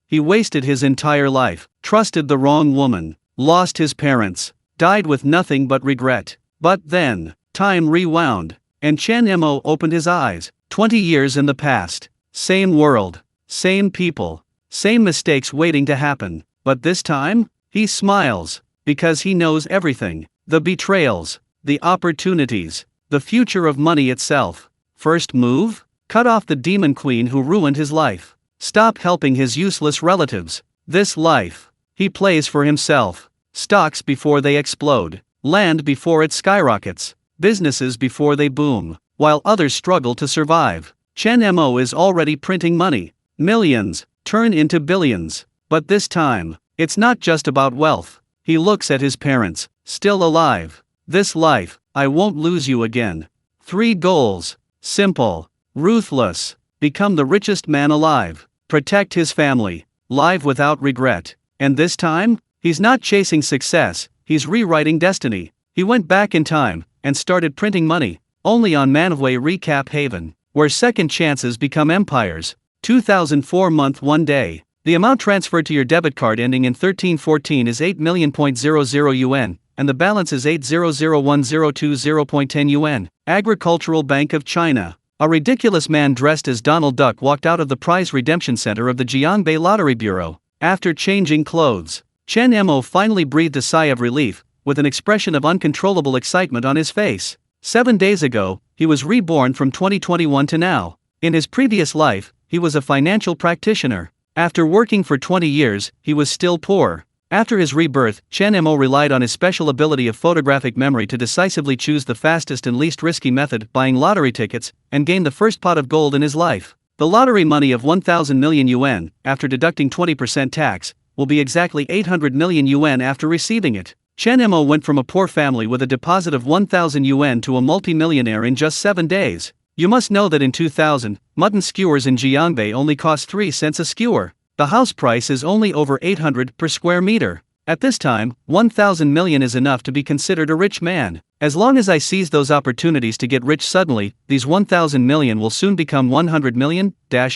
He wasted his entire life, trusted the wrong woman, lost his parents, died with nothing but regret. But then, time rewound, and Chen Mo opened his eyes. 20 years in the past. Same world, same people, same mistakes waiting to happen. But this time, he smiles, because he knows everything. The betrayals, the opportunities, the future of money itself. First move? Cut off the demon queen who ruined his life. Stop helping his useless relatives. This life, he plays for himself. Stocks before they explode. Land before it skyrockets. Businesses before they boom. While others struggle to survive. Chen Mo is already printing money. Millions turn into billions. But this time, it's not just about wealth. He looks at his parents, still alive. This life, I won't lose you again. 3 goals. Simple. Ruthless. Become the richest man alive. Protect his family. Live without regret. And this time, he's not chasing success, he's rewriting destiny. He went back in time, and started printing money. Only on Manhwa Recap Haven, where second chances become empires. 2004 month 1 day. The amount transferred to your debit card ending in 1314 is 8,000,000 yuan, and the balance is 8001020.10 yuan. Agricultural Bank of China. A ridiculous man dressed as Donald Duck walked out of the prize redemption center of the Jiangbei Lottery Bureau. After changing clothes, Chen Mo finally breathed a sigh of relief, with an expression of uncontrollable excitement on his face. 7 days ago, he was reborn from 2021 to now. In his previous life, he was a financial practitioner. After working for 20 years, he was still poor. After his rebirth, Chen Mo relied on his special ability of photographic memory to decisively choose the fastest and least risky method, buying lottery tickets, and gain the first pot of gold in his life. The lottery money of 1,000 million yuan, after deducting 20% tax, will be exactly 800 million yuan after receiving it. Chen Mo went from a poor family with a deposit of 1,000 yuan to a multi-millionaire in just 7 days. You must know that in 2000, mutton skewers in Jiangbei only cost 3 cents a skewer. The house price is only over 800 per square meter. At this time, 1,000 million is enough to be considered a rich man. As long as I seize those opportunities to get rich suddenly, these 1,000 million will soon become 100 million,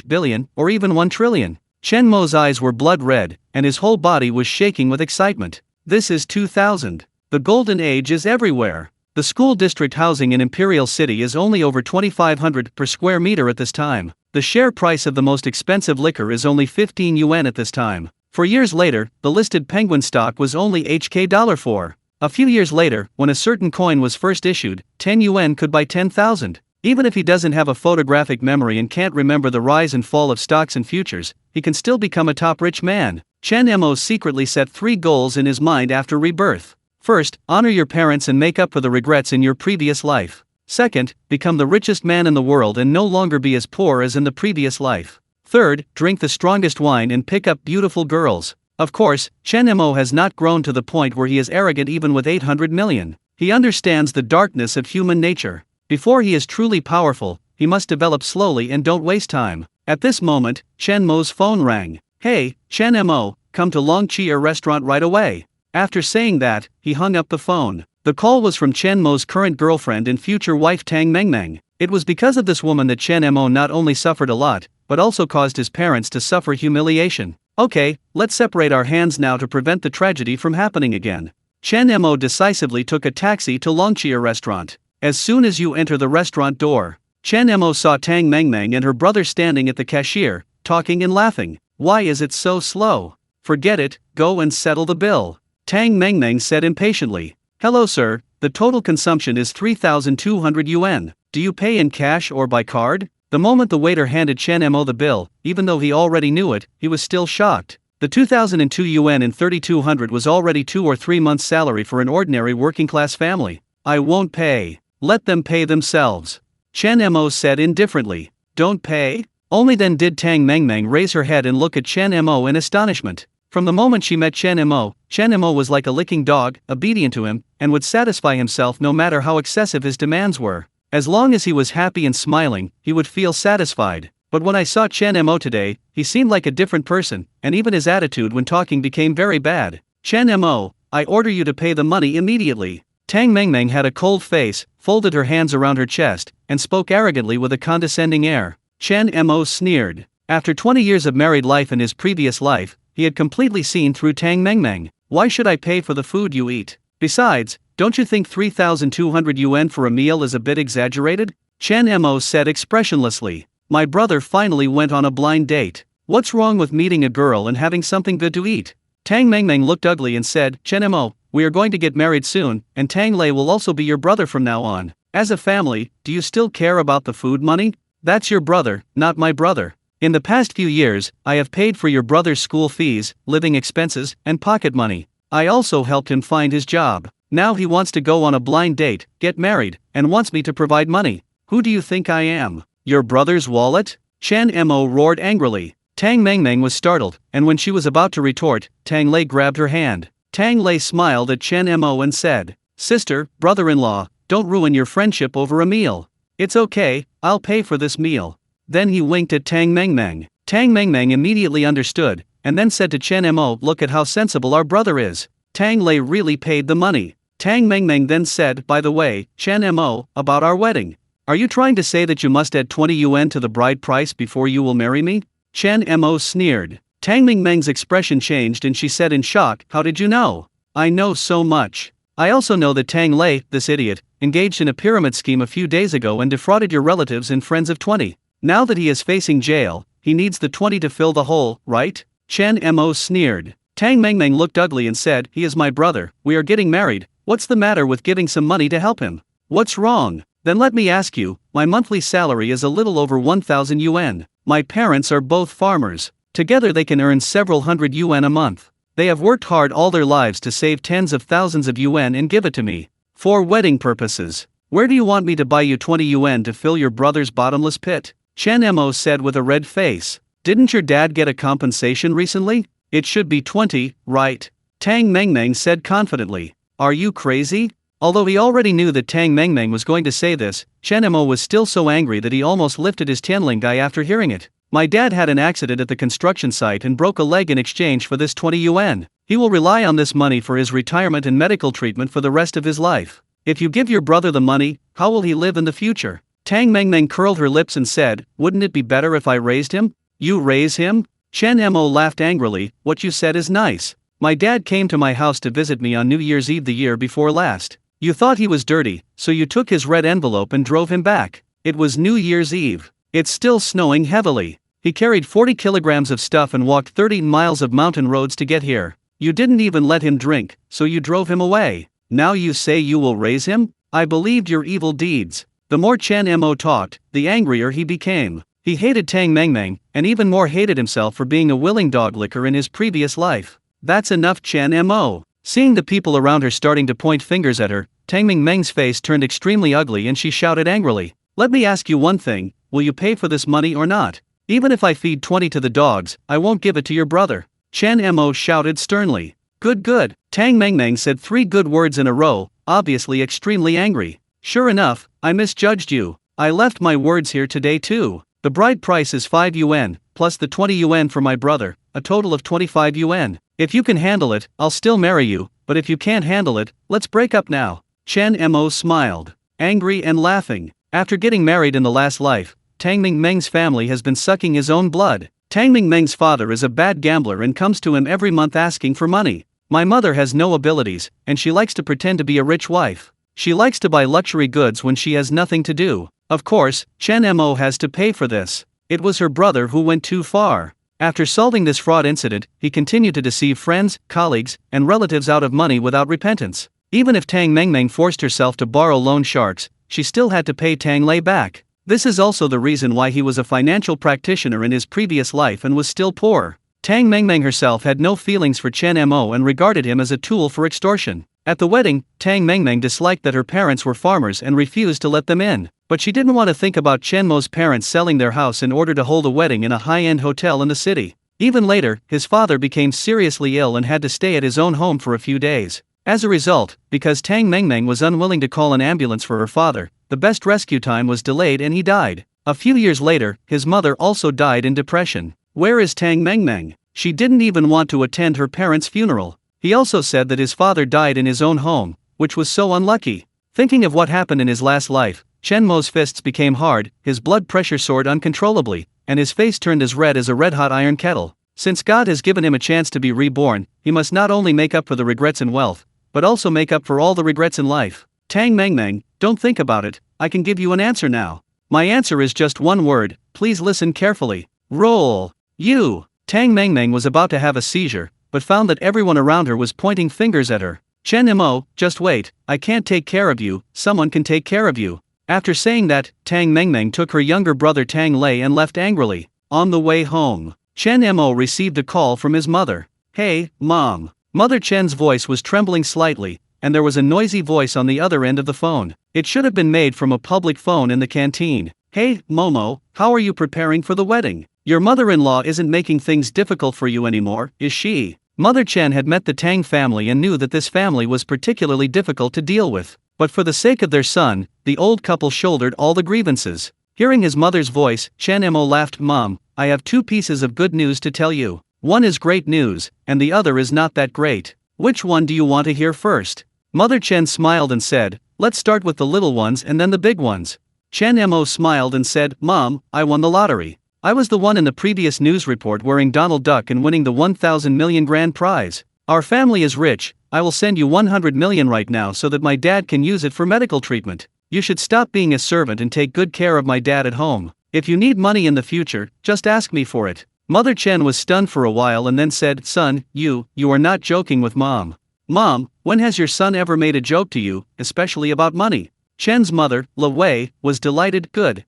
billion, or even 1 trillion. Chen Mo's eyes were blood red, and his whole body was shaking with excitement. This is 2000. The golden age is everywhere. The school district housing in Imperial City is only over 2,500 per square meter at this time. The share price of the most expensive liquor is only 15 yuan at this time. 4 years later, the listed penguin stock was only $4. A few years later, when a certain coin was first issued, 10 yuan could buy 10,000. Even if he doesn't have a photographic memory and can't remember the rise and fall of stocks and futures, he can still become a top rich man. Chen Mo secretly set 3 goals in his mind after rebirth. First, honor your parents and make up for the regrets in your previous life. Second, become the richest man in the world and no longer be as poor as in the previous life. Third, drink the strongest wine and pick up beautiful girls. Of course, Chen Mo has not grown to the point where he is arrogant even with 800 million. He understands the darkness of human nature. Before he is truly powerful, he must develop slowly and don't waste time. At this moment, Chen Mo's phone rang. Hey, Chen Mo, come to Longqi restaurant right away. After saying that, he hung up the phone. The call was from Chen Mo's current girlfriend and future wife Tang Mengmeng. It was because of this woman that Chen Mo not only suffered a lot, but also caused his parents to suffer humiliation. Okay, let's separate our hands now to prevent the tragedy from happening again. Chen Mo decisively took a taxi to Longqi restaurant. As soon as you enter the restaurant door, Chen Mo saw Tang Mengmeng and her brother standing at the cashier, talking and laughing. Why is it so slow? Forget it, go and settle the bill. Tang Mengmeng said impatiently. Hello sir, the total consumption is 3,200 yuan. Do you pay in cash or by card? The moment the waiter handed Chen Mo the bill, even though he already knew it, he was still shocked. The 2,002 yuan and 3,200 was already 2 or 3 months' salary for an ordinary working-class family. I won't pay. Let them pay themselves. Chen Mo said indifferently. Don't pay? Only then did Tang Mengmeng raise her head and look at Chen Mo in astonishment. From the moment she met Chen Mo was like a licking dog, obedient to him, and would satisfy himself no matter how excessive his demands were. As long as he was happy and smiling, he would feel satisfied. But when I saw Chen Mo today, he seemed like a different person, and even his attitude when talking became very bad. Chen Mo, I order you to pay the money immediately. Tang Mengmeng had a cold face, folded her hands around her chest, and spoke arrogantly with a condescending air. Chen Mo sneered. After 20 years of married life in his previous life, he had completely seen through Tang Mengmeng. Why should I pay for the food you eat? Besides, don't you think 3,200 yuan for a meal is a bit exaggerated? Chen Mo said expressionlessly. My brother finally went on a blind date. What's wrong with meeting a girl and having something good to eat? Tang Mengmeng looked ugly and said, Chen Mo, we are going to get married soon, and Tang Lei will also be your brother from now on. As a family, do you still care about the food money? That's your brother, not my brother. In the past few years, I have paid for your brother's school fees, living expenses, and pocket money. I also helped him find his job. Now he wants to go on a blind date, get married, and wants me to provide money. Who do you think I am? Your brother's wallet? Chen Mo roared angrily. Tang Mengmeng was startled, and when she was about to retort, Tang Lei grabbed her hand. Tang Lei smiled at Chen Mo and said, Sister, brother-in-law, don't ruin your friendship over a meal. It's okay, I'll pay for this meal. Then he winked at Tang Mengmeng. Tang Mengmeng immediately understood, and then said to Chen Mo, look at how sensible our brother is. Tang Lei really paid the money. Tang Mengmeng then said, by the way, Chen Mo, about our wedding. Are you trying to say that you must add 20 yuan to the bride price before you will marry me? Chen Mo sneered. Tang Mengmeng's expression changed and she said in shock, how did you know? I know so much. I also know that Tang Lei, this idiot, engaged in a pyramid scheme a few days ago and defrauded your relatives and friends of 20. Now that he is facing jail, he needs the 20 to fill the hole, right? Chen Mo sneered. Tang Mengmeng looked ugly and said, he is my brother, we are getting married, what's the matter with giving some money to help him? What's wrong? Then let me ask you, my monthly salary is a little over 1,000 yuan. My parents are both farmers. Together they can earn several hundred yuan a month. They have worked hard all their lives to save tens of thousands of yuan and give it to me. For wedding purposes. Where do you want me to buy you 20 yuan to fill your brother's bottomless pit? Chen Mo said with a red face. Didn't your dad get a compensation recently? It should be 20, right? Tang Mengmeng said confidently. Are you crazy? Although he already knew that Tang Mengmeng was going to say this, Chen Mo was still so angry that he almost lifted his Tianling guy after hearing it. My dad had an accident at the construction site and broke a leg in exchange for this 20 yuan. He will rely on this money for his retirement and medical treatment for the rest of his life. If you give your brother the money, how will he live in the future? Tang Mengmeng curled her lips and said, wouldn't it be better if I raised him? You raise him? Chen Mo laughed angrily, what you said is nice. My dad came to my house to visit me on New Year's Eve the year before last. You thought he was dirty, so you took his red envelope and drove him back. It was New Year's Eve. It's still snowing heavily. He carried 40 kilograms of stuff and walked 30 miles of mountain roads to get here. You didn't even let him drink, so you drove him away. Now you say you will raise him? I believed your evil deeds. The more Chen Mo talked, the angrier he became. He hated Tang Mengmeng, and even more hated himself for being a willing dog licker in his previous life. That's enough, Chen Mo. Seeing the people around her starting to point fingers at her, Tang Mengmeng's face turned extremely ugly and she shouted angrily, let me ask you one thing, will you pay for this money or not? Even if I feed 20 to the dogs, I won't give it to your brother. Chen Mo shouted sternly. Good good. Tang Mengmeng said 3 good words in a row, obviously extremely angry. Sure enough, I misjudged you. I left my words here today too. The bride price is 5 yuan, plus the 20 yuan for my brother, a total of 25 yuan. If you can handle it, I'll still marry you, but if you can't handle it, let's break up now. Chen Mo smiled, angry and laughing. After getting married in the last life, Tang Mengmeng's family has been sucking his own blood. Tang Mengmeng's father is a bad gambler and comes to him every month asking for money. My mother has no abilities, and she likes to pretend to be a rich wife. She likes to buy luxury goods when she has nothing to do. Of course, Chen Mo has to pay for this. It was her brother who went too far. After solving this fraud incident, he continued to deceive friends, colleagues, and relatives out of money without repentance. Even if Tang Mengmeng forced herself to borrow loan sharks, she still had to pay Tang Lei back. This is also the reason why he was a financial practitioner in his previous life and was still poor. Tang Mengmeng herself had no feelings for Chen Mo and regarded him as a tool for extortion. At the wedding, Tang Mengmeng disliked that her parents were farmers and refused to let them in. But she didn't want to think about Chen Mo's parents selling their house in order to hold a wedding in a high-end hotel in the city. Even later, his father became seriously ill and had to stay at his own home for a few days. As a result, because Tang Mengmeng was unwilling to call an ambulance for her father, the best rescue time was delayed and he died. A few years later, his mother also died in depression. Where is Tang Mengmeng? She didn't even want to attend her parents' funeral. He also said that his father died in his own home, which was so unlucky. Thinking of what happened in his last life, Chen Mo's fists became hard, his blood pressure soared uncontrollably, and his face turned as red as a red-hot iron kettle. Since God has given him a chance to be reborn, he must not only make up for the regrets in wealth, but also make up for all the regrets in life. Tang Mengmeng, don't think about it, I can give you an answer now. My answer is just one word, please listen carefully. Roll. You. Tang Mengmeng was about to have a seizure, but found that everyone around her was pointing fingers at her. Chen Mo, just wait, I can't take care of you, someone can take care of you. After saying that, Tang Mengmeng took her younger brother Tang Lei and left angrily. On the way home, Chen Mo received a call from his mother. Hey, Mom. Mother Chen's voice was trembling slightly, and there was a noisy voice on the other end of the phone. It should have been made from a public phone in the canteen. Hey, Momo, how are you preparing for the wedding? Your mother-in-law isn't making things difficult for you anymore, is she? Mother Chen had met the Tang family and knew that this family was particularly difficult to deal with. But for the sake of their son, the old couple shouldered all the grievances. Hearing his mother's voice, Chen Mo laughed. Mom, I have two pieces of good news to tell you. One is great news, and the other is not that great. Which one do you want to hear first? Mother Chen smiled and said, let's start with the little ones and then the big ones. Chen Mo smiled and said, Mom, I won the lottery. I was the one in the previous news report wearing Donald Duck and winning the 1,000 million grand prize. Our family is rich, I will send you 100 million right now so that my dad can use it for medical treatment. You should stop being a servant and take good care of my dad at home. If you need money in the future, just ask me for it. Mother Chen was stunned for a while and then said, Son, you are not joking with Mom. Mom, when has your son ever made a joke to you, especially about money? Chen's mother, La Wei, was delighted. Good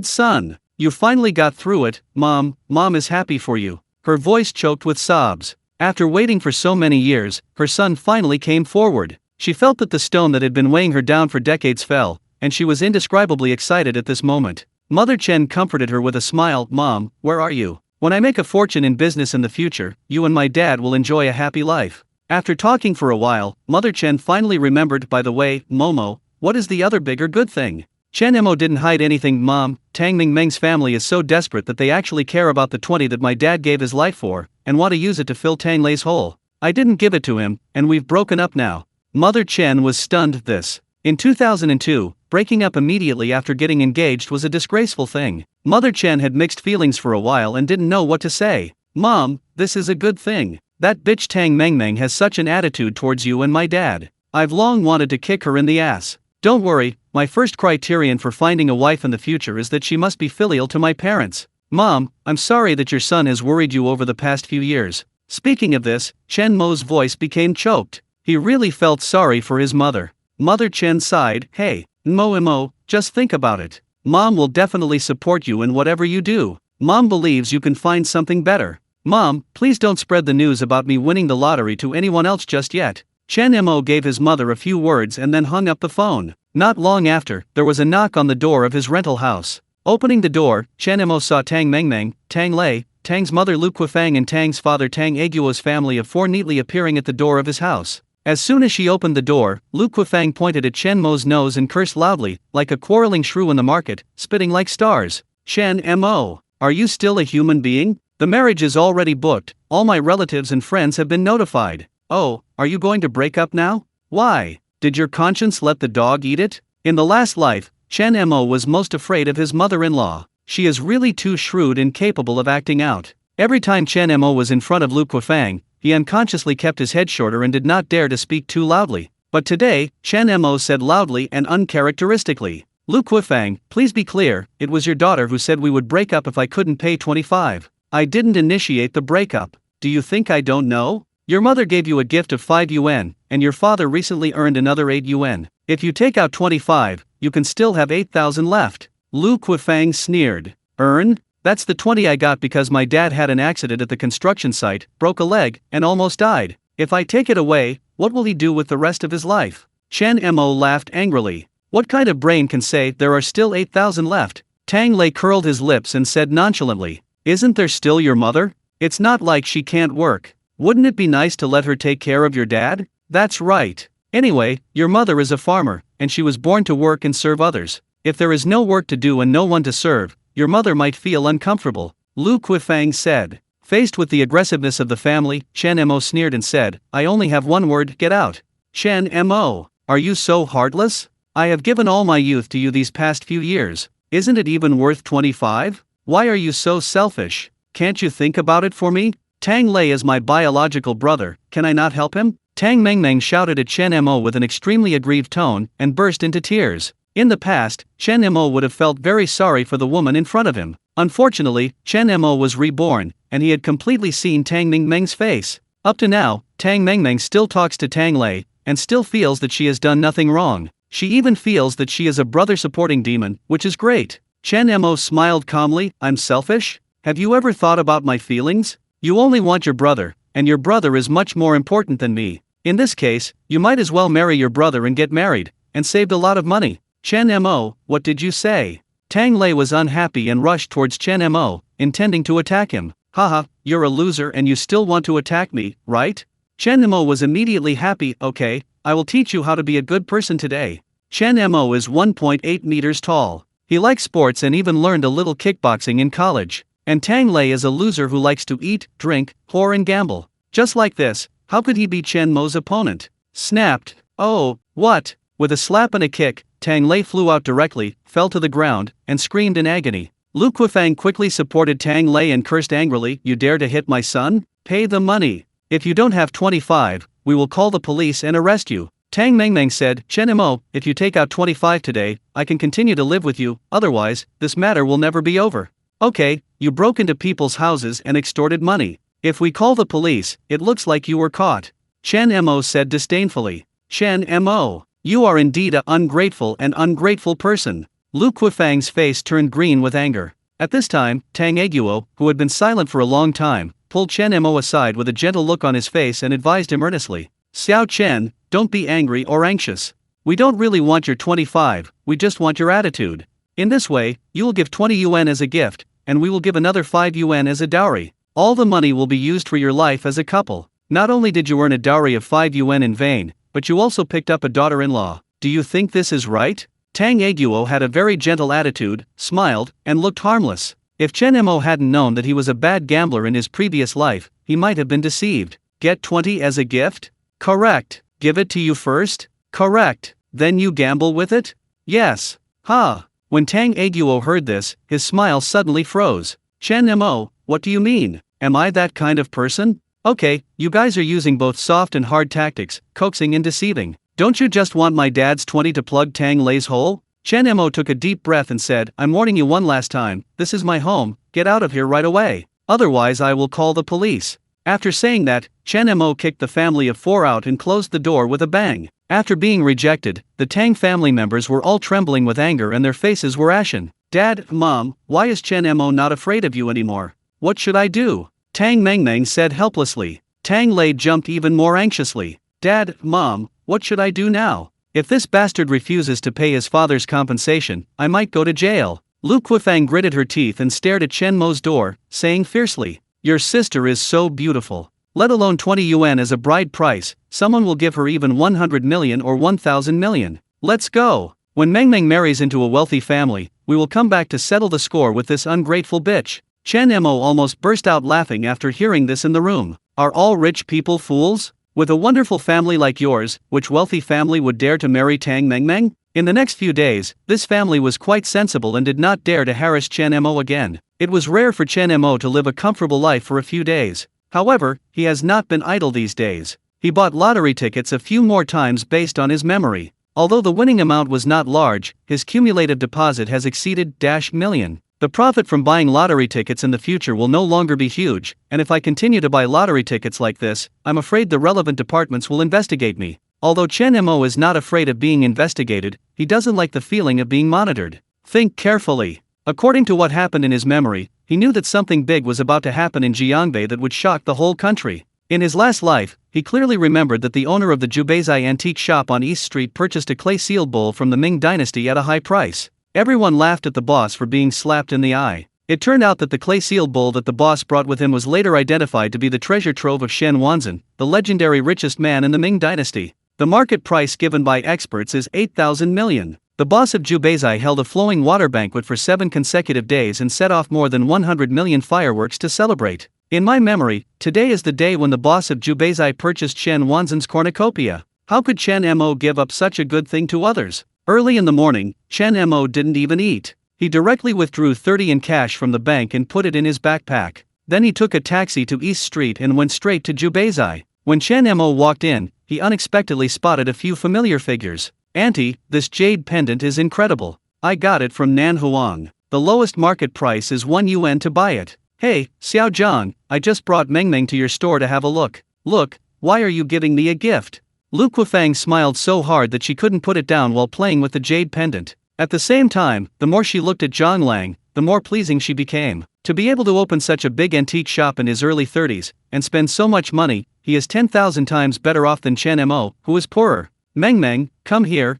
son. You finally got through it, Mom is happy for you. Her voice choked with sobs. After waiting for so many years, her son finally came forward. She felt that the stone that had been weighing her down for decades fell, and she was indescribably excited at this moment. Mother Chen comforted her with a smile. Mom, where are you? When I make a fortune in business in the future, you and my dad will enjoy a happy life. After talking for a while, Mother Chen finally remembered. By the way, Momo, what is the other bigger good thing? Chen Mo didn't hide anything. Mom, Tang Mengmeng's family is so desperate that they actually care about the 20 that my dad gave his life for, and want to use it to fill Tang Lei's hole. I didn't give it to him, and we've broken up now. Mother Chen was stunned. This. In 2002, breaking up immediately after getting engaged was a disgraceful thing. Mother Chen had mixed feelings for a while and didn't know what to say. Mom, this is a good thing. That bitch Tang Mengmeng has such an attitude towards you and my dad. I've long wanted to kick her in the ass. Don't worry, my first criterion for finding a wife in the future is that she must be filial to my parents. Mom, I'm sorry that your son has worried you over the past few years. Speaking of this, Chen Mo's voice became choked. He really felt sorry for his mother. Mother Chen sighed. Hey, Mo, just think about it. Mom will definitely support you in whatever you do. Mom believes you can find something better. Mom, please don't spread the news about me winning the lottery to anyone else just yet. Chen Mo gave his mother a few words and then hung up the phone. Not long after, there was a knock on the door of his rental house. Opening the door, Chen Mo saw Tang Mengmeng, Tang Lei, Tang's mother Lu Quifang and Tang's father Tang Aguo's family of four neatly appearing at the door of his house. As soon as she opened the door, Lu Quifang pointed at Chen Mo's nose and cursed loudly, like a quarreling shrew in the market, spitting like stars. Chen Mo, are you still a human being? The marriage is already booked, all my relatives and friends have been notified. Oh, are you going to break up now? Why? Did your conscience let the dog eat it? In the last life, Chen Mo was most afraid of his mother-in-law. She is really too shrewd and capable of acting out. Every time Chen Mo was in front of Lu Quifang, he unconsciously kept his head shorter and did not dare to speak too loudly. But today, Chen Mo said loudly and uncharacteristically, Lu Quifang, please be clear, it was your daughter who said we would break up if I couldn't pay 25. I didn't initiate the breakup. Do you think I don't know? Your mother gave you a gift of 5 yuan, and your father recently earned another 8 yuan. If you take out 25, you can still have 8,000 left. Lu Quifang sneered. Earn? That's the 20 I got because my dad had an accident at the construction site, broke a leg, and almost died. If I take it away, what will he do with the rest of his life? Chen Mo laughed angrily. What kind of brain can say there are still 8,000 left? Tang Lei curled his lips and said nonchalantly, isn't there still your mother? It's not like she can't work. Wouldn't it be nice to let her take care of your dad? That's right. Anyway, your mother is a farmer, and she was born to work and serve others. If there is no work to do and no one to serve, your mother might feel uncomfortable, Lu Quifang said. Faced with the aggressiveness of the family, Chen Mo sneered and said, I only have one word, get out. Chen Mo, are you so heartless? I have given all my youth to you these past few years. Isn't it even worth 25? Why are you so selfish? Can't you think about it for me? Tang Lei is my biological brother, can I not help him? Tang Mengmeng shouted at Chen Mo with an extremely aggrieved tone, and burst into tears. In the past, Chen Mo would have felt very sorry for the woman in front of him. Unfortunately, Chen Mo was reborn, and he had completely seen Tang Mengmeng's face. Up to now, Tang Mengmeng still talks to Tang Lei, and still feels that she has done nothing wrong. She even feels that she is a brother-supporting demon, which is great. Chen Mo smiled calmly, I'm selfish? Have you ever thought about my feelings? You only want your brother, and your brother is much more important than me. In this case, you might as well marry your brother and get married, and saved a lot of money. Chen Mo, what did you say? Tang Lei was unhappy and rushed towards Chen Mo, intending to attack him. Haha, you're a loser and you still want to attack me, right? Chen Mo was immediately happy. Okay, I will teach you how to be a good person today. Chen Mo is 1.8 meters tall. He likes sports and even learned a little kickboxing in college. And Tang Lei is a loser who likes to eat, drink, whore and gamble. Just like this, how could he be Chen Mo's opponent? Snapped. Oh, what? With a slap and a kick, Tang Lei flew out directly, fell to the ground, and screamed in agony. Lu Quifang quickly supported Tang Lei and cursed angrily, you dare to hit my son? Pay the money. If you don't have 25, we will call the police and arrest you. Tang Mengmeng said, Chen Mo, if you take out 25 today, I can continue to live with you, otherwise, this matter will never be over. Okay, you broke into people's houses and extorted money. If we call the police, it looks like you were caught. Chen Mo said disdainfully. Chen Mo, you are indeed an ungrateful person. Lu Quifang's face turned green with anger. At this time, Tang Aguo, who had been silent for a long time, pulled Chen Mo aside with a gentle look on his face and advised him earnestly. Xiao Chen, don't be angry or anxious. We don't really want your 25, we just want your attitude. In this way, you will give 20 yuan as a gift, and we will give another 5 yuan as a dowry. All the money will be used for your life as a couple. Not only did you earn a dowry of 5 yuan in vain, but you also picked up a daughter-in-law. Do you think this is right? Tang Aguo had a very gentle attitude, smiled, and looked harmless. If Chen Mo hadn't known that he was a bad gambler in his previous life, he might have been deceived. Get 20 as a gift? Correct. Give it to you first? Correct. Then you gamble with it? Yes. Ha. When Tang Aguo heard this, his smile suddenly froze. Chen Mo, what do you mean? Am I that kind of person? Okay, you guys are using both soft and hard tactics, coaxing and deceiving. Don't you just want my dad's 20 to plug Tang Lei's hole? Chen Mo took a deep breath and said, I'm warning you one last time, this is my home, get out of here right away. Otherwise I will call the police. After saying that, Chen Mo kicked the family of 4 out and closed the door with a bang. After being rejected, the Tang family members were all trembling with anger and their faces were ashen. Dad, Mom, why is Chen Mo not afraid of you anymore? What should I do? Tang Mengmeng said helplessly. Tang Lei jumped even more anxiously. Dad, Mom, what should I do now? If this bastard refuses to pay his father's compensation, I might go to jail. Lu Quifang gritted her teeth and stared at Chen Mo's door, saying fiercely, your sister is so beautiful. Let alone 20 yuan as a bride price, someone will give her even 100 million or 1,000 million. Let's go. When Mengmeng marries into a wealthy family, we will come back to settle the score with this ungrateful bitch. Chen Mo almost burst out laughing after hearing this in the room. Are all rich people fools? With a wonderful family like yours, which wealthy family would dare to marry Tang Mengmeng? In the next few days, this family was quite sensible and did not dare to harass Chen Mo again. It was rare for Chen Mo to live a comfortable life for a few days. However, he has not been idle these days. He bought lottery tickets a few more times based on his memory. Although the winning amount was not large, his cumulative deposit has exceeded million. The profit from buying lottery tickets in the future will no longer be huge, and if I continue to buy lottery tickets like this, I'm afraid the relevant departments will investigate me. Although Chen Mo is not afraid of being investigated, he doesn't like the feeling of being monitored. Think carefully. According to what happened in his memory, he knew that something big was about to happen in Jiangbei that would shock the whole country. In his last life, he clearly remembered that the owner of the Jubeizai antique shop on East Street purchased a clay sealed bowl from the Ming dynasty at a high price. Everyone laughed at the boss for being slapped in the eye. It turned out that the clay sealed bowl that the boss brought with him was later identified to be the treasure trove of Shen Wanzan, the legendary richest man in the Ming dynasty. The market price given by experts is 8,000 million. The boss of Jubeizai held a flowing water banquet for 7 consecutive days and set off more than 100 million fireworks to celebrate. In my memory, today is the day when the boss of Jubeizai purchased Shen Wanzan's cornucopia. How could Chen Mo give up such a good thing to others? Early in the morning, Chen Mo didn't even eat. He directly withdrew 30 in cash from the bank and put it in his backpack. Then he took a taxi to East Street and went straight to Jubaizai. When Chen Mo walked in, he unexpectedly spotted a few familiar figures. "Auntie, this jade pendant is incredible. I got it from Nan Huang. The lowest market price is 1 yuan to buy it. Hey, Xiao Zhang, I just brought Meng Meng to your store to have a look. Look, why are you giving me a gift?" Lu Kuifang smiled so hard that she couldn't put it down while playing with the jade pendant. At the same time, the more she looked at Zhang Lang, the more pleasing she became. To be able to open such a big antique shop in his early 30s, and spend so much money, he is 10,000 times better off than Chen Mo, who is poorer. "Meng Meng, come here,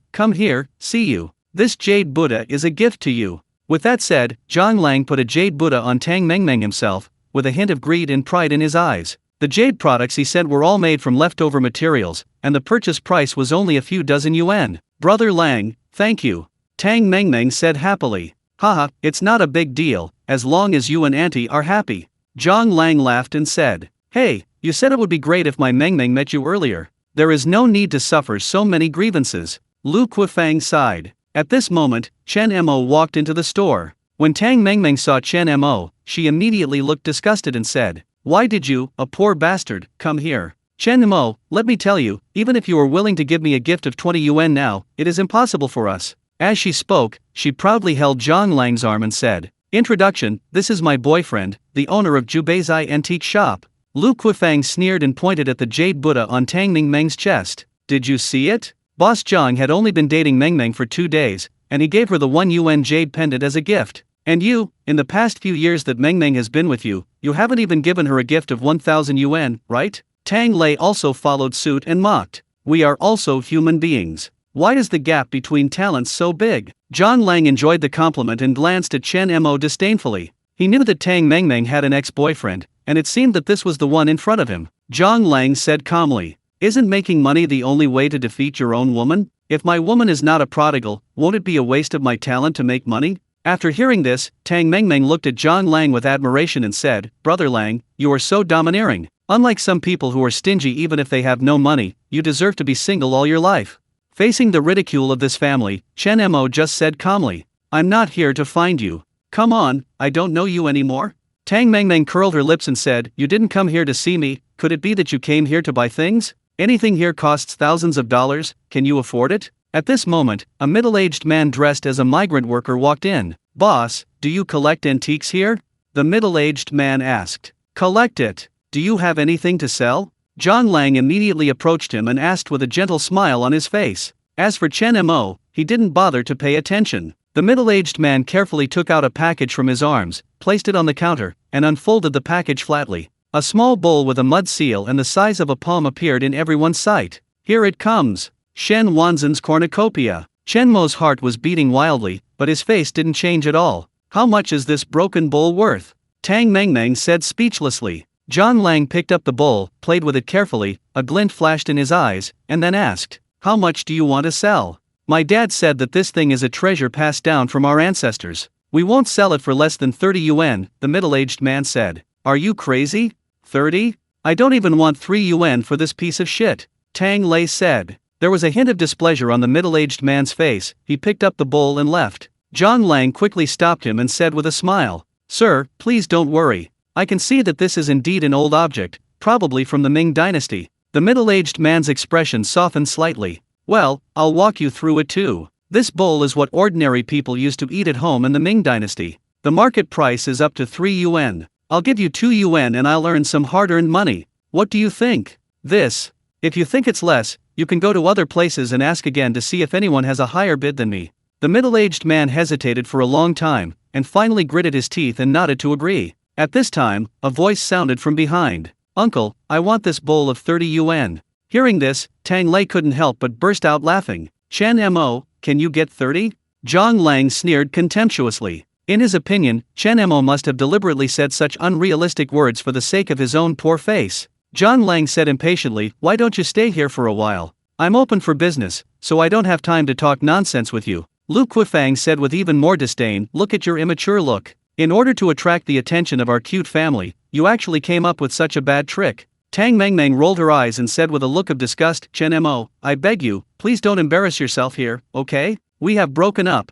see you. This jade Buddha is a gift to you." With that said, Zhang Lang put a jade Buddha on Tang Meng Meng himself, with a hint of greed and pride in his eyes. The jade products he sent were all made from leftover materials, and the purchase price was only a few dozen yuan. "Brother Lang, thank you," Tang Meng Meng said happily. "Haha, it's not a big deal, as long as you and Auntie are happy." Zhang Lang laughed and said, "Hey, you said it would be great if my Meng Meng met you earlier. There is no need to suffer so many grievances." Lu Kuifang sighed. At this moment, Chen Mo walked into the store. When Tang Meng Meng saw Chen Mo, she immediately looked disgusted and said, "Why did you, a poor bastard, come here?" "Chen Mo, let me tell you, even if you are willing to give me a gift of 20 yuan now, it is impossible for us." As she spoke, she proudly held Zhang Lang's arm and said, "Introduction, this is my boyfriend, the owner of Jubaizai Antique Shop." Lu Kuifang sneered and pointed at the jade Buddha on Tang Meng Meng's chest. "Did you see it?" Boss Zhang had only been dating Meng Meng for 2 days, and he gave her the 1 yuan jade pendant as a gift. "And you, in the past few years that Meng Meng has been with you, you haven't even given her a gift of 1,000 yuan, right?" Tang Lei also followed suit and mocked. "We are also human beings. Why is the gap between talents so big?" Zhang Lang enjoyed the compliment and glanced at Chen Mo disdainfully. He knew that Tang Meng Meng had an ex-boyfriend, and it seemed that this was the one in front of him. Zhang Lang said calmly, "Isn't making money the only way to defeat your own woman? If my woman is not a prodigal, won't it be a waste of my talent to make money?" After hearing this, Tang Meng Meng looked at Zhang Lang with admiration and said, "Brother Lang, you are so domineering. Unlike some people who are stingy even if they have no money, you deserve to be single all your life." Facing the ridicule of this family, Chen Mo just said calmly, "I'm not here to find you. Come on, I don't know you anymore." Tang Meng Meng curled her lips and said, "You didn't come here to see me, could it be that you came here to buy things? Anything here costs thousands of dollars, can you afford it?" At this moment, a middle-aged man dressed as a migrant worker walked in. "Boss, do you collect antiques here?" the middle-aged man asked. "Collect it. Do you have anything to sell?" Zhang Lang immediately approached him and asked with a gentle smile on his face. As for Chen Mo, he didn't bother to pay attention. The middle-aged man carefully took out a package from his arms, placed it on the counter, and unfolded the package flatly. A small bowl with a mud seal and the size of a palm appeared in everyone's sight. "Here it comes. Shen Wanzhen's cornucopia." Chen Mo's heart was beating wildly, but his face didn't change at all. "How much is this broken bowl worth?" Tang Meng Meng said speechlessly. Zhang Lang picked up the bowl, played with it carefully, a glint flashed in his eyes, and then asked, "How much do you want to sell?" "My dad said that this thing is a treasure passed down from our ancestors. We won't sell it for less than 30 yuan, the middle-aged man said. "Are you crazy? 30? I don't even want 3 yuan for this piece of shit," Tang Lei said. There was a hint of displeasure on the middle-aged man's face. He picked up the bowl and left. Zhang Lang quickly stopped him and said with a smile, "Sir, please don't worry. I can see that this is indeed an old object, probably from the Ming dynasty." The middle-aged man's expression softened slightly. "Well, I'll walk you through it too. This bowl is what ordinary people used to eat at home in the Ming dynasty. The market price is up to 3 yuan. I'll give you 2 yuan and I'll earn some hard-earned money. What do you think? This. If you think it's less, you can go to other places and ask again to see if anyone has a higher bid than me." The middle-aged man hesitated for a long time, and finally gritted his teeth and nodded to agree. At this time, a voice sounded from behind. "Uncle, I want this bowl of 30 yuan. Hearing this, Tang Lei couldn't help but burst out laughing. "Chen Mo, can you get 30? Zhang Lang sneered contemptuously. In his opinion, Chen Mo must have deliberately said such unrealistic words for the sake of his own poor face. Zhang Lang said impatiently, "Why don't you stay here for a while? I'm open for business, so I don't have time to talk nonsense with you." Lu Kuifang said with even more disdain, "Look at your immature look. In order to attract the attention of our cute family, you actually came up with such a bad trick." Tang Meng Meng rolled her eyes and said with a look of disgust, "Chen Mo, I beg you, please don't embarrass yourself here, okay? We have broken up.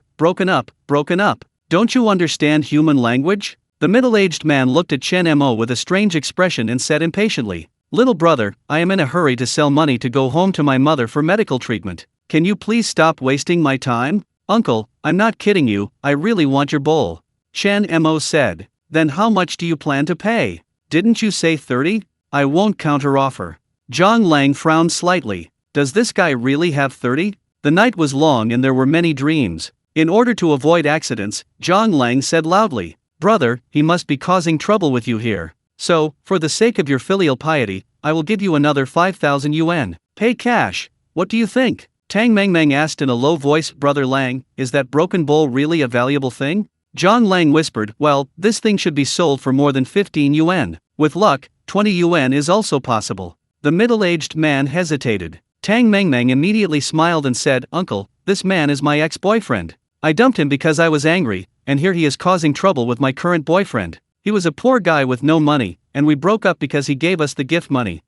Don't you understand human language? The middle-aged man looked at Chen Mo with a strange expression and said impatiently, "Little brother, I am in a hurry to sell money to go home to my mother for medical treatment. Can you please stop wasting my time?" "Uncle, I'm not kidding you, I really want your bowl," Chen Mo said. "Then how much do you plan to pay? Didn't you say 30? I won't counteroffer." Zhang Lang frowned slightly. Does this guy really have 30? The night was long and there were many dreams. In order to avoid accidents, Zhang Lang said loudly, "Brother, he must be causing trouble with you here. So, for the sake of your filial piety, I will give you another 5,000 yuan. Pay cash. What do you think?" Tang Mengmeng asked in a low voice. "Brother Lang, is that broken bowl really a valuable thing?" Zhang Lang whispered, "Well, this thing should be sold for more than 15 yuan. With luck, 20 yuan is also possible." The middle-aged man hesitated. Tang Mengmeng immediately smiled and said, "Uncle, this man is my ex-boyfriend. I dumped him because I was angry, and here he is causing trouble with my current boyfriend. He was a poor guy with no money, and we broke up because he gave us the gift money.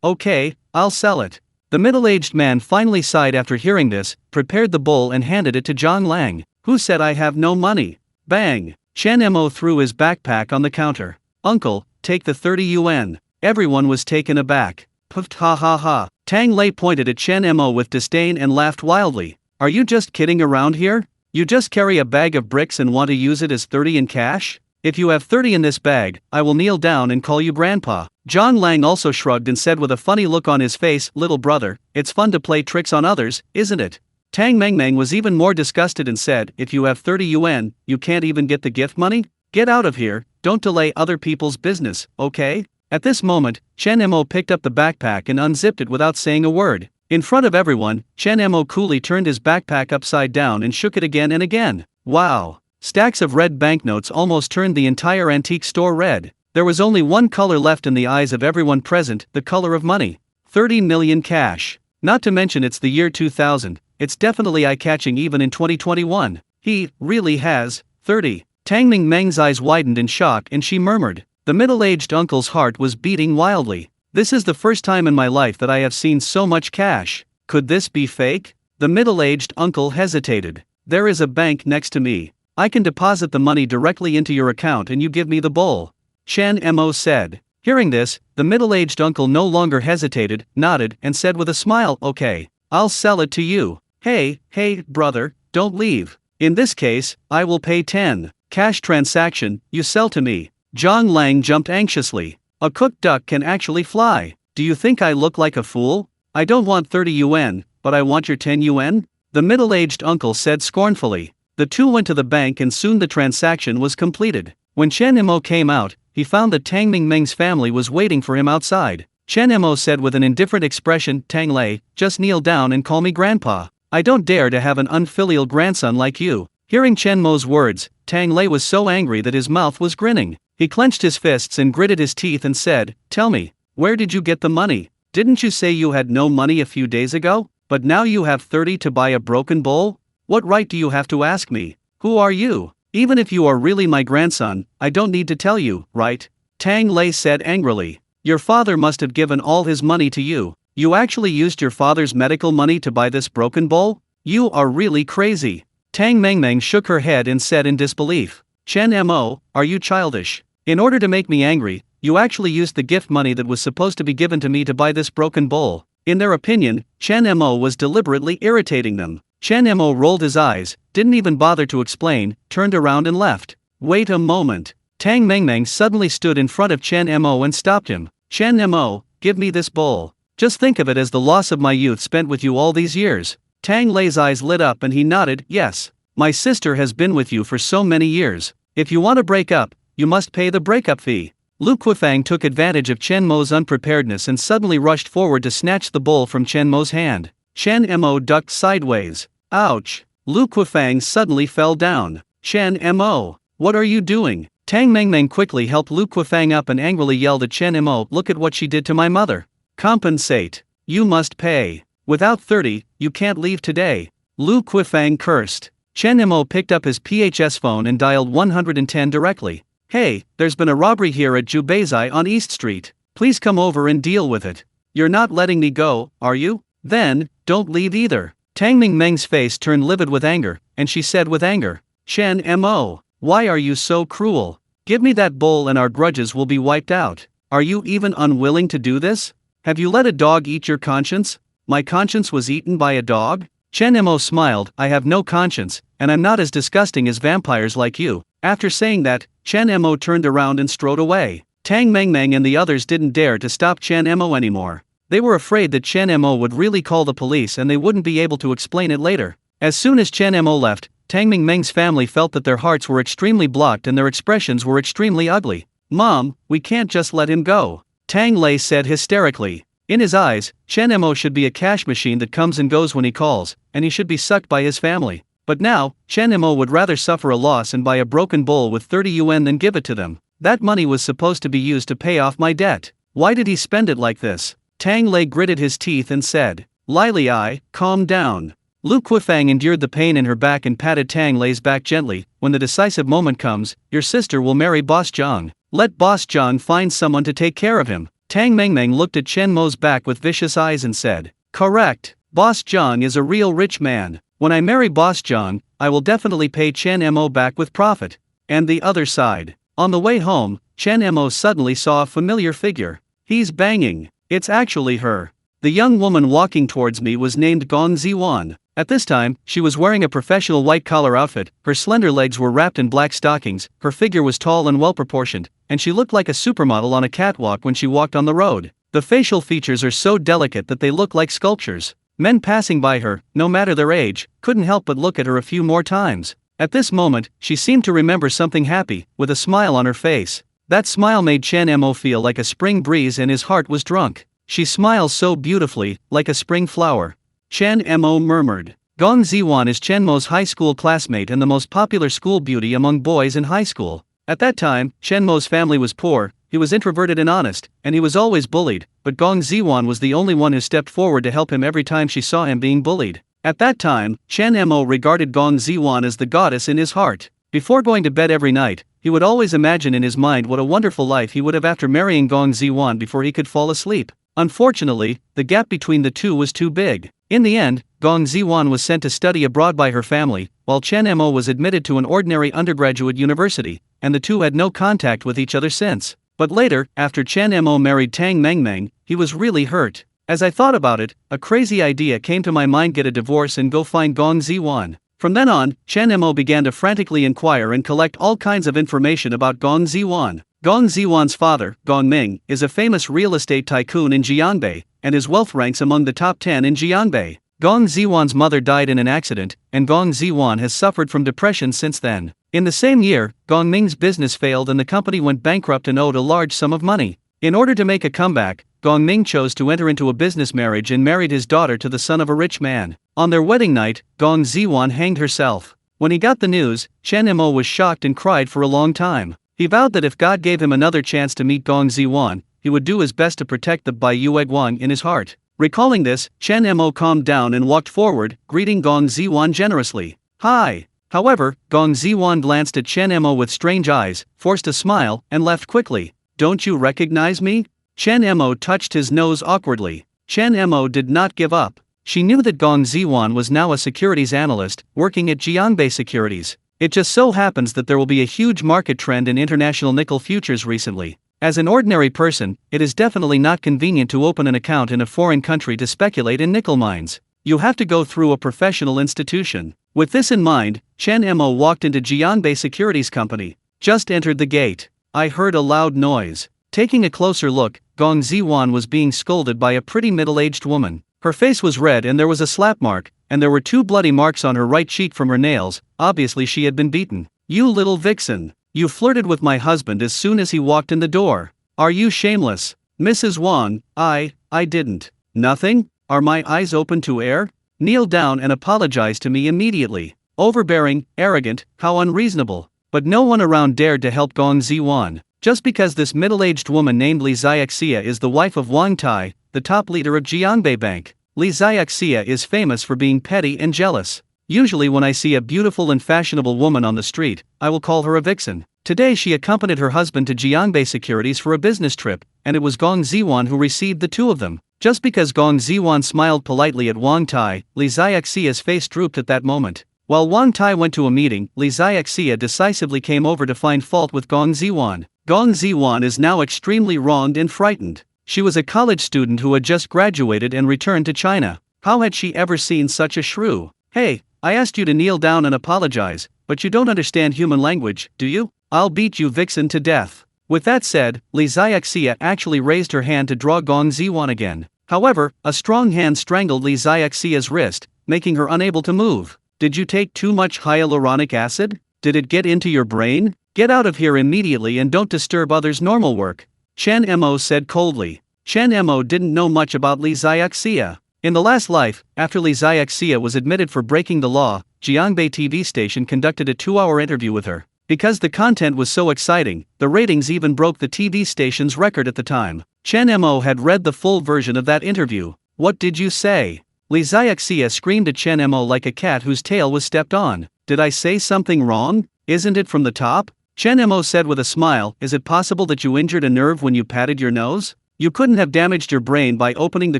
Okay, I'll sell it." The middle-aged man finally sighed after hearing this, prepared the bowl and handed it to Zhang Lang. "Who said I have no money?" Bang! Chen Mo threw his backpack on the counter. "Uncle, take the 30 yuan. Everyone was taken aback. Puffed ha ha ha. Tang Lei pointed at Chen Mo with disdain and laughed wildly. "Are you just kidding around here? You just carry a bag of bricks and want to use it as 30 in cash? If you have 30 in this bag, I will kneel down and call you grandpa." Zhang Lang also shrugged and said with a funny look on his face, "Little brother, it's fun to play tricks on others, isn't it?" Tang Mengmeng was even more disgusted and said, "If you have 30 yuan, you can't even get the gift money? Get out of here, don't delay other people's business, okay?" At this moment, Chen Mo picked up the backpack and unzipped it without saying a word. In front of everyone, Chen Mo coolly turned his backpack upside down and shook it again and again. Wow! Stacks of red banknotes almost turned the entire antique store red. There was only one color left in the eyes of everyone present, the color of money. 30 million cash. Not to mention it's the year 2000. It's definitely eye-catching even in 2021. He really has 30. Tang Meng's eyes widened in shock and she murmured. The middle-aged uncle's heart was beating wildly. "This is the first time in my life that I have seen so much cash. Could this be fake?" The middle-aged uncle hesitated. "There is a bank next to me. I can deposit the money directly into your account and you give me the bowl," Chen Mo said. Hearing this, the middle-aged uncle no longer hesitated, nodded, and said with a smile, "Okay, I'll sell it to you. Hey, brother, don't leave. In this case, I will pay 10. Cash transaction, you sell to me." Zhang Lang jumped anxiously. "A cooked duck can actually fly. Do you think I look like a fool? I don't want 30 yuan, but I want your 10 yuan? The middle-aged uncle said scornfully. The two went to the bank and soon the transaction was completed. When Chen Mo came out, he found that Tang Meng's family was waiting for him outside. Chen Mo said with an indifferent expression, "Tang Lei, just kneel down and call me grandpa. I don't dare to have an unfilial grandson like you." Hearing Chen Mo's words, Tang Lei was so angry that his mouth was grinning. He clenched his fists and gritted his teeth and said, "Tell me, where did you get the money? Didn't you say you had no money a few days ago? But now you have 30 to buy a broken bowl? What right do you have to ask me? Who are you? Even if you are really my grandson, I don't need to tell you, right?" Tang Lei said angrily. "Your father must have given all his money to you. You actually used your father's medical money to buy this broken bowl? You are really crazy." Tang Mengmeng shook her head and said in disbelief, "Chen Mo, are you childish? In order to make me angry, you actually used the gift money that was supposed to be given to me to buy this broken bowl." In their opinion, Chen Mo was deliberately irritating them. Chen Mo rolled his eyes, didn't even bother to explain, turned around and left. "Wait a moment." Tang Mengmeng suddenly stood in front of Chen Mo and stopped him. "Chen Mo, give me this bowl. Just think of it as the loss of my youth spent with you all these years." Tang Lei's eyes lit up and he nodded, "Yes. My sister has been with you for so many years. If you want to break up, you must pay the breakup fee." Lu Quifang took advantage of Chen Mo's unpreparedness and suddenly rushed forward to snatch the bowl from Chen Mo's hand. Chen Mo ducked sideways. Ouch! Lu Quifang suddenly fell down. "Chen Mo, what are you doing?" Tang Mengmeng quickly helped Lu Quifang up and angrily yelled at Chen Mo, "Look at what she did to my mother. Compensate. You must pay. Without 30, you can't leave today." Lu Quifang cursed. Chen Mo picked up his PHS phone and dialed 110 directly. "Hey, there's been a robbery here at Jubeizai on East Street. Please come over and deal with it. You're not letting me go, are you? Then, don't leave either." Tang Meng's face turned livid with anger, and she said with anger, Chen Mo, why are you so cruel? Give me that bowl and our grudges will be wiped out. Are you even unwilling to do this? Have you let a dog eat your conscience? My conscience was eaten by a dog? Chen Mo smiled, I have no conscience, and I'm not as disgusting as vampires like you. After saying that, Chen Mo turned around and strode away. Tang Mengmeng and the others didn't dare to stop Chen Mo anymore. They were afraid that Chen Mo would really call the police and they wouldn't be able to explain it later. As soon as Chen Mo left, Tang Mengmeng's family felt that their hearts were extremely blocked and their expressions were extremely ugly. Mom, we can't just let him go, Tang Lei said hysterically. In his eyes, Chen Mo should be a cash machine that comes and goes when he calls, and he should be sucked by his family. But now, Chen Mo would rather suffer a loss and buy a broken bowl with 30 yuan than give it to them. That money was supposed to be used to pay off my debt. Why did he spend it like this? Tang Lei gritted his teeth and said, Lili, calm down. Lu Quifang endured the pain in her back and patted Tang Lei's back gently. When the decisive moment comes, your sister will marry Boss Zhang. Let Boss Zhang find someone to take care of him. Tang Mengmeng looked at Chen Mo's back with vicious eyes and said, correct. Boss Zhang is a real rich man. When I marry Boss Zhang, I will definitely pay Chen Mo back with profit. And the other side. On the way home, Chen Mo suddenly saw a familiar figure. He's banging. It's actually her. The young woman walking towards me was named Gong Ziwan. At this time, she was wearing a professional white-collar outfit, her slender legs were wrapped in black stockings, her figure was tall and well-proportioned, and she looked like a supermodel on a catwalk when she walked on the road. The facial features are so delicate that they look like sculptures. Men passing by her, no matter their age, couldn't help but look at her a few more times. At this moment, she seemed to remember something happy, with a smile on her face. That smile made Chen Mo feel like a spring breeze and his heart was drunk. She smiles so beautifully, like a spring flower. Chen Mo murmured. Gong Ziwan is Chen Mo's high school classmate and the most popular school beauty among boys in high school. At that time, Chen Mo's family was poor, he was introverted and honest, and he was always bullied, but Gong Ziwan was the only one who stepped forward to help him every time she saw him being bullied. At that time, Chen Mo regarded Gong Ziwan as the goddess in his heart. Before going to bed every night, he would always imagine in his mind what a wonderful life he would have after marrying Gong Ziwan before he could fall asleep. Unfortunately, the gap between the two was too big. In the end, Gong Ziwan was sent to study abroad by her family, while Chen Mo was admitted to an ordinary undergraduate university, and the two had no contact with each other since. But later, after Chen Mo married Tang Mengmeng, he was really hurt. As I thought about it, a crazy idea came to my mind: get a divorce and go find Gong Ziwan. From then on, Chen Mo began to frantically inquire and collect all kinds of information about Gong Ziwan. Gong Ziwan's father, Gong Ming, is a famous real estate tycoon in Jianbei, and his wealth ranks among the top 10 in Jianbei. Gong Ziwan's mother died in an accident, and Gong Ziwan has suffered from depression since then. In the same year, Gong Ming's business failed and the company went bankrupt and owed a large sum of money. In order to make a comeback, Gong Ming chose to enter into a business marriage and married his daughter to the son of a rich man. On their wedding night, Gong Ziwan hanged herself. When he got the news, Chen Mo was shocked and cried for a long time. He vowed that if God gave him another chance to meet Gong Ziwan, he would do his best to protect the Bai Yueguang in his heart. Recalling this, Chen Mo calmed down and walked forward, greeting Gong Ziwan generously. Hi! However, Gong Ziwan glanced at Chen Mo with strange eyes, forced a smile, and left quickly. Don't you recognize me? Chen Mo touched his nose awkwardly. Chen Mo did not give up. She knew that Gong Ziwan was now a securities analyst, working at Jianbei Securities. It just so happens that there will be a huge market trend in international nickel futures recently. As an ordinary person, it is definitely not convenient to open an account in a foreign country to speculate in nickel mines. You have to go through a professional institution. With this in mind, Chen Mo walked into Jianbei Securities Company. Just entered the gate. I heard a loud noise. Taking a closer look, Gong Ziwan was being scolded by a pretty middle-aged woman. Her face was red and there was a slap mark, and there were 2 bloody marks on her right cheek from her nails. Obviously she had been beaten. You little vixen. You flirted with my husband as soon as he walked in the door. Are you shameless? Mrs. Wang, I didn't. Nothing? Are my eyes open to air? Kneel down and apologize to me immediately. Overbearing, arrogant, how unreasonable. But no one around dared to help Gong Ziwan. Just because this middle-aged woman named Li Xiaxia is the wife of Wang Tai, the top leader of Jianbei Bank. Li Xiaxia is famous for being petty and jealous. Usually when I see a beautiful and fashionable woman on the street, I will call her a vixen. Today she accompanied her husband to Jianbei Securities for a business trip, and it was Gong Ziwan who received the 2 of them. Just because Gong Ziwan smiled politely at Wang Tai, Li Xiaxia's face drooped at that moment. While Wang Tai went to a meeting, Li Xiaxia decisively came over to find fault with Gong Ziwan. Gong Ziwan is now extremely wronged and frightened. She was a college student who had just graduated and returned to China. How had she ever seen such a shrew? Hey, I asked you to kneel down and apologize, but you don't understand human language, do you? I'll beat you vixen to death. With that said, Li Xiaxia actually raised her hand to draw Gong Ziwan again. However, a strong hand strangled Li Xiaxia's wrist, making her unable to move. Did you take too much hyaluronic acid? Did it get into your brain? Get out of here immediately and don't disturb others' normal work, Chen Mo said coldly. Chen Mo didn't know much about Li Xiaxia. In the last life, after Li Xiaxia was admitted for breaking the law, Jiangbei TV station conducted a 2-hour interview with her. Because the content was so exciting, the ratings even broke the TV station's record at the time. Chen Mo had read the full version of that interview. What did you say? Li Xiaxia screamed at Chen Mo like a cat whose tail was stepped on. Did I say something wrong? Isn't it from the top? Chen Mo said with a smile, is it possible that you injured a nerve when you patted your nose? You couldn't have damaged your brain by opening the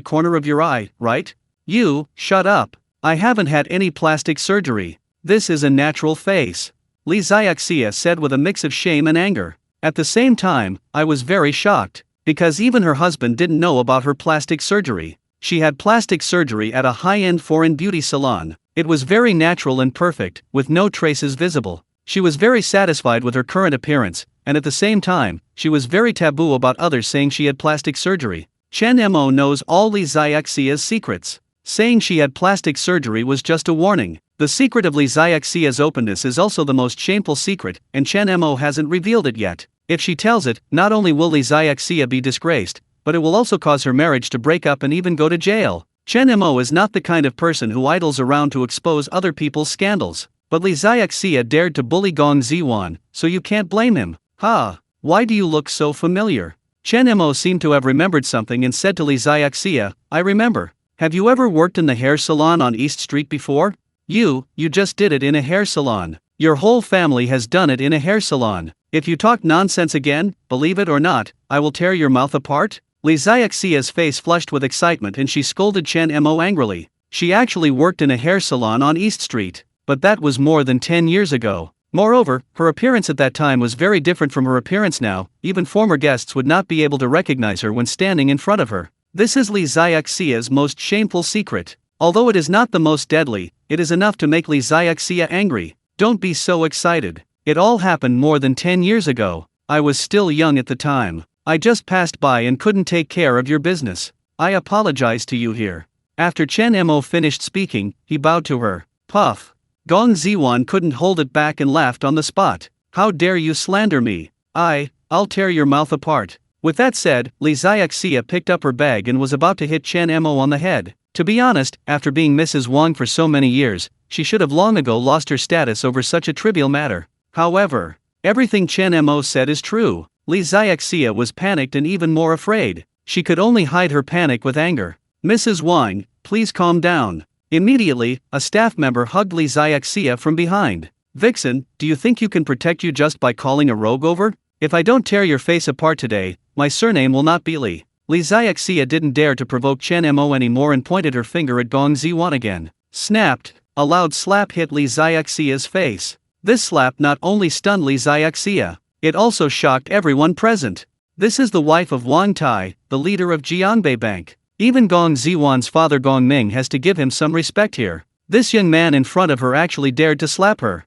corner of your eye, right? You, shut up. I haven't had any plastic surgery. This is a natural face. Li Xiaxia said with a mix of shame and anger. At the same time, I was very shocked, because even her husband didn't know about her plastic surgery. She had plastic surgery at a high-end foreign beauty salon. It was very natural and perfect, with no traces visible. She was very satisfied with her current appearance, and at the same time, she was very taboo about others saying she had plastic surgery. Chen Mo knows all Li Xiaxia's secrets. Saying she had plastic surgery was just a warning. The secret of Li Xiaxia's openness is also the most shameful secret, and Chen Mo hasn't revealed it yet. If she tells it, not only will Li Xiaxia be disgraced, but it will also cause her marriage to break up and even go to jail. Chen Mo is not the kind of person who idles around to expose other people's scandals. But Li Xiaxia dared to bully Gong Ziwan, so you can't blame him. Ha! Why do you look so familiar? Chen Mo seemed to have remembered something and said to Li Xiaxia, I remember. Have you ever worked in the hair salon on East Street before? You just did it in a hair salon. Your whole family has done it in a hair salon. If you talk nonsense again, believe it or not, I will tear your mouth apart. Li Xiaxia's face flushed with excitement and she scolded Chen Mo angrily. She actually worked in a hair salon on East Street. But that was more than 10 years ago. Moreover, her appearance at that time was very different from her appearance now. Even former guests would not be able to recognize her when standing in front of her. This is Li Xiaxia's most shameful secret. Although it is not the most deadly, it is enough to make Li Xiaxia angry. Don't be so excited. It all happened more than 10 years ago. I was still young at the time. I just passed by and couldn't take care of your business. I apologize to you here. After Chen Mo finished speaking, he bowed to her. Puff. Gong Ziwan couldn't hold it back and laughed on the spot. How dare you slander me? I'll tear your mouth apart. With that said, Li Xiaxia picked up her bag and was about to hit Chen Mo on the head. To be honest, after being Mrs. Wang for so many years, she should have long ago lost her status over such a trivial matter. However, everything Chen Mo said is true. Li Xiaxia was panicked and even more afraid. She could only hide her panic with anger. Mrs. Wang, please calm down. Immediately, a staff member hugged Li Xiaxia from behind. Vixen, do you think you can protect you just by calling a rogue over? If I don't tear your face apart today, my surname will not be Li. Li Xiaxia didn't dare to provoke Chen Mo anymore and pointed her finger at Gong Ziwan again. Snapped. A loud slap hit Li Xiaxia's face. This slap not only stunned Li Xiaxia, it also shocked everyone present. This is the wife of Wang Tai, the leader of Jiangbei Bank. Even Gong Ziwan's father Gong Ming has to give him some respect here. This young man in front of her actually dared to slap her.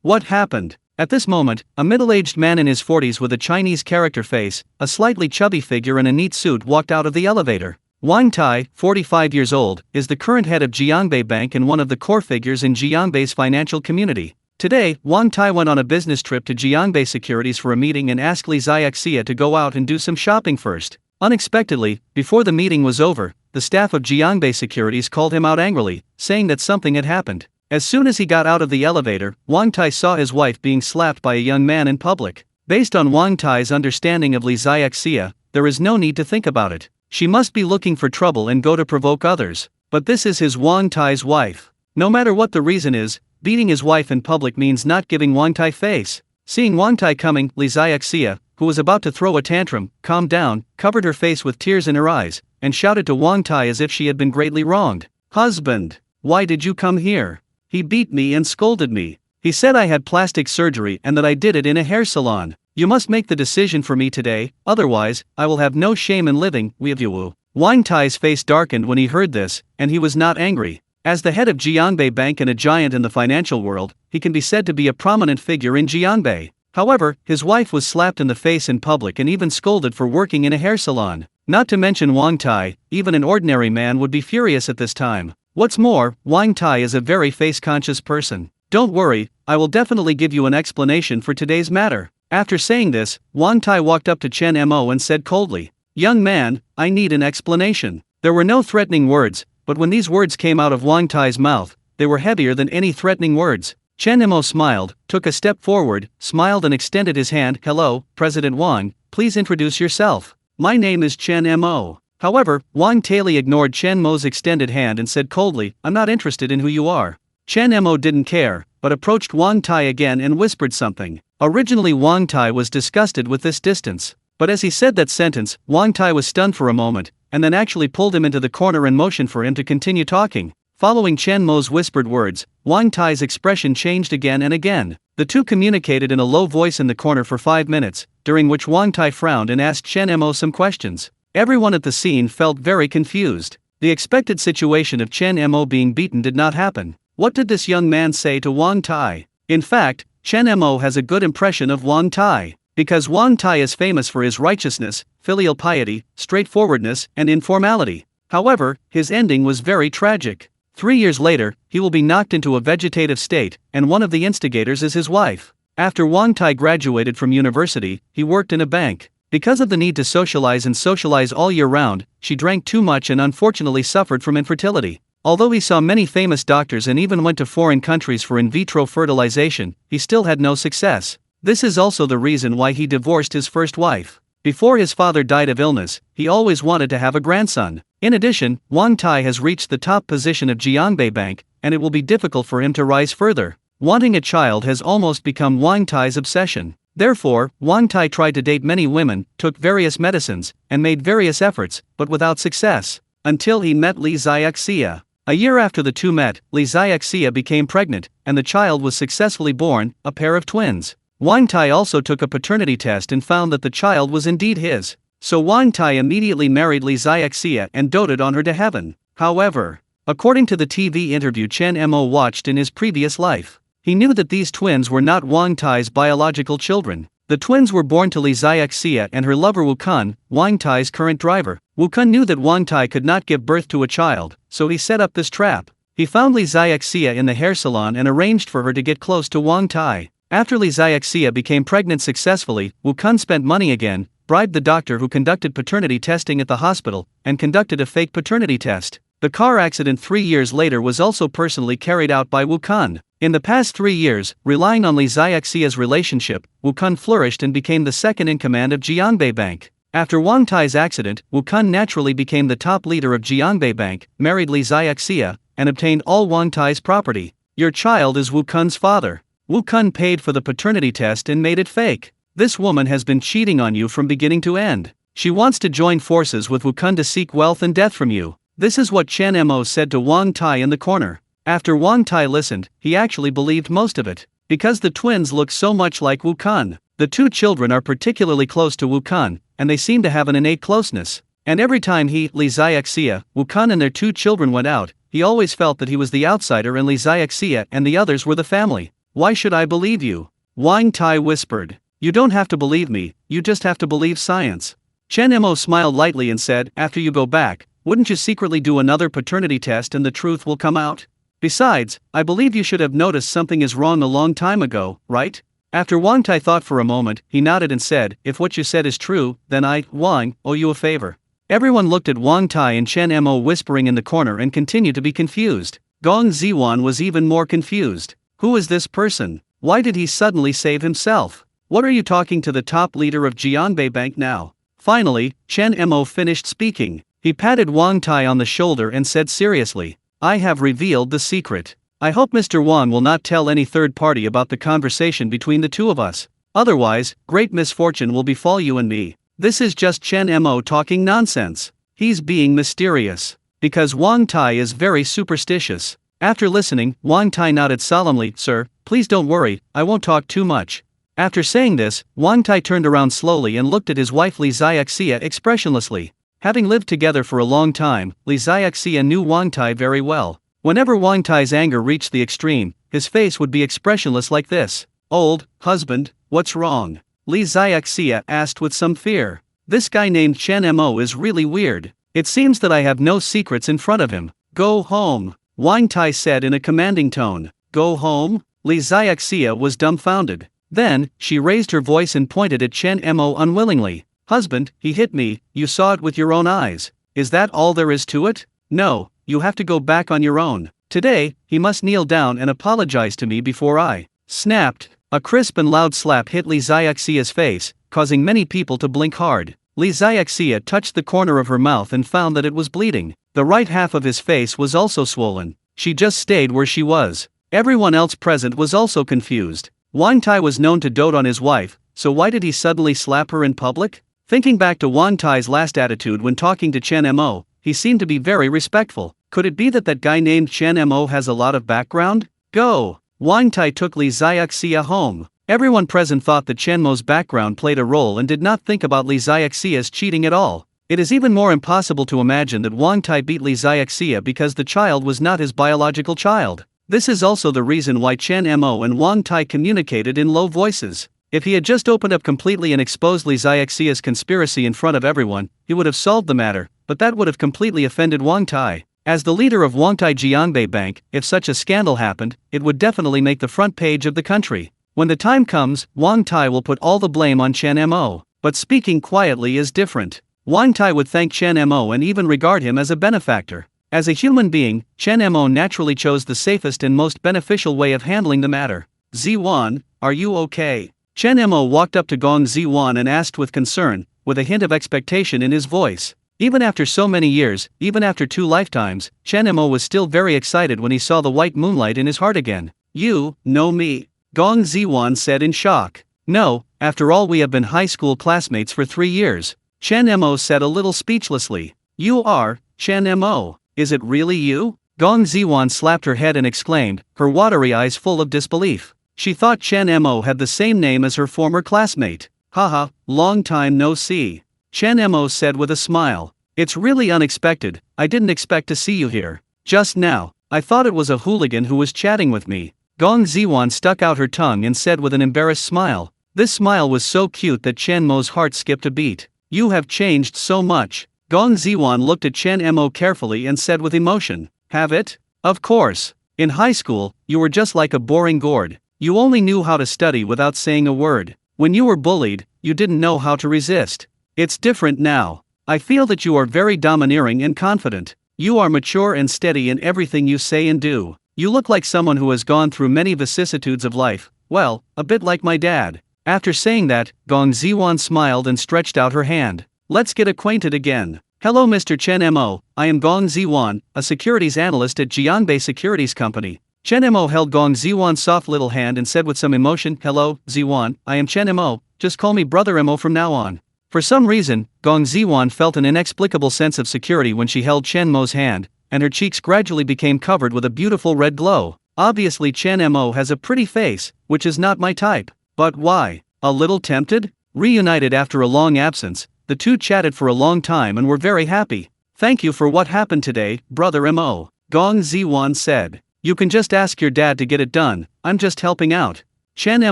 What happened? At this moment, a middle-aged man in his 40s with a Chinese character face, a slightly chubby figure and a neat suit walked out of the elevator. Wang Tai, 45 years old, is the current head of Jiangbei Bank and one of the core figures in Jiangbei's financial community. Today, Wang Tai went on a business trip to Jiangbei Securities for a meeting and asked Li Xiaxia to go out and do some shopping first. Unexpectedly, before the meeting was over, the staff of Jiangbei Securities called him out angrily, saying that something had happened. As soon as he got out of the elevator, Wang Tai saw his wife being slapped by a young man in public. Based on Wang Tai's understanding of Li Xiaxia, there is no need to think about it. She must be looking for trouble and go to provoke others. But this is his Wang Tai's wife. No matter what the reason is, beating his wife in public means not giving Wang Tai face. Seeing Wang Tai coming, Li Xiaxia, who was about to throw a tantrum, calmed down, covered her face with tears in her eyes, and shouted to Wang Tai as if she had been greatly wronged. Husband, why did you come here? He beat me and scolded me. He said I had plastic surgery and that I did it in a hair salon. You must make the decision for me today, otherwise, I will have no shame in living with you. Wang Tai's face darkened when he heard this, and he was not angry. As the head of Jiangbei Bank and a giant in the financial world, he can be said to be a prominent figure in Jiangbei. However, his wife was slapped in the face in public and even scolded for working in a hair salon. Not to mention Wang Tai, even an ordinary man would be furious at this time. What's more, Wang Tai is a very face-conscious person. Don't worry, I will definitely give you an explanation for today's matter. After saying this, Wang Tai walked up to Chen Mo and said coldly, "Young man, I need an explanation." There were no threatening words, but when these words came out of Wang Tai's mouth, they were heavier than any threatening words. Chen Mo smiled, took a step forward, smiled and extended his hand. "Hello, President Wang, please introduce yourself. My name is Chen Mo." However, Wang Tai ignored Chen Mo's extended hand and said coldly, "I'm not interested in who you are." Chen Mo didn't care, but approached Wang Tai again and whispered something. Originally Wang Tai was disgusted with this distance, but as he said that sentence, Wang Tai was stunned for a moment, and then actually pulled him into the corner and motioned for him to continue talking. Following Chen Mo's whispered words, Wang Tai's expression changed again and again. The two communicated in a low voice in the corner for 5 minutes, during which Wang Tai frowned and asked Chen Mo some questions. Everyone at the scene felt very confused. The expected situation of Chen Mo being beaten did not happen. What did this young man say to Wang Tai? In fact, Chen Mo has a good impression of Wang Tai, because Wang Tai is famous for his righteousness, filial piety, straightforwardness, and informality. However, his ending was very tragic. 3 years later, he will be knocked into a vegetative state, and one of the instigators is his wife. After Wang Tai graduated from university, he worked in a bank. Because of the need to socialize all year round, she drank too much and unfortunately suffered from infertility. Although he saw many famous doctors and even went to foreign countries for in vitro fertilization, he still had no success. This is also the reason why he divorced his first wife. Before his father died of illness, he always wanted to have a grandson. In addition, Wang Tai has reached the top position of Jiangbei Bank, and it will be difficult for him to rise further. Wanting a child has almost become Wang Tai's obsession. Therefore, Wang Tai tried to date many women, took various medicines, and made various efforts, but without success. Until he met Li Xiaxia. A year after the two met, Li Xiaxia became pregnant, and the child was successfully born, a pair of twins. Wang Tai also took a paternity test and found that the child was indeed his. So Wang Tai immediately married Li Xiaxia and doted on her to heaven. However, according to the TV interview Chen Mo watched in his previous life, he knew that these twins were not Wang Tai's biological children. The twins were born to Li Xiaxia and her lover Wu Kun, Wang Tai's current driver. Wu Kun knew that Wang Tai could not give birth to a child, so he set up this trap. He found Li Xiaxia in the hair salon and arranged for her to get close to Wang Tai. After Li Xiaxia became pregnant successfully, Wu Kun spent money again, bribed the doctor who conducted paternity testing at the hospital, and conducted a fake paternity test. The car accident 3 years later was also personally carried out by Wu Kun. In the past 3 years, relying on Li Xiaxia's relationship, Wu Kun flourished and became the second in command of Jiangbei Bank. After Wang Tai's accident, Wu Kun naturally became the top leader of Jiangbei Bank, married Li Xiaxia, and obtained all Wang Tai's property. Your child is Wu Kun's father. Wu Kun paid for the paternity test and made it fake. This woman has been cheating on you from beginning to end. She wants to join forces with Wu Kun to seek wealth and death from you. This is what Chen Mo said to Wang Tai in the corner. After Wang Tai listened, he actually believed most of it. Because the twins look so much like Wu Kun, the two children are particularly close to Wu Kun, and they seem to have an innate closeness. And every time he, Li Xiaxia, Wu Kun and their two children went out, he always felt that he was the outsider and Li Xiaxia and the others were the family. Why should I believe you? Wang Tai whispered. You don't have to believe me, you just have to believe science. Chen Mo smiled lightly and said, after you go back, wouldn't you secretly do another paternity test and the truth will come out? Besides, I believe you should have noticed something is wrong a long time ago, right? After Wang Tai thought for a moment, he nodded and said, if what you said is true, then I, Wang, owe you a favor. Everyone looked at Wang Tai and Chen Mo whispering in the corner and continued to be confused. Gong Ziwan was even more confused. Who is this person? Why did he suddenly save himself? What are you talking to the top leader of Jiangbei Bank now? Finally, Chen Mo finished speaking. He patted Wang Tai on the shoulder and said seriously, I have revealed the secret. I hope Mr. Wang will not tell any third party about the conversation between the two of us. Otherwise, great misfortune will befall you and me. This is just Chen Mo talking nonsense. He's being mysterious. Because Wang Tai is very superstitious. After listening, Wang Tai nodded solemnly. Sir, please don't worry, I won't talk too much. After saying this, Wang Tai turned around slowly and looked at his wife Li Xiaxia expressionlessly. Having lived together for a long time, Li Xiaxia knew Wang Tai very well. Whenever Wang Tai's anger reached the extreme, his face would be expressionless like this. Old husband, what's wrong? Li Xiaxia asked with some fear. This guy named Chen Mo is really weird. It seems that I have no secrets in front of him. Go home, Wang Tai said in a commanding tone. Go home? Li Xiaxia was dumbfounded. Then, she raised her voice and pointed at Chen Mo unwillingly. Husband, he hit me, you saw it with your own eyes. Is that all there is to it? No, you have to go back on your own. Today, he must kneel down and apologize to me before I snapped. A crisp and loud slap hit Li Xiaxia's face, causing many people to blink hard. Li Xiaxia touched the corner of her mouth and found that it was bleeding. The right half of his face was also swollen. She just stayed where she was. Everyone else present was also confused. Wang Tai was known to dote on his wife, so why did he suddenly slap her in public? Thinking back to Wang Tai's last attitude when talking to Chen Mo, he seemed to be very respectful. Could it be that that guy named Chen Mo has a lot of background? Go! Wang Tai took Li Xiaxia home. Everyone present thought that Chen Mo's background played a role and did not think about Li Xiaxia's cheating at all. It is even more impossible to imagine that Wang Tai beat Li Xiaxia because the child was not his biological child. This is also the reason why Chen Mo and Wang Tai communicated in low voices. If he had just opened up completely and exposed Li Xiaxia's conspiracy in front of everyone, he would have solved the matter, but that would have completely offended Wang Tai. As the leader of Wang Tai Jiangbei Bank, if such a scandal happened, it would definitely make the front page of the country. When the time comes, Wang Tai will put all the blame on Chen Mo. But speaking quietly is different. Wang Tai would thank Chen Mo and even regard him as a benefactor. As a human being, Chen Mo naturally chose the safest and most beneficial way of handling the matter. Ziwan, are you okay? Chen Mo walked up to Gong Ziwan and asked with concern, with a hint of expectation in his voice. Even after so many years, even after 2 lifetimes, Chen Mo was still very excited when he saw the white moonlight in his heart again. You know me? Gong Ziwan said in shock. No, after all we have been high school classmates for 3 years. Chen Mo said a little speechlessly. You are, Chen Mo. Is it really you? Gong Ziwan slapped her head and exclaimed, her watery eyes full of disbelief. She thought Chen Mo had the same name as her former classmate. Haha, long time no see. Chen Mo said with a smile. It's really unexpected, I didn't expect to see you here. Just now, I thought it was a hooligan who was chatting with me. Gong Ziwan stuck out her tongue and said with an embarrassed smile. This smile was so cute that Chen Mo's heart skipped a beat. You have changed so much. Gong Ziwan looked at Chen Mo carefully and said with emotion. Have it? Of course. In high school, you were just like a boring gourd. You only knew how to study without saying a word. When you were bullied, you didn't know how to resist. It's different now. I feel that you are very domineering and confident. You are mature and steady in everything you say and do. You look like someone who has gone through many vicissitudes of life, well, a bit like my dad. After saying that, Gong Ziwan smiled and stretched out her hand. Let's get acquainted again. Hello Mr. Chen Mo, I am Gong Ziwan, a securities analyst at Jiangbei Securities Company. Chen Mo held Gong Ziwan's soft little hand and said with some emotion, Hello, Ziwan, I am Chen Mo, just call me Brother Mo from now on. For some reason, Gong Ziwan felt an inexplicable sense of security when she held Chen Mo's hand, and her cheeks gradually became covered with a beautiful red glow. Obviously Chen Mo has a pretty face, which is not my type. But why? A little tempted? Reunited after a long absence, the two chatted for a long time and were very happy. Thank you for what happened today, Brother Mo, Gong Ziwan said. You can just ask your dad to get it done, I'm just helping out. Chen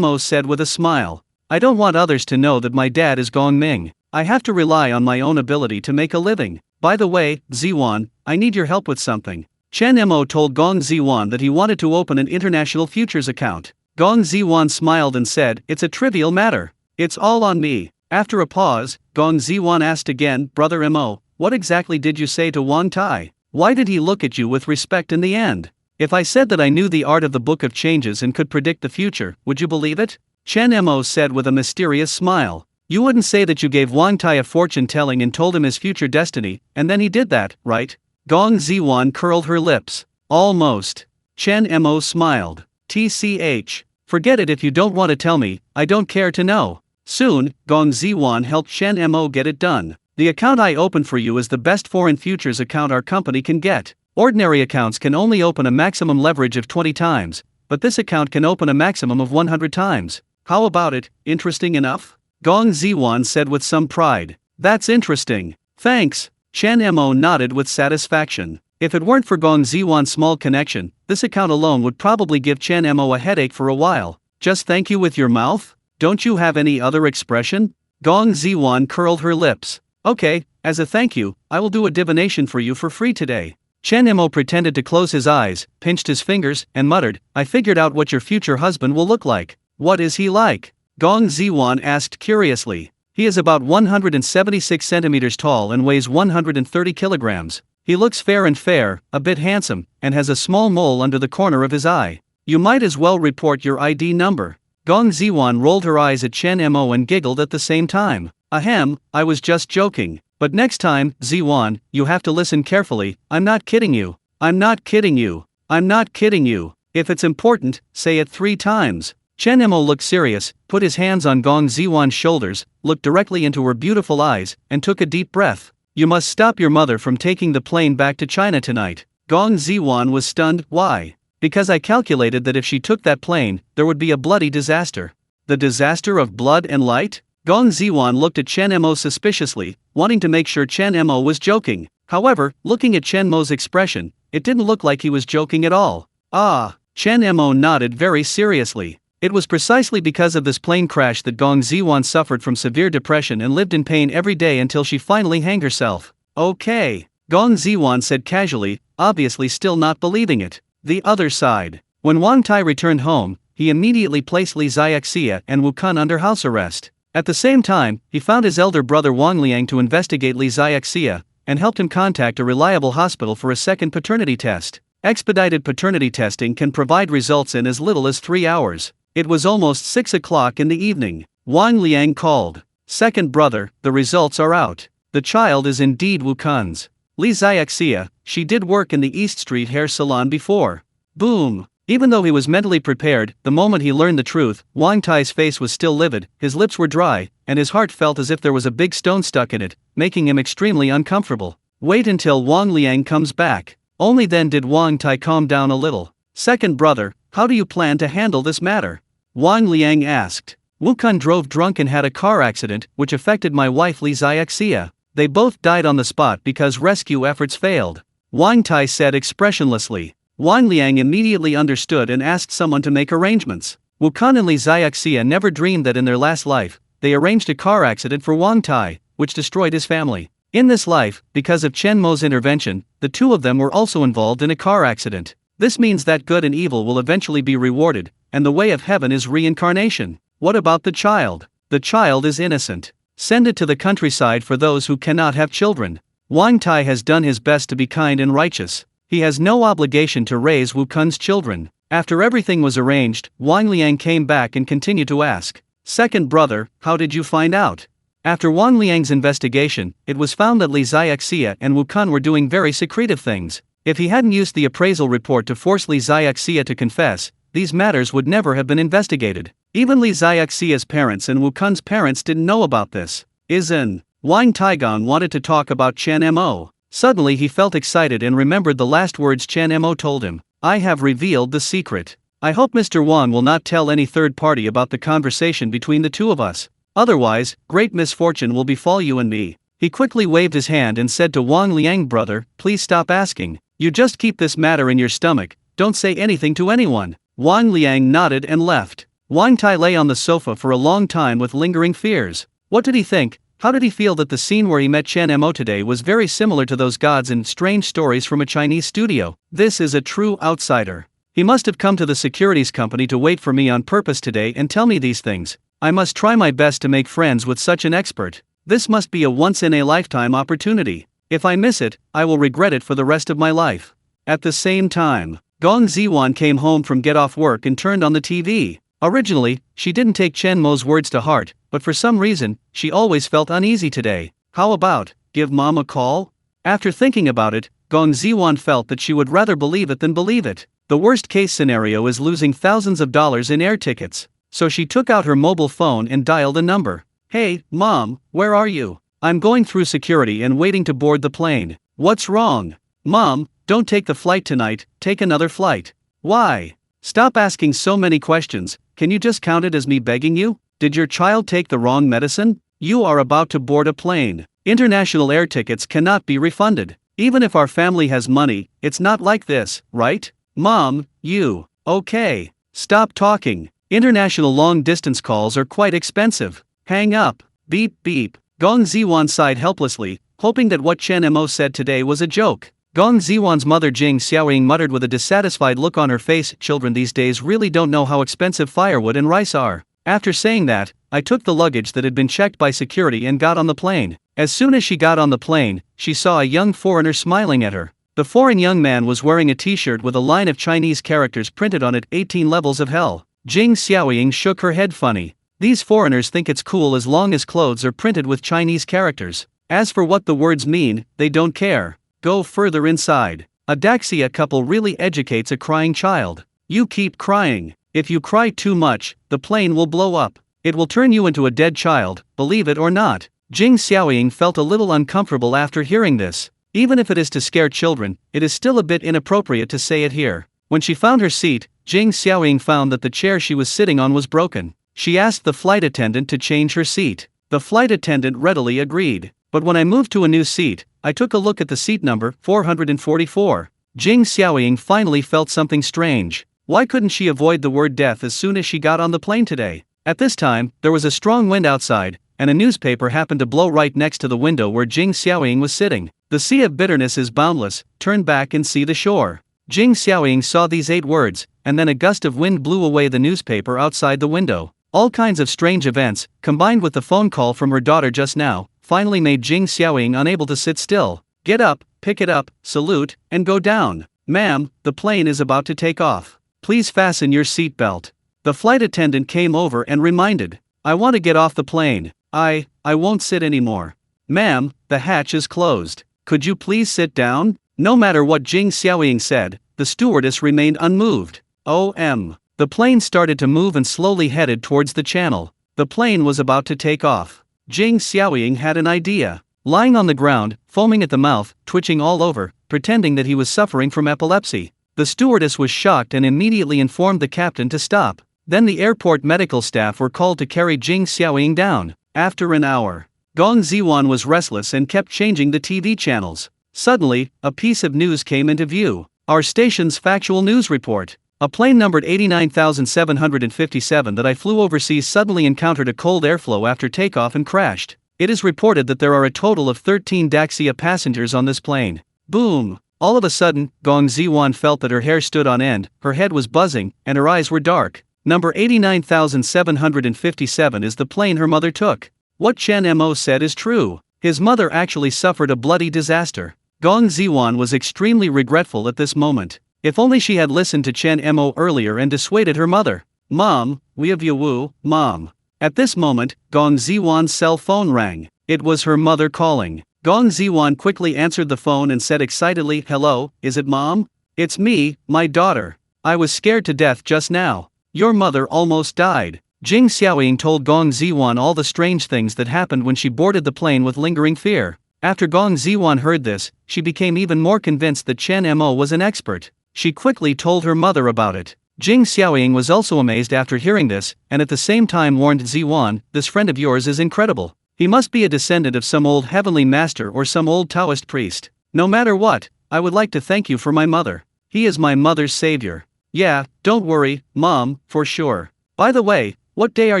Mo said with a smile. I don't want others to know that my dad is Gong Ming. I have to rely on my own ability to make a living. By the way, Ziwan, I need your help with something. Chen Mo told Gong Ziwan that he wanted to open an international futures account. Gong Ziwan smiled and said, it's a trivial matter. It's all on me. After a pause, Gong Ziwan asked again, Brother Mo, what exactly did you say to Wang Tai? Why did he look at you with respect in the end? If I said that I knew the art of the Book of Changes and could predict the future, would you believe it? Chen Mo said with a mysterious smile. You wouldn't say that you gave Wang Tai a fortune-telling and told him his future destiny, and then he did that, right? Gong Ziwan curled her lips. Almost. Chen Mo smiled. TCH. Forget it if you don't want to tell me, I don't care to know. Soon, Gong Ziwan helped Chen Mo get it done. The account I opened for you is the best foreign futures account our company can get. Ordinary accounts can only open a maximum leverage of 20 times, but this account can open a maximum of 100 times. How about it, interesting enough? Gong Ziwan said with some pride. That's interesting. Thanks. Chen Mo nodded with satisfaction. If it weren't for Gong Ziwan's small connection, this account alone would probably give Chen Mo a headache for a while. Just thank you with your mouth? Don't you have any other expression? Gong Ziwan curled her lips. Okay, as a thank you, I will do a divination for you for free today. Chen Mo pretended to close his eyes, pinched his fingers, and muttered, I figured out what your future husband will look like. What is he like? Gong Ziwan asked curiously. He is about 176 centimeters tall and weighs 130 kilograms. He looks fair, a bit handsome, and has a small mole under the corner of his eye. You might as well report your ID number. Gong Ziwan rolled her eyes at Chen Mo and giggled at the same time. Ahem, I was just joking. But next time, Ziwan, you have to listen carefully. I'm not kidding you. I'm not kidding you. I'm not kidding you. If it's important, say it 3 times. Chen Mo looked serious, put his hands on Gong Ziwan's shoulders, looked directly into her beautiful eyes, and took a deep breath. You must stop your mother from taking the plane back to China tonight. Gong Ziwan was stunned. Why? Because I calculated that if she took that plane, there would be a bloody disaster. The disaster of blood and light? Gong Ziwan looked at Chen Mo suspiciously, wanting to make sure Chen Mo was joking. However, looking at Chen Mo's expression, it didn't look like he was joking at all. Ah, Chen Mo nodded very seriously. It was precisely because of this plane crash that Gong Ziwan suffered from severe depression and lived in pain every day until she finally hanged herself. Okay, Gong Ziwan said casually, obviously still not believing it. The other side. When Wang Tai returned home, he immediately placed Li Xiaxia and Wu Kun under house arrest. At the same time, he found his elder brother Wang Liang to investigate Li Xiaxia, and helped him contact a reliable hospital for a second paternity test. Expedited paternity testing can provide results in as little as 3 hours. It was almost 6 o'clock in the evening. Wang Liang called. Second brother, the results are out. The child is indeed Wu Kun's. Li Xiaxia, she did work in the East Street hair salon before. Boom. Even though he was mentally prepared, the moment he learned the truth, Wang Tai's face was still livid, his lips were dry, and his heart felt as if there was a big stone stuck in it, making him extremely uncomfortable. Wait until Wang Liang comes back. Only then did Wang Tai calm down a little. Second brother, how do you plan to handle this matter? Wang Liang asked. Wu Kun drove drunk and had a car accident, which affected my wife Li Xiaxia. They both died on the spot because rescue efforts failed. Wang Tai said expressionlessly. Wang Liang immediately understood and asked someone to make arrangements. Wu Kun and Li Xiaxia never dreamed that in their last life, they arranged a car accident for Wang Tai, which destroyed his family. In this life, because of Chen Mo's intervention, the two of them were also involved in a car accident. This means that good and evil will eventually be rewarded, and the way of heaven is reincarnation. What about the child? The child is innocent. Send it to the countryside for those who cannot have children. Wang Tai has done his best to be kind and righteous. He has no obligation to raise Wu Kun's children. After everything was arranged, Wang Liang came back and continued to ask. Second brother, how did you find out? After Wang Liang's investigation, it was found that Li Xiaxia and Wu Kun were doing very secretive things. If he hadn't used the appraisal report to force Li Xiaxia to confess, these matters would never have been investigated. Even Li Xiaxia's parents and Wu Kun's parents didn't know about this. Wang Taigong wanted to talk about Chen Mo. Suddenly he felt excited and remembered the last words Chen Mo told him. I have revealed the secret. I hope Mr. Wang will not tell any third party about the conversation between the two of us. Otherwise, great misfortune will befall you and me. He quickly waved his hand and said to Wang Liang, brother, please stop asking. You just keep this matter in your stomach, don't say anything to anyone. Wang Liang nodded and left. Wang Tai lay on the sofa for a long time with lingering fears. What did he think? How did he feel that the scene where he met Chen Mo today was very similar to those gods in strange stories from a Chinese studio? This is a true outsider. He must have come to the securities company to wait for me on purpose today and tell me these things. I must try my best to make friends with such an expert. This must be a once-in-a-lifetime opportunity. If I miss it, I will regret it for the rest of my life. At the same time, Gong Ziwan came home from get off work and turned on the TV. Originally, she didn't take Chen Mo's words to heart, but for some reason, she always felt uneasy today. How about, give Mom a call? After thinking about it, Gong Ziwan felt that she would rather believe it than believe it. The worst case scenario is losing thousands of dollars in air tickets. So she took out her mobile phone and dialed a number. Hey, Mom, where are you? I'm going through security and waiting to board the plane. What's wrong? Mom, Don't take the flight tonight, take another flight. Why? Stop asking so many questions, can you just count it as me begging you? Did your child take the wrong medicine? You are about to board a plane. International air tickets cannot be refunded. Even if our family has money, it's not like this, right? Mom, you. Okay. Stop talking. International long-distance calls are quite expensive. Hang up. Beep beep. Gong Ziwan sighed helplessly, hoping that what Chen Mo said today was a joke. Gong Ziwan's mother Jing Xiaoying muttered with a dissatisfied look on her face, children these days really don't know how expensive firewood and rice are. After saying that, I took the luggage that had been checked by security and got on the plane. As soon as she got on the plane, she saw a young foreigner smiling at her. The foreign young man was wearing a t-shirt with a line of Chinese characters printed on it, 18 levels of hell. Jing Xiaoying shook her head funny. These foreigners think it's cool as long as clothes are printed with Chinese characters. As for what the words mean, they don't care. Go further inside. A Daxia couple really educates a crying child. You keep crying. If you cry too much, the plane will blow up. It will turn you into a dead child, believe it or not. Jing Xiaoying felt a little uncomfortable after hearing this. Even if it is to scare children, it is still a bit inappropriate to say it here. When she found her seat, Jing Xiaoying found that the chair she was sitting on was broken. She asked the flight attendant to change her seat. The flight attendant readily agreed. But when I moved to a new seat, I took a look at the seat number, 444. Jing Xiaoying finally felt something strange. Why couldn't she avoid the word death as soon as she got on the plane today? At this time, there was a strong wind outside, and a newspaper happened to blow right next to the window where Jing Xiaoying was sitting. The sea of bitterness is boundless, turn back and see the shore. Jing Xiaoying saw these 8 words, and then a gust of wind blew away the newspaper outside the window. All kinds of strange events, combined with the phone call from her daughter just now, finally made Jing Xiaoying unable to sit still. Get up, pick it up, salute, and go down. Ma'am, the plane is about to take off. Please fasten your seatbelt. The flight attendant came over and reminded. I want to get off the plane. I won't sit anymore. Ma'am, the hatch is closed. Could you please sit down? No matter what Jing Xiaoying said, the stewardess remained unmoved. The plane started to move and slowly headed towards the channel. The plane was about to take off. Jing Xiaoying had an idea. Lying on the ground, foaming at the mouth, twitching all over, pretending that he was suffering from epilepsy. The stewardess was shocked and immediately informed the captain to stop. Then the airport medical staff were called to carry Jing Xiaoying down. After an hour, Gong Ziwan was restless and kept changing the TV channels. Suddenly, a piece of news came into view. Our station's factual news report. A plane numbered 89,757 that I flew overseas suddenly encountered a cold airflow after takeoff and crashed. It is reported that there are a total of 13 Daxia passengers on this plane. Boom! All of a sudden, Gong Ziwan felt that her hair stood on end, her head was buzzing, and her eyes were dark. Number 89,757 is the plane her mother took. What Chen Mo said is true. His mother actually suffered a bloody disaster. Gong Ziwan was extremely regretful at this moment. If only she had listened to Chen Mo earlier and dissuaded her mother. Mom, we have Yawu, Mom. At this moment, Gong Ziwan's cell phone rang. It was her mother calling. Gong Ziwan quickly answered the phone and said excitedly, hello, is it Mom? It's me, my daughter. I was scared to death just now. Your mother almost died. Jing Xiaoying told Gong Ziwan all the strange things that happened when she boarded the plane with lingering fear. After Gong Ziwan heard this, she became even more convinced that Chen Mo was an expert. She quickly told her mother about it. Jing Xiaoying was also amazed after hearing this, and at the same time warned Ziwan, this friend of yours is incredible. He must be a descendant of some old heavenly master or some old Taoist priest. No matter what, I would like to thank you for my mother. He is my mother's savior. Yeah, don't worry, Mom, for sure. By the way, what day are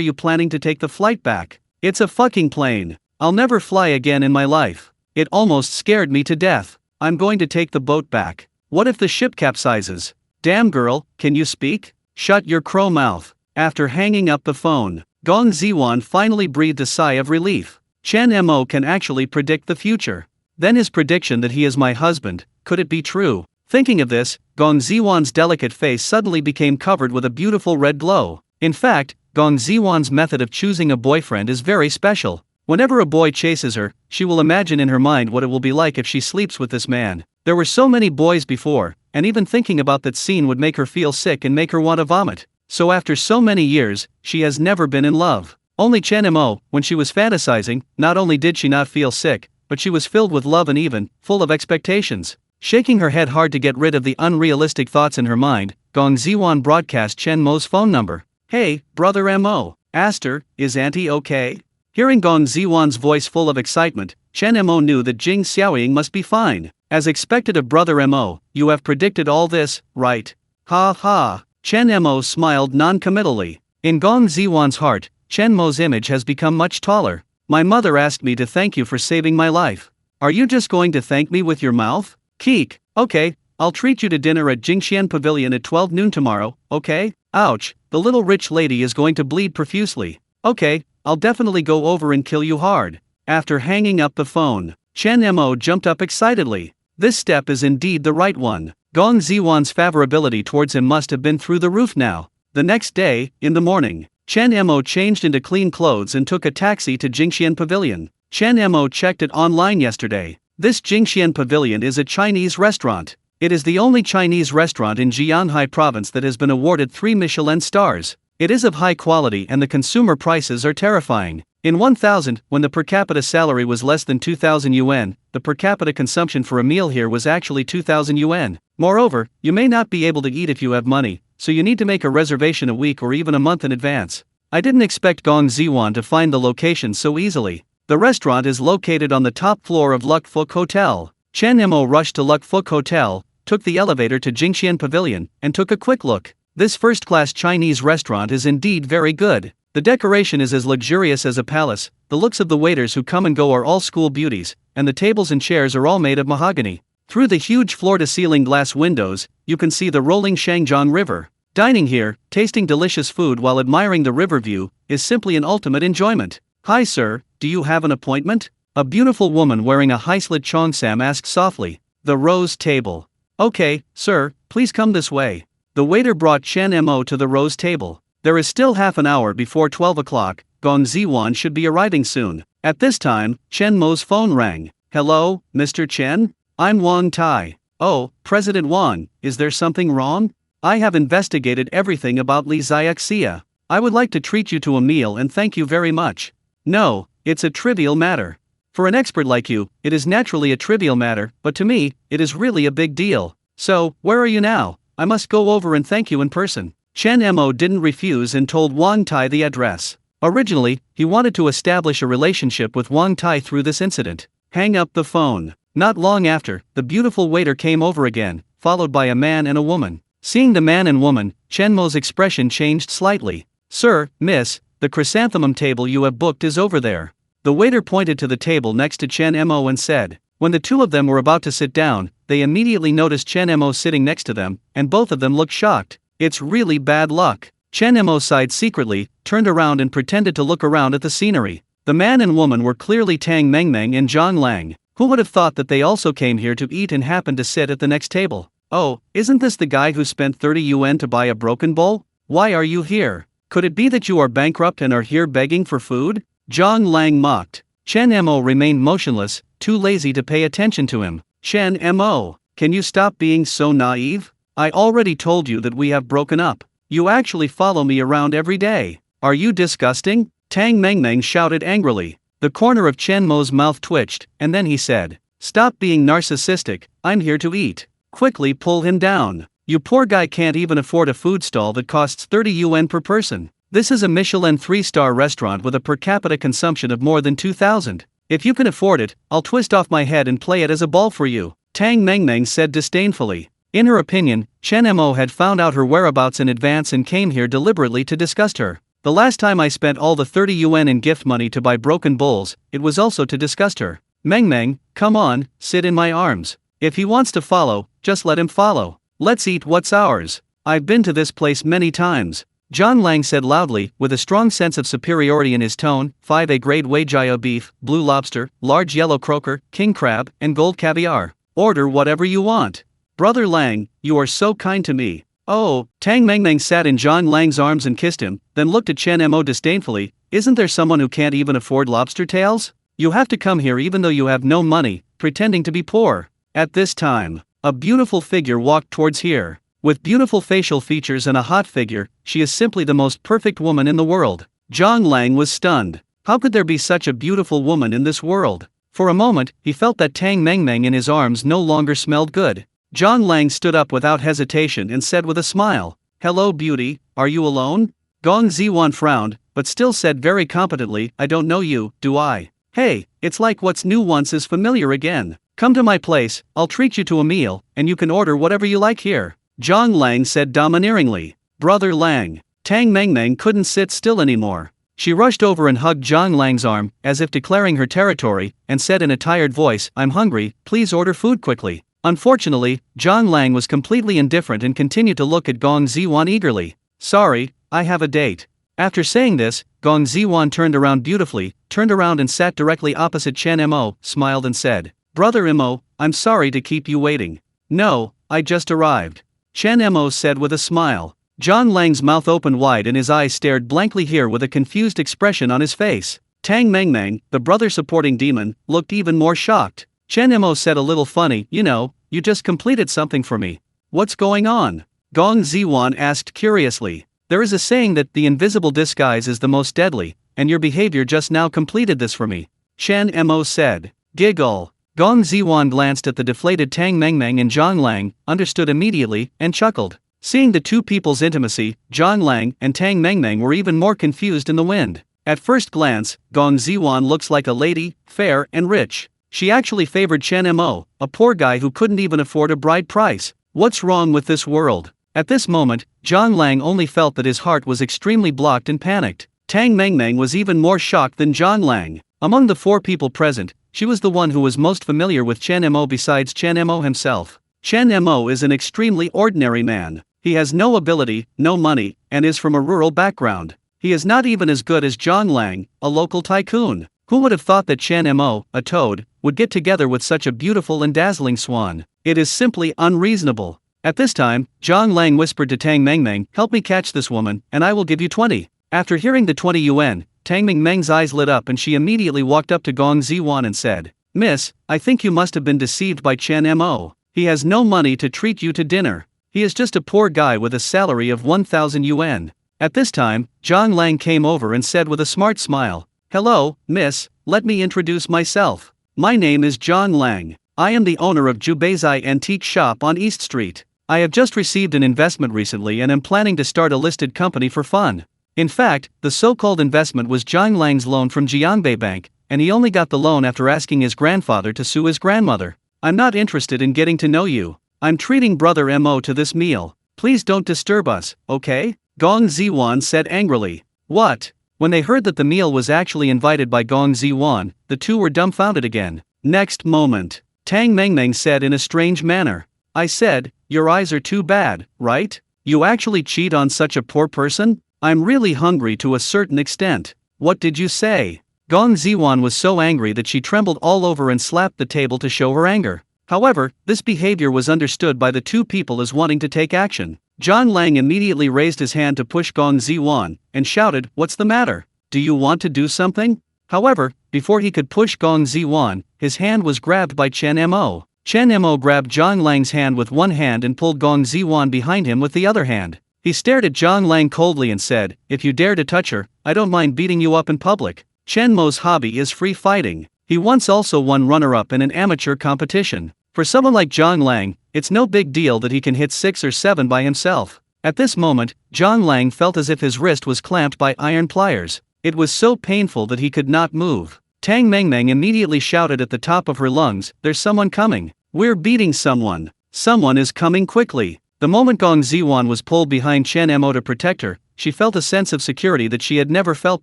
you planning to take the flight back? It's a fucking plane. I'll never fly again in my life. It almost scared me to death. I'm going to take the boat back. What if the ship capsizes? Damn girl, can you speak? Shut your crow mouth. After hanging up the phone, Gong Ziwan finally breathed a sigh of relief. Chen Mo can actually predict the future. Then his prediction that he is my husband, could it be true? Thinking of this, Gong Ziwan's delicate face suddenly became covered with a beautiful red glow. In fact, Gong Ziwan's method of choosing a boyfriend is very special. Whenever a boy chases her, she will imagine in her mind what it will be like if she sleeps with this man. There were so many boys before, and even thinking about that scene would make her feel sick and make her want to vomit. So after so many years, she has never been in love. Only Chen Mo, when she was fantasizing, not only did she not feel sick, but she was filled with love and even full of expectations. Shaking her head hard to get rid of the unrealistic thoughts in her mind, Gong Ziwan broadcast Chen Mo's phone number. "Hey, brother Mo. Aster, is auntie okay?" Hearing Gong Ziwan's voice full of excitement, Chen Mo knew that Jing Xiaoying must be fine. As expected of brother Mo, you have predicted all this, right? Ha ha. Chen Mo smiled non-committally. In Gong Ziwan's heart, Chen Mo's image has become much taller. "My mother asked me to thank you for saving my life. Are you just going to thank me with your mouth? Keek, okay, I'll treat you to dinner at Jingxian Pavilion at 12 noon tomorrow, okay? Ouch, the little rich lady is going to bleed profusely. Okay, I'll definitely go over and kill you hard." After hanging up the phone, Chen Mo jumped up excitedly. This step is indeed the right one. Gong Ziwan's favorability towards him must have been through the roof now. The next day, in the morning, Chen Mo changed into clean clothes and took a taxi to Jingxian Pavilion. Chen Mo checked it online yesterday. This Jingxian Pavilion is a Chinese restaurant. It is the only Chinese restaurant in Jianghai province that has been awarded 3 Michelin stars. It is of high quality and the consumer prices are terrifying. In 1000, when the per capita salary was less than 2000 yuan, the per capita consumption for a meal here was actually 2000 yuan. Moreover, you may not be able to eat if you have money, so you need to make a reservation a week or even a month in advance. I didn't expect Gong Ziwan to find the location so easily. The restaurant is located on the top floor of Luk Fook Hotel. Chen Mo rushed to Luk Fook Hotel, took the elevator to Jingxian Pavilion, and took a quick look. This first-class Chinese restaurant is indeed very good. The decoration is as luxurious as a palace, the looks of the waiters who come and go are all school beauties, and the tables and chairs are all made of mahogany. Through the huge floor-to-ceiling glass windows, you can see the rolling Shangjiang River. Dining here, tasting delicious food while admiring the river view, is simply an ultimate enjoyment. "Hi sir, do you have an appointment?" A beautiful woman wearing a high-slit cheongsam asked softly. "The rose table." "Okay, sir, please come this way." The waiter brought Chen Mo to the rose table. There is still half an hour before 12 o'clock, Gong Ziwan should be arriving soon. At this time, Chen Mo's phone rang. "Hello, Mr. Chen? I'm Wang Tai." "Oh, President Wang, is there something wrong? I have investigated everything about Li Xiaxia. I would like to treat you to a meal and thank you very much." "No, it's a trivial matter. For an expert like you, it is naturally a trivial matter, but to me, it is really a big deal. So, where are you now? I must go over and thank you in person." Chen Mo didn't refuse and told Wang Tai the address. Originally, he wanted to establish a relationship with Wang Tai through this incident. Hang up the phone. Not long after, the beautiful waiter came over again, followed by a man and a woman. Seeing the man and woman, Chen Mo's expression changed slightly. "Sir, miss, the chrysanthemum table you have booked is over there." The waiter pointed to the table next to Chen Mo and said. When the two of them were about to sit down, they immediately noticed Chen Mo sitting next to them, and both of them looked shocked. "It's really bad luck." Chen Mo sighed secretly, turned around and pretended to look around at the scenery. The man and woman were clearly Tang Mengmeng and Zhang Lang. Who would have thought that they also came here to eat and happened to sit at the next table? "Oh, isn't this the guy who spent 30 yuan to buy a broken bowl? Why are you here? Could it be that you are bankrupt and are here begging for food?" Zhang Lang mocked. Chen Mo remained motionless, too lazy to pay attention to him. "Chen Mo, can you stop being so naive? I already told you that we have broken up. You actually follow me around every day. Are you disgusting?" Tang Mengmeng shouted angrily. The corner of Chen Mo's mouth twitched, and then he said, "Stop being narcissistic, I'm here to eat." Quickly pull him down. "You poor guy can't even afford a food stall that costs 30 yuan per person. This is a Michelin 3-star restaurant with a per capita consumption of more than 2000. If you can afford it, I'll twist off my head and play it as a ball for you," Tang Mengmeng said disdainfully. In her opinion, Chen Mo had found out her whereabouts in advance and came here deliberately to disgust her. "The last time I spent all the 30 yuan in gift money to buy broken bowls, it was also to disgust her. Mengmeng, come on, sit in my arms. If he wants to follow, just let him follow. Let's eat what's ours. I've been to this place many times." Zhang Lang said loudly, with a strong sense of superiority in his tone, 5A grade Weijia beef, blue lobster, large yellow croaker, king crab, and gold caviar. Order whatever you want. "Brother Lang, you are so kind to me." "Oh," Tang Mengmeng sat in Zhang Lang's arms and kissed him, then looked at Chen Mo disdainfully. "Isn't there someone who can't even afford lobster tails? You have to come here even though you have no money, pretending to be poor." At this time, a beautiful figure walked towards here. With beautiful facial features and a hot figure, she is simply the most perfect woman in the world. Zhang Lang was stunned. How could there be such a beautiful woman in this world? For a moment, he felt that Tang Mengmeng in his arms no longer smelled good. Zhang Lang stood up without hesitation and said with a smile, "Hello beauty, are you alone?" Gong Ziwan frowned, but still said very competently, "I don't know you, do I? Hey, it's like what's new once is familiar again. Come to my place, I'll treat you to a meal, and you can order whatever you like here." Zhang Lang said domineeringly. "Brother Lang." Tang Mengmeng couldn't sit still anymore. She rushed over and hugged Zhang Lang's arm, as if declaring her territory, and said in a tired voice, "I'm hungry, please order food quickly." Unfortunately, Zhang Lang was completely indifferent and continued to look at Gong Ziwan eagerly. "Sorry, I have a date." After saying this, Gong Ziwan turned around and sat directly opposite Chen Mo, smiled and said, "Brother Mo, I'm sorry to keep you waiting." "No, I just arrived," Chen Mo said with a smile. Zhang Lang's mouth opened wide and his eyes stared blankly here with a confused expression on his face. Tang Mengmeng, the brother supporting demon, looked even more shocked. Chen Mo said a little funny, "You just completed something for me. What's going on?" Gong Ziwan asked curiously. "There is a saying that the invisible disguise is the most deadly, and your behavior just now completed this for me," Chen Mo said. Giggle. Gong Ziwan glanced at the deflated Tang Mengmeng and Zhang Lang, understood immediately, and chuckled. Seeing the two people's intimacy, Zhang Lang and Tang Mengmeng were even more confused in the wind. At first glance, Gong Ziwan looks like a lady, fair and rich. She actually favored Chen Mo, a poor guy who couldn't even afford a bride price. What's wrong with this world? At this moment, Zhang Lang only felt that his heart was extremely blocked and panicked. Tang Mengmeng was even more shocked than Zhang Lang. Among the four people present, she was the one who was most familiar with Chen Mo besides Chen Mo himself. Chen Mo is an extremely ordinary man. He has no ability, no money, and is from a rural background. He is not even as good as Zhang Lang, a local tycoon. Who would have thought that Chen Mo, a toad, would get together with such a beautiful and dazzling swan? It is simply unreasonable. At this time, Zhang Lang whispered to Tang Mengmeng, "Help me catch this woman, and I will give you 20. After hearing the 20 yuan, Tang Mengmeng's eyes lit up and she immediately walked up to Gong Ziwan and said, "Miss, I think you must have been deceived by Chen Mo. He has no money to treat you to dinner. He is just a poor guy with a salary of 1,000 yuan. At this time, Zhang Lang came over and said with a smart smile, "Hello, miss, let me introduce myself. My name is Zhang Lang. I am the owner of Jubeizai Antique Shop on East Street. I have just received an investment recently and am planning to start a listed company for fun." In fact, the so-called investment was Zhang Lang's loan from Jiangbei Bank, and he only got the loan after asking his grandfather to sue his grandmother. "I'm not interested in getting to know you. I'm treating Brother Mo to this meal. Please don't disturb us, okay?" Gong Ziwan said angrily. "What?" When they heard that the meal was actually invited by Gong Ziwan, the two were dumbfounded again. Next moment, Tang Mengmeng said in a strange manner, "I said, your eyes are too bad, right? You actually cheat on such a poor person? I'm really hungry to a certain extent. What did you say?" Gong Ziwan was so angry that she trembled all over and slapped the table to show her anger. However, this behavior was understood by the two people as wanting to take action. Zhang Lang immediately raised his hand to push Gong Ziwan, and shouted, "What's the matter? Do you want to do something?" However, before he could push Gong Ziwan, his hand was grabbed by Chen Mo. Chen Mo grabbed Zhang Lang's hand with one hand and pulled Gong Ziwan behind him with the other hand. He stared at Zhang Lang coldly and said, "If you dare to touch her, I don't mind beating you up in public." Chen Mo's hobby is free fighting. He once also won runner-up in an amateur competition. For someone like Zhang Lang, it's no big deal that he can hit 6 or 7 by himself. At this moment, Zhang Lang felt as if his wrist was clamped by iron pliers. It was so painful that he could not move. Tang Mengmeng immediately shouted at the top of her lungs, "There's someone coming. We're beating someone. Someone is coming quickly." The moment Gong Ziwan was pulled behind Chen Mo to protect her, she felt a sense of security that she had never felt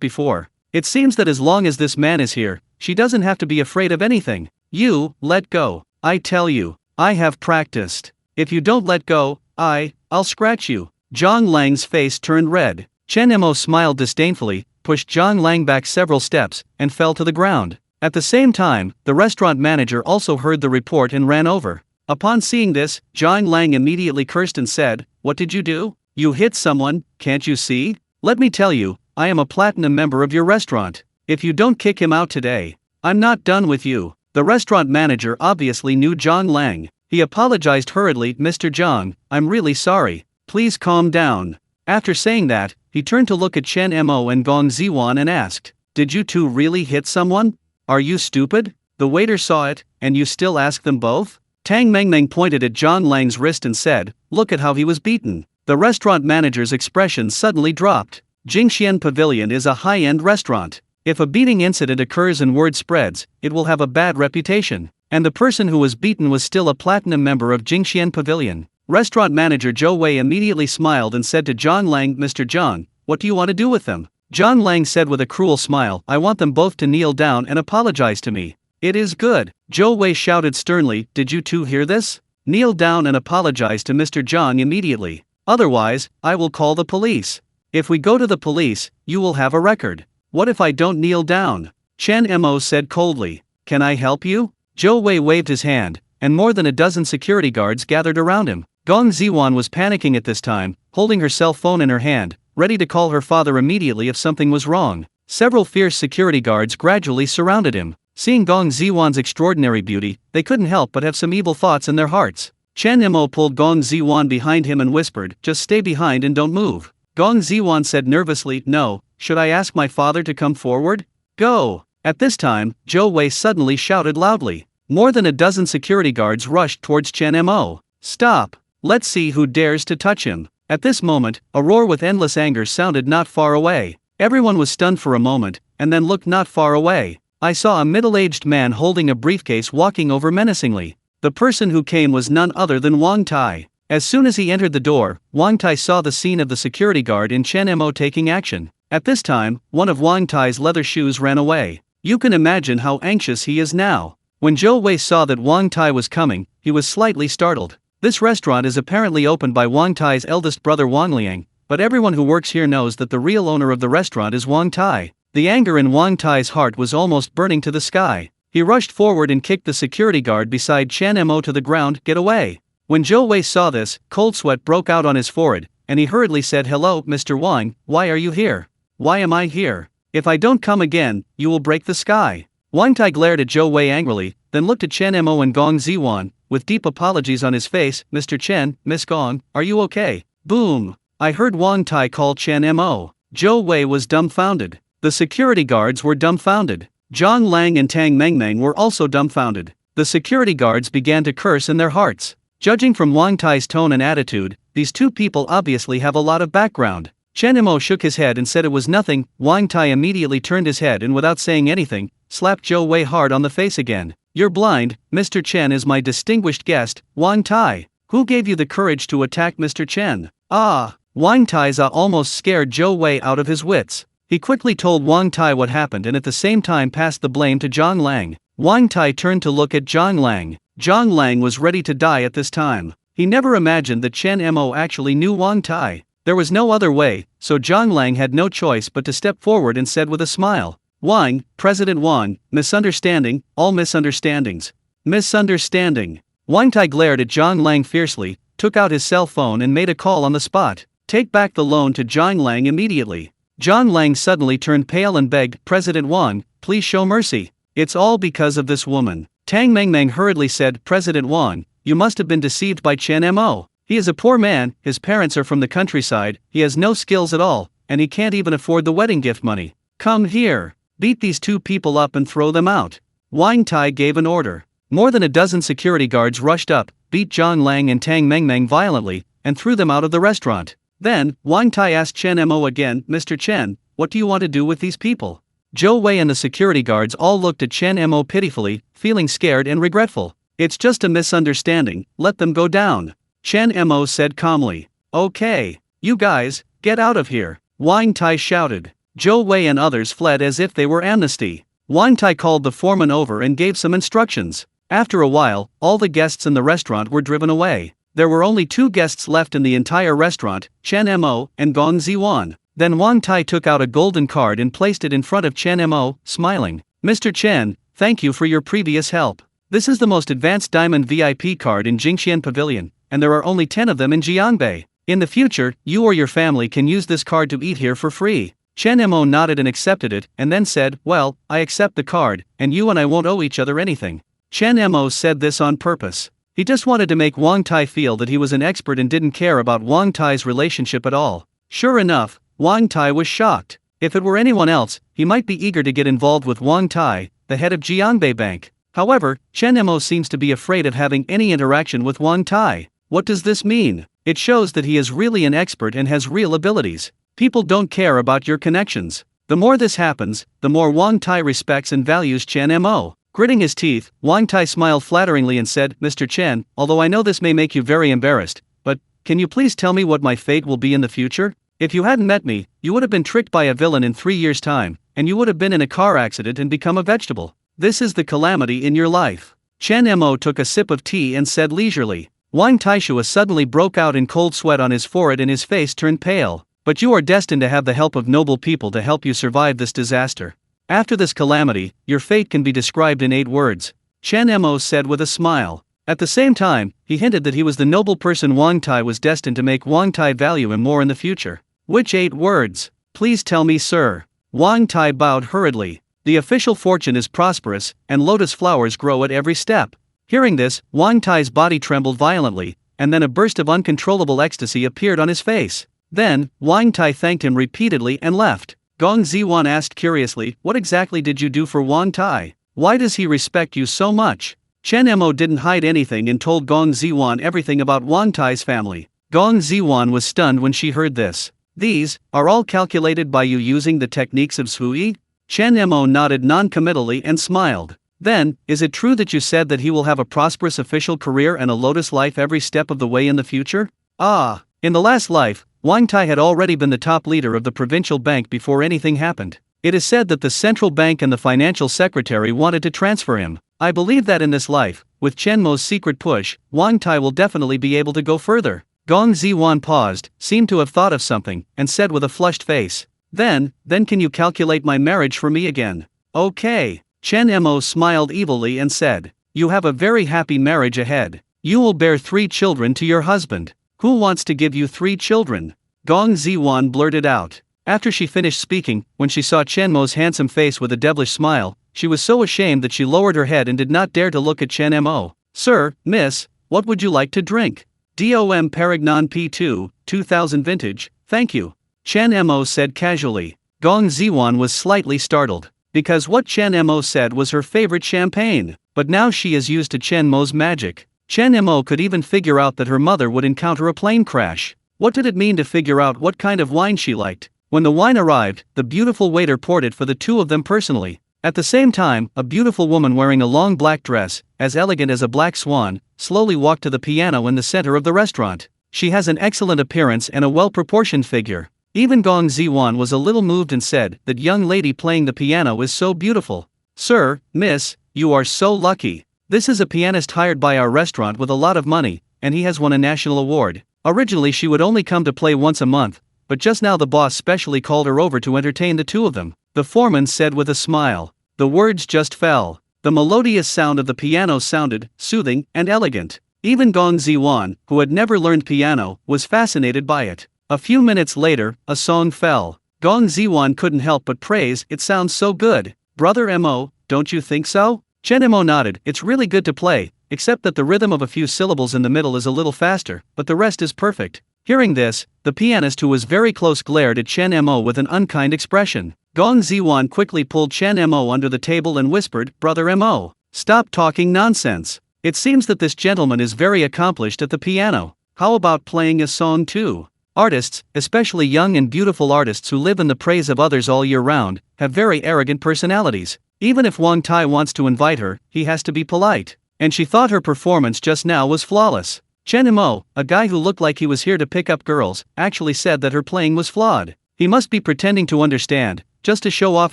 before. It seems that as long as this man is here, she doesn't have to be afraid of anything. "You, let go. I tell you, I have practiced. If you don't let go, I'll scratch you." Zhang Lang's face turned red. Chen Mo smiled disdainfully, pushed Zhang Lang back several steps, and fell to the ground. At the same time, the restaurant manager also heard the report and ran over. Upon seeing this, Zhang Lang immediately cursed and said, "What did you do? You hit someone, can't you see? Let me tell you, I am a platinum member of your restaurant. If you don't kick him out today, I'm not done with you." The restaurant manager obviously knew Zhang Lang. He apologized hurriedly, "Mr. Zhang, I'm really sorry. Please calm down." After saying that, he turned to look at Chen Mo and Gong Ziwan and asked, "Did you two really hit someone? Are you stupid? The waiter saw it, and you still ask them both? Tang Mengmeng pointed at John Lang's wrist and said, look at how he was beaten. The restaurant manager's expression suddenly dropped. Jingxian Pavilion is a high-end restaurant. If a beating incident occurs and word spreads, it will have a bad reputation. And the person who was beaten was still a platinum member of Jingxian Pavilion. Restaurant manager Zhou Wei immediately smiled and said to John Lang, Mr. John, what do you want to do with them? John Lang said with a cruel smile, I want them both to kneel down and apologize to me. It is good. Zhou Wei shouted sternly, did you two hear this? Kneel down and apologize to Mr. John immediately. Otherwise, I will call the police. If we go to the police, you will have a record. What if I don't kneel down? Chen Mo said coldly. Can I help you? Zhou Wei waved his hand, and more than a dozen security guards gathered around him. Gong Ziwan was panicking at this time, holding her cell phone in her hand, ready to call her father immediately if something was wrong. Several fierce security guards gradually surrounded him. Seeing Gong Ziwan's extraordinary beauty, they couldn't help but have some evil thoughts in their hearts. Chen Mo pulled Gong Ziwan behind him and whispered, just stay behind and don't move. Gong Ziwan said nervously, no, should I ask my father to come forward? Go! At this time, Zhou Wei suddenly shouted loudly. More than a dozen security guards rushed towards Chen Mo. Stop! Let's see who dares to touch him. At this moment, a roar with endless anger sounded not far away. Everyone was stunned for a moment, and then looked not far away. I saw a middle-aged man holding a briefcase walking over menacingly. The person who came was none other than Wang Tai. As soon as he entered the door, Wang Tai saw the scene of the security guard in Chen Mo taking action. At this time, one of Wang Tai's leather shoes ran away. You can imagine how anxious he is now. When Zhou Wei saw that Wang Tai was coming, he was slightly startled. This restaurant is apparently opened by Wang Tai's eldest brother Wang Liang, but everyone who works here knows that the real owner of the restaurant is Wang Tai. The anger in Wang Tai's heart was almost burning to the sky. He rushed forward and kicked the security guard beside Chen Mo to the ground, get away. When Zhou Wei saw this, cold sweat broke out on his forehead, and he hurriedly said, hello, Mr. Wang, why are you here? Why am I here? If I don't come again, you will break the sky. Wang Tai glared at Zhou Wei angrily, then looked at Chen Mo and Gong Ziwan, with deep apologies on his face, Mr. Chen, Miss Gong, are you okay? Boom! I heard Wang Tai call Chen Mo. Zhou Wei was dumbfounded. The security guards were dumbfounded. Zhang Lang and Tang Mengmeng were also dumbfounded. The security guards began to curse in their hearts. Judging from Wang Tai's tone and attitude, these two people obviously have a lot of background. Chen Mo shook his head and said it was nothing. Wang Tai immediately turned his head and without saying anything, slapped Zhou Wei hard on the face again. You're blind, Mr. Chen is my distinguished guest, Wang Tai. Who gave you the courage to attack Mr. Chen? Ah! Wang Tai's almost scared Zhou Wei out of his wits. He quickly told Wang Tai what happened and at the same time passed the blame to Zhang Lang. Wang Tai turned to look at Zhang Lang. Zhang Lang was ready to die at this time. He never imagined that Chen Mo actually knew Wang Tai. There was no other way, so Zhang Lang had no choice but to step forward and said with a smile, Wang, President Wang, misunderstanding, all misunderstandings. Misunderstanding. Wang Tai glared at Zhang Lang fiercely, took out his cell phone and made a call on the spot. Take back the loan to Zhang Lang immediately. Zhang Lang suddenly turned pale and begged, President Wang, please show mercy. It's all because of this woman. Tang Mengmeng hurriedly said, President Wang, you must have been deceived by Chen Mo. He is a poor man, his parents are from the countryside, he has no skills at all, and he can't even afford the wedding gift money. Come here. Beat these two people up and throw them out. Wang Tai gave an order. More than a dozen security guards rushed up, beat Zhang Lang and Tang Mengmeng violently, and threw them out of the restaurant. Then, Wang Tai asked Chen Mo again, Mr. Chen, what do you want to do with these people? Zhou Wei and the security guards all looked at Chen Mo pitifully, feeling scared and regretful. It's just a misunderstanding, let them go down. Chen Mo said calmly. Okay, you guys, get out of here. Wang Tai shouted. Zhou Wei and others fled as if they were amnesty. Wang Tai called the foreman over and gave some instructions. After a while, all the guests in the restaurant were driven away. There were only 2 guests left in the entire restaurant, Chen Mo and Gong Ziwan. Then Wang Tai took out a golden card and placed it in front of Chen Mo, smiling. Mr. Chen, thank you for your previous help. This is the most advanced diamond VIP card in Jingxian Pavilion, and there are only 10 of them in Jiangbei. In the future, you or your family can use this card to eat here for free. Chen Mo nodded and accepted it, and then said, well, I accept the card, and you and I won't owe each other anything. Chen Mo said this on purpose. He just wanted to make Wang Tai feel that he was an expert and didn't care about Wang Tai's relationship at all. Sure enough, Wang Tai was shocked. If it were anyone else, he might be eager to get involved with Wang Tai, the head of Jiangbei Bank. However, Chen Mo seems to be afraid of having any interaction with Wang Tai. What does this mean? It shows that he is really an expert and has real abilities. People don't care about your connections. The more this happens, the more Wang Tai respects and values Chen Mo. Gritting his teeth, Wang Tai smiled flatteringly and said, "Mr. Chen, although I know this may make you very embarrassed, but can you please tell me what my fate will be in the future? If you hadn't met me, you would have been tricked by a villain in 3 years' time, and you would have been in a car accident and become a vegetable. This is the calamity in your life." Chen Mo took a sip of tea and said leisurely. Wang Taishua suddenly broke out in cold sweat on his forehead and his face turned pale. "But you are destined to have the help of noble people to help you survive this disaster. After this calamity, your fate can be described in 8 words. Chen Mo said with a smile. At the same time, he hinted that he was the noble person Wang Tai was destined to make Wang Tai value him more in the future. "Which 8 words? Please tell me, sir." Wang Tai bowed hurriedly. "The official fortune is prosperous, and lotus flowers grow at every step." Hearing this, Wang Tai's body trembled violently, and then a burst of uncontrollable ecstasy appeared on his face. Then, Wang Tai thanked him repeatedly and left. Gong Ziwan asked curiously, "What exactly did you do for Wang Tai? Why does he respect you so much?" Chen Mo didn't hide anything and told Gong Ziwan everything about Wang Tai's family. Gong Ziwan was stunned when she heard this. "These are all calculated by you using the techniques of Sui?" Chen Mo nodded non-committally and smiled. "Then, is it true that you said that he will have a prosperous official career and a lotus life every step of the way in the future?" "Ah, in the last life, Wang Tai had already been the top leader of the provincial bank before anything happened. It is said that the central bank and the financial secretary wanted to transfer him. I believe that in this life, with Chen Mo's secret push, Wang Tai will definitely be able to go further." Gong Ziwan paused, seemed to have thought of something, and said with a flushed face, Then can you calculate my marriage for me again?" "Okay." Chen Mo smiled evilly and said, "You have a very happy marriage ahead. You will bear 3 children to your husband. Who wants to give you 3 children?" Gong Ziwan blurted out. After she finished speaking, when she saw Chen Mo's handsome face with a devilish smile, she was so ashamed that she lowered her head and did not dare to look at Chen Mo. "Sir, miss, what would you like to drink?" "Dom Perignon P2, 2000 vintage, thank you," Chen Mo said casually. Gong Ziwan was slightly startled, because what Chen Mo said was her favorite champagne, but now she is used to Chen Mo's magic. Chen Mo could even figure out that her mother would encounter a plane crash. What did it mean to figure out what kind of wine she liked? When the wine arrived, the beautiful waiter poured it for the 2 of them personally. At the same time, a beautiful woman wearing a long black dress, as elegant as a black swan, slowly walked to the piano in the center of the restaurant. She has an excellent appearance and a well-proportioned figure. Even Gong Ziwan was a little moved and said, "That young lady playing the piano is so beautiful. Sir, miss, you are so lucky. This is a pianist hired by our restaurant with a lot of money, and he has won a national award. Originally she would only come to play once a month, but just now the boss specially called her over to entertain the 2 of them," the foreman said with a smile. The words just fell. The melodious sound of the piano sounded soothing and elegant. Even Gong Ziwan, who had never learned piano, was fascinated by it. A few minutes later, a song fell. Gong Ziwan couldn't help but praise, "It sounds so good. Brother Mo, don't you think so?" Chen Mo nodded, "It's really good to play, except that the rhythm of a few syllables in the middle is a little faster, but the rest is perfect." Hearing this, the pianist who was very close glared at Chen Mo with an unkind expression. Gong Ziwan quickly pulled Chen Mo under the table and whispered, "Brother Mo, stop talking nonsense. It seems that this gentleman is very accomplished at the piano. How about playing a song too?" Artists, especially young and beautiful artists who live in the praise of others all year round, have very arrogant personalities. Even if Wang Tai wants to invite her, he has to be polite. And she thought her performance just now was flawless. Chen Mo, a guy who looked like he was here to pick up girls, actually said that her playing was flawed. He must be pretending to understand, just to show off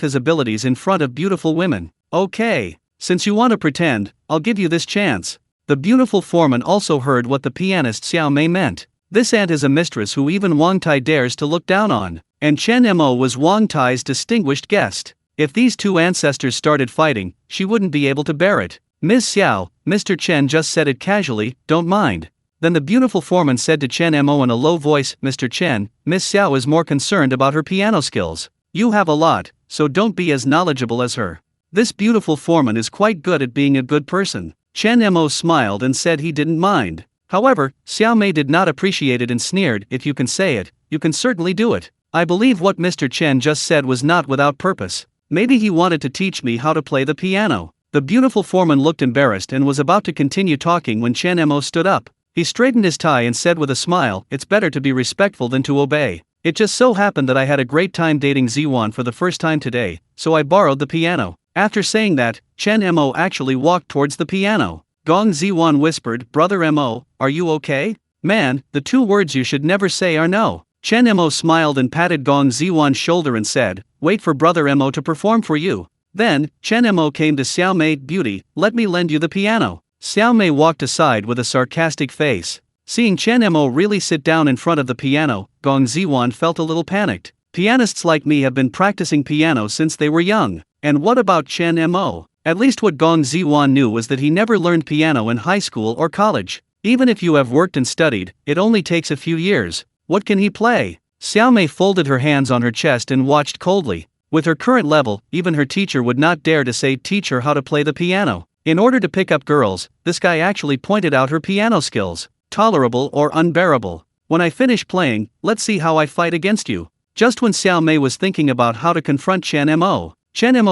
his abilities in front of beautiful women. "Okay, since you want to pretend, I'll give you this chance." The beautiful foreman also heard what the pianist Xiao Mei meant. This aunt is a mistress who even Wang Tai dares to look down on, and Chen Mo was Wang Tai's distinguished guest. If these 2 ancestors started fighting, she wouldn't be able to bear it. "Ms. Xiao, Mr. Chen just said it casually, don't mind." Then the beautiful foreman said to Chen Mo in a low voice, "Mr. Chen, Miss Xiao is more concerned about her piano skills. You have a lot, so don't be as knowledgeable as her. This beautiful foreman is quite good at being a good person." Chen Mo smiled and said he didn't mind. However, Xiao Mei did not appreciate it and sneered, "If you can say it, you can certainly do it. I believe what Mr. Chen just said was not without purpose. Maybe he wanted to teach me how to play the piano." The beautiful foreman looked embarrassed and was about to continue talking when Chen Mo stood up. He straightened his tie and said with a smile, "It's better to be respectful than to obey. It just so happened that I had a great time dating Ziwan for the first time today, so I borrowed the piano." After saying that, Chen Mo actually walked towards the piano. Gong Ziwan whispered, "Brother Mo, are you okay?" "Man, the two words you should never say are no." Chen Mo smiled and patted Gong Ziwan's shoulder and said, "Wait for Brother Mo to perform for you." Then, Chen Mo came to Xiao Mei, "Beauty, let me lend you the piano." Xiao Mei walked aside with a sarcastic face. Seeing Chen Mo really sit down in front of the piano, Gong Ziwan felt a little panicked. Pianists like me have been practicing piano since they were young. And what about Chen Mo? At least what Gong Ziwan knew was that he never learned piano in high school or college. Even if you have worked and studied, it only takes a few years. What can he play? Xiao Mei folded her hands on her chest and watched coldly. With her current level, even her teacher would not dare to say teach her how to play the piano. In order to pick up girls, this guy actually pointed out her piano skills. Tolerable or unbearable. When I finish playing, let's see how I fight against you. Just when Xiao Mei was thinking about how to confront Chen Mo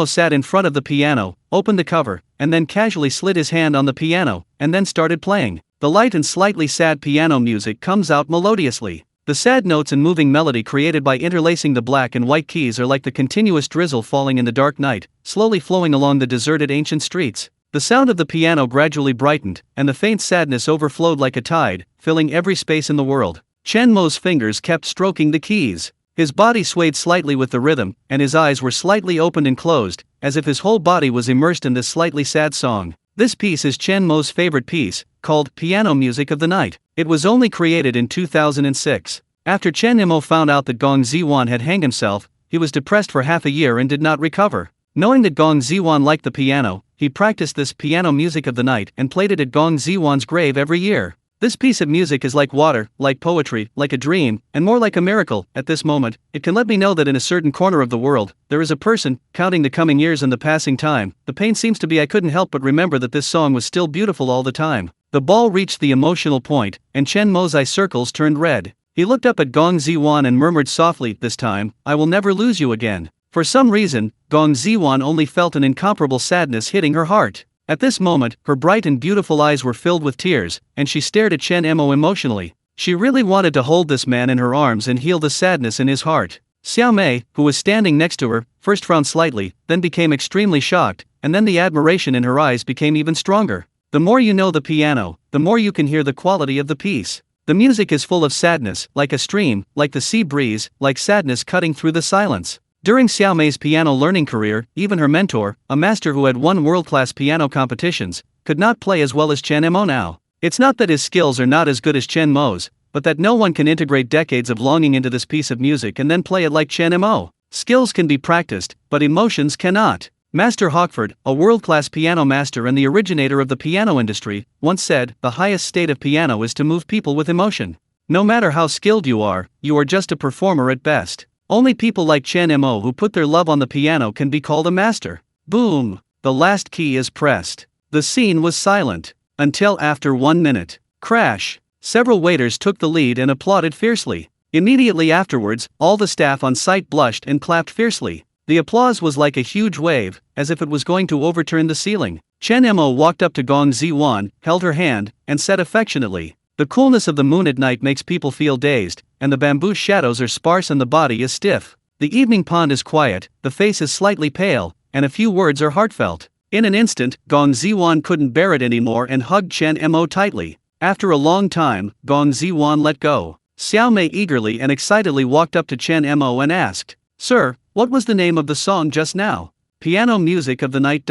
sat in front of the piano, opened the cover, and then casually slid his hand on the piano, and then started playing. The light and slightly sad piano music comes out melodiously. The sad notes and moving melody created by interlacing the black and white keys are like the continuous drizzle falling in the dark night, slowly flowing along the deserted ancient streets. The sound of the piano gradually brightened, and the faint sadness overflowed like a tide, filling every space in the world. Chen Mo's fingers kept stroking the keys. His body swayed slightly with the rhythm, and his eyes were slightly opened and closed, as if his whole body was immersed in this slightly sad song. This piece is Chen Mo's favorite piece, called Piano Music of the Night. It was only created in 2006. After Chen Mo found out that Gong Ziwan had hanged himself, he was depressed for half a year and did not recover. Knowing that Gong Ziwan liked the piano, he practiced this Piano Music of the Night and played it at Gong Ziwan's grave every year. This piece of music is like water, like poetry, like a dream, and more like a miracle. At this moment, it can let me know that in a certain corner of the world, there is a person, counting the coming years and the passing time. The pain seems to be I couldn't help but remember that this song was still beautiful all the time. The ball reached the emotional point, and Chen Mo's eye circles turned red. He looked up at Gong Ziwan and murmured softly, "This time, I will never lose you again." For some reason, Gong Ziwan only felt an incomparable sadness hitting her heart. At this moment, her bright and beautiful eyes were filled with tears, and she stared at Chen Mo emotionally. She really wanted to hold this man in her arms and heal the sadness in his heart. Xiao Mei, who was standing next to her, first frowned slightly, then became extremely shocked, and then the admiration in her eyes became even stronger. The more you know the piano, the more you can hear the quality of the piece. The music is full of sadness, like a stream, like the sea breeze, like sadness cutting through the silence. During Xiao Mei's piano learning career, even her mentor, a master who had won world-class piano competitions, could not play as well as Chen Mo now. It's not that his skills are not as good as Chen Mo's, but that no one can integrate decades of longing into this piece of music and then play it like Chen Mo. Skills can be practiced, but emotions cannot. Master Hawkford, a world-class piano master and the originator of the piano industry, once said, "The highest state of piano is to move people with emotion. No matter how skilled you are just a performer at best. Only people like Chen Mo who put their love on the piano can be called a master." Boom! The last key is pressed. The scene was silent. Until after 1 minute. Crash! Several waiters took the lead and applauded fiercely. Immediately afterwards, all the staff on site blushed and clapped fiercely. The applause was like a huge wave, as if it was going to overturn the ceiling. Chen Mo walked up to Gong Ziwan, held her hand, and said affectionately, "The coolness of the moon at night makes people feel dazed, and the bamboo shadows are sparse and the body is stiff. The evening pond is quiet, the face is slightly pale, and a few words are heartfelt." In an instant, Gong Ziwan couldn't bear it anymore and hugged Chen Mo tightly. After a long time, Gong Ziwan let go. Xiao Mei eagerly and excitedly walked up to Chen Mo and asked, "Sir, what was the name of the song just now?" "Piano Music of the Night.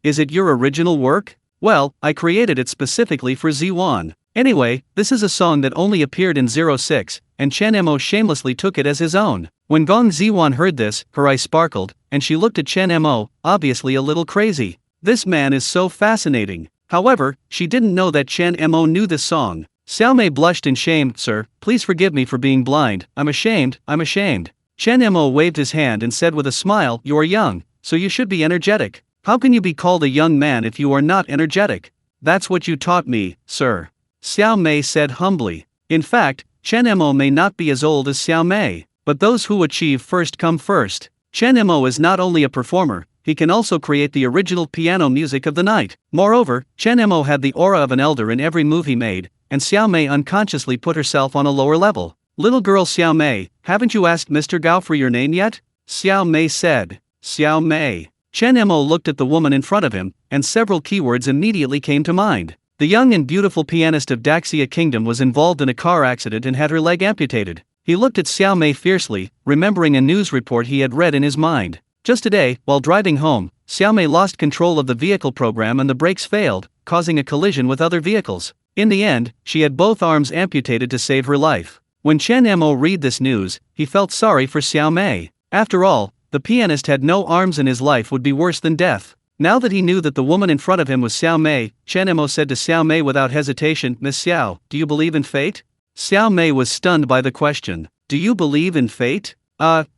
Is it your original work?" "Well, I created it specifically for Ziwan. Anyway, this is a song that only appeared in 06, and Chen Mo shamelessly took it as his own." When Gong Ziwan heard this, her eyes sparkled, and she looked at Chen Mo, obviously a little crazy. This man is so fascinating. However, she didn't know that Chen Mo knew this song. Xiao Mei blushed in shame. "Sir, please forgive me for being blind. I'm ashamed. Chen Mo waved his hand and said with a smile, "You are young, so you should be energetic. How can you be called a young man if you are not energetic?" "That's what you taught me, sir," Xiao Mei said humbly. In fact, Chen Mo may not be as old as Xiao Mei, but those who achieve first come first. Chen Mo is not only a performer, he can also create the original piano music of the night. Moreover, Chen Mo had the aura of an elder in every move he made, and Xiao Mei unconsciously put herself on a lower level. Little girl Xiao Mei, haven't you asked Mr. Gao for your name yet? Xiao Mei said. Xiao Mei. Chen Mo looked at the woman in front of him, and several keywords immediately came to mind. The young and beautiful pianist of Daxia Kingdom was involved in a car accident and had her leg amputated. He looked at Xiao Mei fiercely, remembering a news report he had read in his mind. Just today, while driving home, Xiao Mei lost control of the vehicle program and the brakes failed, causing a collision with other vehicles. In the end, she had both arms amputated to save her life. When Chen Mo read this news, he felt sorry for Xiao Mei. After all, the pianist had no arms and his life would be worse than death. Now that he knew that the woman in front of him was Xiao Mei, Chen Mo said to Xiao Mei without hesitation, Miss Xiao, do you believe in fate? Xiao Mei was stunned by the question. Do you believe in fate?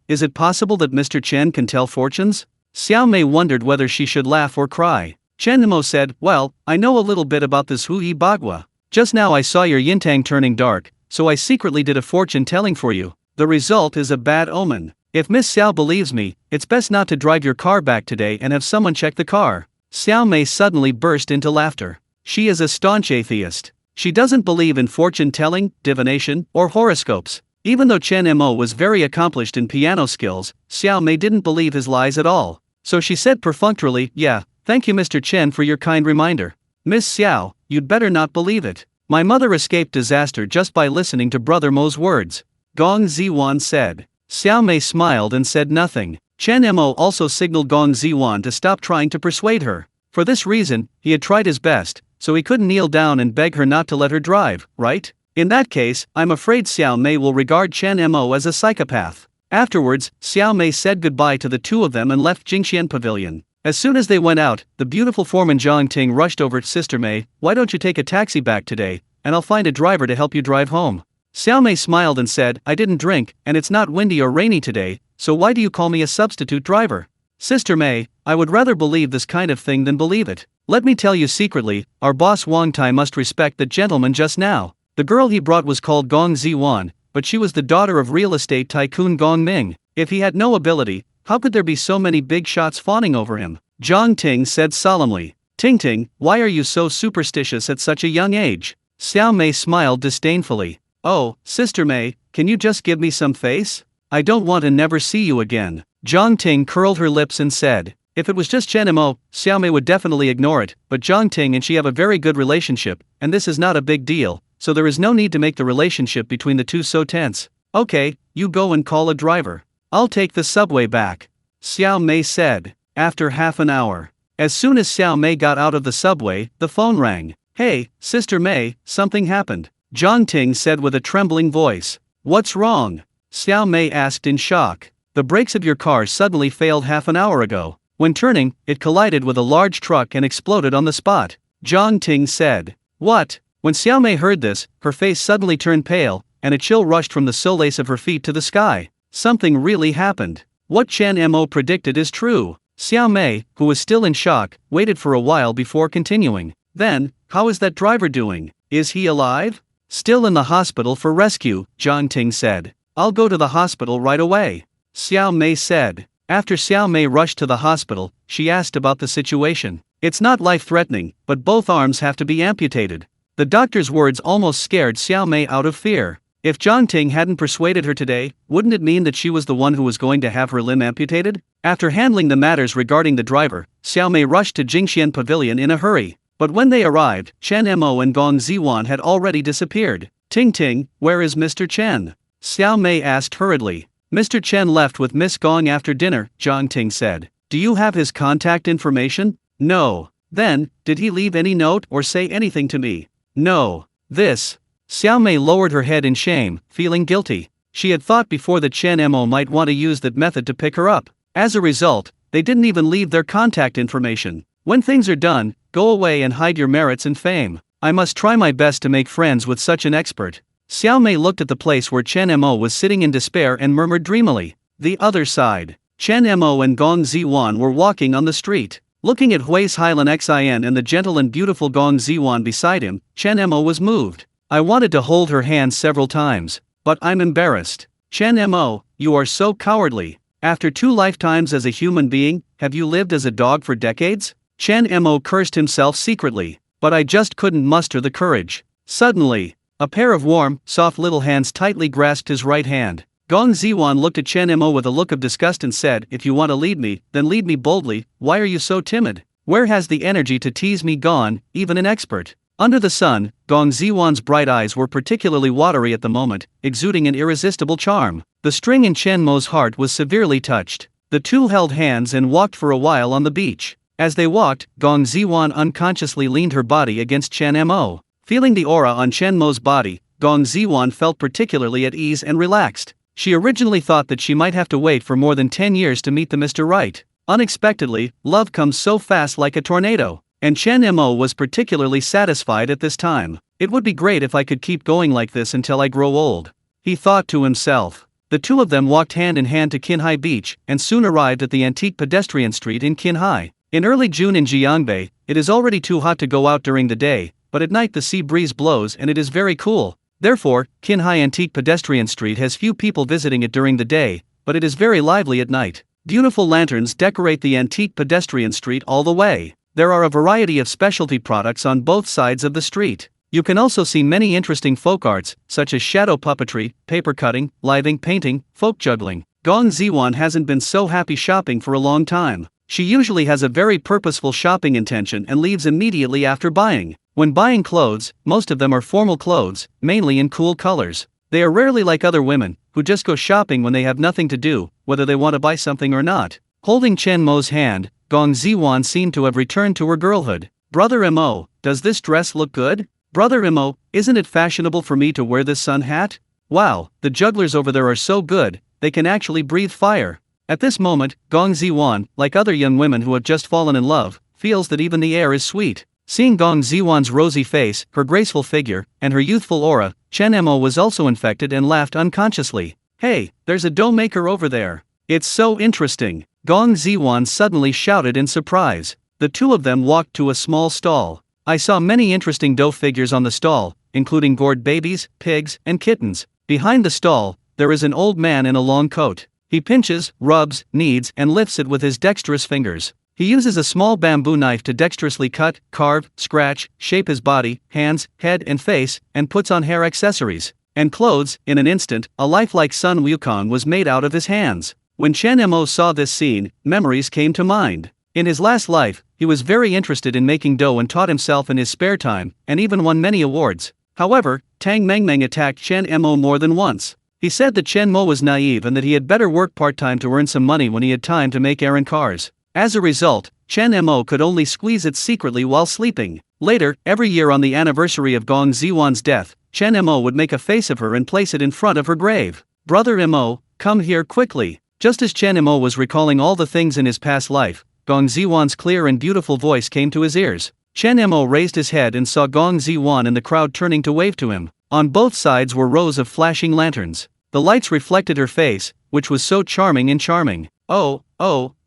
Is it possible that Mr. Chen can tell fortunes? Xiao Mei wondered whether she should laugh or cry. Chen Mo said, well, I know a little bit about this Hui Bagua. Just now I saw your yintang turning dark, so I secretly did a fortune telling for you. The result is a bad omen. If Miss Xiao believes me, it's best not to drive your car back today and have someone check the car. Xiao Mei suddenly burst into laughter. She is a staunch atheist. She doesn't believe in fortune-telling, divination, or horoscopes. Even though Chen Mo was very accomplished in piano skills, Xiao Mei didn't believe his lies at all. So she said perfunctorily, yeah, thank you Mr. Chen for your kind reminder. Miss Xiao, you'd better not believe it. My mother escaped disaster just by listening to Brother Mo's words. Gong Ziwan said. Xiao Mei smiled and said nothing. Chen Mo also signaled Gong Ziwan to stop trying to persuade her. For this reason, he had tried his best, so he couldn't kneel down and beg her not to let her drive, right? In that case, I'm afraid Xiao Mei will regard Chen Mo as a psychopath. Afterwards, Xiao Mei said goodbye to the two of them and left Jingxian Pavilion. As soon as they went out, the beautiful foreman Zhang Ting rushed over to Sister Mei, why don't you take a taxi back today, and I'll find a driver to help you drive home. Xiao Mei smiled and said, I didn't drink, and it's not windy or rainy today, so why do you call me a substitute driver? Sister Mei, I would rather believe this kind of thing than believe it. Let me tell you secretly, our boss Wang Tai must respect the gentleman just now. The girl he brought was called Gong Ziwan, but she was the daughter of real estate tycoon Gong Ming. If he had no ability, how could there be so many big shots fawning over him? Zhang Ting said solemnly. Ting Ting, why are you so superstitious at such a young age? Xiao Mei smiled disdainfully. Oh, Sister Mei, can you just give me some face? I don't want to never see you again. Zhang Ting curled her lips and said. If it was just Chen Mo, Xiao Mei would definitely ignore it, but Zhang Ting and she have a very good relationship, and this is not a big deal, so there is no need to make the relationship between the two so tense. Okay, you go and call a driver. I'll take the subway back. Xiao Mei said. After half an hour. As soon as Xiao Mei got out of the subway, the phone rang. Hey, Sister Mei, something happened. Zhang Ting said with a trembling voice. What's wrong? Xiao Mei asked in shock. The brakes of your car suddenly failed half an hour ago. When turning, it collided with a large truck and exploded on the spot. Zhang Ting said. What? When Xiao Mei heard this, her face suddenly turned pale, and a chill rushed from the solace of her feet to the sky. Something really happened. What Chen Mo predicted is true. Xiao Mei, who was still in shock, waited for a while before continuing. Then, how is that driver doing? Is he alive? Still in the hospital for rescue, Zhang Ting said. I'll go to the hospital right away. Xiao Mei said. After Xiao Mei rushed to the hospital, she asked about the situation. It's not life-threatening, but both arms have to be amputated. The doctor's words almost scared Xiao Mei out of fear. If Zhang Ting hadn't persuaded her today, wouldn't it mean that she was the one who was going to have her limb amputated? After handling the matters regarding the driver, Xiao Mei rushed to Jingxian Pavilion in a hurry. But when they arrived, Chen Mo and Gong Ziwan had already disappeared. Ting Ting, where is Mr. Chen? Xiao Mei asked hurriedly. Mr. Chen left with Miss Gong after dinner, Zhang Ting said. Do you have his contact information? No. Then, did he leave any note or say anything to me? No. This. Xiao Mei lowered her head in shame, feeling guilty. She had thought before that Chen Mo might want to use that method to pick her up. As a result, they didn't even leave their contact information. When things are done, go away and hide your merits and fame. I must try my best to make friends with such an expert. Xiao Mei looked at the place where Chen Mo was sitting in despair and murmured dreamily. The other side. Chen Mo and Gong Ziwan were walking on the street. Looking at Hui's Highland Xin and the gentle and beautiful Gong Ziwan beside him, Chen Mo was moved. I wanted to hold her hand several times, but I'm embarrassed. Chen Mo, you are so cowardly. After 2 lifetimes as a human being, have you lived as a dog for decades? Chen Mo cursed himself secretly, but I just couldn't muster the courage. Suddenly, a pair of warm, soft little hands tightly grasped his right hand. Gong Ziwan looked at Chen Mo with a look of disgust and said, "If you want to lead me, then lead me boldly. Why are you so timid? Where has the energy to tease me gone, even an expert?" Under the sun, Gong Ziwan's bright eyes were particularly watery at the moment, exuding an irresistible charm. The string in Chen Mo's heart was severely touched. The two held hands and walked for a while on the beach. As they walked, Gong Ziwan unconsciously leaned her body against Chen Mo. Feeling the aura on Chen Mo's body, Gong Ziwan felt particularly at ease and relaxed. She originally thought that she might have to wait for more than 10 years to meet the Mr. Right. Unexpectedly, love comes so fast like a tornado. And Chen Mo was particularly satisfied at this time. It would be great if I could keep going like this until I grow old, he thought to himself. The two of them walked hand in hand to Qinhai Beach and soon arrived at the antique pedestrian street in Qinhai. In early June in Jiangbei, it is already too hot to go out during the day, but at night the sea breeze blows and it is very cool. Therefore, Qinhai Antique Pedestrian Street has few people visiting it during the day, but it is very lively at night. Beautiful lanterns decorate the antique pedestrian street all the way. There are a variety of specialty products on both sides of the street. You can also see many interesting folk arts, such as shadow puppetry, paper cutting, living painting, folk juggling. Gong Ziwan hasn't been so happy shopping for a long time. She usually has a very purposeful shopping intention and leaves immediately after buying. When buying clothes, most of them are formal clothes, mainly in cool colors. They are rarely like other women, who just go shopping when they have nothing to do, whether they want to buy something or not. Holding Chen Mo's hand, Gong Ziwan seemed to have returned to her girlhood. "Brother Mo, does this dress look good? Brother Mo, isn't it fashionable for me to wear this sun hat? Wow, the jugglers over there are so good, they can actually breathe fire." At this moment, Gong Ziwan, like other young women who have just fallen in love, feels that even the air is sweet. Seeing Gong Ziwan's rosy face, her graceful figure, and her youthful aura, Chen Mo was also infected and laughed unconsciously. "Hey, there's a dough maker over there. It's so interesting," Gong Ziwan suddenly shouted in surprise. The two of them walked to a small stall. "I saw many interesting dough figures on the stall, including gourd babies, pigs, and kittens. Behind the stall, there is an old man in a long coat. He pinches, rubs, kneads, and lifts it with his dexterous fingers. He uses a small bamboo knife to dexterously cut, carve, scratch, shape his body, hands, head, and face, and puts on hair accessories and clothes. In an instant, a lifelike Sun Wukong was made out of his hands." When Chen Mo saw this scene, memories came to mind. In his last life, he was very interested in making dough and taught himself in his spare time, and even won many awards. However, Tang Mengmeng attacked Chen Mo more than once. He said that Chen Mo was naive and that he had better work part-time to earn some money when he had time to make errand cars. As a result, Chen Mo could only squeeze it secretly while sleeping. Later, every year on the anniversary of Gong Ziwan's death, Chen Mo would make a face of her and place it in front of her grave. "Brother Mo, come here quickly." Just as Chen Mo was recalling all the things in his past life, Gong Ziwan's clear and beautiful voice came to his ears. Chen Mo raised his head and saw Gong Ziwan in the crowd turning to wave to him. On both sides were rows of flashing lanterns. The lights reflected her face, which was so charming and charming. Oh,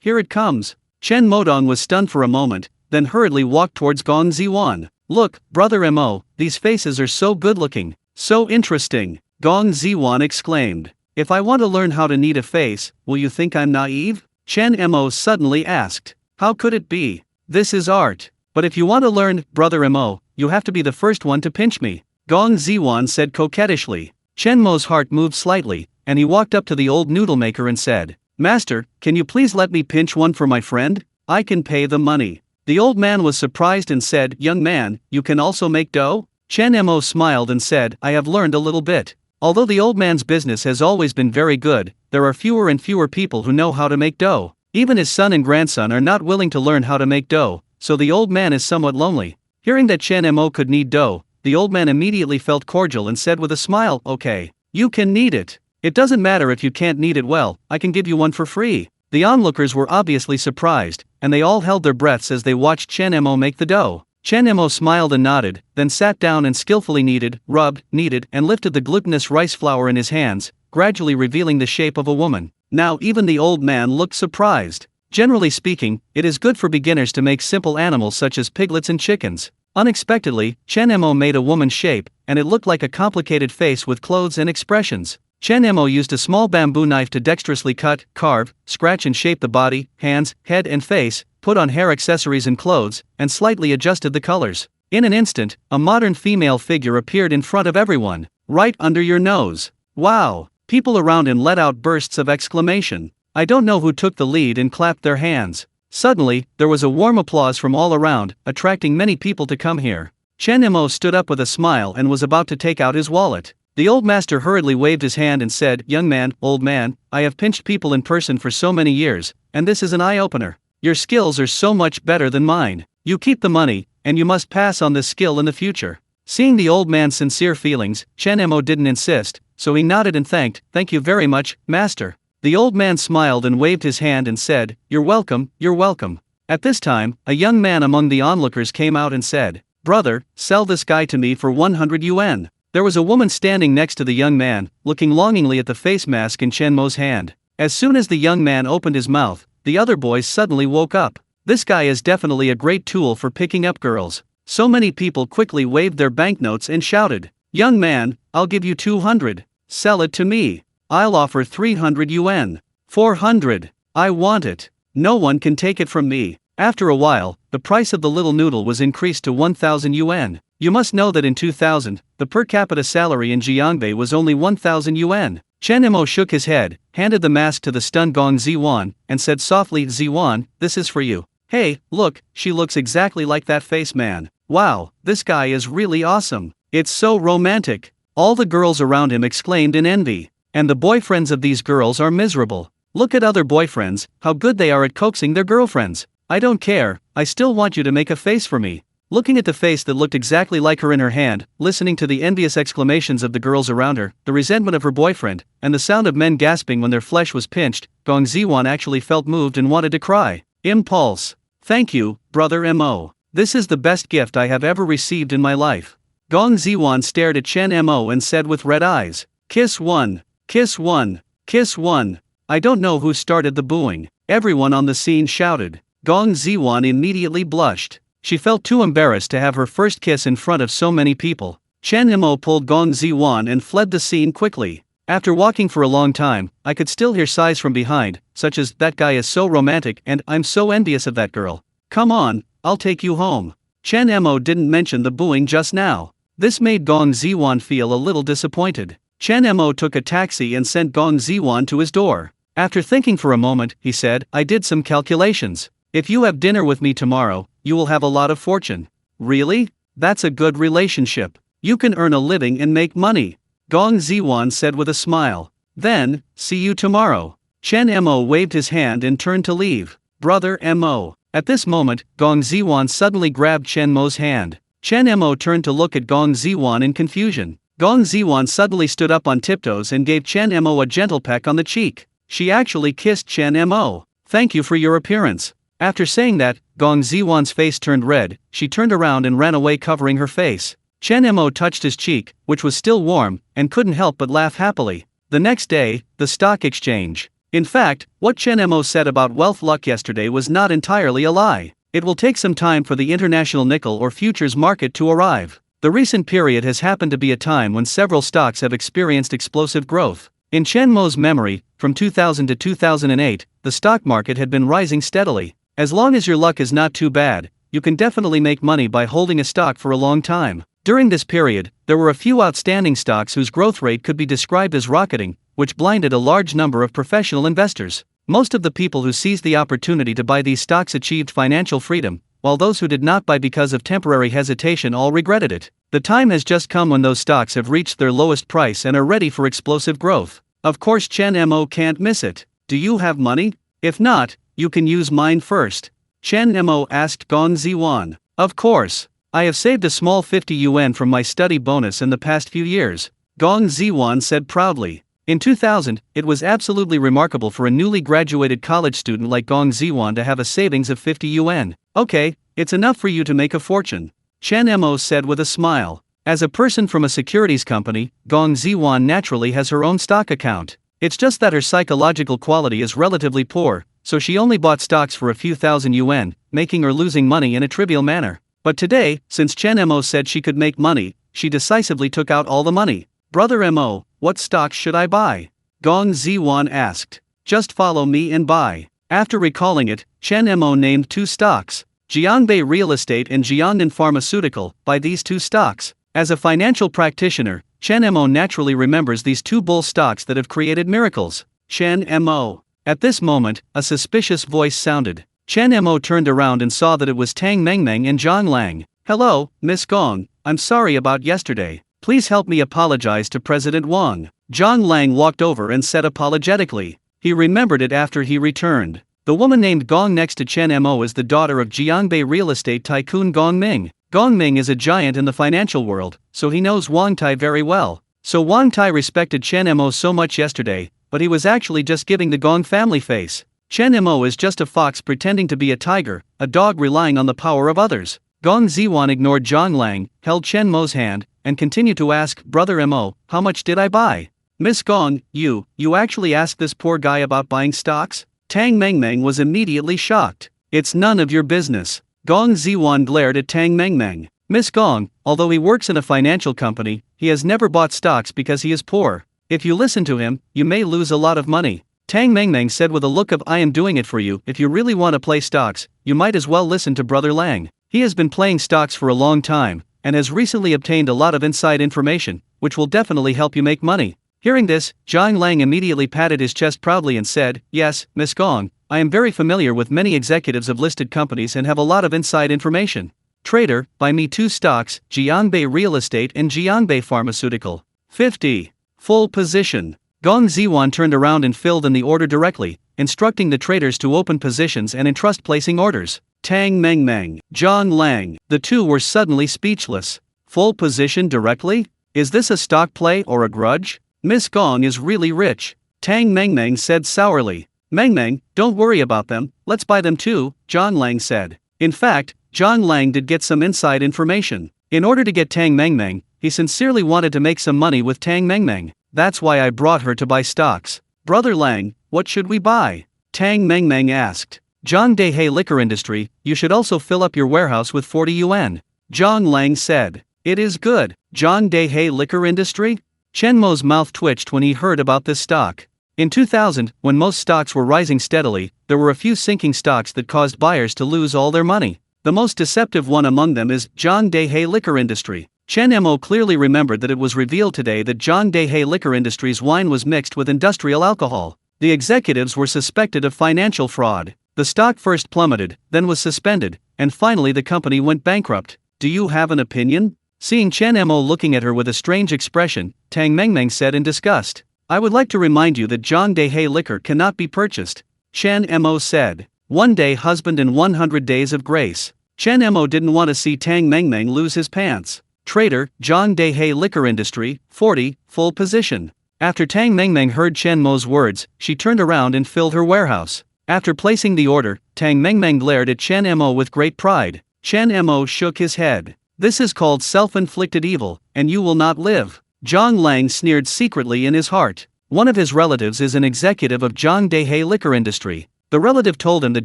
here it comes." Chen Modong was stunned for a moment, then hurriedly walked towards Gong Ziwan. "Look, Brother Mo, these faces are so good-looking, so interesting," Gong Ziwan exclaimed. "If I want to learn how to knead a face, will you think I'm naive?" Chen Mo suddenly asked. "How could it be? This is art. But if you want to learn, Brother Mo, you have to be the first one to pinch me," Gong Ziwan said coquettishly. Chen Mo's heart moved slightly, and he walked up to the old noodle maker and said, "Master, can you please let me pinch one for my friend? I can pay the money." The old man was surprised and said, "Young man, you can also make dough?" Chen Mo smiled and said, "I have learned a little bit." Although the old man's business has always been very good, there are fewer and fewer people who know how to make dough. Even his son and grandson are not willing to learn how to make dough, so the old man is somewhat lonely. Hearing that Chen Mo could knead dough, the old man immediately felt cordial and said with a smile, "Okay, you can knead it. It doesn't matter if you can't knead it well, I can give you one for free." The onlookers were obviously surprised, and they all held their breaths as they watched Chen Mo make the dough. Chen Mo smiled and nodded, then sat down and skillfully kneaded, rubbed, kneaded, and lifted the glutinous rice flour in his hands, gradually revealing the shape of a woman. Now even the old man looked surprised. Generally speaking, it is good for beginners to make simple animals such as piglets and chickens. Unexpectedly, Chen Mo made a woman's shape, and it looked like a complicated face with clothes and expressions. Chen Mo used a small bamboo knife to dexterously cut, carve, scratch and shape the body, hands, head and face, put on hair accessories and clothes, and slightly adjusted the colors. In an instant, a modern female figure appeared in front of everyone, right under your nose. Wow! People around him let out bursts of exclamation. I don't know who took the lead and clapped their hands. Suddenly, there was a warm applause from all around, attracting many people to come here. Chen Mo stood up with a smile and was about to take out his wallet. The old master hurriedly waved his hand and said, "Young man, old man, I have pinched people in person for so many years, and this is an eye-opener. Your skills are so much better than mine. You keep the money, and you must pass on this skill in the future." Seeing the old man's sincere feelings, Chen Mo didn't insist, so he nodded and "Thank you very much, master." The old man smiled and waved his hand and said, "You're welcome, you're welcome." At this time, a young man among the onlookers came out and said, "Brother, sell this guy to me for 100 yuan. There was a woman standing next to the young man, looking longingly at the face mask in Chen Mo's hand. As soon as the young man opened his mouth, the other boys suddenly woke up. This guy is definitely a great tool for picking up girls. So many people quickly waved their banknotes and shouted, "Young man, I'll give you 200. Sell it to me. I'll offer 300 yuan. 400. I want it. No one can take it from me." After a while, the price of the little noodle was increased to 1,000 yuan. You must know that in 2000, the per capita salary in Jiangbei was only 1,000 yuan. Chen Mo shook his head, handed the mask to the stunned Gong Ziwan, and said softly, "Ziwan, this is for you." "Hey, look, she looks exactly like that face man. Wow, this guy is really awesome. It's so romantic." All the girls around him exclaimed in envy. And the boyfriends of these girls are miserable. Look at other boyfriends, how good they are at coaxing their girlfriends. I don't care, I still want you to make a face for me. Looking at the face that looked exactly like her in her hand, listening to the envious exclamations of the girls around her, the resentment of her boyfriend, and the sound of men gasping when their flesh was pinched, Gong Ziwan actually felt moved and wanted to cry. Impulse. "Thank you, brother Mo. This is the best gift I have ever received in my life." Gong Ziwan stared at Chen Mo and said with red eyes, "Kiss one, kiss one, kiss one." I don't know who started the booing. Everyone on the scene shouted. Gong Ziwan immediately blushed. She felt too embarrassed to have her first kiss in front of so many people. Chen Mo pulled Gong Ziwan and fled the scene quickly. After walking for a long time, I could still hear sighs from behind, such as, "That guy is so romantic and I'm so envious of that girl. Come on, I'll take you home." Chen Mo didn't mention the booing just now. This made Gong Ziwan feel a little disappointed. Chen Mo took a taxi and sent Gong Ziwan to his door. After thinking for a moment, he said, "I did some calculations. If you have dinner with me tomorrow, you will have a lot of fortune." "Really? That's a good relationship. You can earn a living and make money," Gong Ziwan said with a smile. "Then, see you tomorrow." Chen Mo waved his hand and turned to leave. "Brother Mo." At this moment, Gong Ziwan suddenly grabbed Chen Mo's hand. Chen Mo turned to look at Gong Ziwan in confusion. Gong Ziwan suddenly stood up on tiptoes and gave Chen Mo a gentle peck on the cheek. She actually kissed Chen Mo. "Thank you for your appearance." After saying that, Gong Ziwan's face turned red, she turned around and ran away covering her face. Chen Mo touched his cheek, which was still warm, and couldn't help but laugh happily. The next day, the stock exchange. In fact, what Chen Mo said about wealth luck yesterday was not entirely a lie. It will take some time for the international nickel or futures market to arrive. The recent period has happened to be a time when several stocks have experienced explosive growth. In Chen Mo's memory, from 2000 to 2008, the stock market had been rising steadily. As long as your luck is not too bad, you can definitely make money by holding a stock for a long time. During this period, there were a few outstanding stocks whose growth rate could be described as rocketing, which blinded a large number of professional investors. Most of the people who seized the opportunity to buy these stocks achieved financial freedom, while those who did not buy because of temporary hesitation all regretted it. The time has just come when those stocks have reached their lowest price and are ready for explosive growth. Of course Chen Mo can't miss it. "Do you have money? If not, you can use mine first," Chen Mo asked Gong Ziwan. "Of course. I have saved a small 50 yuan from my study bonus in the past few years," Gong Ziwan said proudly. In 2000, it was absolutely remarkable for a newly graduated college student like Gong Ziwan to have a savings of 50 yuan. "Okay, it's enough for you to make a fortune," Chen Mo said with a smile. As a person from a securities company, Gong Ziwan naturally has her own stock account. It's just that her psychological quality is relatively poor, so she only bought stocks for a few thousand yuan, making or losing money in a trivial manner. But today, since Chen Mo said she could make money, she decisively took out all the money. "Brother Mo, what stocks should I buy? Gong Ziwan asked. Just follow me and buy. After recalling it, Chen Mo named 2 stocks, Jiangbei Real Estate and Jiangnan Pharmaceutical. Buy these 2 stocks. As a financial practitioner, Chen Mo naturally remembers these 2 bull stocks that have created miracles. Chen Mo. At this moment, a suspicious voice sounded. Chen Mo turned around and saw that it was Tang Mengmeng and Zhang Lang. Hello, Miss Gong, I'm sorry about yesterday. Please help me apologize to President Wang. Zhang Lang walked over and said apologetically. He remembered it after he returned. The woman named Gong next to Chen Mo is the daughter of Jiangbei real estate tycoon Gong Ming. Gong Ming is a giant in the financial world, so he knows Wang Tai very well. So Wang Tai respected Chen Mo so much yesterday, but he was actually just giving the Gong family face. Chen Mo is just a fox pretending to be a tiger, a dog relying on the power of others. Gong Ziwan ignored Zhang Lang, held Chen Mo's hand, and continued to ask, Brother Mo, how much did I buy? Miss Gong, you actually asked this poor guy about buying stocks? Tang Mengmeng was immediately shocked. It's none of your business. Gong Ziwan glared at Tang Mengmeng. Miss Gong, although he works in a financial company, he has never bought stocks because he is poor. If you listen to him, you may lose a lot of money. Tang Mengmeng said with a look of I am doing it for you. If you really want to play stocks, you might as well listen to Brother Lang. He has been playing stocks for a long time, and has recently obtained a lot of inside information, which will definitely help you make money. Hearing this, Zhang Lang immediately patted his chest proudly and said, Yes, Miss Gong, I am very familiar with many executives of listed companies and have a lot of inside information. Trader, buy me 2 stocks, Jiangbei Real Estate and Jiangbei Pharmaceutical. 50. Full position. Gong Ziwan turned around and filled in the order directly, instructing the traders to open positions and entrust placing orders. Tang Mengmeng, Zhang Lang, the 2 were suddenly speechless. Full position directly? Is this a stock play or a grudge? Miss Gong is really rich. Tang Mengmeng said sourly. Mengmeng, don't worry about them, let's buy them too, Zhang Lang said. In fact, Zhang Lang did get some inside information. In order to get Tang Mengmeng, he sincerely wanted to make some money with Tang Mengmeng. That's why I brought her to buy stocks. Brother Lang, what should we buy? Tang Mengmeng asked. Zhangdehei Liquor Industry, you should also fill up your warehouse with 40 yuan. Zhang Lang said. It is good. Zhangdehei Liquor Industry? Chen Mo's mouth twitched when he heard about this stock. In 2000, when most stocks were rising steadily, there were a few sinking stocks that caused buyers to lose all their money. The most deceptive one among them is Zhangdehei Liquor Industry. Chen Mo clearly remembered that it was revealed today that Zhangdehei Liquor Industry's wine was mixed with industrial alcohol. The executives were suspected of financial fraud. The stock first plummeted, then was suspended, and finally the company went bankrupt. Do you have an opinion? Seeing Chen Mo looking at her with a strange expression, Tang Mengmeng said in disgust. I would like to remind you that Zhangdehei liquor cannot be purchased. Chen Mo said. 1 day husband and 100 days of grace. Chen Mo didn't want to see Tang Mengmeng lose his pants. Trader, Zhangdehei Liquor Industry, 40, full position. After Tang Mengmeng heard Chen Mo's words, she turned around and filled her warehouse. After placing the order, Tang Mengmeng glared at Chen Mo with great pride. Chen Mo shook his head. This is called self-inflicted evil, and you will not live. Zhang Lang sneered secretly in his heart. One of his relatives is an executive of Zhangdehei Liquor Industry. The relative told him that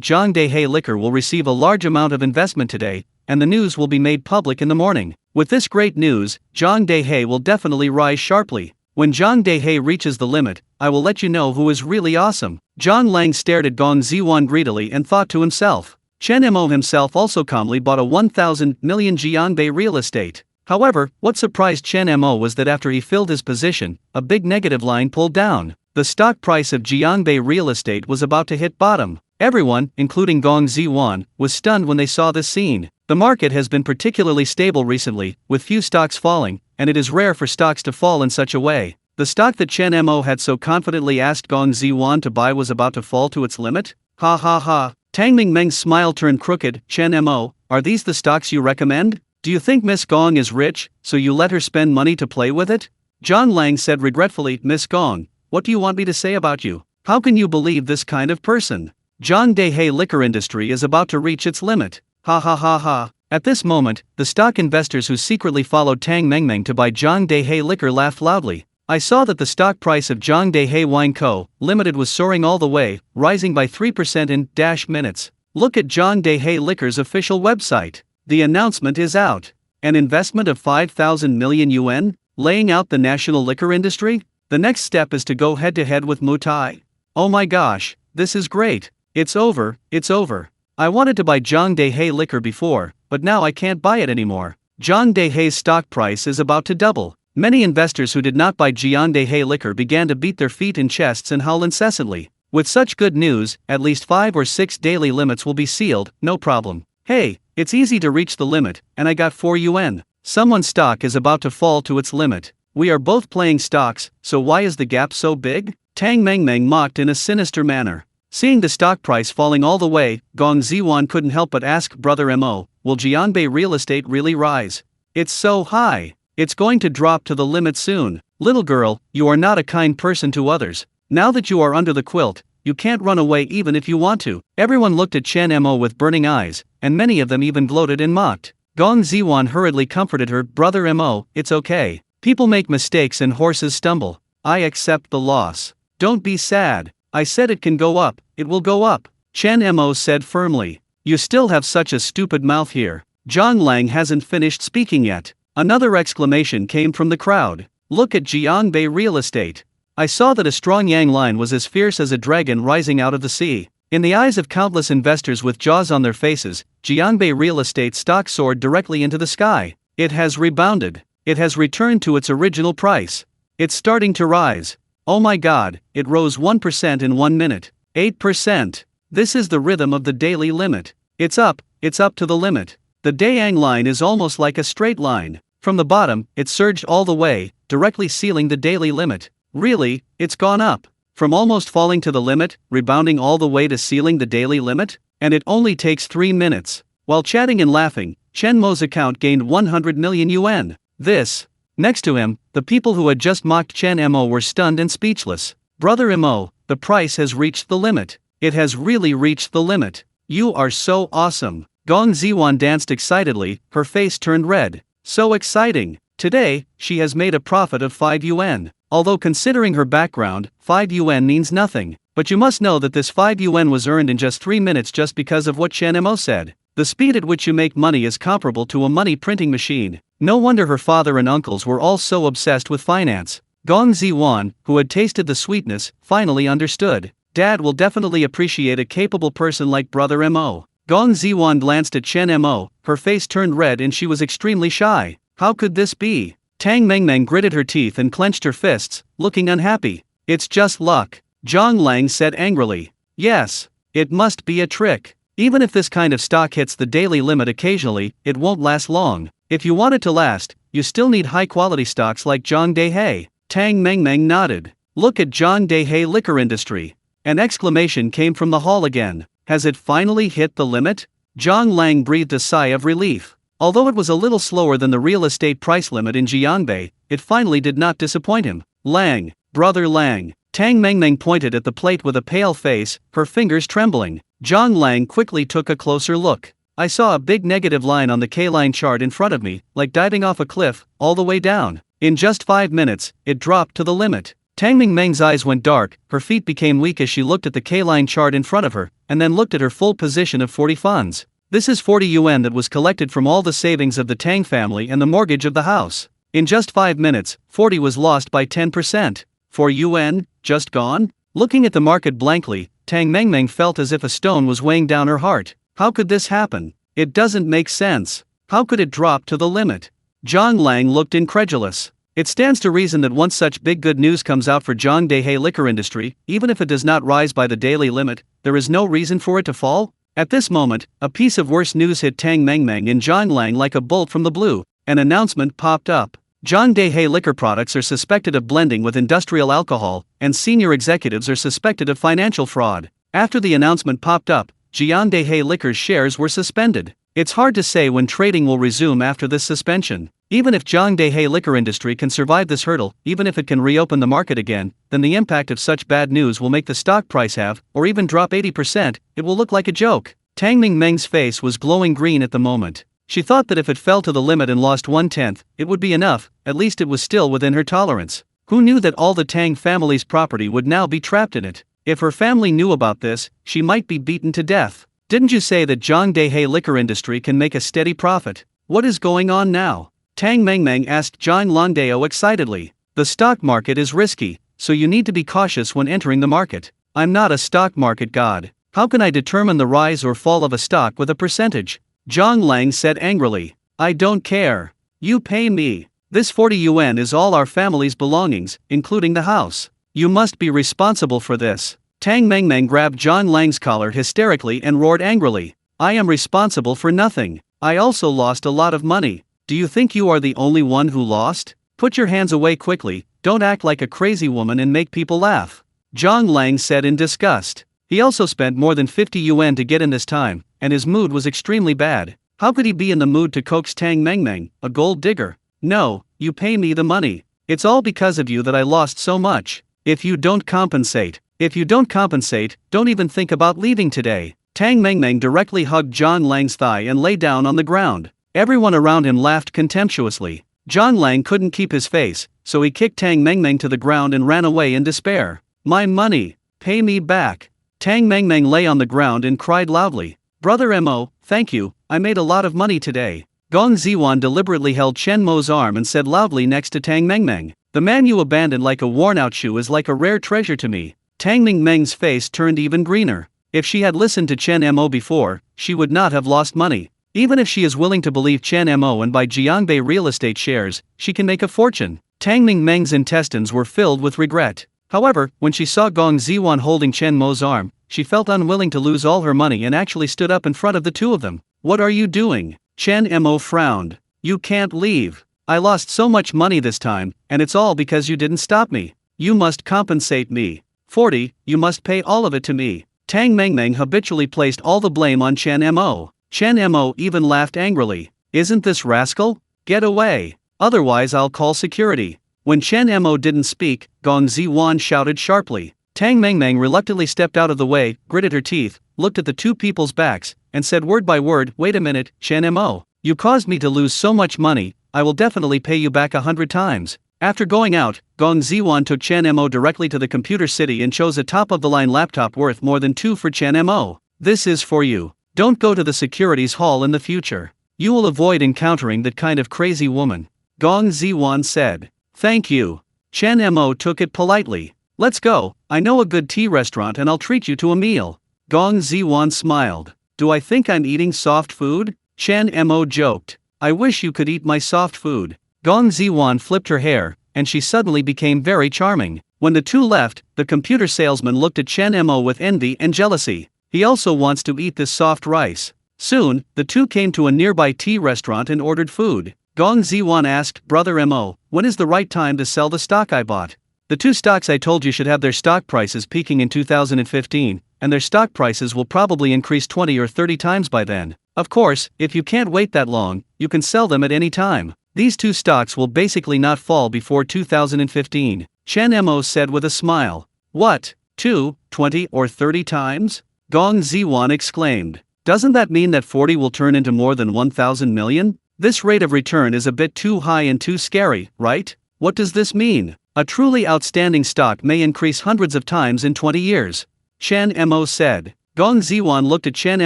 Zhangdehei Liquor will receive a large amount of investment today, and the news will be made public in the morning. With this great news, Zhangdehei will definitely rise sharply. When Zhangdehei reaches the limit, I will let you know who is really awesome. Zhang Lang stared at Gong Ziwan greedily and thought to himself. Chen Mo himself also calmly bought a 1,000 million Jiangbei real estate. However, what surprised Chen Mo was that after he filled his position, a big negative line pulled down. The stock price of Jiangbei real estate was about to hit bottom. Everyone, including Gong Ziwan, was stunned when they saw this scene. The market has been particularly stable recently, with few stocks falling, and it is rare for stocks to fall in such a way. The stock that Chen Mo had so confidently asked Gong Ziwan to buy was about to fall to its limit? Ha ha ha. Tang Mengmeng's smile turned crooked. Chen Mo, are these the stocks you recommend? Do you think Miss Gong is rich, so you let her spend money to play with it? Zhang Lang said regretfully, Miss Gong, what do you want me to say about you? How can you believe this kind of person? Zhangdehei Liquor Industry is about to reach its limit. Ha ha ha ha. At this moment, the stock investors who secretly followed Tang Mengmeng to buy Zhangdehei Liquor laughed loudly. I saw that the stock price of Zhangdehei Wine Co., Limited was soaring all the way, rising by 3% in minutes. Look at Zhangdehei Liquor's official website. The announcement is out. An investment of 5,000 million yuan, laying out the national liquor industry? The next step is to go head to head with Mutai. Oh my gosh, this is great. It's over, it's over. I wanted to buy Zhang Dehei liquor before, but now I can't buy it anymore. Zhang Dehei's stock price is about to double. Many investors who did not buy Zhang Dehei liquor began to beat their feet in chests and howl incessantly. With such good news, at least 5 or 6 daily limits will be sealed, no problem. Hey, it's easy to reach the limit, and I got 4 yuan. Someone's stock is about to fall to its limit. We are both playing stocks, so why is the gap so big? Tang Mengmeng mocked in a sinister manner. Seeing the stock price falling all the way, Gong Ziwan couldn't help but ask Brother Mo, will Jianbei real estate really rise? It's so high. It's going to drop to the limit soon. Little girl, you are not a kind person to others. Now that you are under the quilt, you can't run away even if you want to. Everyone looked at Chen Mo with burning eyes, and many of them even gloated and mocked. Gong Ziwan hurriedly comforted her, Brother Mo, it's okay. People make mistakes and horses stumble. I accept the loss. Don't be sad. I said it can go up, it will go up. Chen Mo said firmly. You still have such a stupid mouth here. Zhang Lang hasn't finished speaking yet. Another exclamation came from the crowd. Look at Jianbei real estate. I saw that a strong yang line was as fierce as a dragon rising out of the sea. In the eyes of countless investors with jaws on their faces, Jianbei real estate stock soared directly into the sky. It has rebounded. It has returned to its original price. It's starting to rise. Oh my god, it rose 1% in 1 minute. 8%. This is the rhythm of the daily limit. It's up to the limit. The Dayang line is almost like a straight line. From the bottom, it surged all the way, directly sealing the daily limit. Really, it's gone up. From almost falling to the limit, rebounding all the way to sealing the daily limit? And it only takes 3 minutes. While chatting and laughing, Chen Mo's account gained 100 million yuan. Next to him, the people who had just mocked Chen Mo were stunned and speechless. Brother Mo, the price has reached the limit. It has really reached the limit. You are so awesome. Gong Ziwan danced excitedly, her face turned red. So exciting. Today, she has made a profit of 5 yuan. Although considering her background, 5 yuan means nothing. But you must know that this 5 yuan was earned in just 3 minutes just because of what Chen Mo said. The speed at which you make money is comparable to a money printing machine. No wonder her father and uncles were all so obsessed with finance. Gong Ziwan, who had tasted the sweetness, finally understood. Dad will definitely appreciate a capable person like Brother Mo. Gong Ziwan glanced at Chen Mo, her face turned red and she was extremely shy. How could this be? Tang Mengmeng gritted her teeth and clenched her fists, looking unhappy. It's just luck. Zhang Lang said angrily. Yes, it must be a trick. Even if this kind of stock hits the daily limit occasionally, it won't last long. If you want it to last, you still need high-quality stocks like Zhang Dehei. Tang Mengmeng nodded. Look at Zhang Dehei liquor industry. An exclamation came from the hall again. Has it finally hit the limit? Zhang Lang breathed a sigh of relief. Although it was a little slower than the real estate price limit in Jianbei, it finally did not disappoint him. Lang, Brother Lang. Tang Mengmeng pointed at the plate with a pale face, her fingers trembling. Zhang Lang quickly took a closer look. I saw a big negative line on the K-line chart in front of me, like diving off a cliff, all the way down. In just 5 minutes, it dropped to the limit. Tang Mengmeng's eyes went dark, her feet became weak as she looked at the K-line chart in front of her, and then looked at her full position of 40 funds. This is 40 yuan that was collected from all the savings of the Tang family and the mortgage of the house. In just 5 minutes, 40 was lost by 10%. 4 yuan, just gone? Looking at the market blankly, Tang Mengmeng felt as if a stone was weighing down her heart. How could this happen? It doesn't make sense. How could it drop to the limit? Zhang Lang looked incredulous. It stands to reason that once such big good news comes out for Zhang Dehei liquor industry, even if it does not rise by the daily limit, there is no reason for it to fall? At this moment, a piece of worse news hit Tang Mengmeng and Zhang Lang like a bolt from the blue. An announcement popped up. Zhang Dehei liquor products are suspected of blending with industrial alcohol, and senior executives are suspected of financial fraud. After the announcement popped up, Zhang Dehei liquor's shares were suspended. It's hard to say when trading will resume after this suspension. Even if Zhang Dehei liquor industry can survive this hurdle, even if it can reopen the market again, then the impact of such bad news will make the stock price have, or even drop 80%, it will look like a joke. Tang Mengmeng's face was glowing green at the moment. She thought that if it fell to the limit and lost 1/10, it would be enough, at least it was still within her tolerance. Who knew that all the Tang family's property would now be trapped in it? If her family knew about this, she might be beaten to death. Didn't you say that Zhang Dehei liquor industry can make a steady profit? What is going on now? Tang Mengmeng asked Zhang Landao excitedly. The stock market is risky, so you need to be cautious when entering the market. I'm not a stock market god. How can I determine the rise or fall of a stock with a percentage? Zhang Lang said angrily. I don't care. You pay me. This 40 yuan is all our family's belongings, including the house. You must be responsible for this. Tang Mengmeng grabbed Zhang Lang's collar hysterically and roared angrily. I am responsible for nothing. I also lost a lot of money. Do you think you are the only one who lost? Put your hands away quickly, don't act like a crazy woman and make people laugh. Zhang Lang said in disgust. He also spent more than 50 yuan to get in this time, and his mood was extremely bad. How could he be in the mood to coax Tang Mengmeng, a gold digger? No, you pay me the money. It's all because of you that I lost so much. If you don't compensate, don't even think about leaving today. Tang Mengmeng directly hugged Zhang Lang's thigh and lay down on the ground. Everyone around him laughed contemptuously. Zhang Lang couldn't keep his face, so he kicked Tang Mengmeng to the ground and ran away in despair. My money! Pay me back! Tang Mengmeng lay on the ground and cried loudly. Brother Mo, thank you, I made a lot of money today. Gong Ziwan deliberately held Chen Mo's arm and said loudly next to Tang Mengmeng. The man you abandoned like a worn-out shoe is like a rare treasure to me. Tang Mengmeng's face turned even greener. If she had listened to Chen Mo before, she would not have lost money. Even if she is willing to believe Chen Mo and buy Jiangbei real estate shares, she can make a fortune. Tang Mengmeng's intestines were filled with regret. However, when she saw Gong Ziwan holding Chen Mo's arm, she felt unwilling to lose all her money and actually stood up in front of the two of them. What are you doing? Chen Mo frowned. You can't leave. I lost so much money this time, and it's all because you didn't stop me. You must compensate me. 40, you must pay all of it to me. Tang Mengmeng habitually placed all the blame on Chen Mo. Chen Mo even laughed angrily. Isn't this rascal? Get away. Otherwise I'll call security. When Chen Mo didn't speak, Gong Ziwan shouted sharply. Tang Mengmeng reluctantly stepped out of the way, gritted her teeth, looked at the two people's backs, and said word by word, wait a minute, Chen Mo. You caused me to lose so much money, I will definitely pay you back 100 times. After going out, Gong Ziwan took Chen Mo directly to the computer city and chose a top-of-the-line laptop worth more than 2 for Chen Mo. This is for you. Don't go to the securities hall in the future. You will avoid encountering that kind of crazy woman. Gong Ziwan said. Thank you. Chen Mo took it politely. Let's go, I know a good tea restaurant and I'll treat you to a meal. Gong Ziwan smiled. Do I think I'm eating soft food? Chen Mo joked. I wish you could eat my soft food. Gong Ziwan flipped her hair, and she suddenly became very charming. When the two left, the computer salesman looked at Chen Mo with envy and jealousy. He also wants to eat this soft rice. Soon, the two came to a nearby tea restaurant and ordered food. Gong Ziwan asked, Brother Mo, when is the right time to sell the stock I bought? The two stocks I told you should have their stock prices peaking in 2015, and their stock prices will probably increase 20 or 30 times by then. Of course, if you can't wait that long, you can sell them at any time. These two stocks will basically not fall before 2015, Chen Mo said with a smile. What? 2, 20 or 30 times? Gong Ziwan exclaimed. Doesn't that mean that 40 will turn into more than 1,000 million? This rate of return is a bit too high and too scary, right? What does this mean? A truly outstanding stock may increase hundreds of times in 20 years. Chen Mo said. Gong Ziwan looked at Chen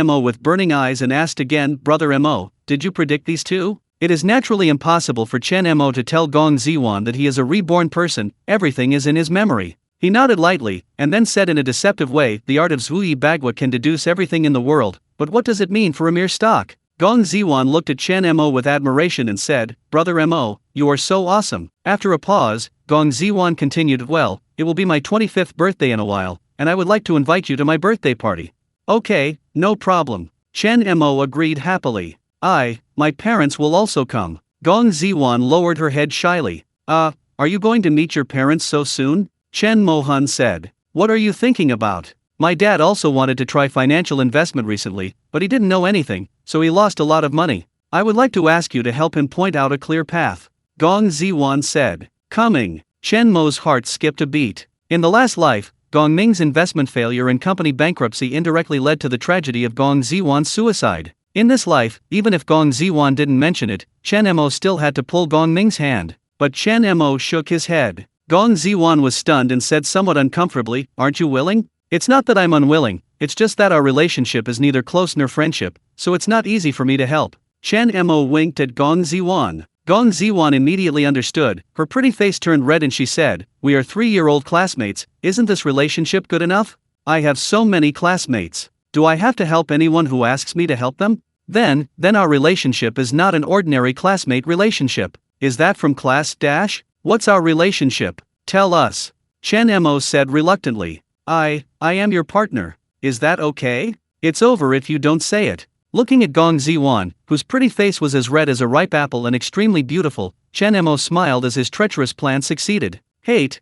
Mo with burning eyes and asked again, Brother Mo, did you predict these two? It is naturally impossible for Chen Mo to tell Gong Ziwan that he is a reborn person, everything is in his memory. He nodded lightly, and then said in a deceptive way, the art of Zhuyi Bagua can deduce everything in the world, but what does it mean for a mere stock? Gong Ziwan looked at Chen Mo with admiration and said, Brother Mo, you are so awesome. After a pause, Gong Ziwan continued, well, it will be my 25th birthday in a while, and I would like to invite you to my birthday party. Okay, no problem. Chen Mo agreed happily. My parents will also come. Gong Ziwan lowered her head shyly. Are you going to meet your parents so soon? Chen Mohan said. What are you thinking about? My dad also wanted to try financial investment recently, but he didn't know anything, so he lost a lot of money. I would like to ask you to help him point out a clear path. Gong Ziwan said. Coming. Chen Mo's heart skipped a beat. In the last life, Gong Ming's investment failure and company bankruptcy indirectly led to the tragedy of Gong Ziwan's suicide. In this life, even if Gong Ziwan didn't mention it, Chen Mo still had to pull Gong Ming's hand. But Chen Mo shook his head. Gong Ziwan was stunned and said somewhat uncomfortably, aren't you willing? It's not that I'm unwilling, it's just that our relationship is neither close nor friendship, so it's not easy for me to help. Chen Mo winked at Gong Ziwan. Gong Ziwan immediately understood, her pretty face turned red and she said, "We are 3-year-old classmates, isn't this relationship good enough? I have so many classmates. Do I have to help anyone who asks me to help them? Then our relationship is not an ordinary classmate relationship. Is that from class dash? What's our relationship? Tell us." Chen Mo said reluctantly. I am your partner. Is that okay? It's over if you don't say it." Looking at Gong Ziwan, whose pretty face was as red as a ripe apple and extremely beautiful, Chen Mo smiled as his treacherous plan succeeded. Hate.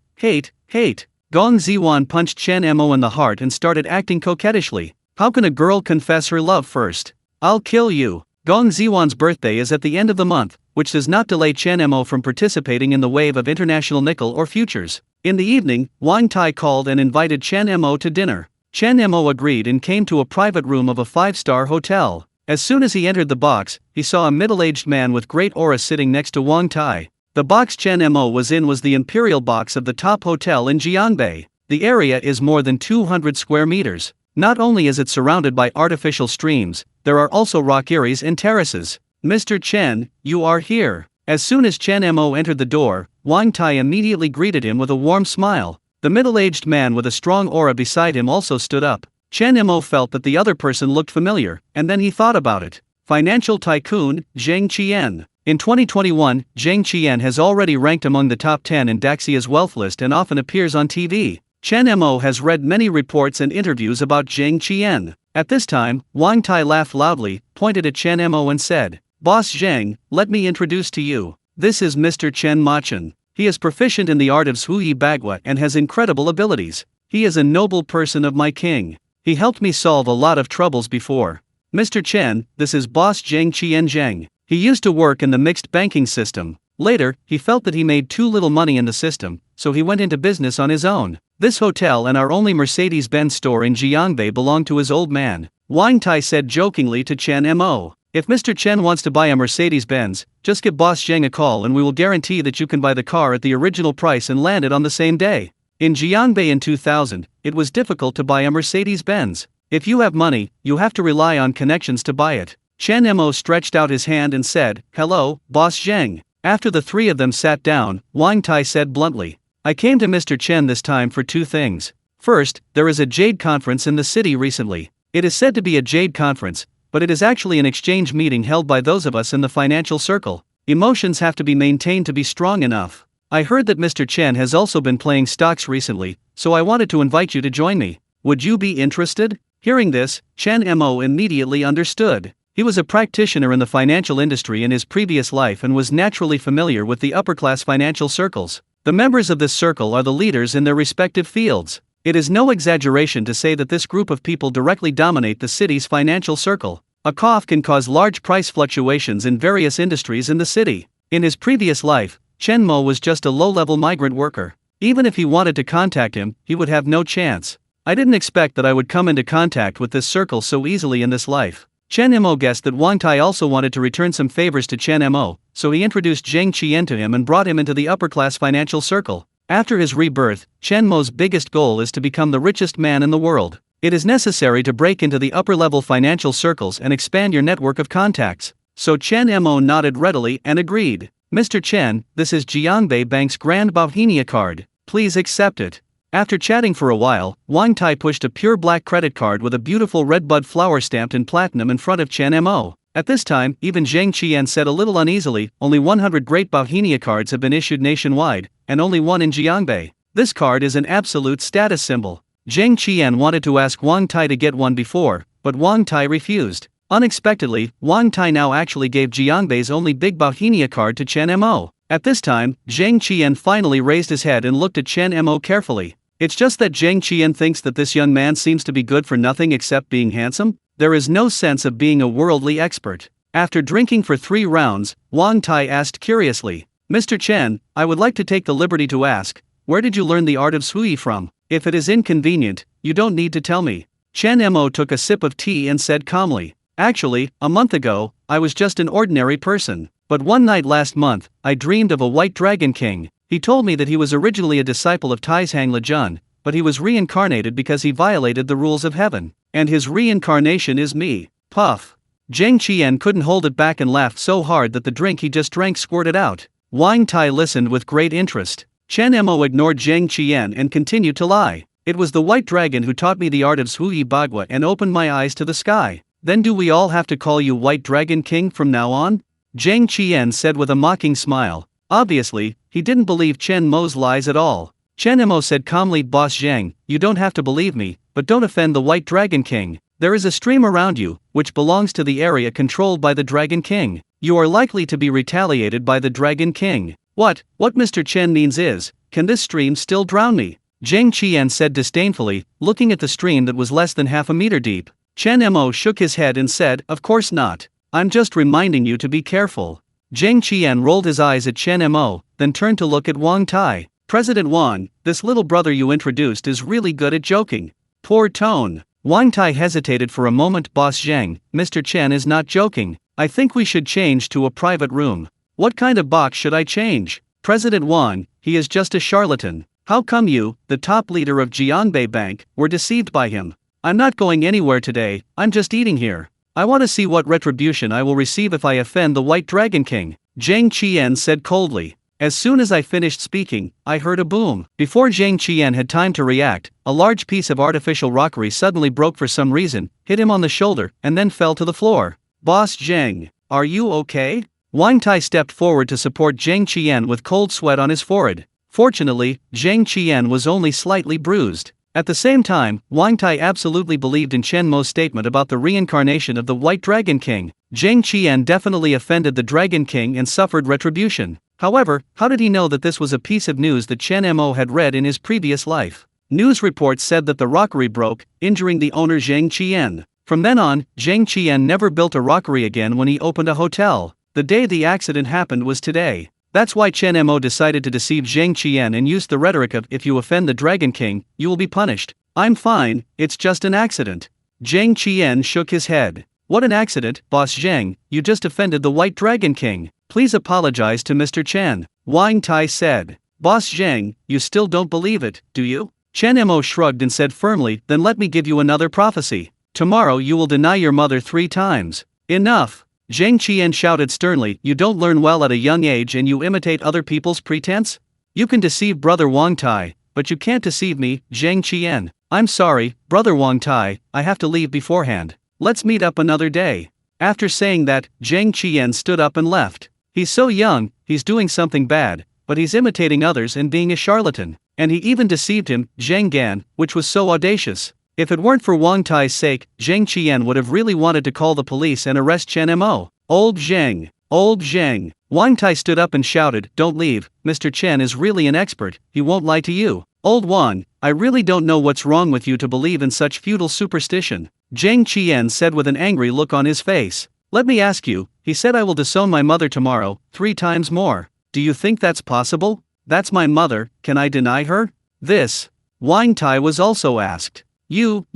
Gong Ziwan punched Chen Mo in the heart and started acting coquettishly. How can a girl confess her love first? I'll kill you. Gong Ziwan's birthday is at the end of the month, which does not delay Chen Mo from participating in the wave of international nickel or futures. In the evening, Wang Tai called and invited Chen Mo to dinner. Chen Mo agreed and came to a private room of a 5-star hotel. As soon as he entered the box, he saw a middle-aged man with great aura sitting next to Wang Tai. The box Chen Mo was in was the imperial box of the top hotel in Jiangbei. The area is more than 200 square meters. Not only is it surrounded by artificial streams, there are also rockeries and terraces. "Mr. Chen, you are here." As soon as Chen Mo entered the door, Wang Tai immediately greeted him with a warm smile. The middle-aged man with a strong aura beside him also stood up. Chen Mo felt that the other person looked familiar, and then he thought about it. Financial tycoon, Zheng Qian. In 2021, Zheng Qian has already ranked among the top 10 in Daxia's wealth list and often appears on TV. Chen Mo has read many reports and interviews about Zheng Qian. At this time, Wang Tai laughed loudly, pointed at Chen Mo and said, "Boss Zheng, let me introduce to you. This is Mr. Chen Machan. He is proficient in the art of Sui Bagua and has incredible abilities. He is a noble person of my king. He helped me solve a lot of troubles before. Mr. Chen, this is Boss Zheng Qian Zheng. He used to work in the mixed banking system. Later, he felt that he made too little money in the system, so he went into business on his own. This hotel and our only Mercedes-Benz store in Jiangbei belong to his old man." Wang Tai said jokingly to Chen Mo. "If Mr. Chen wants to buy a Mercedes-Benz, just give Boss Zheng a call and we will guarantee that you can buy the car at the original price and land it on the same day." In Jiangbei in 2000, it was difficult to buy a Mercedes-Benz. If you have money, you have to rely on connections to buy it. Chen Mo stretched out his hand and said, "Hello, Boss Zheng." After the three of them sat down, Wang Tai said bluntly, "I came to Mr. Chen this time for 2 things. First, there is a Jade conference in the city recently. It is said to be a Jade conference, but it is actually an exchange meeting held by those of us in the financial circle. Emotions have to be maintained to be strong enough. I heard that Mr. Chen has also been playing stocks recently, so I wanted to invite you to join me. Would you be interested?" Hearing this, Chen Mo immediately understood. He was a practitioner in the financial industry in his previous life and was naturally familiar with the upper-class financial circles. The members of this circle are the leaders in their respective fields. It is no exaggeration to say that this group of people directly dominate the city's financial circle. A cough can cause large price fluctuations in various industries in the city. In his previous life, Chen Mo was just a low-level migrant worker. Even if he wanted to contact him, he would have no chance. I didn't expect that I would come into contact with this circle so easily in this life. Chen Mo guessed that Wang Tai also wanted to return some favors to Chen Mo, so he introduced Zheng Qian to him and brought him into the upper-class financial circle. After his rebirth, Chen Mo's biggest goal is to become the richest man in the world. It is necessary to break into the upper-level financial circles and expand your network of contacts. So Chen Mo nodded readily and agreed. "Mr. Chen, this is Jiangbei Bank's Grand Bohemia card. Please accept it." After chatting for a while, Wang Tai pushed a pure black credit card with a beautiful red bud flower stamped in platinum in front of Chen Mo. At this time, even Zheng Qian said a little uneasily, "Only 100 Great Bohemia cards have been issued nationwide, and only one in Jiangbei. This card is an absolute status symbol." Zheng Qian wanted to ask Wang Tai to get one before, but Wang Tai refused. Unexpectedly, Wang Tai now actually gave Jiangbei's only big Bohemia card to Chen Mo. At this time, Zheng Qian finally raised his head and looked at Chen Mo carefully. It's just that Zheng Qian thinks that this young man seems to be good for nothing except being handsome. There is no sense of being a worldly expert. After drinking for 3 rounds, Wang Tai asked curiously, "Mr. Chen, I would like to take the liberty to ask, where did you learn the art of Sui from? If it is inconvenient, you don't need to tell me." Chen Mo took a sip of tea and said calmly, "Actually, a month ago, I was just an ordinary person. But one night last month, I dreamed of a white dragon king. He told me that he was originally a disciple of Taishang Lejun, but he was reincarnated because he violated the rules of heaven. And his reincarnation is me." Puff. Zhang Qian couldn't hold it back and laughed so hard that the drink he just drank squirted out. Wang Tai listened with great interest. Chen Mo ignored Zhang Qian and continued to lie. It was the white dragon who taught me the art of Sui Bagua and opened my eyes to the sky. Then do we all have to call you White Dragon King from now on? Zhang Qian said with a mocking smile. Obviously, he didn't believe Chen Mo's lies at all. Chen Mo said calmly, Boss Zhang, you don't have to believe me, but don't offend the White Dragon King. There is a stream around you, which belongs to the area controlled by the Dragon King. You are likely to be retaliated by the Dragon King. What Mr. Chen means is, can this stream still drown me? Zhang Qian said disdainfully, looking at the stream that was less than half a meter deep. Chen Mo shook his head and said, of course not. I'm just reminding you to be careful. Zhang Qian rolled his eyes at Chen Mo, then turned to look at Wang Tai. President Wang, this little brother you introduced is really good at joking. Poor tone. Wang Tai hesitated for a moment. Boss Zhang, Mr. Chen is not joking. I think we should change to a private room. What kind of box should I change? President Wang, he is just a charlatan. How come you, the top leader of Jiangbei Bank, were deceived by him? I'm not going anywhere today, I'm just eating here. I want to see what retribution I will receive if I offend the White Dragon King, Zhang Qian said coldly. As soon as I finished speaking, I heard a boom. Before Zhang Qian had time to react, a large piece of artificial rockery suddenly broke for some reason, hit him on the shoulder, and then fell to the floor. Boss Zhang, are you okay? Wang Tai stepped forward to support Zhang Qian with cold sweat on his forehead. Fortunately, Zhang Qian was only slightly bruised. At the same time, Wang Tai absolutely believed in Chen Mo's statement about the reincarnation of the White Dragon King. Zhang Qian definitely offended the Dragon King and suffered retribution. However, how did he know that this was a piece of news that Chen Mo had read in his previous life? News reports said that the rockery broke, injuring the owner Zhang Qian. From then on, Zhang Qian never built a rockery again when he opened a hotel. The day the accident happened was today. That's why Chen Mo decided to deceive Zhang Qian and used the rhetoric of, if you offend the Dragon King, you will be punished. I'm fine, it's just an accident. Zhang Qian shook his head. What an accident, Boss Zhang, you just offended the White Dragon King. Please apologize to Mr. Chen, Wang Tai said. Boss Zhang, you still don't believe it, do you? Chen Mo shrugged and said firmly, then let me give you another prophecy. Tomorrow you will deny your mother 3 times. Enough. Zhang Qian shouted sternly, you don't learn well at a young age and you imitate other people's pretense? You can deceive brother Wang Tai, but you can't deceive me, Zhang Qian. I'm sorry, brother Wang Tai, I have to leave beforehand. Let's meet up another day. After saying that, Zhang Qian stood up and left. He's so young, he's doing something bad, but he's imitating others and being a charlatan. And he even deceived him, Zhang Gan, which was so audacious. If it weren't for Wang Tai's sake, Zhang Qian would have really wanted to call the police and arrest Chen Mo. Old Zhang! Old Zhang! Wang Tai stood up and shouted, don't leave, Mr. Chen is really an expert, he won't lie to you. Old Wang, I really don't know what's wrong with you to believe in such feudal superstition, Zhang Qian said with an angry look on his face. Let me ask you, he said I will disown my mother tomorrow, 3 times more. Do you think that's possible? That's my mother, can I deny her? This. Wang Tai was also asked. You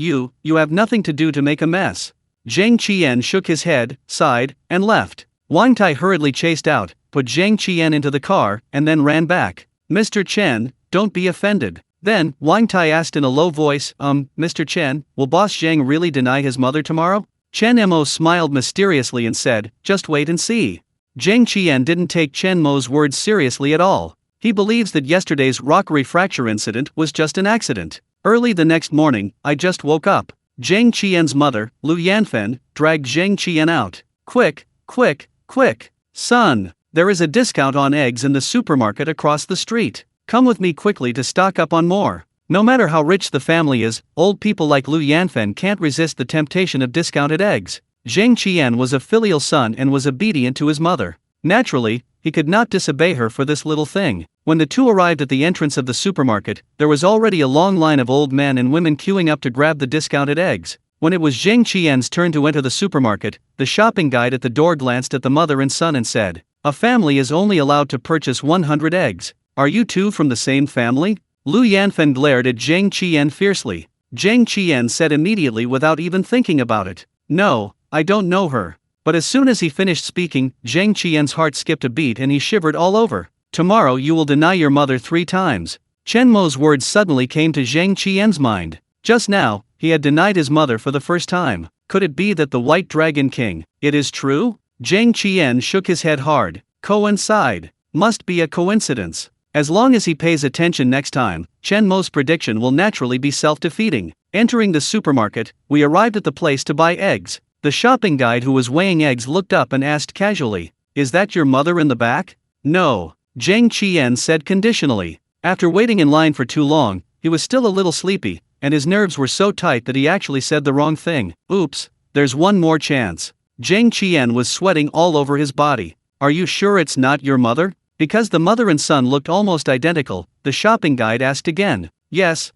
have nothing to do to make a mess. Zhang Qian shook his head, sighed, and left. Wang Tai hurriedly chased out, put Zhang Qian into the car, and then ran back. Mr. Chen, don't be offended. Then, Wang Tai asked in a low voice, Mr. Chen, will Boss Zhang really deny his mother tomorrow? Chen Mo smiled mysteriously and said, just wait and see. Zhang Qian didn't take Chen Mo's words seriously at all. He believes that yesterday's rockery fracture incident was just an accident. Early the next morning, I just woke up. Zhang Qian's mother, Lu Yanfen, dragged Zhang Qian out. Quick, quick, quick. Son, there is a discount on eggs in the supermarket across the street. Come with me quickly to stock up on more. No matter how rich the family is, old people like Lu Yanfen can't resist the temptation of discounted eggs. Zhang Qian was a filial son and was obedient to his mother. Naturally, he could not disobey her for this little thing. When the two arrived at the entrance of the supermarket, there was already a long line of old men and women queuing up to grab the discounted eggs. When it was Zhang Qian's turn to enter the supermarket, the shopping guide at the door glanced at the mother and son and said, a family is only allowed to purchase 100 eggs. Are you two from the same family? Lu Yanfen glared at Zhang Qian fiercely. Zhang Qian said immediately without even thinking about it, no, I don't know her. But as soon as he finished speaking, Zhang Qian's heart skipped a beat and he shivered all over. Tomorrow you will deny your mother 3 times. Chen Mo's words suddenly came to Zhang Qian's mind. Just now, he had denied his mother for the first time. Could it be that the White Dragon King, it is true? Zhang Qian shook his head hard. Coincide. Must be a coincidence. As long as he pays attention next time, Chen Mo's prediction will naturally be self-defeating. Entering the supermarket, we arrived at the place to buy eggs. The shopping guide who was weighing eggs looked up and asked casually, "Is that your mother in the back?" "No," Zhang Qian said conditionally. After waiting in line for too long, he was still a little sleepy, and his nerves were so tight that he actually said the wrong thing. Oops, there's one more chance. Zhang Qian was sweating all over his body. "Are you sure it's not your mother?" Because the mother and son looked almost identical, the shopping guide asked again. "Yes,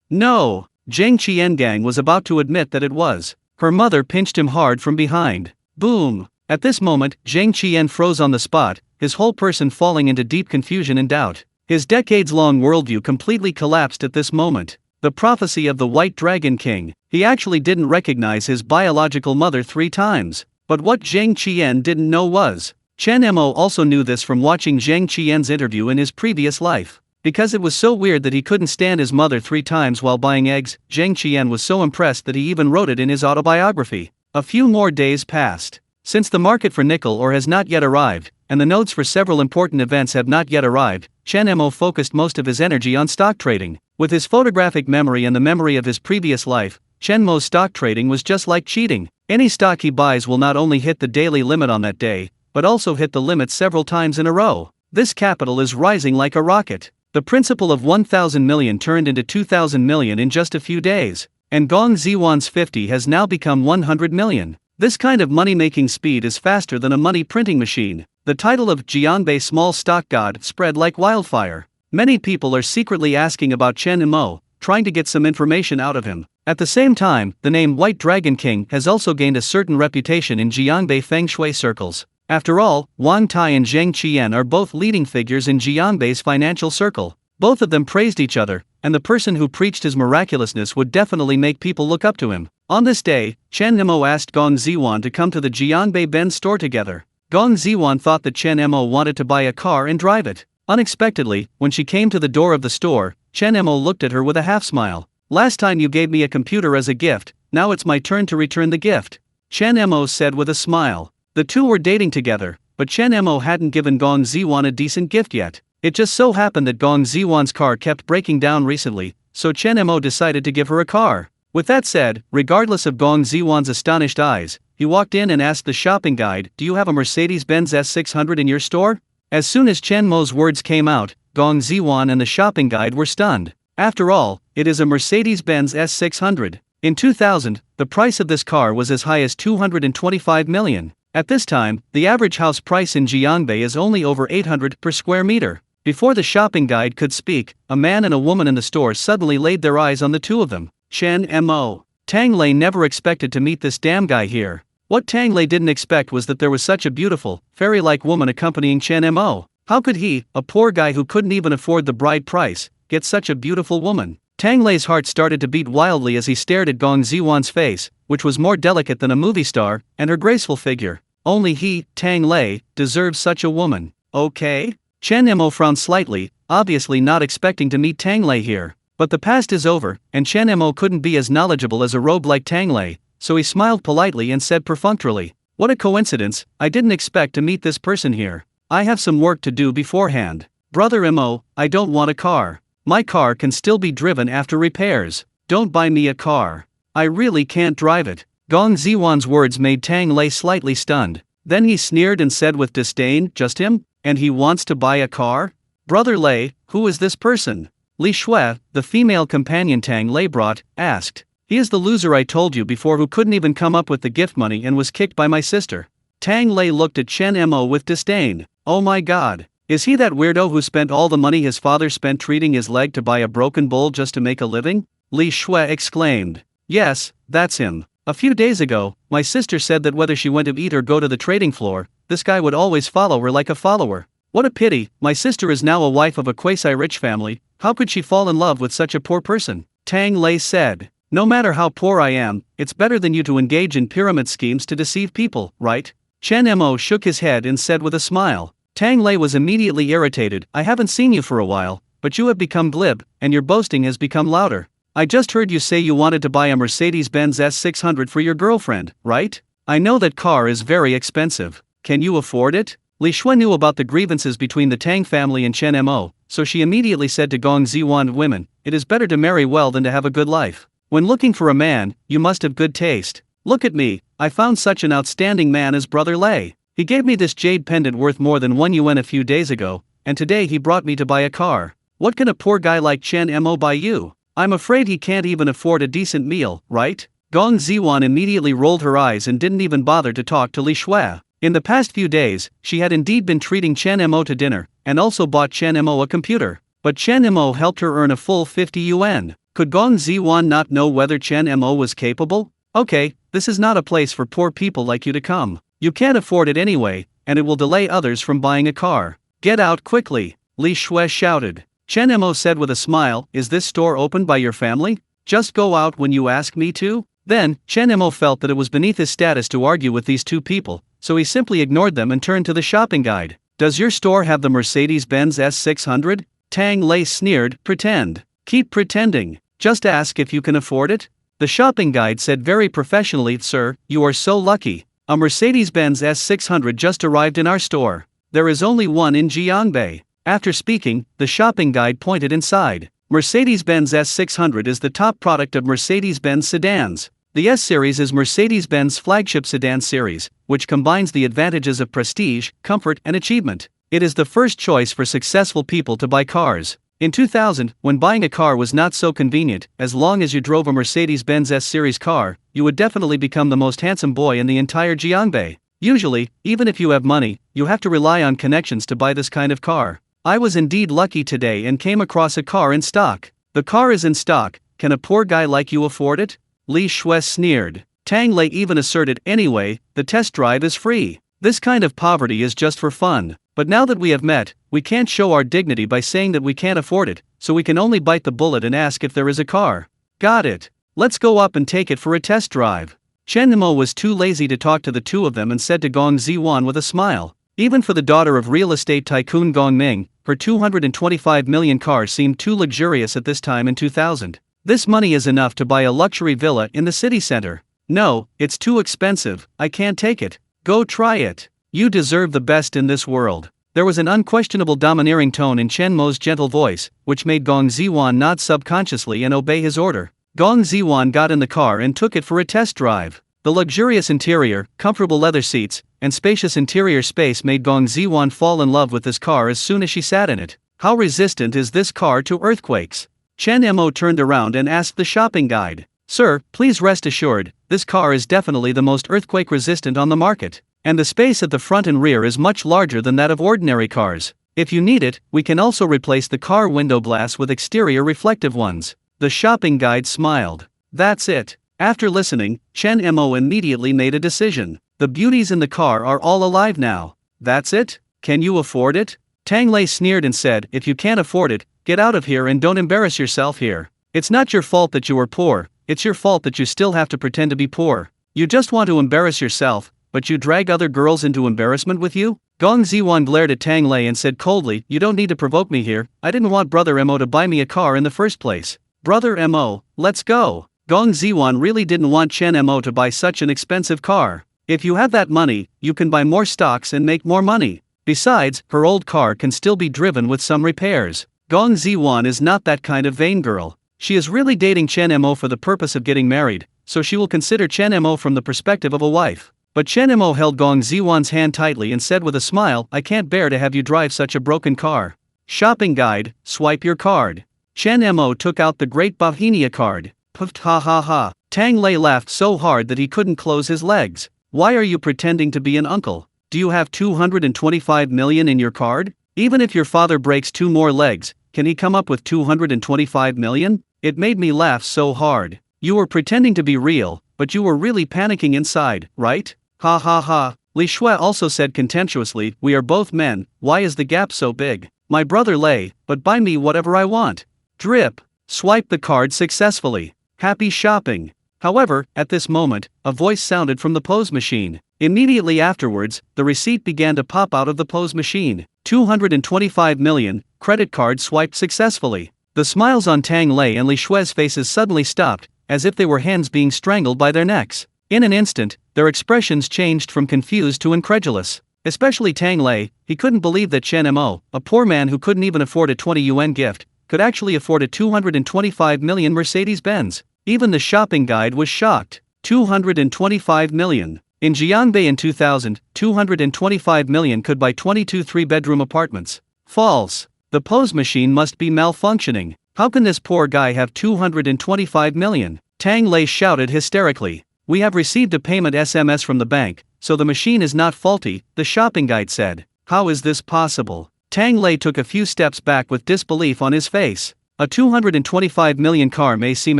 no." Zhang Qiangang was about to admit that it was. Her mother pinched him hard from behind. Boom! At this moment, Zhang Qian froze on the spot, his whole person falling into deep confusion and doubt. His decades-long worldview completely collapsed at this moment. The prophecy of the White Dragon King. He actually didn't recognize his biological mother 3 times. But what Zhang Qian didn't know was, Chen Mo also knew this from watching Zhang Qian's interview in his previous life. Because it was so weird that he couldn't stand his mother 3 times while buying eggs, Zhang Qian was so impressed that he even wrote it in his autobiography. A few more days passed. Since the market for nickel ore has not yet arrived, and the notes for several important events have not yet arrived, Chen Mo focused most of his energy on stock trading. With his photographic memory and the memory of his previous life, Chen Mo's stock trading was just like cheating. Any stock he buys will not only hit the daily limit on that day, but also hit the limit several times in a row. This capital is rising like a rocket. The principal of 1,000 million turned into 2,000 million in just a few days, and Gong Ziwan's 50 has now become 100 million. This kind of money-making speed is faster than a money printing machine. The title of Jianbei Small Stock God spread like wildfire. Many people are secretly asking about Chen Mo, trying to get some information out of him. At the same time, the name White Dragon King has also gained a certain reputation in Jianbei Feng Shui circles. After all, Wang Tai and Zhang Qian are both leading figures in Jianbei's financial circle. Both of them praised each other, and the person who preached his miraculousness would definitely make people look up to him. On this day, Chen Mo asked Gong Ziwan to come to the Jianbei Ben store together. Gong Ziwan thought that Chen Mo wanted to buy a car and drive it. Unexpectedly, when she came to the door of the store, Chen Mo looked at her with a half-smile. "Last time you gave me a computer as a gift, now it's my turn to return the gift," Chen Mo said with a smile. The two were dating together, but Chen Mo hadn't given Gong Ziwan a decent gift yet. It just so happened that Gong Ziwan's car kept breaking down recently, so Chen Mo decided to give her a car. With that said, regardless of Gong Ziwan's astonished eyes, he walked in and asked the shopping guide, "Do you have a Mercedes-Benz S600 in your store?" As soon as Chen Mo's words came out, Gong Ziwan and the shopping guide were stunned. After all, it is a Mercedes-Benz S600. In 2000, the price of this car was as high as 225 million. At this time, the average house price in Jianbei is only over 800 per square meter. Before the shopping guide could speak, a man and a woman in the store suddenly laid their eyes on the two of them. Chen Mo. Tang Lei never expected to meet this damn guy here. What Tang Lei didn't expect was that there was such a beautiful, fairy-like woman accompanying Chen Mo. How could he, a poor guy who couldn't even afford the bride price, get such a beautiful woman? Tang Lei's heart started to beat wildly as he stared at Gong Ziwan's face, which was more delicate than a movie star, and her graceful figure. Only he, Tang Lei, deserves such a woman. Okay? Chen Mo frowned slightly, obviously not expecting to meet Tang Lei here. But the past is over, and Chen Mo couldn't be as knowledgeable as a rogue like Tang Lei, so he smiled politely and said perfunctorily, "What a coincidence, I didn't expect to meet this person here. I have some work to do beforehand. Brother Mo, I don't want a car. My car can still be driven after repairs. Don't buy me a car. I really can't drive it." Gong Ziwan's words made Tang Lei slightly stunned. Then he sneered and said with disdain, "Just him? And he wants to buy a car? Brother Lei, who is this person?" Li Shui, the female companion Tang Lei brought, asked. "He is the loser I told you before who couldn't even come up with the gift money and was kicked by my sister." Tang Lei looked at Chen Mo with disdain. "Oh my god. Is he that weirdo who spent all the money his father spent treating his leg to buy a broken bowl just to make a living?" Li Shui exclaimed. "Yes, that's him. A few days ago, my sister said that whether she went to eat or go to the trading floor, this guy would always follow her like a follower. What a pity, my sister is now a wife of a quasi-rich family, how could she fall in love with such a poor person?" Tang Lei said. "No matter how poor I am, it's better than you to engage in pyramid schemes to deceive people, right?" Chen Mo shook his head and said with a smile. Tang Lei was immediately irritated. "I haven't seen you for a while, but you have become glib, and your boasting has become louder. I just heard you say you wanted to buy a Mercedes-Benz S600 for your girlfriend, right? I know that car is very expensive. Can you afford it? Li Shui knew about the grievances between the Tang family and Chen Mo, so she immediately said to Gong Ziwan, women, it is better to marry well than to have a good life. When looking for a man, you must have good taste. Look at me, I found such an outstanding man as Brother Lei. He gave me this jade pendant worth more than 1 yuan a few days ago, and today he brought me to buy a car. What can a poor guy like Chen Mo buy you? I'm afraid he can't even afford a decent meal, right? Gong Ziwan immediately rolled her eyes and didn't even bother to talk to Li Shui. In the past few days, she had indeed been treating Chen Mo to dinner, and also bought Chen Mo a computer. But Chen Mo helped her earn a full 50 yuan. Could Gong Ziwan not know whether Chen Mo was capable? Okay, this is not a place for poor people like you to come. You can't afford it anyway, and it will delay others from buying a car. Get out quickly, Li Shui shouted. Chen Mo said with a smile, is this store opened by your family? Just go out when you ask me to? Then, Chen Mo felt that it was beneath his status to argue with these two people, so he simply ignored them and turned to the shopping guide. Does your store have the Mercedes-Benz S600? Tang Lei sneered, pretend. Keep pretending. Just ask if you can afford it. The shopping guide said very professionally, sir, you are so lucky. A Mercedes-Benz S600 just arrived in our store. There is only one in Jiangbei. After speaking, the shopping guide pointed inside. Mercedes-Benz S600 is the top product of Mercedes-Benz sedans. The S-Series is Mercedes-Benz flagship sedan series, which combines the advantages of prestige, comfort, and achievement. It is the first choice for successful people to buy cars. In 2000, when buying a car was not so convenient, as long as you drove a Mercedes-Benz S-Series car, you would definitely become the most handsome boy in the entire Jiangbei. Usually, even if you have money, you have to rely on connections to buy this kind of car. I was indeed lucky today and came across a car in stock. The car is in stock, can a poor guy like you afford it? Li Shui sneered. Tang Lei even asserted, anyway, the test drive is free. This kind of poverty is just for fun. But now that we have met, we can't show our dignity by saying that we can't afford it, so we can only bite the bullet and ask if there is a car. Got it. Let's go up and take it for a test drive. Chen Mo was too lazy to talk to the two of them and said to Gong Ziwan with a smile. Even for the daughter of real estate tycoon Gong Ming, her 225 million car seemed too luxurious at this time in 2000. This money is enough to buy a luxury villa in the city center. No, it's too expensive, I can't take it. Go try it. You deserve the best in this world. There was an unquestionable domineering tone in Chen Mo's gentle voice, which made Gong Ziwan nod subconsciously and obey his order. Gong Ziwan got in the car and took it for a test drive. The luxurious interior, comfortable leather seats, and spacious interior space made Gong Ziwan fall in love with this car as soon as she sat in it. How resistant is this car to earthquakes? Chen Mo turned around and asked the shopping guide. Sir, please rest assured, this car is definitely the most earthquake resistant on the market. And the space at the front and rear is much larger than that of ordinary cars. If you need it, we can also replace the car window glass with exterior reflective ones. The shopping guide smiled. That's it. After listening, Chen Mo immediately made a decision. The beauties in the car are all alive now. That's it? Can you afford it? Tang Lei sneered and said, if you can't afford it, get out of here and don't embarrass yourself here. It's not your fault that you are poor, it's your fault that you still have to pretend to be poor. You just want to embarrass yourself, but you drag other girls into embarrassment with you? Gong Ziwan glared at Tang Lei and said coldly, you don't need to provoke me here, I didn't want Brother Mo to buy me a car in the first place. Brother Mo, let's go. Gong Ziwan really didn't want Chen Mo to buy such an expensive car. If you have that money, you can buy more stocks and make more money. Besides, her old car can still be driven with some repairs. Gong Ziwan is not that kind of vain girl. She is really dating Chen Mo for the purpose of getting married, so she will consider Chen Mo from the perspective of a wife. But Chen Mo held Gong Ziwan's hand tightly and said with a smile, I can't bear to have you drive such a broken car. Shopping guide, swipe your card. Chen Mo took out the Great Bohemia card. Puffed ha ha ha. Tang Lei laughed so hard that he couldn't close his legs. Why are you pretending to be an uncle? Do you have 225 million in your card? Even if your father breaks 2 more legs, can he come up with 225 million? It made me laugh so hard. You were pretending to be real, but you were really panicking inside, right? Ha ha ha. Li Shui also said contemptuously, we are both men, why is the gap so big? My brother Lei, but buy me whatever I want. Drip. Swipe the card successfully. Happy shopping. However, at this moment, a voice sounded from the POS machine. Immediately afterwards, the receipt began to pop out of the POS machine. 225 million, credit card swiped successfully. The smiles on Tang Lei and Li Shui's faces suddenly stopped, as if they were hens being strangled by their necks. In an instant, their expressions changed from confused to incredulous. Especially Tang Lei, he couldn't believe that Chen Mo, a poor man who couldn't even afford a 20 yuan gift, could actually afford a 225 million Mercedes-Benz. Even the shopping guide was shocked. 225 million. In Jianbei in 2000, 225 million could buy 22 three-bedroom apartments. False. The pose machine must be malfunctioning. How can this poor guy have 225 million? Tang Lei shouted hysterically. We have received a payment SMS from the bank, so the machine is not faulty, the shopping guide said. How is this possible? Tang Lei took a few steps back with disbelief on his face. A 225 million car may seem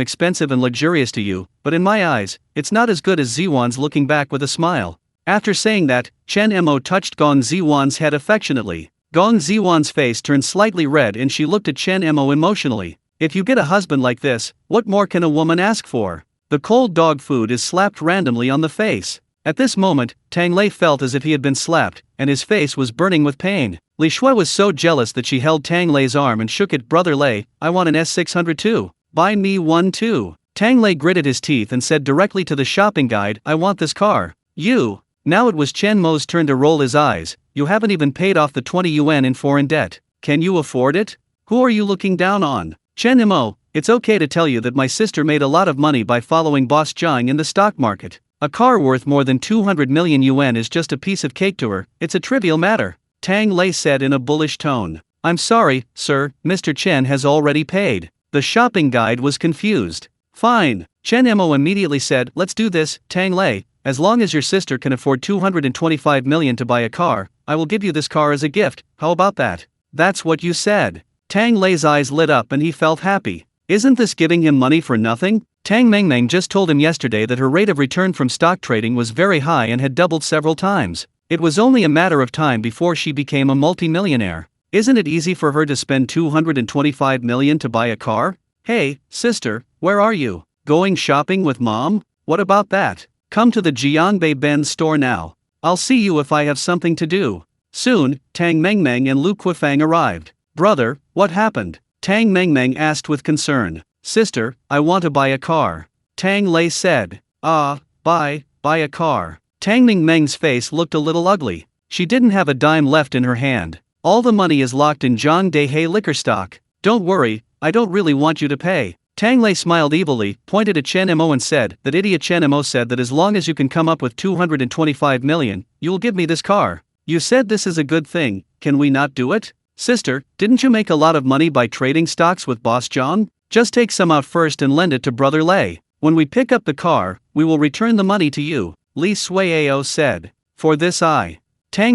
expensive and luxurious to you, but in my eyes, it's not as good as Ziwan's. Looking back with a smile. After saying that, Chen Mo touched Gong Ziwan's head affectionately. Gong Ziwan's face turned slightly red and she looked at Chen Mo emotionally. If you get a husband like this, what more can a woman ask for? The cold dog food is slapped randomly on the face. At this moment, Tang Lei felt as if he had been slapped, and his face was burning with pain. Li Shui was so jealous that she held Tang Lei's arm and shook it. Brother Lei, I want an S600 too. Buy me one too. Tang Lei gritted his teeth and said directly to the shopping guide, I want this car. You. Now it was Chen Mo's turn to roll his eyes. You haven't even paid off the 20 yuan in foreign debt. Can you afford it? Who are you looking down on? Chen Mo, it's okay to tell you that my sister made a lot of money by following Boss Zhang in the stock market. A car worth more than 200 million yuan is just a piece of cake to her. It's a trivial matter. Tang Lei said in a bullish tone. I'm sorry, sir, Mr. Chen has already paid. The shopping guide was confused. Fine. Chen Mo immediately said, let's do this, Tang Lei. As long as your sister can afford 225 million to buy a car, I will give you this car as a gift. How about that? That's what you said. Tang Lei's eyes lit up and he felt happy. Isn't this giving him money for nothing? Tang Mengmeng just told him yesterday that her rate of return from stock trading was very high and had doubled several times. It was only a matter of time before she became a multimillionaire. Isn't it easy for her to spend 225 million to buy a car? Hey, sister, where are you? Going shopping with mom? What about that? Come to the Jianbei Ben's store now. I'll see you if I have something to do. Soon, Tang Mengmeng and Lu Quifang arrived. Brother, what happened? Tang Mengmeng asked with concern. Sister, I want to buy a car. Tang Lei said. Buy a car. Tang Mengmeng's face looked a little ugly. She didn't have a dime left in her hand. All the money is locked in Zhang Dehei liquor stock. Don't worry, I don't really want you to pay. Tang Lei smiled evilly, pointed at Chen Mo and said, that idiot Chen Mo said that as long as you can come up with 225 million, you will give me this car. You said this is a good thing, can we not do it? Sister, didn't you make a lot of money by trading stocks with Boss Zhang? Just take some out first and lend it to Brother Lei. When we pick up the car, we will return the money to you, Li Suiao said. For this Tang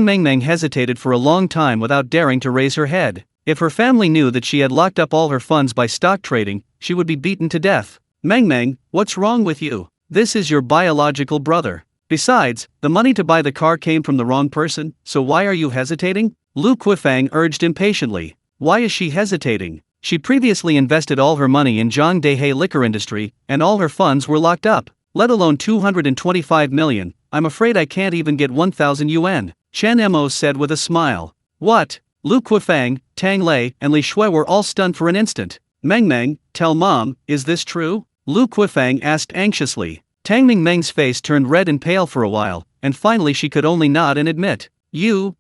Mengmeng hesitated for a long time without daring to raise her head. If her family knew that she had locked up all her funds by stock trading, she would be beaten to death. Mengmeng, what's wrong with you? This is your biological brother. Besides, the money to buy the car came from the wrong person, so why are you hesitating? Lu Quifang urged impatiently. Why is she hesitating? She previously invested all her money in Zhang Dehei liquor industry, and all her funds were locked up, let alone 225 million. I'm afraid I can't even get 1,000 yuan, Chen Mo said with a smile. What? Lu Quifang, Tang Lei, and Li Shui were all stunned for an instant. Mengmeng, tell mom, is this true? Lu Quifang asked anxiously. Tang Mengmeng's face turned red and pale for a while, and finally she could only nod and admit. You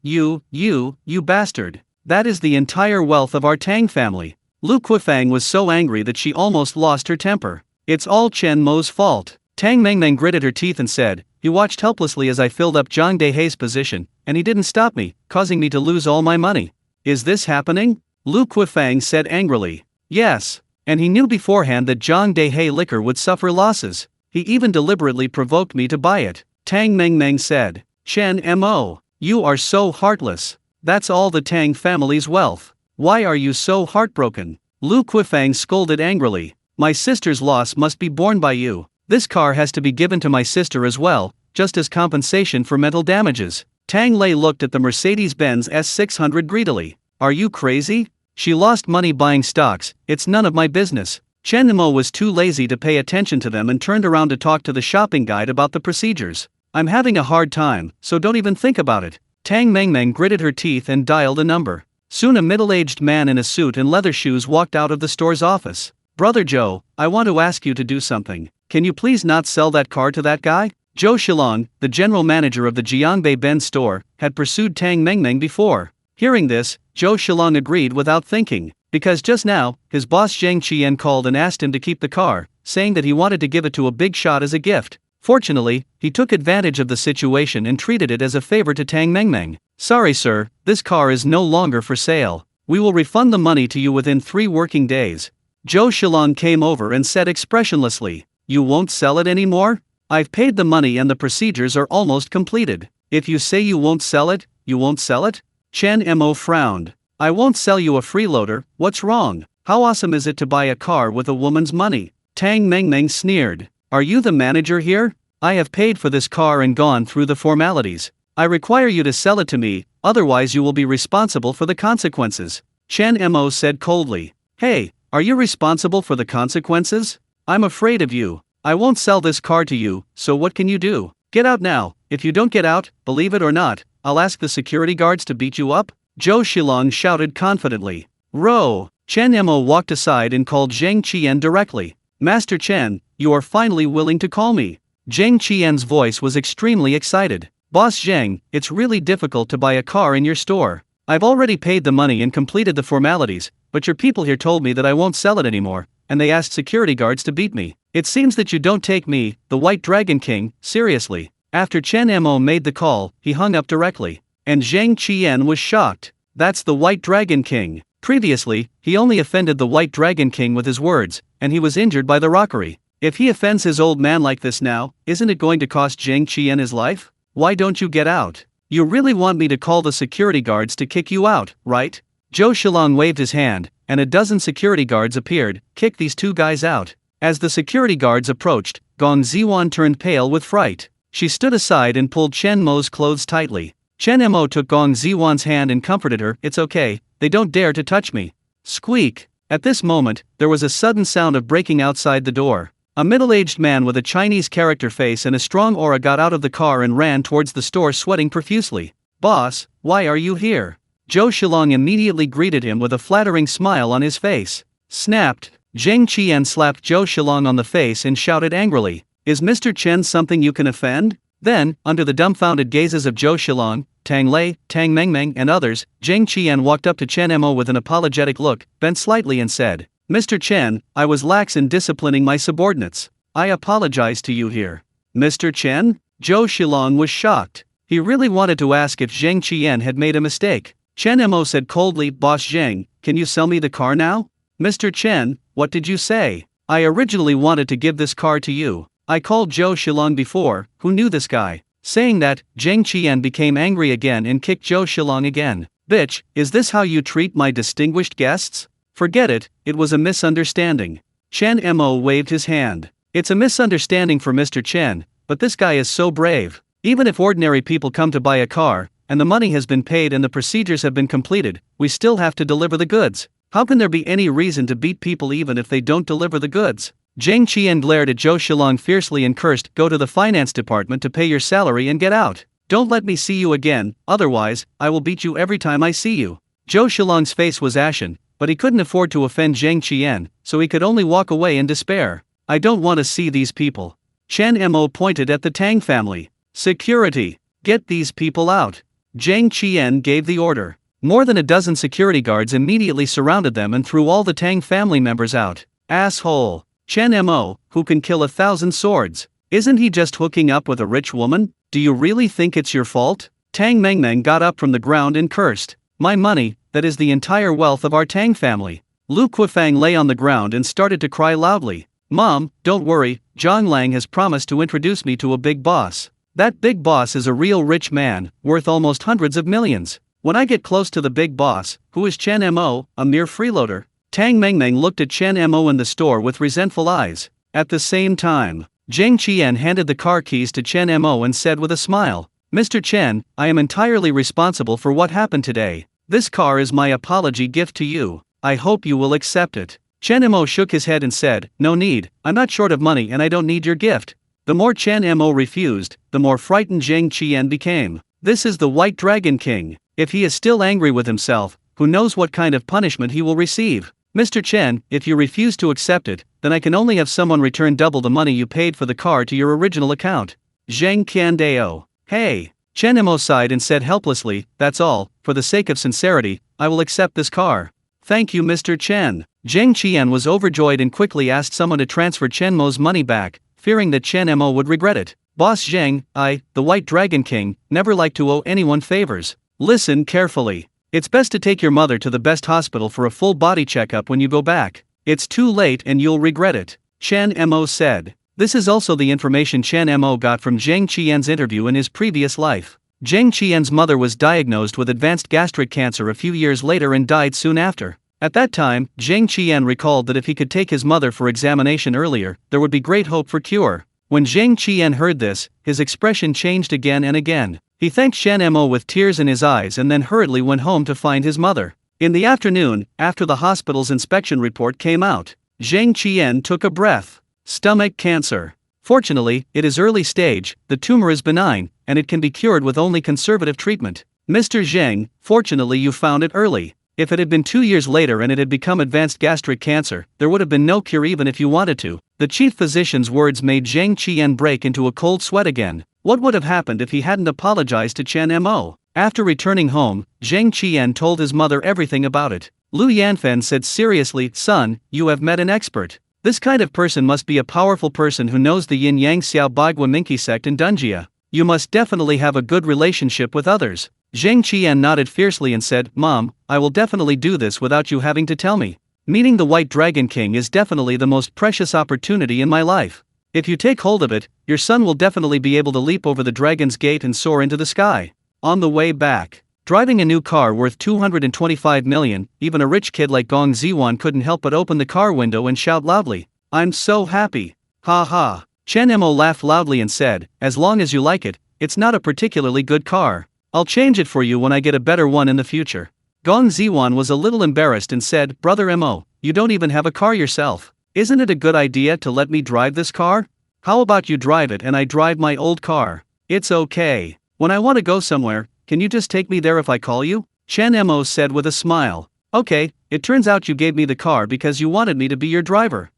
bastard. That is the entire wealth of our Tang family. Lu Quifang was so angry that she almost lost her temper. It's all Chen Mo's fault. Tang Mengmeng gritted her teeth and said, he watched helplessly as I filled up Zhang Dehei's position, and he didn't stop me, causing me to lose all my money. Is this happening? Lu Quifang said angrily. Yes. And he knew beforehand that Zhang Dehei liquor would suffer losses. He even deliberately provoked me to buy it, Tang Mengmeng said. Chen Mo, you are so heartless. That's all the Tang family's wealth. Why are you so heartbroken? Lu Quifang scolded angrily. My sister's loss must be borne by you. This car has to be given to my sister as well, just as compensation for mental damages. Tang Lei looked at the Mercedes-Benz S600 greedily. Are you crazy? She lost money buying stocks, it's none of my business. Chen Mo was too lazy to pay attention to them and turned around to talk to the shopping guide about the procedures. I'm having a hard time, so don't even think about it. Tang Mengmeng gritted her teeth and dialed a number. Soon a middle-aged man in a suit and leather shoes walked out of the store's office. "Brother Joe, I want to ask you to do something. Can you please not sell that car to that guy?" Zhou Shilong, the general manager of the Jiangbei Ben store, had pursued Tang Mengmeng before. Hearing this, Zhou Shilong agreed without thinking, because just now, his boss Zhang Qian called and asked him to keep the car, saying that he wanted to give it to a big shot as a gift. Fortunately, he took advantage of the situation and treated it as a favor to Tang Mengmeng. "Sorry sir, this car is no longer for sale. We will refund the money to you within 3 working days. Zhou Shilong came over and said expressionlessly, "You won't sell it anymore? I've paid the money and the procedures are almost completed. If you say you won't sell it, you won't sell it?" Chen Mo frowned. "I won't sell you a freeloader, what's wrong? How awesome is it to buy a car with a woman's money?" Tang Mengmeng sneered. "Are you the manager here? I have paid for this car and gone through the formalities. I require you to sell it to me, otherwise you will be responsible for the consequences." Chen Mo said coldly. "Hey, are you responsible for the consequences? I'm afraid of you. I won't sell this car to you, so what can you do? Get out now. If you don't get out, believe it or not, I'll ask the security guards to beat you up." Zhou Shilong shouted confidently. "Row!" Chen Mo walked aside and called Zhang Qian directly. "Master Chen, you are finally willing to call me." Zhang Qian's voice was extremely excited. "Boss Zhang, it's really difficult to buy a car in your store. I've already paid the money and completed the formalities, but your people here told me that I won't sell it anymore, and they asked security guards to beat me. It seems that you don't take me, the White Dragon King, seriously." After Chen Mo made the call, he hung up directly. And Zhang Qian was shocked. That's the White Dragon King. Previously, he only offended the White Dragon King with his words, and he was injured by the rockery. If he offends his old man like this now, isn't it going to cost Zhang Qian his life? "Why don't you get out? You really want me to call the security guards to kick you out, right?" Zhou Shilong waved his hand, and a dozen security guards appeared. "Kick these 2 guys out." As the security guards approached, Gong Ziwan turned pale with fright. She stood aside and pulled Chen Mo's clothes tightly. Chen Mo took Gong Ziwan's hand and comforted her. "It's okay, they don't dare to touch me." Squeak! At this moment, there was a sudden sound of breaking outside the door. A middle-aged man with a Chinese character face and a strong aura got out of the car and ran towards the store sweating profusely. "Boss, why are you here?" Zhou Shilong immediately greeted him with a flattering smile on his face. Snapped! Zhang Qian slapped Zhou Shilong on the face and shouted angrily, "Is Mr. Chen something you can offend?" Then, under the dumbfounded gazes of Zhou Shilong, Tang Lei, Tang Mengmeng and others, Zhang Qian walked up to Chen Mo with an apologetic look, bent slightly and said, "Mr. Chen, I was lax in disciplining my subordinates. I apologize to you here." "Mr. Chen?" Zhou Shilong was shocked. He really wanted to ask if Zhang Qian had made a mistake. Chen Mo said coldly, "Boss Zhang, can you sell me the car now?" "Mr. Chen, what did you say? I originally wanted to give this car to you. I called Zhou Shilong before, who knew this guy." Saying that, Zhang Qian became angry again and kicked Zhou Shilong again. "Bitch, is this how you treat my distinguished guests?" "Forget it, it was a misunderstanding." Chen Mo waved his hand. "It's a misunderstanding for Mr. Chen, but this guy is so brave. Even if ordinary people come to buy a car, and the money has been paid and the procedures have been completed, we still have to deliver the goods. How can there be any reason to beat people even if they don't deliver the goods?" Zhang Qian glared at Zhou Shilong fiercely and cursed, "Go to the finance department to pay your salary and get out. Don't let me see you again, otherwise, I will beat you every time I see you." Zhou Shilong's face was ashen, but he couldn't afford to offend Zhang Qian, so he could only walk away in despair. "I don't want to see these people." Chen Mo pointed at the Tang family. "Security! Get these people out." Zhang Qian gave the order. More than a dozen security guards immediately surrounded them and threw all the Tang family members out. "Asshole! Chen Mo, who can kill 1,000 swords. Isn't he just hooking up with a rich woman? Do you really think it's your fault?" Tang Mengmeng got up from the ground and cursed. "My money, that is the entire wealth of our Tang family." Lu Quifang lay on the ground and started to cry loudly. "Mom, don't worry, Zhang Lang has promised to introduce me to a big boss. That big boss is a real rich man, worth almost hundreds of millions. When I get close to the big boss, who is Chen Mo, a mere freeloader?" Tang Mengmeng looked at Chen Mo in the store with resentful eyes. At the same time, Zhang Qian handed the car keys to Chen Mo and said with a smile, "Mr. Chen, I am entirely responsible for what happened today. This car is my apology gift to you. I hope you will accept it." Chen Mo shook his head and said, "No need, I'm not short of money and I don't need your gift." The more Chen Mo refused, the more frightened Zhang Qian became. This is the White Dragon King. If he is still angry with himself, who knows what kind of punishment he will receive. Mr. Chen, if you refuse to accept it, then I can only have someone return double the money you paid for the car to your original account. Zheng Qiandao. Hey. Chen Mo sighed and said helplessly, that's all, for the sake of sincerity, I will accept this car. Thank you Mr. Chen. Zheng Qian was overjoyed and quickly asked someone to transfer Chen Mo's money back, fearing that Chen Mo would regret it. Boss Zheng, I, the White Dragon King, never like to owe anyone favors. Listen carefully. It's best to take your mother to the best hospital for a full body checkup when you go back. It's too late and you'll regret it. Chen Mo said. This is also the information Chen Mo got from Zheng Qian's interview in his previous life. Zheng Qian's mother was diagnosed with advanced gastric cancer a few years later and died soon after. At that time, Zheng Qian recalled that if he could take his mother for examination earlier, there would be great hope for cure. When Zheng Qian heard this, his expression changed again and again. He thanked Chen Mo with tears in his eyes and then hurriedly went home to find his mother. In the afternoon, after the hospital's inspection report came out, Zheng Qian took a breath. Stomach cancer. Fortunately, it is early stage, the tumor is benign, and it can be cured with only conservative treatment. Mr. Zheng, fortunately you found it early. If it had been 2 years later and it had become advanced gastric cancer, there would have been no cure even if you wanted to. The chief physician's words made Zheng Qian break into a cold sweat again. What would have happened if he hadn't apologized to Chen Mo? After returning home, Zheng Qian told his mother everything about it. Lu Yanfen said seriously, son, you have met an expert. This kind of person must be a powerful person who knows the yin-yang Xiao Baigua Minqi sect in Dunjia. You must definitely have a good relationship with others. Zheng Qian nodded fiercely and said, Mom, I will definitely do this without you having to tell me. Meeting the White Dragon King is definitely the most precious opportunity in my life. If you take hold of it, your son will definitely be able to leap over the dragon's gate and soar into the sky. On the way back, driving a new car worth 225 million, even a rich kid like Gong Ziwan couldn't help but open the car window and shout loudly, I'm so happy. Ha ha. Chen Mo laughed loudly and said, as long as you like it, it's not a particularly good car. I'll change it for you when I get a better one in the future. Gong Ziwan was a little embarrassed and said, Brother Mo, you don't even have a car yourself. Isn't it a good idea to let me drive this car? How about you drive it and I drive my old car? It's okay. When I want to go somewhere, can you just take me there if I call you? Chen Mo said with a smile. Okay, it turns out you gave me the car because you wanted me to be your driver.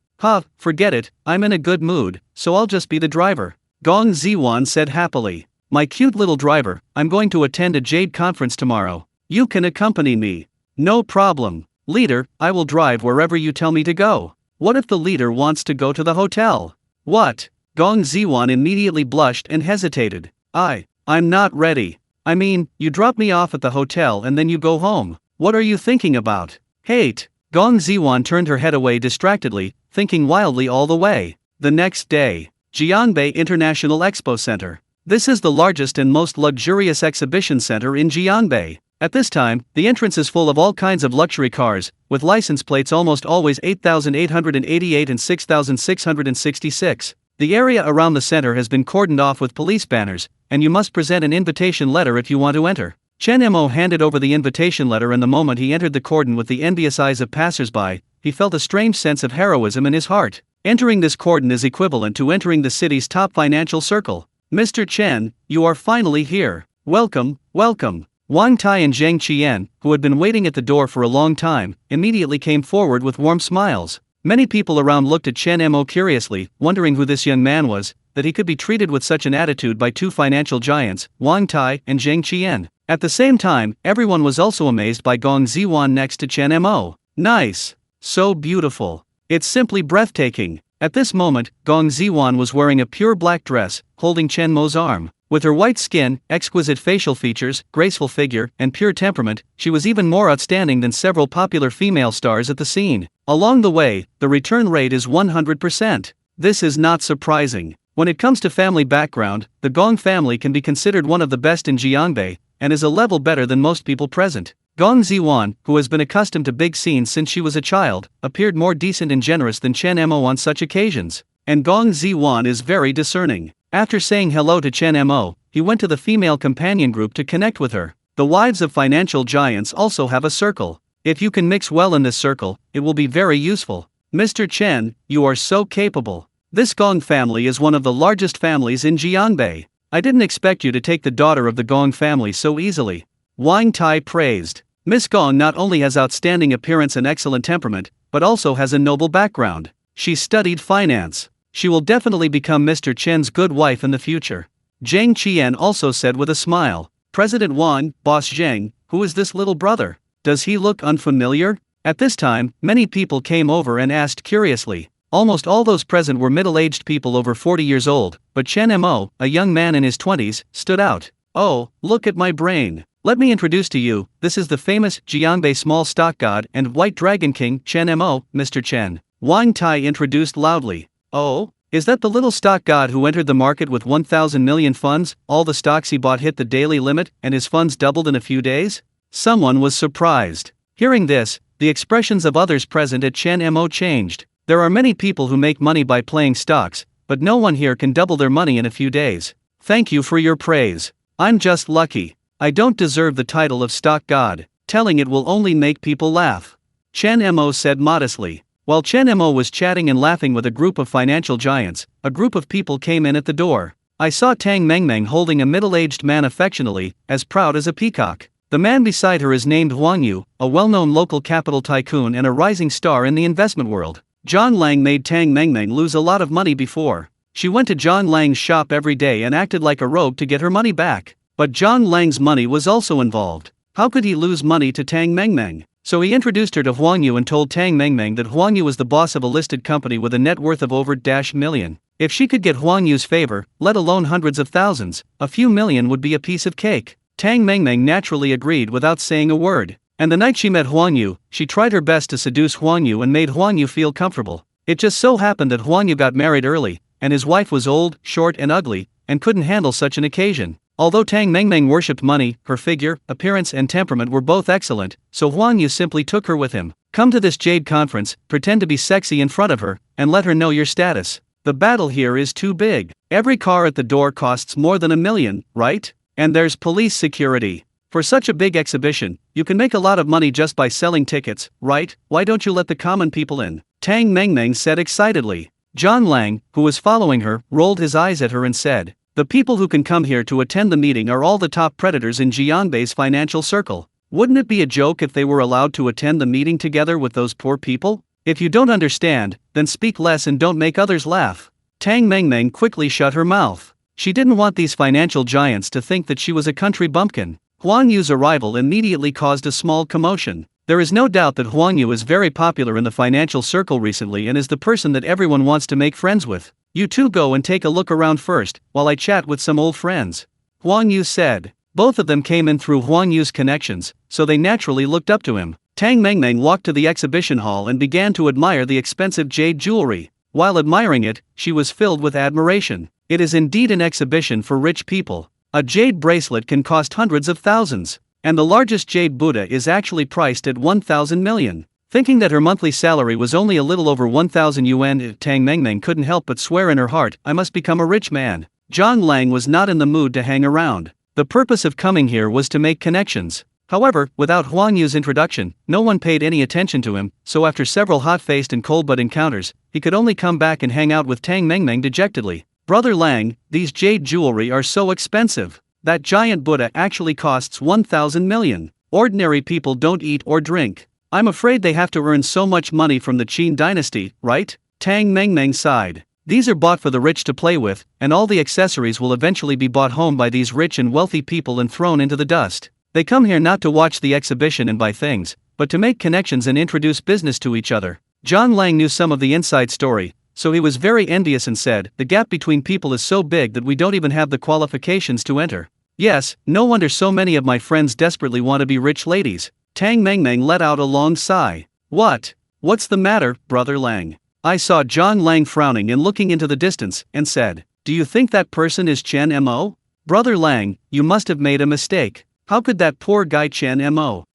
Forget it, I'm in a good mood, so I'll just be the driver. Gong Ziwan said happily. My cute little driver, I'm going to attend a Jade conference tomorrow. You can accompany me. No problem. Leader, I will drive wherever you tell me to go. What if the leader wants to go to the hotel? What? Gong Ziwan immediately blushed and hesitated. I'm not ready. I mean, you drop me off at the hotel and then you go home. What are you thinking about? Hate. Gong Ziwan turned her head away distractedly, thinking wildly all the way. The next day, Jiangbei International Expo Center. This is the largest and most luxurious exhibition center in Jiangbei. At this time, the entrance is full of all kinds of luxury cars, with license plates almost always 8,888 and 6,666. The area around the center has been cordoned off with police banners, and you must present an invitation letter if you want to enter. Chen Mo handed over the invitation letter, and the moment he entered the cordon with the envious eyes of passers-by, he felt a strange sense of heroism in his heart. Entering this cordon is equivalent to entering the city's top financial circle. Mr. Chen, you are finally here. Welcome, welcome. Wang Tai and Zheng Qian, who had been waiting at the door for a long time, immediately came forward with warm smiles. Many people around looked at Chen Mo curiously, wondering who this young man was, that he could be treated with such an attitude by two financial giants, Wang Tai and Zheng Qian. At the same time, everyone was also amazed by Gong Ziwan next to Chen Mo. Nice. So beautiful. It's simply breathtaking. At this moment, Gong Ziwan was wearing a pure black dress, holding Chen Mo's arm. With her white skin, exquisite facial features, graceful figure, and pure temperament, she was even more outstanding than several popular female stars at the scene. Along the way, the return rate is 100%. This is not surprising. When it comes to family background, the Gong family can be considered one of the best in Jiangbei, and is a level better than most people present. Gong Ziwan, who has been accustomed to big scenes since she was a child, appeared more decent and generous than Chen Mo on such occasions. And Gong Ziwan is very discerning. After saying hello to Chen Mo, he went to the female companion group to connect with her. The wives of financial giants also have a circle. If you can mix well in this circle, it will be very useful. Mr. Chen, you are so capable. This Gong family is one of the largest families in Jiangbei. I didn't expect you to take the daughter of the Gong family so easily. Wang Tai praised. Miss Gong not only has outstanding appearance and excellent temperament, but also has a noble background. She studied finance. She will definitely become Mr. Chen's good wife in the future. Zhang Qian also said with a smile. President Wang, Boss Zheng, who is this little brother? Does he look unfamiliar? At this time, many people came over and asked curiously. Almost all those present were middle-aged people over 40 years old, but Chen Mo, a young man in his 20s, stood out. Oh, look at my brain. Let me introduce to you, this is the famous Jiangbei small stock god and white dragon king, Chen Mo, Mr. Chen. Wang Tai introduced loudly. Oh, is that the little stock god who entered the market with 1,000 million funds? All the stocks he bought hit the daily limit, and his funds doubled in a few days? Someone was surprised. Hearing this, the expressions of others present at Chen Mo changed. There are many people who make money by playing stocks, but no one here can double their money in a few days. Thank you for your praise. I'm just lucky. I don't deserve the title of stock god. Telling it will only make people laugh. Chen Mo said modestly. While Chen Mo was chatting and laughing with a group of financial giants, a group of people came in at the door. I saw Tang Mengmeng holding a middle-aged man affectionately, as proud as a peacock. The man beside her is named Huang Yu, a well-known local capital tycoon and a rising star in the investment world. John Lang made Tang Mengmeng lose a lot of money before. She went to John Lang's shop every day and acted like a rogue to get her money back. But John Lang's money was also involved. How could he lose money to Tang Mengmeng? So he introduced her to Huang Yu and told Tang Mengmeng that Huang Yu was the boss of a listed company with a net worth of over -million. If she could get Huang Yu's favor, let alone hundreds of thousands, a few million would be a piece of cake. Tang Mengmeng naturally agreed without saying a word. And the night she met Huang Yu, she tried her best to seduce Huang Yu and made Huang Yu feel comfortable. It just so happened that Huang Yu got married early, and his wife was old, short and ugly, and couldn't handle such an occasion. Although Tang Mengmeng worshipped money, her figure, appearance and temperament were both excellent, so Huang Yu simply took her with him. Come to this Jade conference, pretend to be sexy in front of her, and let her know your status. The battle here is too big. Every car at the door costs more than $1 million, right? And there's police security. For such a big exhibition, you can make a lot of money just by selling tickets, right? Why don't you let the common people in? Tang Mengmeng said excitedly. John Lang, who was following her, rolled his eyes at her and said, the people who can come here to attend the meeting are all the top predators in Jiangbei's financial circle. Wouldn't it be a joke if they were allowed to attend the meeting together with those poor people? If you don't understand, then speak less and don't make others laugh. Tang Mengmeng quickly shut her mouth. She didn't want these financial giants to think that she was a country bumpkin. Huang Yu's arrival immediately caused a small commotion. There is no doubt that Huang Yu is very popular in the financial circle recently and is the person that everyone wants to make friends with. You two go and take a look around first, while I chat with some old friends. Huang Yu said. Both of them came in through Huang Yu's connections, so they naturally looked up to him. Tang Mengmeng walked to the exhibition hall and began to admire the expensive jade jewelry. While admiring it, she was filled with admiration. It is indeed an exhibition for rich people. A jade bracelet can cost hundreds of thousands, and the largest jade Buddha is actually priced at 1,000 million. Thinking that her monthly salary was only a little over 1,000 yuan, Tang Mengmeng couldn't help but swear in her heart, I must become a rich man. John Lang was not in the mood to hang around. The purpose of coming here was to make connections. However, without Huang Yu's introduction, no one paid any attention to him, so after several hot-faced and cold-butt encounters, he could only come back and hang out with Tang Mengmeng dejectedly. Brother Lang, these jade jewelry are so expensive. That giant Buddha actually costs 1,000 million. Ordinary people don't eat or drink. I'm afraid they have to earn so much money from the Qin dynasty, right? Tang Mengmeng sighed. These are bought for the rich to play with, and all the accessories will eventually be bought home by these rich and wealthy people and thrown into the dust. They come here not to watch the exhibition and buy things, but to make connections and introduce business to each other. John Lang knew some of the inside story, so he was very envious and said, the gap between people is so big that we don't even have the qualifications to enter. Yes, no wonder so many of my friends desperately want to be rich ladies. Tang Mengmeng let out a long sigh. What's the matter, Brother Lang? I saw John Lang frowning and looking into the distance, and said, do you think that person is Chen Mo? Brother Lang, you must have made a mistake. How could that poor guy Chen Mo?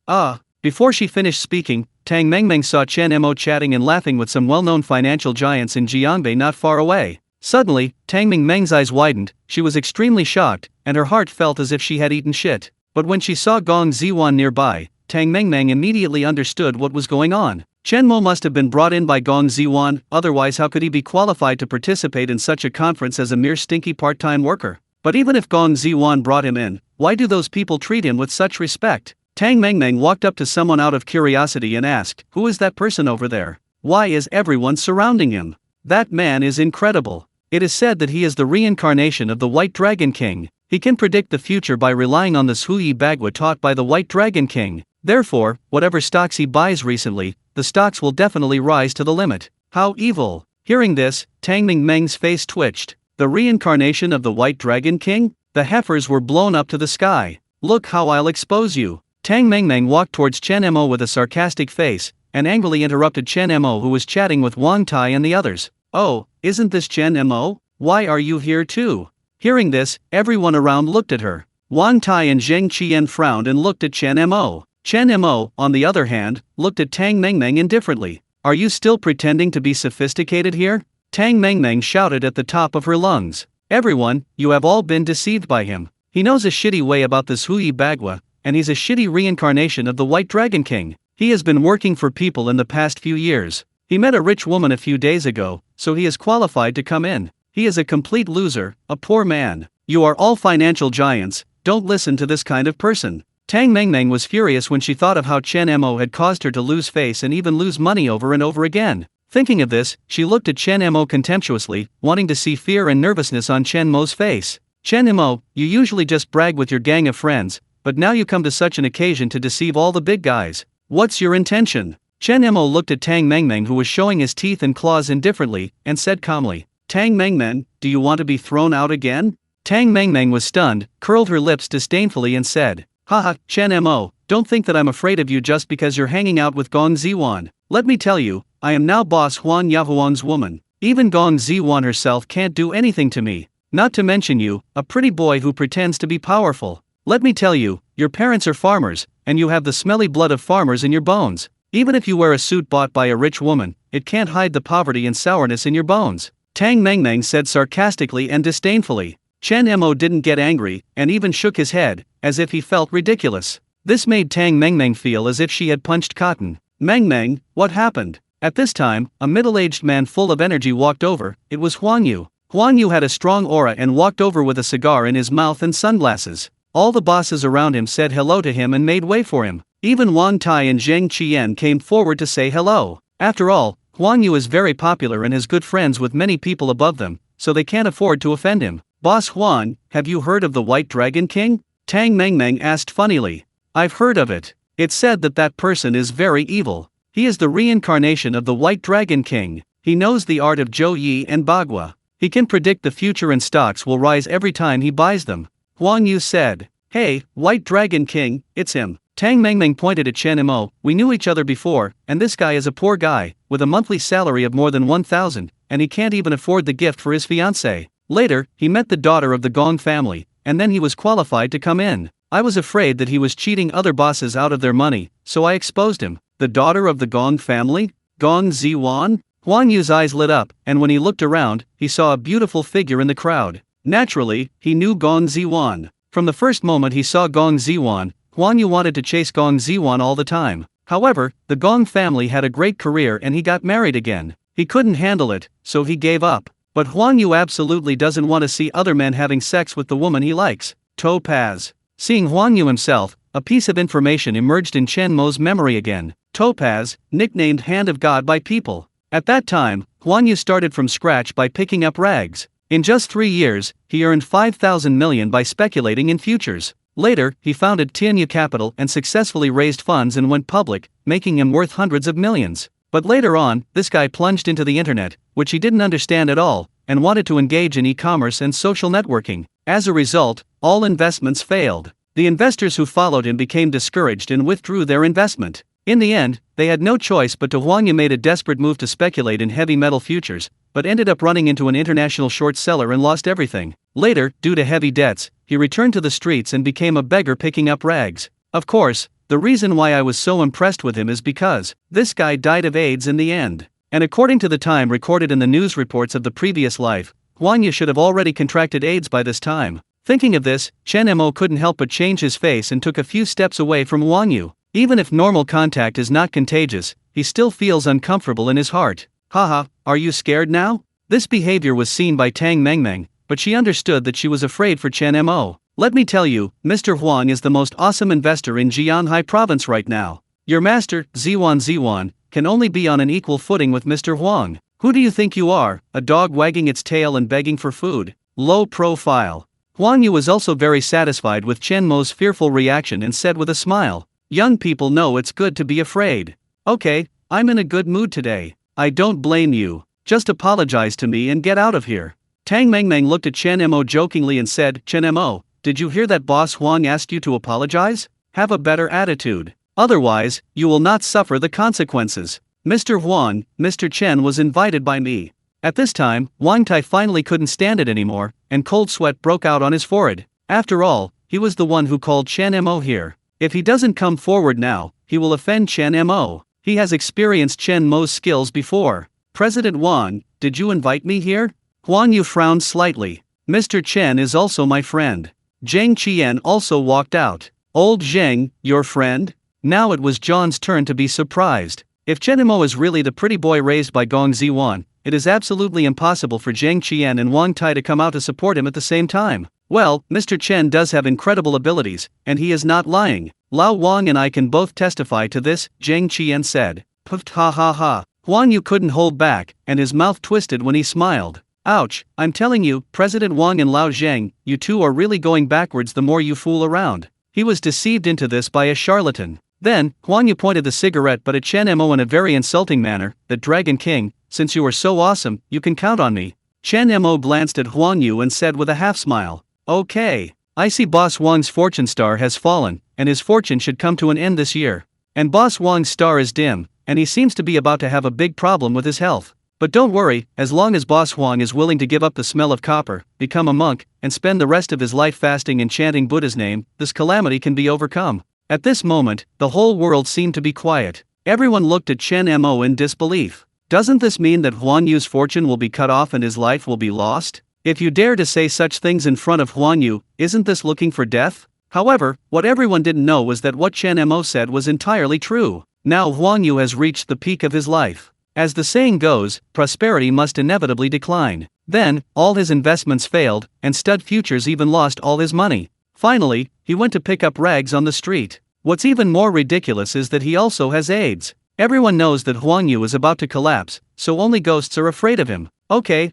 Before she finished speaking, Tang Mengmeng saw Chen Mo chatting and laughing with some well-known financial giants in Jiangbei not far away. Suddenly, Tang Mengmeng's eyes widened, she was extremely shocked, and her heart felt as if she had eaten shit. But when she saw Gong Ziwan nearby, Tang Mengmeng immediately understood what was going on. Chen Mo must have been brought in by Gong Ziwan, otherwise how could he be qualified to participate in such a conference as a mere stinky part-time worker? But even if Gong Ziwan brought him in, why do those people treat him with such respect? Tang Mengmeng walked up to someone out of curiosity and asked, "Who is that person over there? Why is everyone surrounding him? That man is incredible. It is said that he is the reincarnation of the White Dragon King. He can predict the future by relying on the Sui Bagua taught by the White Dragon King. Therefore, whatever stocks he buys recently, the stocks will definitely rise to the limit." How evil! Hearing this, Tang Mengmeng's face twitched. The reincarnation of the White Dragon King? The heifers were blown up to the sky. "Look how I'll expose you." Tang Mengmeng walked towards Chen Mo with a sarcastic face, and angrily interrupted Chen Mo, who was chatting with Wang Tai and the others. "Oh, isn't this Chen Mo? Why are you here too?" Hearing this, everyone around looked at her. Wang Tai and Zheng Qian frowned and looked at Chen Mo. Chen Mo, on the other hand, looked at Tang Mengmeng indifferently. "Are you still pretending to be sophisticated here?" Tang Mengmeng shouted at the top of her lungs. "Everyone, you have all been deceived by him. He knows a shitty way about this Hui Bagua, and he's a shitty reincarnation of the White Dragon King. He has been working for people in the past few years. He met a rich woman a few days ago, so he is qualified to come in. He is a complete loser, a poor man. You are all financial giants, don't listen to this kind of person." Tang Mengmeng was furious when she thought of how Chen Mo had caused her to lose face and even lose money over and over again. Thinking of this, she looked at Chen Mo contemptuously, wanting to see fear and nervousness on Chen Mo's face. "Chen Mo, you usually just brag with your gang of friends, but now you come to such an occasion to deceive all the big guys. What's your intention?" Chen Mo looked at Tang Mengmeng, who was showing his teeth and claws indifferently, and said calmly, "Tang Mengmeng, do you want to be thrown out again?" Tang Mengmeng was stunned, curled her lips disdainfully and said, "Haha, Chen Mo, don't think that I'm afraid of you just because you're hanging out with Gong Ziwan. Let me tell you, I am now boss Huan Yahuang's woman. Even Gong Ziwan herself can't do anything to me. Not to mention you, a pretty boy who pretends to be powerful. Let me tell you, your parents are farmers, and you have the smelly blood of farmers in your bones. Even if you wear a suit bought by a rich woman, it can't hide the poverty and sourness in your bones." Tang Mengmeng said sarcastically and disdainfully. Chen Mo didn't get angry, and even shook his head, as if he felt ridiculous. This made Tang Mengmeng feel as if she had punched cotton. "Mengmeng, what happened?" At this time, a middle-aged man full of energy walked over. It was Huan Yu. Huan Yu had a strong aura and walked over with a cigar in his mouth and sunglasses. All the bosses around him said hello to him and made way for him. Even Wang Tai and Zheng Qian came forward to say hello. After all, Huan Yu is very popular and has good friends with many people above them, so they can't afford to offend him. "Boss Huan, have you heard of the White Dragon King?" Tang Mengmeng asked funnily. "I've heard of it. It's said that that person is very evil. He is the reincarnation of the White Dragon King. He knows the art of Zhou Yi and Bagua. He can predict the future and stocks will rise every time he buys them." Huang Yu said, "Hey, White Dragon King, it's him." Tang Mengmeng pointed at Chen Mo. "We knew each other before, and this guy is a poor guy, with a monthly salary of more than 1,000, and he can't even afford the gift for his fiancée. Later, he met the daughter of the Gong family, and then he was qualified to come in. I was afraid that he was cheating other bosses out of their money, so I exposed him." "The daughter of the Gong family? Gong Ziwan?" Huang Yu's eyes lit up, and when he looked around, he saw a beautiful figure in the crowd. Naturally, he knew Gong Ziwan. From the first moment he saw Gong Ziwan, Huang Yu wanted to chase Gong Ziwan all the time. However, the Gong family had a great career and he got married again. He couldn't handle it, so he gave up. But Huang Yu absolutely doesn't want to see other men having sex with the woman he likes. Topaz. Seeing Huang Yu himself, a piece of information emerged in Chen Mo's memory again. Topaz, nicknamed Hand of God by people. At that time, Huang Yu started from scratch by picking up rags. In just 3 years, he earned 5,000 million by speculating in futures. Later, he founded Tianyu Capital and successfully raised funds and went public, making him worth hundreds of millions. But later on, this guy plunged into the internet, which he didn't understand at all, and wanted to engage in e-commerce and social networking. As a result, all investments failed. The investors who followed him became discouraged and withdrew their investment. In the end, they had no choice but to Huang Yu made a desperate move to speculate in heavy metal futures, but ended up running into an international short seller and lost everything. Later, due to heavy debts, he returned to the streets and became a beggar picking up rags. Of course, the reason why I was so impressed with him is because this guy died of AIDS in the end. And according to the time recorded in the news reports of the previous life, Huang Yu should have already contracted AIDS by this time. Thinking of this, Chen Mo couldn't help but change his face and took a few steps away from Huang Yu. Even if normal contact is not contagious, he still feels uncomfortable in his heart. "Haha, are you scared now?" This behavior was seen by Tang Mengmeng, but she understood that she was afraid for Chen Mo. Let me tell you, Mr. Huang is the most awesome investor in Jianhai province right now. Your master, Ziwan, can only be on an equal footing with Mr. Huang. Who do you think you are, a dog wagging its tail and begging for food? Low profile. Huang Yu was also very satisfied with Chen Mo's fearful reaction and said with a smile, young people know it's good to be afraid. Okay, I'm in a good mood today. I don't blame you. Just apologize to me and get out of here. Tang Mengmeng looked at Chen Mo jokingly and said, Chen Mo, did you hear that Boss Huang asked you to apologize? Have a better attitude. Otherwise, you will not suffer the consequences. Mr. Huang, Mr. Chen was invited by me. At this time, Wang Tai finally couldn't stand it anymore, and cold sweat broke out on his forehead. After all, he was the one who called Chen Mo here. If he doesn't come forward now, he will offend Chen Mo. He has experienced Chen Mo's skills before. President Wang, did you invite me here? Huang Yu frowned slightly. Mr. Chen is also my friend. Zheng Qian also walked out. Old Zheng, your friend? Now it was John's turn to be surprised. If Chen Mo is really the pretty boy raised by Gong Ziwan, it is absolutely impossible for Zheng Qian and Wang Tai to come out to support him at the same time. Well, Mr. Chen does have incredible abilities, and he is not lying. Lao Wang and I can both testify to this, Zheng Qian said. Puft ha ha ha. Huang Yu couldn't hold back, and his mouth twisted when he smiled. Ouch, I'm telling you, President Wang and Lao Zheng, you two are really going backwards the more you fool around. He was deceived into this by a charlatan. Then, Huang Yu pointed the cigarette but at Chen Mo in a very insulting manner, that Dragon King, since you are so awesome, you can count on me. Chen Mo glanced at Huang Yu and said with a half-smile, okay, I see Boss Wang's fortune star has fallen, and his fortune should come to an end this year. And Boss Wang's star is dim, and he seems to be about to have a big problem with his health. But don't worry, as long as Boss Huang is willing to give up the smell of copper, become a monk, and spend the rest of his life fasting and chanting Buddha's name, this calamity can be overcome. At this moment, the whole world seemed to be quiet. Everyone looked at Chen Mo in disbelief. Doesn't this mean that Huang Yu's fortune will be cut off and his life will be lost? If you dare to say such things in front of Huang Yu, isn't this looking for death? However, what everyone didn't know was that what Chen Mo said was entirely true. Now Huang Yu has reached the peak of his life. As the saying goes, prosperity must inevitably decline. Then, all his investments failed, and Stud Futures even lost all his money. Finally, he went to pick up rags on the street. What's even more ridiculous is that he also has AIDS. Everyone knows that Huang Yu is about to collapse, so only ghosts are afraid of him. Okay,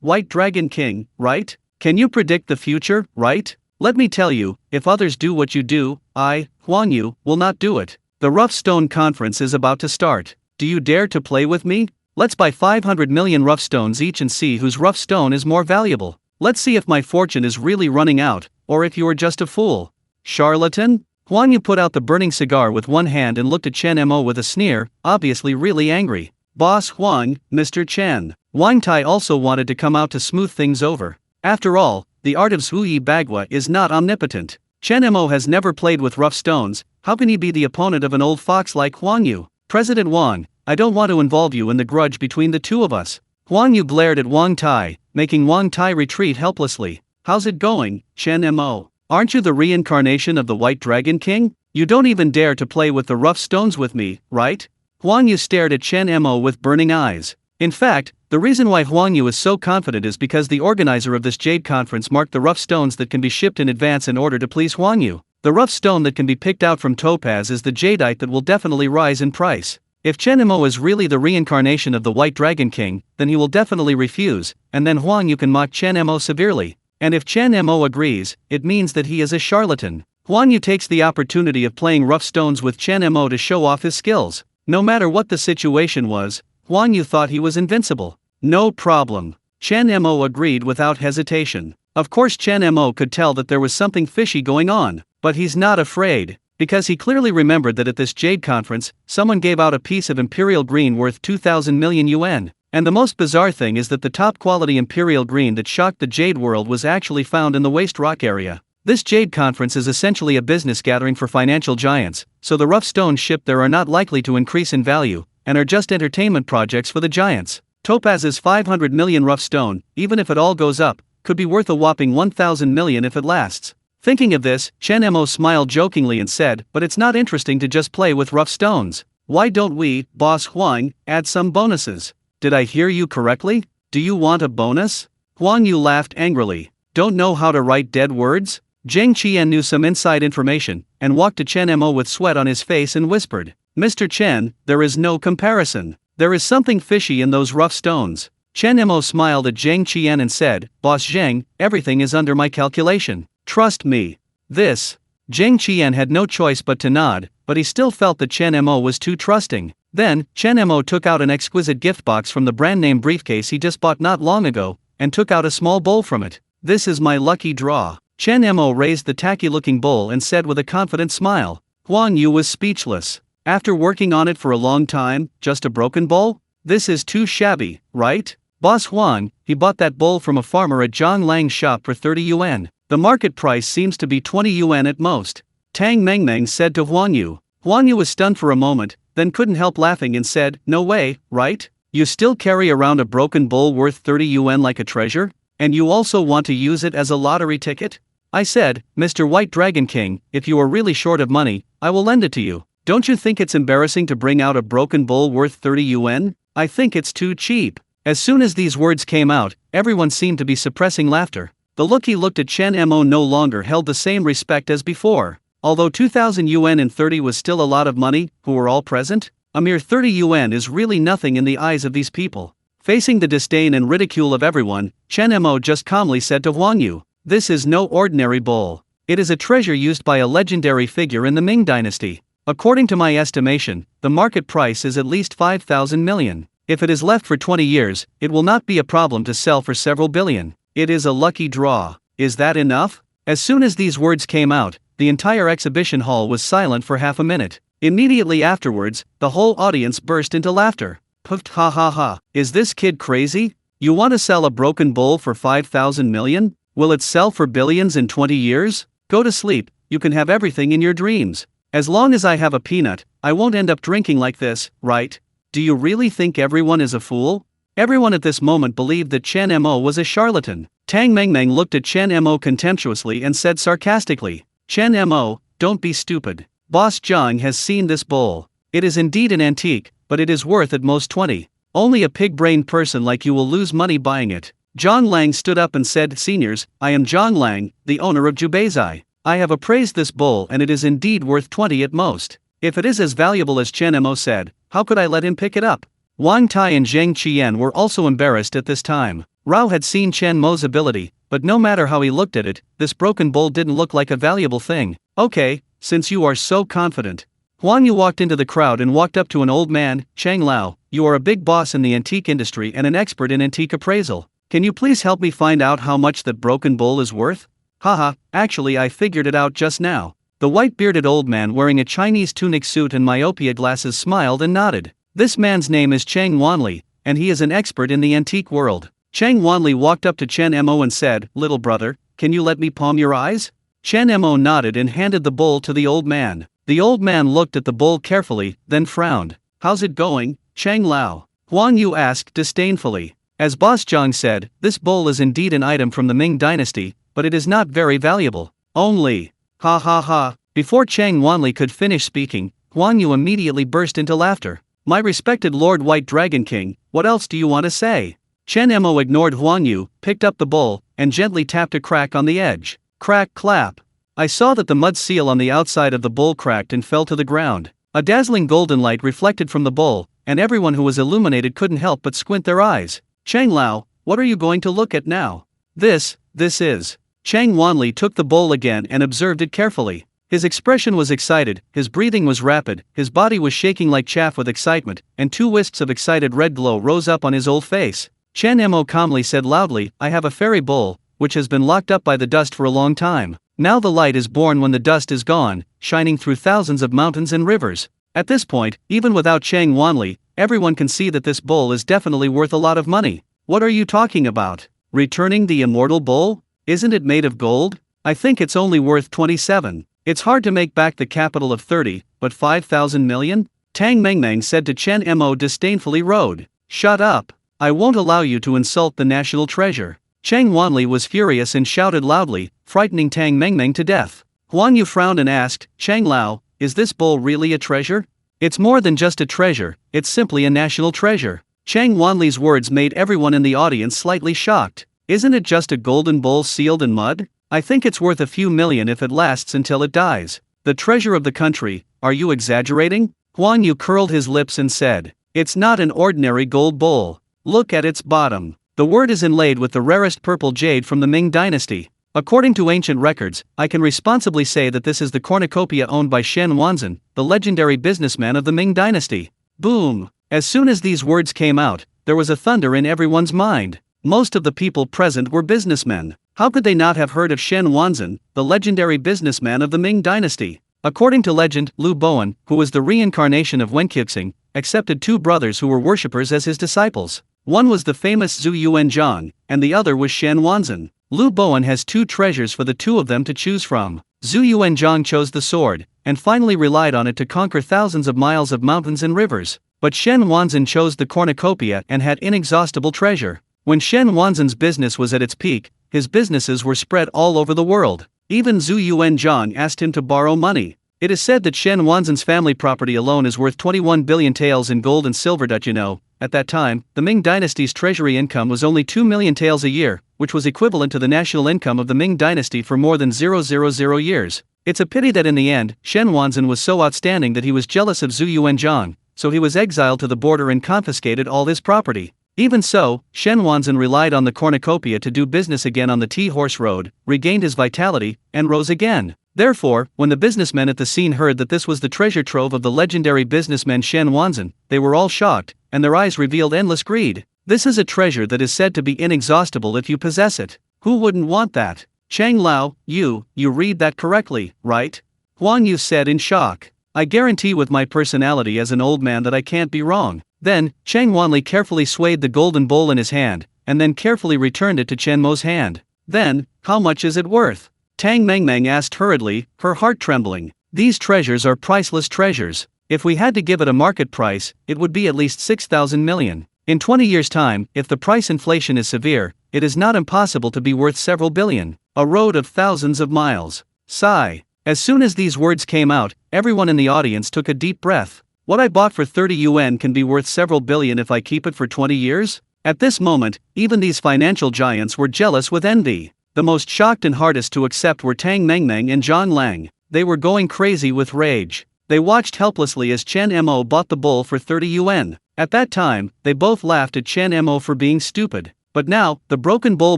White Dragon King, right? Can you predict the future, right? Let me tell you, if others do what you do, I, Huang Yu, will not do it. The Rough Stone Conference is about to start. Do you dare to play with me? Let's buy 500 million rough stones each and see whose rough stone is more valuable. Let's see if my fortune is really running out, or if you are just a fool. Charlatan? Huang Yu put out the burning cigar with one hand and looked at Chen Mo with a sneer, obviously really angry. Boss Huang, Mr. Chen. Wang Tai also wanted to come out to smooth things over. After all, the art of Zhuyi Bagua is not omnipotent. Chen Mo has never played with rough stones, how can he be the opponent of an old fox like Huang Yu? President Wang, I don't want to involve you in the grudge between the two of us. Huang Yu glared at Wang Tai, making Wang Tai retreat helplessly. How's it going, Chen Mo? Aren't you the reincarnation of the White Dragon King? You don't even dare to play with the rough stones with me, right? Huang Yu stared at Chen Mo with burning eyes. In fact, the reason why Huang Yu is so confident is because the organizer of this Jade Conference marked the rough stones that can be shipped in advance in order to please Huang Yu. The rough stone that can be picked out from topaz is the jadeite that will definitely rise in price. If Chen Mo is really the reincarnation of the White Dragon King, then he will definitely refuse, and then Huang Yu can mock Chen Mo severely. And if Chen Mo agrees, it means that he is a charlatan. Huang Yu takes the opportunity of playing rough stones with Chen Mo to show off his skills. No matter what the situation was, Huang Yu thought he was invincible. No problem. Chen Mo agreed without hesitation. Of course Chen Mo could tell that there was something fishy going on, but he's not afraid, because he clearly remembered that at this Jade Conference, someone gave out a piece of Imperial Green worth 2,000 million yuan. And the most bizarre thing is that the top quality Imperial Green that shocked the Jade world was actually found in the Waste Rock area. This Jade Conference is essentially a business gathering for financial giants, so the rough stones shipped there are not likely to increase in value, and are just entertainment projects for the giants. Topaz's 500 million rough stone, even if it all goes up, could be worth a whopping 1,000 million if it lasts. Thinking of this, Chen Mo smiled jokingly and said, but it's not interesting to just play with rough stones. Why don't we, Boss Huang, add some bonuses? Did I hear you correctly? Do you want a bonus? Huang Yu laughed angrily. Don't know how to write dead words? Zhang Qian knew some inside information, and walked to Chen Mo with sweat on his face and whispered, "Mr. Chen, there is no comparison. There is something fishy in those rough stones." Chen Mo smiled at Zhang Qian and said, "Boss Zhang, everything is under my calculation. Trust me." Zhang Qian had no choice but to nod, but he still felt that Chen Mo was too trusting. Then, Chen Mo took out an exquisite gift box from the brand name briefcase he just bought not long ago, and took out a small bowl from it. "This is my lucky draw." Chen Mo raised the tacky-looking bowl and said with a confident smile. Huang Yu was speechless. After working on it for a long time, just a broken bowl? This is too shabby, right? Boss Huang, he bought that bowl from a farmer at Zhang Lang's shop for 30 yuan. The market price seems to be 20 yuan at most. Tang Mengmeng said to Huang Yu. Huang Yu was stunned for a moment, then couldn't help laughing and said, "No way, right? You still carry around a broken bowl worth 30 yuan like a treasure? And you also want to use it as a lottery ticket?" I said, "Mr. White Dragon King, if you are really short of money, I will lend it to you. Don't you think it's embarrassing to bring out a broken bowl worth 30 yuan? I think it's too cheap." As soon as these words came out, everyone seemed to be suppressing laughter. The look he looked at Chen Mo no longer held the same respect as before. Although 2,000 yuan and 30 was still a lot of money, who were all present, a mere 30 yuan is really nothing in the eyes of these people. Facing the disdain and ridicule of everyone, Chen Mo just calmly said to Huang Yu, "This is no ordinary bowl. It is a treasure used by a legendary figure in the Ming dynasty. According to my estimation, the market price is at least 5,000 million. If it is left for 20 years, it will not be a problem to sell for several billion. It is a lucky draw. Is that enough?" As soon as these words came out, the entire exhibition hall was silent for half a minute. Immediately afterwards, the whole audience burst into laughter. "Puff ha ha ha, is this kid crazy? You want to sell a broken bowl for 5,000 million? Will it sell for billions in 20 years? Go to sleep, you can have everything in your dreams. As long as I have a peanut, I won't end up drinking like this, right? Do you really think everyone is a fool?" Everyone at this moment believed that Chen Mo was a charlatan. Tang Mengmeng looked at Chen Mo contemptuously and said sarcastically, "Chen Mo, don't be stupid. Boss Zhang has seen this bowl. It is indeed an antique, but it is worth at most 20. Only a pig-brained person like you will lose money buying it." Zhang Lang stood up and said, "Seniors, I am Zhang Lang, the owner of Jubeizai. I have appraised this bowl and it is indeed worth 20 at most. If it is as valuable as Chen Mo said, how could I let him pick it up?" Wang Tai and Zhang Qian were also embarrassed at this time. Rao had seen Chen Mo's ability, but no matter how he looked at it, this broken bowl didn't look like a valuable thing. "Okay, since you are so confident." Huang Yu walked into the crowd and walked up to an old man. "Chang Lao, you are a big boss in the antique industry and an expert in antique appraisal. Can you please help me find out how much that broken bowl is worth?" "Haha, actually I figured it out just now." The white-bearded old man wearing a Chinese tunic suit and myopia glasses smiled and nodded. This man's name is Chang Wanli, and he is an expert in the antique world. Chang Wanli walked up to Chen Mo and said, "Little brother, can you let me palm your eyes?" Chen Mo nodded and handed the bowl to the old man. The old man looked at the bowl carefully, then frowned. "How's it going, Chang Lao?" Huang Yu asked disdainfully. As Boss Zhang said, this bowl is indeed an item from the Ming dynasty, but it is not very valuable. Only. Ha ha ha. Before Chang Wanli could finish speaking, Huang Yu immediately burst into laughter. "My respected Lord White Dragon King, what else do you want to say?" Chen Mo ignored Huang Yu, picked up the bowl, and gently tapped a crack on the edge. Crack clap. I saw that the mud seal on the outside of the bowl cracked and fell to the ground. A dazzling golden light reflected from the bowl, and everyone who was illuminated couldn't help but squint their eyes. "Chang Lao, what are you going to look at now?" This is. Chang Wanli took the bowl again and observed it carefully. His expression was excited, his breathing was rapid, his body was shaking like chaff with excitement, and 2 wisps of excited red glow rose up on his old face. Chen Mo calmly said loudly, "I have a fairy bowl, which has been locked up by the dust for a long time. Now the light is born when the dust is gone, shining through thousands of mountains and rivers." At this point, even without Chang Wanli, everyone can see that this bowl is definitely worth a lot of money. "What are you talking about? Returning the immortal bowl? Isn't it made of gold? I think it's only worth 27. It's hard to make back the capital of 30, but 5,000 million? Tang Mengmeng said to Chen Mo disdainfully rode. "Shut up. I won't allow you to insult the national treasure." Chang Wanli was furious and shouted loudly, frightening Tang Mengmeng to death. Huang Yu frowned and asked, "Chang Lao, is this bowl really a treasure?" "It's more than just a treasure, it's simply a national treasure." Chang Wanli's words made everyone in the audience slightly shocked. "Isn't it just a golden bowl sealed in mud? I think it's worth a few million if it lasts until it dies. The treasure of the country, are you exaggerating? Huang Yu curled his lips and said, it's not an ordinary gold bowl. Look at its bottom. The word is inlaid with the rarest purple jade from the Ming dynasty. According to ancient records, I can responsibly say that this is the cornucopia owned by Shen Wanzan, the legendary businessman of the Ming dynasty. Boom! As soon as these words came out, there was a thunder in everyone's mind. Most of the people present were businessmen. How could they not have heard of Shen Wanzan, the legendary businessman of the Ming dynasty? According to legend, Liu Bowen, who was the reincarnation of Wen Qixing, accepted two brothers who were worshippers as his disciples. One was the famous Zhu Yuanzhang, and the other was Shen Wanzan. Liu Bowen has two treasures for the two of them to choose from. Zhu Yuanzhang chose the sword, and finally relied on it to conquer thousands of miles of mountains and rivers. But Shen Wanzan chose the cornucopia and had inexhaustible treasure. When Shen Wanzan's business was at its peak, his businesses were spread all over the world. Even Zhu Yuanzhang asked him to borrow money. It is said that Shen Wanzan's family property alone is worth 21 billion taels in gold and silver. At that time, the Ming dynasty's treasury income was only 2 million taels a year, which was equivalent to the national income of the Ming dynasty for more than 000 years. It's a pity that in the end, Shen Wanzan was so outstanding that he was jealous of Zhu Yuanzhang, so he was exiled to the border and confiscated all his property. Even so, Shen Wanzan relied on the cornucopia to do business again on the Tea-Horse Road, regained his vitality, and rose again. Therefore, when the businessmen at the scene heard that this was the treasure trove of the legendary businessman Shen Wanzan, they were all shocked, and their eyes revealed endless greed. This is a treasure that is said to be inexhaustible if you possess it. Who wouldn't want that? Chang Lao, you read that correctly, right? Huang Yu said in shock. I guarantee with my personality as an old man that I can't be wrong. Then, Chang Wanli carefully swayed the golden bowl in his hand, and then carefully returned it to Chen Mo's hand. Then, how much is it worth? Tang Mengmeng asked hurriedly, her heart trembling. These treasures are priceless treasures. If we had to give it a market price, it would be at least 6,000 million. In 20 years' time, if the price inflation is severe, it is not impossible to be worth several billion. A road of thousands of miles. Sigh. As soon as these words came out, everyone in the audience took a deep breath. What I bought for 30 yuan can be worth several billion if I keep it for 20 years? At this moment, even these financial giants were jealous with envy. The most shocked and hardest to accept were Tang Mengmeng and Zhang Lang. They were going crazy with rage. They watched helplessly as Chen Mo bought the bowl for 30 yuan. At that time, they both laughed at Chen Mo for being stupid. But now, the broken bowl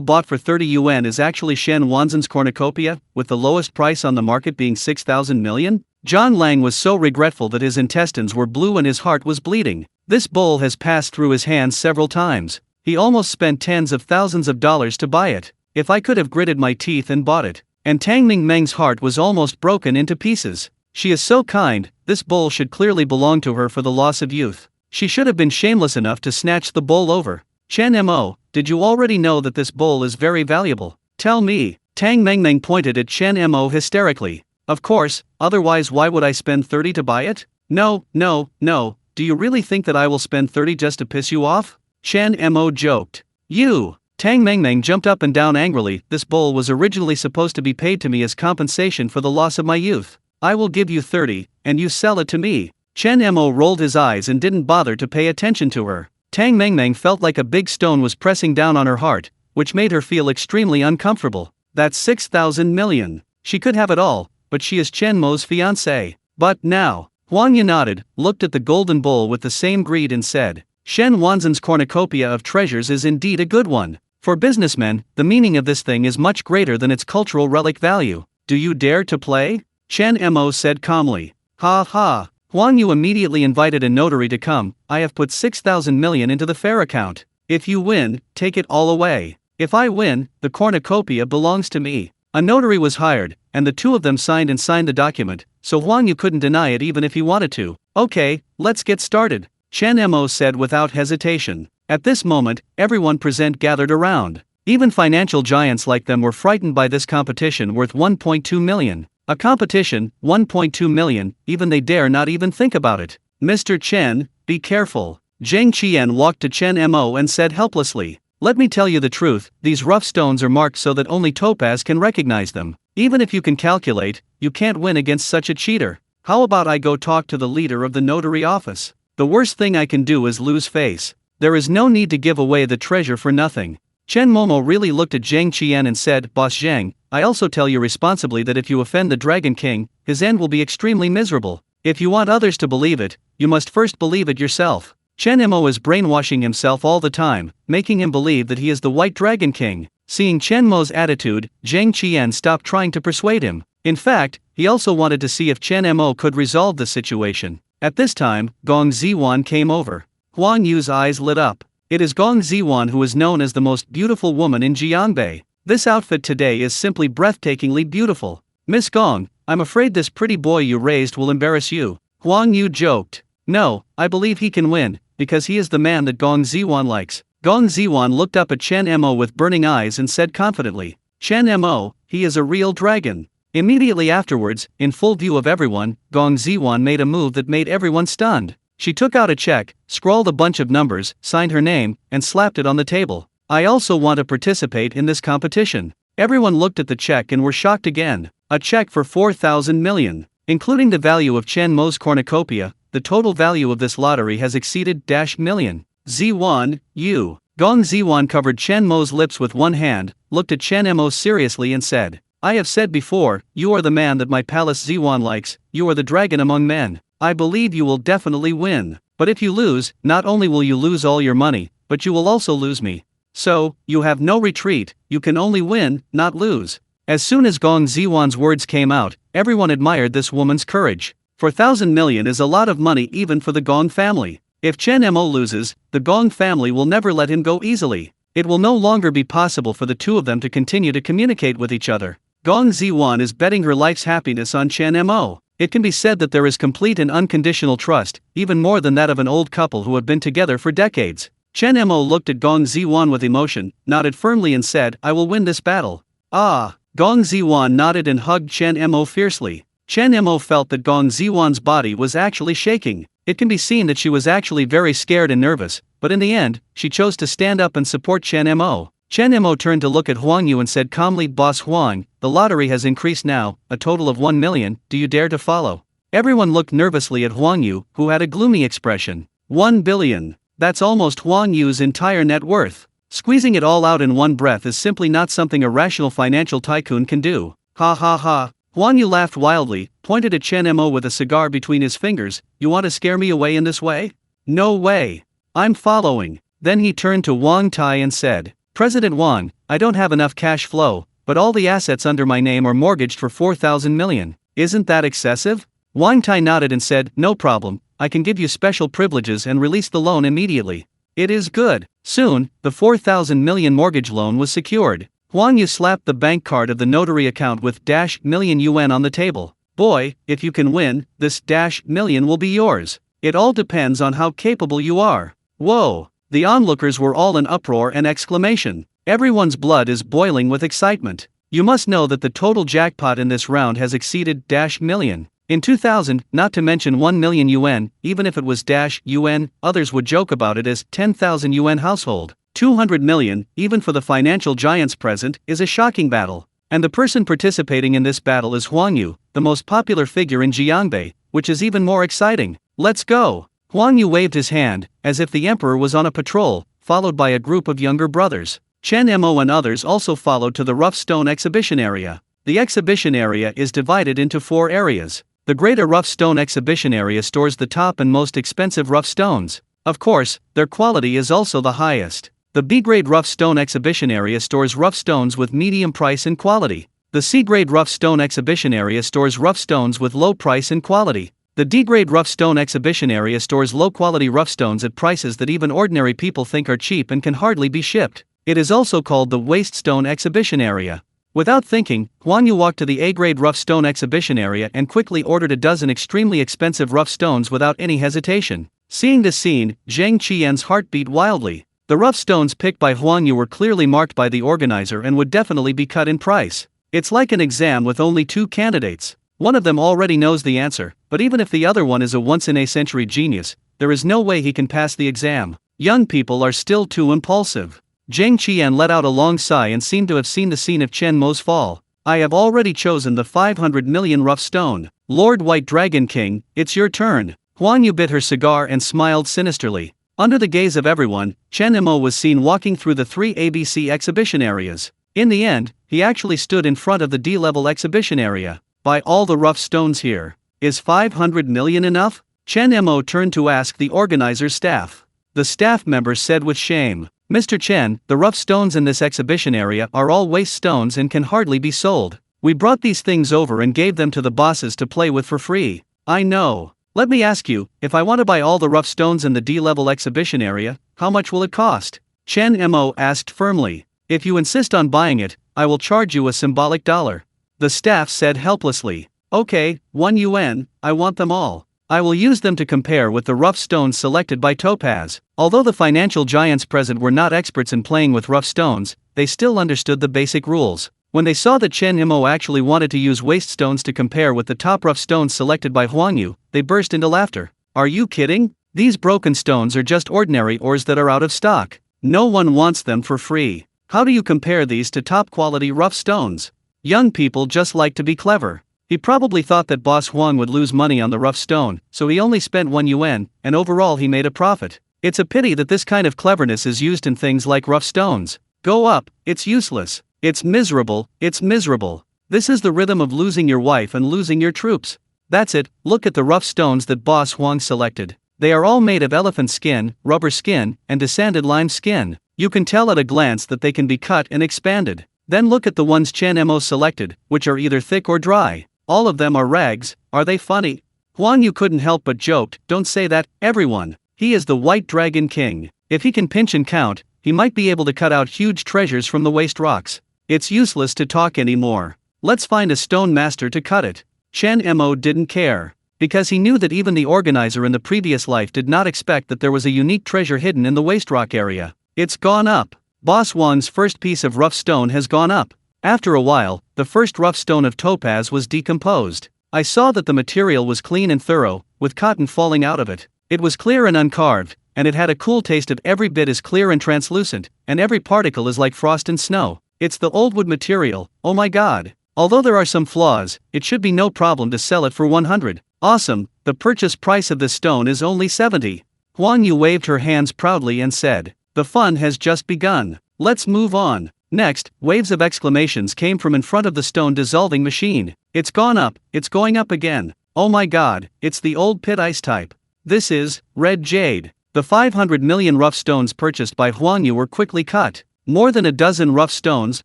bought for 30 yuan is actually Shen Wanzan's cornucopia, with the lowest price on the market being 6,000 million? Zhang Lang was so regretful that his intestines were blue and his heart was bleeding. This bowl has passed through his hands several times. He almost spent tens of thousands of dollars to buy it. If I could have gritted my teeth and bought it. And Tang Mengmeng's heart was almost broken into pieces. She is so kind, this bowl should clearly belong to her for the loss of youth. She should have been shameless enough to snatch the bowl over. Chen Mo, did you already know that this bowl is very valuable? Tell me. Tang Mengmeng pointed at Chen Mo hysterically. Of course, otherwise why would I spend 30 to buy it? No, do you really think that I will spend 30 just to piss you off? Chen Mo joked. You! Tang Mengmeng jumped up and down angrily. This bowl was originally supposed to be paid to me as compensation for the loss of my youth. I will give you 30, and you sell it to me. Chen Mo rolled his eyes and didn't bother to pay attention to her. Tang Mengmeng felt like a big stone was pressing down on her heart, which made her feel extremely uncomfortable. That's 6,000 million. She could have it all, but she is Chen Mo's fiancée. But now, Huang Yu nodded, looked at the golden bowl with the same greed and said, Shen Wanzan's cornucopia of treasures is indeed a good one. For businessmen, the meaning of this thing is much greater than its cultural relic value. Do you dare to play? Chen Mo said calmly. Ha ha. Huang Yu immediately invited a notary to come. I have put 6,000 million into the fair account. If you win, take it all away. If I win, the cornucopia belongs to me. A notary was hired, and the two of them signed the document, so Huang Yu couldn't deny it even if he wanted to. Okay, let's get started, Chen Mo said without hesitation. At this moment, everyone present gathered around. Even financial giants like them were frightened by this competition worth 1.2 million. A competition, 1.2 million, even they dare not even think about it. Mr. Chen, be careful. Zhang Qian walked to Chen Mo and said helplessly. Let me tell you the truth, these rough stones are marked so that only Topaz can recognize them. Even if you can calculate, you can't win against such a cheater. How about I go talk to the leader of the notary office? The worst thing I can do is lose face. There is no need to give away the treasure for nothing. Chen Mo really looked at Zhang Qian and said, Boss Zhang, I also tell you responsibly that if you offend the Dragon King, his end will be extremely miserable. If you want others to believe it, you must first believe it yourself. Chen Mo is brainwashing himself all the time, making him believe that he is the White Dragon King. Seeing Chen Mo's attitude, Zhang Qian stopped trying to persuade him. In fact, he also wanted to see if Chen Mo could resolve the situation. At this time, Gong Ziwan came over. Huang Yu's eyes lit up. It is Gong Ziwan who is known as the most beautiful woman in Jiangbei. This outfit today is simply breathtakingly beautiful. Miss Gong, I'm afraid this pretty boy you raised will embarrass you. Huang Yu joked. No, I believe he can win, because he is the man that Gong Ziwan likes. Gong Ziwan looked up at Chen Mo with burning eyes and said confidently, Chen Mo, he is a real dragon. Immediately afterwards, in full view of everyone, Gong Ziwan made a move that made everyone stunned. She took out a check, scrawled a bunch of numbers, signed her name, and slapped it on the table. I also want to participate in this competition. Everyone looked at the check and were shocked again. A check for 4,000 million. Including the value of Chen Mo's cornucopia, the total value of this lottery has exceeded million. Ziwan, you. Gong Ziwan covered Chen Mo's lips with one hand, looked at Chen Mo seriously and said, I have said before, you are the man that my palace Ziwan likes, you are the dragon among men. I believe you will definitely win. But if you lose, not only will you lose all your money, but you will also lose me. So, you have no retreat, you can only win, not lose. As soon as Gong Ziwan's words came out, everyone admired this woman's courage. 4,000 million is a lot of money even for the Gong family. If Chen Mo loses, the Gong family will never let him go easily. It will no longer be possible for the two of them to continue to communicate with each other. Gong Ziwan is betting her life's happiness on Chen Mo. It can be said that there is complete and unconditional trust, even more than that of an old couple who have been together for decades. Chen Mo looked at Gong Ziwan with emotion, nodded firmly and said, I will win this battle. Ah! Gong Ziwan nodded and hugged Chen Mo fiercely. Chen Mo felt that Gong Ziwan's body was actually shaking. It can be seen that she was actually very scared and nervous, but in the end, she chose to stand up and support Chen Mo. Chen Mo turned to look at Huang Yu and said calmly, Boss Huang, the lottery has increased now, a total of 1 million, do you dare to follow? Everyone looked nervously at Huang Yu, who had a gloomy expression. 1 billion. That's almost Huang Yu's entire net worth. Squeezing it all out in one breath is simply not something a rational financial tycoon can do. Ha ha ha. Huang Yu laughed wildly, pointed at Chen Mo with a cigar between his fingers. You want to scare me away in this way? No way. I'm following. Then he turned to Wang Tai and said, President Wang, I don't have enough cash flow, but all the assets under my name are mortgaged for 4,000 million. Isn't that excessive? Wang Tai nodded and said, no problem, I can give you special privileges and release the loan immediately. It is good. Soon, the 4,000 million mortgage loan was secured. Huang Yu slapped the bank card of the notary account with million yuan on the table. Boy, if you can win, this million will be yours. It all depends on how capable you are. Whoa! The onlookers were all in uproar and exclamation. Everyone's blood is boiling with excitement. You must know that the total jackpot in this round has exceeded million. In 2000, not to mention 1 million yuan, even if it was yuan, others would joke about it as 10,000 yuan household. 200 million, even for the financial giants present, is a shocking battle. And the person participating in this battle is Huang Yu, the most popular figure in Jiangbei, which is even more exciting. Let's go! Huang Yu waved his hand, as if the emperor was on a patrol, followed by a group of younger brothers. Chen Mo and others also followed to the rough stone exhibition area. The exhibition area is divided into 4 areas. The greater rough stone exhibition area stores the top and most expensive rough stones. Of course, their quality is also the highest. The B-grade rough stone exhibition area stores rough stones with medium price and quality. The C-grade rough stone exhibition area stores rough stones with low price and quality. The D-grade rough stone exhibition area stores low-quality rough stones at prices that even ordinary people think are cheap and can hardly be shipped. It is also called the waste stone exhibition area. Without thinking, Huang Yu walked to the A-grade rough stone exhibition area and quickly ordered a dozen extremely expensive rough stones without any hesitation. Seeing this scene, Zhang Qian's heart beat wildly. The rough stones picked by Huang Yu were clearly marked by the organizer and would definitely be cut in price. It's like an exam with only 2 candidates. One of them already knows the answer, but even if the other one is a once-in-a-century genius, there is no way he can pass the exam. Young people are still too impulsive. Zhang Qian let out a long sigh and seemed to have seen the scene of Chen Mo's fall. I have already chosen the 500 million rough stone. Lord White Dragon King, it's your turn. Huang Yu bit her cigar and smiled sinisterly. Under the gaze of everyone, Chen Mo was seen walking through the 3 ABC exhibition areas. In the end, he actually stood in front of the D-level exhibition area. Buy all the rough stones here. Is 500 million enough? Chen Mo turned to ask the organizer's staff. The staff member said with shame, Mr. Chen, the rough stones in this exhibition area are all waste stones and can hardly be sold. We brought these things over and gave them to the bosses to play with for free. I know. Let me ask you, if I want to buy all the rough stones in the D-level exhibition area, how much will it cost? Chen Mo asked firmly. If you insist on buying it, I will charge you a symbolic $1. The staff said helplessly. Okay, 1 yuan, I want them all. I will use them to compare with the rough stones selected by Topaz. Although the financial giants present were not experts in playing with rough stones, they still understood the basic rules. When they saw that Chen Mo actually wanted to use waste stones to compare with the top rough stones selected by Huang Yu, they burst into laughter. Are you kidding? These broken stones are just ordinary ores that are out of stock. No one wants them for free. How do you compare these to top quality rough stones? Young people just like to be clever. He probably thought that Boss Huang would lose money on the rough stone, so he only spent 1 yuan, and overall he made a profit. It's a pity that this kind of cleverness is used in things like rough stones. Go up, it's useless. It's miserable, it's miserable. This is the rhythm of losing your wife and losing your troops. That's it, look at the rough stones that Boss Huang selected. They are all made of elephant skin, rubber skin, and desanded lime skin. You can tell at a glance that they can be cut and expanded. Then look at the ones Chen Mo selected, which are either thick or dry. All of them are rags. Are they funny? Huang Yu couldn't help but joked, don't say that, everyone. He is the White Dragon King. If he can pinch and count, he might be able to cut out huge treasures from the waste rocks. It's useless to talk anymore. Let's find a stone master to cut it. Chen Mo didn't care. Because he knew that even the organizer in the previous life did not expect that there was a unique treasure hidden in the waste rock area. It's gone up. Boss Wang's first piece of rough stone has gone up. After a while, the first rough stone of topaz was decomposed. I saw that the material was clean and thorough, with cotton falling out of it. It was clear and uncarved, and it had a cool taste of every bit as clear and translucent, and every particle is like frost and snow. It's the old wood material, oh my god. Although there are some flaws, it should be no problem to sell it for 100. Awesome, the purchase price of this stone is only 70. Huang Yu waved her hands proudly and said, the fun has just begun. Let's move on. Next, waves of exclamations came from in front of the stone dissolving machine. It's gone up, it's going up again. Oh my god, it's the old pit ice type. This is red jade. The 500 million rough stones purchased by Huang Yu were quickly cut. More than a dozen rough stones,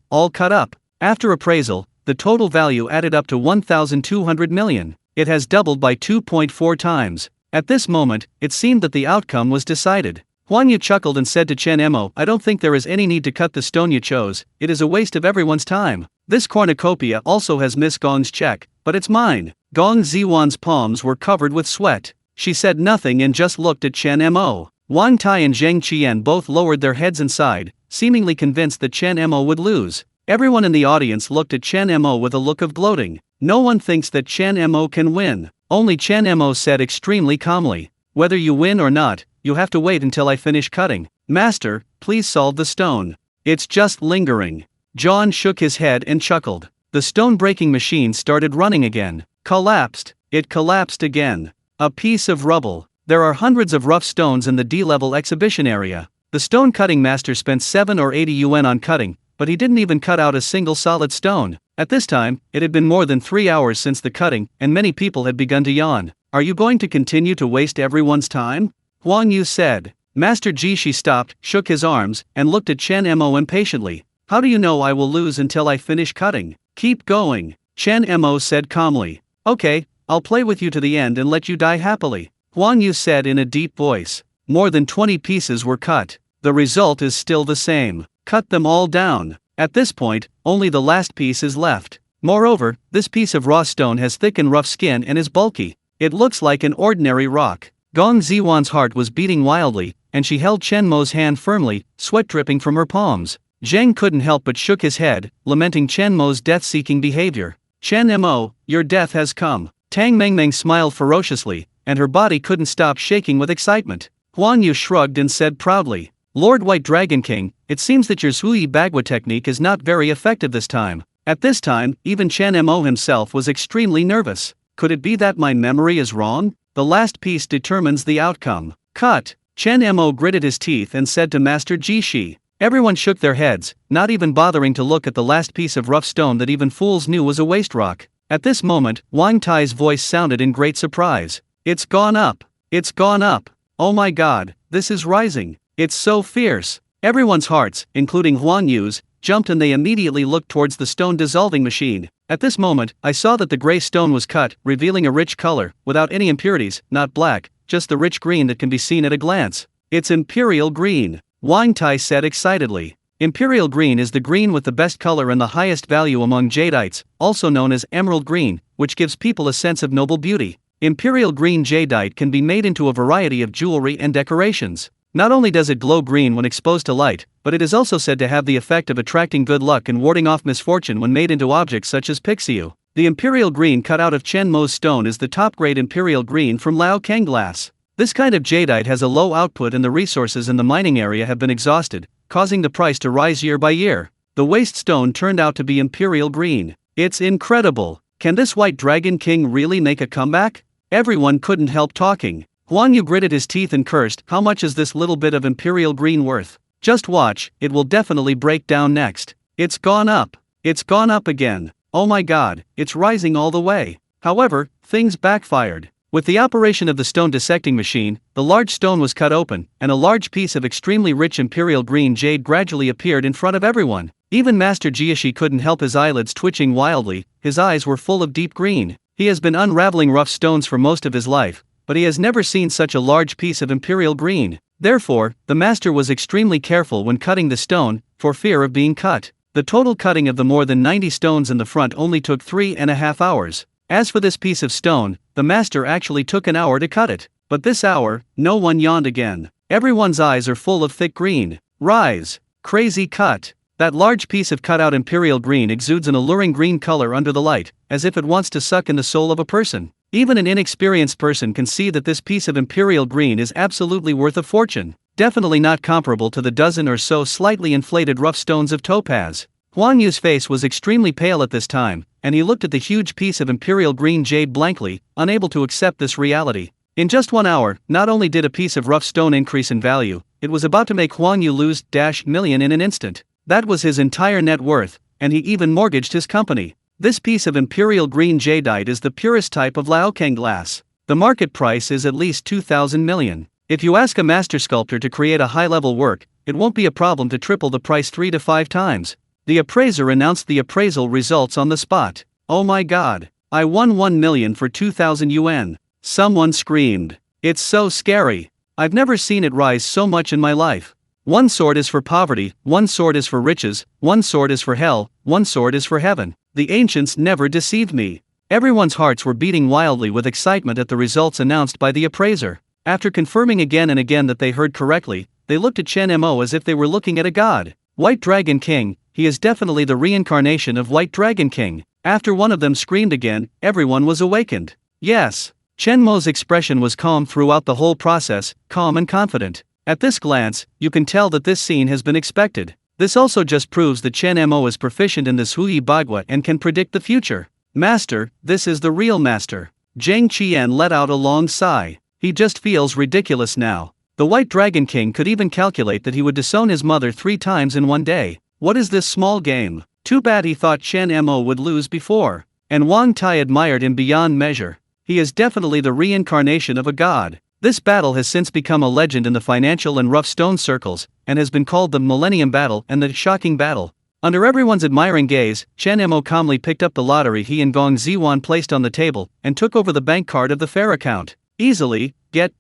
all cut up. After appraisal, the total value added up to 1,200 million. It has doubled by 2.4 times. At this moment, it seemed that the outcome was decided. Huang Yu chuckled and said to Chen Mo, I don't think there is any need to cut the stone you chose, it is a waste of everyone's time. This cornucopia also has Miss Gong's check, but it's mine. Gong Ziwan's palms were covered with sweat. She said nothing and just looked at Chen Mo. Wang Tai and Zheng Qian both lowered their heads and sighed, seemingly convinced that Chen Mo would lose. Everyone in the audience looked at Chen Mo with a look of gloating. No one thinks that Chen Mo can win. Only Chen Mo said extremely calmly, whether you win or not, you have to wait until I finish cutting. Master, please solve the stone. It's just lingering. John shook his head and chuckled. The stone-breaking machine started running again. Collapsed. It collapsed again. A piece of rubble. There are hundreds of rough stones in the D-level exhibition area. The stone-cutting master spent 7 or 80 yuan on cutting, but he didn't even cut out a single solid stone. At this time, it had been more than 3 hours since the cutting, and many people had begun to yawn. Are you going to continue to waste everyone's time? Huang Yu said. Master Jishi stopped, shook his arms, and looked at Chen Mo impatiently. How do you know I will lose until I finish cutting? Keep going. Chen Mo said calmly. Okay, I'll play with you to the end and let you die happily. Huang Yu said in a deep voice. More than 20 pieces were cut. The result is still the same. Cut them all down. At this point, only the last piece is left. Moreover, this piece of raw stone has thick and rough skin and is bulky. It looks like an ordinary rock. Gong Ziwan's heart was beating wildly, and she held Chen Mo's hand firmly, sweat dripping from her palms. Zheng couldn't help but shook his head, lamenting Chen Mo's death-seeking behavior. Chen Mo, your death has come. Tang Mengmeng smiled ferociously, and her body couldn't stop shaking with excitement. Huang Yu shrugged and said proudly, Lord White Dragon King, it seems that your Sui Bagua technique is not very effective this time. At this time, even Chen Mo himself was extremely nervous. Could it be that my memory is wrong? The last piece determines the outcome. Cut. Chen Mo gritted his teeth and said to Master Jishi. Everyone shook their heads, not even bothering to look at the last piece of rough stone that even fools knew was a waste rock. At this moment, Wang Tai's voice sounded in great surprise. It's gone up! It's gone up! Oh my god, this is rising! It's so fierce! Everyone's hearts, including Huang Yu's, jumped and they immediately looked towards the stone dissolving machine. At this moment, I saw that the gray stone was cut, revealing a rich color, without any impurities, not black, just the rich green that can be seen at a glance. It's imperial green, Wang Tai said excitedly. Imperial green is the green with the best color and the highest value among jadeites, also known as emerald green, which gives people a sense of noble beauty. Imperial green jadeite can be made into a variety of jewelry and decorations. Not only does it glow green when exposed to light, but it is also said to have the effect of attracting good luck and warding off misfortune when made into objects such as pixiu. The imperial green cut out of Chen Mo's stone is the top-grade imperial green from Lao Kang glass. This kind of jadeite has a low output and the resources in the mining area have been exhausted, causing the price to rise year by year. The waste stone turned out to be imperial green. It's incredible. Can this white dragon king really make a comeback? Everyone couldn't help talking. Huang Yu gritted his teeth and cursed, how much is this little bit of imperial green worth? Just watch, it will definitely break down next. It's gone up. It's gone up again. Oh my god, it's rising all the way. However, things backfired. With the operation of the stone dissecting machine, the large stone was cut open, and a large piece of extremely rich imperial green jade gradually appeared in front of everyone. Even Master Jiashi couldn't help his eyelids twitching wildly, his eyes were full of deep green. He has been unraveling rough stones for most of his life, but he has never seen such a large piece of imperial green. Therefore, the master was extremely careful when cutting the stone, for fear of being cut. The total cutting of the more than 90 stones in the front only took 3.5 hours. As for this piece of stone, the master actually took an hour to cut it. But this hour, no one yawned again. Everyone's eyes are full of thick green. Rise! Crazy cut! That large piece of cut-out imperial green exudes an alluring green color under the light, as if it wants to suck in the soul of a person. Even an inexperienced person can see that this piece of imperial green is absolutely worth a fortune, definitely not comparable to the dozen or so slightly inflated rough stones of topaz. Huang Yu's face was extremely pale at this time, and he looked at the huge piece of imperial green jade blankly, unable to accept this reality. In just 1 hour, not only did a piece of rough stone increase in value, it was about to make Huang Yu lose million in an instant. That was his entire net worth, and he even mortgaged his company. This piece of imperial green jadeite is the purest type of Laocoon glass. The market price is at least 2,000 million. If you ask a master sculptor to create a high-level work, it won't be a problem to triple the price 3 to 5 times. The appraiser announced the appraisal results on the spot. Oh my god, I won 1 million for 2,000 yuan. Someone screamed. It's so scary. I've never seen it rise so much in my life. One sword is for poverty, one sword is for riches, one sword is for hell, one sword is for heaven. The ancients never deceived me. Everyone's hearts were beating wildly with excitement at the results announced by the appraiser. After confirming again and again that they heard correctly, they looked at Chen Mo as if they were looking at a god. White Dragon King, he is definitely the reincarnation of White Dragon King. After one of them screamed again, everyone was awakened. Yes. Chen Mo's expression was calm throughout the whole process, calm and confident. At this glance, you can tell that this scene has been expected. This also just proves that Chen Mo is proficient in this Hui Bagua and can predict the future. Master, this is the real master. Zhang Qian let out a long sigh. He just feels ridiculous now. The White Dragon King could even calculate that he would disown his mother 3 times in one day. What is this small game? Too bad he thought Chen Mo would lose before. And Wang Tai admired him beyond measure. He is definitely the reincarnation of a god. This battle has since become a legend in the financial and rough stone circles, and has been called the Millennium Battle and the Shocking Battle. Under everyone's admiring gaze, Chen Mo calmly picked up the lottery he and Gong Ziwan placed on the table, and took over the bank card of the fair account. Easily, get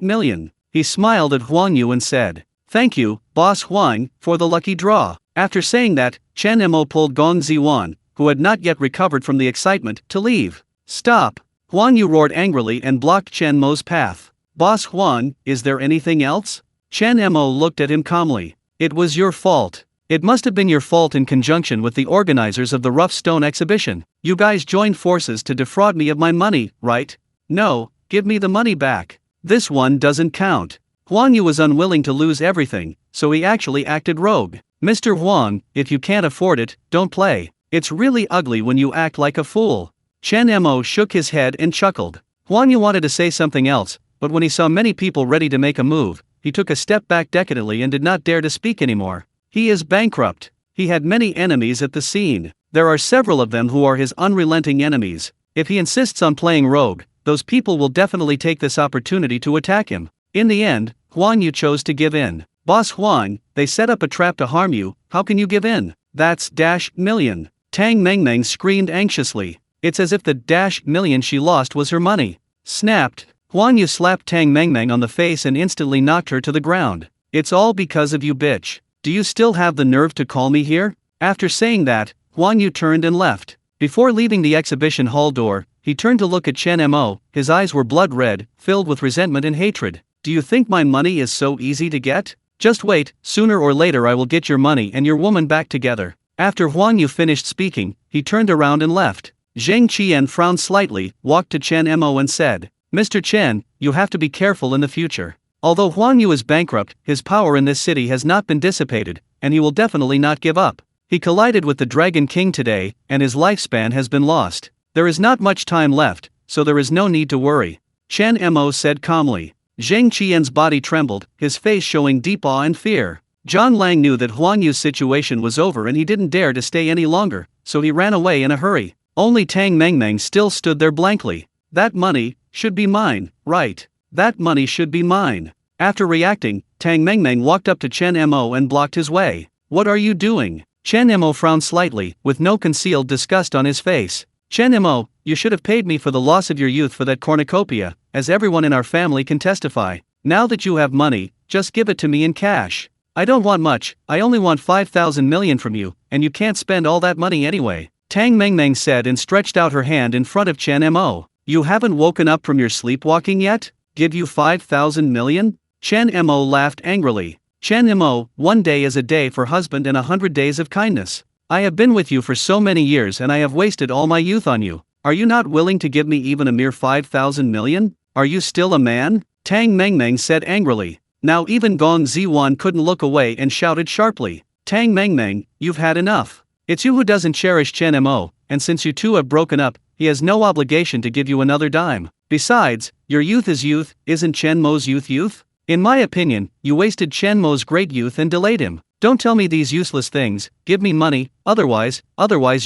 million. He smiled at Huang Yu and said, "Thank you, Boss Huang, for the lucky draw." After saying that, Chen Mo pulled Gong Ziwan, who had not yet recovered from the excitement, to leave. "Stop!" Huang Yu roared angrily and blocked Chen Mo's path. "Boss Huang, is there anything else?" Chen Mo looked at him calmly. "It was your fault. It must have been your fault in conjunction with the organizers of the rough stone exhibition. You guys joined forces to defraud me of my money, right? No, give me the money back. This one doesn't count." Huang Yu was unwilling to lose everything, so he actually acted rogue. "Mr. Huang, if you can't afford it, don't play. It's really ugly when you act like a fool." Chen Mo shook his head and chuckled. Huang Yu wanted to say something else, but when he saw many people ready to make a move, he took a step back decadently and did not dare to speak anymore. He is bankrupt. He had many enemies at the scene. There are several of them who are his unrelenting enemies. If he insists on playing rogue, those people will definitely take this opportunity to attack him. In the end, Huang Yu chose to give in. Boss Huang, they set up a trap to harm you, how can you give in? That's $million. Tang Mengmeng screamed anxiously. It's as if the $million she lost was her money. Snapped. Huang Yu slapped Tang Mengmeng on the face and instantly knocked her to the ground. It's all because of you, bitch. Do you still have the nerve to call me here? After saying that, Huang Yu turned and left. Before leaving the exhibition hall door, he turned to look at Chen Mo. His eyes were blood red, filled with resentment and hatred. Do you think my money is so easy to get? Just wait, sooner or later I will get your money and your woman back together. After Huang Yu finished speaking, he turned around and left. Zheng Qian frowned slightly, walked to Chen Mo and said, Mr. Chen, you have to be careful in the future. Although Huang Yu is bankrupt, his power in this city has not been dissipated, and he will definitely not give up. He collided with the Dragon King today, and his lifespan has been lost. There is not much time left, so there is no need to worry. Chen Mo said calmly. Zheng Qian's body trembled, his face showing deep awe and fear. Zhang Lang knew that Huang Yu's situation was over and he didn't dare to stay any longer, so he ran away in a hurry. Only Tang Mengmeng still stood there blankly. That money should be mine, right? That money should be mine. After reacting, Tang Mengmeng walked up to Chen Mo and blocked his way. What are you doing? Chen Mo frowned slightly, with no concealed disgust on his face. Chen Mo, you should have paid me for the loss of your youth for that cornucopia, as everyone in our family can testify. Now that you have money, just give it to me in cash. I don't want much, I only want 5,000 million from you, and you can't spend all that money anyway. Tang Mengmeng said and stretched out her hand in front of Chen Mo. You haven't woken up from your sleepwalking yet? Give you 5,000 million? Chen Mo laughed angrily. Chen Mo, 1 day is a day for husband and 100 days of kindness. I have been with you for so many years and I have wasted all my youth on you. Are you not willing to give me even a mere 5,000 million? Are you still a man? Tang Mengmeng said angrily. Now even Gong Ziwan couldn't look away and shouted sharply. Tang Mengmeng, you've had enough. It's you who doesn't cherish Chen Mo, and since you two have broken up, he has no obligation to give you another dime. Besides, your youth is youth, isn't Chen Mo's youth youth? In my opinion, you wasted Chen Mo's great youth and delayed him. Don't tell me these useless things, give me money, otherwise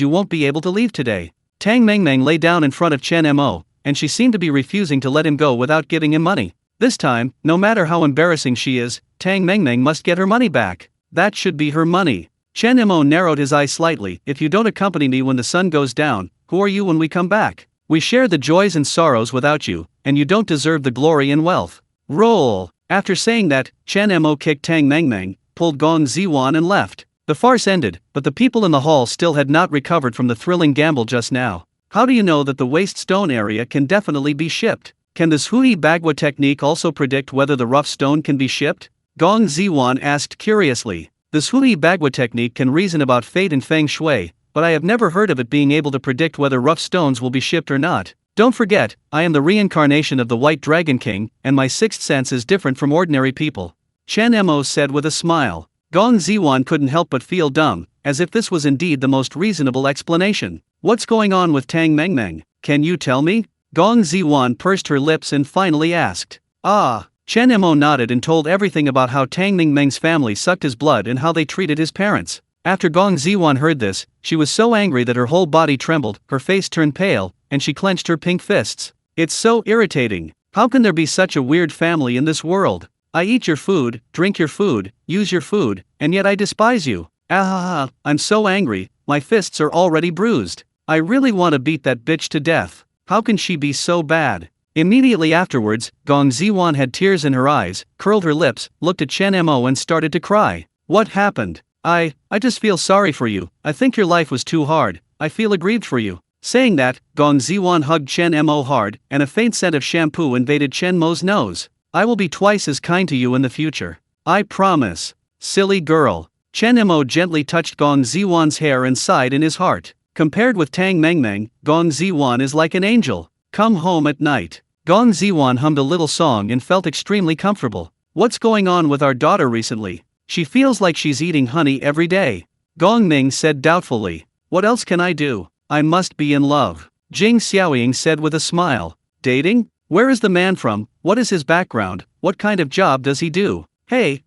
you won't be able to leave today. Tang Mengmeng lay down in front of Chen Mo, and she seemed to be refusing to let him go without giving him money. This time, no matter how embarrassing she is, Tang Mengmeng must get her money back. That should be her money. Chen Mo narrowed his eyes slightly. If you don't accompany me when the sun goes down, who are you when we come back? We share the joys and sorrows without you, and you don't deserve the glory and wealth. Roll. After saying that, Chen Mo kicked Tang Mengmeng, pulled Gong Ziwan and left. The farce ended, but the people in the hall still had not recovered from the thrilling gamble just now. How do you know that the waste stone area can definitely be shipped? Can this Hui Bagua technique also predict whether the rough stone can be shipped? Gong Ziwan asked curiously. This Hui Bagua technique can reason about fate and feng shui, but I have never heard of it being able to predict whether rough stones will be shipped or not. Don't forget, I am the reincarnation of the White Dragon King, and my sixth sense is different from ordinary people. Chen Mo said with a smile. Gong Ziwan couldn't help but feel dumb, as if this was indeed the most reasonable explanation. What's going on with Tang Mengmeng? Can you tell me? Gong Ziwan pursed her lips and finally asked. Ah. Chen Mo nodded and told everything about how Tang Mengmeng's family sucked his blood and how they treated his parents. After Gong Ziwan heard this, she was so angry that her whole body trembled, her face turned pale, and she clenched her pink fists. It's so irritating. How can there be such a weird family in this world? I eat your food, drink your food, use your food, and yet I despise you. Ah, I'm so angry, my fists are already bruised. I really want to beat that bitch to death. How can she be so bad? Immediately afterwards, Gong Ziwan had tears in her eyes, curled her lips, looked at Chen Mo and started to cry. What happened? I just feel sorry for you. I think your life was too hard. I feel aggrieved for you. Saying that, Gong Ziwan hugged Chen Mo hard, and a faint scent of shampoo invaded Chen Mo's nose. I will be twice as kind to you in the future. I promise. Silly girl. Chen Mo gently touched Gong Ziwan's hair and sighed in his heart. Compared with Tang Mengmeng, Gong Ziwan is like an angel. Come home at night. Gong Ziwan hummed a little song and felt extremely comfortable. What's going on with our daughter recently? She feels like she's eating honey every day. Gong Ming said doubtfully. What else can I do? I must be in love. Jing Xiaoying said with a smile. Dating? Where is the man from? What is his background? What kind of job does he do? Hey,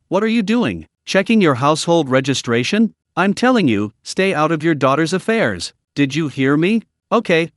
what are you doing? Checking your household registration? I'm telling you, stay out of your daughter's affairs. Did you hear me? Okay,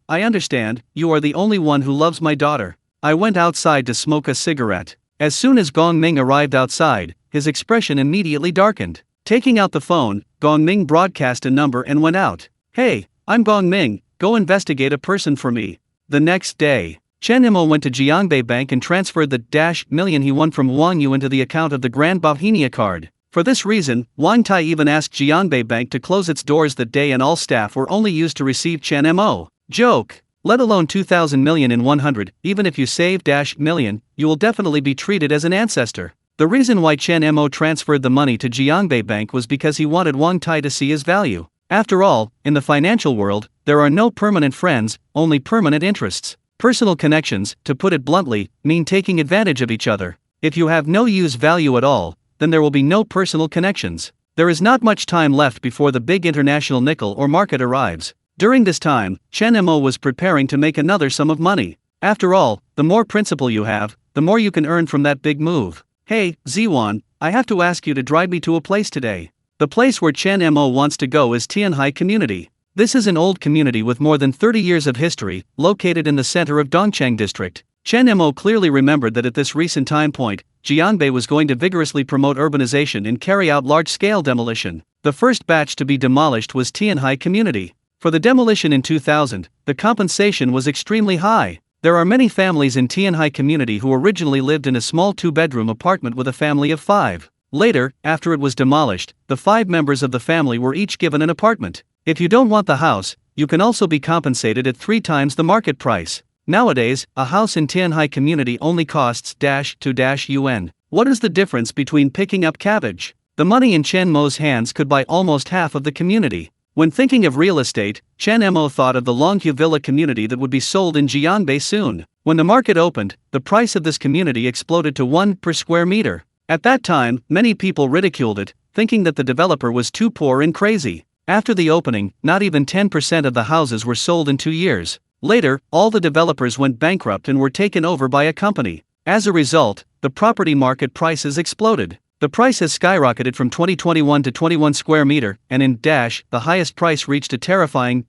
I understand, you are the only one who loves my daughter. I went outside to smoke a cigarette. As soon as Gong Ming arrived outside, his expression immediately darkened. Taking out the phone, Gong Ming broadcast a number and went out. Hey, I'm Gong Ming, go investigate a person for me. The next day, Chen Mo went to Jiangbei Bank and transferred the $1 million he won from Wang Yu into the account of the Grand Bohemia card. For this reason, Wang Tai even asked Jiangbei Bank to close its doors that day and all staff were only used to receive Chen Mo. Joke. Let alone 2,000 million in 100, even if you save $million, you will definitely be treated as an ancestor. The reason why Chen Mo transferred the money to Jiangbei Bank was because he wanted Wang Tai to see his value. After all, in the financial world, there are no permanent friends, only permanent interests. Personal connections, to put it bluntly, mean taking advantage of each other. If you have no use value at all, then there will be no personal connections. There is not much time left before the big international nickel or market arrives. During this time, Chen Mo was preparing to make another sum of money. After all, the more principal you have, the more you can earn from that big move. Hey, Ziwan, I have to ask you to drive me to a place today. The place where Chen Mo wants to go is Tianhai Community. This is an old community with more than 30 years of history, located in the center of Dongcheng District. Chen Mo clearly remembered that at this recent time point, Jiangbei was going to vigorously promote urbanization and carry out large-scale demolition. The first batch to be demolished was Tianhai Community. For the demolition in 2000, the compensation was extremely high. There are many families in Tianhai Community who originally lived in a small 2-bedroom apartment with a family of 5. Later, after it was demolished, the 5 members of the family were each given an apartment. If you don't want the house, you can also be compensated at 3 times the market price. Nowadays, a house in Tianhai Community only costs $2 yuan. What is the difference between picking up cabbage? The money in Chen Mo's hands could buy almost half of the community. When thinking of real estate, Chen Mo thought of the Longhu Villa community that would be sold in Jiangbei soon. When the market opened, the price of this community exploded to 1 per square meter. At that time, many people ridiculed it, thinking that the developer was too poor and crazy. After the opening, not even 10% of the houses were sold in 2 years. Later, all the developers went bankrupt and were taken over by a company. As a result, the property market prices exploded. The price has skyrocketed from 2021 to 21 square meter, and in the highest price reached a terrifying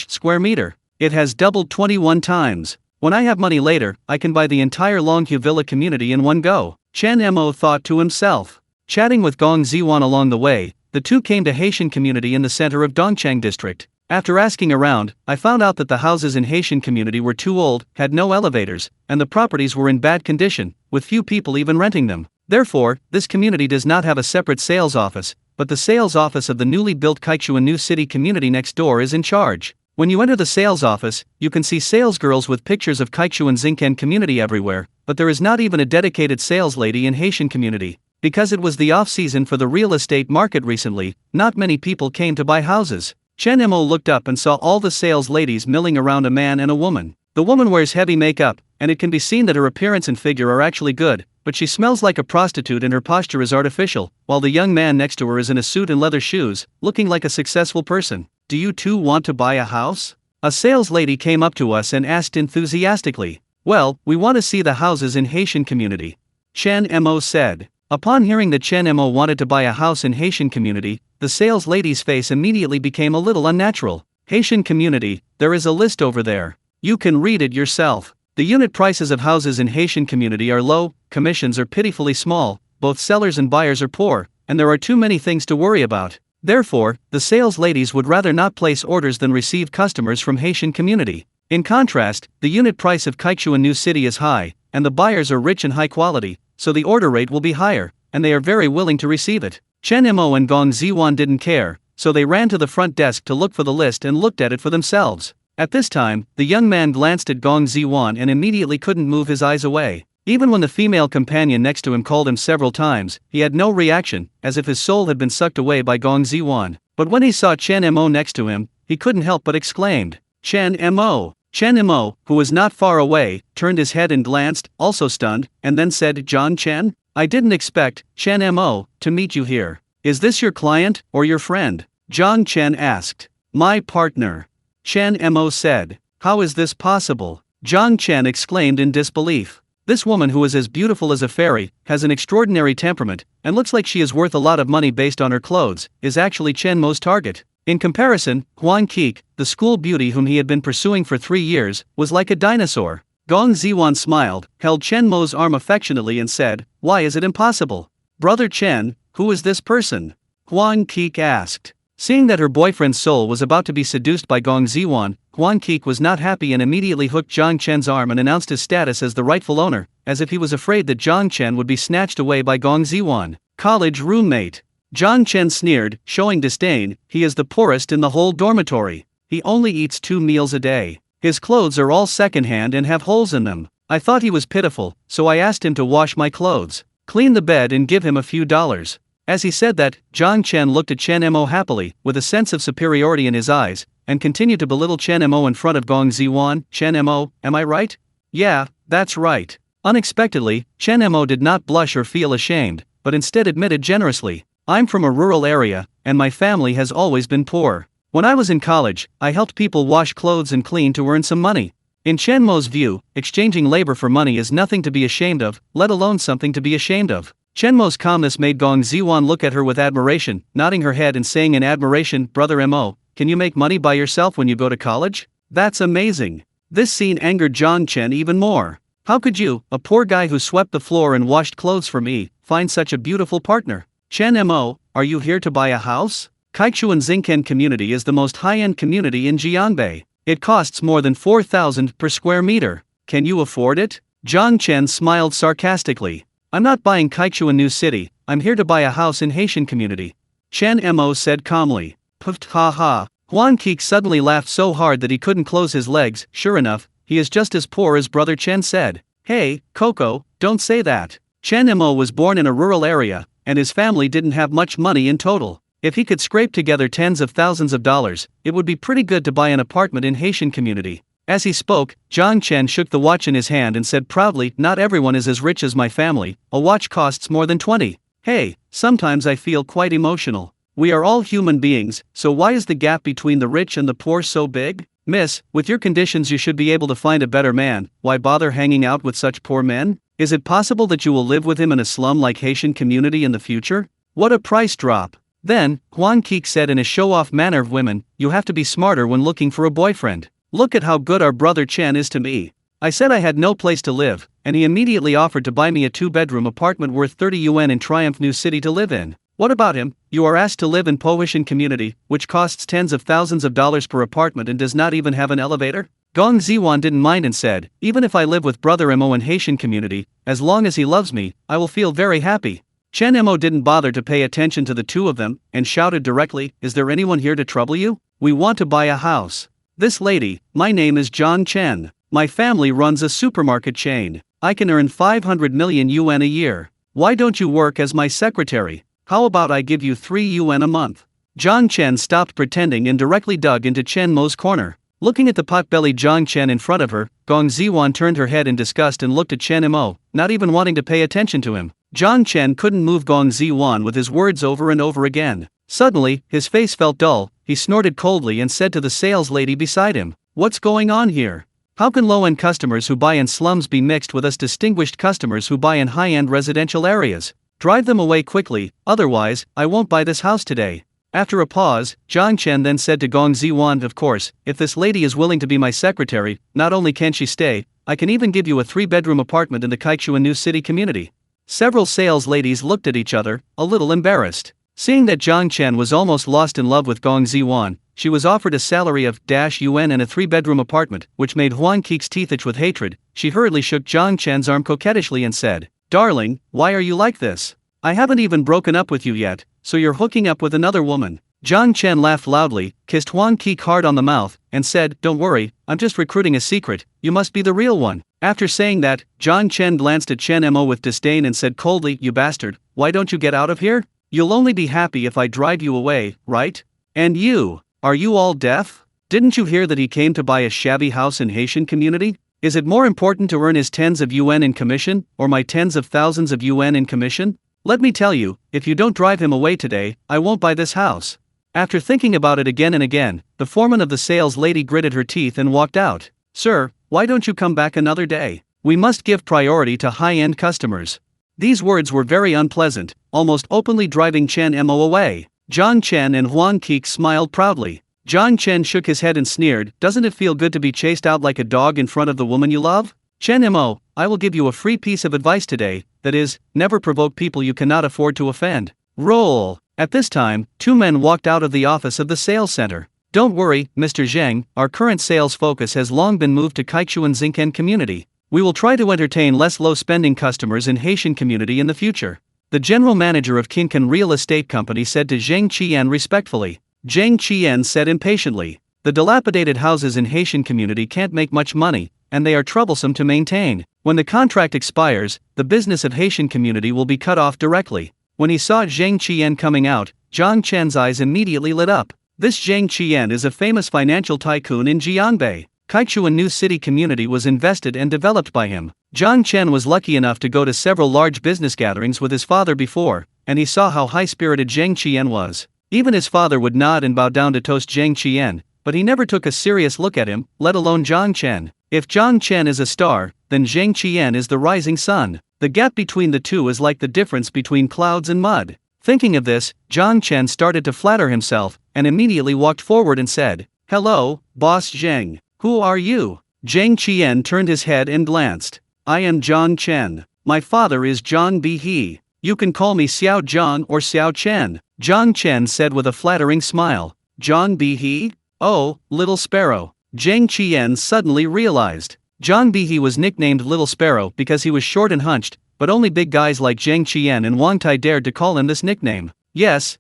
square meter. It has doubled 21 times. When I have money later, I can buy the entire Longhu Villa community in one go, Chen Mo thought to himself. Chatting with Gong Ziwan along the way, the two came to Haitian community in the center of Dongcheng district. After asking around, I found out that the houses in Haitian community were too old, had no elevators, and the properties were in bad condition, with few people even renting them. Therefore, this community does not have a separate sales office, but the sales office of the newly built Kaichuan New City community next door is in charge. When you enter the sales office, you can see salesgirls with pictures of Kaichuan Xingken community everywhere, but there is not even a dedicated sales lady in Haitian community. Because it was the off-season for the real estate market recently, not many people came to buy houses. Chen Mo looked up and saw all the sales ladies milling around a man and a woman. The woman wears heavy makeup, and it can be seen that her appearance and figure are actually good, but she smells like a prostitute and her posture is artificial, while the young man next to her is in a suit and leather shoes, looking like a successful person. Do you too want to buy a house? A sales lady came up to us and asked enthusiastically. Well, we want to see the houses in Haitian community, Chen Mo said. Upon hearing that Chen Mo wanted to buy a house in Haitian community, the sales lady's face immediately became a little unnatural. Haitian community, there is a list over there. You can read it yourself. The unit prices of houses in Haitian community are low, commissions are pitifully small, both sellers and buyers are poor, and there are too many things to worry about. Therefore, the sales ladies would rather not place orders than receive customers from Haitian community. In contrast, the unit price of Kaichuan New City is high, and the buyers are rich and high quality, so the order rate will be higher, and they are very willing to receive it. Chen Mo and Gong Ziwan didn't care, so they ran to the front desk to look for the list and looked at it for themselves. At this time, the young man glanced at Gong Ziwan and immediately couldn't move his eyes away. Even when the female companion next to him called him several times, he had no reaction, as if his soul had been sucked away by Gong Ziwan. But when he saw Chen Mo next to him, he couldn't help but exclaimed, Chen Mo! Chen Mo, who was not far away, turned his head and glanced, also stunned, and then said, John Chen? I didn't expect, Chen Mo, to meet you here. Is this your client, or your friend? Zhang Chen asked. My partner. Chen Mo said. How is this possible? Zhang Chen exclaimed in disbelief. This woman, who is as beautiful as a fairy, has an extraordinary temperament, and looks like she is worth a lot of money based on her clothes, is actually Chen Mo's target. In comparison, Huang Qi, the school beauty whom he had been pursuing for 3 years, was like a dinosaur. Gong Ziwan smiled, held Chen Mo's arm affectionately and said, "Why is it impossible? Brother Chen, who is this person?" Huang Qi asked. Seeing that her boyfriend's soul was about to be seduced by Gong Ziwan, Huang Qi was not happy and immediately hooked Zhang Chen's arm and announced his status as the rightful owner, as if he was afraid that Zhang Chen would be snatched away by Gong Ziwan. College roommate. Zhang Chen sneered, showing disdain. "He is the poorest in the whole dormitory. He only eats 2 meals a day. His clothes are all secondhand and have holes in them. I thought he was pitiful, so I asked him to wash my clothes, clean the bed and give him a few dollars." As he said that, Zhang Chen looked at Chen Mo happily, with a sense of superiority in his eyes, and continued to belittle Chen Mo in front of Gong Ziwan. "Chen Mo, am I right?" "Yeah, that's right." Unexpectedly, Chen Mo did not blush or feel ashamed, but instead admitted generously, "I'm from a rural area, and my family has always been poor. When I was in college, I helped people wash clothes and clean to earn some money." In Chen Mo's view, exchanging labor for money is nothing to be ashamed of, let alone something to be ashamed of. Chen Mo's calmness made Gong Ziwan look at her with admiration, nodding her head and saying in admiration, "Brother Mo, can you make money by yourself when you go to college? That's amazing." This scene angered Zhang Chen even more. "How could you, a poor guy who swept the floor and washed clothes for me, find such a beautiful partner? Chen Mo, are you here to buy a house? Kaichuan Xingken community is the most high-end community in Jianbei. It costs more than 4,000 per square meter. Can you afford it?" Zhang Chen smiled sarcastically. "I'm not buying Kaichuan New City, I'm here to buy a house in Haitian community," Chen Mo said calmly. "Puft ha ha." Huang Qi suddenly laughed so hard that he couldn't close his legs. "Sure enough, he is just as poor as Brother Chen said." "Hey, Coco, don't say that." Chen Mo was born in a rural area, and his family didn't have much money in total. If he could scrape together tens of thousands of dollars, it would be pretty good to buy an apartment in Haitian community. As he spoke, Zhang Chen shook the watch in his hand and said proudly, "Not everyone is as rich as my family, a watch costs more than 20. Hey, sometimes I feel quite emotional. We are all human beings, so why is the gap between the rich and the poor so big? Miss, with your conditions you should be able to find a better man, why bother hanging out with such poor men? Is it possible that you will live with him in a slum like Haitian community in the future? What a price drop." Then, Huang Qi said in a show-off manner of women, "You have to be smarter when looking for a boyfriend. Look at how good our brother Chen is to me. I said I had no place to live, and he immediately offered to buy me a 2-bedroom apartment worth 30 yuan in Triumph New City to live in. What about him? You are asked to live in Haitian community, which costs tens of thousands of dollars per apartment and does not even have an elevator?" Gong Ziwan didn't mind and said, "Even if I live with Brother Mo in Haitian community, as long as he loves me, I will feel very happy." Chen Mo didn't bother to pay attention to the two of them, and shouted directly, "Is there anyone here to trouble you? We want to buy a house. This lady, my name is Zhang Chen. My family runs a supermarket chain. I can earn 500 million yuan a year. Why don't you work as my secretary? How about I give you 3 yuan a month?" Zhang Chen stopped pretending and directly dug into Chen Mo's corner. Looking at the pot-bellied Zhang Chen in front of her, Gong Ziwan turned her head in disgust and looked at Chen Mo, not even wanting to pay attention to him. Zhang Chen couldn't move Gong Ziwan with his words over and over again. Suddenly, his face felt dull, he snorted coldly and said to the sales lady beside him, "What's going on here? How can low-end customers who buy in slums be mixed with us distinguished customers who buy in high-end residential areas? Drive them away quickly, otherwise, I won't buy this house today." After a pause, Zhang Chen then said to Gong Ziwan, "Of course, if this lady is willing to be my secretary, not only can she stay, I can even give you a 3-bedroom apartment in the Kaichuan New City community." Several sales ladies looked at each other, a little embarrassed. Seeing that Zhang Chen was almost lost in love with Gong Ziwan, she was offered a salary of -yuan and a 3-bedroom apartment, which made Huang Qi's teeth itch with hatred. She hurriedly shook Zhang Chen's arm coquettishly and said, "Darling, why are you like this? I haven't even broken up with you yet, so you're hooking up with another woman." Zhang Chen laughed loudly, kissed Huang Qi hard on the mouth, and said, "Don't worry, I'm just recruiting a secret, you must be the real one." After saying that, Zhang Chen glanced at Chen Mo with disdain and said coldly, "You bastard, why don't you get out of here? You'll only be happy if I drive you away, right? And you, are you all deaf? Didn't you hear that he came to buy a shabby house in Haitian community? Is it more important to earn his tens of yuan in commission, or my tens of thousands of yuan in commission? Let me tell you, if you don't drive him away today, I won't buy this house." After thinking about it again and again, the foreman of the sales lady gritted her teeth and walked out. "Sir, why don't you come back another day? We must give priority to high-end customers. These words were very unpleasant, almost openly driving Chen Mo away. Zhang Chen and Huang Qi smiled proudly. Zhang Chen shook his head and sneered, doesn't it feel good to be chased out like a dog in front of the woman you love? Chen Mo, I will give you a free piece of advice today, that is, never provoke people you cannot afford to offend. Roll! At this time, two men walked out of the office of the sales center. Don't worry, Mr. Zheng, our current sales focus has long been moved to Kaichuan Xingken community. We will try to entertain less low-spending customers in Haitian community in the future. The general manager of Kinkan Real Estate Company said to Zhang Qian respectfully. Zhang Qian said impatiently, the dilapidated houses in Haitian community can't make much money, and they are troublesome to maintain. When the contract expires, the business of Haitian community will be cut off directly. When he saw Zhang Qian coming out, Zhang Chen's eyes immediately lit up. This Zhang Qian is a famous financial tycoon in Jiangbei. Kaichuan New City community was invested and developed by him. Zhang Chen was lucky enough to go to several large business gatherings with his father before, and he saw how high-spirited Zhang Qian was. Even his father would nod and bow down to toast Zhang Qian, but he never took a serious look at him, let alone Zhang Chen. If Zhang Chen is a star, then Zhang Qian is the rising sun. The gap between the two is like the difference between clouds and mud. Thinking of this, Zhang Chen started to flatter himself, and immediately walked forward and said, hello, Boss Zheng. Who are you? Zhang Qian turned his head and glanced. I am Zhang Chen. My father is Zhang Bihe. You can call me Xiao Zhang or Xiao Chen. Zhang Chen said with a flattering smile. Zhang Bihe? Oh, Little Sparrow. Zhang Qian suddenly realized. Zhang Bihe was nicknamed Little Sparrow because he was short and hunched, but only big guys like Zhang Qian and Wang Tai dared to call him this nickname. Yes,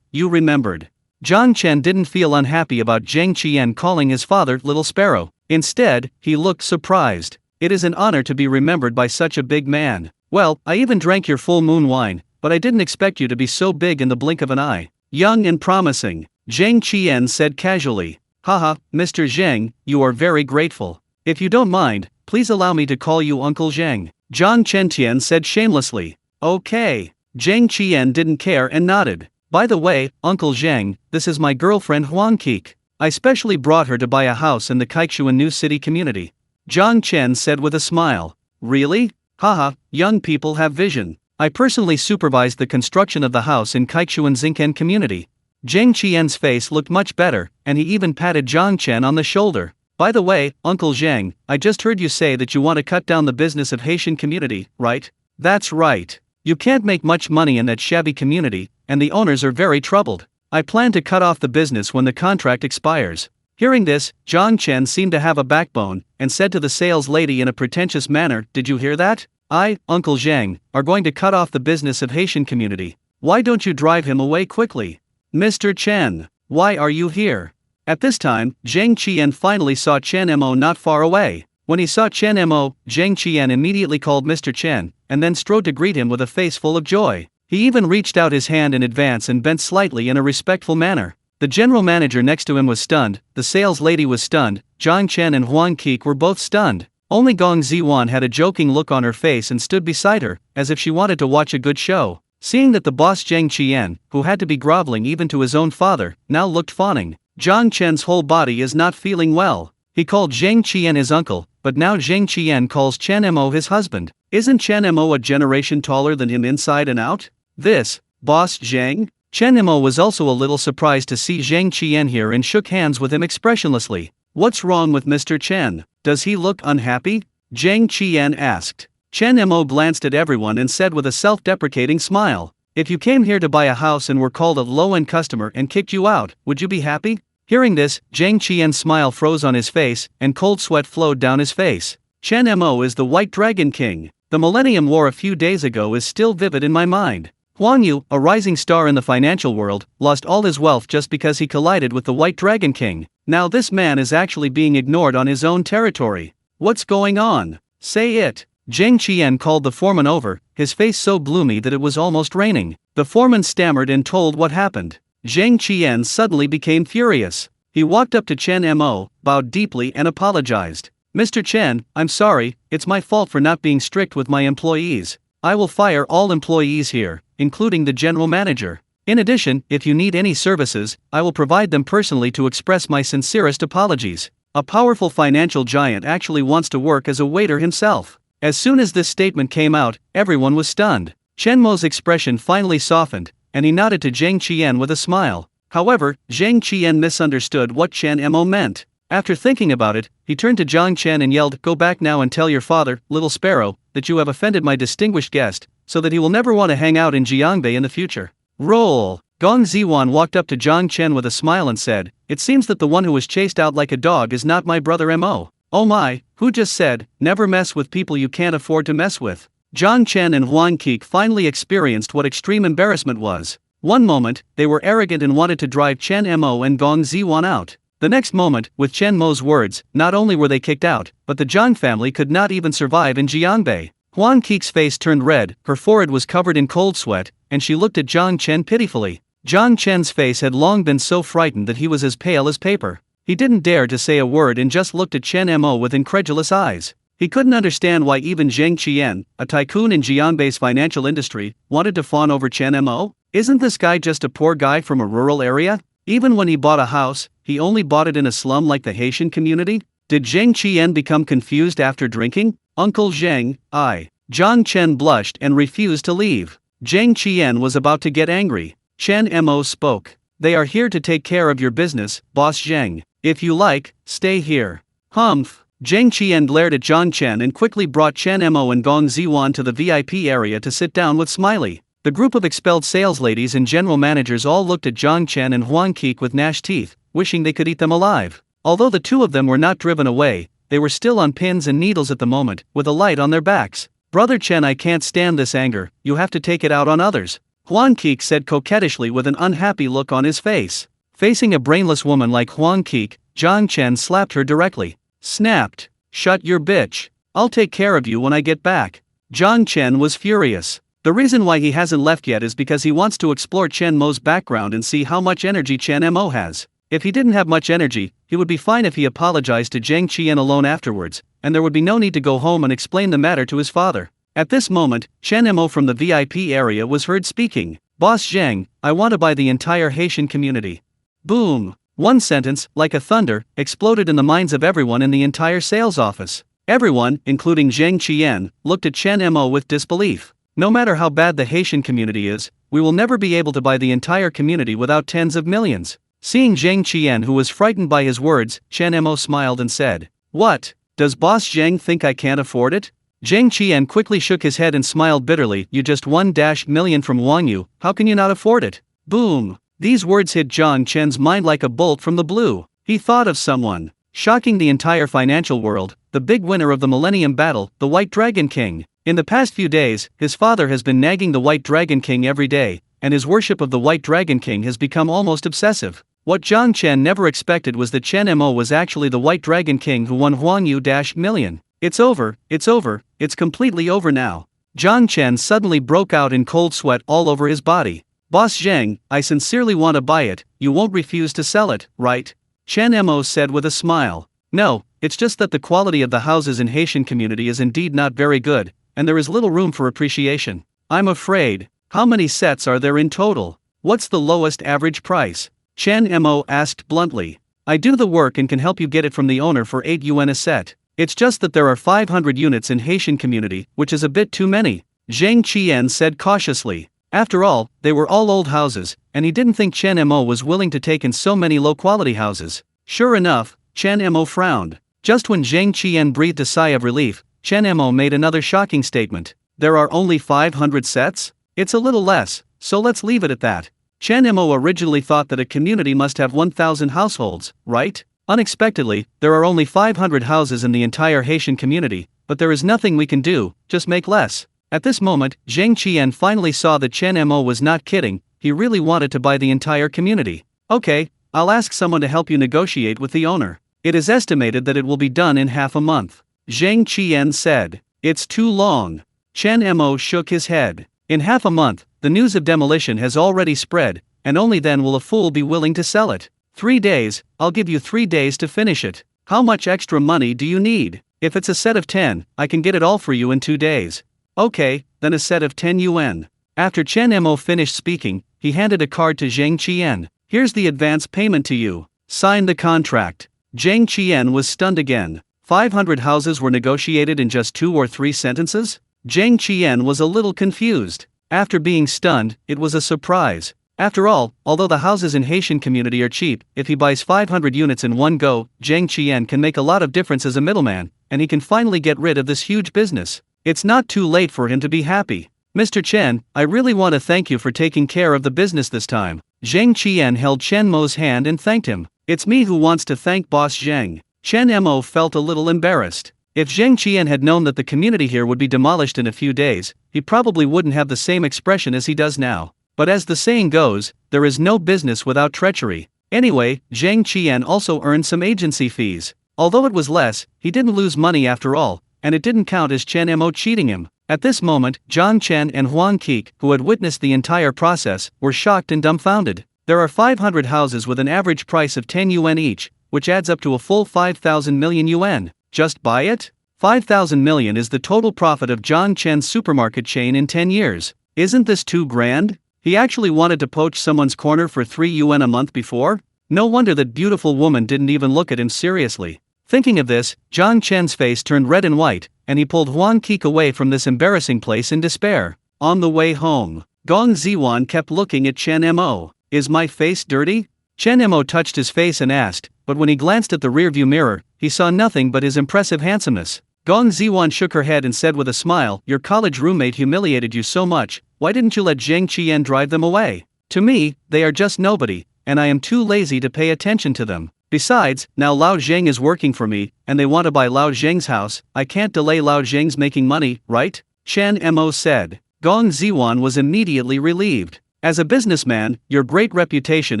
you remembered. Zhang Chen didn't feel unhappy about Zhang Qian calling his father Little Sparrow. Instead, he looked surprised. It is an honor to be remembered by such a big man. Well, I even drank your full moon wine, but I didn't expect you to be so big in the blink of an eye. Young and promising, Zhang Qian said casually. Haha, Mr. Zheng, you are very grateful. If you don't mind, please allow me to call you Uncle Zheng. Zhang Chentian said shamelessly. Okay. Zhang Qian didn't care and nodded. By the way, Uncle Zheng, this is my girlfriend Huang Qi. I specially brought her to buy a house in the Kaichuan New City community. Zhang Chen said with a smile. Really? Haha, young people have vision. I personally supervised the construction of the house in Kaichuan Xingken community. Zhang Qian's face looked much better, and he even patted Zhang Chen on the shoulder. By the way, Uncle Zheng, I just heard you say that you want to cut down the business of Haitian community, right? That's right. You can't make much money in that shabby community, and the owners are very troubled. I plan to cut off the business when the contract expires. Hearing this, Zhang Chen seemed to have a backbone, and said to the sales lady in a pretentious manner, did you hear that? I, Uncle Zheng, are going to cut off the business of Haitian community. Why don't you drive him away quickly? Mr. Chen, why are you here? At this time, Zhang Qian finally saw Chen Mo not far away. When he saw Chen Mo, Zhang Qian immediately called Mr. Chen, and then strode to greet him with a face full of joy. He even reached out his hand in advance and bent slightly in a respectful manner. The general manager next to him was stunned, the sales lady was stunned, Zhang Chen and Huang Qi were both stunned. Only Gong Ziwan had a joking look on her face and stood beside her, as if she wanted to watch a good show. Seeing that the boss Zhang Qian, who had to be groveling even to his own father, now looked fawning. Zhang Chen's whole body is not feeling well. He called Zhang Qian his uncle, but now Zhang Qian calls Chen Mo his husband. Isn't Chen Mo a generation taller than him inside and out? This, boss Zhang? Chen Mo was also a little surprised to see Zhang Qian here and shook hands with him expressionlessly. What's wrong with Mr. Chen? Does he look unhappy? Zhang Qian asked. Chen Mo glanced at everyone and said with a self-deprecating smile. If you came here to buy a house and were called a low-end customer and kicked you out, would you be happy? Hearing this, Zhang Qian's smile froze on his face, and cold sweat flowed down his face. Chen Mo is the White Dragon King. The Millennium War a few days ago is still vivid in my mind. Huang Yu, a rising star in the financial world, lost all his wealth just because he collided with the White Dragon King. Now this man is actually being ignored on his own territory. What's going on? Say it. Zhang Qian called the foreman over, his face so gloomy that it was almost raining. The foreman stammered and told what happened. Zhang Qian suddenly became furious. He walked up to Chen Mo, bowed deeply and apologized. Mr. Chen, I'm sorry, it's my fault for not being strict with my employees. I will fire all employees here, including the general manager. In addition, if you need any services, I will provide them personally to express my sincerest apologies. A powerful financial giant actually wants to work as a waiter himself. As soon as this statement came out, everyone was stunned. Chen Mo's expression finally softened, and he nodded to Zhang Qian with a smile. However, Zhang Qian misunderstood what Chen Mo meant. After thinking about it, he turned to Zhang Chen and yelled, "Go back now and tell your father, little sparrow, that you have offended my distinguished guest, so that he will never want to hang out in Jiangbei in the future." Roll! Gong Ziwan walked up to Zhang Chen with a smile and said, "It seems that the one who was chased out like a dog is not my brother Mo. Oh my, who just said, never mess with people you can't afford to mess with?" Zhang Chen and Huang Qi finally experienced what extreme embarrassment was. One moment, they were arrogant and wanted to drive Chen Mo and Gong Ziwan out. The next moment, with Chen Mo's words, not only were they kicked out, but the Zhang family could not even survive in Jiangbei. Huang Qi's face turned red, her forehead was covered in cold sweat, and she looked at Zhang Chen pitifully. Zhang Chen's face had long been so frightened that he was as pale as paper. He didn't dare to say a word and just looked at Chen Mo with incredulous eyes. He couldn't understand why even Zhang Qian, a tycoon in Jianbei's financial industry, wanted to fawn over Chen Mo. Isn't this guy just a poor guy from a rural area? Even when he bought a house, he only bought it in a slum like the Haitian community? Did Zhang Qian become confused after drinking? Uncle Zhang, Zhang Chen blushed and refused to leave. Zhang Qian was about to get angry. Chen Mo spoke. "They are here to take care of your business, Boss Zhang. If you like, stay here." Humph. Zhang Qian glared at Zhang Chen and quickly brought Chen Mo and Gong Ziwan to the VIP area to sit down with Smiley. The group of expelled sales ladies and general managers all looked at Zhang Chen and Huang Qi with gnashed teeth, wishing they could eat them alive. Although the two of them were not driven away, they were still on pins and needles at the moment, with a light on their backs. "Brother Chen, I can't stand this anger, you have to take it out on others," Huang Qi said coquettishly with an unhappy look on his face. Facing a brainless woman like Huang Qi, Zhang Chen slapped her directly. Snapped. "Shut your bitch. I'll take care of you when I get back." Zhang Chen was furious. The reason why he hasn't left yet is because he wants to explore Chen Mo's background and see how much energy Chen Mo has. If he didn't have much energy, he would be fine if he apologized to Zhang Qian alone afterwards, and there would be no need to go home and explain the matter to his father. At this moment, Chen Mo from the VIP area was heard speaking. "Boss Zhang, I want to buy the entire Haitian community." Boom! One sentence, like a thunder, exploded in the minds of everyone in the entire sales office. Everyone, including Zhang Qian, looked at Chen Mo with disbelief. No matter how bad the Haitian community is, we will never be able to buy the entire community without tens of millions. Seeing Zhang Qian, who was frightened by his words, Chen Mo smiled and said, "What? Does Boss Zhang think I can't afford it?" Zhang Qian quickly shook his head and smiled bitterly. "You just $1 million from Wang Yu, how can you not afford it?" Boom! These words hit Zhang Chen's mind like a bolt from the blue. He thought of someone shocking the entire financial world, the big winner of the Millennium Battle, the White Dragon King. In the past few days, his father has been nagging the White Dragon King every day, and his worship of the White Dragon King has become almost obsessive. What Zhang Chen never expected was that Chen Mo was actually the White Dragon King who won Huang Yu $1 million. It's over, it's completely over now. Zhang Chen suddenly broke out in cold sweat all over his body. "Boss Zhang, I sincerely want to buy it, you won't refuse to sell it, right?" Chen Mo said with a smile. "No, it's just that the quality of the houses in Haitian community is indeed not very good, and there is little room for appreciation. I'm afraid." "How many sets are there in total? What's the lowest average price?" Chen Mo asked bluntly. "I do the work and can help you get it from the owner for 8 yuan a set. It's just that there are 500 units in Haitian community, which is a bit too many," Zhang Qian said cautiously. After all, they were all old houses, and he didn't think Chen Mo was willing to take in so many low-quality houses. Sure enough, Chen Mo frowned. Just when Zhang Qian breathed a sigh of relief, Chen Mo made another shocking statement. "There are only 500 sets? It's a little less, so let's leave it at that." Chen Mo originally thought that a community must have 1,000 households, right? Unexpectedly, there are only 500 houses in the entire Haitian community, but there is nothing we can do, just make less. At this moment, Zhang Qian finally saw that Chen Mo was not kidding, he really wanted to buy the entire community. "Okay, I'll ask someone to help you negotiate with the owner. It is estimated that it will be done in half a month," Zhang Qian said. "It's too long." Chen Mo shook his head. "In half a month, the news of demolition has already spread, and only then will a fool be willing to sell it. 3 days, I'll give you 3 days to finish it. How much extra money do you need? If it's a set of 10, I can get it all for you in 2 days. Okay, then a set of 10 yuan. After Chen Mo finished speaking, he handed a card to Zhang Qian. "Here's the advance payment to you. Sign the contract." Zhang Qian was stunned again. 500 houses were negotiated in just 2 or 3 sentences? Zhang Qian was a little confused. After being stunned, it was a surprise. After all, although the houses in Haitian community are cheap, if he buys 500 units in one go, Zhang Qian can make a lot of difference as a middleman, and he can finally get rid of this huge business. It's not too late for him to be happy. Mr. Chen, I really want to thank you for taking care of the business this time. Zhang Qian held Chen Mo's hand and thanked him. It's me who wants to thank Boss Zhang. Chen Mo felt a little embarrassed. If Zhang Qian had known that the community here would be demolished in a few days, he probably wouldn't have the same expression as he does now. But as the saying goes, there is no business without treachery. Anyway, Zhang Qian also earned some agency fees. Although it was less, he didn't lose money after all, and it didn't count as Chen Mo cheating him. At this moment, Zhang Chen and Huang Qi, who had witnessed the entire process, were shocked and dumbfounded. There are 500 houses with an average price of 10 yuan each, which adds up to a full 5,000 million yuan. Just buy it? 5,000 million is the total profit of Zhang Chen's supermarket chain in 10 years. Isn't this too grand? He actually wanted to poach someone's corner for 3 yuan a month before? No wonder that beautiful woman didn't even look at him seriously. Thinking of this, Zhang Chen's face turned red and white, and he pulled Huang Qi away from this embarrassing place in despair. On the way home, Gong Ziwan kept looking at Chen Mo. Is my face dirty? Chen Mo touched his face and asked, but when he glanced at the rearview mirror, he saw nothing but his impressive handsomeness. Gong Ziwan shook her head and said with a smile, your college roommate humiliated you so much, why didn't you let Zhang Qian drive them away? To me, they are just nobody, and I am too lazy to pay attention to them. Besides, now Lao Zhang is working for me, and they want to buy Lao Zhang's house, I can't delay Lao Zhang's making money, right? Chen Mo said. Gong Ziwan was immediately relieved. As a businessman, your great reputation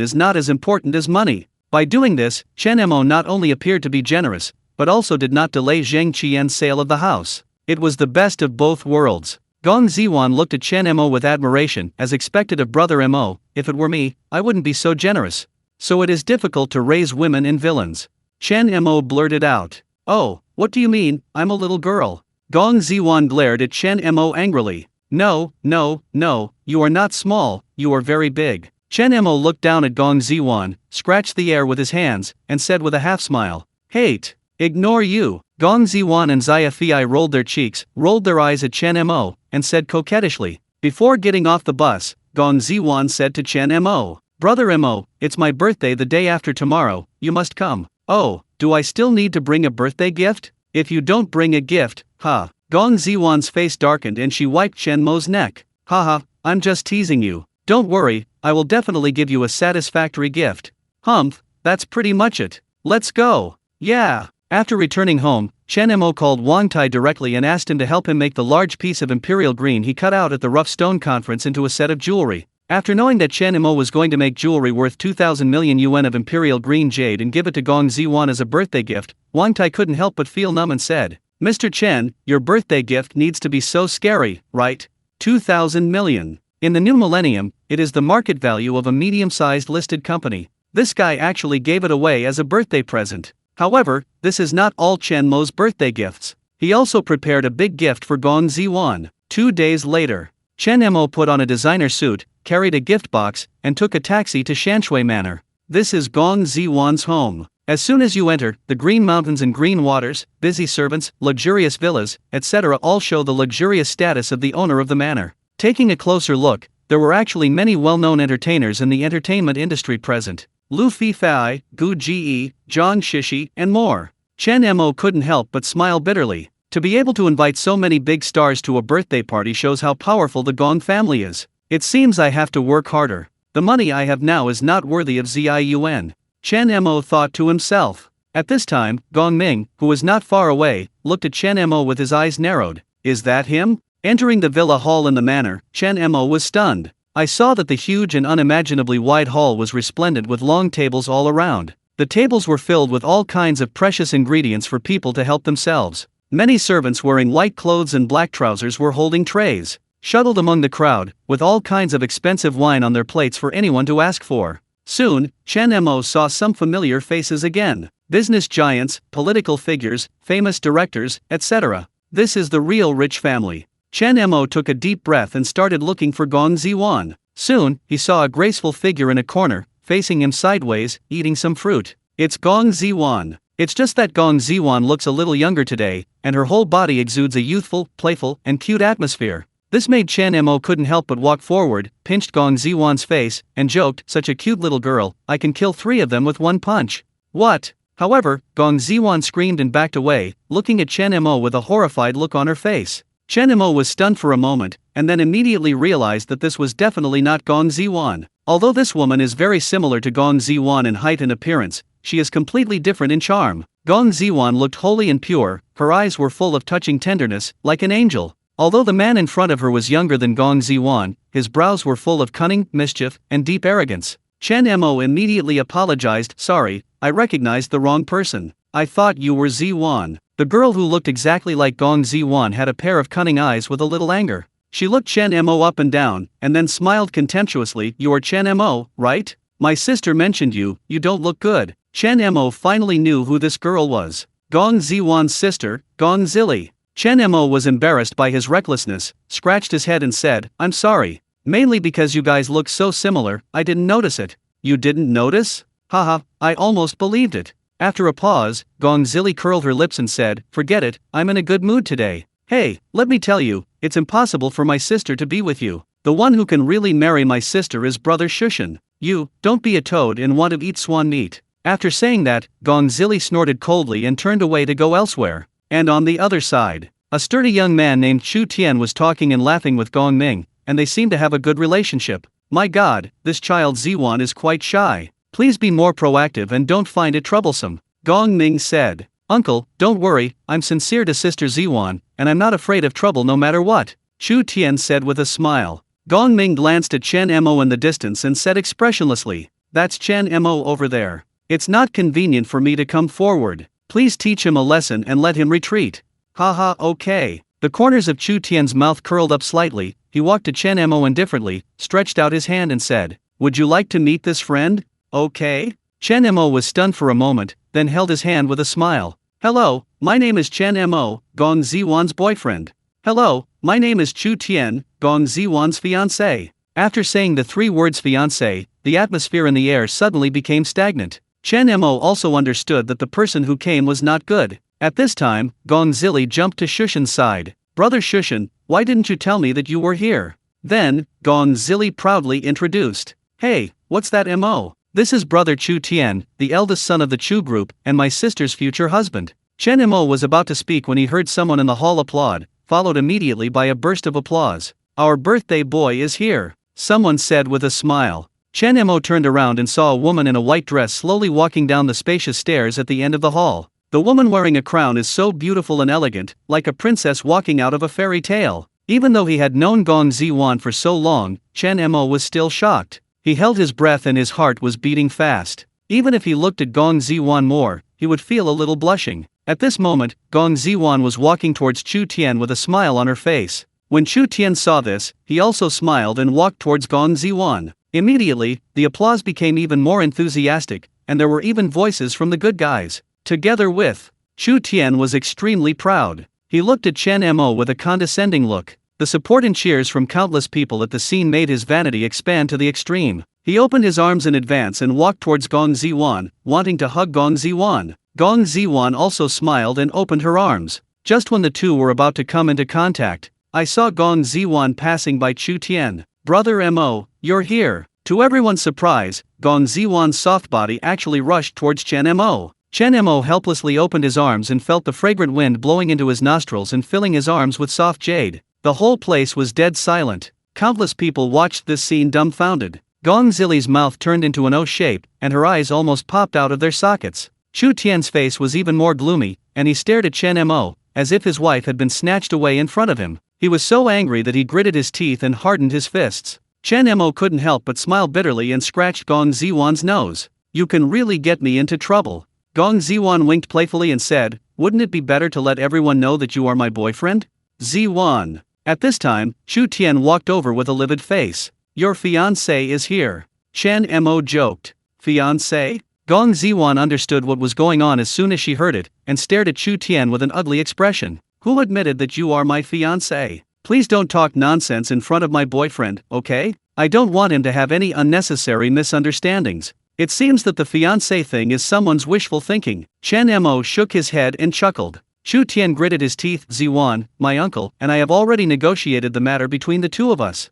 is not as important as money. By doing this, Chen Mo not only appeared to be generous, but also did not delay Zhang Qian's sale of the house. It was the best of both worlds. Gong Ziwan looked at Chen Mo with admiration, as expected of brother Mo. If it were me, I wouldn't be so generous. So it is difficult to raise women in villains. Chen Mo blurted out. Oh, what do you mean, I'm a little girl? Gong Ziwan glared at Chen Mo angrily. No, you are not small, you are very big. Chen Mo looked down at Gong Ziwan, scratched the air with his hands, and said with a half-smile, hate. Ignore you. Gong Ziwan and Xia Fei rolled their cheeks, rolled their eyes at Chen Mo, and said coquettishly. Before getting off the bus, Gong Ziwan said to Chen Mo, Brother Mo, it's my birthday the day after tomorrow, you must come. Oh, do I still need to bring a birthday gift? If you don't bring a gift, Gong Ziwan's face darkened and she wiped Chen Mo's neck. Haha, I'm just teasing you. Don't worry, I will definitely give you a satisfactory gift. Humph, that's pretty much it. Let's go. Yeah. After returning home, Chen Mo called Wang Tai directly and asked him to help him make the large piece of imperial green he cut out at the rough stone conference into a set of jewelry. After knowing that Chen Mo was going to make jewelry worth 2,000 million yuan of imperial green jade and give it to Gong Ziwan as a birthday gift, Wang Tai couldn't help but feel numb and said, Mr. Chen, your birthday gift needs to be so scary, right? 2,000 million. In the new millennium, it is the market value of a medium-sized listed company. This guy actually gave it away as a birthday present. However, this is not all Chen Mo's birthday gifts. He also prepared a big gift for Gong Ziwan. 2 days later, Chen Mo put on a designer suit, carried a gift box, and took a taxi to Shanshui Manor. This is Gong Ziwan's home. As soon as you enter, the green mountains and green waters, busy servants, luxurious villas, etc. all show the luxurious status of the owner of the manor. Taking a closer look, there were actually many well-known entertainers in the entertainment industry present. Lu Fifei, Gu Ji, Zhang Shishi, and more. Chen Mo couldn't help but smile bitterly. To be able to invite so many big stars to a birthday party shows how powerful the Gong family is. It seems I have to work harder. The money I have now is not worthy of Ziyuan. Chen Mo thought to himself. At this time, Gong Ming, who was not far away, looked at Chen Mo with his eyes narrowed. Is that him? Entering the villa hall in the manor, Chen Mo was stunned. I saw that the huge and unimaginably wide hall was resplendent with long tables all around. The tables were filled with all kinds of precious ingredients for people to help themselves. Many servants wearing white clothes and black trousers were holding trays, shuttled among the crowd, with all kinds of expensive wine on their plates for anyone to ask for. Soon, Chen Mo saw some familiar faces again. Business giants, political figures, famous directors, etc. This is the real rich family. Chen Mo took a deep breath and started looking for Gong Ziwan. Soon, he saw a graceful figure in a corner, facing him sideways, eating some fruit. It's Gong Ziwan. It's just that Gong Ziwan looks a little younger today, and her whole body exudes a youthful, playful, and cute atmosphere. This made Chen Mo couldn't help but walk forward, pinched Gong Ziwan's face, and joked, "Such a cute little girl, I can kill 3 of them with 1 punch. What?" However, Gong Ziwan screamed and backed away, looking at Chen Mo with a horrified look on her face. Chen Mo was stunned for a moment, and then immediately realized that this was definitely not Gong Ziwan. Although this woman is very similar to Gong Ziwan in height and appearance, she is completely different in charm. Gong Ziwan looked holy and pure, her eyes were full of touching tenderness, like an angel. Although the man in front of her was younger than Gong Ziwan, his brows were full of cunning, mischief, and deep arrogance. Chen Mo immediately apologized, "Sorry, I recognized the wrong person. I thought you were Ziwan." The girl who looked exactly like Gong Ziwan had a pair of cunning eyes with a little anger. She looked Chen Mo up and down, and then smiled contemptuously. "You are Chen Mo, right? My sister mentioned you, you don't look good." Chen Mo finally knew who this girl was. Gong Ziwan's sister, Gong Zili. Chen Mo was embarrassed by his recklessness, scratched his head and said, "I'm sorry. Mainly because you guys look so similar, I didn't notice it." "You didn't notice? Haha, I almost believed it." After a pause, Gong Zili curled her lips and said, "Forget it, I'm in a good mood today. Hey, let me tell you, it's impossible for my sister to be with you. The one who can really marry my sister is brother Shushan. You, don't be a toad and want to eat swan meat." After saying that, Gong Zili snorted coldly and turned away to go elsewhere. And on the other side, a sturdy young man named Chu Tian was talking and laughing with Gong Ming, and they seemed to have a good relationship. "My god, this child Ziwan is quite shy. Please be more proactive and don't find it troublesome," Gong Ming said. "Uncle, don't worry, I'm sincere to Sister Ziwan, and I'm not afraid of trouble no matter what," Chu Tian said with a smile. Gong Ming glanced at Chen Mo in the distance and said expressionlessly, "That's Chen Mo over there. It's not convenient for me to come forward. Please teach him a lesson and let him retreat." "Haha, okay." The corners of Chu Tian's mouth curled up slightly. He walked to Chen Mo indifferently, stretched out his hand and said, "Would you like to meet this friend?" "Okay." Chen Mo was stunned for a moment, then held his hand with a smile. "Hello, my name is Chen Mo, Gong Ziwan's boyfriend." "Hello, my name is Chu Tian, Gong Ziwan's fiancé." After saying the 3 words fiancé, the atmosphere in the air suddenly became stagnant. Chen Mo also understood that the person who came was not good. At this time, Gong Zili jumped to Shushan's side. "Brother Shushan, why didn't you tell me that you were here?" Then, Gong Zili proudly introduced, "Hey, what's that Mo? This is brother Chu Tian, the eldest son of the Chu group, and my sister's future husband." Chen Mo was about to speak when he heard someone in the hall applaud, followed immediately by a burst of applause. "Our birthday boy is here," someone said with a smile. Chen Mo turned around and saw a woman in a white dress slowly walking down the spacious stairs at the end of the hall. The woman wearing a crown is so beautiful and elegant, like a princess walking out of a fairy tale. Even though he had known Gong Ziwan for so long, Chen Mo was still shocked. He held his breath and his heart was beating fast. Even if he looked at Gong Ziwan more, he would feel a little blushing. At this moment, Gong Ziwan was walking towards Chu Tian with a smile on her face. When Chu Tian saw this, he also smiled and walked towards Gong Ziwan. Immediately, the applause became even more enthusiastic, and there were even voices from the good guys. Together with Chu Tian was extremely proud. He looked at Chen Mo with a condescending look. The support and cheers from countless people at the scene made his vanity expand to the extreme. He opened his arms in advance and walked towards Gong Ziwan, wanting to hug Gong Ziwan. Gong Ziwan also smiled and opened her arms. Just when the two were about to come into contact, I saw Gong Ziwan passing by Chu Tian. "Brother Mo, you're here." To everyone's surprise, Gong Ziwan's soft body actually rushed towards Chen Mo. Chen Mo helplessly opened his arms and felt the fragrant wind blowing into his nostrils and filling his arms with soft jade. The whole place was dead silent. Countless people watched this scene dumbfounded. Gong Zili's mouth turned into an O shape, and her eyes almost popped out of their sockets. Chu Tian's face was even more gloomy, and he stared at Chen Mo, as if his wife had been snatched away in front of him. He was so angry that he gritted his teeth and hardened his fists. Chen Mo couldn't help but smile bitterly and scratched Gong Ziwan's nose. "You can really get me into trouble." Gong Ziwan winked playfully and said, "Wouldn't it be better to let everyone know that you are my boyfriend?" Ziwan. At this time, Chu Tian walked over with a livid face. "Your fiancé is here." Chen Mo joked. "Fiancé?" Gong Ziwan understood what was going on as soon as she heard it, and stared at Chu Tian with an ugly expression. "Who admitted that you are my fiancé? Please don't talk nonsense in front of my boyfriend, okay? I don't want him to have any unnecessary misunderstandings." It seems that the fiancé thing is someone's wishful thinking. Chen Mo shook his head and chuckled. Chu Tian gritted his teeth. Ziwan, my uncle, and I have already negotiated the matter between the two of us.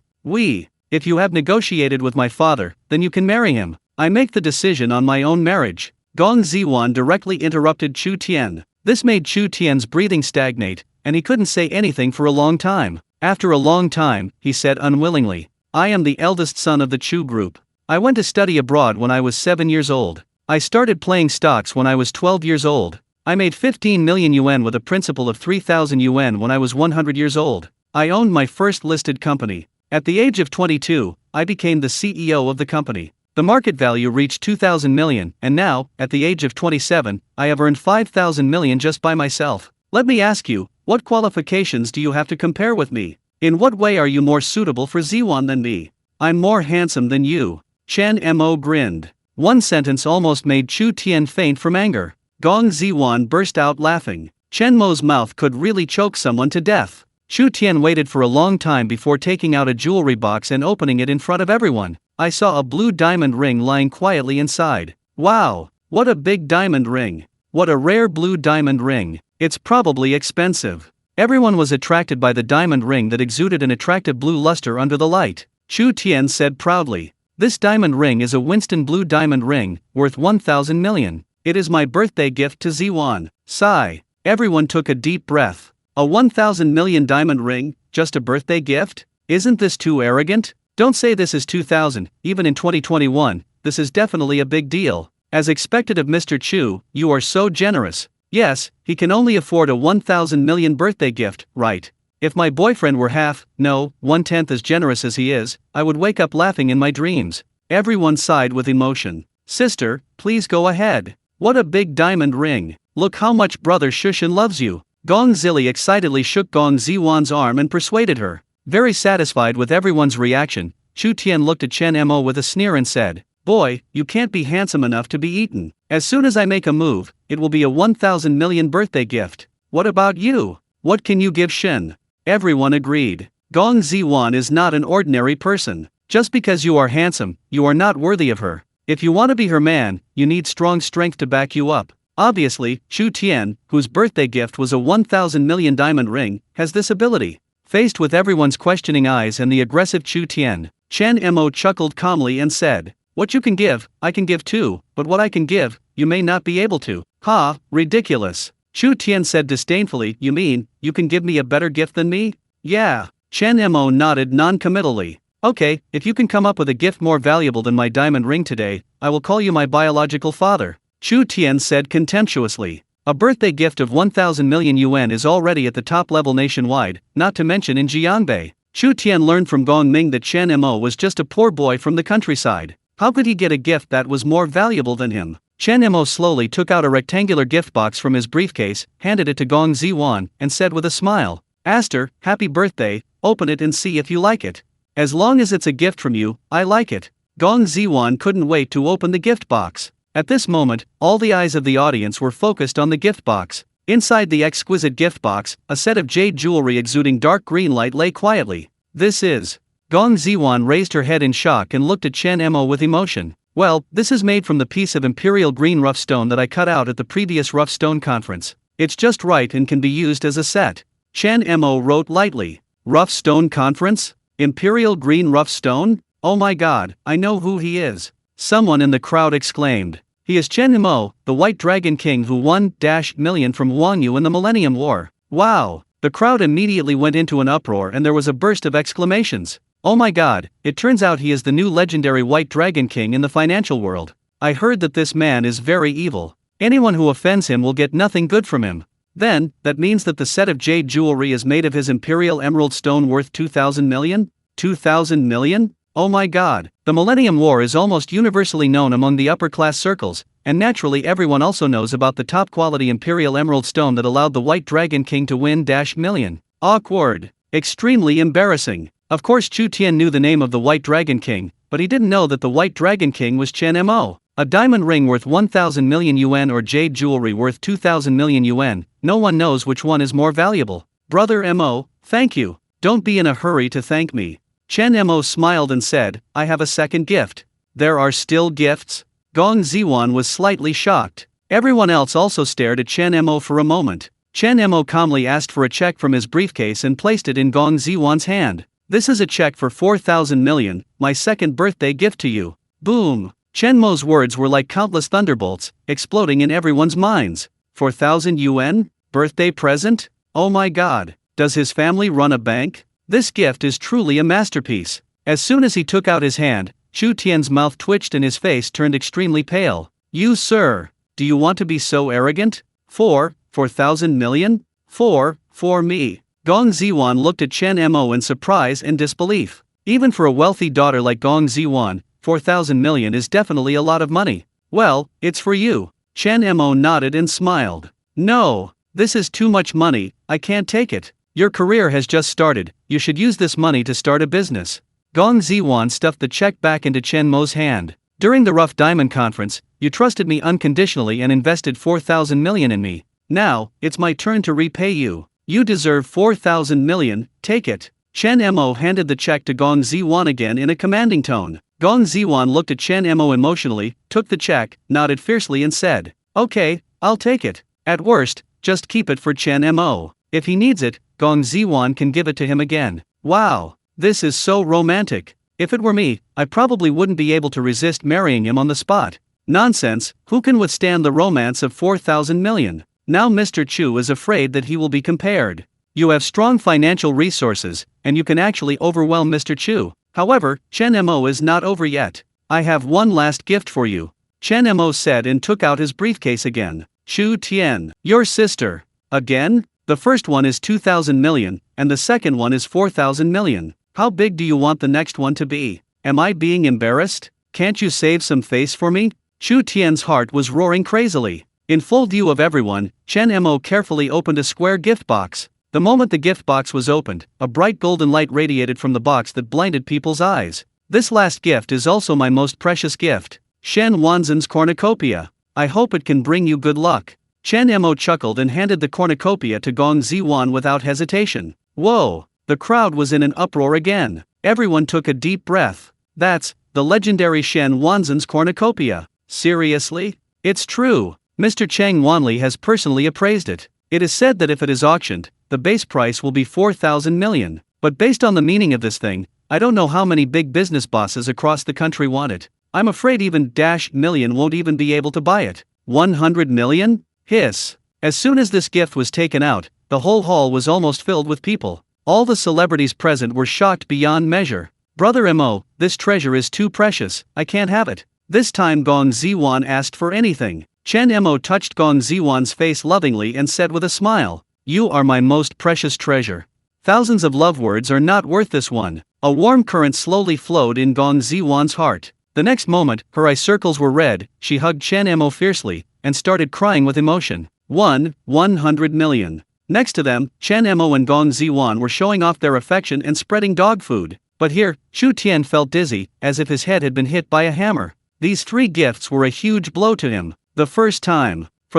If you have negotiated with my father, then you can marry him. I make the decision on my own marriage. Gong Ziwan directly interrupted Chu Tian. This made Chu Tian's breathing stagnate, and he couldn't say anything for a long time. After a long time, he said unwillingly, I am the eldest son of the Chu group. I went to study abroad when I was 7 years old. I started playing stocks when I was 12 years old. I made 15 million yuan with a principal of 3,000 yuan when I was 100 years old. I owned my first listed company. At the age of 22, I became the CEO of the company. The market value reached 2,000 million, and now, at the age of 27, I have earned 5,000 million just by myself. Let me ask you, what qualifications do you have to compare with me? In what way are you more suitable for Ziwan than me? I'm more handsome than you. Chen Mo grinned. One sentence almost made Chu Tian faint from anger. Gong Ziwan burst out laughing. Chen Mo's mouth could really choke someone to death. Chu Tian waited for a long time before taking out a jewelry box and opening it in front of everyone. I saw a blue diamond ring lying quietly inside. Wow, what a big diamond ring. What a rare blue diamond ring. It's probably expensive. Everyone was attracted by the diamond ring that exuded an attractive blue luster under the light. Chu Tian said proudly, this diamond ring is a Winston blue diamond ring, worth 1,000 million. It is my birthday gift to Ziwan. Sigh. Everyone took a deep breath. A 1,000 million diamond ring, just a birthday gift? Isn't this too arrogant? Don't say this is 2000, even in 2021, this is definitely a big deal. As expected of Mr. Chu, you are so generous. Yes, he can only afford a 1,000 million birthday gift, right? If my boyfriend were half, no, 1/10 as generous as he is, I would wake up laughing in my dreams. Everyone sighed with emotion. Sister, please go ahead. What a big diamond ring. Look how much brother Shushan loves you. Gong Zili excitedly shook Gong Ziwan's arm and persuaded her. Very satisfied with everyone's reaction, Chu Tian looked at Chen Mo with a sneer and said, boy, you can't be handsome enough to be eaten. As soon as I make a move, it will be a 1,000 million birthday gift. What about you? What can you give Shen? Everyone agreed. Gong Ziwan is not an ordinary person. Just because you are handsome, you are not worthy of her. If you want to be her man, you need strong strength to back you up. Obviously, Chu Tian, whose birthday gift was a 1,000 million diamond ring, has this ability. Faced with everyone's questioning eyes and the aggressive Chu Tian, Chen Mo chuckled calmly and said, what you can give, I can give too, but what I can give, you may not be able to. Ha, ridiculous. Chu Tian said disdainfully, you mean, you can give me a better gift than me? Yeah. Chen Mo nodded non-committally. Okay, if you can come up with a gift more valuable than my diamond ring today, I will call you my biological father. Chu Tian said contemptuously. A birthday gift of 1,000 million yuan is already at the top level nationwide, not to mention in Jianbei. Chu Tian learned from Gong Ming that Chen Mo was just a poor boy from the countryside. How could he get a gift that was more valuable than him? Chen Mo slowly took out a rectangular gift box from his briefcase, handed it to Gong Ziwan, and said with a smile, Aster, happy birthday, open it and see if you like it. As long as it's a gift from you, I like it. Gong Ziwan couldn't wait to open the gift box. At this moment, all the eyes of the audience were focused on the gift box. Inside the exquisite gift box, a set of jade jewelry exuding dark green light lay quietly. This is. Gong Ziwan raised her head in shock and looked at Chen Mo with emotion. Well, this is made from the piece of imperial green rough stone that I cut out at the previous rough stone conference. It's just right and can be used as a set. Chen Mo wrote lightly. Rough stone conference? Imperial green rough stone? Oh my god, I know who he is. Someone in the crowd exclaimed. He is Chen Mo, the White Dragon King who won -million from Wang Yu in the Millennium War. Wow! The crowd immediately went into an uproar and there was a burst of exclamations. Oh my god, it turns out he is the new legendary White Dragon King in the financial world. I heard that this man is very evil. Anyone who offends him will get nothing good from him. Then, that means that the set of jade jewelry is made of his imperial emerald stone worth 2,000 million? 2,000 million? Oh my god, the Millennium War is almost universally known among the upper-class circles, and naturally everyone also knows about the top-quality Imperial Emerald Stone that allowed the White Dragon King to win -million. Awkward. Extremely embarrassing. Of course Chu Tian knew the name of the White Dragon King, but he didn't know that the White Dragon King was Chen Mo. A diamond ring worth 1,000 million yuan or jade jewelry worth 2,000 million yuan, no one knows which one is more valuable. Brother Mo, thank you. Don't be in a hurry to thank me. Chen Mo smiled and said, I have a second gift. There are still gifts? Gong Ziwan was slightly shocked. Everyone else also stared at Chen Mo for a moment. Chen Mo calmly asked for a check from his briefcase and placed it in Gong Ziwan's hand. "This is a check for 4,000 million, my second birthday gift to you." Boom! Chen Mo's words were like countless thunderbolts, exploding in everyone's minds. 4,000 yuan? Birthday present? Oh my god, does his family run a bank? This gift is truly a masterpiece. As soon as he took out his hand, Chu Tian's mouth twitched and his face turned extremely pale. "You sir, do you want to be so arrogant? 4,000 million? For me." Gong Ziwan looked at Chen Mo in surprise and disbelief. Even for a wealthy daughter like Gong Ziwan, 4,000 million is definitely a lot of money. "Well, it's for you." Chen Mo nodded and smiled. "No, this is too much money, I can't take it. Your career has just started, you should use this money to start a business." Gong Ziwan stuffed the check back into Chen Mo's hand. "During the Rough Diamond Conference, you trusted me unconditionally and invested 4,000 million in me. Now, it's my turn to repay you. You deserve 4,000 million, take it." Chen Mo handed the check to Gong Ziwan again in a commanding tone. Gong Ziwan looked at Chen Mo emotionally, took the check, nodded fiercely and said, "Okay, I'll take it. At worst, just keep it for Chen Mo. If he needs it, Gong Ziwan can give it to him again." Wow, this is so romantic. If it were me, I probably wouldn't be able to resist marrying him on the spot. Nonsense, who can withstand the romance of 4,000 million? Now Mr. Chu is afraid that he will be compared. You have strong financial resources, and you can actually overwhelm Mr. Chu. However, Chen Mo is not over yet. "I have one last gift for you," Chen Mo said and took out his briefcase again. "Chu Tian, your sister." "Again? The first one is 2,000 million, and the second one is 4,000 million. How big do you want the next one to be? Am I being embarrassed? Can't you save some face for me?" Chu Tian's heart was roaring crazily. In full view of everyone, Chen Mo carefully opened a square gift box. The moment the gift box was opened, a bright golden light radiated from the box that blinded people's eyes. "This last gift is also my most precious gift. Shen Wanzhen's cornucopia. I hope it can bring you good luck." Chen Mo chuckled and handed the cornucopia to Gong Ziwan without hesitation. Whoa! The crowd was in an uproar again. Everyone took a deep breath. "That's the legendary Shen Wanzhen's cornucopia. Seriously? It's true. Mr. Cheng Wanli has personally appraised it. It is said that if it is auctioned, the base price will be 4,000 million. But based on the meaning of this thing, I don't know how many big business bosses across the country want it. I'm afraid even -million won't even be able to buy it. 100 million? Hiss. As soon as this gift was taken out, the whole hall was almost filled with people. All the celebrities present were shocked beyond measure. "Brother Mo, this treasure is too precious, I can't have it." This time Gong Ziwan asked for anything. Chen Mo touched Gong Ziwan's face lovingly and said with a smile, "You are my most precious treasure. Thousands of love words are not worth this one." A warm current slowly flowed in Gong Ziwan's heart. The next moment, her eye circles were red, she hugged Chen Mo fiercely, and started crying with emotion. 100 million. Next to them, Chen Mo and Gong Ziwan were showing off their affection and spreading dog food. But here, Chu Tian felt dizzy, as if his head had been hit by a hammer. These three gifts were a huge blow to him. For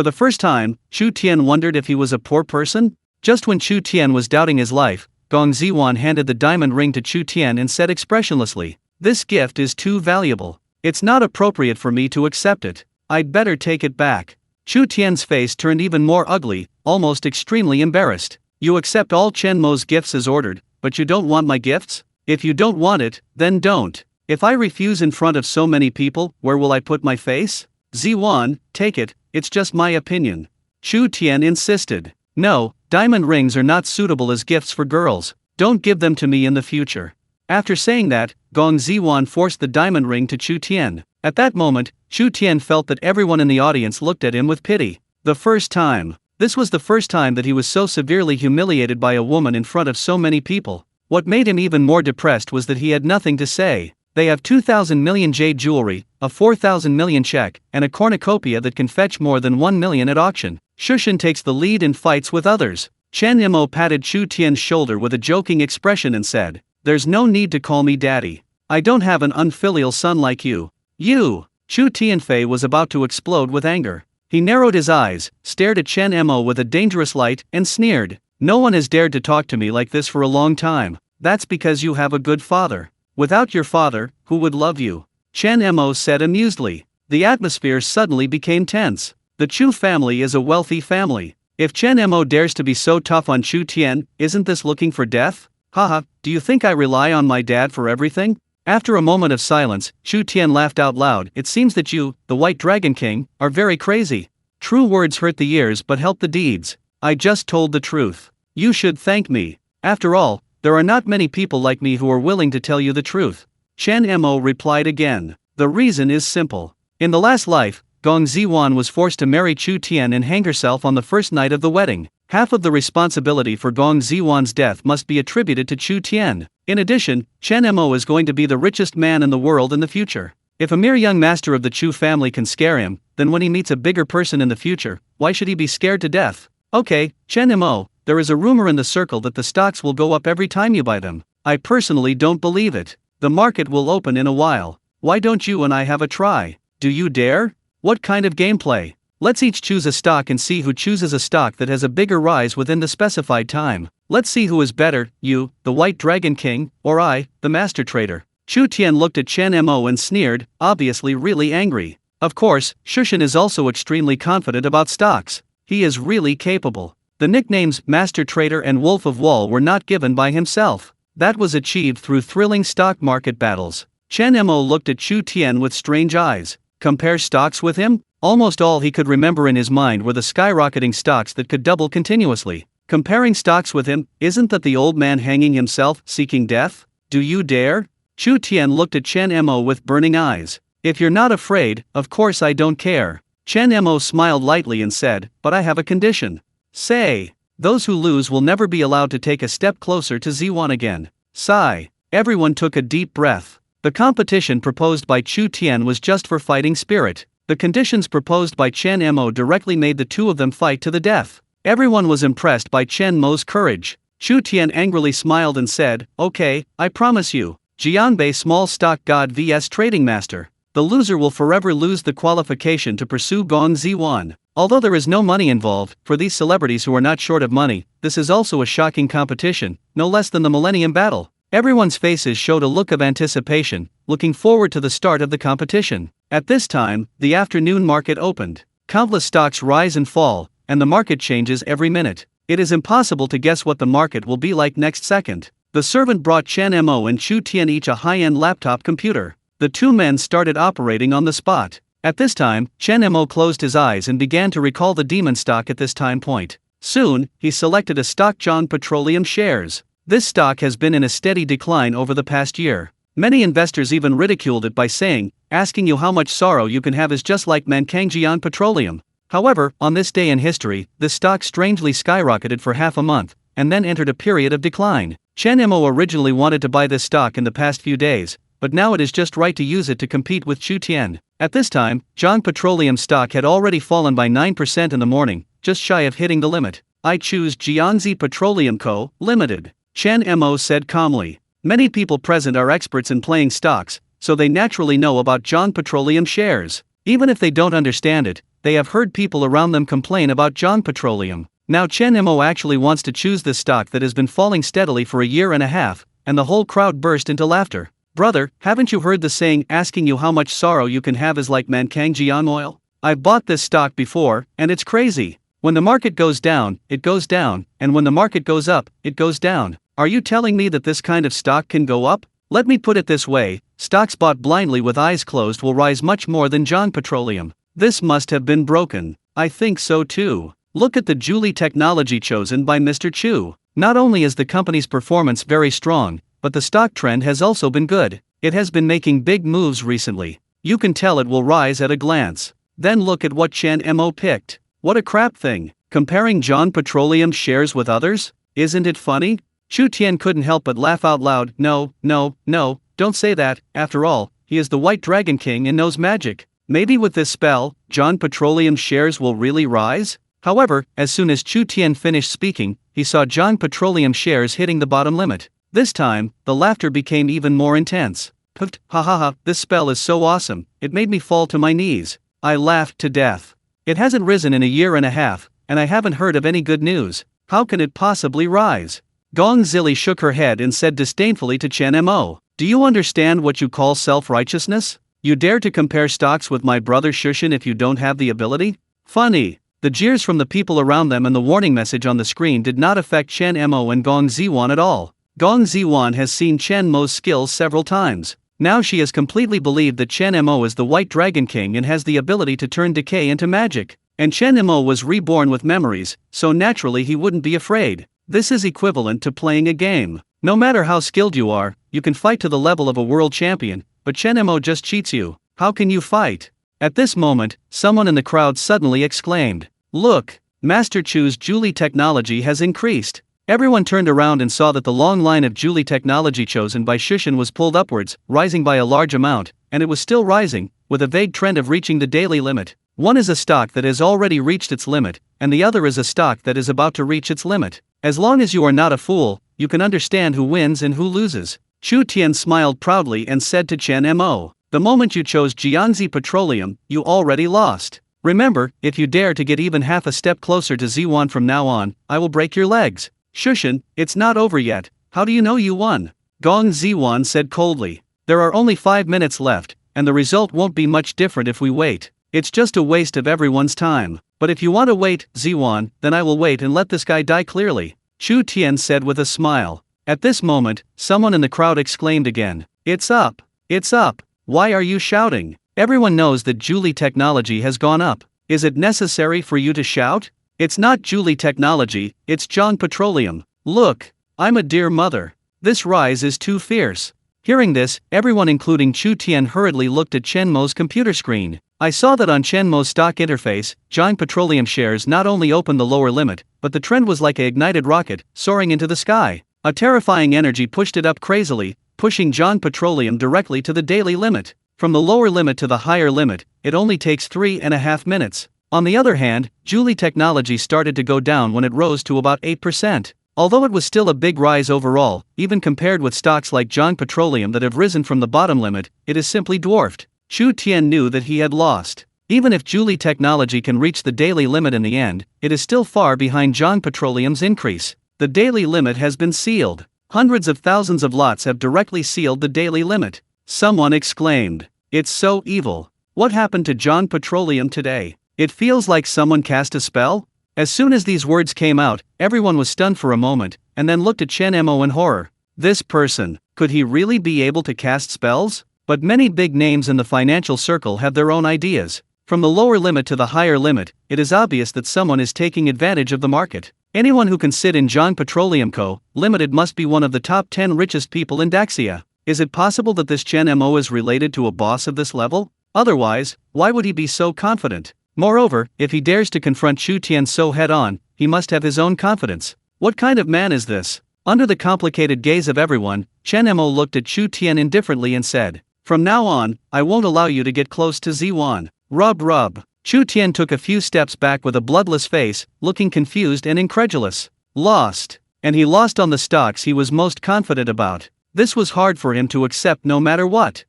the first time, Chu Tian wondered if he was a poor person? Just when Chu Tian was doubting his life, Gong Ziwan handed the diamond ring to Chu Tian and said expressionlessly, "This gift is too valuable. It's not appropriate for me to accept it. I'd better take it back." Chu Tian's face turned even more ugly, almost extremely embarrassed. "You accept all Chen Mo's gifts as ordered, but you don't want my gifts? If you don't want it, then don't. If I refuse in front of so many people, where will I put my face?" "Ziwan, take it, it's just my opinion." Chu Tian insisted. "No, diamond rings are not suitable as gifts for girls. Don't give them to me in the future." After saying that, Gong Ziwan forced the diamond ring to Chu Tian. At that moment, Chu Tian felt that everyone in the audience looked at him with pity. This was the first time that he was so severely humiliated by a woman in front of so many people. What made him even more depressed was that he had nothing to say. They have 2,000 million jade jewelry, a 4,000 million check, and a cornucopia that can fetch more than 1 million at auction. Shushan takes the lead in fights with others. Chen Mo patted Chu Tian's shoulder with a joking expression and said, "There's no need to call me daddy. I don't have an unfilial son like you." "You!" Chu Tianfei was about to explode with anger. He narrowed his eyes, stared at Chen Mo with a dangerous light, and sneered. "No one has dared to talk to me like this for a long time. That's because you have a good father. Without your father, who would love you?" Chen Mo said amusedly. The atmosphere suddenly became tense. The Chu family is a wealthy family. If Chen Mo dares to be so tough on Chu Tian, isn't this looking for death? Haha, do you think I rely on my dad for everything? After a moment of silence, Chu Tian laughed out loud. It seems that you, the White Dragon King, are very crazy. True words hurt the ears but help the deeds. I just told the truth. You should thank me. After all, there are not many people like me who are willing to tell you the truth. Chen Mo replied again. The reason is simple. In the last life, Gong Ziwan was forced to marry Chu Tian and hang herself on the first night of the wedding. Half of the responsibility for Gong Ziwan's death must be attributed to Chu Tian. In addition, Chen Mo is going to be the richest man in the world in the future. If a mere young master of the Chu family can scare him, then when he meets a bigger person in the future, why should he be scared to death? Okay, Chen Mo, there is a rumor in the circle that the stocks will go up every time you buy them. I personally don't believe it. The market will open in a while. Why don't you and I have a try? Do you dare? What kind of gameplay? Let's each choose a stock and see who chooses a stock that has a bigger rise within the specified time. Let's see who is better, you, the White Dragon King, or I, the Master Trader. Chu Tian looked at Chen Mo and sneered, obviously really angry. Of course, Shushan is also extremely confident about stocks. He is really capable. The nicknames Master Trader and Wolf of Wall were not given by himself. That was achieved through thrilling stock market battles. Chen Mo looked at Chu Tian with strange eyes. Compare stocks with him? Almost all he could remember in his mind were the skyrocketing stocks that could double continuously. Comparing stocks with him, isn't that the old man hanging himself, seeking death? Do you dare? Chu Tian looked at Chen Mo with burning eyes. If you're not afraid, of course I don't care. Chen Mo smiled lightly and said, but I have a condition. Say, those who lose will never be allowed to take a step closer to Z1 again. Sigh. Everyone took a deep breath. The competition proposed by Chu Tian was just for fighting spirit. The conditions proposed by Chen Mo directly made the two of them fight to the death. Everyone was impressed by Chen Mo's courage. Chu Tian angrily smiled and said, okay, I promise you. Jianbei Small Stock God vs Trading Master. The loser will forever lose the qualification to pursue Gong Ziwan. Although there is no money involved, for these celebrities who are not short of money, this is also a shocking competition, no less than the Millennium Battle. Everyone's faces showed a look of anticipation, looking forward to the start of the competition. At this time, the afternoon market opened. Countless stocks rise and fall, and the market changes every minute. It is impossible to guess what the market will be like next second. The servant brought Chen Mo and Chu Tian each a high-end laptop computer. The two men started operating on the spot. At this time, Chen Mo closed his eyes and began to recall the demon stock at this time point. Soon, he selected a stock John Petroleum shares. This stock has been in a steady decline over the past year. Many investors even ridiculed it by saying, asking you how much sorrow you can have is just like Mankangjian Petroleum. However, on this day in history, this stock strangely skyrocketed for half a month, and then entered a period of decline. Chen Mo originally wanted to buy this stock in the past few days, but now it is just right to use it to compete with Chu Tian. At this time, John Petroleum stock had already fallen by 9% in the morning, just shy of hitting the limit. I choose Jiangxi Petroleum Co., Limited. Chen Mo said calmly. Many people present are experts in playing stocks, so they naturally know about John Petroleum shares. Even if they don't understand it, they have heard people around them complain about John Petroleum. Now Chen Mo actually wants to choose this stock that has been falling steadily for a year and a half, and the whole crowd burst into laughter. Brother, haven't you heard the saying, asking you how much sorrow you can have is like Mankangjian oil? I've bought this stock before, and it's crazy. When the market goes down, and when the market goes up, it goes down. Are you telling me that this kind of stock can go up? Let me put it this way, stocks bought blindly with eyes closed will rise much more than John Petroleum. This must have been broken. I think so too. Look at the Julie technology chosen by Mr. Chu. Not only is the company's performance very strong, but the stock trend has also been good. It has been making big moves recently. You can tell it will rise at a glance. Then look at what Chen Mo picked. What a crap thing. Comparing John Petroleum shares with others? Isn't it funny? Chu Tian couldn't help but laugh out loud. No, don't say that. After all, he is the White Dragon King and knows magic. Maybe with this spell, John Petroleum shares will really rise? However, as soon as Chu Tian finished speaking, he saw John Petroleum shares hitting the bottom limit. This time, the laughter became even more intense. Pft, ha ha ha, this spell is so awesome, it made me fall to my knees. I laughed to death. It hasn't risen in a year and a half, and I haven't heard of any good news. How can it possibly rise? Gong Zili shook her head and said disdainfully to Chen Mo, do you understand what you call self-righteousness? You dare to compare stocks with my brother Shushan if you don't have the ability? Funny. The jeers from the people around them and the warning message on the screen did not affect Chen Mo and Gong Ziwan at all. Gong Ziwan has seen Chen Mo's skills several times. Now she has completely believed that Chen Mo is the White Dragon King and has the ability to turn decay into magic. And Chen Mo was reborn with memories, so naturally he wouldn't be afraid. This is equivalent to playing a game. No matter how skilled you are, you can fight to the level of a world champion, but Chen Mo just cheats you. How can you fight? At this moment, someone in the crowd suddenly exclaimed, "Look! Master Chu's Julie technology has increased." Everyone turned around and saw that the long line of Julie technology chosen by Shushan was pulled upwards, rising by a large amount, and it was still rising, with a vague trend of reaching the daily limit. One is a stock that has already reached its limit, and the other is a stock that is about to reach its limit. As long as you are not a fool, you can understand who wins and who loses. Chu Tian smiled proudly and said to Chen Mo, "The moment you chose Jiangxi Petroleum, you already lost. Remember, if you dare to get even half a step closer to Ziwan from now on, I will break your legs." "Shushan, it's not over yet. How do you know you won?" Gong Ziwan said coldly. "There are only 5 minutes left, and the result won't be much different if we wait. It's just a waste of everyone's time. But if you want to wait, Ziwan, then I will wait and let this guy die clearly," Chu Tian said with a smile. At this moment, someone in the crowd exclaimed again, "It's up! It's up! Why are you shouting? Everyone knows that Julie technology has gone up. Is it necessary for you to shout? It's not Julie technology, it's Jiang Petroleum. Look, I'm a dear mother. This rise is too fierce." Hearing this, everyone including Chu Tian hurriedly looked at Chen Mo's computer screen. I saw that on Chen Mo's stock interface, Jiang Petroleum shares not only opened the lower limit, but the trend was like an ignited rocket, soaring into the sky. A terrifying energy pushed it up crazily, pushing Jiang Petroleum directly to the daily limit. From the lower limit to the higher limit, it only takes 3.5 minutes. On the other hand, Julie technology started to go down when it rose to about 8%. Although it was still a big rise overall, even compared with stocks like Jiang Petroleum that have risen from the bottom limit, it is simply dwarfed. Chu Tian knew that he had lost. Even if Julie technology can reach the daily limit in the end, it is still far behind Jiang Petroleum's increase. The daily limit has been sealed. Hundreds of thousands of lots have directly sealed the daily limit. Someone exclaimed, "It's so evil. What happened to Jiang Petroleum today? It feels like someone cast a spell?" As soon as these words came out, everyone was stunned for a moment, and then looked at Chen Mo in horror. This person, could he really be able to cast spells? But many big names in the financial circle have their own ideas. From the lower limit to the higher limit, it is obvious that someone is taking advantage of the market. Anyone who can sit in Jiang Petroleum Co. Limited must be one of the top 10 richest people in Daxia. Is it possible that this Chen Mo is related to a boss of this level? Otherwise, why would he be so confident? Moreover, if he dares to confront Chu Tian so head-on, he must have his own confidence. What kind of man is this? Under the complicated gaze of everyone, Chen Mo looked at Chu Tian indifferently and said, "From now on, I won't allow you to get close to Ziwan." Rub rub. Chu Tian took a few steps back with a bloodless face, looking confused and incredulous. Lost. And he lost on the stocks he was most confident about. This was hard for him to accept no matter what.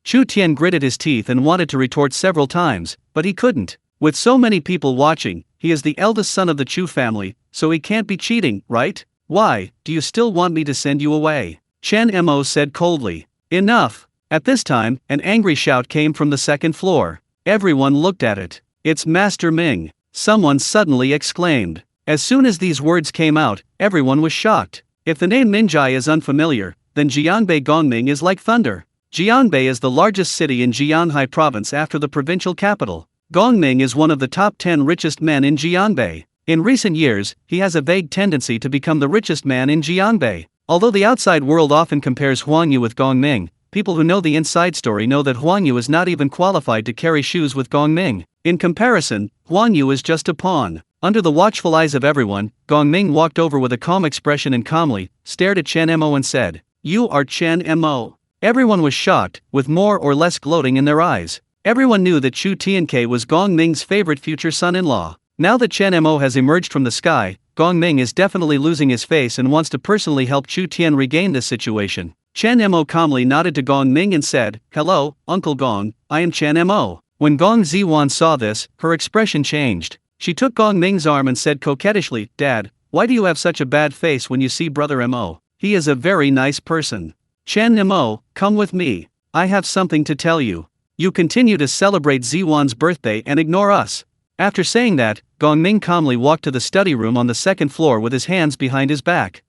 Chu Tian gritted his teeth and wanted to retort several times, but he couldn't. With so many people watching, he is the eldest son of the Chu family, so he can't be cheating, right? "Why, do you still want me to send you away?" Chen Mo said coldly. "Enough." At this time, an angry shout came from the second floor. Everyone looked at it. "It's Master Ming," someone suddenly exclaimed. As soon as these words came out, everyone was shocked. If the name Minjai is unfamiliar, then Jianbei Gongming is like thunder. Jianbei is the largest city in Jianhai province after the provincial capital. Gongming is one of the top 10 richest men in Jianbei. In recent years, he has a vague tendency to become the richest man in Jianbei. Although the outside world often compares Huang Yu with Gongming, people who know the inside story know that Huang Yu is not even qualified to carry shoes with Gongming. In comparison, Huang Yu is just a pawn. Under the watchful eyes of everyone, Gongming walked over with a calm expression and calmly stared at Chen Mo and said, "You are Chen Mo." Everyone was shocked, with more or less gloating in their eyes. Everyone knew that Chu Tianke was Gongming's favorite future son-in-law. Now that Chen Mo has emerged from the sky, Gongming is definitely losing his face and wants to personally help Chu Tian regain this situation. Chen Mo calmly nodded to Gongming and said, "Hello, Uncle Gong, I am Chen Mo." When Gong Ziwan saw this, her expression changed. She took Gongming's arm and said coquettishly, "Dad, why do you have such a bad face when you see Brother Mo? He is a very nice person. Chen Mo, come with me." I have something to tell you. You continue to celebrate Ziwan's birthday and ignore us. After saying that, Gongming calmly walked to the study room on the second floor with his hands behind his back.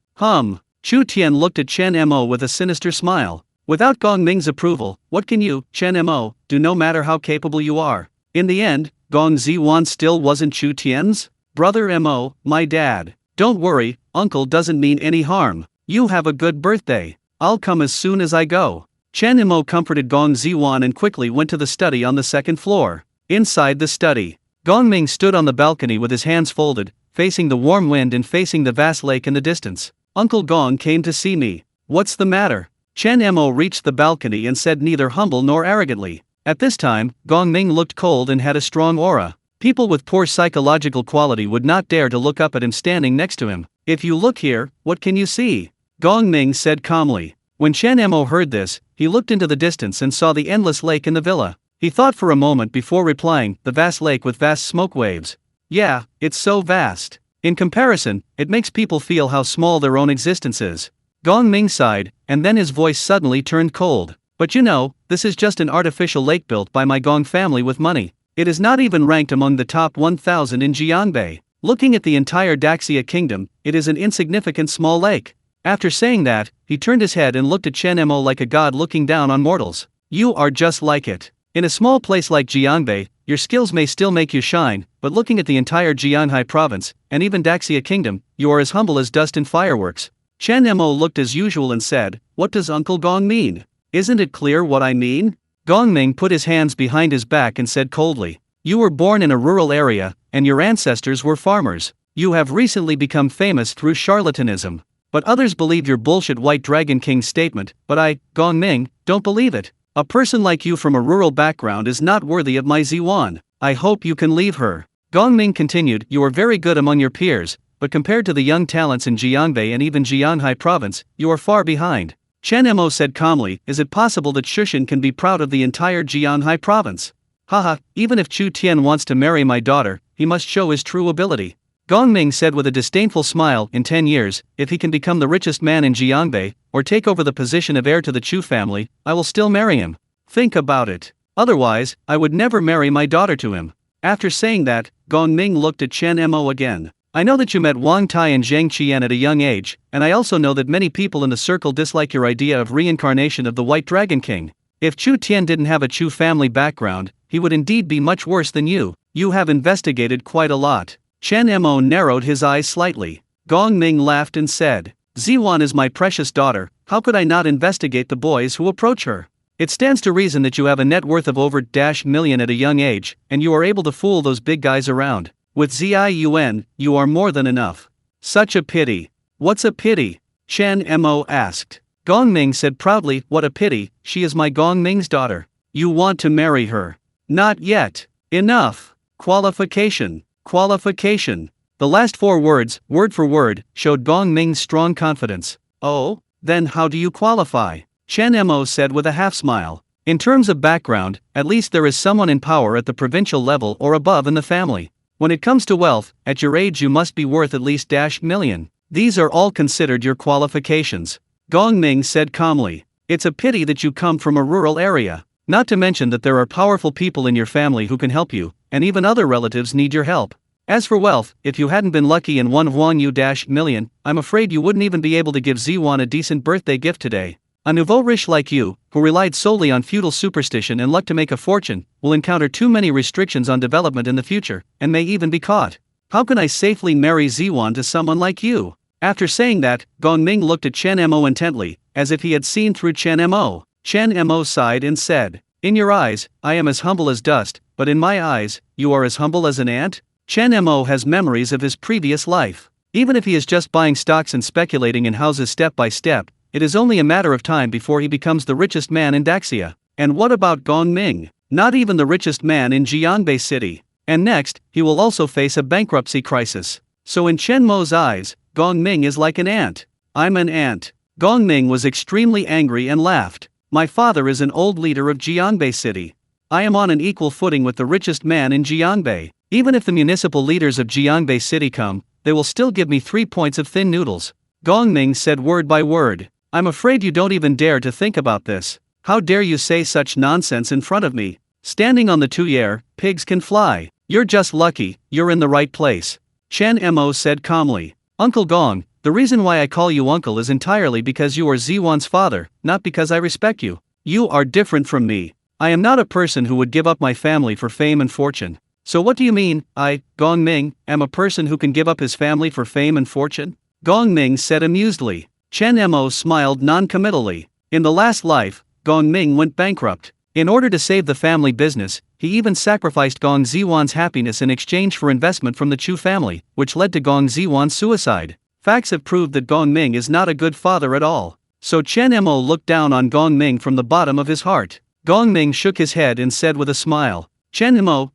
Chu Tian looked at Chen Mo with a sinister smile. Without Gongming's approval, what can you, Chen Mo, do no matter how capable you are? In the end, Gong Ziwan still wasn't Chu Tian's brother Mo, my dad. Don't worry, uncle doesn't mean any harm. You have a good birthday. I'll come as soon as I go. Chen Mo comforted Gong Ziwan and quickly went to the study on the second floor. Inside the study, Gongming stood on the balcony with his hands folded, facing the warm wind and facing the vast lake in the distance. Uncle Gong came to see me. What's the matter? Chen Mo reached the balcony and said neither humble nor arrogantly. At this time, Gongming looked cold and had a strong aura. People with poor psychological quality would not dare to look up at him standing next to him. If you look here, what can you see? Gongming said calmly. When Chen Mo heard this, he looked into the distance and saw the endless lake in the villa. He thought for a moment before replying, the vast lake with vast smoke waves. Yeah, it's so vast. In comparison, it makes people feel how small their own existence is. Gongming sighed, and then his voice suddenly turned cold. But you know, this is just an artificial lake built by my Gong family with money. It is not even ranked among the top 1,000 in Jiangbei. Looking at the entire Daxia kingdom, it is an insignificant small lake. After saying that, he turned his head and looked at Chen Mo like a god looking down on mortals. You are just like it. In a small place like Jiangbei, your skills may still make you shine, but looking at the entire Jianhai province, and even Daxia kingdom, you are as humble as dust in fireworks. Chen Mo looked as usual and said, what does Uncle Gong mean? Isn't it clear what I mean? Gongming put his hands behind his back and said coldly, you were born in a rural area, and your ancestors were farmers. You have recently become famous through charlatanism. But others believe your bullshit White Dragon King statement, but I, Gongming, don't believe it. A person like you from a rural background is not worthy of my Ziwan. I hope you can leave her. Gongming continued, you are very good among your peers, but compared to the young talents in Jiangbei and even Jianhai province, you are far behind. Chen Mo said calmly, is it possible that Shushan can be proud of the entire Jianhai province? Haha, even if Chu Tian wants to marry my daughter, he must show his true ability. Gongming said with a disdainful smile, in 10 years, if he can become the richest man in Jiangbei, or take over the position of heir to the Chu family, I will still marry him. Think about it. Otherwise, I would never marry my daughter to him. After saying that, Gongming looked at Chen Mo again. I know that you met Wang Tai and Zhang Qian at a young age, and I also know that many people in the circle dislike your idea of reincarnation of the White Dragon King. If Chu Tian didn't have a Chu family background, he would indeed be much worse than you. You have investigated quite a lot. Chen Mo narrowed his eyes slightly. Gongming laughed and said, Ziwan is my precious daughter, how could I not investigate the boys who approach her? It stands to reason that you have a net worth of over -million at a young age, and you are able to fool those big guys around. With Ziun, you are more than enough. Such a pity. What's a pity? Chen Mo asked. Gongming said proudly, what a pity, she is my Gongming's daughter. You want to marry her? Not yet. Enough. Qualification. Qualification. The last 4 words, word for word, showed Gongming's strong confidence. Oh, then how do you qualify? Chen Mo said with a half-smile. In terms of background, at least there is someone in power at the provincial level or above in the family. When it comes to wealth, at your age you must be worth at least -million. These are all considered your qualifications. Gongming said calmly. It's a pity that you come from a rural area. Not to mention that there are powerful people in your family who can help you, and even other relatives need your help. As for wealth, if you hadn't been lucky and won Wang Yu -million, I'm afraid you wouldn't even be able to give Ziwan a decent birthday gift today. A nouveau riche like you, who relied solely on feudal superstition and luck to make a fortune, will encounter too many restrictions on development in the future, and may even be caught. How can I safely marry Ziwan to someone like you? After saying that, Gongming looked at Chen Mo intently, as if he had seen through Chen Mo. Chen Mo sighed and said, in your eyes, I am as humble as dust, but in my eyes, you are as humble as an ant? Chen Mo has memories of his previous life. Even if he is just buying stocks and speculating in houses step by step, it is only a matter of time before he becomes the richest man in Daxia. And what about Gongming? Not even the richest man in Jiangbei City. And next, he will also face a bankruptcy crisis. So in Chen Mo's eyes, Gongming is like an ant. I'm an ant. Gongming was extremely angry and laughed. My father is an old leader of Jiangbei City. I am on an equal footing with the richest man in Jiangbei. Even if the municipal leaders of Jiangbei City come, they will still give me 3 points of thin noodles. Gongming said word by word. I'm afraid you don't even dare to think about this. How dare you say such nonsense in front of me? Standing on the tuyere, pigs can fly. You're just lucky, you're in the right place. Chen Mo said calmly. Uncle Gong, the reason why I call you uncle is entirely because you are Ziwan's father, not because I respect you. You are different from me. I am not a person who would give up my family for fame and fortune. So what do you mean, I, Gong Ming, am a person who can give up his family for fame and fortune? Gong Ming said amusedly. Chen Mo smiled non-committally. In the last life, Gong Ming went bankrupt. In order to save the family business, he even sacrificed Gong Ziwan's happiness in exchange for investment from the Chu family, which led to Gong Ziwan's suicide. Facts have proved that Gong Ming is not a good father at all. So Chen Mo looked down on Gong Ming from the bottom of his heart. Gong Ming shook his head and said with a smile, Chen Mo,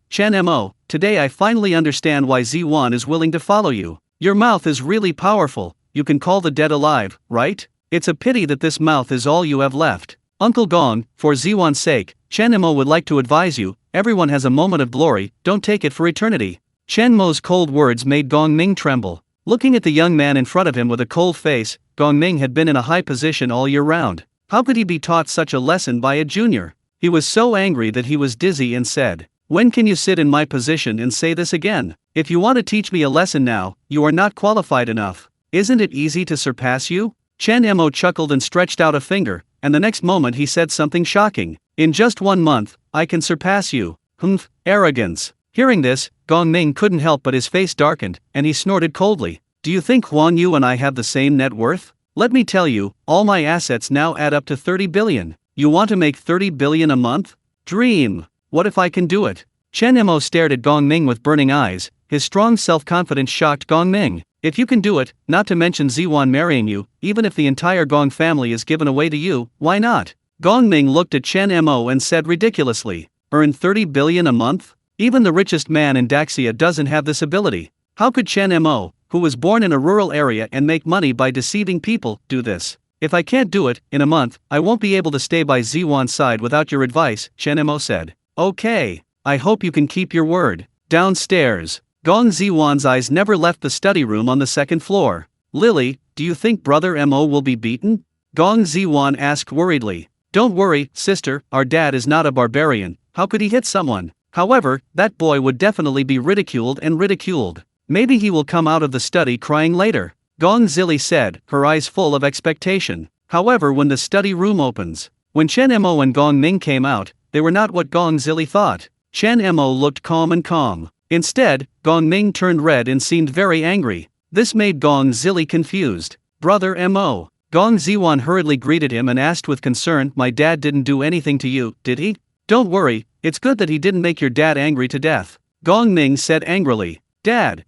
today I finally understand why Ziwan is willing to follow you. Your mouth is really powerful, you can call the dead alive, right? It's a pity that this mouth is all you have left. Uncle Gong, for Ziwan's sake, Chen Mo would like to advise you, everyone has a moment of glory, don't take it for eternity. Chen Mo's cold words made Gong Ming tremble. Looking at the young man in front of him with a cold face, Gong Ming had been in a high position all year round. How could he be taught such a lesson by a junior? He was so angry that he was dizzy and said, when can you sit in my position and say this again? If you want to teach me a lesson now, you are not qualified enough. Isn't it easy to surpass you? Chen Mo chuckled and stretched out a finger, and the next moment he said something shocking. In just 1 month, I can surpass you. Humph, arrogance. Hearing this, Gong Ming couldn't help but his face darkened, and he snorted coldly. Do you think Huang Yu and I have the same net worth? Let me tell you, all my assets now add up to 30 billion. You want to make 30 billion a month? Dream. What if I can do it? Chen Mo stared at Gong Ming with burning eyes. His strong self-confidence shocked Gong Ming. If you can do it, not to mention Ziwan marrying you, even if the entire Gong family is given away to you, why not? Gong Ming looked at Chen Mo and said ridiculously, earn 30 billion a month? Even the richest man in Daxia doesn't have this ability. How could Chen Mo, who was born in a rural area and make money by deceiving people, do this? If I can't do it, in a month, I won't be able to stay by Ziwan's side without your advice, Chen Mo said. Okay, I hope you can keep your word. Downstairs, Gong Ziwan's eyes never left the study room on the second floor. Lily, do you think Brother Mo will be beaten? Gong Ziwan asked worriedly. Don't worry, sister, our dad is not a barbarian, how could he hit someone? However, that boy would definitely be ridiculed and ridiculed. Maybe he will come out of the study crying later. Gong Zili said, her eyes full of expectation. However, when the study room opens, when Chen Mo and Gong Ming came out, they were not what Gong Zili thought. Chen Mo looked calm and calm. Instead, Gong Ming turned red and seemed very angry. This made Gong Zili confused. Brother Mo. Gong Ziwan hurriedly greeted him and asked with concern, my dad didn't do anything to you, did he? Don't worry, it's good that he didn't make your dad angry to death. Gong Ming said angrily. Dad,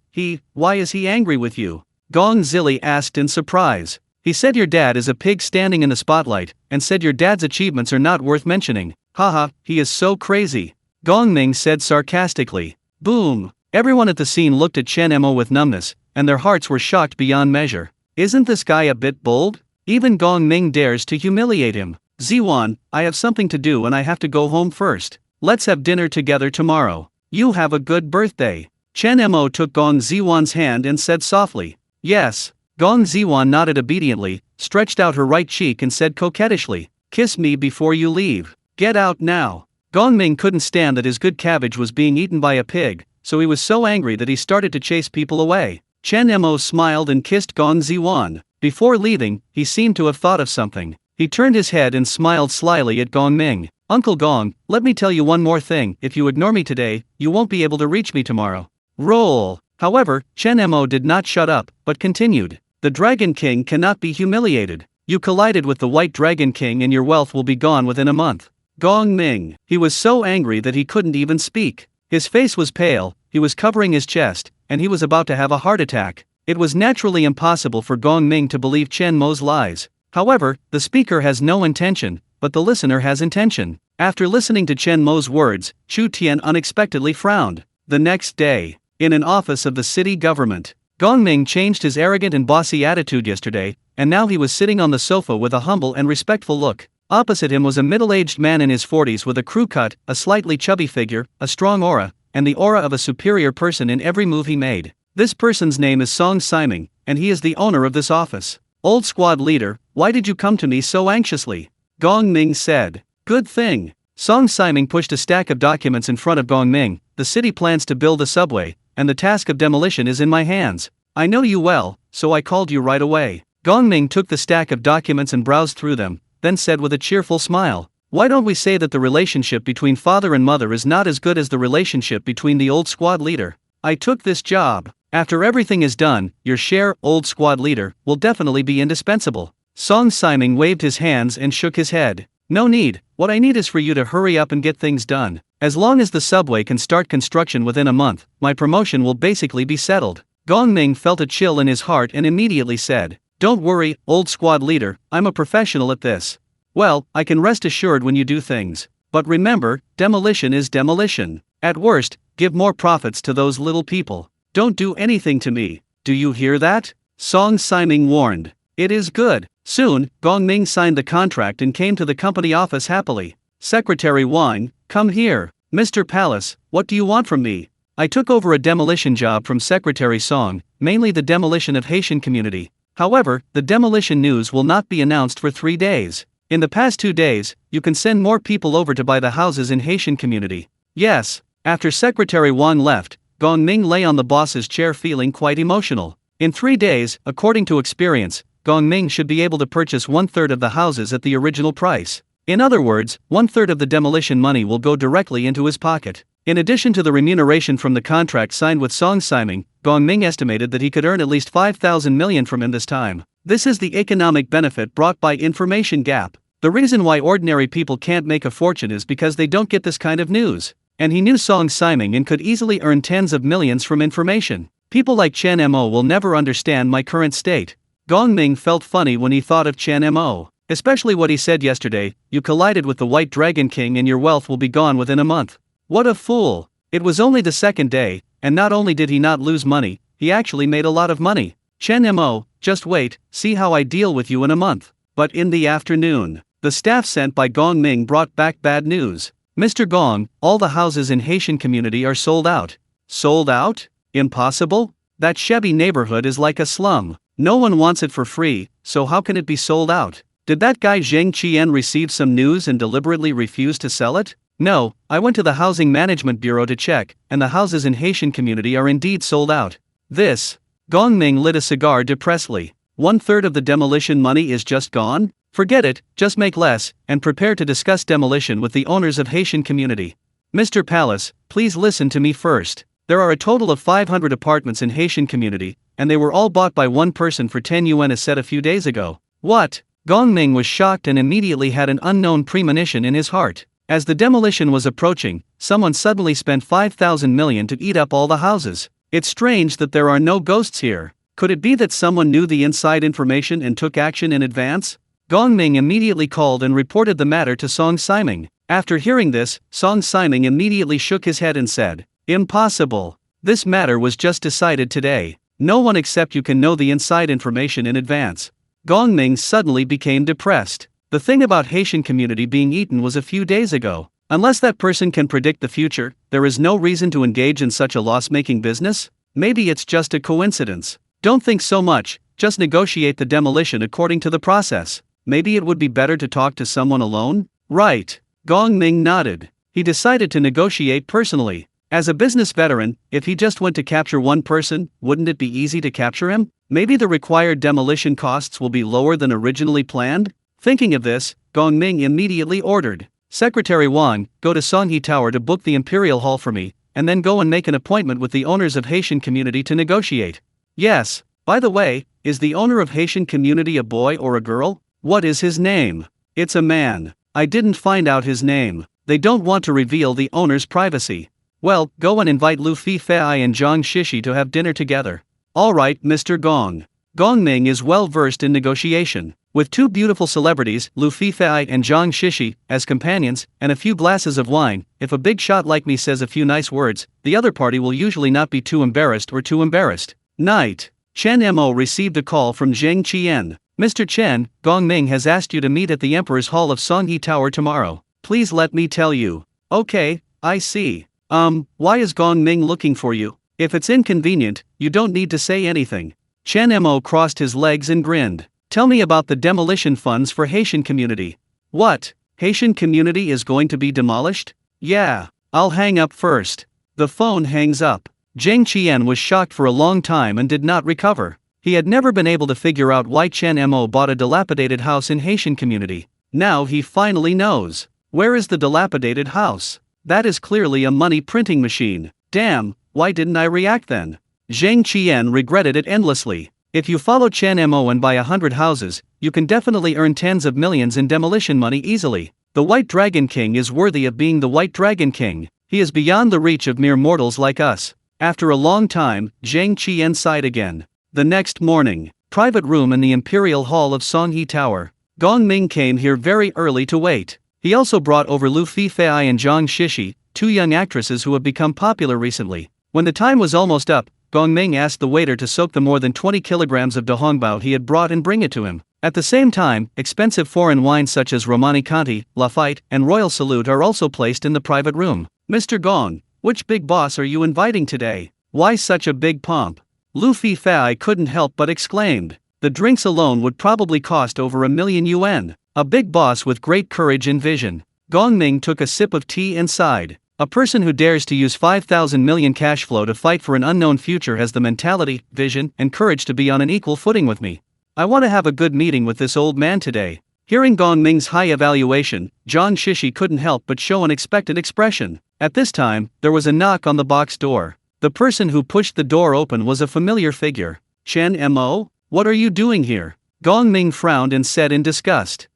why is he angry with you? Gong Zili asked in surprise. He said your dad is a pig standing in the spotlight, and said your dad's achievements are not worth mentioning. Haha, he is so crazy. Gong Ming said sarcastically. Boom! Everyone at the scene looked at Chen Mo with numbness, and their hearts were shocked beyond measure. Isn't this guy a bit bold? Even Gong Ming dares to humiliate him. Ziwan, I have something to do and I have to go home first. Let's have dinner together tomorrow. You have a good birthday. Chen Mo took Gong Ziwan's hand and said softly, yes. Gong Ziwan nodded obediently, stretched out her right cheek and said coquettishly, kiss me before you leave. Get out now. Gong Ming couldn't stand that his good cabbage was being eaten by a pig, so he was so angry that he started to chase people away. Chen Mo smiled and kissed Gong Ziwan. Before leaving, he seemed to have thought of something. He turned his head and smiled slyly at Gong Ming. Uncle Gong, let me tell you one more thing, if you ignore me today, you won't be able to reach me tomorrow. Roll. However, Chen Mo did not shut up, but continued. The Dragon King cannot be humiliated. You collided with the White Dragon King and your wealth will be gone within a month. Gong Ming. He was so angry that he couldn't even speak. His face was pale, he was covering his chest, and he was about to have a heart attack. It was naturally impossible for Gong Ming to believe Chen Mo's lies. However, the speaker has no intention, but the listener has intention. After listening to Chen Mo's words, Chu Tian unexpectedly frowned. The next day, in an office of the city government, Gong Ming changed his arrogant and bossy attitude yesterday, and now he was sitting on the sofa with a humble and respectful look. Opposite him was a middle-aged man in his 40s with a crew cut, a slightly chubby figure, a strong aura, and the aura of a superior person in every move he made. This person's name is Song Siming, and he is the owner of this office. Old squad leader, why did you come to me so anxiously? Gong Ming said. Good thing. Song Siming pushed a stack of documents in front of Gong Ming. The city plans to build a subway, and the task of demolition is in my hands. I know you well, so I called you right away. Gong Ming took the stack of documents and browsed through them, then said with a cheerful smile, "Why don't we say that the relationship between father and mother is not as good as the relationship between the old squad leader? I took this job. After everything is done, your share, old squad leader, will definitely be indispensable." Song Siming waved his hands and shook his head. "No need, what I need is for you to hurry up and get things done. As long as the subway can start construction within a month, my promotion will basically be settled." Gong Ming felt a chill in his heart and immediately said, "Don't worry, old squad leader, I'm a professional at this. Well, I can rest assured when you do things. But remember, demolition is demolition. At worst, give more profits to those little people. Don't do anything to me. Do you hear that?" Song Siming warned. "It is good." Soon, Gong Ming signed the contract and came to the company office happily. "Secretary Wang, come here." "Mr. Palace, what do you want from me?" "I took over a demolition job from Secretary Song, mainly the demolition of Haitian community. However, the demolition news will not be announced for 3 days. In the past 2 days, you can send more people over to buy the houses in Haitian community." "Yes." After Secretary Wang left, Gong Ming lay on the boss's chair feeling quite emotional. In 3 days, according to experience, Gong Ming should be able to purchase 1/3 of the houses at the original price. In other words, 1/3 of the demolition money will go directly into his pocket. In addition to the remuneration from the contract signed with Song Siming, Gong Ming estimated that he could earn at least 5,000 million from him this time. This is the economic benefit brought by information gap. The reason why ordinary people can't make a fortune is because they don't get this kind of news. And he knew Song Siming and could easily earn tens of millions from information. People like Chen Mo will never understand my current state. Gong Ming felt funny when he thought of Chen Mo. Especially what he said yesterday, "You collided with the White Dragon King and your wealth will be gone within a month." What a fool. It was only the second day, and not only did he not lose money, he actually made a lot of money. "Chen Mo, just wait, see how I deal with you in a month." But in the afternoon, the staff sent by Gong Ming brought back bad news. "Mr. Gong, all the houses in Haitian community are sold out." "Sold out? Impossible? That shabby neighborhood is like a slum. No one wants it for free, so how can it be sold out? Did that guy Zheng Qian receive some news and deliberately refuse to sell it?" "No, I went to the Housing Management Bureau to check, and the houses in Haitian community are indeed sold out." This. Gong Ming lit a cigar depressedly. 1/3 of the demolition money is just gone? Forget it, just make less, and prepare to discuss demolition with the owners of Haitian community. "Mr. Palace, please listen to me first. There are a total of 500 apartments in Haitian community, and they were all bought by one person for 10 yuan a set a few days ago." "What?" Gong Ming was shocked and immediately had an unknown premonition in his heart. As the demolition was approaching, someone suddenly spent 5,000 million to eat up all the houses. It's strange that there are no ghosts here. Could it be that someone knew the inside information and took action in advance? Gong Ming immediately called and reported the matter to Song Siming. After hearing this, Song Siming immediately shook his head and said, "Impossible. This matter was just decided today. No one except you can know the inside information in advance." Gong Ming suddenly became depressed. The thing about Haitian community being eaten was a few days ago. Unless that person can predict the future, there is no reason to engage in such a loss-making business? Maybe it's just a coincidence. Don't think so much, just negotiate the demolition according to the process. Maybe it would be better to talk to someone alone? Right. Gong Ming nodded. He decided to negotiate personally. As a business veteran, if he just went to capture one person, wouldn't it be easy to capture him? Maybe the required demolition costs will be lower than originally planned? Thinking of this, Gong Ming immediately ordered, "Secretary Wang, go to Songhe Tower to book the Imperial Hall for me, and then go and make an appointment with the owners of Haitian community to negotiate." "Yes, by the way, is the owner of Haitian community a boy or a girl? What is his name?" "It's a man. I didn't find out his name. They don't want to reveal the owner's privacy." "Well, go and invite Lu Fei and Zhang Shishi to have dinner together." "All right, Mr. Gong." Gong Ming is well versed in negotiation. With two beautiful celebrities, Lu Fei and Zhang Shishi, as companions, and a few glasses of wine, if a big shot like me says a few nice words, the other party will usually not be too embarrassed. Night. Chen Mo received a call from Zheng Qian. "Mr. Chen, Gong Ming has asked you to meet at the Emperor's Hall of Songhe Tower tomorrow. Please let me tell you." "Okay, I see. Why is Gong Ming looking for you? If it's inconvenient, you don't need to say anything." Chen Mo crossed his legs and grinned. "Tell me about the demolition funds for Haitian community." "What? Haitian community is going to be demolished? Yeah, I'll hang up first. The phone hangs up. Zhang Qian was shocked for a long time and did not recover. He had never been able to figure out why Chen Mo bought a dilapidated house in Haitian community. Now he finally knows. Where is the dilapidated house? That is clearly a money printing machine. Damn, why didn't I react then? Zhang Qian regretted it endlessly. If you follow Chen Mo and buy 100 houses, you can definitely earn tens of millions in demolition money easily. The White Dragon King is worthy of being the White Dragon King. He is beyond the reach of mere mortals like us. After a long time, Zhang Qian sighed again. The next morning, private room in the Imperial Hall of Songhe Tower. Gong Ming came here very early to wait. He also brought over Lu Fifei and Zhang Shishi, two young actresses who have become popular recently. When the time was almost up, Gong Ming asked the waiter to soak the more than 20 kilograms of Dahongbao he had brought and bring it to him. At the same time, expensive foreign wines such as Romani Conti, Lafite, and Royal Salute are also placed in the private room. Mr. Gong, which big boss are you inviting today? Why such a big pomp? Lu Fifei couldn't help but exclaimed. The drinks alone would probably cost over 1,000,000 yuan. A big boss with great courage and vision. Gong Ming took a sip of tea and sighed. A person who dares to use 5,000 million cash flow to fight for an unknown future has the mentality, vision, and courage to be on an equal footing with me. I want to have a good meeting with this old man today. Hearing Gong Ming's high evaluation, Zhang Shishi couldn't help but show an expectant expression. At this time, there was a knock on the box door. The person who pushed the door open was a familiar figure. Chen Mo? What are you doing here? Gong Ming frowned and said in disgust.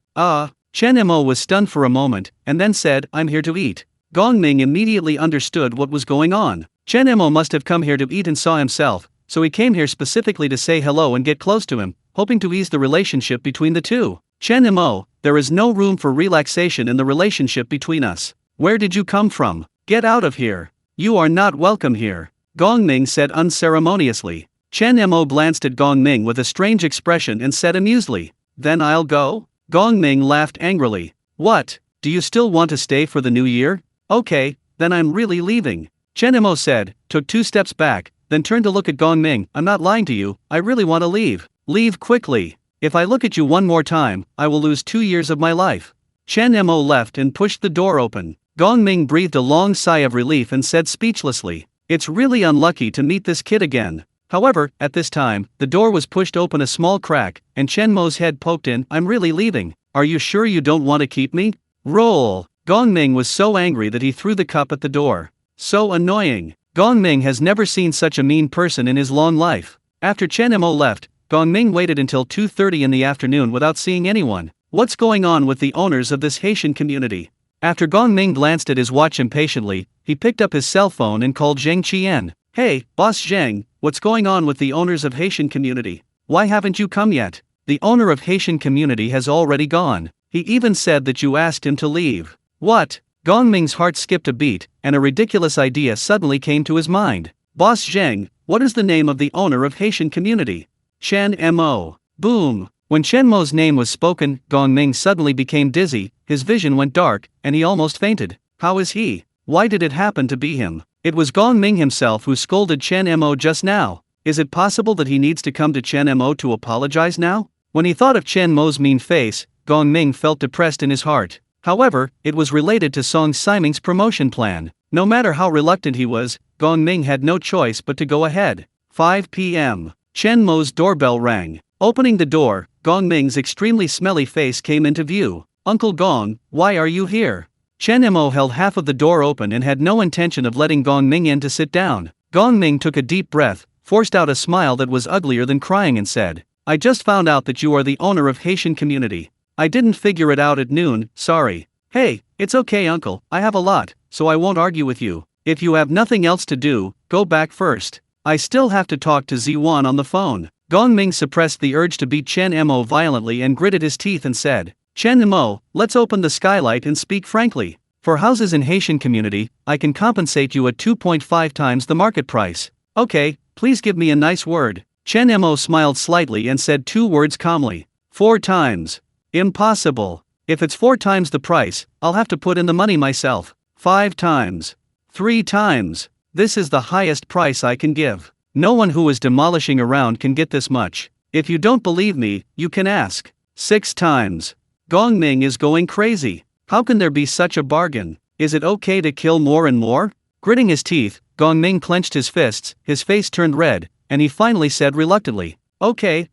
Chen Mo was stunned for a moment, and then said, I'm here to eat. Gong Ming immediately understood what was going on. Chen Mo must have come here to eat and saw himself, so he came here specifically to say hello and get close to him, hoping to ease the relationship between the two. Chen Mo, there is no room for relaxation in the relationship between us. Where did you come from? Get out of here. You are not welcome here. Gong Ming said unceremoniously. Chen Mo glanced at Gong Ming with a strange expression and said amusedly, Then I'll go? Gong Ming laughed angrily. What? Do you still want to stay for the new year? Okay, then I'm really leaving. Chen Mo said, took 2 steps back, then turned to look at Gong Ming. I'm not lying to you, I really want to leave. Leave quickly. If I look at you one more time, I will lose 2 years of my life. Chen Mo left and pushed the door open. Gong Ming breathed a long sigh of relief and said speechlessly, It's really unlucky to meet this kid again. However, at this time, the door was pushed open a small crack, and Chen Mo's head poked in. I'm really leaving. Are you sure you don't want to keep me? Roll. Gong Ming was so angry that he threw the cup at the door. So annoying. Gong Ming has never seen such a mean person in his long life. After Chen Mo left, Gong Ming waited until 2:30 in the afternoon without seeing anyone. What's going on with the owners of this Haitian community? After Gong Ming glanced at his watch impatiently, he picked up his cell phone and called Zhang Qian. Hey, Boss Zhang, what's going on with the owners of Haitian community? Why haven't you come yet? The owner of Haitian community has already gone. He even said that you asked him to leave. What? Gong Ming's heart skipped a beat, and a ridiculous idea suddenly came to his mind. Boss Zhang, what is the name of the owner of Haitian community? Chen Mo. Boom. When Chen Mo's name was spoken, Gong Ming suddenly became dizzy, his vision went dark, and he almost fainted. How is he? Why did it happen to be him? It was Gong Ming himself who scolded Chen Mo just now. Is it possible that he needs to come to Chen Mo to apologize now? When he thought of Chen Mo's mean face, Gong Ming felt depressed in his heart. However, it was related to Song Siming's promotion plan. No matter how reluctant he was, Gong Ming had no choice but to go ahead. 5 p.m. Chen Mo's doorbell rang. Opening the door, Gong Ming's extremely smelly face came into view. Uncle Gong, why are you here? Chen Mo held half of the door open and had no intention of letting Gong Ming in to sit down. Gong Ming took a deep breath, forced out a smile that was uglier than crying and said, I just found out that you are the owner of Haitian community. I didn't figure it out at noon, sorry. Hey, it's okay uncle, I have a lot, so I won't argue with you. If you have nothing else to do, go back first. I still have to talk to Ziwan on the phone. Gong Ming suppressed the urge to beat Chen Mo violently and gritted his teeth and said, Chen Mo, let's open the skylight and speak frankly. For houses in Haitian community, I can compensate you at 2.5 times the market price. Okay, please give me a nice word. Chen Mo smiled slightly and said 2 words calmly. 4 times. Impossible. If it's 4 times the price, I'll have to put in the money myself. 5 times. 3 times. This is the highest price I can give. No one who is demolishing around can get this much. If you don't believe me, you can ask. 6 times. Gong Ming is going crazy. How can there be such a bargain? Is it okay to kill more and more? Gritting his teeth, Gong Ming clenched his fists, his face turned red, and he finally said reluctantly, okay,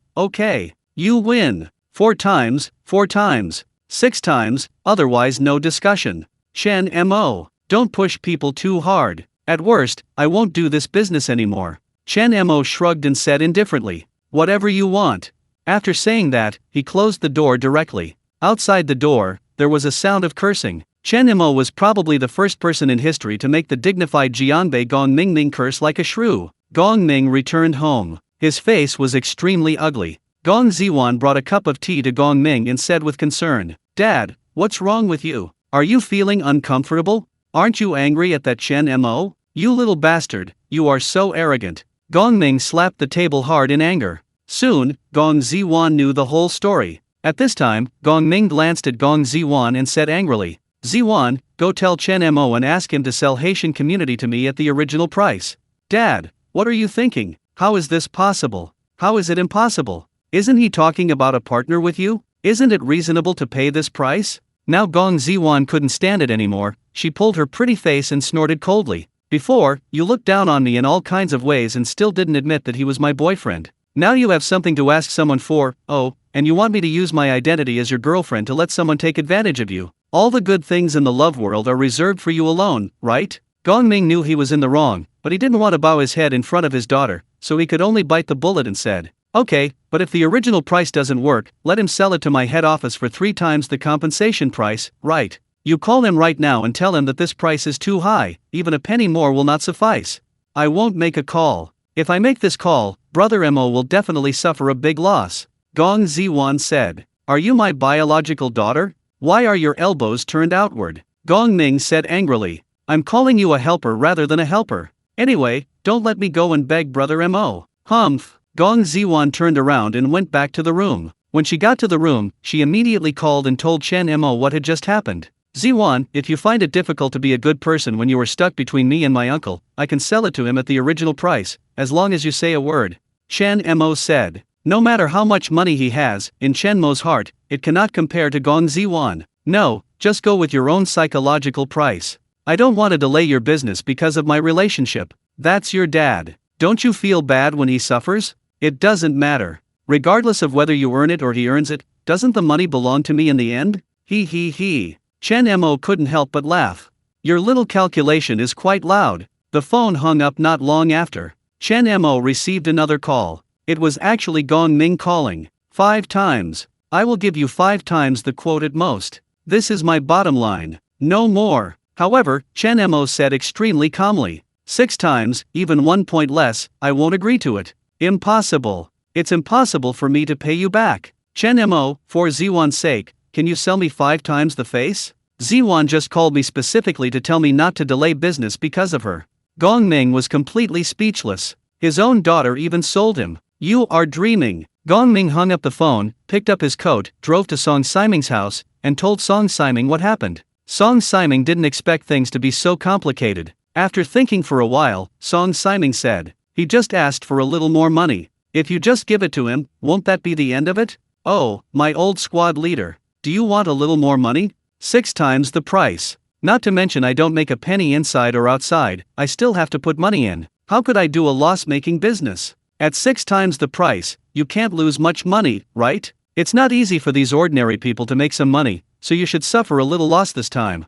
you win. 4 times, 6 times, otherwise no discussion. Chen Mo, don't push people too hard. At worst, I won't do this business anymore. Chen Mo shrugged and said indifferently, whatever you want. After saying that, he closed the door directly. Outside the door, there was a sound of cursing. Chen Mo was probably the first person in history to make the dignified Jianbei Gong Ming curse like a shrew. Gong Ming returned home. His face was extremely ugly. Gong Ziwan brought a cup of tea to Gong Ming and said with concern, Dad, what's wrong with you? Are you feeling uncomfortable? Aren't you angry at that Chen Mo? You little bastard, you are so arrogant. Gong Ming slapped the table hard in anger. Soon, Gong Ziwan knew the whole story. At this time, Gong Ming glanced at Gong Ziwan and said angrily, Ziwan, go tell Chen Mo and ask him to sell Haitian community to me at the original price. Dad, what are you thinking? How is this possible? How is it impossible? Isn't he talking about a partner with you? Isn't it reasonable to pay this price? Now Gong Ziwan couldn't stand it anymore. She pulled her pretty face and snorted coldly. Before, you looked down on me in all kinds of ways and still didn't admit that he was my boyfriend. Now you have something to ask someone for, and you want me to use my identity as your girlfriend to let someone take advantage of you. All the good things in the love world are reserved for you alone, right? Gong Ming knew he was in the wrong, but he didn't want to bow his head in front of his daughter, so he could only bite the bullet and said, okay, but if the original price doesn't work, let him sell it to my head office for 3 times the compensation price, right? You call him right now and tell him that this price is too high, even a penny more will not suffice. I won't make a call. If I make this call, Brother Mo will definitely suffer a big loss. Gong Ziwan said, are you my biological daughter? Why are your elbows turned outward? Gong Ming said angrily, I'm calling you a helper rather than a helper. Anyway, don't let me go and beg Brother Mo. Humph. Gong Ziwan turned around and went back to the room. When she got to the room, she immediately called and told Chen Mo what had just happened. Ziwan, if you find it difficult to be a good person when you are stuck between me and my uncle, I can sell it to him at the original price, as long as you say a word. Chen Mo said. No matter how much money he has, in Chen Mo's heart, it cannot compare to Gong Ziwan. No, just go with your own psychological price. I don't want to delay your business because of my relationship. That's your dad. Don't you feel bad when he suffers? It doesn't matter. Regardless of whether you earn it or he earns it, doesn't the money belong to me in the end? He. Chen Mo couldn't help but laugh. Your little calculation is quite loud. The phone hung up not long after. Chen Mo received another call. It was actually Gong Ming calling. 5 times. I will give you 5 times the quote at most. This is my bottom line. No more. However, Chen Mo said extremely calmly. 6 times, even 1 point less, I won't agree to it. Impossible. It's impossible for me to pay you back. Chen Mo, for Ziwan's sake, can you sell me 5 times the face? Ziwan just called me specifically to tell me not to delay business because of her. Gong Ming was completely speechless. His own daughter even sold him. You are dreaming. Gong Ming hung up the phone, picked up his coat, drove to Song Siming's house, and told Song Siming what happened. Song Siming didn't expect things to be so complicated. After thinking for a while, Song Siming said, he just asked for a little more money. If you just give it to him, won't that be the end of it? Oh, my old squad leader. Do you want a little more money? 6 times the price. Not to mention I don't make a penny inside or outside, I still have to put money in. How could I do a loss-making business? At 6 times the price, you can't lose much money, right? It's not easy for these ordinary people to make some money, so you should suffer a little loss this time.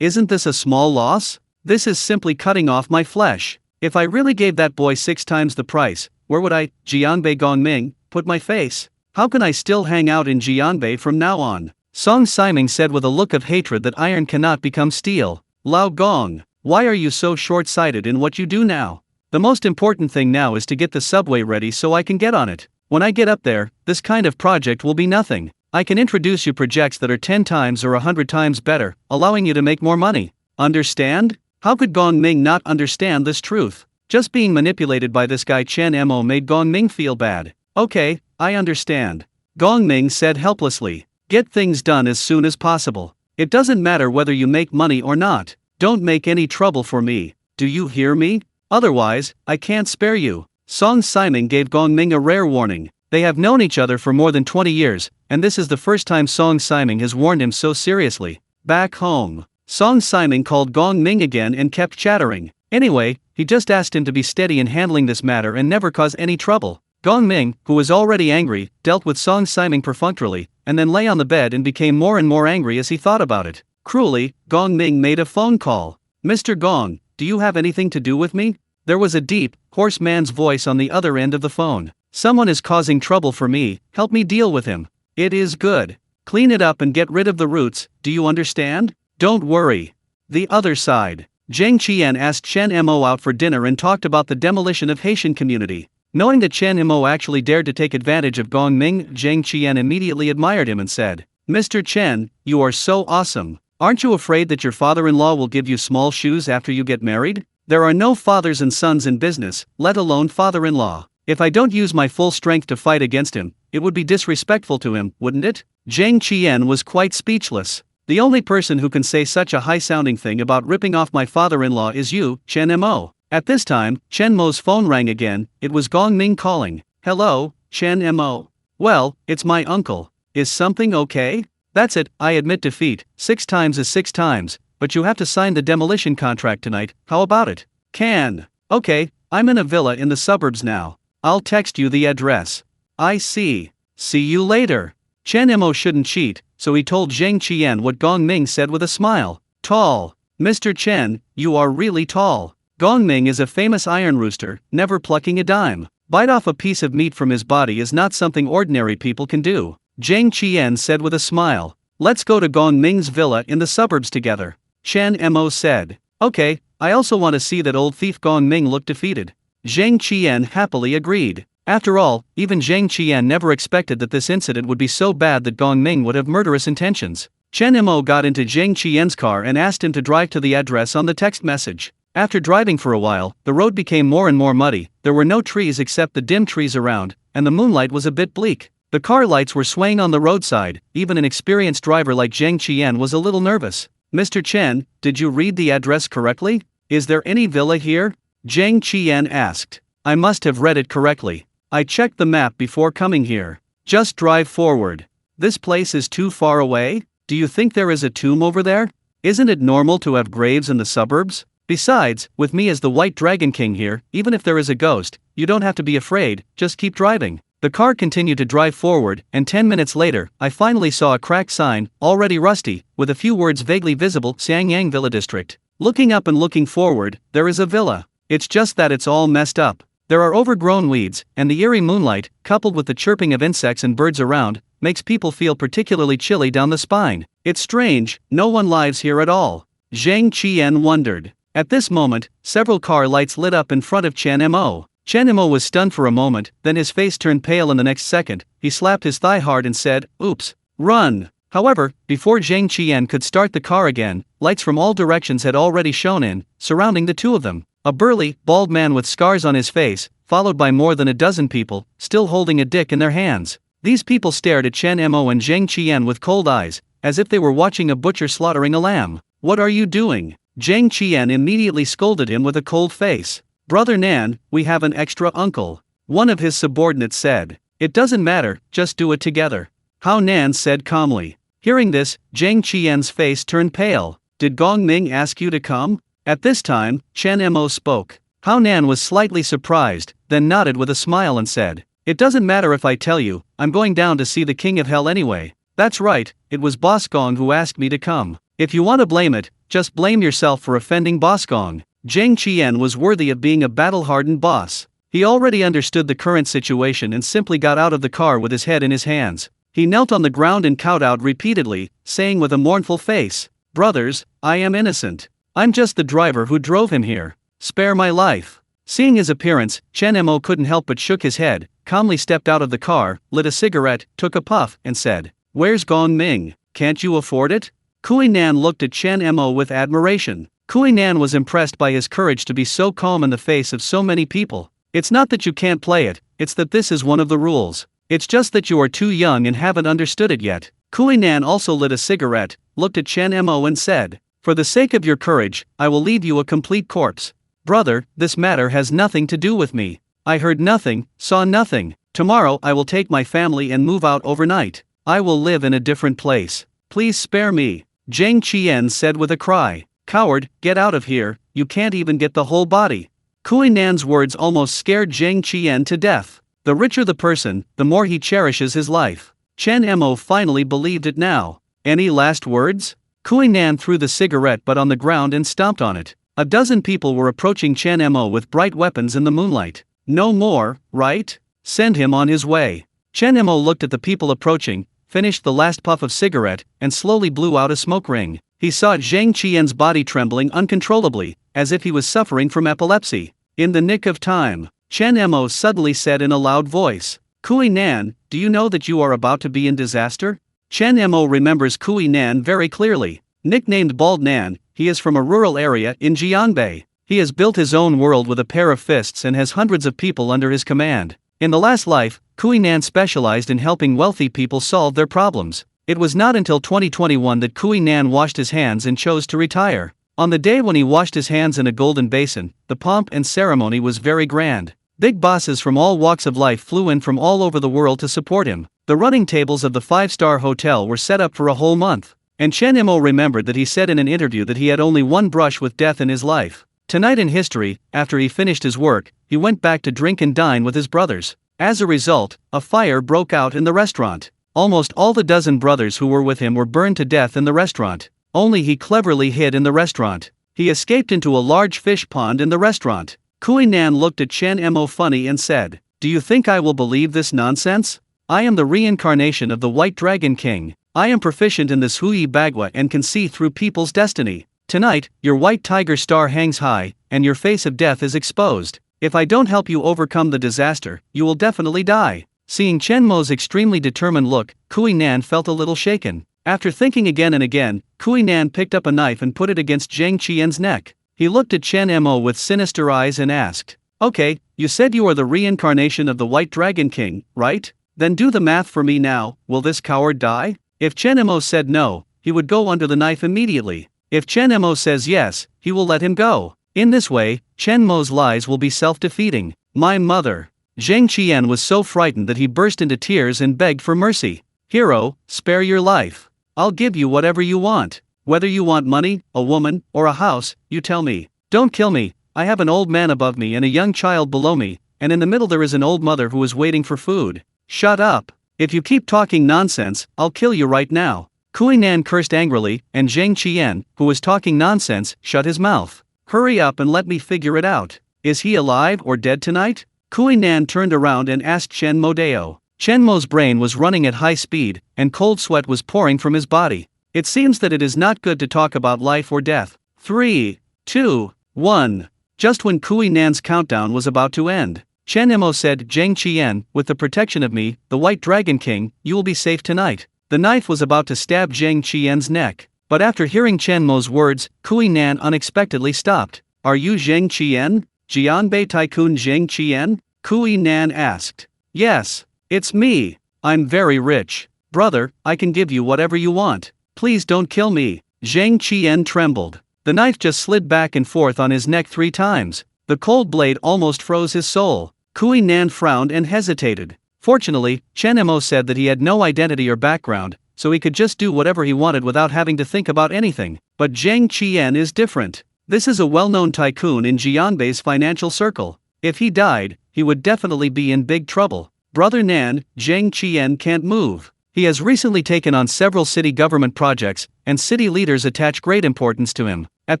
Isn't this a small loss? This is simply cutting off my flesh. If I really gave that boy 6 times the price, where would I, Jianbei Gongming, put my face? How can I still hang out in Jianbei from now on? Song Siming said with a look of hatred that iron cannot become steel. Lao Gong, why are you so short-sighted in what you do now? The most important thing now is to get the subway ready so I can get on it. When I get up there, this kind of project will be nothing. I can introduce you projects that are 10 times or 100 times better, allowing you to make more money. Understand? How could Gong Ming not understand this truth? Just being manipulated by this guy Chen Mo made Gong Ming feel bad. Okay, I understand. Gong Ming said helplessly. Get things done as soon as possible. It doesn't matter whether you make money or not. Don't make any trouble for me. Do you hear me? Otherwise, I can't spare you. Song Siming gave Gong Ming a rare warning. They have known each other for more than 20 years, and this is the first time Song Siming has warned him so seriously. Back home, Song Simon called Gong Ming again and kept chattering. Anyway, he just asked him to be steady in handling this matter and never cause any trouble. Gong Ming, who was already angry, dealt with Song Simon perfunctorily, and then lay on the bed and became more and more angry as he thought about it. Cruelly, Gong Ming made a phone call. "Mr. Gong, do you have anything to do with me?" There was a deep, hoarse man's voice on the other end of the phone. "Someone is causing trouble for me, help me deal with him." "It is good. Clean it up and get rid of the roots, do you understand?" "Don't worry." The other side. Zhang Qian asked Chen Mo out for dinner and talked about the demolition of Haitian community. Knowing that Chen Mo actually dared to take advantage of Gong Ming, Zhang Qian immediately admired him and said, "Mr. Chen, you are so awesome. Aren't you afraid that your father-in-law will give you small shoes after you get married? There are no fathers and sons in business, let alone father-in-law. If I don't use my full strength to fight against him, it would be disrespectful to him, wouldn't it?" Zhang Qian was quite speechless. "The only person who can say such a high-sounding thing about ripping off my father-in-law is you, Chen Mo." At this time, Chen Mo's phone rang again. It was Gong Ming calling. "Hello, Chen Mo. Well, it's my uncle. Is something okay?" "That's it, I admit defeat. 6 times is 6 times, but you have to sign the demolition contract tonight, how about it?" "Can. Okay, I'm in a villa in the suburbs now. I'll text you the address." "I see. See you later." Chen Mo shouldn't cheat, so he told Zhang Qian what Gong Ming said with a smile. "Tall. Mr. Chen, you are really tall." Gong Ming is a famous iron rooster, never plucking a dime. Bite off a piece of meat from his body is not something ordinary people can do. Zhang Qian said with a smile. "Let's go to Gong Ming's villa in the suburbs together." Chen Mo said. "Okay, I also want to see that old thief Gong Ming look defeated." Zhang Qian happily agreed. After all, even Zhang Qian never expected that this incident would be so bad that Gong Ming would have murderous intentions. Chen Mo got into Zhang Qian's car and asked him to drive to the address on the text message. After driving for a while, the road became more and more muddy. There were no trees except the dim trees around, and the moonlight was a bit bleak. The car lights were swaying on the roadside. Even an experienced driver like Zhang Qian was a little nervous. "Mr. Chen, did you read the address correctly? Is there any villa here?" Zhang Qian asked. "I must have read it correctly. I checked the map before coming here." "Just drive forward. This place is too far away? Do you think there is a tomb over there? Isn't it normal to have graves in the suburbs? Besides, with me as the White Dragon King here, even if there is a ghost, you don't have to be afraid, just keep driving." The car continued to drive forward, and 10 minutes later, I finally saw a cracked sign, already rusty, with a few words vaguely visible, Xiangyang Villa District. Looking up and looking forward, there is a villa. It's just that it's all messed up. There are overgrown weeds, and the eerie moonlight, coupled with the chirping of insects and birds around, makes people feel particularly chilly down the spine. It's strange, no one lives here at all. Zhang Qian wondered. At this moment, several car lights lit up in front of Chen Mo. Chen Mo was stunned for a moment, then his face turned pale in the next second. He slapped his thigh hard and said, "Oops, run." However, before Zhang Qian could start the car again, lights from all directions had already shone in, surrounding the two of them. A burly, bald man with scars on his face, followed by more than a dozen people, still holding a dick in their hands. These people stared at Chen Mo and Zhang Qian with cold eyes, as if they were watching a butcher slaughtering a lamb. "What are you doing?" Zhang Qian immediately scolded him with a cold face. "Brother Nan, we have an extra uncle," one of his subordinates said. "It doesn't matter, just do it together." Hao Nan said calmly. Hearing this, Zhang Qian's face turned pale. "Did Gong Ming ask you to come?" At this time, Chen Mo spoke. Hao Nan was slightly surprised, then nodded with a smile and said, "It doesn't matter if I tell you, I'm going down to see the King of Hell anyway." "That's right, it was Boss Gong who asked me to come. If you want to blame it, just blame yourself for offending Boss Gong." Zhang Qian was worthy of being a battle-hardened boss. He already understood the current situation and simply got out of the car with his head in his hands. He knelt on the ground and kowtowed repeatedly, saying with a mournful face, "Brothers, I am innocent. I'm just the driver who drove him here. Spare my life." Seeing his appearance, Chen Mo couldn't help but shook his head, calmly stepped out of the car, lit a cigarette, took a puff, and said, "Where's Gong Ming? Can't you afford it?" Kui Nan looked at Chen Mo with admiration. Kui Nan was impressed by his courage to be so calm in the face of so many people. "It's not that you can't play it, it's that this is one of the rules. It's just that you are too young and haven't understood it yet." Kui Nan also lit a cigarette, looked at Chen Mo and said, "For the sake of your courage, I will leave you a complete corpse. Brother, this matter has nothing to do with me. I heard nothing, saw nothing. Tomorrow I will take my family and move out overnight. I will live in a different place. Please spare me." Zhang Qian said with a cry. Coward, get out of here, you can't even get the whole body. Kui Nan's words almost scared Zhang Qian to death. The richer the person, the more he cherishes his life. Chen Mo finally believed it now. Any last words? Kui Nan threw the cigarette butt on the ground and stomped on it. A dozen people were approaching Chen Mo with bright weapons in the moonlight. No more, right? Send him on his way. Chen Mo looked at the people approaching, finished the last puff of cigarette, and slowly blew out a smoke ring. He saw Zhang Qian's body trembling uncontrollably, as if he was suffering from epilepsy. In the nick of time, Chen Mo suddenly said in a loud voice, Kui Nan, do you know that you are about to be in disaster? Chen Mo remembers Kui Nan very clearly. Nicknamed Bald Nan, he is from a rural area in Jiangbei. He has built his own world with a pair of fists and has hundreds of people under his command. In the last life, Kui Nan specialized in helping wealthy people solve their problems. It was not until 2021 that Kui Nan washed his hands and chose to retire. On the day when he washed his hands in a golden basin, the pomp and ceremony was very grand. Big bosses from all walks of life flew in from all over the world to support him. The running tables of the five-star hotel were set up for a whole month. And Chen Mo remembered that he said in an interview that he had only one brush with death in his life. Tonight in history, after he finished his work, he went back to drink and dine with his brothers. As a result, a fire broke out in the restaurant. Almost all the dozen brothers who were with him were burned to death in the restaurant. Only he cleverly hid in the restaurant. He escaped into a large fish pond in the restaurant. Kui Nan looked at Chen Mo funny and said, Do you think I will believe this nonsense? I am the reincarnation of the White Dragon King. I am proficient in the Sui Bagua and can see through people's destiny. Tonight, your white tiger star hangs high, and your face of death is exposed. If I don't help you overcome the disaster, you will definitely die. Seeing Chen Mo's extremely determined look, Kui Nan felt a little shaken. After thinking again and again, Kui Nan picked up a knife and put it against Zhang Qian's neck. He looked at Chen Mo with sinister eyes and asked, Okay, you said you are the reincarnation of the White Dragon King, right? Then do the math for me now, will this coward die? If Chen Mo said no, he would go under the knife immediately. If Chen Mo says yes, he will let him go. In this way, Chen Mo's lies will be self-defeating. My mother. Zhang Qian was so frightened that he burst into tears and begged for mercy. Hero, spare your life. I'll give you whatever you want. Whether you want money, a woman, or a house, you tell me. Don't kill me. I have an old man above me and a young child below me, and in the middle there is an old mother who is waiting for food. Shut up. If you keep talking nonsense, I'll kill you right now. Kui Nan cursed angrily, and Zhang Qian, who was talking nonsense, shut his mouth. Hurry up and let me figure it out. Is he alive or dead tonight? Kui Nan turned around and asked Chen Mo Deo. Chen Mo's brain was running at high speed, and cold sweat was pouring from his body. It seems that it is not good to talk about life or death. 3, 2, 1. Just when Kui Nan's countdown was about to end, Chen Mo said, Zhang Qian, with the protection of me, the White Dragon King, you will be safe tonight. The knife was about to stab Zhang Qian's neck, but after hearing Chen Mo's words, Kui Nan unexpectedly stopped. Are you Zhang Qian? Jianbei Tycoon Zhang Qian? Kui Nan asked. Yes, it's me. I'm very rich. Brother, I can give you whatever you want. Please don't kill me. Zhang Qian trembled. The knife just slid back and forth on his neck 3 times. The cold blade almost froze his soul. Kui Nan frowned and hesitated. Fortunately, Chen Mo said that he had no identity or background, so he could just do whatever he wanted without having to think about anything. But Zhang Qian is different. This is a well-known tycoon in Jianbei's financial circle. If he died, he would definitely be in big trouble. Brother Nan, Zhang Qian can't move. He has recently taken on several city government projects, and city leaders attach great importance to him. At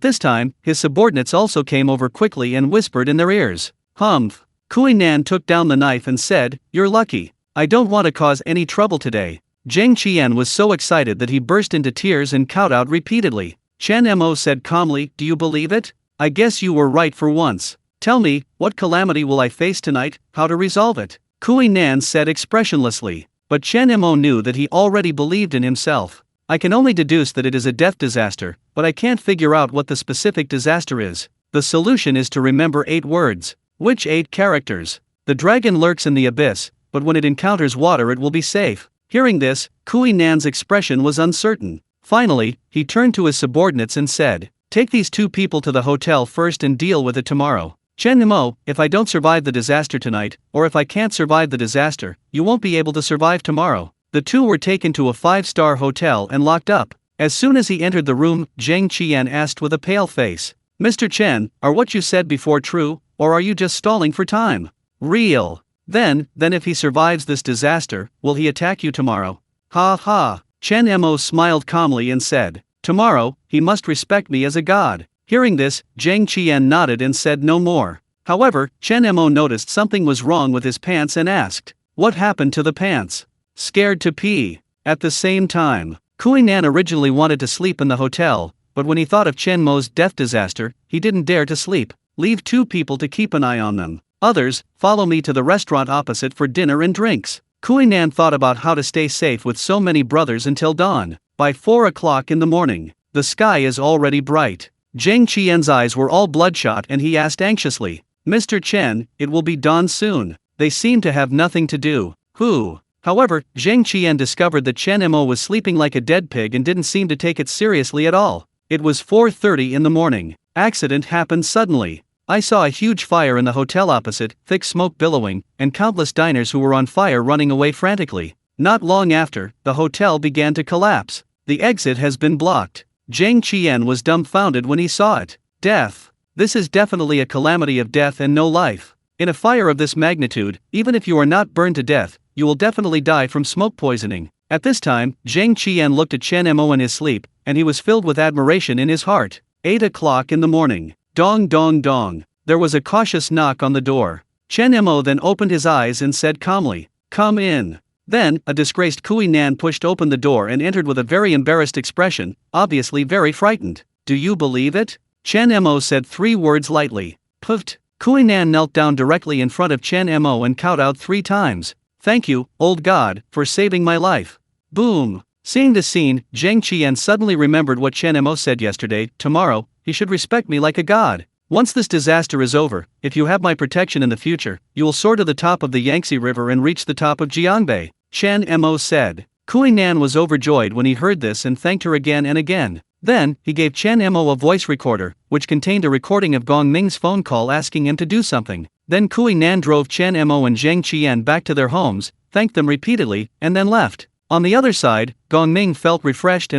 this time, his subordinates also came over quickly and whispered in their ears. Humph. Kui Nan took down the knife and said, You're lucky. I don't want to cause any trouble today. Zhang Qian was so excited that he burst into tears and cowed out repeatedly. Chen Mo said calmly, Do you believe it? I guess you were right for once. Tell me, what calamity will I face tonight, how to resolve it? Kui Nan said expressionlessly. But Chen Mo knew that he already believed in himself. I can only deduce that it is a death disaster, but I can't figure out what the specific disaster is. The solution is to remember 8 words. Which 8 characters? The dragon lurks in the abyss, but when it encounters water it will be safe. Hearing this, Kui Nan's expression was uncertain. Finally, he turned to his subordinates and said, Take these 2 people to the hotel first and deal with it tomorrow. Chen Mo, if I don't survive the disaster tonight, or if I can't survive the disaster, you won't be able to survive tomorrow. The 2 were taken to a 5-star hotel and locked up. As soon as he entered the room, Zhang Qian asked with a pale face, "Mr. Chen, are what you said before true, or are you just stalling for time?" "Real." Then if he survives this disaster, will he attack you tomorrow?" "Ha ha." Chen Mo smiled calmly and said, "Tomorrow, he must respect me as a god." Hearing this, Zhang Qian nodded and said no more. However, Chen Mo noticed something was wrong with his pants and asked, "What happened to the pants?" "Scared to pee." At the same time, Kui Nan originally wanted to sleep in the hotel, but when he thought of Chen Mo's death disaster, he didn't dare to sleep. "Leave 2 people to keep an eye on them. Others, follow me to the restaurant opposite for dinner and drinks." Kui Nan thought about how to stay safe with so many brothers until dawn. By 4 o'clock in the morning, the sky is already bright. Zhang Qian's eyes were all bloodshot and he asked anxiously, "Mr. Chen, it will be dawn soon." They seemed to have nothing to do. Who? However, Zhang Qian discovered that Chen Mo was sleeping like a dead pig and didn't seem to take it seriously at all. It was 4:30 in the morning. Accident happened suddenly. I saw a huge fire in the hotel opposite, thick smoke billowing, and countless diners who were on fire running away frantically. Not long after, the hotel began to collapse. The exit has been blocked. Zhang Qian was dumbfounded when he saw it. Death. This is definitely a calamity of death and no life. In a fire of this magnitude, even if you are not burned to death, you will definitely die from smoke poisoning. At this time, Zhang Qian looked at Chen Mo in his sleep, and he was filled with admiration in his heart. 8 o'clock in the morning. Dong dong dong. There was a cautious knock on the door. Chen Mo then opened his eyes and said calmly, "Come in." Then, a disgraced Kui Nan pushed open the door and entered with a very embarrassed expression, obviously very frightened. "Do you believe it?" Chen Mo said 3 words lightly. "Puft." Kui Nan knelt down directly in front of Chen Mo and kowed out 3 times. "Thank you, old god, for saving my life." Boom. Seeing the scene, Zhang Qian suddenly remembered what Chen Mo said yesterday. Tomorrow, he should respect me like a god. Once this disaster is over, if you have my protection in the future, you will soar to the top of the Yangtze River and reach the top of Jiangbei, Chen Mo said. Kui Nan was overjoyed when he heard this and thanked her again and again. Then, he gave Chen Mo a voice recorder, which contained a recording of Gong Ming's phone call asking him to do something. Then Kui Nan drove Chen Mo and Zhang Qian back to their homes, thanked them repeatedly, and then left. On the other side, Gong Ming felt refreshed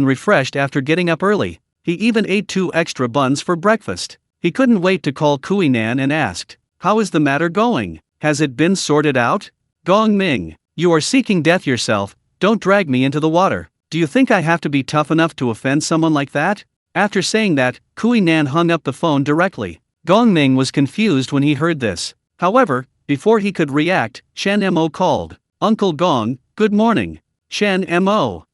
after getting up early. He even ate 2 extra buns for breakfast. He couldn't wait to call Kui Nan and asked, "How is the matter going? Has it been sorted out?" "Gong Ming, you are seeking death yourself, don't drag me into the water. Do you think I have to be tough enough to offend someone like that?" After saying that, Kui Nan hung up the phone directly. Gong Ming was confused when he heard this. However, before he could react, Chen Mo called, "Uncle Gong, good morning." "Chen Mo,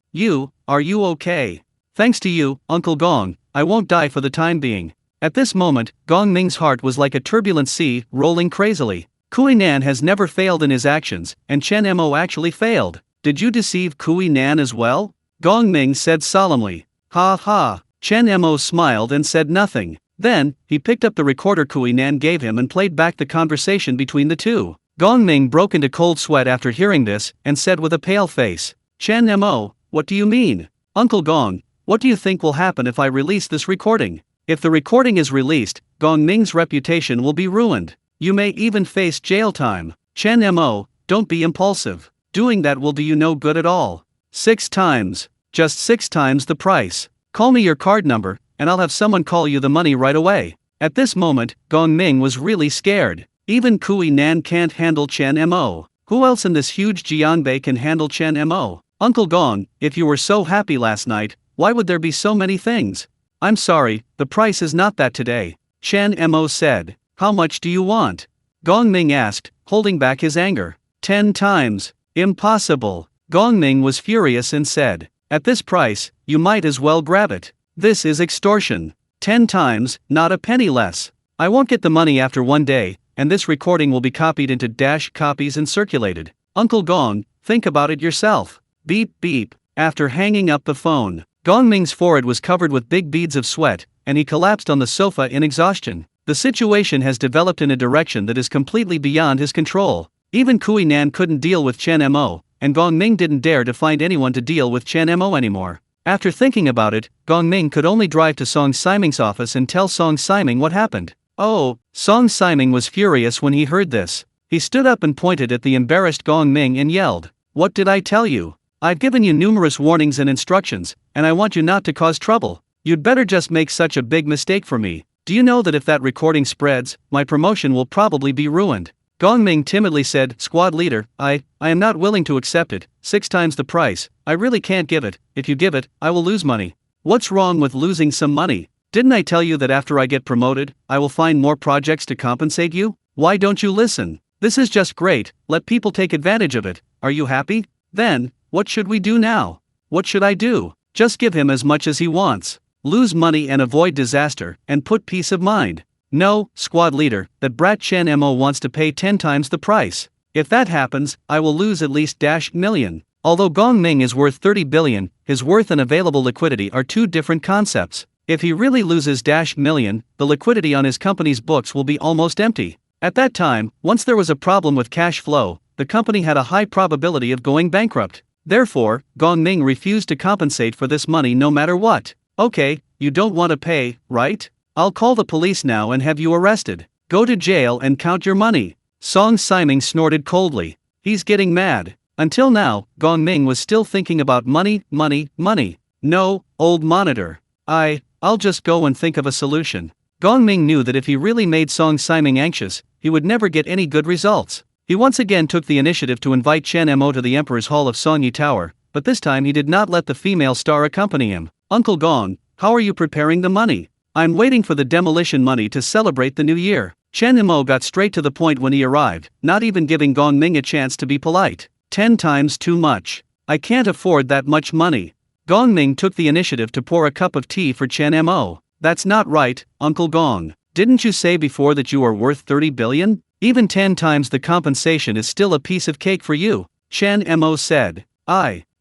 are you okay?" "Thanks to you, Uncle Gong, I won't die for the time being." At this moment, Gong Ming's heart was like a turbulent sea, rolling crazily. Kui Nan has never failed in his actions, and Chen Mo actually failed. "Did you deceive Kui Nan as well?" Gong Ming said solemnly. "Ha ha." Chen Mo smiled and said nothing. Then, he picked up the recorder Kui Nan gave him and played back the conversation between the two. Gong Ming broke into cold sweat after hearing this, and said with a pale face, "Chen Mo, what do you mean? Uncle Gong, what do you think will happen if I release this recording? If the recording is released, Gong Ming's reputation will be ruined. You may even face jail time. Chen Mo, don't be impulsive. Doing that will do you no good at all. 6 times. Just 6 times the price. Call me your card number, and I'll have someone call you the money right away." At this moment, Gong Ming was really scared. Even Kui Nan can't handle Chen Mo. Who else in this huge Jiangbei can handle Chen Mo? "Uncle Gong, if you were so happy last night, why would there be so many things?" "I'm sorry, the price is not that today," Chen Mo said. "How much do you want?" Gong Ming asked, holding back his anger. 10 times. Impossible. Gong Ming was furious and said, "At this price, you might as well grab it. This is extortion. 10 times, not a penny less. I won't get the money after 1 day, and this recording will be copied into copies and circulated. Uncle Gong, think about it yourself." Beep beep. After hanging up the phone, Gong Ming's forehead was covered with big beads of sweat, and he collapsed on the sofa in exhaustion. The situation has developed in a direction that is completely beyond his control. Even Kui Nan couldn't deal with Chen Mo, and Gong Ming didn't dare to find anyone to deal with Chen Mo anymore. After thinking about it, Gong Ming could only drive to Song Siming's office and tell Song Siming what happened. Oh, Song Siming was furious when he heard this. He stood up and pointed at the embarrassed Gong Ming and yelled, "What did I tell you? I've given you numerous warnings and instructions, and I want you not to cause trouble. You'd better just make such a big mistake for me. Do you know that if that recording spreads, my promotion will probably be ruined? Gong Ming timidly said, Squad leader, I am not willing to accept it, 6 times the price, I really can't give it, if you give it, I will lose money. What's wrong with losing some money? Didn't I tell you that after I get promoted, I will find more projects to compensate you? Why don't you listen? This is just great, let people take advantage of it. Are you happy? Then, what should we do now? What should I do? Just give him as much as he wants. Lose money and avoid disaster, and put peace of mind. No, squad leader, that brat Chen Mo wants to pay 10 times the price. If that happens, I will lose at least -million. Although Gong Ming is worth 30 billion, his worth and available liquidity are two different concepts. If he really loses -million, the liquidity on his company's books will be almost empty. At that time, once there was a problem with cash flow, the company had a high probability of going bankrupt. Therefore, Gong Ming refused to compensate for this money no matter what. Okay, you don't want to pay, right? I'll call the police now and have you arrested. Go to jail and count your money. Song Siming snorted coldly. He's getting mad. Until now, Gong Ming was still thinking about money. No, old monitor. I'll just go and think of a solution. Gong Ming knew that if he really made Song Siming anxious, he would never get any good results. He once again took the initiative to invite Chen Mo to the Emperor's Hall of Songyi Tower, but this time he did not let the female star accompany him. Uncle Gong, how are you preparing the money? I'm waiting for the demolition money to celebrate the new year. Chen Mo got straight to the point when he arrived, not even giving Gong Ming a chance to be polite. 10 times too much. I can't afford that much money. Gong Ming took the initiative to pour a cup of tea for Chen Mo. That's not right, Uncle Gong. Didn't you say before that you are worth 30 billion? Even 10 times the compensation is still a piece of cake for you, Chen Mo said.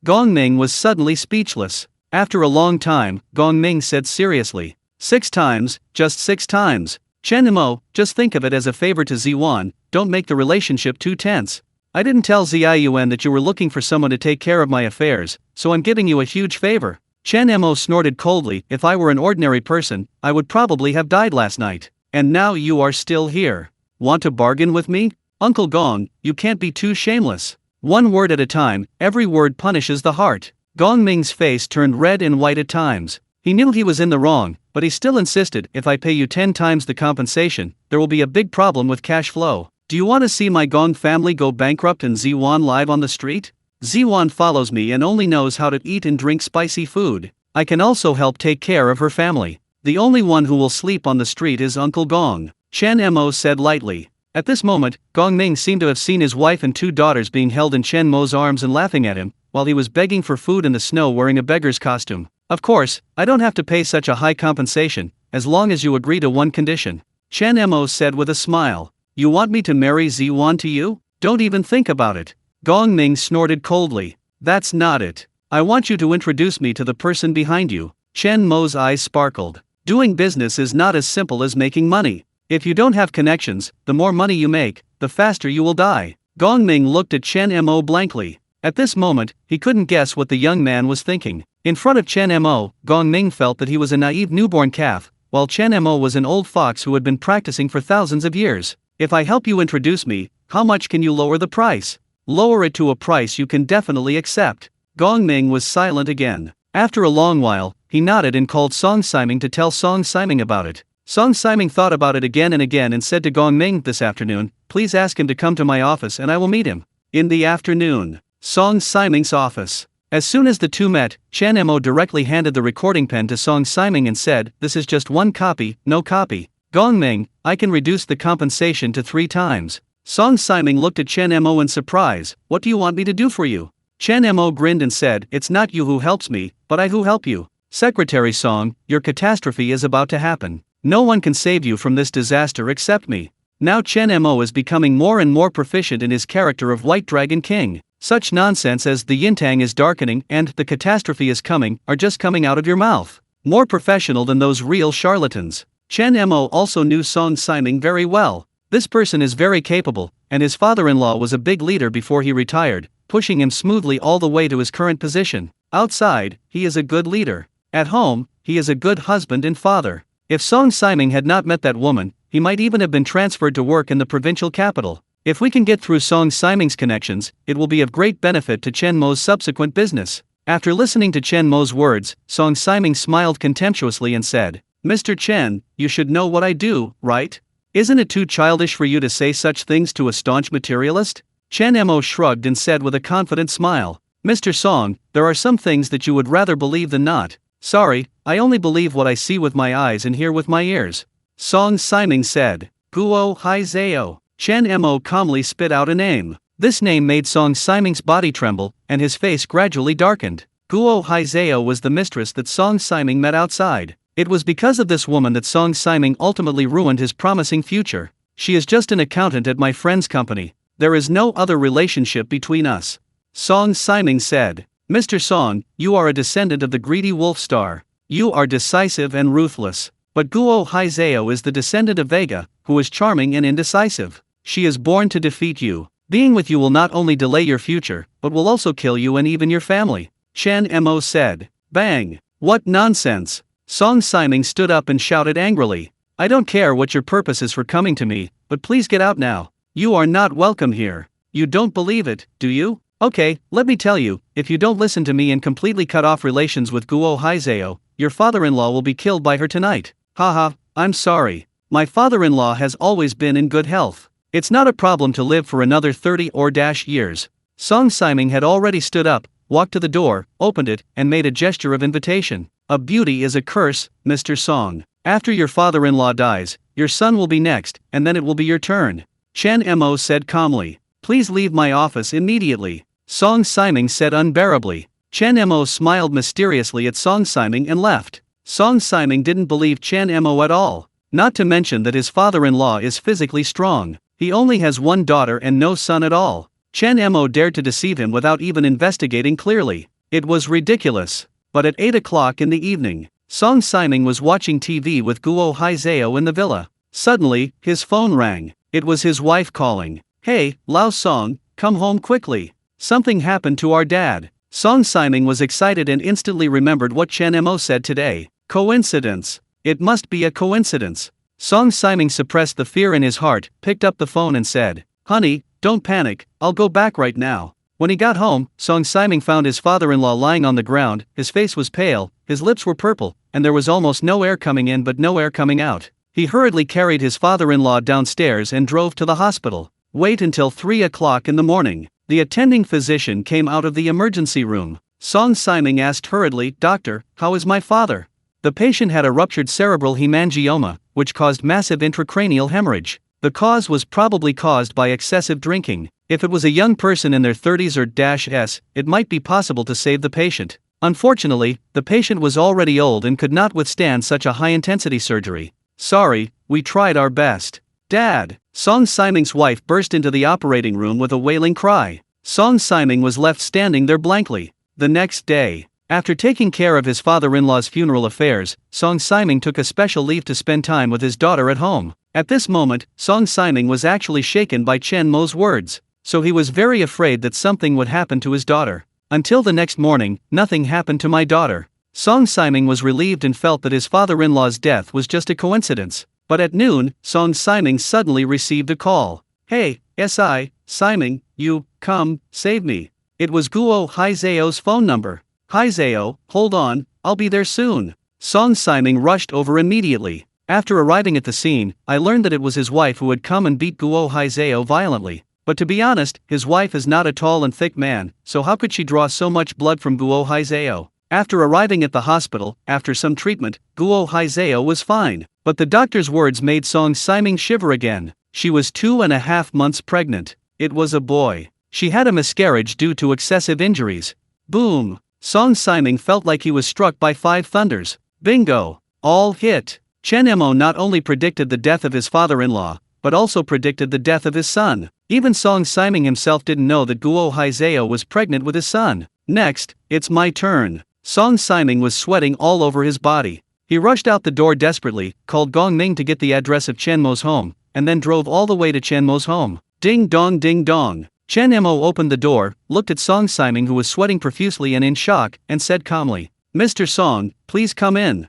Gong Ming was suddenly speechless. After a long time, Gong Ming said seriously, 6 times, just 6 times. Chen Mo, just think of it as a favor to Ziwan, don't make the relationship too tense. I didn't tell Ziyuan that you were looking for someone to take care of my affairs, so I'm giving you a huge favor. Chen Mo snorted coldly, if I were an ordinary person, I would probably have died last night. And now you are still here. Want to bargain with me? Uncle Gong, you can't be too shameless. One word at a time, every word punishes the heart. Gong Ming's face turned red and white at times. He knew he was in the wrong, but he still insisted, if I pay you 10 times the compensation, there will be a big problem with cash flow. Do you want to see my Gong family go bankrupt and Ziwan live on the street? Ziwan follows me and only knows how to eat and drink spicy food. I can also help take care of her family. The only one who will sleep on the street is Uncle Gong, Chen Mo said lightly. At this moment, Gong Ming seemed to have seen his wife and 2 daughters being held in Chen Mo's arms and laughing at him, while he was begging for food in the snow wearing a beggar's costume. Of course, I don't have to pay such a high compensation, as long as you agree to one condition, Chen Mo said with a smile. You want me to marry Ziwan to you? Don't even think about it. Gong Ming snorted coldly. That's not it. I want you to introduce me to the person behind you. Chen Mo's eyes sparkled. Doing business is not as simple as making money. If you don't have connections, the more money you make, the faster you will die. Gong Ming looked at Chen Mo blankly. At this moment, he couldn't guess what the young man was thinking. In front of Chen Mo, Gong Ming felt that he was a naive newborn calf, while Chen Mo was an old fox who had been practicing for thousands of years. If I help you introduce me, how much can you lower the price? Lower it to a price you can definitely accept. Gong Ming was silent again. After a long while, he nodded and called Song Siming to tell Song Siming about it. Song Siming thought about it again and said to Gong Ming, this afternoon, please ask him to come to my office and I will meet him. In the afternoon, Song Siming's office. As soon as the two met, Chen Mo directly handed the recording pen to Song Siming and said, this is just one copy, no copy. Gong Ming, I can reduce the compensation to 3 times. Song Siming looked at Chen Mo in surprise. What do you want me to do for you? Chen Mo grinned and said, it's not you who helps me, but I who help you. Secretary Song, your catastrophe is about to happen. No one can save you from this disaster except me. Now Chen Mo is becoming more and more proficient in his character of White Dragon King. Such nonsense as the Yintang is darkening and the catastrophe is coming are just coming out of your mouth. More professional than those real charlatans. Chen Mo also knew Song Siming very well. This person is very capable, and his father-in-law was a big leader before he retired, pushing him smoothly all the way to his current position. Outside, he is a good leader. At home, he is a good husband and father. If Song Siming had not met that woman, he might even have been transferred to work in the provincial capital. If we can get through Song Siming's connections, it will be of great benefit to Chen Mo's subsequent business. After listening to Chen Mo's words, Song Siming smiled contemptuously and said, Mr. Chen, you should know what I do, right? Isn't it too childish for you to say such things to a staunch materialist? Chen Mo shrugged and said with a confident smile, Mr. Song, there are some things that you would rather believe than not. Sorry, I only believe what I see with my eyes and hear with my ears. Song Siming said, Guo Hai Zhao. Chen Mo calmly spit out a name. This name made Song Siming's body tremble, and his face gradually darkened. Guo Hai Zhao was the mistress that Song Siming met outside. It was because of this woman that Song Siming ultimately ruined his promising future. She is just an accountant at my friend's company. There is no other relationship between us. Song Siming said, Mr. Song, you are a descendant of the greedy wolf star. You are decisive and ruthless. But Guo Hai Zhao is the descendant of Vega, who is charming and indecisive. She is born to defeat you. Being with you will not only delay your future, but will also kill you and even your family. Chen Mo said. Bang! What nonsense! Song Siming stood up and shouted angrily. I don't care what your purpose is for coming to me, but please get out now. You are not welcome here. You don't believe it, do you? Okay, let me tell you, if you don't listen to me and completely cut off relations with Guo Hai Zhao, your father-in-law will be killed by her tonight. Haha, I'm sorry. My father-in-law has always been in good health. It's not a problem to live for another 30 or years. Song Siming had already stood up, walked to the door, opened it, and made a gesture of invitation. A beauty is a curse, Mr. Song. After your father-in-law dies, your son will be next, and then it will be your turn. Chen Mo said calmly. Please leave my office immediately. Song Siming said unbearably. Chen Mo smiled mysteriously at Song Siming and left. Song Siming didn't believe Chen Mo at all. Not to mention that his father-in-law is physically strong. He only has one daughter and no son at all. Chen Mo dared to deceive him without even investigating clearly. It was ridiculous. But at 8 o'clock in the evening, Song Siming was watching TV with Guo Hai Zhao in the villa. Suddenly, his phone rang. It was his wife calling. Hey, Lao Song, come home quickly. Something happened to our dad. Song Siming was excited and instantly remembered what Chen Mo said today. Coincidence. It must be a coincidence. Song Siming suppressed the fear in his heart, picked up the phone and said, Honey, don't panic, I'll go back right now. When he got home, Song Siming found his father-in-law lying on the ground. His face was pale, his lips were purple, and there was almost no air coming in but no air coming out. He hurriedly carried his father-in-law downstairs and drove to the hospital. Wait until 3 o'clock in the morning. The attending physician came out of the emergency room. Song Siming asked hurriedly, Doctor, how is my father? The patient had a ruptured cerebral hemangioma, which caused massive intracranial hemorrhage. The cause was probably caused by excessive drinking. If it was a young person in their 30s or -s, it might be possible to save the patient. Unfortunately, the patient was already old and could not withstand such a high-intensity surgery. Sorry, we tried our best. Dad! Song Siming's wife burst into the operating room with a wailing cry. Song Siming was left standing there blankly. The next day, after taking care of his father-in-law's funeral affairs, Song Siming took a special leave to spend time with his daughter at home. At this moment, Song Siming was actually shaken by Chen Mo's words. So he was very afraid that something would happen to his daughter. Until the next morning, nothing happened to my daughter. Song Siming was relieved and felt that his father-in-law's death was just a coincidence. But at noon, Song Siming suddenly received a call. Hey, S.I., Siming, you, come, save me. It was Guo Hai Zhao's phone number. Hai Zhao, hold on, I'll be there soon. Song Siming rushed over immediately. After arriving at the scene, I learned that it was his wife who had come and beat Guo Hai Zhao violently. But to be honest, his wife is not a tall and thick man, so how could she draw so much blood from Guo Hai Zhao? After arriving at the hospital, after some treatment, Guo Hai Zhao was fine. But the doctor's words made Song Siming shiver again. She was 2.5 months pregnant. It was a boy. She had a miscarriage due to excessive injuries. Boom! Song Siming felt like he was struck by 5 thunders. Bingo! All hit! Chen Mo not only predicted the death of his father-in-law, but also predicted the death of his son. Even Song Siming himself didn't know that Guo Hai Zhao was pregnant with his son. Next, it's my turn. Song Siming was sweating all over his body. He rushed out the door desperately, called Gong Ming to get the address of Chen Mo's home, and then drove all the way to Chen Mo's home. Ding dong ding dong. Chen Mo opened the door, looked at Song Siming who was sweating profusely and in shock, and said calmly, Mr. Song, please come in.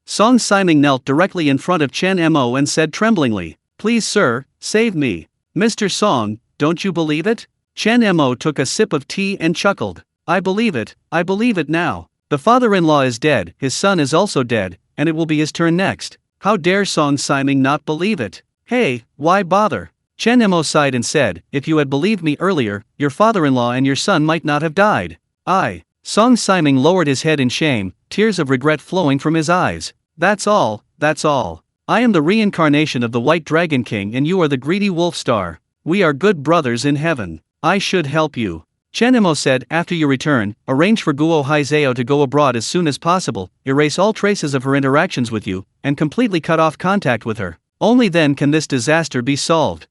Song Siming knelt directly in front of Chen Mo and said tremblingly, Please sir, save me. Mr. Song, don't you believe it? Chen Mo took a sip of tea and chuckled. I believe it now. The father-in-law is dead, his son is also dead, and it will be his turn next. How dare Song Siming not believe it? Hey, why bother? Chen Mo sighed and said, if you had believed me earlier, your father-in-law and your son might not have died. Song Siming lowered his head in shame, tears of regret flowing from his eyes. That's all. I am the reincarnation of the White Dragon King and you are the greedy wolf star. We are good brothers in heaven. I should help you. Chen Mo said, after you return, arrange for Guo Haizeo to go abroad as soon as possible, erase all traces of her interactions with you, and completely cut off contact with her. Only then can this disaster be solved.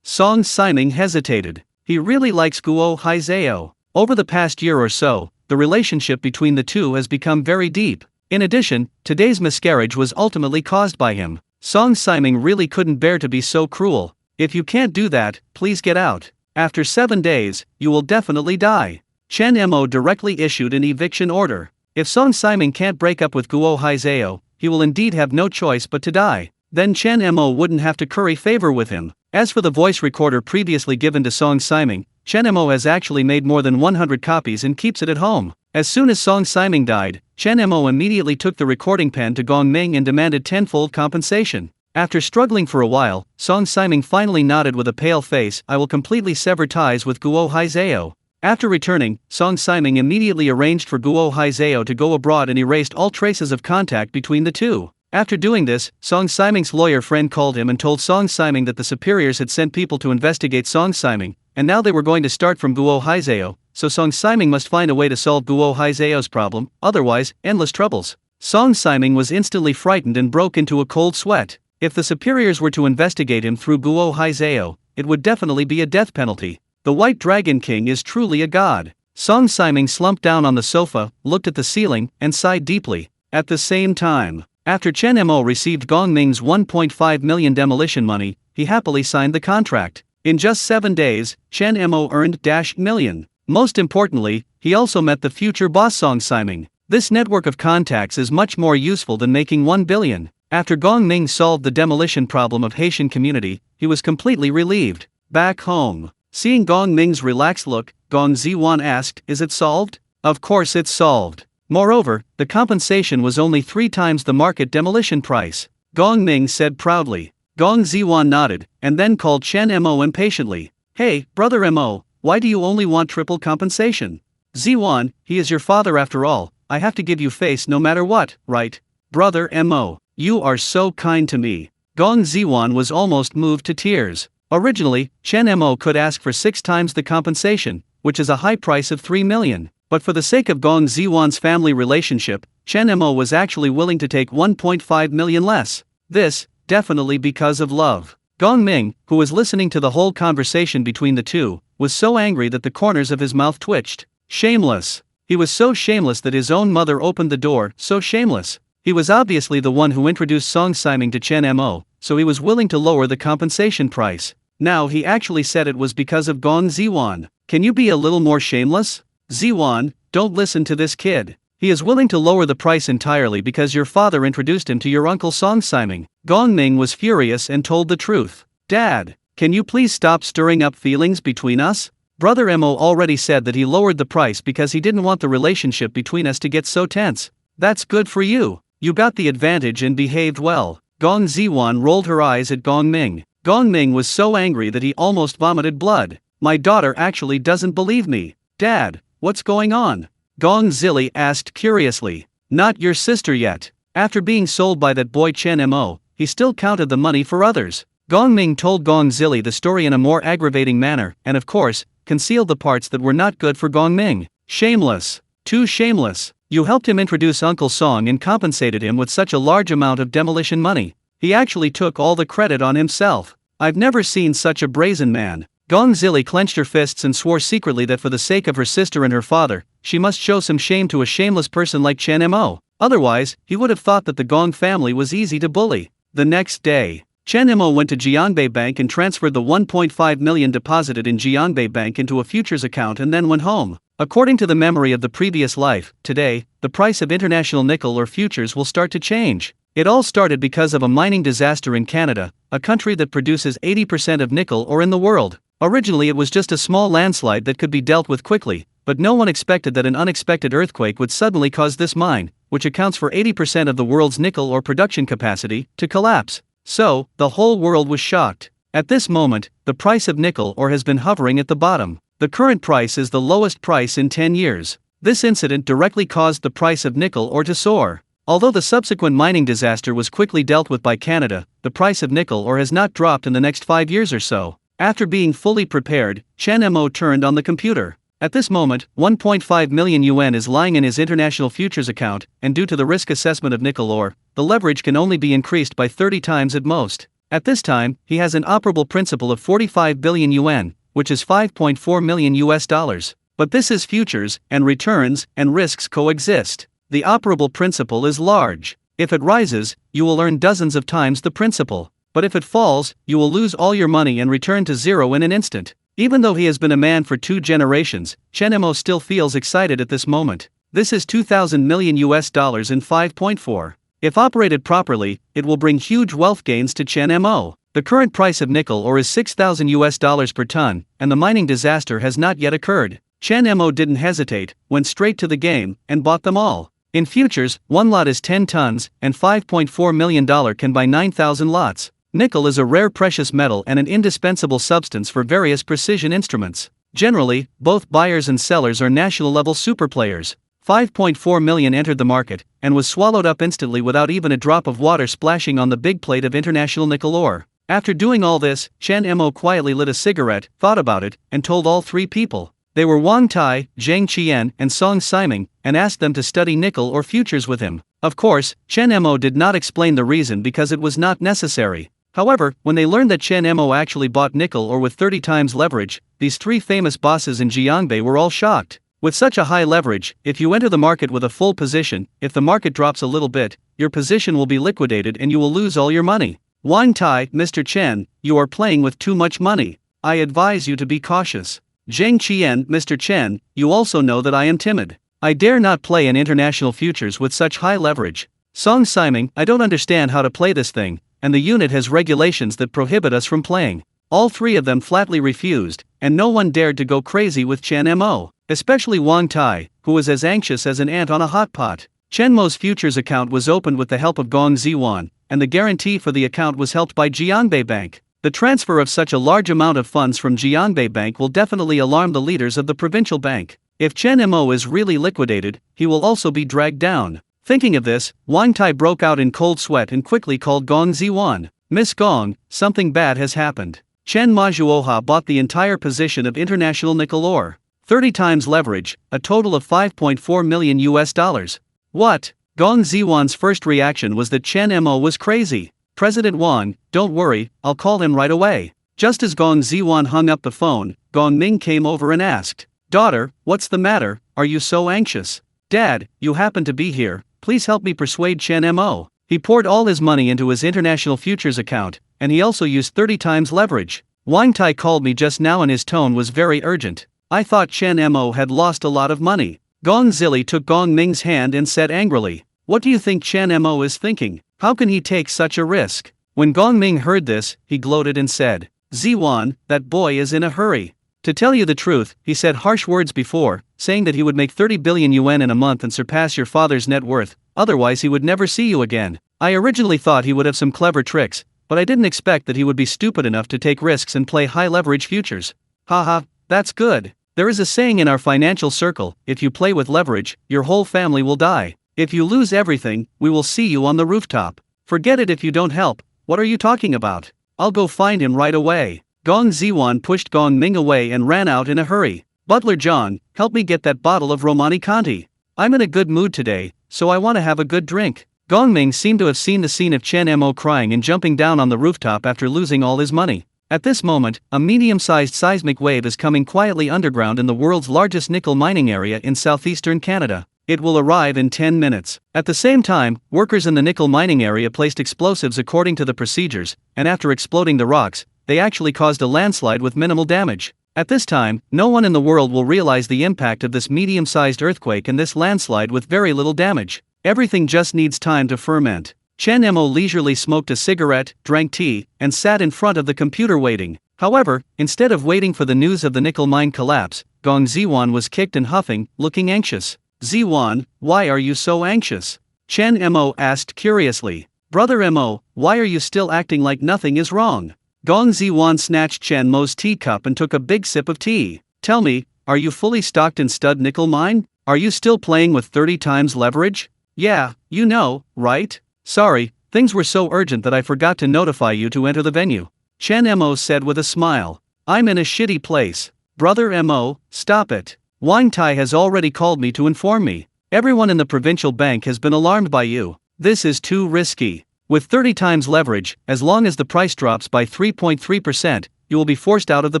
Song Siming hesitated. He really likes Guo Haizeo. Over the past year or so, the relationship between the two has become very deep. In addition, today's miscarriage was ultimately caused by him. Song Siming really couldn't bear to be so cruel. If you can't do that, please get out. After 7 days, you will definitely die. Chen Mo directly issued an eviction order. If Song Siming can't break up with Guo Haizeo, he will indeed have no choice but to die. Then Chen Mo wouldn't have to curry favor with him. As for the voice recorder previously given to Song Siming, Chen Mo has actually made more than 100 copies and keeps it at home. As soon as Song Siming died, Chen Mo immediately took the recording pen to Gong Ming and demanded tenfold compensation. After struggling for a while, Song Siming finally nodded with a pale face, I will completely sever ties with Guo Haizeo. After returning, Song Siming immediately arranged for Guo Haizeo to go abroad and erased all traces of contact between the two. After doing this, Song Siming's lawyer friend called him and told Song Siming that the superiors had sent people to investigate Song Siming, and now they were going to start from Guo Haizeo, so Song Siming must find a way to solve Guo Haizeo's problem, otherwise, endless troubles. Song Siming was instantly frightened and broke into a cold sweat. If the superiors were to investigate him through Guo Haizeo, it would definitely be a death penalty. The White Dragon King is truly a god. Song Siming slumped down on the sofa, looked at the ceiling, and sighed deeply. At the same time, after Chen Mo received Gong Ming's 1.5 million demolition money, he happily signed the contract. In just 7 days, Chen Mo earned $million. Most importantly, he also met the future boss Song Siming. This network of contacts is much more useful than making 1 billion. After Gong Ming solved the demolition problem of Haitian community, he was completely relieved. Back home, seeing Gong Ming's relaxed look, Gong Ziwan asked, is it solved? Of course it's solved. Moreover, the compensation was only 3 times the market demolition price. Gong Ming said proudly. Gong Ziwan nodded, and then called Chen Mo impatiently. Hey, brother Mo, why do you only want triple compensation? Ziwan, he is your father after all, I have to give you face no matter what, right? Brother Mo. You are so kind to me. Gong Ziwan was almost moved to tears. Originally, Chen Mo could ask for 6 times the compensation, which is a high price of 3 million. But for the sake of Gong Ziwan's family relationship, Chen Mo was actually willing to take 1.5 million less. This, definitely because of love. Gong Ming, who was listening to the whole conversation between the two, was so angry that the corners of his mouth twitched. Shameless. He was so shameless that his own mother opened the door, so shameless. He was obviously the one who introduced Song Siming to Chen Mo, so he was willing to lower the compensation price. Now he actually said it was because of Gong Ziwan. Can you be a little more shameless? Ziwan, don't listen to this kid. He is willing to lower the price entirely because your father introduced him to your uncle Song Siming. Gong Ming was furious and told the truth. Dad, can you please stop stirring up feelings between us? Brother Mo already said that he lowered the price because he didn't want the relationship between us to get so tense. That's good for you. You got the advantage and behaved well. Gong Ziwan rolled her eyes at Gong Ming. Gong Ming was so angry that he almost vomited blood. My daughter actually doesn't believe me. Dad, what's going on? Gong Zili asked curiously. Not your sister yet. After being sold by that boy Chen Mo, he still counted the money for others. Gong Ming told Gong Zili the story in a more aggravating manner, and of course, concealed the parts that were not good for Gong Ming. Shameless. Too shameless. You helped him introduce Uncle Song and compensated him with such a large amount of demolition money. He actually took all the credit on himself. I've never seen such a brazen man. Gong Zili clenched her fists and swore secretly that for the sake of her sister and her father, she must show some shame to a shameless person like Chen Mo. Otherwise, he would have thought that the Gong family was easy to bully. The next day, Chen Mo went to Jiangbei Bank and transferred the 1.5 million deposited in Jiangbei Bank into a futures account and then went home. According to the memory of the previous life, today, the price of international nickel or futures will start to change. It all started because of a mining disaster in Canada, a country that produces 80% of nickel ore in the world. Originally it was just a small landslide that could be dealt with quickly, but no one expected that an unexpected earthquake would suddenly cause this mine, which accounts for 80% of the world's nickel ore production capacity, to collapse. So, the whole world was shocked. At this moment, the price of nickel ore has been hovering at the bottom. The current price is the lowest price in 10 years. This incident directly caused the price of nickel ore to soar. Although the subsequent mining disaster was quickly dealt with by Canada, the price of nickel ore has not dropped in the next 5 years or so. After being fully prepared, Chen Mo turned on the computer. At this moment, 1.5 million yuan is lying in his international futures account, and due to the risk assessment of nickel ore, the leverage can only be increased by 30 times at most. At this time, he has an operable principal of 45 billion yuan, which is 5.4 million US dollars. But this is futures, and returns and risks coexist. The operable principal is large. If it rises, you will earn dozens of times the principal. But if it falls, you will lose all your money and return to zero in an instant. Even though he has been a man for 2 generations, Chen Mo still feels excited at this moment. This is 2,000 million US dollars in 5.4. If operated properly, it will bring huge wealth gains to Chen Mo. The current price of nickel ore is 6,000 US dollars per ton, and the mining disaster has not yet occurred. Chen Mo didn't hesitate, went straight to the game, and bought them all. In futures, one lot is 10 tons, and $5.4 million can buy 9,000 lots. Nickel is a rare precious metal and an indispensable substance for various precision instruments. Generally, both buyers and sellers are national-level superplayers. 5.4 million entered the market, and was swallowed up instantly without even a drop of water splashing on the big plate of international nickel ore. After doing all this, Chen Mo quietly lit a cigarette, thought about it, and told all 3 people. They were Wang Tai, Zhang Qian, and Song Siming, and asked them to study nickel ore futures with him. Of course, Chen Mo did not explain the reason because it was not necessary. However, when they learned that Chen Mo actually bought nickel ore with 30 times leverage, these 3 famous bosses in Jiangbei were all shocked. With such a high leverage, if you enter the market with a full position, if the market drops a little bit, your position will be liquidated and you will lose all your money. Wang Tai, Mr. Chen, you are playing with too much money. I advise you to be cautious. Zhang Qian, Mr. Chen, you also know that I am timid. I dare not play in international futures with such high leverage. Song Siming, I don't understand how to play this thing, and the unit has regulations that prohibit us from playing. All 3 of them flatly refused, and no one dared to go crazy with Chen Mo, especially Wang Tai, who was as anxious as an ant on a hot pot. Chen Mo's futures account was opened with the help of Gong Ziwan, and the guarantee for the account was helped by Jiangbei Bank. The transfer of such a large amount of funds from Jiangbei Bank will definitely alarm the leaders of the provincial bank. If Chen Mo is really liquidated, he will also be dragged down. Thinking of this, Wang Tai broke out in cold sweat and quickly called Gong Ziwan. Miss Gong, something bad has happened. Chen Majuoha bought the entire position of international nickel ore. 30 times leverage, a total of 5.4 million US dollars. What? Gong Ziwan's first reaction was that Chen Mo was crazy. President Wang, don't worry, I'll call him right away. Just as Gong Ziwan hung up the phone, Gong Ming came over and asked, Daughter, what's the matter, are you so anxious? Dad, you happen to be here. Please help me persuade Chen Mo. He poured all his money into his international futures account, and he also used 30 times leverage. Wang Tai called me just now and his tone was very urgent. I thought Chen Mo had lost a lot of money. Gong Zili took Gong Ming's hand and said angrily, What do you think Chen Mo is thinking? How can he take such a risk? When Gong Ming heard this, he gloated and said, Ziwan, that boy is in a hurry. To tell you the truth, he said harsh words before, saying that he would make 30 billion yuan in a month and surpass your father's net worth, otherwise he would never see you again. I originally thought he would have some clever tricks, but I didn't expect that he would be stupid enough to take risks and play high leverage futures. Haha, that's good. There is a saying in our financial circle, if you play with leverage, your whole family will die. If you lose everything, we will see you on the rooftop. Forget it if you don't help, what are you talking about? I'll go find him right away. Gong Ziwan pushed Gong Ming away and ran out in a hurry. Butler John, help me get that bottle of Romani Conti. I'm in a good mood today, so I want to have a good drink. Gong Ming seemed to have seen the scene of Chen Mo crying and jumping down on the rooftop after losing all his money. At this moment, a medium-sized seismic wave is coming quietly underground in the world's largest nickel mining area in southeastern Canada. It will arrive in 10 minutes. At the same time, workers in the nickel mining area placed explosives according to the procedures, and after exploding the rocks, they actually caused a landslide with minimal damage. At this time, no one in the world will realize the impact of this medium-sized earthquake and this landslide with very little damage. Everything just needs time to ferment. Chen Mo leisurely smoked a cigarette, drank tea, and sat in front of the computer waiting. However, instead of waiting for the news of the nickel mine collapse, Gong Ziwan was kicked and huffing, looking anxious. Ziwan, why are you so anxious? Chen Mo asked curiously. Brother Mo, why are you still acting like nothing is wrong? Gong Ziwan snatched Chen Mo's teacup and took a big sip of tea. Tell me, are you fully stocked in stud nickel mine? Are you still playing with 30 times leverage? Yeah, you know, right? Sorry, things were so urgent that I forgot to notify you to enter the venue. Chen Mo said with a smile. I'm in a shitty place. Brother Mo, stop it. Wang Tai has already called me to inform me. Everyone in the provincial bank has been alarmed by you. This is too risky. With 30 times leverage, as long as the price drops by 3.3%, you will be forced out of the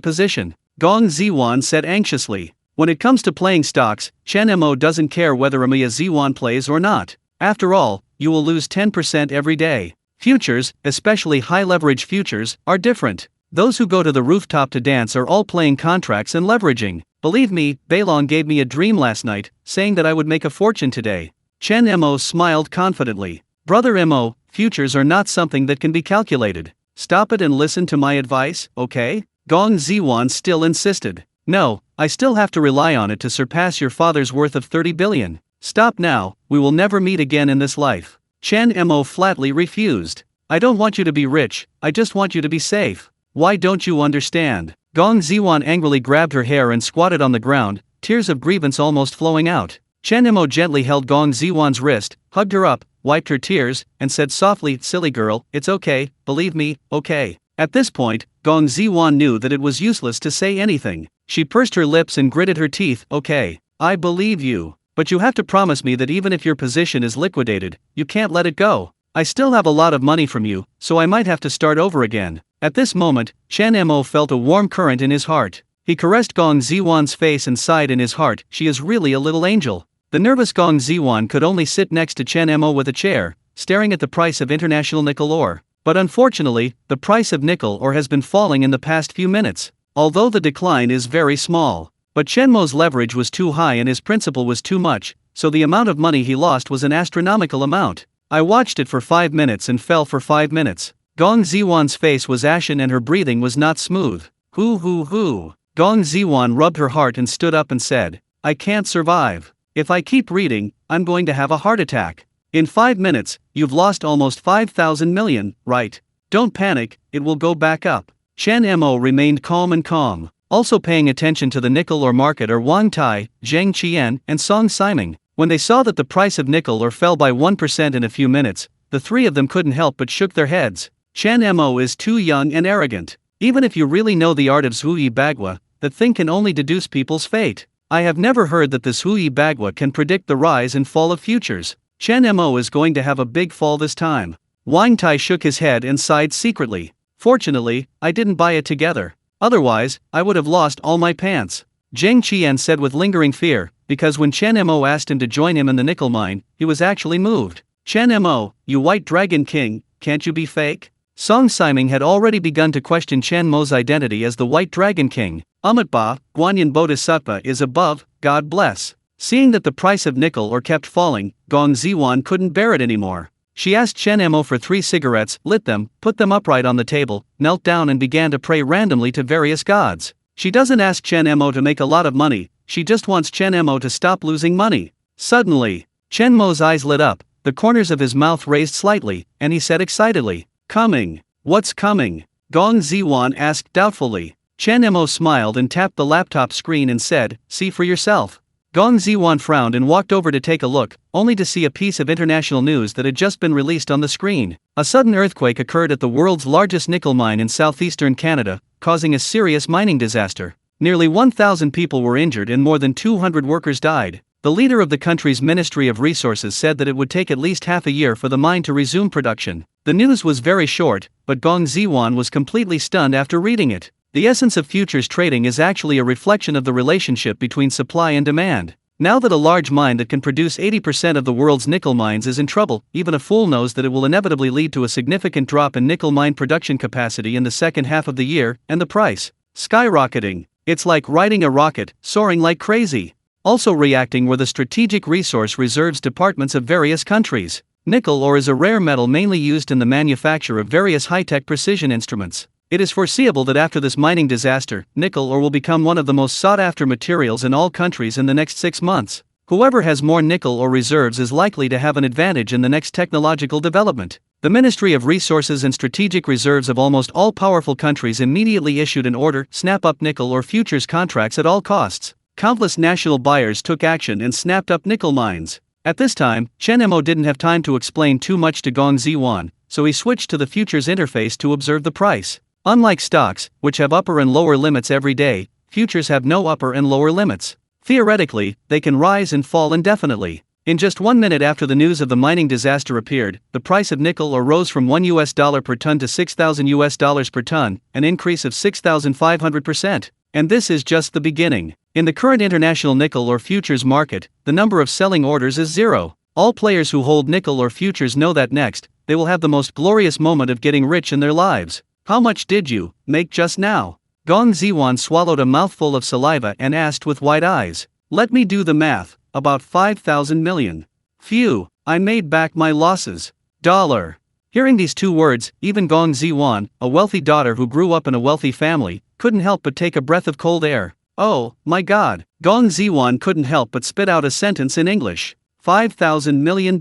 position. Gong Ziwan said anxiously. When it comes to playing stocks, Chen Mo doesn't care whether Amia Ziwan plays or not. After all, you will lose 10% every day. Futures, especially high-leverage futures, are different. Those who go to the rooftop to dance are all playing contracts and leveraging. Believe me, Beilong gave me a dream last night, saying that I would make a fortune today. Chen Mo smiled confidently. Brother Mo, futures are not something that can be calculated. Stop it and listen to my advice, okay? Gong Ziwan still insisted. No, I still have to rely on it to surpass your father's worth of 30 billion. Stop now, we will never meet again in this life. Chen Mo flatly refused. I don't want you to be rich, I just want you to be safe. Why don't you understand? Gong Ziwan angrily grabbed her hair and squatted on the ground, tears of grievance almost flowing out. Chen Mo gently held Gong Ziwan's wrist, hugged her up, wiped her tears, and said softly, silly girl, it's okay, believe me, okay. At this point, Gong Ziwan knew that it was useless to say anything. She pursed her lips and gritted her teeth, okay, I believe you. But you have to promise me that even if your position is liquidated, you can't let it go. I still have a lot of money from you, so I might have to start over again. At this moment, Chen Mo felt a warm current in his heart. He caressed Gong Ziwan's face and sighed in his heart, she is really a little angel. The nervous Gong Ziwan could only sit next to Chen Mo with a chair, staring at the price of international nickel ore. But unfortunately, the price of nickel ore has been falling in the past few minutes, although the decline is very small. But Chen Mo's leverage was too high and his principal was too much, so the amount of money he lost was an astronomical amount. I watched it for 5 minutes and fell for 5 minutes. Gong Ziwan's face was ashen and her breathing was not smooth. Hoo. Gong Ziwan rubbed her heart and stood up and said, I can't survive. If I keep reading, I'm going to have a heart attack. In 5 minutes, you've lost almost 5,000 million, right? Don't panic, it will go back up. Chen Mo remained calm. Also paying attention to the nickel ore market are Wang Tai, Zheng Qian, and Song Siming. When they saw that the price of nickel ore fell by 1% in a few minutes, the three of them couldn't help but shook their heads. Chen Mo is too young and arrogant. Even if you really know the art of Zhuyi Bagua, that thing can only deduce people's fate. I have never heard that the Zhuyi Bagua can predict the rise and fall of futures. Chen Mo is going to have a big fall this time. Wang Tai shook his head and sighed secretly. Fortunately, I didn't buy it together. Otherwise, I would have lost all my pants. Zheng Qian said with lingering fear, because when Chen Mo asked him to join him in the nickel mine, he was actually moved. Chen Mo, you white dragon king, can't you be fake? Song Siming had already begun to question Chen Mo's identity as the white dragon king. Amitba, Guanyin Bodhisattva is above, God bless. Seeing that the price of nickel ore kept falling, Gong Ziwan couldn't bear it anymore. She asked Chen Mo for 3 cigarettes, lit them, put them upright on the table, knelt down and began to pray randomly to various gods. She doesn't ask Chen Mo to make a lot of money, she just wants Chen Mo to stop losing money. Suddenly, Chen Mo's eyes lit up, the corners of his mouth raised slightly, and he said excitedly, coming. What's coming? Gong Ziwan asked doubtfully. Chen Mo smiled and tapped the laptop screen and said, see for yourself. Gong Ziwan frowned and walked over to take a look, only to see a piece of international news that had just been released on the screen. A sudden earthquake occurred at the world's largest nickel mine in southeastern Canada, causing a serious mining disaster. Nearly 1,000 people were injured and more than 200 workers died. The leader of the country's Ministry of Resources said that it would take at least half a year for the mine to resume production. The news was very short, but Gong Ziwan was completely stunned after reading it. The essence of futures trading is actually a reflection of the relationship between supply and demand. Now that a large mine that can produce 80% of the world's nickel mines is in trouble, even a fool knows that it will inevitably lead to a significant drop in nickel mine production capacity in the second half of the year, and the price skyrocketing. It's like riding a rocket, soaring like crazy. Also reacting were the strategic resource reserves departments of various countries. Nickel ore is a rare metal mainly used in the manufacture of various high-tech precision instruments. It is foreseeable that after this mining disaster, nickel ore will become one of the most sought-after materials in all countries in the next 6 months. Whoever has more nickel ore reserves is likely to have an advantage in the next technological development. The Ministry of Resources and Strategic Reserves of almost all powerful countries immediately issued an order: snap up nickel ore futures contracts at all costs. Countless national buyers took action and snapped up nickel mines. At this time, Chen Mo didn't have time to explain too much to Gong Ziwan, so he switched to the futures interface to observe the price. Unlike stocks, which have upper and lower limits every day, futures have no upper and lower limits. Theoretically, they can rise and fall indefinitely. In just 1 minute after the news of the mining disaster appeared, the price of nickel ore rose from $1 per ton to $6,000 per ton, an increase of 6,500%. And this is just the beginning. In the current international nickel ore futures market, the number of selling orders is 0. All players who hold nickel ore futures know that next, they will have the most glorious moment of getting rich in their lives. How much did you make just now? Gong Ziwan swallowed a mouthful of saliva and asked with wide eyes. Let me do the math, about 5,000 million. Phew, I made back my losses. Dollar. Hearing these 2 words, even Gong Ziwan, a wealthy daughter who grew up in a wealthy family, couldn't help but take a breath of cold air. Oh, my God. Gong Ziwan couldn't help but spit out a sentence in English. $5,000 million.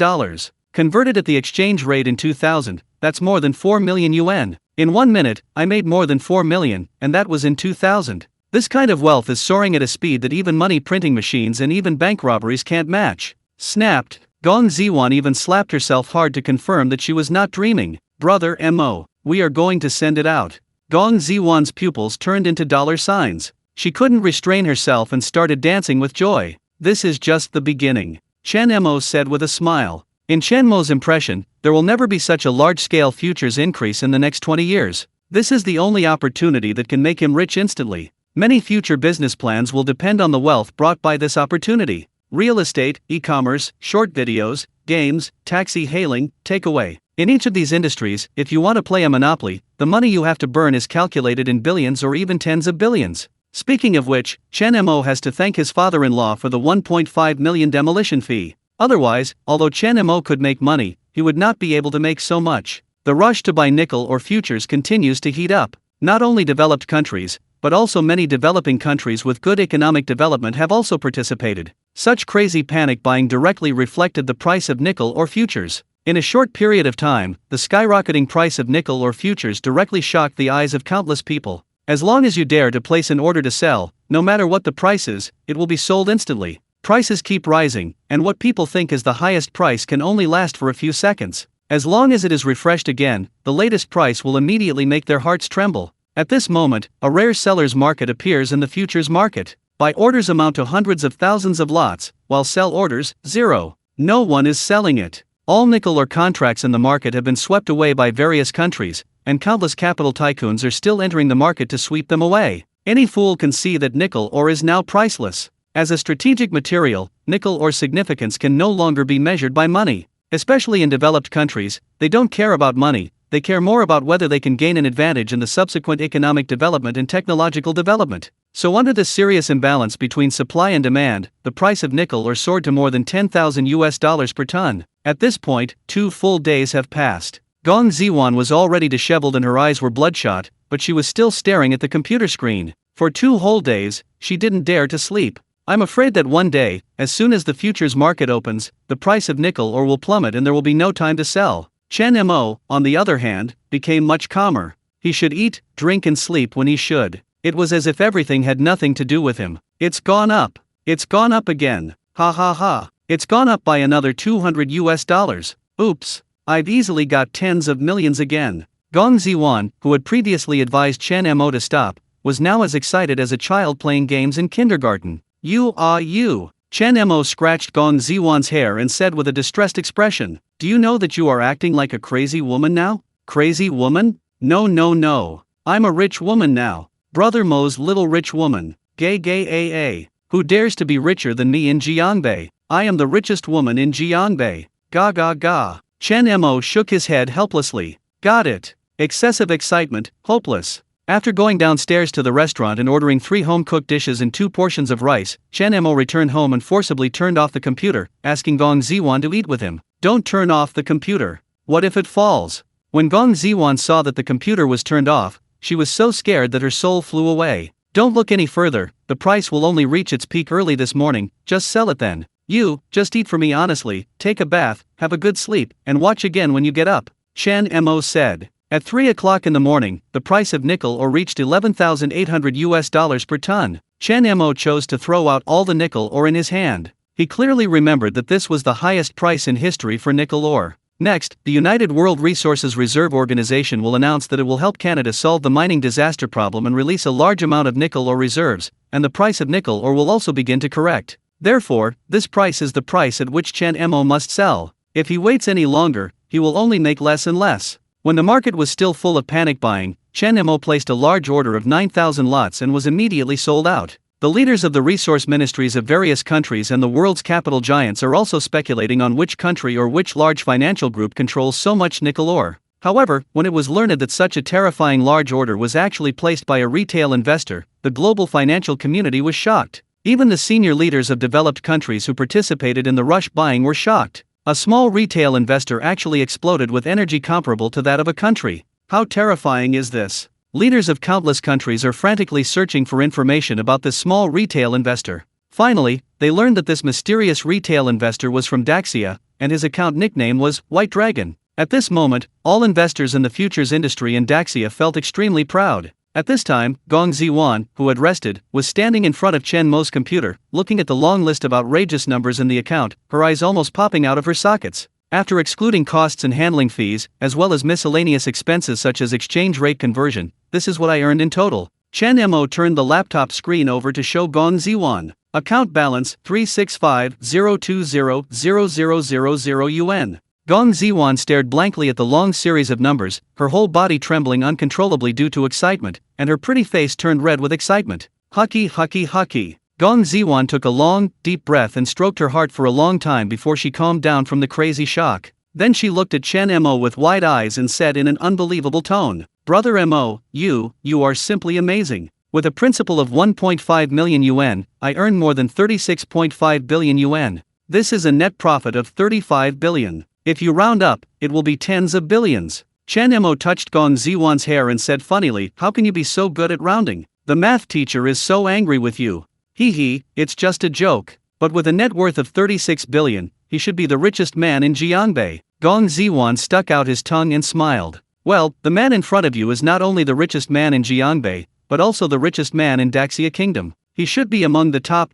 Converted at the exchange rate in 2000, that's more than 4 million yuan. In 1 minute, I made more than 4 million, and that was in 2000. This kind of wealth is soaring at a speed that even money printing machines and even bank robberies can't match. Snapped. Gong Ziwan even slapped herself hard to confirm that she was not dreaming. Brother Mo, we are going to send it out. Gong Ziwan's pupils turned into dollar signs. She couldn't restrain herself and started dancing with joy. This is just the beginning, Chen Mo said with a smile. In Chen Mo's impression, there will never be such a large-scale futures increase in the next 20 years. This is the only opportunity that can make him rich instantly. Many future business plans will depend on the wealth brought by this opportunity. Real estate, e-commerce, short videos, games, taxi hailing, takeaway. In each of these industries, if you want to play a monopoly, the money you have to burn is calculated in billions or even tens of billions. Speaking of which, Chen Mo has to thank his father-in-law for the 1.5 million demolition fee. Otherwise, although Chen Mo could make money, he would not be able to make so much. The rush to buy nickel ore futures continues to heat up. Not only developed countries, but also many developing countries with good economic development have also participated. Such crazy panic buying directly reflected the price of nickel ore futures. In a short period of time, the skyrocketing price of nickel ore futures directly shocked the eyes of countless people. As long as you dare to place an order to sell, no matter what the price is, it will be sold instantly. Prices keep rising, and what people think is the highest price can only last for a few seconds. As long as it is refreshed again, the latest price will immediately make their hearts tremble. At this moment, a rare seller's market appears in the futures market. Buy orders amount to hundreds of thousands of lots, while sell orders, 0. No one is selling it. All nickel ore contracts in the market have been swept away by various countries, and countless capital tycoons are still entering the market to sweep them away. Any fool can see that nickel ore is now priceless. As a strategic material, nickel ore's significance can no longer be measured by money. Especially in developed countries, they don't care about money, they care more about whether they can gain an advantage in the subsequent economic development and technological development. So under this serious imbalance between supply and demand, the price of nickel ore soared to more than $10,000 per ton. At this point, 2 full days have passed. Gong Ziwan was already disheveled and her eyes were bloodshot, but she was still staring at the computer screen. For 2 whole days, she didn't dare to sleep. I'm afraid that one day, as soon as the futures market opens, the price of nickel ore will plummet and there will be no time to sell. Chen Mo, on the other hand, became much calmer. He should eat, drink and sleep when he should. It was as if everything had nothing to do with him. It's gone up. It's gone up again. Ha ha ha. It's gone up by another $200. Oops. I've easily got tens of millions again. Gong Ziwan, who had previously advised Chen Mo to stop, was now as excited as a child playing games in kindergarten. You. Chen Mo scratched Gong Ziwan's hair and said with a distressed expression, do you know that you are acting like a crazy woman now? Crazy woman? No. I'm a rich woman now. Brother Mo's little rich woman. Gay. Who dares to be richer than me in Jiangbei? I am the richest woman in Jiangbei. Ga. Chen Mo shook his head helplessly. Got it. Excessive excitement, hopeless. After going downstairs to the restaurant and ordering 3 home-cooked dishes and 2 portions of rice, Chen Mo returned home and forcibly turned off the computer, asking Gong Ziwan to eat with him. Don't turn off the computer. What if it falls? When Gong Ziwan saw that the computer was turned off, she was so scared that her soul flew away. Don't look any further, the price will only reach its peak early this morning, just sell it then. You, just eat for me honestly, take a bath, have a good sleep, and watch again when you get up, Chen Mo said. At 3 o'clock in the morning, the price of nickel ore reached $11,800 per ton. Chen Mo chose to throw out all the nickel ore in his hand. He clearly remembered that this was the highest price in history for nickel ore. Next, the United World Resources Reserve Organization will announce that it will help Canada solve the mining disaster problem and release a large amount of nickel ore reserves, and the price of nickel ore will also begin to correct. Therefore, this price is the price at which Chen Mo must sell. If he waits any longer, he will only make less and less. When the market was still full of panic buying, Chen Mo placed a large order of 9,000 lots and was immediately sold out. The leaders of the resource ministries of various countries and the world's capital giants are also speculating on which country or which large financial group controls so much nickel ore. However, when it was learned that such a terrifying large order was actually placed by a retail investor, the global financial community was shocked. Even the senior leaders of developed countries who participated in the rush buying were shocked. A small retail investor actually exploded with energy comparable to that of a country. How terrifying is this? Leaders of countless countries are frantically searching for information about this small retail investor. Finally, they learned that this mysterious retail investor was from Daxia, and his account nickname was White Dragon. At this moment, all investors in the futures industry in Daxia felt extremely proud. At this time, Gong Ziwan, who had rested, was standing in front of Chen Mo's computer, looking at the long list of outrageous numbers in the account, her eyes almost popping out of her sockets. After excluding costs and handling fees, as well as miscellaneous expenses such as exchange rate conversion, this is what I earned in total. Chen Mo turned the laptop screen over to show Gong Ziwan. Account balance 365,020,0000 yuan. Gong Ziwan stared blankly at the long series of numbers, her whole body trembling uncontrollably due to excitement, and her pretty face turned red with excitement. Hucky hucky hucky. Gong Ziwan took a long, deep breath and stroked her heart for a long time before she calmed down from the crazy shock. Then she looked at Chen Mo with wide eyes and said in an unbelievable tone, "Brother Mo, you are simply amazing. With a principal of 1.5 million yuan, I earned more than 36.5 billion yuan. This is a net profit of 35 billion. If you round up, it will be tens of billions." Chen Mo touched Gong Ziwan's hair and said funnily, "How can you be so good at rounding? The math teacher is so angry with you. Hee, it's just a joke." But with a net worth of 36 billion, he should be the richest man in Jiangbei. Gong Ziwan stuck out his tongue and smiled. Well, the man in front of you is not only the richest man in Jiangbei, but also the richest man in Daxia Kingdom. He should be among the top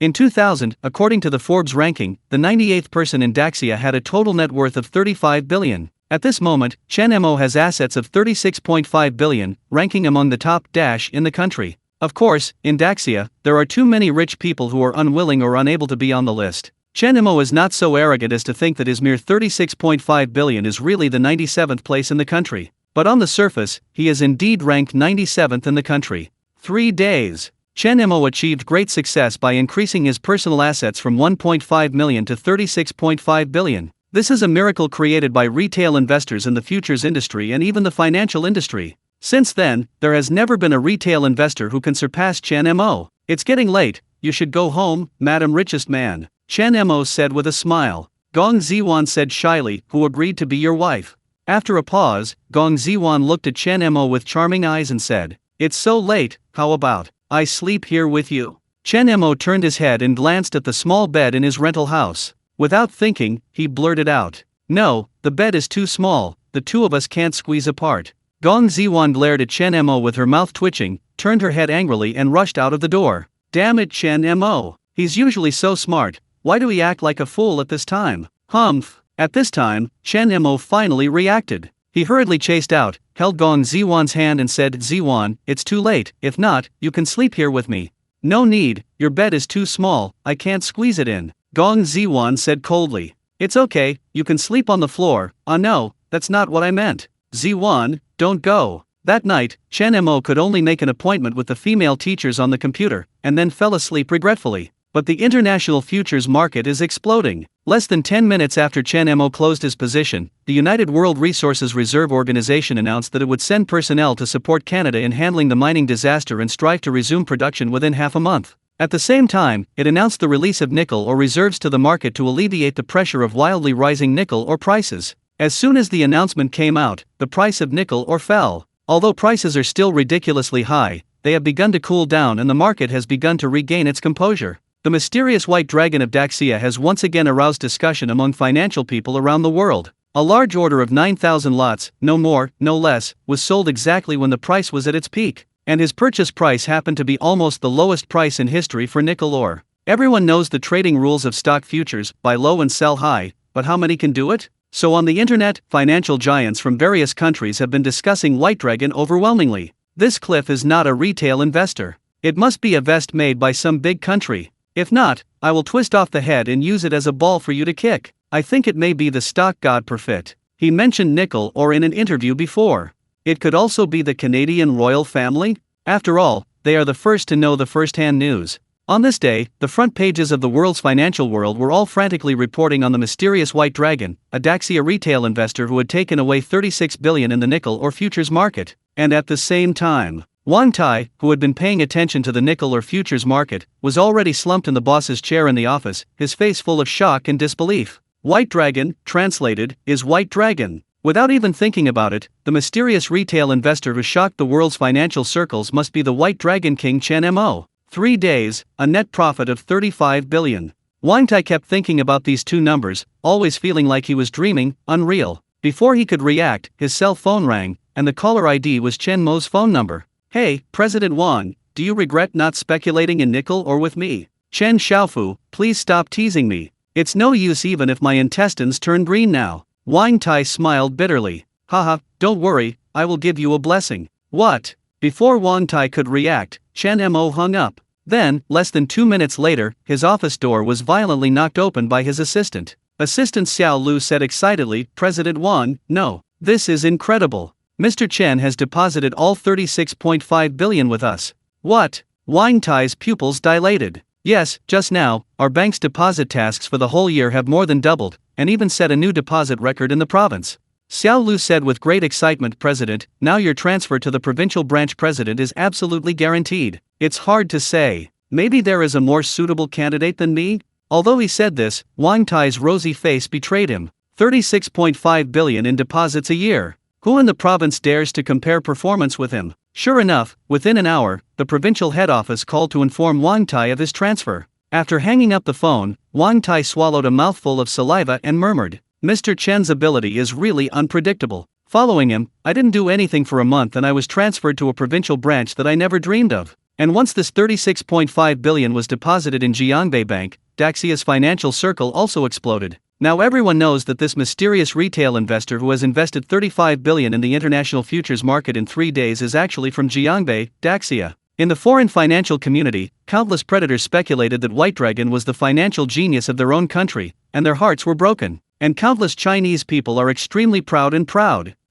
In 2000, according to the Forbes ranking, the 98th person in Daxia had a total net worth of 35 billion. At this moment, Chen Mo has assets of 36.5 billion, ranking among the top in the country. Of course, in Daxia, there are too many rich people who are unwilling or unable to be on the list. Chen Mo is not so arrogant as to think that his mere 36.5 billion is really the 97th place in the country. But on the surface, he is indeed ranked 97th in the country. 3 days. Chen Mo achieved great success by increasing his personal assets from 1.5 million to 36.5 billion. This is a miracle created by retail investors in the futures industry and even the financial industry. Since then, there has never been a retail investor who can surpass Chen Mo. It's getting late, you should go home, Madam Richest Man, Chen Mo said with a smile. Gong Ziwan said shyly, "Who agreed to be your wife?" After a pause, Gong Ziwan looked at Chen Mo with charming eyes and said, "It's so late, how about I sleep here with you?" Chen Mo turned his head and glanced at the small bed in his rental house. Without thinking, he blurted out, "No, the bed is too small, the two of us can't squeeze apart." Gong Ziwan glared at Chen Mo with her mouth twitching, turned her head angrily and rushed out of the door. Damn it, Chen Mo. He's usually so smart, why do he act like a fool at this time? Humph. At this time, Chen Mo finally reacted. He hurriedly chased out, held Gong Ziwan's hand and said, "Ziwan, it's too late, if not, you can sleep here with me." "No need, your bed is too small, I can't squeeze it in," Gong Ziwan said coldly. "It's okay, you can sleep on the floor." No, that's not what I meant. Ziwan, don't go. That night, Chen Mo could only make an appointment with the female teachers on the computer, and then fell asleep regretfully. But the international futures market is exploding. Less than 10 minutes after Chen Mo closed his position, the United World Resources Reserve Organization announced that it would send personnel to support Canada in handling the mining disaster and strive to resume production within half a month. At the same time, it announced the release of nickel ore reserves to the market to alleviate the pressure of wildly rising nickel ore prices. As soon as the announcement came out, the price of nickel ore fell. Although prices are still ridiculously high, they have begun to cool down and the market has begun to regain its composure. The mysterious white dragon of Daxia has once again aroused discussion among financial people around the world. A large order of 9,000 lots, no more, no less, was sold exactly when the price was at its peak, and his purchase price happened to be almost the lowest price in history for nickel ore. Everyone knows the trading rules of stock futures: buy low and sell high, but how many can do it? So on the internet, financial giants from various countries have been discussing white dragon overwhelmingly. This Cliff is not a retail investor. It must be a vest made by some big country. If not, I will twist off the head and use it as a ball for you to kick. I think it may be the stock god Profit. He mentioned nickel ore in an interview before. It could also be the Canadian royal family. After all, they are the first to know the first-hand news. On this day, the front pages of the world's financial world were all frantically reporting on the mysterious white dragon, a Daxia retail investor who had taken away $36 billion in the nickel ore futures market. And at the same time, Wang Tai, who had been paying attention to the nickel ore futures market, was already slumped in the boss's chair in the office, his face full of shock and disbelief. White dragon, translated, is white dragon. Without even thinking about it, the mysterious retail investor who shocked the world's financial circles must be the white dragon king Chen Mo. 3 days, a net profit of $35 billion. Wang Tai kept thinking about these two numbers, always feeling like he was dreaming, unreal. Before he could react, his cell phone rang, and the caller ID was Chen Mo's phone number. Hey, President Wang, do you regret not speculating in nickel ore with me? Chen Xiaofu, please stop teasing me. It's no use even if my intestines turn green now. Wang Tai smiled bitterly. Haha, don't worry, I will give you a blessing. What? Before Wang Tai could react, Chen Mo hung up. Then, less than 2 minutes later, his office door was violently knocked open by his assistant. Assistant Xiao Lu said excitedly, President Wang, no. This is incredible. Mr. Chen has deposited all $36.5 billion with us. What? Wang Tai's pupils dilated. Yes, just now, our bank's deposit tasks for the whole year have more than doubled, and even set a new deposit record in the province. Xiao Lu said with great excitement, President, now your transfer to the provincial branch president is absolutely guaranteed. It's hard to say. Maybe there is a more suitable candidate than me? Although he said this, Wang Tai's rosy face betrayed him. $36.5 billion in deposits a year. Who in the province dares to compare performance with him? Sure enough, within an hour, the provincial head office called to inform Wang Tai of his transfer. After hanging up the phone, Wang Tai swallowed a mouthful of saliva and murmured, Mr. Chen's ability is really unpredictable. Following him, I didn't do anything for a month and I was transferred to a provincial branch that I never dreamed of. And once this $36.5 billion was deposited in Jiangbei Bank, Daxia's financial circle also exploded. Now everyone knows that this mysterious retail investor who has invested $35 billion in the international futures market in 3 days is actually from Jiangbei, Daxia. In the foreign financial community, countless predators speculated that White Dragon was the financial genius of their own country, and their hearts were broken. And countless Chinese people are extremely proud.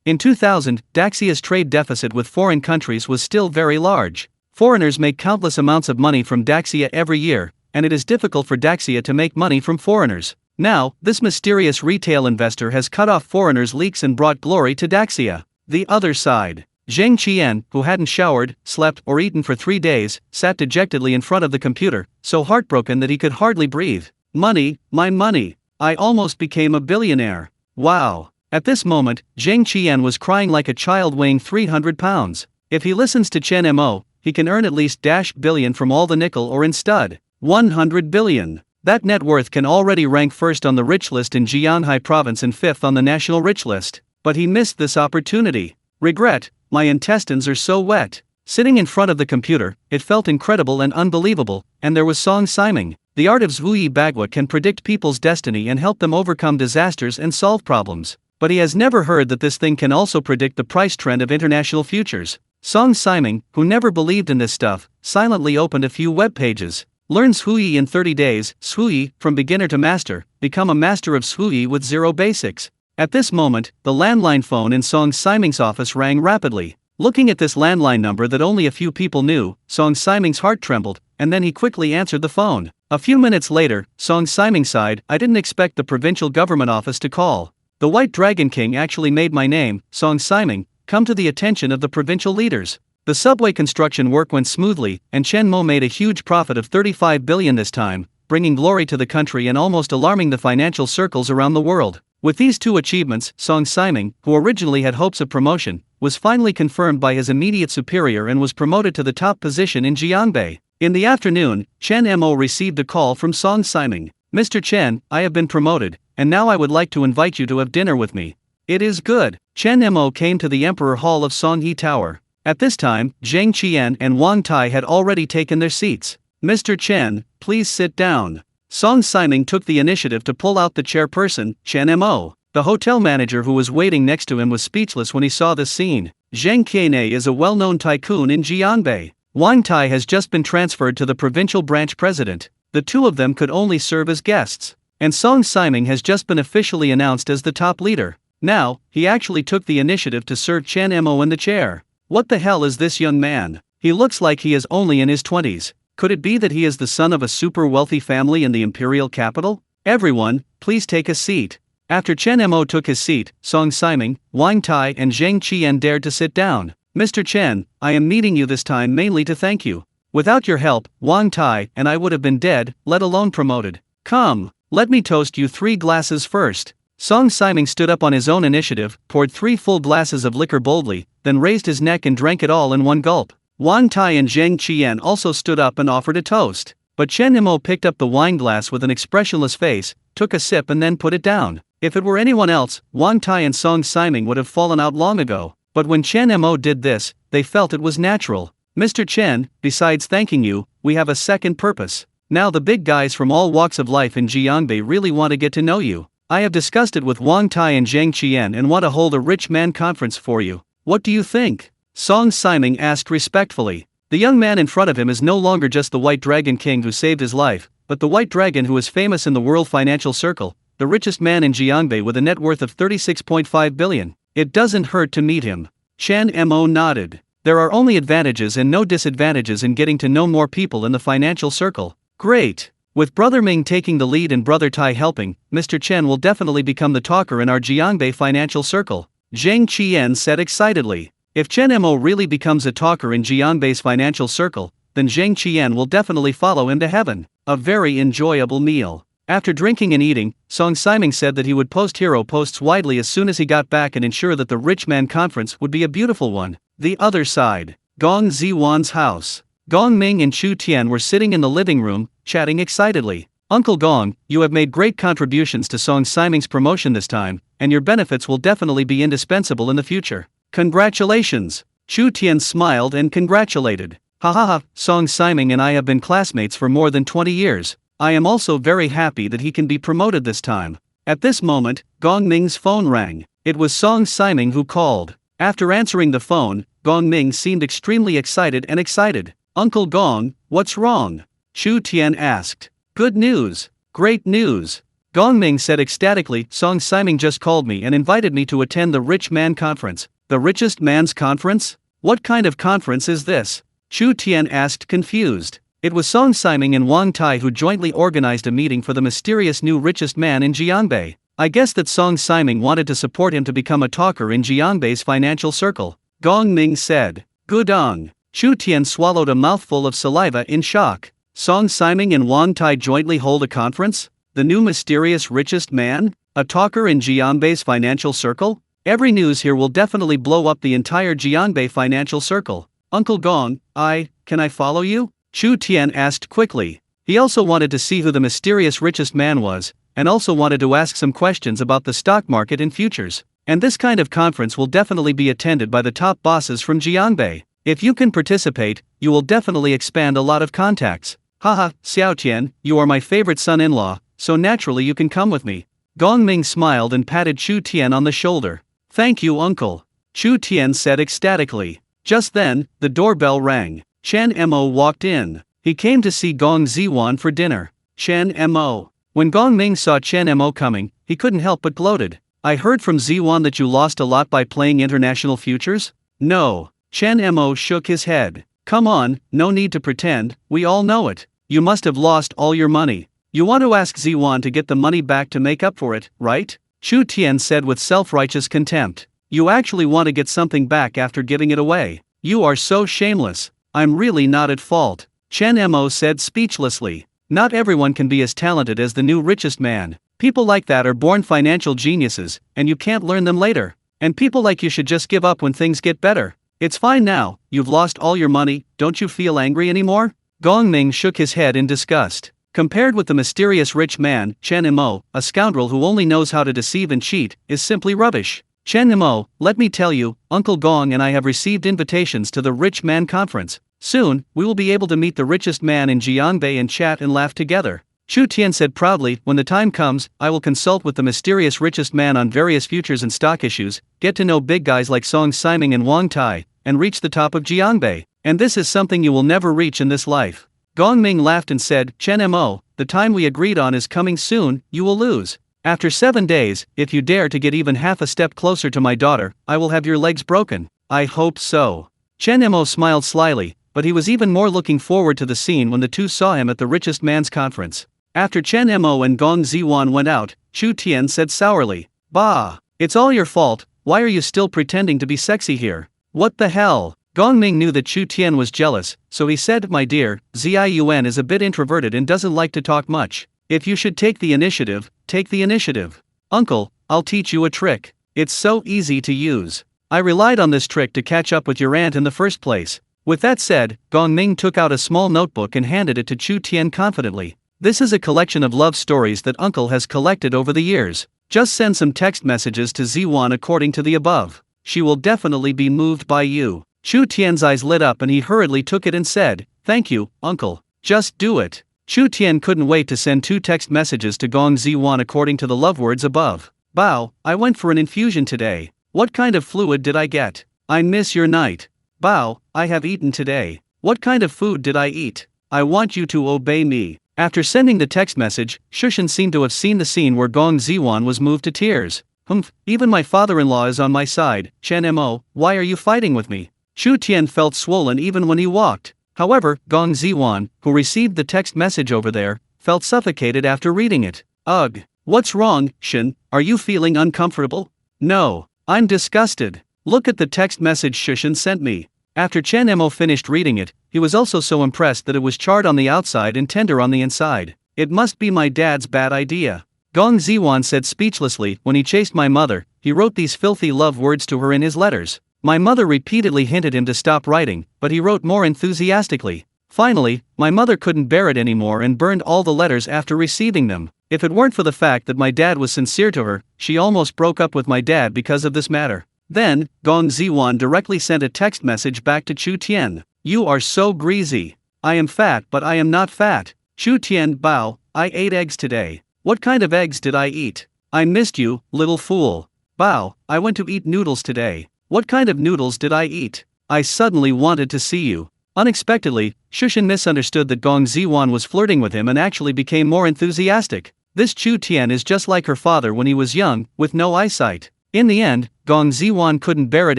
In 2000, Daxia's trade deficit with foreign countries was still very large. Foreigners make countless amounts of money from Daxia every year, and it is difficult for Daxia to make money from foreigners. Now, this mysterious retail investor has cut off foreigners' leaks and brought glory to Daxia. The other side. Zheng Qian, who hadn't showered, slept, or eaten for 3 days, sat dejectedly in front of the computer, so heartbroken that he could hardly breathe. Money, my money. I almost became a billionaire. Wow. At this moment, Zheng Qian was crying like a child weighing 300 pounds. If he listens to Chen Mo, he can earn at least $billion from all the nickel ore in stud. 100 billion. That net worth can already rank first on the rich list in Jianhai province and fifth on the national rich list. But he missed this opportunity. Regret, my intestines are so wet. Sitting in front of the computer, it felt incredible and unbelievable, and there was song siming. The art of Zhuyi Bagua can predict people's destiny and help them overcome disasters and solve problems. But he has never heard that this thing can also predict the price trend of international futures. Song Siming, who never believed in this stuff, silently opened a few web pages. Learn Zhuyi in 30 days, Zhuyi, from beginner to master, become a master of Zhuyi with 0 basics. At this moment, the landline phone in Song Siming's office rang rapidly. Looking at this landline number that only a few people knew, Song Siming's heart trembled, and then he quickly answered the phone. A few minutes later, Song Siming sighed, I didn't expect the provincial government office to call. The White Dragon King actually made my name, Song Siming, come to the attention of the provincial leaders. The subway construction work went smoothly, and Chen Mo made a huge profit of 35 billion this time, bringing glory to the country and almost alarming the financial circles around the world. With these two achievements, Song Siming, who originally had hopes of promotion, was finally confirmed by his immediate superior and was promoted to the top position in Jiangbei. In the afternoon, Chen Mo received a call from Song Siming. Mr. Chen, I have been promoted, and now I would like to invite you to have dinner with me. It is good. Chen Mo came to the Emperor Hall of Songhe Tower. At this time, Zhang Qian and Wang Tai had already taken their seats. Mr. Chen, please sit down. Song Siming took the initiative to pull out the chairperson, Chen Mo. The hotel manager who was waiting next to him was speechless when he saw this scene. Zhang Qian is a well-known tycoon in Jiangbei. Wang Tai has just been transferred to the provincial branch president. The two of them could only serve as guests. And Song Siming has just been officially announced as the top leader. Now, he actually took the initiative to serve Chen Mo in the chair. What the hell is this young man? He looks like he is only in his 20s. Could it be that he is the son of a super wealthy family in the imperial capital? Everyone, please take a seat. After Chen Mo took his seat, Song Siming, Wang Tai and Zhang Qian dared to sit down. Mr. Chen, I am meeting you this time mainly to thank you. Without your help, Wang Tai and I would have been dead, let alone promoted. Come, let me toast you 3 glasses first. Song Siming stood up on his own initiative, poured 3 full glasses of liquor boldly, then raised his neck and drank it all in one gulp. Wang Tai and Zhang Qian also stood up and offered a toast. But Chen Mo picked up the wine glass with an expressionless face, took a sip and then put it down. If it were anyone else, Wang Tai and Song Siming would have fallen out long ago. But when Chen Mo did this, they felt it was natural. Mr. Chen, besides thanking you, we have a second purpose. Now the big guys from all walks of life in Jiangbei really want to get to know you. I have discussed it with Wang Tai and Zhang Qian and want to hold a rich man conference for you. What do you think? Song Siming asked respectfully. The young man in front of him is no longer just the White Dragon King who saved his life, but the White Dragon who is famous in the world financial circle, the richest man in Jiangbei with a net worth of 36.5 billion. It doesn't hurt to meet him. Chen Mo nodded. There are only advantages and no disadvantages in getting to know more people in the financial circle. Great. With Brother Ming taking the lead and Brother Tai helping, Mr. Chen will definitely become the talker in our Jiangbei financial circle. Zhang Qian said excitedly. If Chen Mo really becomes a talker in Jiangbei's financial circle, then Zhang Qian will definitely follow him to heaven. A very enjoyable meal. After drinking and eating, Song Siming said that he would post hero posts widely as soon as he got back and ensure that the Rich Man Conference would be a beautiful one. The other side. Gong Ziwan's house. Gong Ming and Chu Tian were sitting in the living room, chatting excitedly. Uncle Gong, you have made great contributions to Song Siming's promotion this time, and your benefits will definitely be indispensable in the future. Congratulations! Chu Tian smiled and congratulated. Ha ha ha, Song Siming and I have been classmates for more than 20 years. I am also very happy that he can be promoted this time. At this moment, Gong Ming's phone rang. It was Song Siming who called. After answering the phone, Gong Ming seemed extremely excited. Uncle Gong, what's wrong? Chu Tian asked. Good news. Great news. Gong Ming said ecstatically, Song Siming just called me and invited me to attend the Rich Man Conference. The Richest Man's Conference? What kind of conference is this? Chu Tian asked confused. It was Song Siming and Wang Tai who jointly organized a meeting for the mysterious new richest man in Jiangbei. I guess that Song Siming wanted to support him to become a talker in Jiangbei's financial circle. Gong Ming said. Gudong. Chu Tian swallowed a mouthful of saliva in shock. Song Siming and Wang Tai jointly hold a conference? The new mysterious richest man? A talker in Jiangbei's financial circle? Every news here will definitely blow up the entire Jiangbei financial circle. Uncle Gong, can I follow you? Chu Tian asked quickly. He also wanted to see who the mysterious richest man was, and also wanted to ask some questions about the stock market and futures. And this kind of conference will definitely be attended by the top bosses from Jiangbei. If you can participate, you will definitely expand a lot of contacts. Haha, Xiao Tian, you are my favorite son-in-law, so naturally you can come with me. Gong Ming smiled and patted Chu Tian on the shoulder. Thank you, uncle. Chu Tian said ecstatically. Just then, the doorbell rang. Chen Mo walked in. He came to see Gong Ziwan for dinner. Chen Mo. When Gong Ming saw Chen Mo coming, he couldn't help but gloated. I heard from Ziwan that you lost a lot by playing international futures? No. Chen Mo shook his head. Come on, no need to pretend, we all know it. You must have lost all your money. You want to ask Ziwan to get the money back to make up for it, right? Chu Tian said with self-righteous contempt. You actually want to get something back after giving it away. You are so shameless. I'm really not at fault. Chen Mo said speechlessly. Not everyone can be as talented as the new richest man. People like that are born financial geniuses, and you can't learn them later. And people like you should just give up when things get better. It's fine now, you've lost all your money, don't you feel angry anymore? Gong Ming shook his head in disgust. Compared with the mysterious rich man, Chen Mo, a scoundrel who only knows how to deceive and cheat, is simply rubbish. Chen Mo, let me tell you, Uncle Gong and I have received invitations to the Rich Man Conference. Soon, we will be able to meet the richest man in Jiangbei and chat and laugh together. Chu Tian said proudly, when the time comes, I will consult with the mysterious richest man on various futures and stock issues, get to know big guys like Song Siming and Wang Tai, and reach the top of Jiangbei. And this is something you will never reach in this life. Gong Ming laughed and said, Chen Mo, the time we agreed on is coming soon, you will lose. After 7 days, if you dare to get even half a step closer to my daughter, I will have your legs broken. I hope so. Chen Mo smiled slyly, but he was even more looking forward to the scene when the two saw him at the richest man's conference. After Chen Mo and Gong Ziwan went out, Chu Tian said sourly, Bah, it's all your fault, why are you still pretending to be sexy here? What the hell? Gong Ming knew that Chu Tian was jealous, so he said, My dear, Ziyuan is a bit introverted and doesn't like to talk much. If you should take the initiative, take the initiative. Uncle, I'll teach you a trick. It's so easy to use. I relied on this trick to catch up with your aunt in the first place. With that said, Gong Ming took out a small notebook and handed it to Chu Tian confidently. This is a collection of love stories that Uncle has collected over the years. Just send some text messages to Ziwan according to the above. She will definitely be moved by you. Chu Tian's eyes lit up and he hurriedly took it and said, Thank you, Uncle. Just do it. Chu Tian couldn't wait to send 2 text messages to Gong Ziwan according to the love words above. Bao, I went for an infusion today. What kind of fluid did I get? I miss your night. Bao, I have eaten today. What kind of food did I eat? I want you to obey me. After sending the text message, Shushan seemed to have seen the scene where Gong Ziwan was moved to tears. Humph, even my father-in-law is on my side. Chen Mo, why are you fighting with me? Chu Tian felt swollen even when he walked. However, Gong Ziwan, who received the text message over there, felt suffocated after reading it. Ugh, what's wrong, Shin? Are you feeling uncomfortable? No, I'm disgusted. Look at the text message Shushan sent me. After Chen Mo finished reading it, he was also so impressed that it was charred on the outside and tender on the inside. It must be my dad's bad idea. Gong Ziwan said speechlessly, when he chased my mother, he wrote these filthy love words to her in his letters. My mother repeatedly hinted him to stop writing, but he wrote more enthusiastically. Finally, my mother couldn't bear it anymore and burned all the letters after receiving them. If it weren't for the fact that my dad was sincere to her, she almost broke up with my dad because of this matter. Then, Gong Ziwan directly sent a text message back to Chu Tian. You are so greasy. I am fat but I am not fat. Chu Tian, Bao, I ate eggs today. What kind of eggs did I eat? I missed you, little fool. Bao, I went to eat noodles today. What kind of noodles did I eat? I suddenly wanted to see you. Unexpectedly, Shushan misunderstood that Gong Ziwan was flirting with him and actually became more enthusiastic. This Chu Tian is just like her father when he was young, with no eyesight. In the end, Gong Ziwan couldn't bear it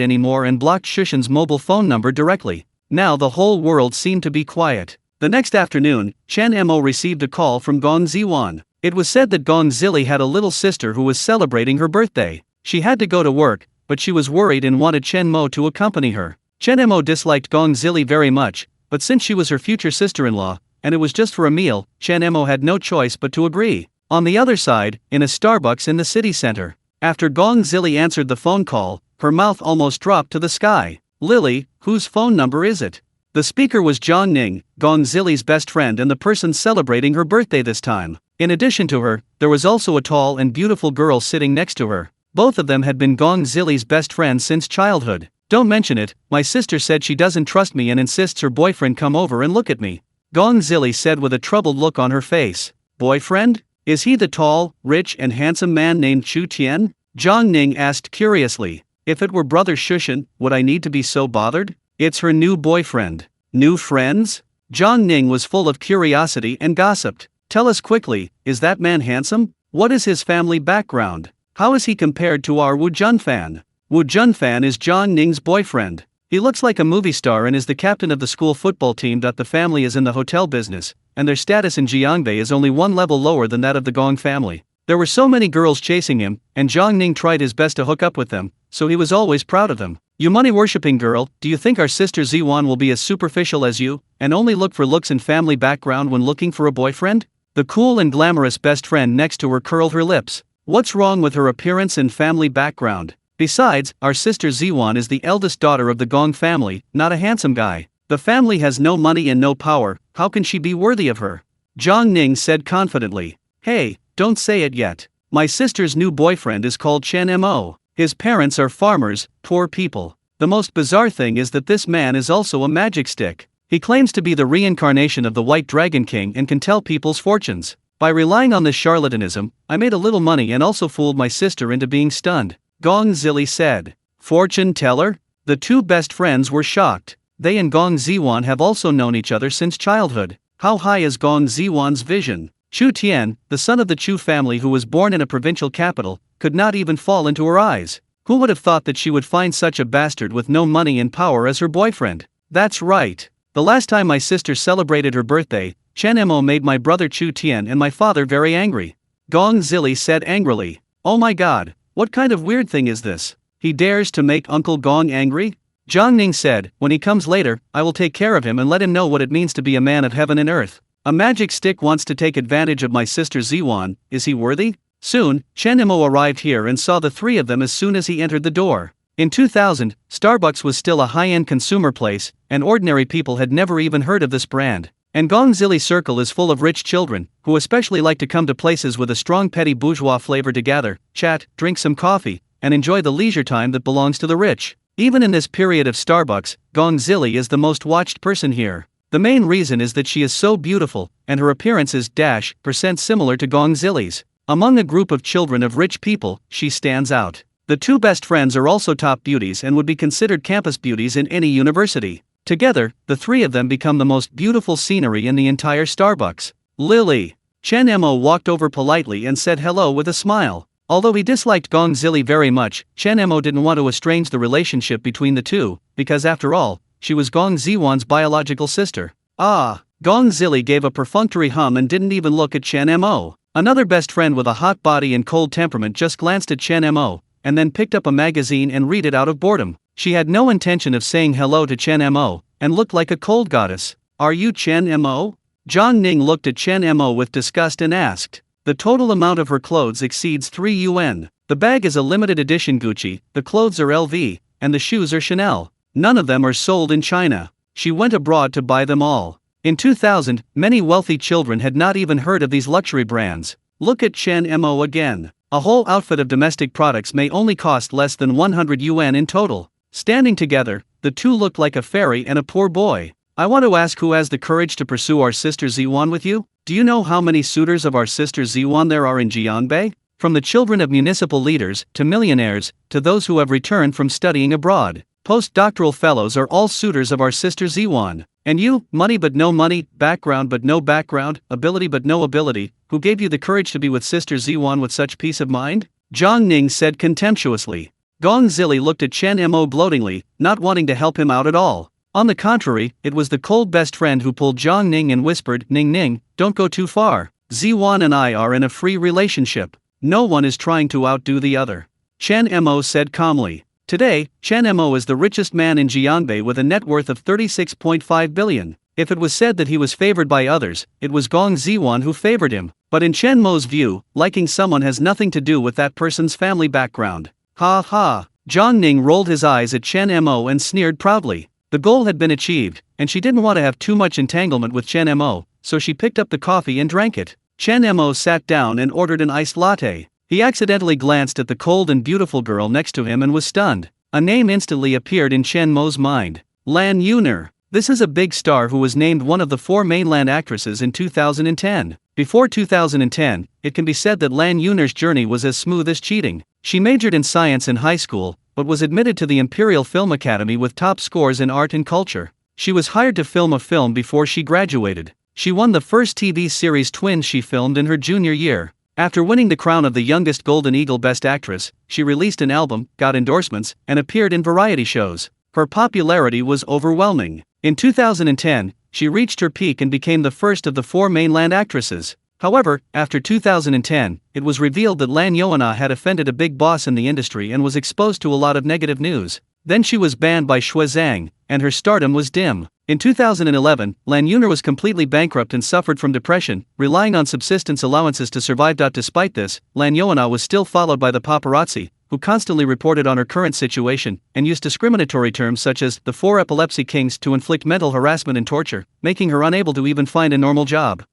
anymore and blocked Shushan's mobile phone number directly. Now the whole world seemed to be quiet. The next afternoon, Chen Mo received a call from Gong Ziwan. It was said that Gong Zili had a little sister who was celebrating her birthday. She had to go to work, but she was worried and wanted Chen Mo to accompany her. Chen Mo disliked Gong Zili very much, but since she was her future sister-in-law, and it was just for a meal, Chen Mo had no choice but to agree. On the other side, in a Starbucks in the city center, after Gong Zili answered the phone call, her mouth almost dropped to the sky. Lily, whose phone number is it? The speaker was Zhang Ning, Gong Zili's best friend and the person celebrating her birthday this time. In addition to her, there was also a tall and beautiful girl sitting next to her. Both of them had been Gong Zili's best friends since childhood. Don't mention it, my sister said she doesn't trust me and insists her boyfriend come over and look at me. Gong Zili said with a troubled look on her face. Boyfriend? Is he the tall, rich and handsome man named Chu Tian? Zhang Ning asked curiously. If it were brother Shushan, would I need to be so bothered? It's her new boyfriend. New friends? Zhang Ning was full of curiosity and gossiped. Tell us quickly, is that man handsome? What is his family background? How is he compared to our Wu Junfan? Wu Junfan is Zhang Ning's boyfriend. He looks like a movie star and is the captain of the school football team. The family is in the hotel business, and their status in Jiangbei is only one level lower than that of the Gong family. There were so many girls chasing him, and Zhang Ning tried his best to hook up with them, so he was always proud of them. You money-worshipping girl, do you think our sister Ziwan will be as superficial as you, and only look for looks and family background when looking for a boyfriend? The cool and glamorous best friend next to her curled her lips. What's wrong with her appearance and family background? Besides, our sister Ziwan is the eldest daughter of the Gong family, not a handsome guy. The family has no money and no power, how can she be worthy of her? Zhang Ning said confidently. Hey, don't say it yet. My sister's new boyfriend is called Chen Mo. His parents are farmers, poor people. The most bizarre thing is that this man is also a magic stick. He claims to be the reincarnation of the White Dragon King and can tell people's fortunes. By relying on this charlatanism, I made a little money and also fooled my sister into being stunned, Gong Zili said. Fortune teller? The two best friends were shocked. They and Gong Ziwan have also known each other since childhood. How high is Gong Ziwan's vision? Chu Tian, the son of the Chu family who was born in a provincial capital, could not even fall into her eyes. Who would have thought that she would find such a bastard with no money and power as her boyfriend? That's right. The last time my sister celebrated her birthday, Chen Mo made my brother Chu Tian and my father very angry. Gong Zili said angrily. Oh my god, what kind of weird thing is this? He dares to make Uncle Gong angry? Zhang Ning said, when he comes later, I will take care of him and let him know what it means to be a man of heaven and earth. A magic stick wants to take advantage of my sister Ziwan, is he worthy? Soon, Chen Mo arrived here and saw the three of them as soon as he entered the door. In 2000, Starbucks was still a high-end consumer place, and ordinary people had never even heard of this brand. And Gong Zili Circle is full of rich children, who especially like to come to places with a strong petty bourgeois flavor to gather, chat, drink some coffee, and enjoy the leisure time that belongs to the rich. Even in this period of Starbucks, Gong Zili is the most watched person here. The main reason is that she is so beautiful, and her appearance is % similar to Gong Zili's. Among a group of children of rich people, she stands out. The two best friends are also top beauties and would be considered campus beauties in any university. Together, the three of them become the most beautiful scenery in the entire Starbucks. Lily. Chen Mo walked over politely and said hello with a smile. Although he disliked Gong Zili very much, Chen Mo didn't want to estrange the relationship between the two, because after all, she was Gong Ziwan's biological sister. Ah! Gong Zili gave a perfunctory hum and didn't even look at Chen Mo. Another best friend with a hot body and cold temperament just glanced at Chen Mo, and then picked up a magazine and read it out of boredom. She had no intention of saying hello to Chen Mo, and looked like a cold goddess. Are you Chen Mo? Zhang Ning looked at Chen Mo with disgust and asked. The total amount of her clothes exceeds 3 yuan. The bag is a limited edition Gucci, the clothes are LV, and the shoes are Chanel. None of them are sold in China. She went abroad to buy them all. In 2000, many wealthy children had not even heard of these luxury brands. Look at Chen Mo again. A whole outfit of domestic products may only cost less than 100 yuan in total. Standing together, the two look like a fairy and a poor boy. I want to ask who has the courage to pursue our sister Ziwan with you? Do you know how many suitors of our sister Ziwan there are in Jiangbei? From the children of municipal leaders, to millionaires, to those who have returned from studying abroad. Postdoctoral fellows are all suitors of our sister Ziwan. And you, money but no money, background but no background, ability but no ability, who gave you the courage to be with sister Ziwan with such peace of mind? Zhang Ning said contemptuously. Gong Zili looked at Chen Mo gloatingly, not wanting to help him out at all. On the contrary, it was the cold best friend who pulled Zhang Ning and whispered, Ning Ning, don't go too far. Ziwan and I are in a free relationship. No one is trying to outdo the other. Chen Mo said calmly. Today, Chen Mo is the richest man in Jiangbei with a net worth of 36.5 billion. If it was said that he was favored by others, it was Gong Ziwan who favored him. But in Chen Mo's view, liking someone has nothing to do with that person's family background. Ha ha! Zhang Ning rolled his eyes at Chen Mo and sneered proudly. The goal had been achieved, and she didn't want to have too much entanglement with Chen Mo, so she picked up the coffee and drank it. Chen Mo sat down and ordered an iced latte. He accidentally glanced at the cold and beautiful girl next to him and was stunned. A name instantly appeared in Chen Mo's mind. Lan Yuner. This is a big star who was named one of the 4 mainland actresses in 2010. Before 2010, it can be said that Lan Yuner's journey was as smooth as cheating. She majored in science in high school, but was admitted to the Imperial Film Academy with top scores in art and culture. She was hired to film a film before she graduated. She won the first TV series Twins she filmed in her junior year. After winning the crown of the youngest Golden Eagle Best Actress, she released an album, got endorsements, and appeared in variety shows. Her popularity was overwhelming. In 2010, she reached her peak and became the first of the 4 mainland actresses. However, after 2010, it was revealed that Lan Yoana had offended a big boss in the industry and was exposed to a lot of negative news. Then she was banned by Shui Zhang, and her stardom was dim. In 2011, Lan Yuner was completely bankrupt and suffered from depression, relying on subsistence allowances to survive. Despite this, Lan Yoana was still followed by the paparazzi, who constantly reported on her current situation, and used discriminatory terms such as the 4 epilepsy kings to inflict mental harassment and torture, making her unable to even find a normal job.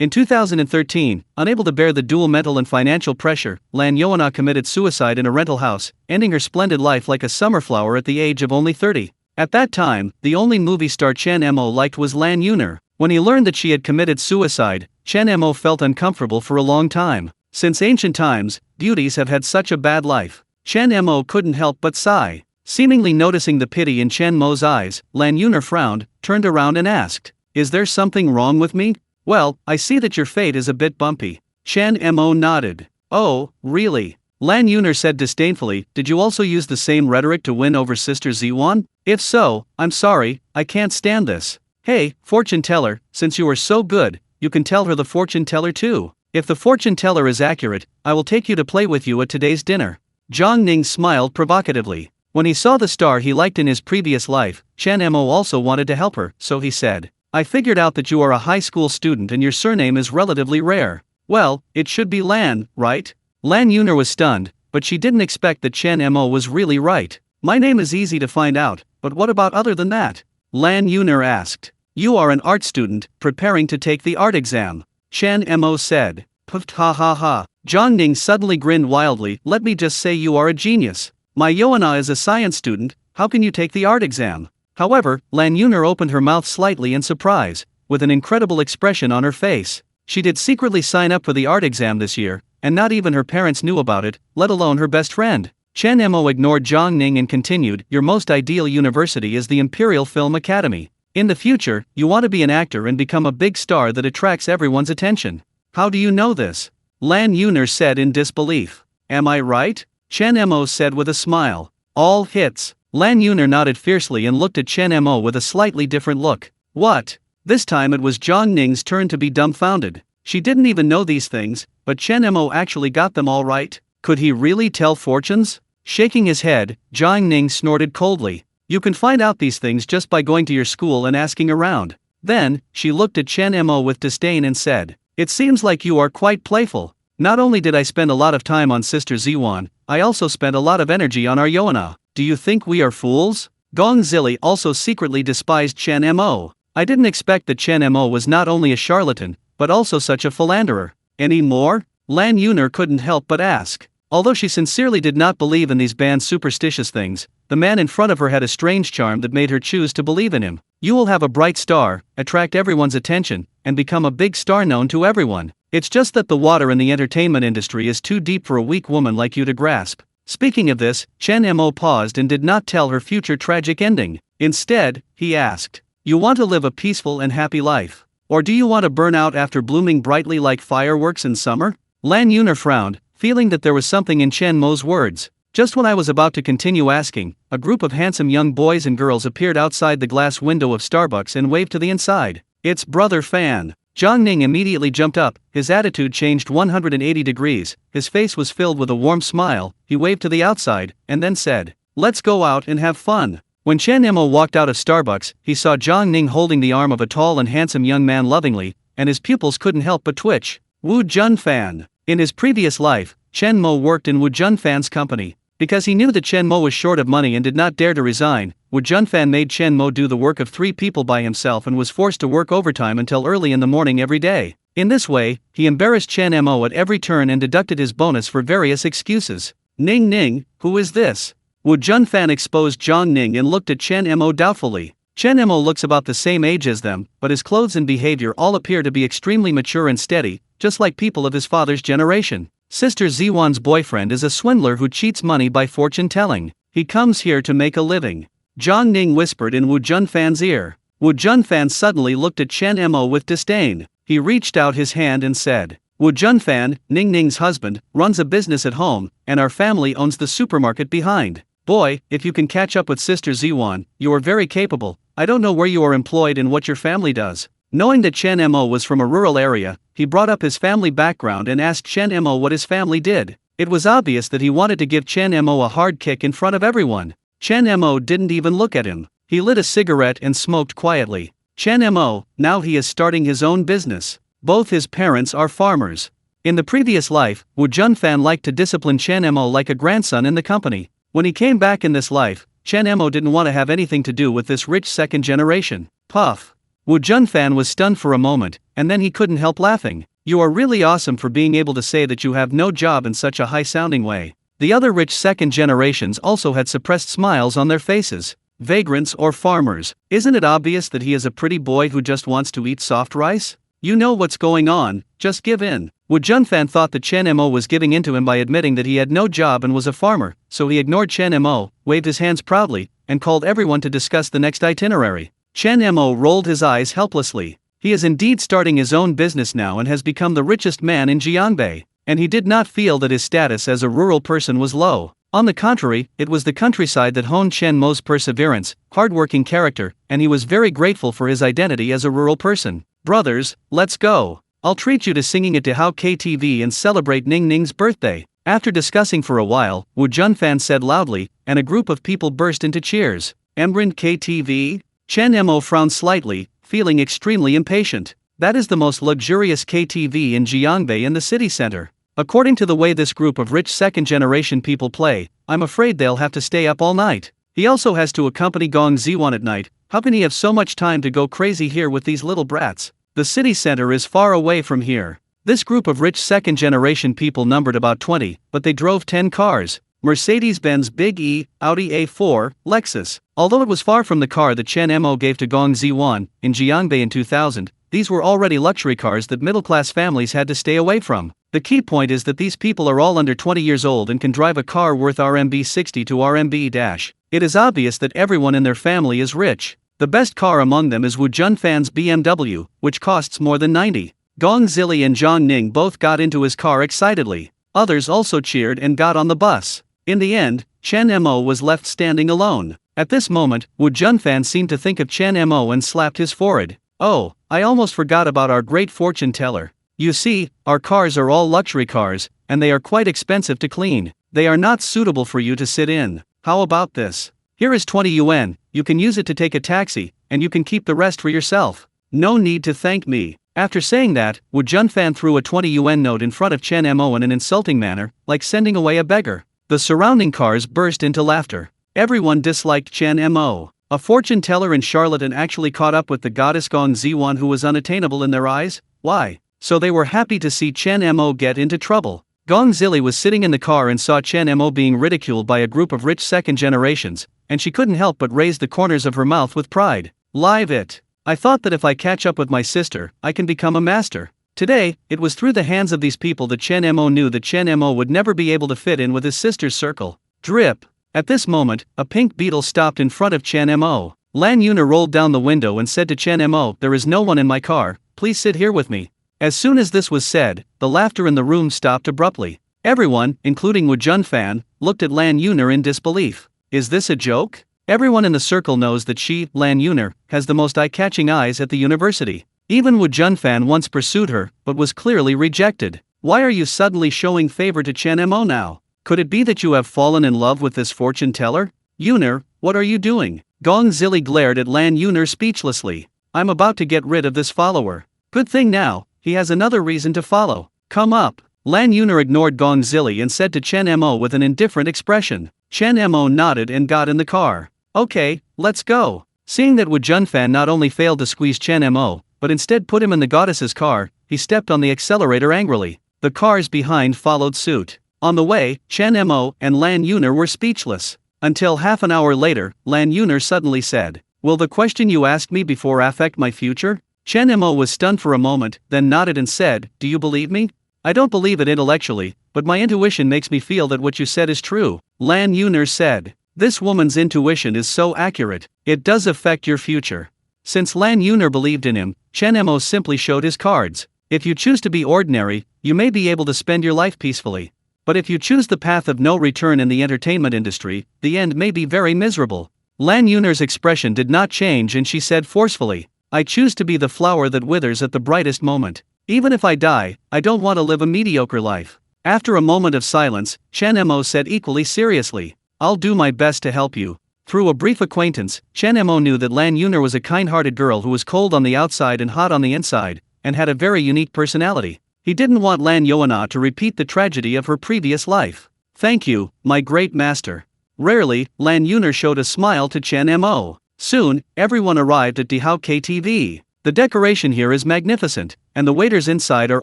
In 2013, unable to bear the dual mental and financial pressure, Lan Yoana committed suicide in a rental house, ending her splendid life like a summer flower at the age of only 30. At that time, the only movie star Chen Mo liked was Lan Yuner. When he learned that she had committed suicide, Chen Mo felt uncomfortable for a long time. Since ancient times, beauties have had such a bad life. Chen Mo couldn't help but sigh. Seemingly noticing the pity in Chen Mo's eyes, Lan Yuner frowned, turned around and asked, "Is there something wrong with me?" "Well, I see that your fate is a bit bumpy." Chen Mo nodded. "Oh, really?" Lan Yuner said disdainfully, "Did you also use the same rhetoric to win over Sister Ziwan? If so, I'm sorry, I can't stand this." "Hey, fortune teller, since you are so good, you can tell her the fortune teller too. If the fortune teller is accurate, I will take you to play with you at today's dinner." Zhang Ning smiled provocatively. When he saw the star he liked in his previous life, Chen Mo also wanted to help her, so he said, "I figured out that you are a high school student and your surname is relatively rare. Well, it should be Lan, right?" Lan Yuner was stunned, but she didn't expect that Chen Mo was really right. "My name is easy to find out, but what about other than that?" Lan Yuner asked. "You are an art student, preparing to take the art exam," Chen Mo said. "Puft ha ha ha." Zhang Ning suddenly grinned wildly. "Let me just say you are a genius. My Yoana is a science student, how can you take the art exam?" However, Lan Yuner opened her mouth slightly in surprise, with an incredible expression on her face. She did secretly sign up for the art exam this year, and not even her parents knew about it, let alone her best friend. Chen Mo ignored Zhang Ning and continued, "Your most ideal university is the Imperial Film Academy. In the future, you want to be an actor and become a big star that attracts everyone's attention." "How do you know this?" Lan Yuner said in disbelief. "Am I right?" Chen Mo said with a smile. "All hits." Lan Yuner nodded fiercely and looked at Chen Mo with a slightly different look. "What?" This time it was Zhang Ning's turn to be dumbfounded. She didn't even know these things, but Chen Mo actually got them all right. Could he really tell fortunes? Shaking his head, Zhang Ning snorted coldly. "You can find out these things just by going to your school and asking around." Then, she looked at Chen Mo with disdain and said, "It seems like you are quite playful. Not only did I spend a lot of time on Sister Ziwan, I also spent a lot of energy on our Yoana. Do you think we are fools?" Gong Zili also secretly despised Chen Mo. I didn't expect that Chen Mo was not only a charlatan, but also such a philanderer. "Any more?" Lan Yuner couldn't help but ask. Although she sincerely did not believe in these banned superstitious things, the man in front of her had a strange charm that made her choose to believe in him. "You will have a bright star, attract everyone's attention, and become a big star known to everyone. It's just that the water in the entertainment industry is too deep for a weak woman like you to grasp." Speaking of this, Chen Mo paused and did not tell her future tragic ending. Instead, he asked, "You want to live a peaceful and happy life? Or do you want to burn out after blooming brightly like fireworks in summer?" Lan Yuner frowned, feeling that there was something in Chen Mo's words. Just when I was about to continue asking, a group of handsome young boys and girls appeared outside the glass window of Starbucks and waved to the inside. "It's Brother Fan." Zhang Ning immediately jumped up, his attitude changed 180 degrees, his face was filled with a warm smile, he waved to the outside, and then said, "Let's go out and have fun." When Chen Mo walked out of Starbucks, he saw Zhang Ning holding the arm of a tall and handsome young man lovingly, and his pupils couldn't help but twitch. Wu Junfan. In his previous life, Chen Mo worked in Wu Junfan's company. Because he knew that Chen Mo was short of money and did not dare to resign, Wu Junfan made Chen Mo do the work of 3 people by himself and was forced to work overtime until early in the morning every day. In this way, he embarrassed Chen Mo at every turn and deducted his bonus for various excuses. "Ning Ning, who is this?" Wu Junfan exposed Zhang Ning and looked at Chen Mo doubtfully. Chen Mo looks about the same age as them, but his clothes and behavior all appear to be extremely mature and steady, just like people of his father's generation. Sister Ziwan's boyfriend is a swindler who cheats money by fortune telling. He comes here to make a living. Zhang Ning whispered in Wu Junfan's ear. Wu Junfan suddenly looked at Chen Mo with disdain. He reached out his hand and said, "Wu Junfan, Ning Ning's husband, runs a business at home, and our family owns the supermarket behind. Boy, if you can catch up with Sister Ziwan, you are very capable. I don't know where you are employed and what your family does. Knowing that Chen Mo was from a rural area, he brought up his family background and asked Chen Mo what his family did. It was obvious that he wanted to give Chen Mo a hard kick in front of everyone. Chen Mo didn't even look at him. He lit a cigarette and smoked quietly. Chen Mo, now he is starting his own business. Both his parents are farmers. In the previous life, Wu Junfan liked to discipline Chen Mo like a grandson in the company. When he came back in this life, Chen Mo didn't want to have anything to do with this rich second generation. Puff. Wu Junfan was stunned for a moment, and then he couldn't help laughing. You are really awesome for being able to say that you have no job in such a high-sounding way. The other rich second generations also had suppressed smiles on their faces. Vagrants or farmers, isn't it obvious that he is a pretty boy who just wants to eat soft rice? You know what's going on, just give in. Wu Junfan thought that Chen Mo was giving in to him by admitting that he had no job and was a farmer, so he ignored Chen Mo, waved his hands proudly, and called everyone to discuss the next itinerary. Chen Mo rolled his eyes helplessly. He is indeed starting his own business now and has become the richest man in Jiangbei, and he did not feel that his status as a rural person was low. On the contrary, it was the countryside that honed Chen Mo's perseverance, hardworking character, and he was very grateful for his identity as a rural person. Brothers, let's go. I'll treat you to singing it to How KTV and celebrate Ning Ning's birthday. After discussing for a while, Wu Junfan said loudly, and a group of people burst into cheers. Emrin KTV? Chen Mo frowned slightly, feeling extremely impatient. That is the most luxurious KTV in Jiangbei in the city center. According to the way this group of rich second-generation people play, I'm afraid they'll have to stay up all night. He also has to accompany Gong Ziwan at night. How can he have so much time to go crazy here with these little brats? The city center is far away from here. This group of rich second-generation people numbered about 20, but they drove 10 cars. Mercedes-Benz Big E, Audi A4, Lexus. Although it was far from the car that Chen Mo gave to Gong Ziwan in Jiangbei in 2000, these were already luxury cars that middle-class families had to stay away from. The key point is that these people are all under 20 years old and can drive a car worth RMB 60 to RMB-. It is obvious that everyone in their family is rich. The best car among them is Wu Junfan's BMW, which costs more than 90. Gong Zili and Zhang Ning both got into his car excitedly. Others also cheered and got on the bus. In the end, Chen Mo was left standing alone. At this moment, Wu Junfan seemed to think of Chen Mo and slapped his forehead. Oh, I almost forgot about our great fortune teller. You see, our cars are all luxury cars, and they are quite expensive to clean. They are not suitable for you to sit in. How about this? Here is 20 yuan, you can use it to take a taxi, and you can keep the rest for yourself. No need to thank me. After saying that, Wu Junfan threw a 20 yuan note in front of Chen Mo in an insulting manner, like sending away a beggar. The surrounding cars burst into laughter. Everyone disliked Chen Mo. A fortune teller and charlatan actually caught up with the goddess Gong Ziwan, who was unattainable in their eyes. Why? So they were happy to see Chen Mo get into trouble. Gong Zili was sitting in the car and saw Chen Mo being ridiculed by a group of rich second generations, and she couldn't help but raise the corners of her mouth with pride. Live it! I thought that if I catch up with my sister, I can become a master. Today, it was through the hands of these people that Chen Mo knew that Chen Mo would never be able to fit in with his sister's circle. Drip! At this moment, a pink beetle stopped in front of Chen Mo. Lan Yuner rolled down the window and said to Chen Mo, "There is no one in my car, please sit here with me." As soon as this was said, the laughter in the room stopped abruptly. Everyone, including Wu Junfan, looked at Lan Yuner in disbelief. Is this a joke? Everyone in the circle knows that she, Lan Yuner, has the most eye-catching eyes at the university. Even Wu Junfan once pursued her, but was clearly rejected. Why are you suddenly showing favor to Chen Mo now? Could it be that you have fallen in love with this fortune teller? Yuner, what are you doing? Gong Zili glared at Lan Yuner speechlessly. I'm about to get rid of this follower. Good thing now, he has another reason to follow. Come up. Lan Yuner ignored Gong Zili and said to Chen Mo with an indifferent expression. Chen Mo nodded and got in the car. Okay, let's go. Seeing that Wu Junfan not only failed to squeeze Chen Mo, but instead put him in the goddess's car, he stepped on the accelerator angrily. The cars behind followed suit. On the way, Chen Mo and Lan Yuner were speechless. Until half an hour later, Lan Yuner suddenly said, "Will the question you asked me before affect my future?" Chen Mo was stunned for a moment, then nodded and said, "Do you believe me?" "I don't believe it intellectually, but my intuition makes me feel that what you said is true," Lan Yuner said. This woman's intuition is so accurate, it does affect your future. Since Lan Yuner believed in him, Chen Mo simply showed his cards. If you choose to be ordinary, you may be able to spend your life peacefully. But if you choose the path of no return in the entertainment industry, the end may be very miserable. Lan Yuner's expression did not change and she said forcefully, I choose to be the flower that withers at the brightest moment. Even if I die, I don't want to live a mediocre life. After a moment of silence, Chen Mo said equally seriously, I'll do my best to help you. Through a brief acquaintance, Chen Mo knew that Lan Yuner was a kind-hearted girl who was cold on the outside and hot on the inside, and had a very unique personality. He didn't want Lan Yuana to repeat the tragedy of her previous life. Thank you, my great master. Rarely, Lan Yuner showed a smile to Chen Mo. Soon, everyone arrived at Dihao KTV. The decoration here is magnificent, and the waiters inside are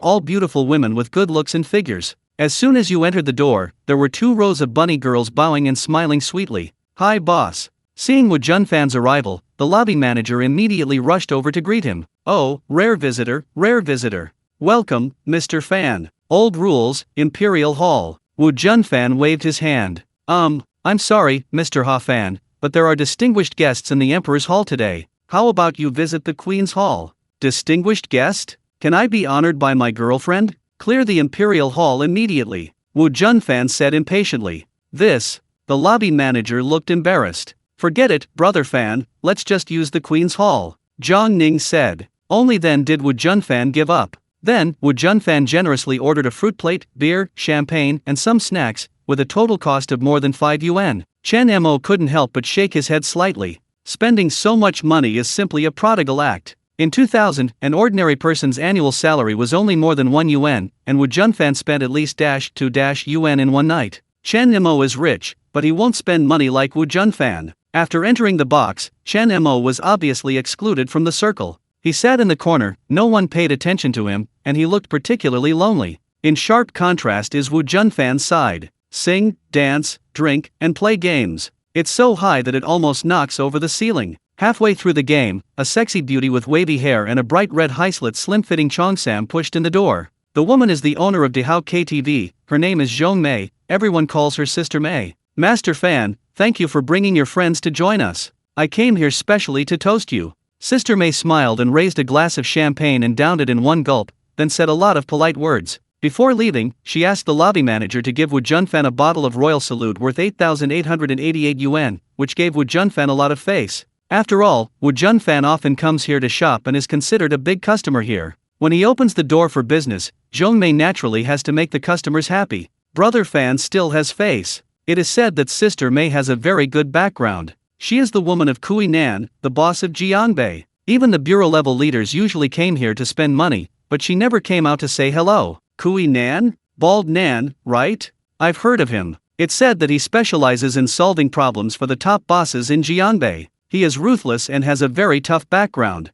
all beautiful women with good looks and figures. As soon as you entered the door, there were 2 rows of bunny girls bowing and smiling sweetly. Hi boss. Seeing Wu Junfan's arrival, the lobby manager immediately rushed over to greet him. Oh, rare visitor, rare visitor. Welcome, Mr. Fan. Old rules, Imperial Hall. Wu Junfan waved his hand. I'm sorry, Mr. Ha Fan, but there are distinguished guests in the Emperor's Hall today. How about you visit the Queen's Hall? Distinguished guest? Can I be honored by my girlfriend? Clear the Imperial Hall immediately, Wu Junfan said impatiently. The lobby manager looked embarrassed. Forget it, brother Fan, let's just use the Queen's Hall, Zhang Ning said. Only then did Wu Junfan give up. Then, Wu Junfan generously ordered a fruit plate, beer, champagne, and some snacks, with a total cost of more than 5 yuan. Chen Mo couldn't help but shake his head slightly. Spending so much money is simply a prodigal act. In 2000, an ordinary person's annual salary was only more than 1 yuan, and Wu Junfan spent at least -2 yuan in one night. Chen Mo is rich, but he won't spend money like Wu Junfan. After entering the box, Chen Mo was obviously excluded from the circle. He sat in the corner, no one paid attention to him, and he looked particularly lonely. In sharp contrast is Wu Junfan's side. Sing, dance, drink, and play games. It's so high that it almost knocks over the ceiling. Halfway through the game, a sexy beauty with wavy hair and a bright red high-slit slim-fitting cheongsam pushed in the door. The woman is the owner of Dihao KTV, her name is Zhong Mei, everyone calls her Sister Mei. Master Fan, thank you for bringing your friends to join us. I came here specially to toast you. Sister Mei smiled and raised a glass of champagne and downed it in one gulp, then said a lot of polite words. Before leaving, she asked the lobby manager to give Wu Junfan a bottle of Royal Salute worth 8,888 yuan, which gave Wu Junfan a lot of face. After all, Wu Junfan often comes here to shop and is considered a big customer here. When he opens the door for business, Zhong Mei naturally has to make the customers happy. Brother Fan still has face. It is said that Sister Mei has a very good background. She is the woman of Kui Nan, the boss of Jiangbei. Even the bureau-level leaders usually came here to spend money, but she never came out to say hello. Kui Nan? Bald Nan, right? I've heard of him. It's said that he specializes in solving problems for the top bosses in Jiangbei. He is ruthless and has a very tough background.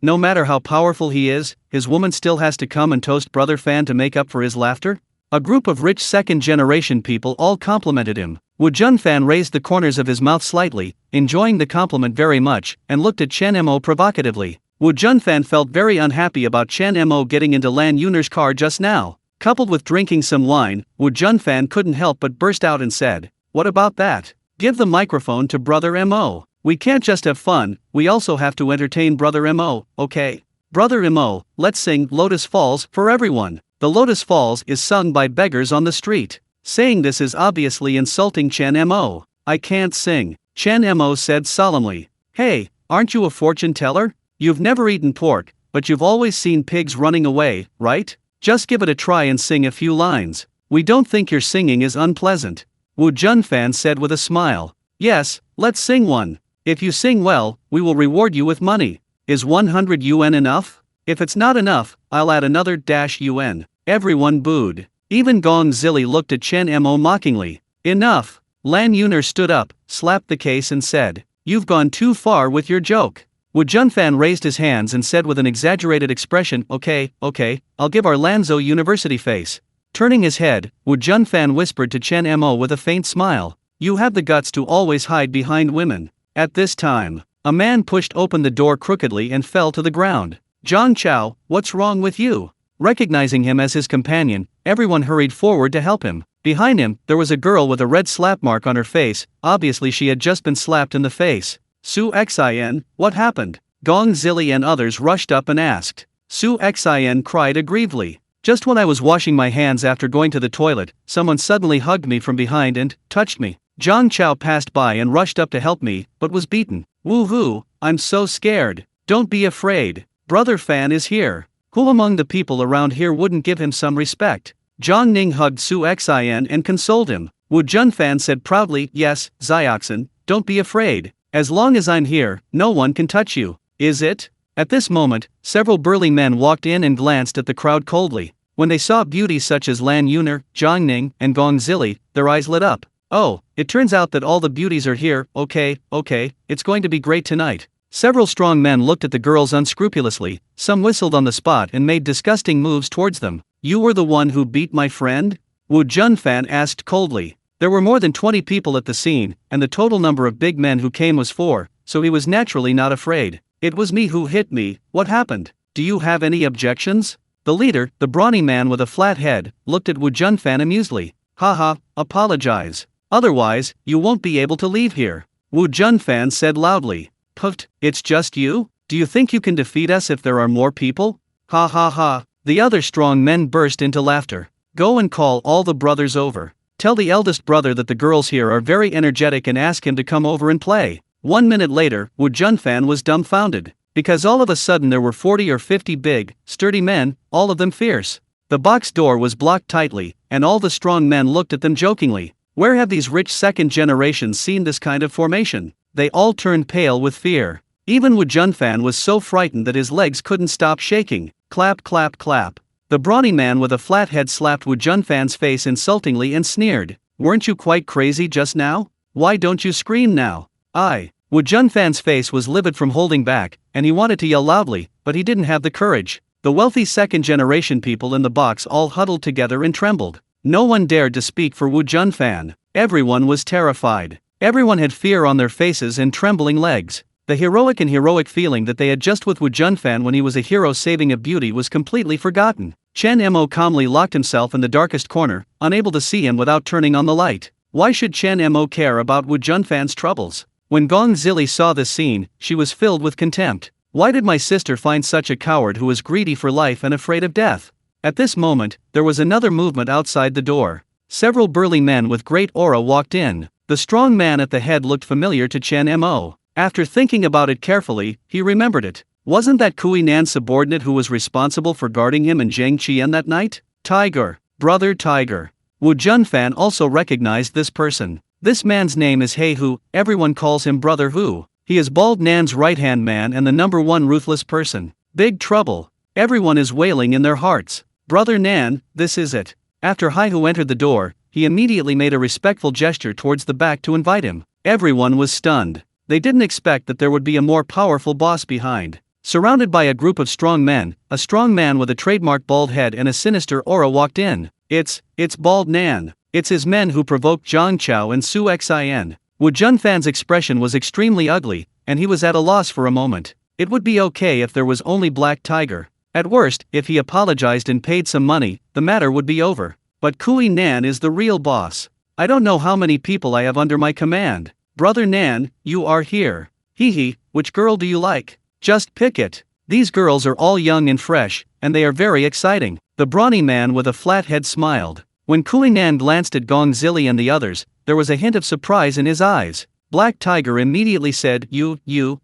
No matter how powerful he is, his woman still has to come and toast Brother Fan to make up for his laughter? A group of rich second-generation people all complimented him. Wu Junfan raised the corners of his mouth slightly, enjoying the compliment very much, and looked at Chen Mo provocatively. Wu Junfan felt very unhappy about Chen Mo getting into Lan Yuner's car just now. Coupled with drinking some wine, Wu Junfan couldn't help but burst out and said, "What about that? Give the microphone to Brother Mo. We can't just have fun, we also have to entertain Brother Mo, okay? Brother Mo, let's sing Lotus Falls for everyone." The Lotus Falls is sung by beggars on the street. Saying this is obviously insulting Chen Mo. I can't sing, Chen Mo said solemnly. Hey, aren't you a fortune teller? You've never eaten pork, but you've always seen pigs running away, right? Just give it a try and sing a few lines. We don't think your singing is unpleasant. Wu Junfan said with a smile. Yes, let's sing one. If you sing well, we will reward you with money. Is 100 yuan enough? If it's not enough, I'll add another -yuan. Everyone booed. Even Gong Zili looked at Chen Mo mockingly. Enough. Lan Yuner stood up, slapped the case and said, "You've gone too far with your joke." Wu Junfan raised his hands and said with an exaggerated expression, okay, I'll give our Lanzhou University face. Turning his head, Wu Junfan whispered to Chen Mo with a faint smile, "You have the guts to always hide behind women." At this time, a man pushed open the door crookedly and fell to the ground. Zhang Chao, what's wrong with you? Recognizing him as his companion, everyone hurried forward to help him. Behind him, there was a girl with a red slap mark on her face, obviously she had just been slapped in the face. Su Xin, what happened? Gong Zili and others rushed up and asked. Su Xin cried aggrievedly. Just when I was washing my hands after going to the toilet, someone suddenly hugged me from behind and touched me. Zhang Chao passed by and rushed up to help me, but was beaten. Woohoo, I'm so scared. Don't be afraid. Brother Fan is here. Who among the people around here wouldn't give him some respect? Zhang Ning hugged Su Xin and consoled him. Wu Junfan said proudly, yes, Xiaoxin, don't be afraid. As long as I'm here, no one can touch you. Is it? At this moment, several burly men walked in and glanced at the crowd coldly. When they saw beauties such as Lan Yuner, Zhang Ning, and Gong Zili, their eyes lit up. Oh, it turns out that all the beauties are here. Okay, it's going to be great tonight. Several strong men looked at the girls unscrupulously, some whistled on the spot and made disgusting moves towards them. You were the one who beat my friend? Wu Junfan asked coldly. There were more than 20 people at the scene, and the total number of big men who came was 4, so he was naturally not afraid. It was me who hit me. What happened? Do you have any objections? The leader, the brawny man with a flat head, looked at Wu Junfan amusedly. Haha, apologize. Otherwise, you won't be able to leave here. Wu Junfan said loudly. Put, it's just you? Do you think you can defeat us if there are more people? Ha ha ha. The other strong men burst into laughter. Go and call all the brothers over. Tell the eldest brother that the girls here are very energetic and ask him to come over and play. 1 minute later, Wu Junfan was dumbfounded. Because all of a sudden there were 40 or 50 big, sturdy men, all of them fierce. The box door was blocked tightly, and all the strong men looked at them jokingly. Where have these rich second generations seen this kind of formation? They all turned pale with fear. Even Wu Junfan was so frightened that his legs couldn't stop shaking. Clap clap clap. The brawny man with a flat head slapped Wu Junfan's face insultingly and sneered. Weren't you quite crazy just now? Why don't you scream now? Wu Junfan's face was livid from holding back, and he wanted to yell loudly, but he didn't have the courage. The wealthy second-generation people in the box all huddled together and trembled. No one dared to speak for Wu Junfan. Everyone was terrified. Everyone had fear on their faces and trembling legs. The heroic feeling that they had just with Wu Junfan when he was a hero saving a beauty was completely forgotten. Chen Mo calmly locked himself in the darkest corner, unable to see him without turning on the light. Why should Chen Mo care about Wu Junfan's troubles? When Gong Zili saw this scene, she was filled with contempt. Why did my sister find such a coward who was greedy for life and afraid of death? At this moment, there was another movement outside the door. Several burly men with great aura walked in. The strong man at the head looked familiar to Chen Mo. After thinking about it carefully, he remembered it. Wasn't that Kui Nan's subordinate who was responsible for guarding him in Zhang Qian that night? Tiger. Brother Tiger. Wu Junfan also recognized this person. This man's name is He Hu, everyone calls him Brother Hu. He is Bald Nan's right-hand man and the #1 ruthless person. Big trouble. Everyone is wailing in their hearts. Brother Nan, this is it. After He Hu entered the door, he immediately made a respectful gesture towards the back to invite him. Everyone was stunned. They didn't expect that there would be a more powerful boss behind. Surrounded by a group of strong men, a strong man with a trademark bald head and a sinister aura walked in. It's Bald Nan. It's his men who provoked Zhang Chao and Su Xin. Wu Junfan's expression was extremely ugly, and he was at a loss for a moment. It would be okay if there was only Black Tiger. At worst, if he apologized and paid some money, the matter would be over. But Kui Nan is the real boss. I don't know how many people I have under my command. Brother Nan, you are here. Hee, which girl do you like? Just pick it. These girls are all young and fresh, and they are very exciting. The brawny man with a flat head smiled. When Kui Nan glanced at Gong Zili and the others, there was a hint of surprise in his eyes. Black Tiger immediately said, you,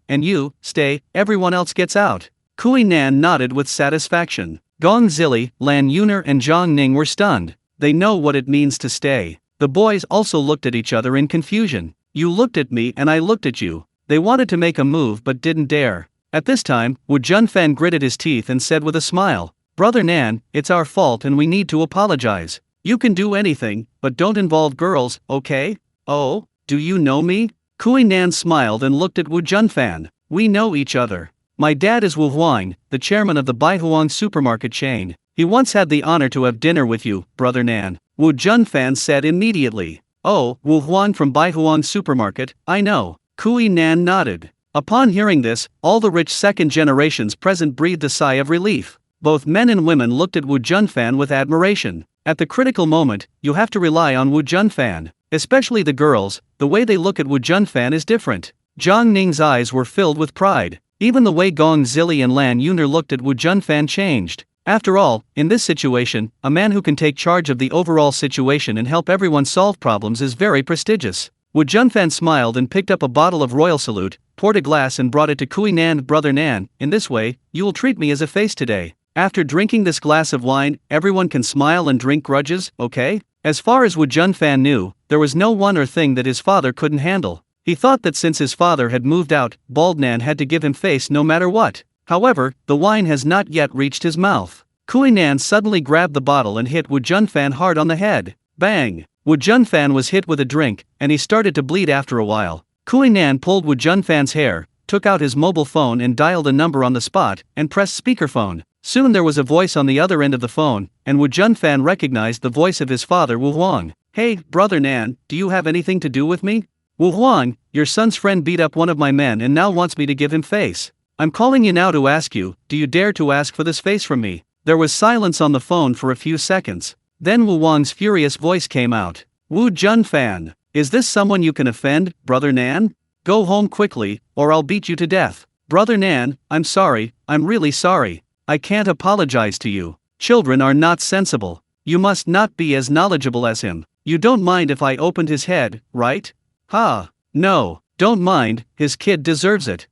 and you, stay, everyone else gets out. Kui Nan nodded with satisfaction. Gong Zili, Lan Yuner and Zhang Ning were stunned. They know what it means to stay. The boys also looked at each other in confusion. You looked at me and I looked at you. They wanted to make a move but didn't dare. At this time, Wu Junfan gritted his teeth and said with a smile, Brother Nan, it's our fault and we need to apologize. You can do anything, but don't involve girls, okay? Oh, do you know me? Kui Nan smiled and looked at Wu Junfan. We know each other. My dad is Wu Huang, the chairman of the Baihuang supermarket chain. He once had the honor to have dinner with you, Brother Nan. Wu Junfan said immediately. Oh, Wu Huang from Baihuang supermarket, I know. Kui Nan nodded. Upon hearing this, all the rich second generations present breathed a sigh of relief. Both men and women looked at Wu Junfan with admiration. At the critical moment, you have to rely on Wu Junfan. Especially the girls, the way they look at Wu Junfan is different. Zhang Ning's eyes were filled with pride. Even the way Gong Zili and Lan Yuner looked at Wu Junfan changed. After all, in this situation, a man who can take charge of the overall situation and help everyone solve problems is very prestigious. Wu Junfan smiled and picked up a bottle of Royal Salute, poured a glass and brought it to Kui Nan. Brother Nan, in this way, you will treat me as a face today. After drinking this glass of wine, everyone can smile and drink grudges, okay? As far as Wu Junfan knew, there was no one or thing that his father couldn't handle. He thought that since his father had moved out, Bald Nan had to give him face no matter what. However, the wine has not yet reached his mouth. Kui Nan suddenly grabbed the bottle and hit Wu Junfan hard on the head. Bang! Wu Junfan was hit with a drink, and he started to bleed after a while. Kui Nan pulled Wu Junfan's hair, took out his mobile phone and dialed a number on the spot, and pressed speakerphone. Soon there was a voice on the other end of the phone, and Wu Junfan recognized the voice of his father Wu Huang. Hey, Brother Nan, do you have anything to do with me? Wu Huang, your son's friend beat up one of my men and now wants me to give him face. I'm calling you now to ask you, do you dare to ask for this face from me? There was silence on the phone for a few seconds. Then Wu Huang's furious voice came out. Wu Junfan, is this someone you can offend, Brother Nan? Go home quickly, or I'll beat you to death. Brother Nan, I'm sorry, I'm really sorry. I can't apologize to you. Children are not sensible. You must not be as knowledgeable as him. You don't mind if I opened his head, right? Ha. No, don't mind, his kid deserves it.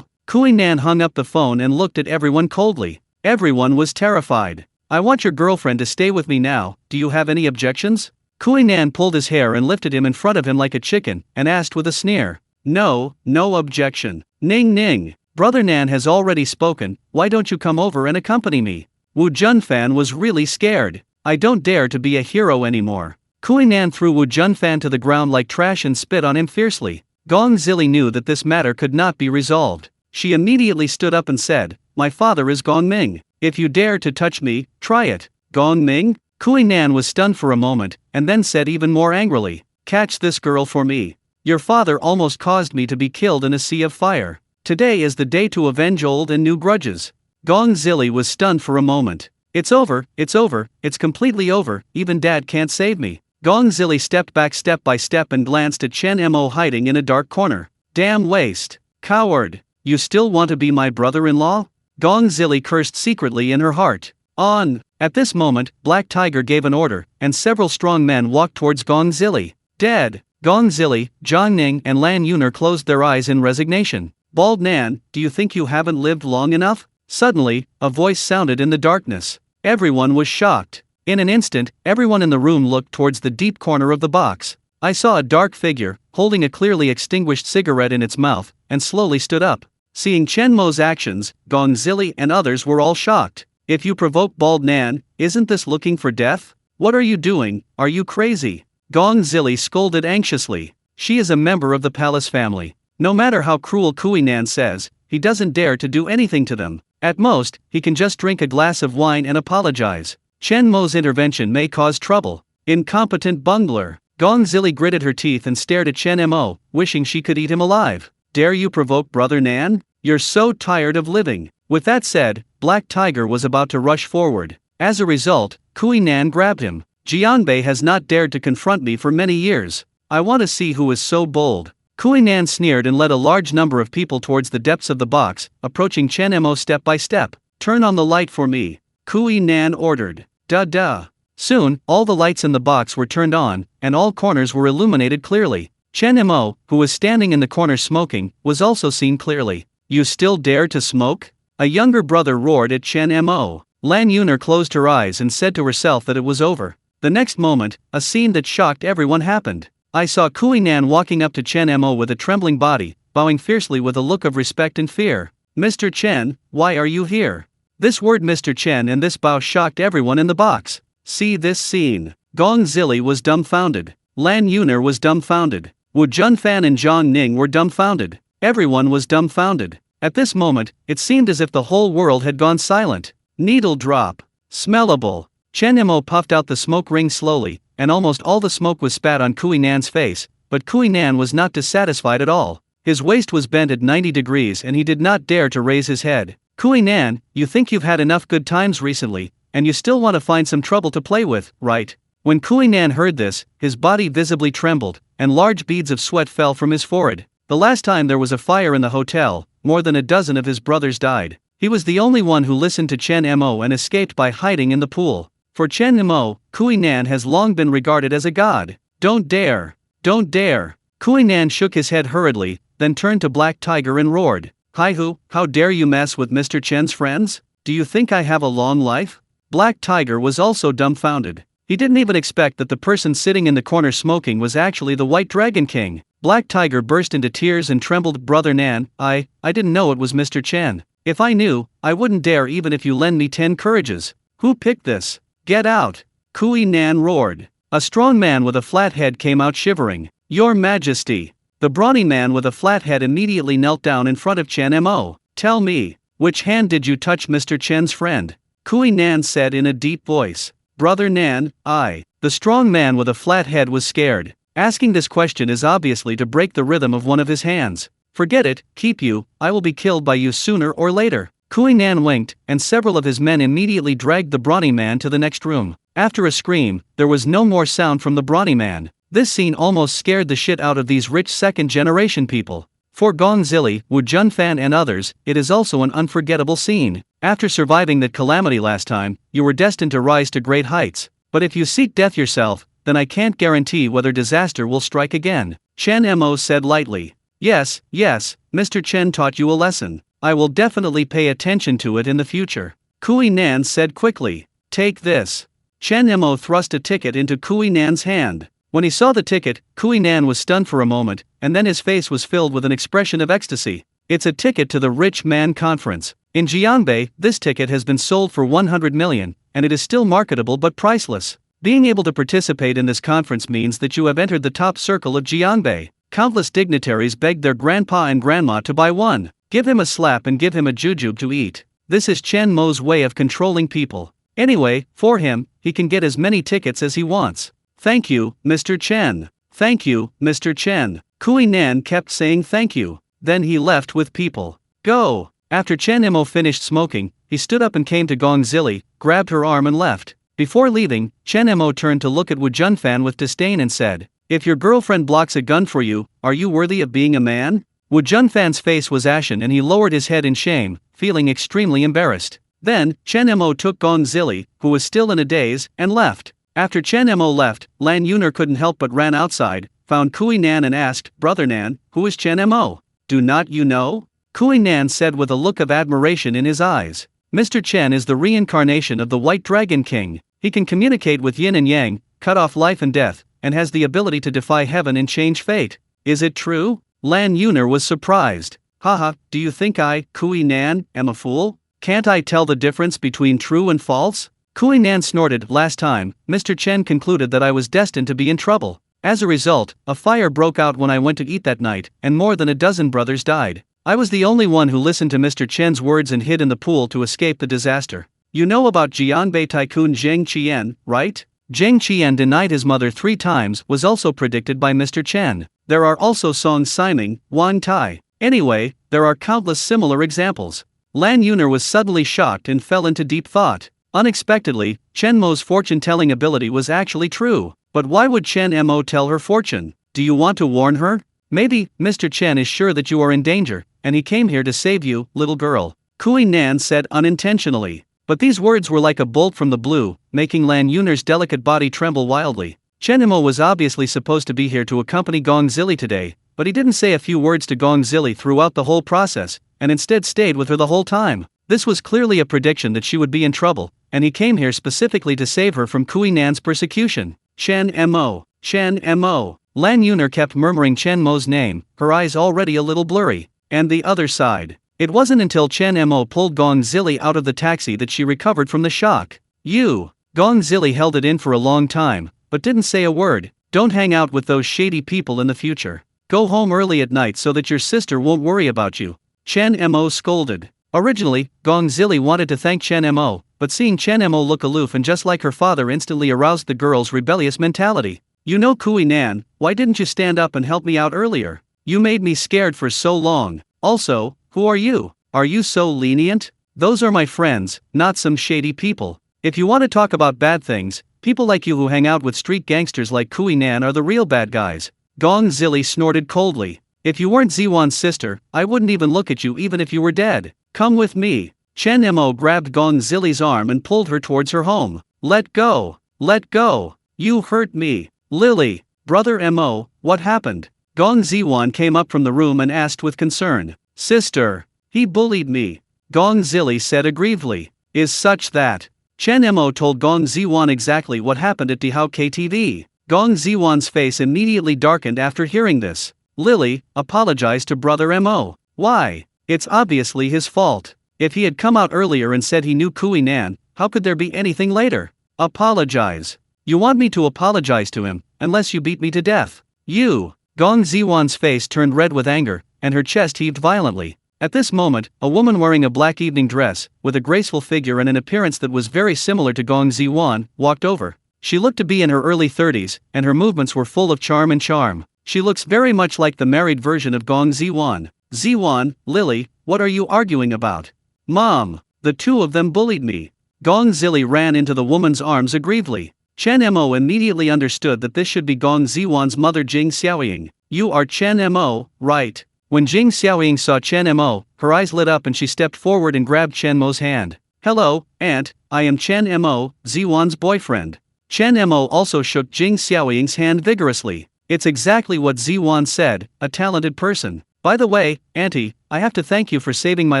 Kui Nan hung up the phone and looked at everyone coldly. Everyone was terrified. I want your girlfriend to stay with me now, do you have any objections? Kui Nan pulled his hair and lifted him in front of him like a chicken, and asked with a sneer. No, no objection. Ning ning. Brother Nan has already spoken, why don't you come over and accompany me? Wu Junfan was really scared. I don't dare to be a hero anymore. Kui Nan threw Wu Junfan to the ground like trash and spit on him fiercely. Gong Zili knew that this matter could not be resolved. She immediately stood up and said, my father is Gong Ming. If you dare to touch me, try it. Gong Ming? Kui Nan was stunned for a moment, and then said even more angrily, catch this girl for me. Your father almost caused me to be killed in a sea of fire. Today is the day to avenge old and new grudges. Gong Zili was stunned for a moment. It's over, it's completely over, even dad can't save me. Gong Zili stepped back step by step and glanced at Chen Mo hiding in a dark corner. Damn waste. Coward. You still want to be my brother-in-law? Gong Zili cursed secretly in her heart. On. At this moment, Black Tiger gave an order, and several strong men walked towards Gong Zili. Dead. Gong Zili, Zhang Ning and Lan Yuner closed their eyes in resignation. Bald Nan, do you think you haven't lived long enough? Suddenly, a voice sounded in the darkness. Everyone was shocked. In an instant, everyone in the room looked towards the deep corner of the box. I saw a dark figure, holding a clearly extinguished cigarette in its mouth, and slowly stood up. Seeing Chen Mo's actions, Gong Zili and others were all shocked. If you provoke Bald Nan, isn't this looking for death? What are you doing, are you crazy? Gong Zili scolded anxiously. She is a member of the palace family. No matter how cruel Kui Nan says, he doesn't dare to do anything to them. At most, he can just drink a glass of wine and apologize. Chen Mo's intervention may cause trouble. Incompetent bungler. Gong Zili gritted her teeth and stared at Chen Mo, wishing she could eat him alive. Dare you provoke Brother Nan? You're so tired of living. With that said, Black Tiger was about to rush forward. As a result, Kui Nan grabbed him. Jianbei has not dared to confront me for many years. I want to see who is so bold. Kui Nan sneered and led a large number of people towards the depths of the box, approaching Chen Mo step by step. Turn on the light for me. Kui Nan ordered. Duh. Soon, all the lights in the box were turned on, and all corners were illuminated clearly. Chen Mo, who was standing in the corner smoking, was also seen clearly. You still dare to smoke? A younger brother roared at Chen Mo. Lan Yuner closed her eyes and said to herself that it was over. The next moment, a scene that shocked everyone happened. I saw Kui Nan walking up to Chen Mo with a trembling body, bowing fiercely with a look of respect and fear. Mr. Chen, why are you here? This word Mr. Chen and this bow shocked everyone in the box. See this scene. Gong Zili was dumbfounded. Lan Yuner was dumbfounded. Wu Junfan and Zhang Ning were dumbfounded. Everyone was dumbfounded. At this moment, it seemed as if the whole world had gone silent. Needle drop. Smellable. Chen Mo puffed out the smoke ring slowly, and almost all the smoke was spat on Kui Nan's face, but Kui Nan was not dissatisfied at all. His waist was bent at 90 degrees and he did not dare to raise his head. Kui Nan, you think you've had enough good times recently, and you still want to find some trouble to play with, right? When Kui Nan heard this, his body visibly trembled, and large beads of sweat fell from his forehead. The last time there was a fire in the hotel, more than a dozen of his brothers died. He was the only one who listened to Chen Mo and escaped by hiding in the pool. For Chen Mo, Kui Nan has long been regarded as a god. Don't dare! Don't dare! Kui Nan shook his head hurriedly, then turned to Black Tiger and roared. Hi-hu, how dare you mess with Mr. Chen's friends? Do you think I have a long life? Black Tiger was also dumbfounded. He didn't even expect that the person sitting in the corner smoking was actually the White Dragon King. Black Tiger burst into tears and trembled. Brother Nan, I didn't know it was Mr. Chen. If I knew, I wouldn't dare even if you lend me 10 courages. Who picked this? Get out! Kui Nan roared. A strong man with a flat head came out shivering. Your Majesty! The brawny man with a flat head immediately knelt down in front of Chen Mo. Tell me, which hand did you touch Mr. Chen's friend? Kui Nan said in a deep voice. Brother Nan, The strong man with a flat head was scared. Asking this question is obviously to break the rhythm of one of his hands. Forget it, keep you, I will be killed by you sooner or later. Kui Nan winked, and several of his men immediately dragged the brawny man to the next room. After a scream, there was no more sound from the brawny man. This scene almost scared the shit out of these rich second-generation people. For Gong Zili, Wu Junfan and others, it is also an unforgettable scene. After surviving that calamity last time, you were destined to rise to great heights. But if you seek death yourself, then I can't guarantee whether disaster will strike again. Chen Mo said lightly. Yes, Mr. Chen taught you a lesson. I will definitely pay attention to it in the future. Kui Nan said quickly. Take this. Chen Mo thrust a ticket into Kui Nan's hand. When he saw the ticket, Kui Nan was stunned for a moment, and then his face was filled with an expression of ecstasy. It's a ticket to the Rich Man Conference. In Jiangbei, this ticket has been sold for 100 million, and it is still marketable but priceless. Being able to participate in this conference means that you have entered the top circle of Jiangbei. Countless dignitaries begged their grandpa and grandma to buy one. Give him a slap and give him a jujube to eat. This is Chen Mo's way of controlling people. Anyway, for him, he can get as many tickets as he wants. Thank you, Mr. Chen. Thank you, Mr. Chen. Kui Nan kept saying thank you. Then he left with people. Go! After Chen Mo finished smoking, he stood up and came to Gong Zili, grabbed her arm and left. Before leaving, Chen Mo turned to look at Wu Junfan with disdain and said, If your girlfriend blocks a gun for you, are you worthy of being a man? Wu Junfan's face was ashen and he lowered his head in shame, feeling extremely embarrassed. Then, Chen Mo took Gong Zili, who was still in a daze, and left. After Chen Mo left, Lan Yuner couldn't help but ran outside, found Kui Nan and asked, Brother Nan, who is Chen Mo? Do not you know? Kui Nan said with a look of admiration in his eyes. Mr. Chen is the reincarnation of the White Dragon King. He can communicate with yin and yang, cut off life and death, and has the ability to defy heaven and change fate. Is it true? Lan Yuner was surprised. Haha, do you think I, Kui Nan, am a fool? Can't I tell the difference between true and false? Kui Nan snorted. Last time, Mr. Chen concluded that I was destined to be in trouble. As a result, a fire broke out when I went to eat that night, and more than a dozen brothers died. I was the only one who listened to Mr. Chen's words and hid in the pool to escape the disaster. You know about Jianbei tycoon Zheng Qian, right? Zheng Qian denied his mother 3 times was also predicted by Mr. Chen. There are also Song Siming, Wang Tai. Anyway, there are countless similar examples. Lan Yuner was suddenly shocked and fell into deep thought. Unexpectedly, Chen Mo's fortune-telling ability was actually true. But why would Chen Mo tell her fortune? Do you want to warn her? Maybe, Mr. Chen is sure that you are in danger, and he came here to save you, little girl. Kui Nan said unintentionally. But these words were like a bolt from the blue, making Lan Yuner's delicate body tremble wildly. Chen Mo was obviously supposed to be here to accompany Gong Zili today, but he didn't say a few words to Gong Zili throughout the whole process, and instead stayed with her the whole time. This was clearly a prediction that she would be in trouble, and he came here specifically to save her from Kui Nan's persecution. Chen Mo. Chen Mo. Lan Yuner kept murmuring Chen Mo's name, her eyes already a little blurry. And the other side. It wasn't until Chen Mo pulled Gong Zili out of the taxi that she recovered from the shock. Gong Zili held it in for a long time, but didn't say a word. Don't hang out with those shady people in the future. Go home early at night so that your sister won't worry about you. Chen Mo scolded. Originally, Gong Zili wanted to thank Chen Mo, but seeing Chen Mo look aloof and just like her father instantly aroused the girl's rebellious mentality. You know Kui Nan, why didn't you stand up and help me out earlier? You made me scared for so long. Also, who are you? Are you so lenient? Those are my friends, not some shady people. If you want to talk about bad things, people like you who hang out with street gangsters like Kui Nan are the real bad guys. Gong Zili snorted coldly. If you weren't Ziwan's sister, I wouldn't even look at you even if you were dead. Come with me. Chen Mo grabbed Gong Zili's arm and pulled her towards her home. Let go! Let go! You hurt me! Lily! Brother Mo, what happened? Gong Ziwan came up from the room and asked with concern. Sister! He bullied me. Gong Zili said aggrievedly. Is such that? Chen Mo told Gong Ziwan exactly what happened at Dihao KTV. Gong Ziwan's face immediately darkened after hearing this. Lily, apologize to Brother Mo. Why? It's obviously his fault. If he had come out earlier and said he knew Kui Nan, how could there be anything later? Apologize. You want me to apologize to him, unless you beat me to death. You! Gong Ziwan's face turned red with anger, and her chest heaved violently. At this moment, a woman wearing a black evening dress, with a graceful figure and an appearance that was very similar to Gong Ziwan, walked over. She looked to be in her early 30s, and her movements were full of charm and charm. She looks very much like the married version of Gong Ziwan. Ziwan, Lily, what are you arguing about? Mom, the two of them bullied me. Gong Zili ran into the woman's arms aggrievedly. Chen Mo immediately understood that this should be Gong Ziwan's mother Jing Xiaoying. You are Chen Mo, right? When Jing Xiaoying saw Chen Mo, her eyes lit up and she stepped forward and grabbed Chen Mo's hand. Hello, Aunt, I am Chen Mo, Ziwan's boyfriend. Chen Mo also shook Jing Xiaoying's hand vigorously. It's exactly what Ziwan said, a talented person. By the way, Auntie, I have to thank you for saving my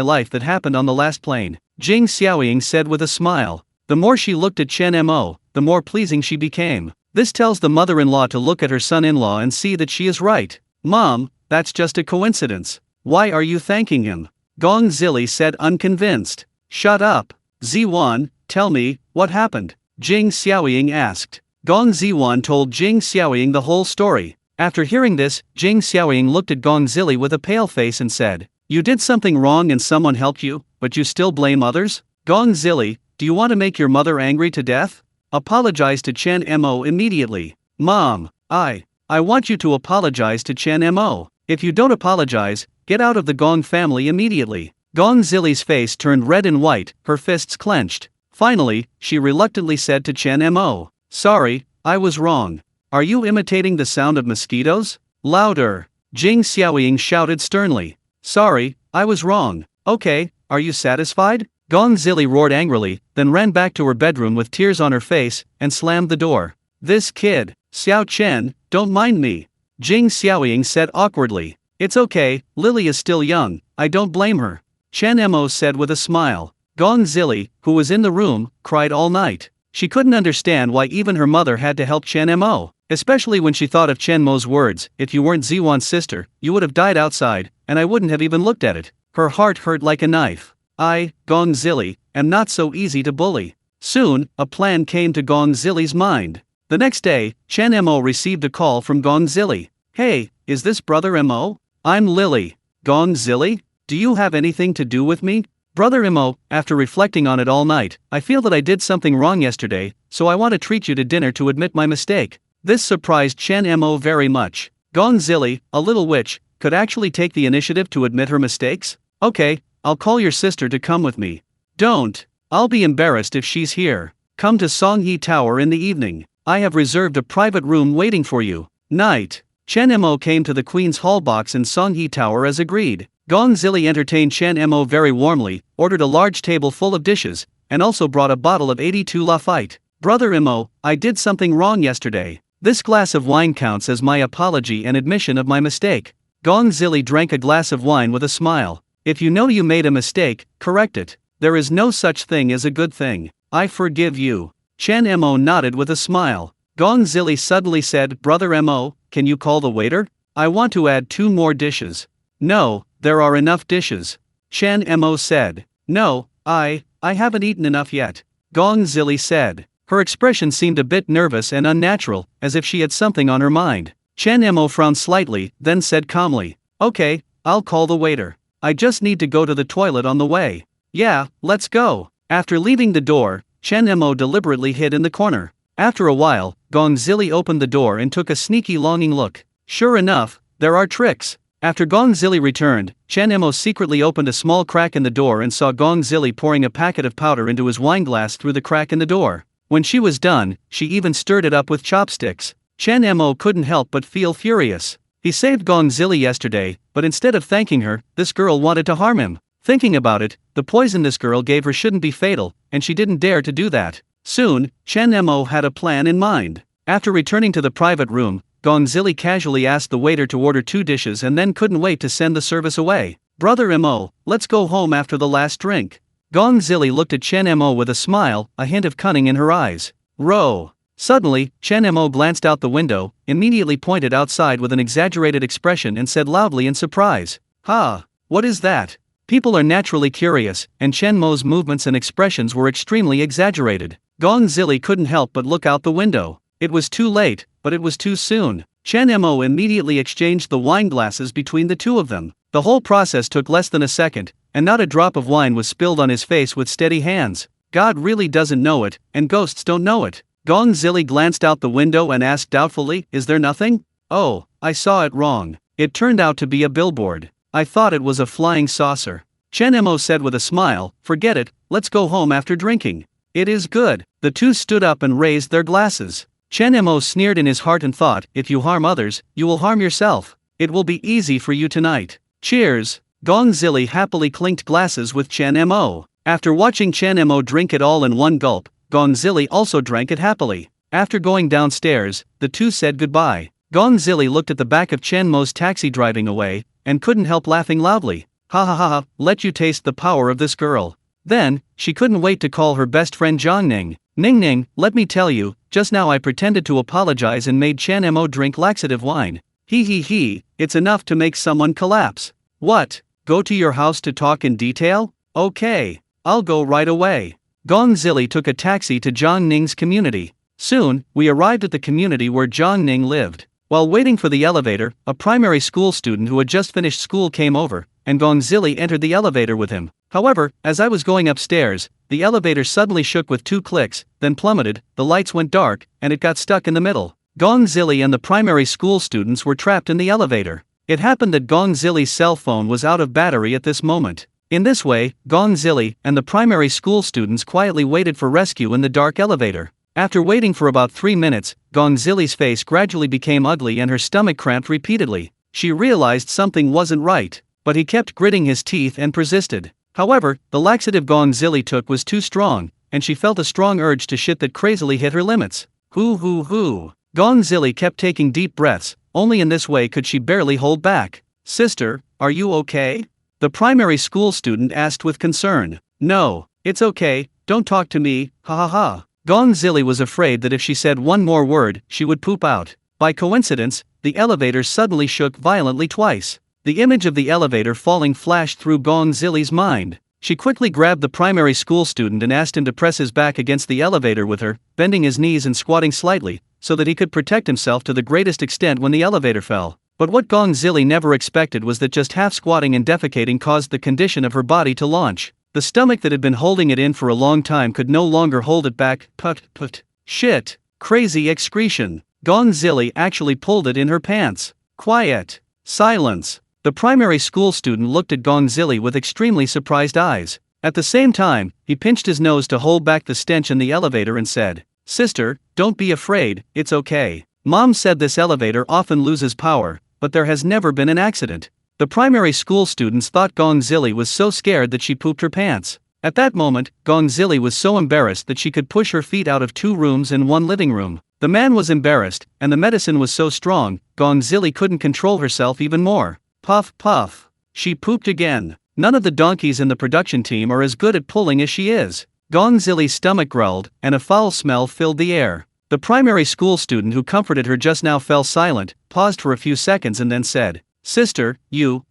life that happened on the last plane, Jing Xiaoying said with a smile. The more she looked at Chen Mo, the more pleasing she became. This tells the mother-in-law to look at her son-in-law and see that she is right. Mom, that's just a coincidence. Why are you thanking him? Gong Zili said unconvinced. Shut up. Ziwan, tell me, what happened? Jing Xiaoying asked. Gong Ziwan told Jing Xiaoying the whole story. After hearing this, Jing Xiaoying looked at Gong Zili with a pale face and said, You did something wrong and someone helped you, but you still blame others? Gong Zili, do you want to make your mother angry to death? Apologize to Chen Mo immediately. Mom, I want you to apologize to Chen Mo. If you don't apologize, get out of the Gong family immediately. Gong Zili's face turned red and white, her fists clenched. Finally, she reluctantly said to Chen Mo, Sorry, I was wrong. Are you imitating the sound of mosquitoes? Louder! Jing Xiaoying shouted sternly. Sorry, I was wrong. Okay, are you satisfied? Gong Zili roared angrily, then ran back to her bedroom with tears on her face, and slammed the door. This kid, Xiao Chen, don't mind me. Jing Xiaoying said awkwardly. It's okay, Lily is still young, I don't blame her. Chen Mo said with a smile. Gong Zili, who was in the room, cried all night. She couldn't understand why even her mother had to help Chen Mo, especially when she thought of Chen Mo's words, if you weren't Ziwan's sister, you would have died outside, and I wouldn't have even looked at it. Her heart hurt like a knife. I, Gong Zili, am not so easy to bully. Soon, a plan came to Gong Zili's mind. The next day, Chen Mo received a call from Gong Zili. Hey, is this Brother Mo? I'm Lily. Gong Zili? Do you have anything to do with me? Brother Mo, after reflecting on it all night, I feel that I did something wrong yesterday, so I want to treat you to dinner to admit my mistake. This surprised Chen Mo very much. Gong Zili, a little witch, could actually take the initiative to admit her mistakes? Okay, I'll call your sister to come with me. Don't. I'll be embarrassed if she's here. Come to Songyi Tower in the evening. I have reserved a private room waiting for you. Night. Chen Mo came to the Queen's Hall box in Songyi Tower as agreed. Gong Zili entertained Chen Mo very warmly, ordered a large table full of dishes, and also brought a bottle of 82 Lafite. Brother Mo, I did something wrong yesterday. This glass of wine counts as my apology and admission of my mistake. Gong Zili drank a glass of wine with a smile. If you know you made a mistake, correct it. There is no such thing as a good thing. I forgive you. Chen Mo nodded with a smile. Gong Zili suddenly said, Brother Mo, can you call the waiter? I want to add 2 more dishes. No, there are enough dishes. Chen Mo said. No, I haven't eaten enough yet. Gong Zili said. Her expression seemed a bit nervous and unnatural, as if she had something on her mind. Chen Mo frowned slightly, then said calmly, Okay, I'll call the waiter. I just need to go to the toilet on the way. Yeah, let's go. After leaving the door, Chen Mo deliberately hid in the corner. After a while, Gong Zili opened the door and took a sneaky longing look. Sure enough, there are tricks. After Gong Zili returned, Chen Mo secretly opened a small crack in the door and saw Gong Zili pouring a packet of powder into his wineglass through the crack in the door. When she was done, she even stirred it up with chopsticks. Chen Mo couldn't help but feel furious. He saved Gong Zili yesterday, but instead of thanking her, this girl wanted to harm him. Thinking about it, the poison this girl gave her shouldn't be fatal, and she didn't dare to do that. Soon, Chen Mo had a plan in mind. After returning to the private room, Gong Zili casually asked the waiter to order 2 dishes and then couldn't wait to send the service away. Brother Mo, let's go home after the last drink. Gong Zili looked at Chen Mo with a smile, a hint of cunning in her eyes. Row. Suddenly, Chen Mo glanced out the window, immediately pointed outside with an exaggerated expression and said loudly in surprise, "Ha! What is that?" People are naturally curious, and Chen Mo's movements and expressions were extremely exaggerated. Gong Zili couldn't help but look out the window. It was too late, but it was too soon. Chen Mo immediately exchanged the wine glasses between the two of them. The whole process took less than a second, and not a drop of wine was spilled on his face with steady hands. God really doesn't know it, and ghosts don't know it. Gong Zili glanced out the window and asked doubtfully, "Is there nothing?" "Oh, I saw it wrong. It turned out to be a billboard. I thought it was a flying saucer." Chen Mo said with a smile, "Forget it, let's go home after drinking." "It is good." The two stood up and raised their glasses. Chen Mo sneered in his heart and thought, "If you harm others, you will harm yourself. It will be easy for you tonight. Cheers." Gong Zili happily clinked glasses with Chen Mo. After watching Chen Mo drink it all in one gulp, Gong Zili also drank it happily. After going downstairs, the two said goodbye. Gong Zili looked at the back of Chen Mo's taxi driving away, and couldn't help laughing loudly. "Ha ha ha ha, let you taste the power of this girl." Then, she couldn't wait to call her best friend Zhang Ning. "Ning Ning, let me tell you, just now I pretended to apologize and made Chen Mo drink laxative wine. He, it's enough to make someone collapse." "What? Go to your house to talk in detail? Okay, I'll go right away." Gong Zili took a taxi to Zhang Ning's community. Soon, we arrived at the community where Zhang Ning lived. While waiting for the elevator, a primary school student who had just finished school came over, and Gong Zili entered the elevator with him. However, as I was going upstairs, the elevator suddenly shook with 2 clicks, then plummeted, the lights went dark, and it got stuck in the middle. Gong Zili and the primary school students were trapped in the elevator. It happened that Gong Zili's cell phone was out of battery at this moment. In this way, Gong Zili and the primary school students quietly waited for rescue in the dark elevator. After waiting for about 3 minutes, Gong Zili's face gradually became ugly and her stomach cramped repeatedly. She realized something wasn't right, but he kept gritting his teeth and persisted. However, the laxative Gong Zili took was too strong, and she felt a strong urge to shit that crazily hit her limits. Hoo. Gong Zili kept taking deep breaths, only in this way could she barely hold back. "Sister, are you okay?" the primary school student asked with concern. "No, it's okay, don't talk to me, ha ha ha." Gong Zili was afraid that if she said one more word, she would poop out. By coincidence, the elevator suddenly shook violently twice. The image of the elevator falling flashed through Gong Zili's mind. She quickly grabbed the primary school student and asked him to press his back against the elevator with her, bending his knees and squatting slightly, so that he could protect himself to the greatest extent when the elevator fell. But what Gong Zili never expected was that just half squatting and defecating caused the condition of her body to launch. The stomach that had been holding it in for a long time could no longer hold it back. Put. Shit. Crazy excretion. Gong Zili actually pulled it in her pants. Quiet. Silence. The primary school student looked at Gong Zili with extremely surprised eyes. At the same time, he pinched his nose to hold back the stench in the elevator and said, "Sister, don't be afraid, it's okay. Mom said this elevator often loses power, but there has never been an accident." The primary school students thought Gong Zili was so scared that she pooped her pants. At that moment, Gong Zili was so embarrassed that she could push her feet out of 2 rooms and 1 living room. The man was embarrassed, and the medicine was so strong, Gong Zili couldn't control herself even more. Puff. She pooped again. None of the donkeys in the production team are as good at pulling as she is. Gong Zili's stomach growled, and a foul smell filled the air. The primary school student who comforted her just now fell silent, paused for a few seconds and then said, "Sister,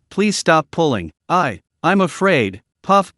please stop pulling. I'm afraid." Puff.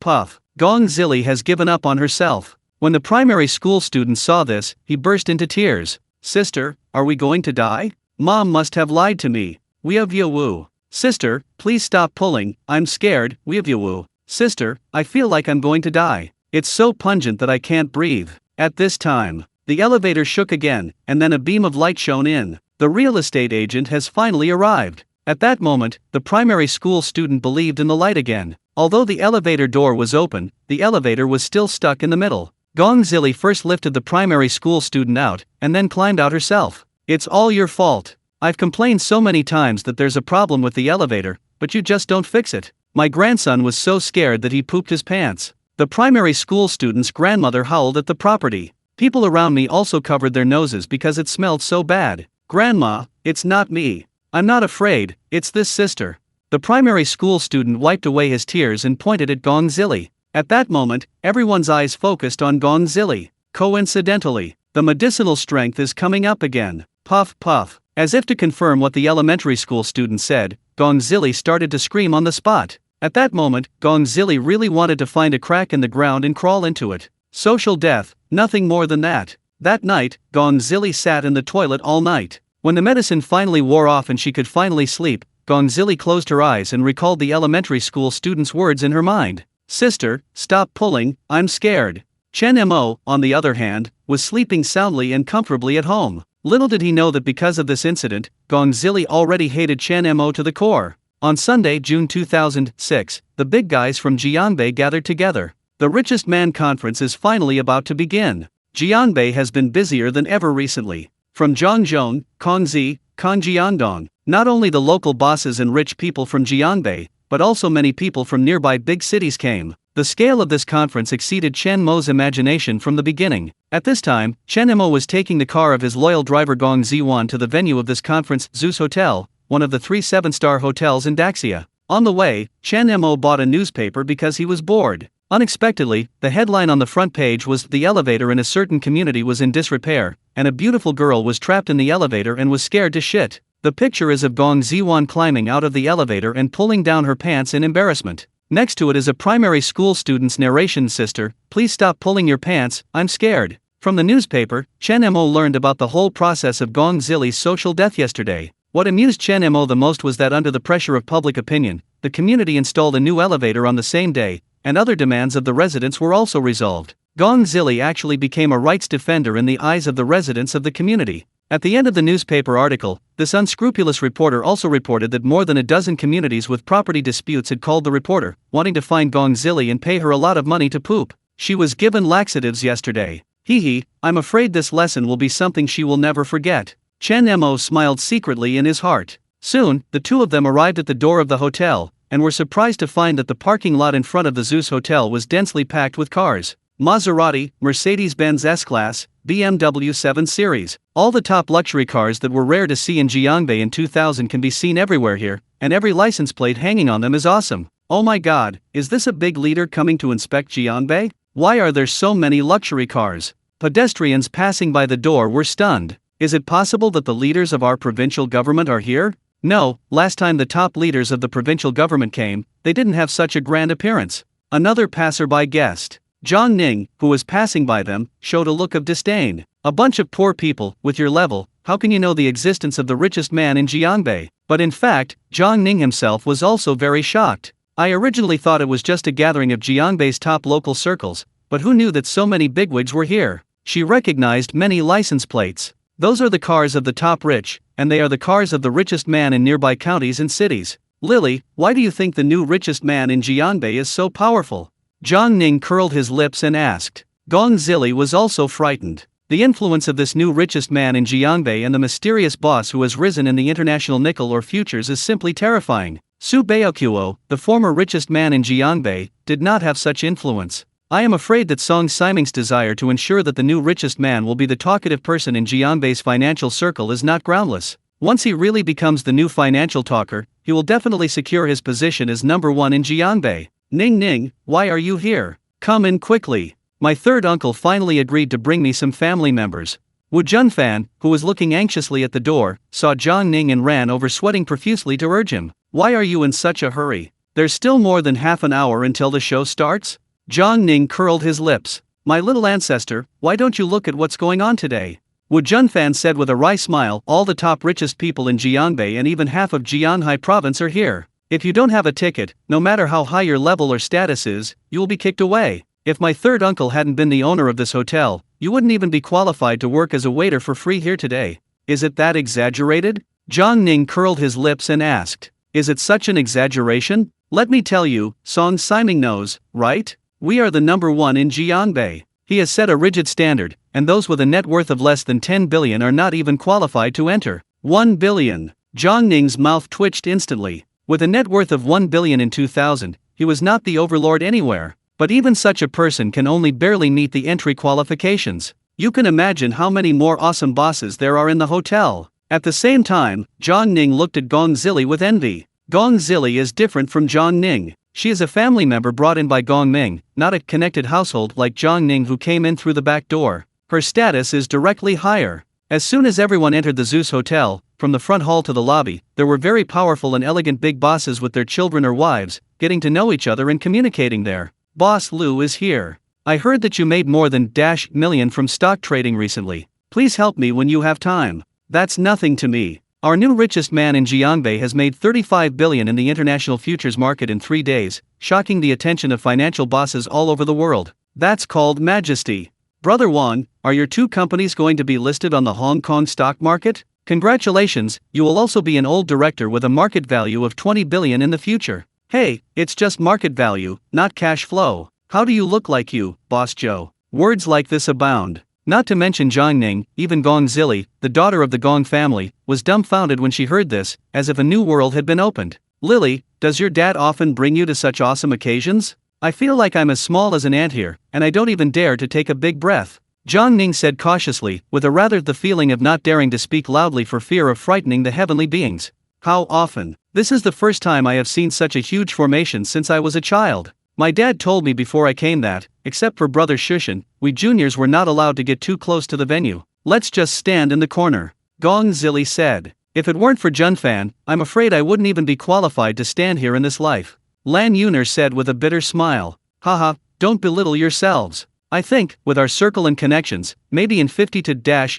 Gong Zili has given up on herself. When the primary school student saw this, he burst into tears. "Sister, are we going to die? Mom must have lied to me. Woo. Sister, please stop pulling, I'm scared. Woo. Sister, I feel like I'm going to die. It's so pungent that I can't breathe." At this time, the elevator shook again, and then a beam of light shone in. The real estate agent has finally arrived. At that moment, the primary school student believed in the light again. Although the elevator door was open, the elevator was still stuck in the middle. Gong Zili first lifted the primary school student out, and then climbed out herself. "It's all your fault. I've complained so many times that there's a problem with the elevator, but you just don't fix it. My grandson was so scared that he pooped his pants. The primary school student's grandmother howled at the property. People around me also covered their noses because it smelled so bad. Grandma, it's not me. I'm not afraid, it's this sister. The primary school student wiped away his tears and pointed at Gong Zili. At that moment, everyone's eyes focused on Gong Zili. Coincidentally, the medicinal strength is coming up again. Puff puff. As if to confirm what the elementary school student said, Gong Zili started to scream on the spot. At that moment, Gong Zili really wanted to find a crack in the ground and crawl into it. Social death, nothing more than that. That night, Gong Zili sat in the toilet all night. When the medicine finally wore off and she could finally sleep, Gong Zili closed her eyes and recalled the elementary school student's words in her mind. Sister, stop pulling, I'm scared. Chen Mo, on the other hand, was sleeping soundly and comfortably at home. Little did he know that because of this incident, Gong Zili already hated Chen Mo to the core. On Sunday, June 2006, the big guys from Jianbei gathered together. The Richest Man Conference is finally about to begin. Jianbei has been busier than ever recently. From Zhangzhou, Kongzi, Kangjiandong, not only the local bosses and rich people from Jianbei, but also many people from nearby big cities came. The scale of this conference exceeded Chen Mo's imagination from the beginning. At this time, Chen Mo was taking the car of his loyal driver Gong Ziwan to the venue of this conference, Zeus Hotel, one of the 3 7-star hotels in Daxia. On the way, Chen Mo bought a newspaper because he was bored. Unexpectedly, the headline on the front page was "The elevator in a certain community was in disrepair, and a beautiful girl was trapped in the elevator and was scared to shit." The picture is of Gong Ziwan climbing out of the elevator and pulling down her pants in embarrassment. Next to it is a primary school student's narration. Sister, please stop pulling your pants, I'm scared. From the newspaper, Chen Mo learned about the whole process of Gong Zili's social death yesterday. What amused Chen Mo the most was that under the pressure of public opinion, the community installed a new elevator on the same day, and other demands of the residents were also resolved. Gong Zili actually became a rights defender in the eyes of the residents of the community. At the end of the newspaper article, this unscrupulous reporter also reported that more than a dozen communities with property disputes had called the reporter, wanting to find Gong Zili and pay her a lot of money to poop. She was given laxatives yesterday. Hee, I'm afraid this lesson will be something she will never forget. Chen Mo smiled secretly in his heart. Soon, the two of them arrived at the door of the hotel, and were surprised to find that the parking lot in front of the Zeus Hotel was densely packed with cars. Maserati, Mercedes-Benz S-Class, BMW 7 Series. All the top luxury cars that were rare to see in Jianbei in 2000 can be seen everywhere here, and every license plate hanging on them is awesome. Oh my god, is this a big leader coming to inspect Jianbei? Why are there so many luxury cars? Pedestrians passing by the door were stunned. Is it possible that the leaders of our provincial government are here? No, last time the top leaders of the provincial government came, they didn't have such a grand appearance. Another passerby guessed. Zhang Ning, who was passing by them, showed a look of disdain. A bunch of poor people, with your level, how can you know the existence of the richest man in Jianbei? But in fact, Zhang Ning himself was also very shocked. I originally thought it was just a gathering of Jianbei's top local circles, but who knew that so many bigwigs were here? She recognized many license plates. Those are the cars of the top rich, and they are the cars of the richest man in nearby counties and cities. Lily, why do you think the new richest man in Jianbei is so powerful? Zhang Ning curled his lips and asked. Gong Zili was also frightened. The influence of this new richest man in Jianbei and the mysterious boss who has risen in the international nickel or futures is simply terrifying. Su Baokuo, the former richest man in Jianbei, did not have such influence. I am afraid that Song Siming's desire to ensure that the new richest man will be the talkative person in Jianbei's financial circle is not groundless. Once he really becomes the new financial talker, he will definitely secure his position as #1 in Jianbei. Ning, why are you here? Come in quickly. My third uncle finally agreed to bring me some family members. Wu Junfan, who was looking anxiously at the door, saw Zhang Ning and ran over sweating profusely to urge him. Why are you in such a hurry? There's still more than half an hour until the show starts? Zhang Ning curled his lips. My little ancestor, why don't you look at what's going on today? Wu Junfan said with a wry smile, all the top richest people in Jianbei and even half of Jianhai province are here. If you don't have a ticket, no matter how high your level or status is, you will be kicked away. If my third uncle hadn't been the owner of this hotel, you wouldn't even be qualified to work as a waiter for free here today. Is it that exaggerated? Zhang Ning curled his lips and asked. Is it such an exaggeration? Let me tell you, Song Siming knows, right? We are the #1 in Jianbei. He has set a rigid standard, and those with a net worth of less than 10 billion are not even qualified to enter. 1 billion. Zhang Ning's mouth twitched instantly. With a net worth of 1 billion in 2000, he was not the overlord anywhere, but even such a person can only barely meet the entry qualifications. You can imagine how many more awesome bosses there are in the hotel. At the same time, Zhang Ning looked at Gong Zili with envy. Gong Zili is different from Zhang Ning. She is a family member brought in by Gong Ming, not a connected household like Zhang Ning who came in through the back door. Her status is directly higher. As soon as everyone entered the Zeus Hotel, from the front hall to the lobby, there were very powerful and elegant big bosses with their children or wives, getting to know each other and communicating there. Boss Liu is here. I heard that you made more than -million from stock trading recently. Please help me when you have time. That's nothing to me. Our new richest man in Jiangbei has made 35 billion in the international futures market in 3 days, shocking the attention of financial bosses all over the world. That's called majesty. Brother Wang, are your two companies going to be listed on the Hong Kong stock market? Congratulations, you will also be an old director with a market value of 20 billion in the future. Hey, it's just market value, not cash flow. How do you look like you, Boss Joe? Words like this abound. Not to mention Zhang Ning, even Gong Zili, the daughter of the Gong family, was dumbfounded when she heard this, as if a new world had been opened. Lily, does your dad often bring you to such awesome occasions? I feel like I'm as small as an ant here, and I don't even dare to take a big breath. Zhang Ning said cautiously, with a rather the feeling of not daring to speak loudly for fear of frightening the heavenly beings. How often? This is the first time I have seen such a huge formation since I was a child. My dad told me before I came that, except for brother Shushan, we juniors were not allowed to get too close to the venue. Let's just stand in the corner. Gong Zili said. If it weren't for Junfan, I'm afraid I wouldn't even be qualified to stand here in this life. Lan Yuner said with a bitter smile. Haha, don't belittle yourselves. I think, with our circle and connections, maybe in 50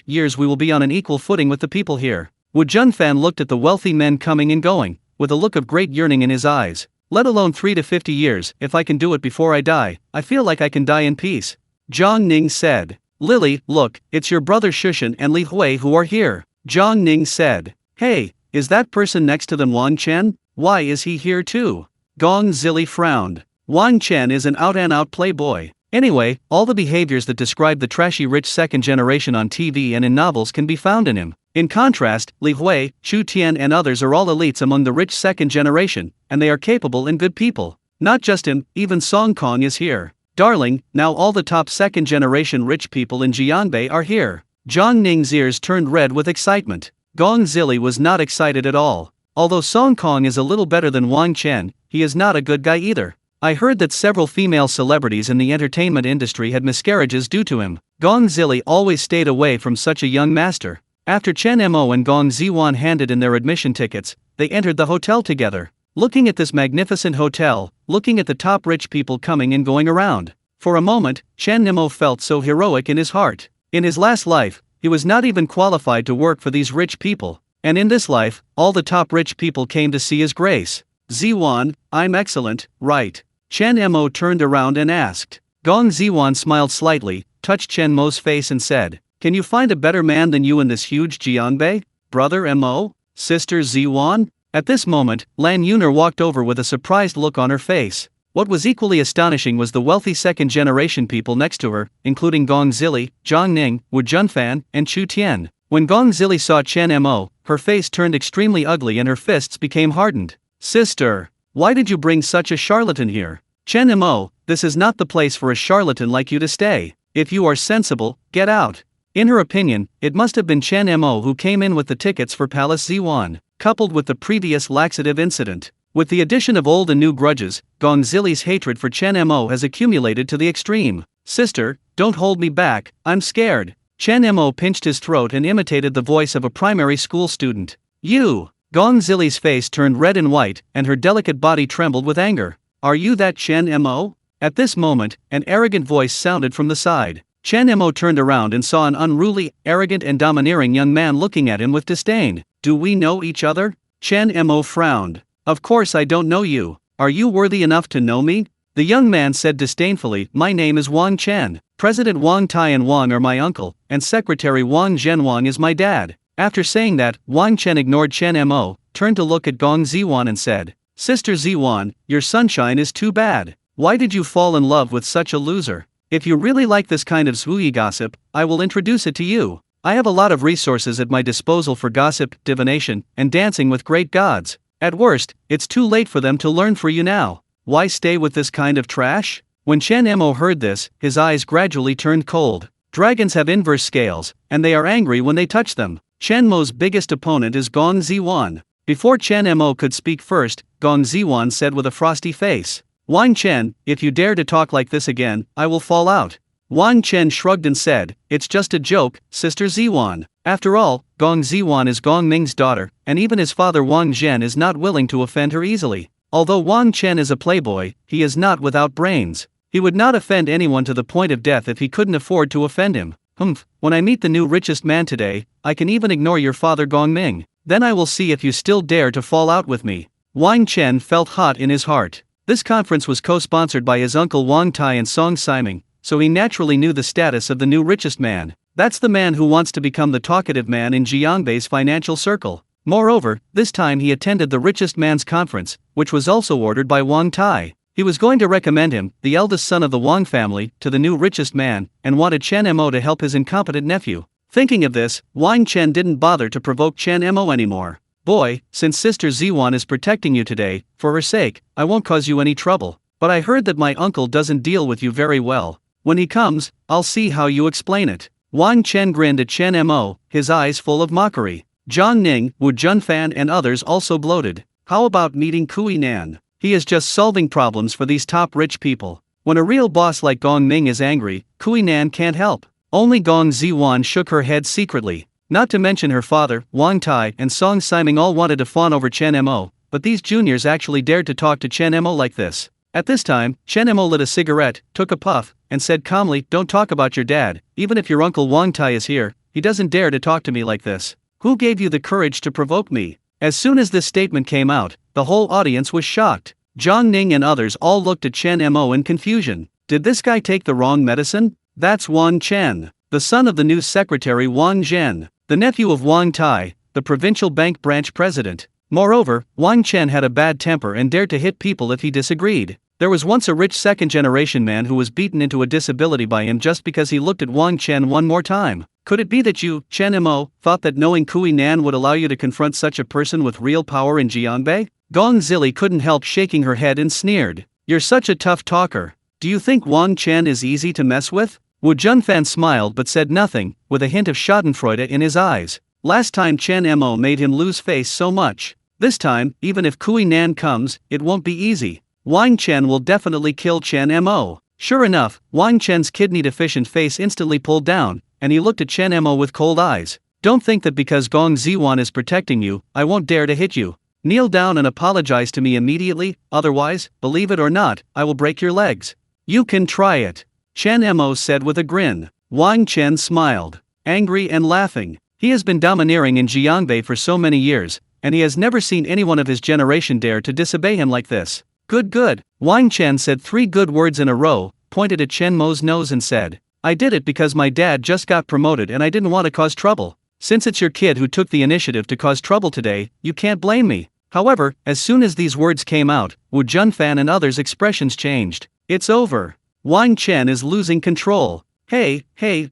years we will be on an equal footing with the people here. Wu Junfan looked at the wealthy men coming and going, with a look of great yearning in his eyes. Let alone 3 to 50 years, if I can do it before I die, I feel like I can die in peace. Zhang Ning said. Lily, look, it's your brother Shushan and Li Hui who are here. Zhang Ning said. Hey, is that person next to them Wang Chen? Why is he here too? Gong Zili frowned. Wang Chen is an out-and-out playboy. Anyway, all the behaviors that describe the trashy rich second generation on TV and in novels can be found in him. In contrast, Li Hui, Chu Tian and others are all elites among the rich second generation, and they are capable and good people. Not just him, even Song Kong is here. Darling, now all the top second generation rich people in Jiangbei are here. Zhang Ning's ears turned red with excitement. Gong Zili was not excited at all. Although Song Kong is a little better than Wang Chen, he is not a good guy either. I heard that several female celebrities in the entertainment industry had miscarriages due to him. Gong Zili always stayed away from such a young master. After Chen Mo and Gong Ziwan handed in their admission tickets, they entered the hotel together. Looking at this magnificent hotel, looking at the top rich people coming and going around. For a moment, Chen Mo felt so heroic in his heart. In his last life, he was not even qualified to work for these rich people. And in this life, all the top rich people came to see his grace. Ziwan, I'm excellent, right? Chen Mo turned around and asked. Gong Ziwan smiled slightly, touched Chen Mo's face and said, can you find a better man than you in this huge Jiangbei? Brother Mo? Sister Ziwan? At this moment, Lan Yuner walked over with a surprised look on her face. What was equally astonishing was the wealthy second-generation people next to her, including Gong Zili, Zhang Ning, Wu Junfan, and Chu Tian. When Gong Zili saw Chen Mo, her face turned extremely ugly and her fists became hardened. Sister, why did you bring such a charlatan here? Chen Mo, this is not the place for a charlatan like you to stay. If you are sensible, get out. In her opinion, it must have been Chen Mo who came in with the tickets for Palace Ziwan, coupled with the previous laxative incident. With the addition of old and new grudges, Gong Zili's hatred for Chen Mo has accumulated to the extreme. Sister, don't hold me back, I'm scared. Chen Mo pinched his throat and imitated the voice of a primary school student. You! Gong Zili's face turned red and white, and her delicate body trembled with anger. Are you that Chen Mo? At this moment, an arrogant voice sounded from the side. Chen Mo turned around and saw an unruly, arrogant and domineering young man looking at him with disdain. Do we know each other? Chen Mo frowned. Of course I don't know you. Are you worthy enough to know me? The young man said disdainfully, my name is Wang Chen. President Wang Taiyan Wang are my uncle, and Secretary Wang Zhenwang is my dad. After saying that, Wang Chen ignored Chen Mo, turned to look at Gong Ziwan and said, Sister Ziwan, your sunshine is too bad. Why did you fall in love with such a loser? If you really like this kind of zwooey gossip, I will introduce it to you. I have a lot of resources at my disposal for gossip, divination, and dancing with great gods. At worst, it's too late for them to learn for you now. Why stay with this kind of trash? When Chen Mo heard this, his eyes gradually turned cold. Dragons have inverse scales, and they are angry when they touch them. Chen Mo's biggest opponent is Gong Ziwan. Before Chen Mo could speak first, Gong Ziwan said with a frosty face, "Wang Chen, if you dare to talk like this again, I will fall out." Wang Chen shrugged and said, "It's just a joke, Sister Ziwan." After all, Gong Ziwan is Gong Ming's daughter, and even his father Wang Zhen is not willing to offend her easily. Although Wang Chen is a playboy, he is not without brains. He would not offend anyone to the point of death if he couldn't afford to offend him. Humph, when I meet the new richest man today, I can even ignore your father Gong Ming. Then I will see if you still dare to fall out with me. Wang Chen felt hot in his heart. This conference was co-sponsored by his uncle Wang Tai and Song Siming, so he naturally knew the status of the new richest man. That's the man who wants to become the talkative man in Jiangbei's financial circle. Moreover, this time he attended the richest man's conference, which was also ordered by Wang Tai. He was going to recommend him, the eldest son of the Wang family, to the new richest man, and wanted Chen Mo to help his incompetent nephew. Thinking of this, Wang Chen didn't bother to provoke Chen Mo anymore. "Boy, since Sister Ziwan is protecting you today, for her sake, I won't cause you any trouble. But I heard that my uncle doesn't deal with you very well. When he comes, I'll see how you explain it." Wang Chen grinned at Chen Mo, his eyes full of mockery. Zhang Ning, Wu Junfan and others also gloated. How about meeting Kui Nan? He is just solving problems for these top rich people. When a real boss like Gong Ming is angry, Kui Nan can't help. Only Gong Ziwan shook her head secretly. Not to mention her father, Wang Tai and Song Siming all wanted to fawn over Chen Mo, but these juniors actually dared to talk to Chen Mo like this. At this time, Chen Mo lit a cigarette, took a puff, and said calmly, "Don't talk about your dad. Even if your uncle Wang Tai is here, he doesn't dare to talk to me like this. Who gave you the courage to provoke me?" As soon as this statement came out, the whole audience was shocked. Zhang Ning and others all looked at Chen Mo in confusion. Did this guy take the wrong medicine? That's Wang Chen, the son of the new secretary Wang Zhen, the nephew of Wang Tai, the provincial bank branch president. Moreover, Wang Chen had a bad temper and dared to hit people if he disagreed. There was once a rich second-generation man who was beaten into a disability by him just because he looked at Wang Chen one more time. Could it be that you, Chen Mo, thought that knowing Kui Nan would allow you to confront such a person with real power in Jiangbei? Gong Zili couldn't help shaking her head and sneered. "You're such a tough talker. Do you think Wang Chen is easy to mess with?" Wu Junfan smiled but said nothing, with a hint of schadenfreude in his eyes. Last time Chen Mo made him lose face so much. This time, even if Kui Nan comes, it won't be easy. Wang Chen will definitely kill Chen Mo. Sure enough, Wang Chen's kidney-deficient face instantly pulled down, and he looked at Chen Mo with cold eyes. "Don't think that because Gong Ziwan is protecting you, I won't dare to hit you. Kneel down and apologize to me immediately, otherwise, believe it or not, I will break your legs." "You can try it," Chen Mo said with a grin. Wang Chen smiled, angry and laughing. He has been domineering in Jiangbei for so many years, and he has never seen anyone of his generation dare to disobey him like this. Good. Wang Chen said 3 good words in a row, pointed at Chen Mo's nose and said, "I did it because my dad just got promoted and I didn't want to cause trouble. Since it's your kid who took the initiative to cause trouble today, you can't blame me." However, as soon as these words came out, Wu Junfan and others' expressions changed. "It's over. Wang Chen is losing control. Hey,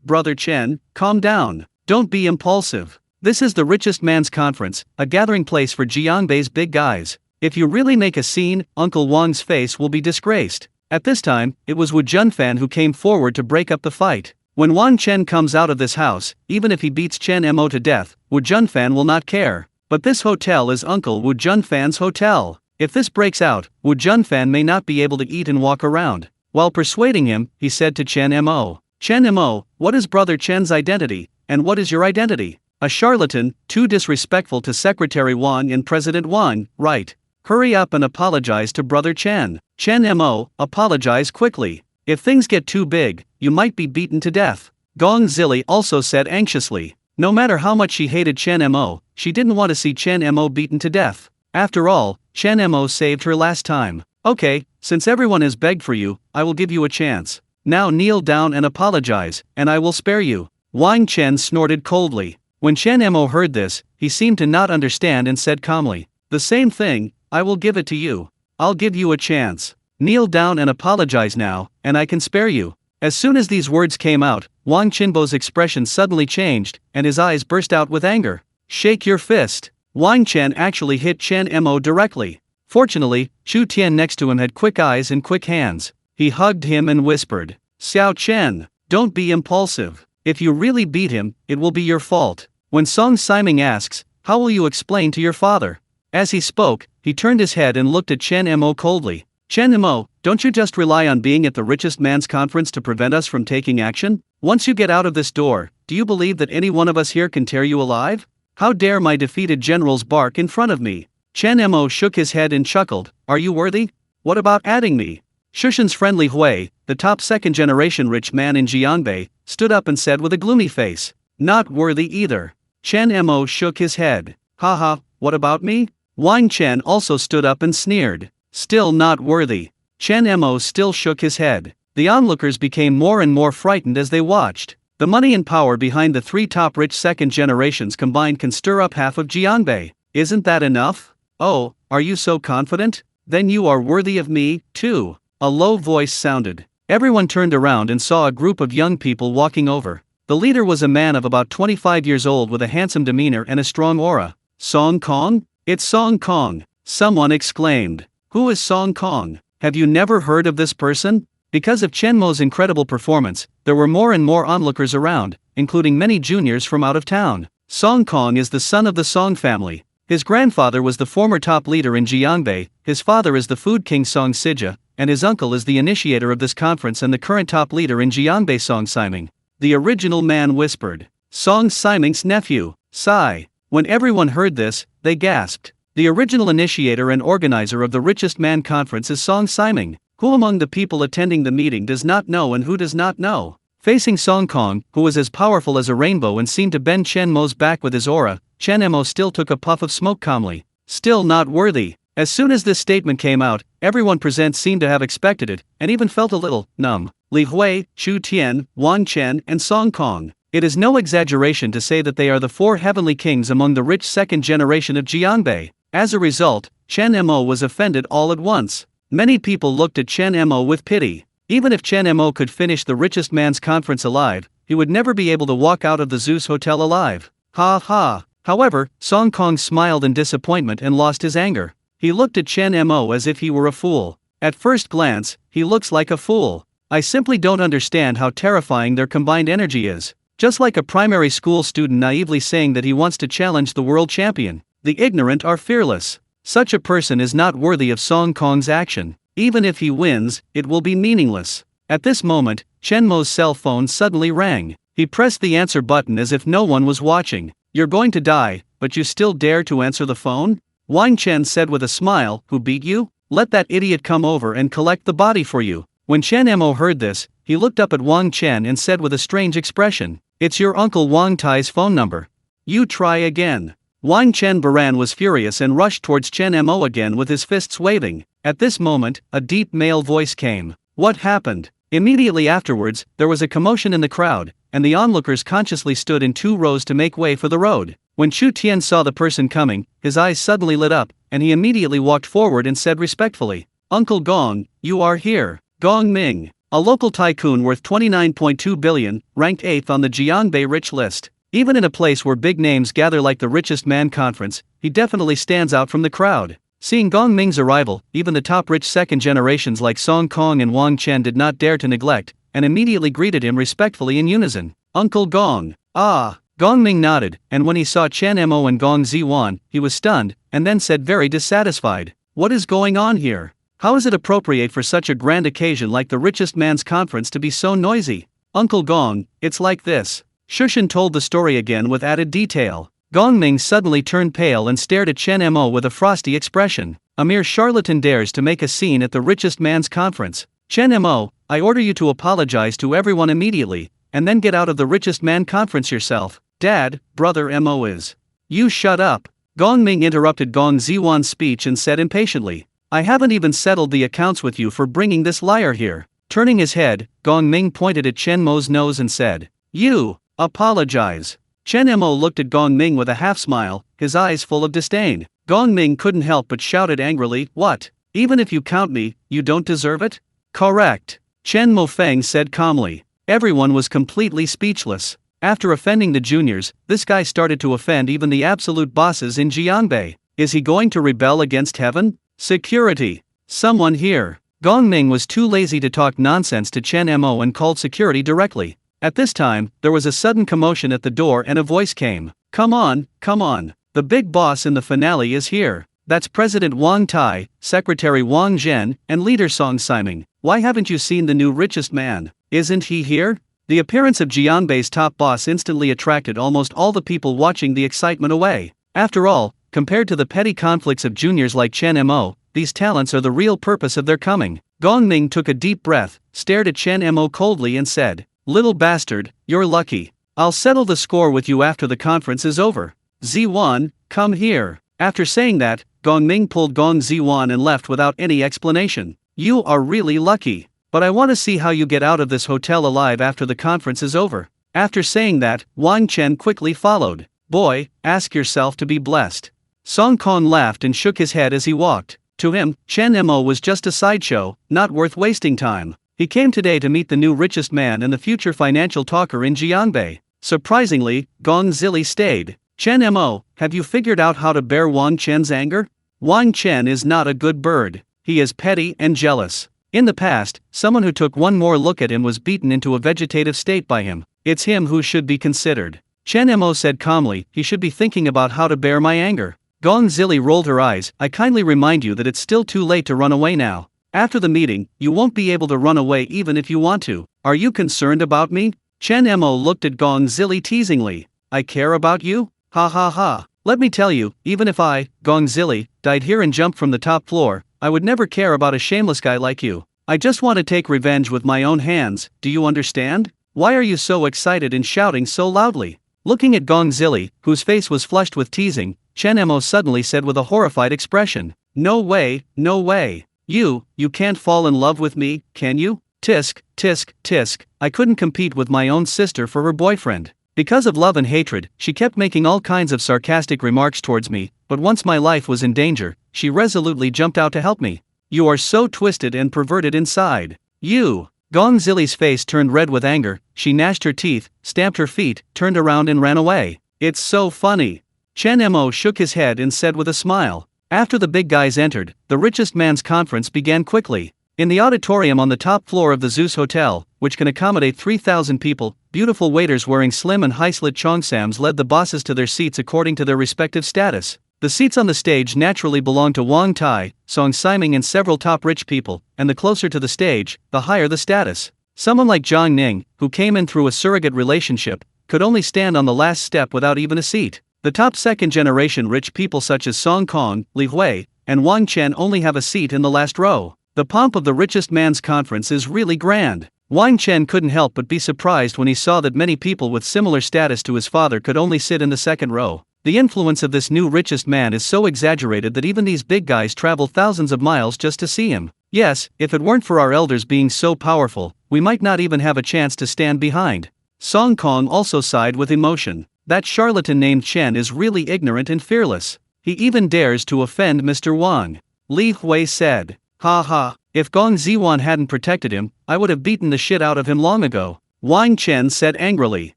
brother Chen, calm down. Don't be impulsive. This is the richest man's conference, a gathering place for Jiangbei's big guys. If you really make a scene, Uncle Wang's face will be disgraced." At this time, it was Wu Junfan who came forward to break up the fight. When Wang Chen comes out of this house, even if he beats Chen Mo to death, Wu Junfan will not care. But this hotel is Uncle Wu Junfan's hotel. If this breaks out, Wu Junfan may not be able to eat and walk around. While persuading him, he said to Chen Mo, "Chen Mo, what is brother Chen's identity, and what is your identity? A charlatan, too disrespectful to Secretary Wang and President Wang, right? Hurry up and apologize to brother Chen. Chen Mo, apologize quickly. If things get too big, you might be beaten to death." Gong Zili also said anxiously. No matter how much she hated Chen Mo, she didn't want to see Chen Mo beaten to death. After all, Chen Mo saved her last time. "Okay, since everyone has begged for you, I will give you a chance. Now kneel down and apologize, and I will spare you." Wang Chen snorted coldly. When Chen Mo heard this, he seemed to not understand and said calmly, "The same thing, I will give it to you. I'll give you a chance. Kneel down and apologize now, and I can spare you." As soon as these words came out, Wang Qinbo's expression suddenly changed, and his eyes burst out with anger. "Shake your fist." Wang Chen actually hit Chen Mo directly. Fortunately, Chu Tian next to him had quick eyes and quick hands. He hugged him and whispered, "Xiao Chen, don't be impulsive. If you really beat him, it will be your fault." When Song Siming asks, "How will you explain to your father?" As he spoke, he turned his head and looked at Chen Mo coldly. "Chen Mo, don't you just rely on being at the richest man's conference to prevent us from taking action? Once you get out of this door, do you believe that any one of us here can tear you alive? How dare my defeated generals bark in front of me?" Chen Mo shook his head and chuckled, "Are you worthy? What about adding me?" Shushan's friendly Hui, the top second-generation rich man in Jiangbei, stood up and said with a gloomy face, "Not worthy either." Chen Mo shook his head. "Haha, what about me?" Wang Chen also stood up and sneered. "Still not worthy." Chen Mo still shook his head. The onlookers became more and more frightened as they watched. The money and power behind the three top rich second generations combined can stir up half of Jiangbei. Isn't that enough? "Oh, are you so confident? Then you are worthy of me, too." A low voice sounded. Everyone turned around and saw a group of young people walking over. The leader was a man of about 25 years old with a handsome demeanor and a strong aura. "Song Kong? It's Song Kong!" someone exclaimed. "Who is Song Kong? Have you never heard of this person?" Because of Chen Mo's incredible performance, there were more and more onlookers around, including many juniors from out of town. Song Kong is the son of the Song family. His grandfather was the former top leader in Jiangbei, his father is the food king Song Sija, and his uncle is the initiator of this conference and the current top leader in Jiangbei Song Siming. The original man whispered. Song Siming's nephew, Sai. When everyone heard this, they gasped. The original initiator and organizer of the Richest Man Conference is Song Siming. Who among the people attending the meeting does not know and who does not know? Facing Song Kong, who was as powerful as a rainbow and seemed to bend Chen Mo's back with his aura, Chen Mo still took a puff of smoke calmly. "Still not worthy." As soon as this statement came out, everyone present seemed to have expected it, and even felt a little numb. Li Hui, Chu Tian, Wang Chen, and Song Kong. It is no exaggeration to say that they are the four heavenly kings among the rich second generation of Jiangbei. As a result, Chen Mo was offended all at once. Many people looked at Chen Mo with pity. Even if Chen Mo could finish the richest man's conference alive, he would never be able to walk out of the Zeus Hotel alive. Ha ha. However, Song Kong smiled in disappointment and lost his anger. He looked at Chen Mo as if he were a fool. At first glance, he looks like a fool. I simply don't understand how terrifying their combined energy is. Just like a primary school student naively saying that he wants to challenge the world champion. The ignorant are fearless. Such a person is not worthy of Song Kong's action. Even if he wins, it will be meaningless. At this moment, Chen Mo's cell phone suddenly rang. He pressed the answer button as if no one was watching. "You're going to die, but you still dare to answer the phone?" Wang Chen said with a smile. "Who beat you? Let that idiot come over and collect the body for you." When Chen Mo heard this, he looked up at Wang Chen and said with a strange expression, "It's your uncle Wang Tai's phone number. You try again." Wang Chen Baran was furious and rushed towards Chen Mo again with his fists waving. At this moment, a deep male voice came. "What happened?" Immediately afterwards, there was a commotion in the crowd, and the onlookers consciously stood in 2 rows to make way for the road. When Chu Tian saw the person coming, his eyes suddenly lit up, and he immediately walked forward and said respectfully, "Uncle Gong, you are here." Gong Ming, a local tycoon worth 29.2 billion, ranked 8th on the Jiangbei rich list. Even in a place where big names gather like the Richest Man Conference, he definitely stands out from the crowd. Seeing Gong Ming's arrival, even the top rich second generations like Song Kong and Wang Chen did not dare to neglect, and immediately greeted him respectfully in unison. "Uncle Gong." "Ah." Gong Ming nodded, and when he saw Chen Mo and Gong Ziwan, he was stunned, and then said very dissatisfied, "What is going on here? How is it appropriate for such a grand occasion like the Richest Man's Conference to be so noisy?" "Uncle Gong, it's like this." Shushan told the story again with added detail. Gong Ming suddenly turned pale and stared at Chen Mo with a frosty expression. "A mere charlatan dares to make a scene at the Richest Man's Conference. Chen Mo, I order you to apologize to everyone immediately, and then get out of the Richest Man Conference yourself. Dad, brother Mo is." "You shut up." Gong Ming interrupted Gong Ziwan's speech and said impatiently, "I haven't even settled the accounts with you for bringing this liar here." Turning his head, Gong Ming pointed at Chen Mo's nose and said, "You apologize." Chen Mo looked at Gong Ming with a half-smile, his eyes full of disdain. Gong Ming couldn't help but shouted angrily, "What? Even if you count me, you don't deserve it?" "Correct," Chen Mo Feng said calmly. Everyone was completely speechless. After offending the juniors, this guy started to offend even the absolute bosses in Jianbei. Is he going to rebel against heaven? Security! Someone here! Gong Ming was too lazy to talk nonsense to Chen Mo and called security directly. At this time, there was a sudden commotion at the door and a voice came. Come on, come on. The big boss in the finale is here. That's President Wang Tai, Secretary Wang Zhen, and leader Song Siming. Why haven't you seen the new richest man? Isn't he here? The appearance of Jianbei's top boss instantly attracted almost all the people watching the excitement away. After all, compared to the petty conflicts of juniors like Chen Mo, these talents are the real purpose of their coming. Gong Ming took a deep breath, stared at Chen Mo coldly and said, "Little bastard, you're lucky. I'll settle the score with you after the conference is over. Z1, come here." After saying that, Gong Ming pulled Gong Z1 and left without any explanation. You are really lucky. But I want to see how you get out of this hotel alive after the conference is over. After saying that, Wang Chen quickly followed. Boy, ask yourself to be blessed. Song Kong laughed and shook his head as he walked. To him, Chen Mo was just a sideshow, not worth wasting time. He came today to meet the new richest man and the future financial talker in Jianbei. Surprisingly, Gong Zili stayed. Chen Mo, have you figured out how to bear Wang Chen's anger? Wang Chen is not a good bird. He is petty and jealous. In the past, someone who took one more look at him was beaten into a vegetative state by him. It's him who should be considered. Chen Mo said calmly, he should be thinking about how to bear my anger. Gong Zili rolled her eyes. I kindly remind you that it's still too late to run away now. After the meeting, you won't be able to run away even if you want to. Are you concerned about me? Chen Mo looked at Gong Zili teasingly. I care about you? Ha ha ha. Let me tell you, even if I, Gong Zili, died here and jumped from the top floor, I would never care about a shameless guy like you. I just want to take revenge with my own hands, do you understand? Why are you so excited and shouting so loudly? Looking at Gong Zili, whose face was flushed with teasing, Chen Mo suddenly said with a horrified expression. No way, no way. You can't fall in love with me, can you? Tisk, tisk, tisk, I couldn't compete with my own sister for her boyfriend. Because of love and hatred, she kept making all kinds of sarcastic remarks towards me, but once my life was in danger, she resolutely jumped out to help me. You are so twisted and perverted inside. You. Gong Zili's face turned red with anger, she gnashed her teeth, stamped her feet, turned around and ran away. It's so funny. Chen Mo shook his head and said with a smile. After the big guys entered, the richest man's conference began quickly. In the auditorium on the top floor of the Zeus Hotel, which can accommodate 3,000 people, beautiful waiters wearing slim and high-slit cheongsams led the bosses to their seats according to their respective status. The seats on the stage naturally belonged to Wang Tai, Song Siming and several top rich people, and the closer to the stage, the higher the status. Someone like Zhang Ning, who came in through a surrogate relationship, could only stand on the last step without even a seat. The top second-generation rich people such as Song Kong, Li Hui, and Wang Chen only have a seat in the last row. The pomp of the richest man's conference is really grand. Wang Chen couldn't help but be surprised when he saw that many people with similar status to his father could only sit in the second row. The influence of this new richest man is so exaggerated that even these big guys travel thousands of miles just to see him. Yes, if it weren't for our elders being so powerful, we might not even have a chance to stand behind. Song Kong also sighed with emotion. That charlatan named Chen is really ignorant and fearless. He even dares to offend Mr. Wang. Li Hui said. Ha ha, if Gong Ziwan hadn't protected him, I would have beaten the shit out of him long ago. Wang Chen said angrily.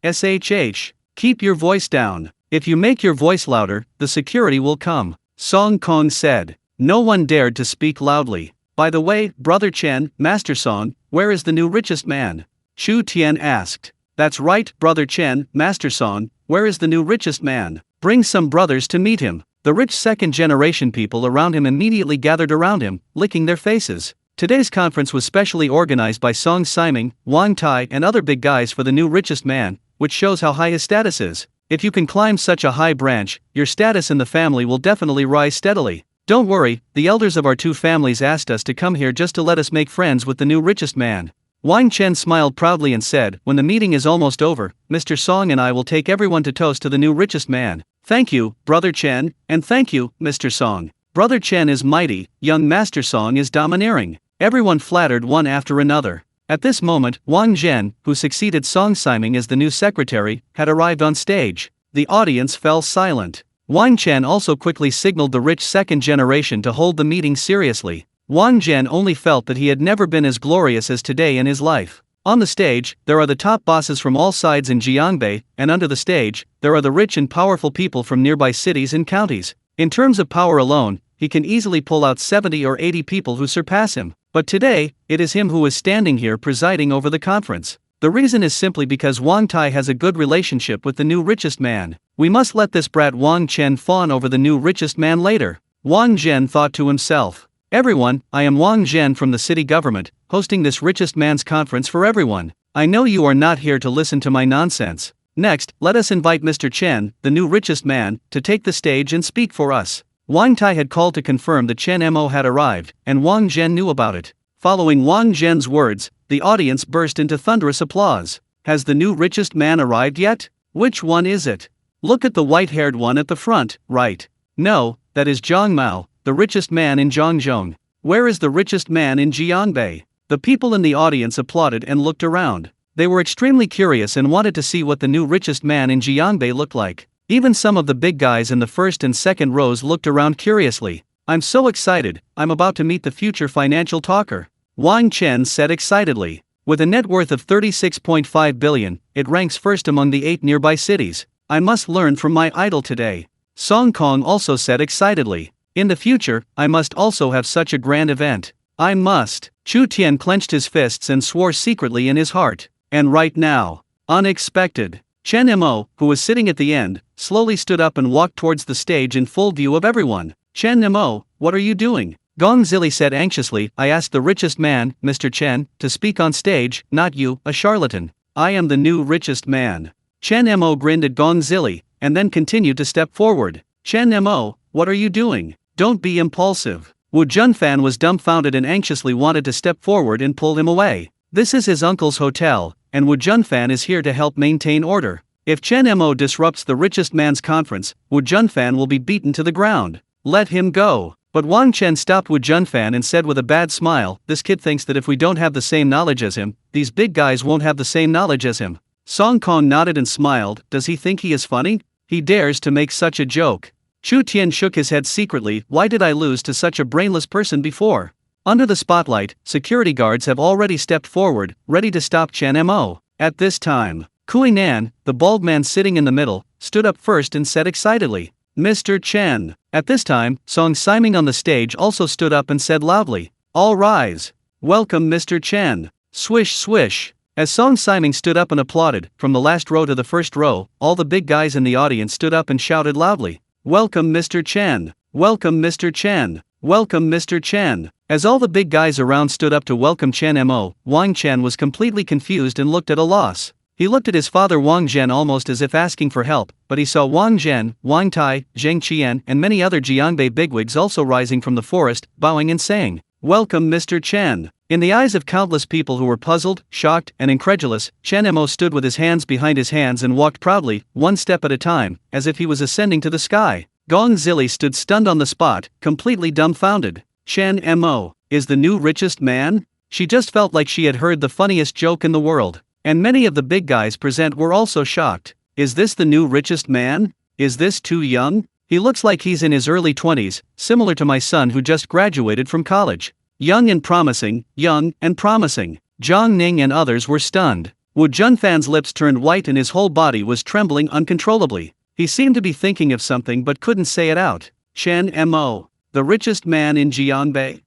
SHH, keep your voice down. If you make your voice louder, the security will come. Song Kong said. No one dared to speak loudly. By the way, Brother Chen, Master Song, where is the new richest man? Chu Tian asked. That's right, Brother Chen, Master Song, where is the new richest man? Bring some brothers to meet him. The rich second-generation people around him immediately gathered around him, licking their faces. Today's conference was specially organized by Song Siming, Wang Tai and other big guys for the new richest man, which shows how high his status is. If you can climb such a high branch, your status in the family will definitely rise steadily. Don't worry, the elders of our two families asked us to come here just to let us make friends with the new richest man. Wang Chen smiled proudly and said, when the meeting is almost over, Mr. Song and I will take everyone to toast to the new richest man. Thank you, Brother Chen, and thank you, Mr. Song. Brother Chen is mighty, young Master Song is domineering. Everyone flattered one after another. At this moment, Wang Zhen, who succeeded Song Siming as the new secretary, had arrived on stage. The audience fell silent. Wang Chen also quickly signaled the rich second generation to hold the meeting seriously. Wang Zhen only felt that he had never been as glorious as today in his life. On the stage, there are the top bosses from all sides in Jiangbei, and under the stage, there are the rich and powerful people from nearby cities and counties. In terms of power alone, he can easily pull out 70 or 80 people who surpass him. But today, it is him who is standing here presiding over the conference. The reason is simply because Wang Tai has a good relationship with the new richest man. We must let this brat Wang Chen fawn over the new richest man later. Wang Zhen thought to himself. Everyone, I am Wang Zhen from the city government, hosting this richest man's conference for everyone. I know you are not here to listen to my nonsense. Next, let us invite Mr. Chen, the new richest man, to take the stage and speak for us. Wang Tai had called to confirm that Chen Mo had arrived, and Wang Zhen knew about it. Following Wang Zhen's words, the audience burst into thunderous applause. Has the new richest man arrived yet? Which one is it? Look at the white-haired one at the front, right? No, that is Zhang Mao, the richest man in Zhangzhong. Where is the richest man in Jiangbei? The people in the audience applauded and looked around. They were extremely curious and wanted to see what the new richest man in Jiangbei looked like. Even some of the big guys in the first and second rows looked around curiously. I'm so excited, I'm about to meet the future financial talker. Wang Chen said excitedly. With a net worth of 36.5 billion, it ranks first among the 8 nearby cities. I must learn from my idol today. Song Kong also said excitedly. In the future, I must also have such a grand event. I must. Chu Tian clenched his fists and swore secretly in his heart. And right now. Unexpected. Chen Mo, who was sitting at the end, slowly stood up and walked towards the stage in full view of everyone. Chen Mo, what are you doing? Gong Zili said anxiously, I asked the richest man, Mr. Chen, to speak on stage, not you, a charlatan. I am the new richest man. Chen Mo grinned at Gong Zili, and then continued to step forward. Chen Mo, what are you doing? Don't be impulsive. Wu Junfan was dumbfounded and anxiously wanted to step forward and pull him away. This is his uncle's hotel, and Wu Junfan is here to help maintain order. If Chen Mo disrupts the richest man's conference, Wu Junfan will be beaten to the ground. Let him go. But Wang Chen stopped Wu Junfan and said with a bad smile, this kid thinks that if we don't have the same knowledge as him, these big guys won't have the same knowledge as him. Song Kong nodded and smiled, does he think he is funny? He dares to make such a joke. Chu Tian shook his head secretly, why did I lose to such a brainless person before? Under the spotlight, security guards have already stepped forward, ready to stop Chen Mo. At this time, Kui Nan, the bald man sitting in the middle, stood up first and said excitedly, Mr. Chen. At this time, Song Siming on the stage also stood up and said loudly, all rise. Welcome Mr. Chen. Swish swish. As Song Siming stood up and applauded, from the last row to the first row, all the big guys in the audience stood up and shouted loudly, welcome Mr. Chen. Welcome Mr. Chen. Welcome Mr. Chen. As all the big guys around stood up to welcome Chen Mo, Wang Chen was completely confused and looked at a loss. He looked at his father Wang Zhen almost as if asking for help, but he saw Wang Zhen, Wang Tai, Zheng Qian and many other Jiangbei bigwigs also rising from the forest, bowing and saying, welcome Mr. Chen. In the eyes of countless people who were puzzled, shocked, and incredulous, Chen Mo stood with his hands behind his hands and walked proudly, one step at a time, as if he was ascending to the sky. Gong Zili stood stunned on the spot, completely dumbfounded. Chen Mo is the new richest man? She just felt like she had heard the funniest joke in the world. And many of the big guys present were also shocked. Is this the new richest man? Is this too young? He looks like he's in his early 20s, similar to my son who just graduated from college. Young and promising, young and promising. Zhang Ning and others were stunned. Wu Junfan's lips turned white and his whole body was trembling uncontrollably. He seemed to be thinking of something but couldn't say it out. Chen Mo, the richest man in Jiangbei.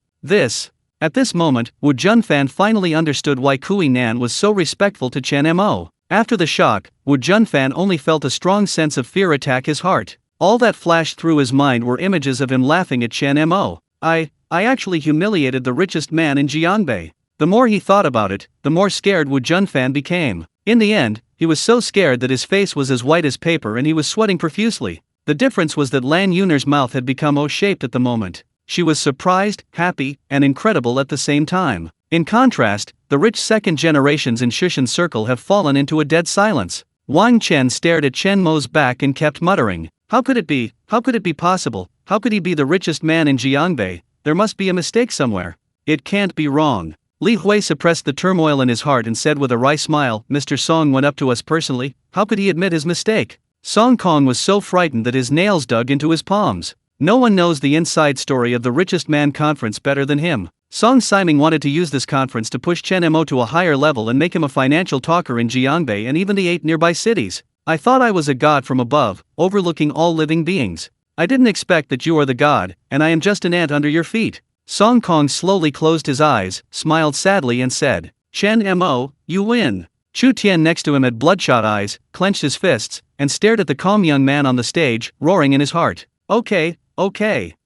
At this moment, Wu Junfan finally understood why Kui Nan was so respectful to Chen Mo. After the shock, Wu Junfan only felt a strong sense of fear attack his heart. All that flashed through his mind were images of him laughing at Chen Mo. I actually humiliated the richest man in Jiangbei. The more he thought about it, the more scared Wu Junfan became. In the end, he was so scared that his face was as white as paper and he was sweating profusely. The difference was that Lan Yuner's mouth had become O-shaped at the moment. She was surprised, happy, and incredible at the same time. In contrast, the rich second generations in Shushan's circle have fallen into a dead silence. Wang Chen stared at Chen Mo's back and kept muttering, how could it be? How could it be possible? How could he be the richest man in Jiangbei? There must be a mistake somewhere. It can't be wrong. Li Hui suppressed the turmoil in his heart and said with a wry smile, Mr. Song went up to us personally, how could he admit his mistake? Song Kong was so frightened that his nails dug into his palms. No one knows the inside story of the richest man conference better than him. Song Siming wanted to use this conference to push Chen Mo to a higher level and make him a financial talker in Jiangbei and even the 8 nearby cities. I thought I was a god from above, overlooking all living beings. I didn't expect that you are the god, and I am just an ant under your feet. Song Kong slowly closed his eyes, smiled sadly and said, Chen Mo, you win. Chu Tian next to him had bloodshot eyes, clenched his fists, and stared at the calm young man on the stage, roaring in his heart. Okay.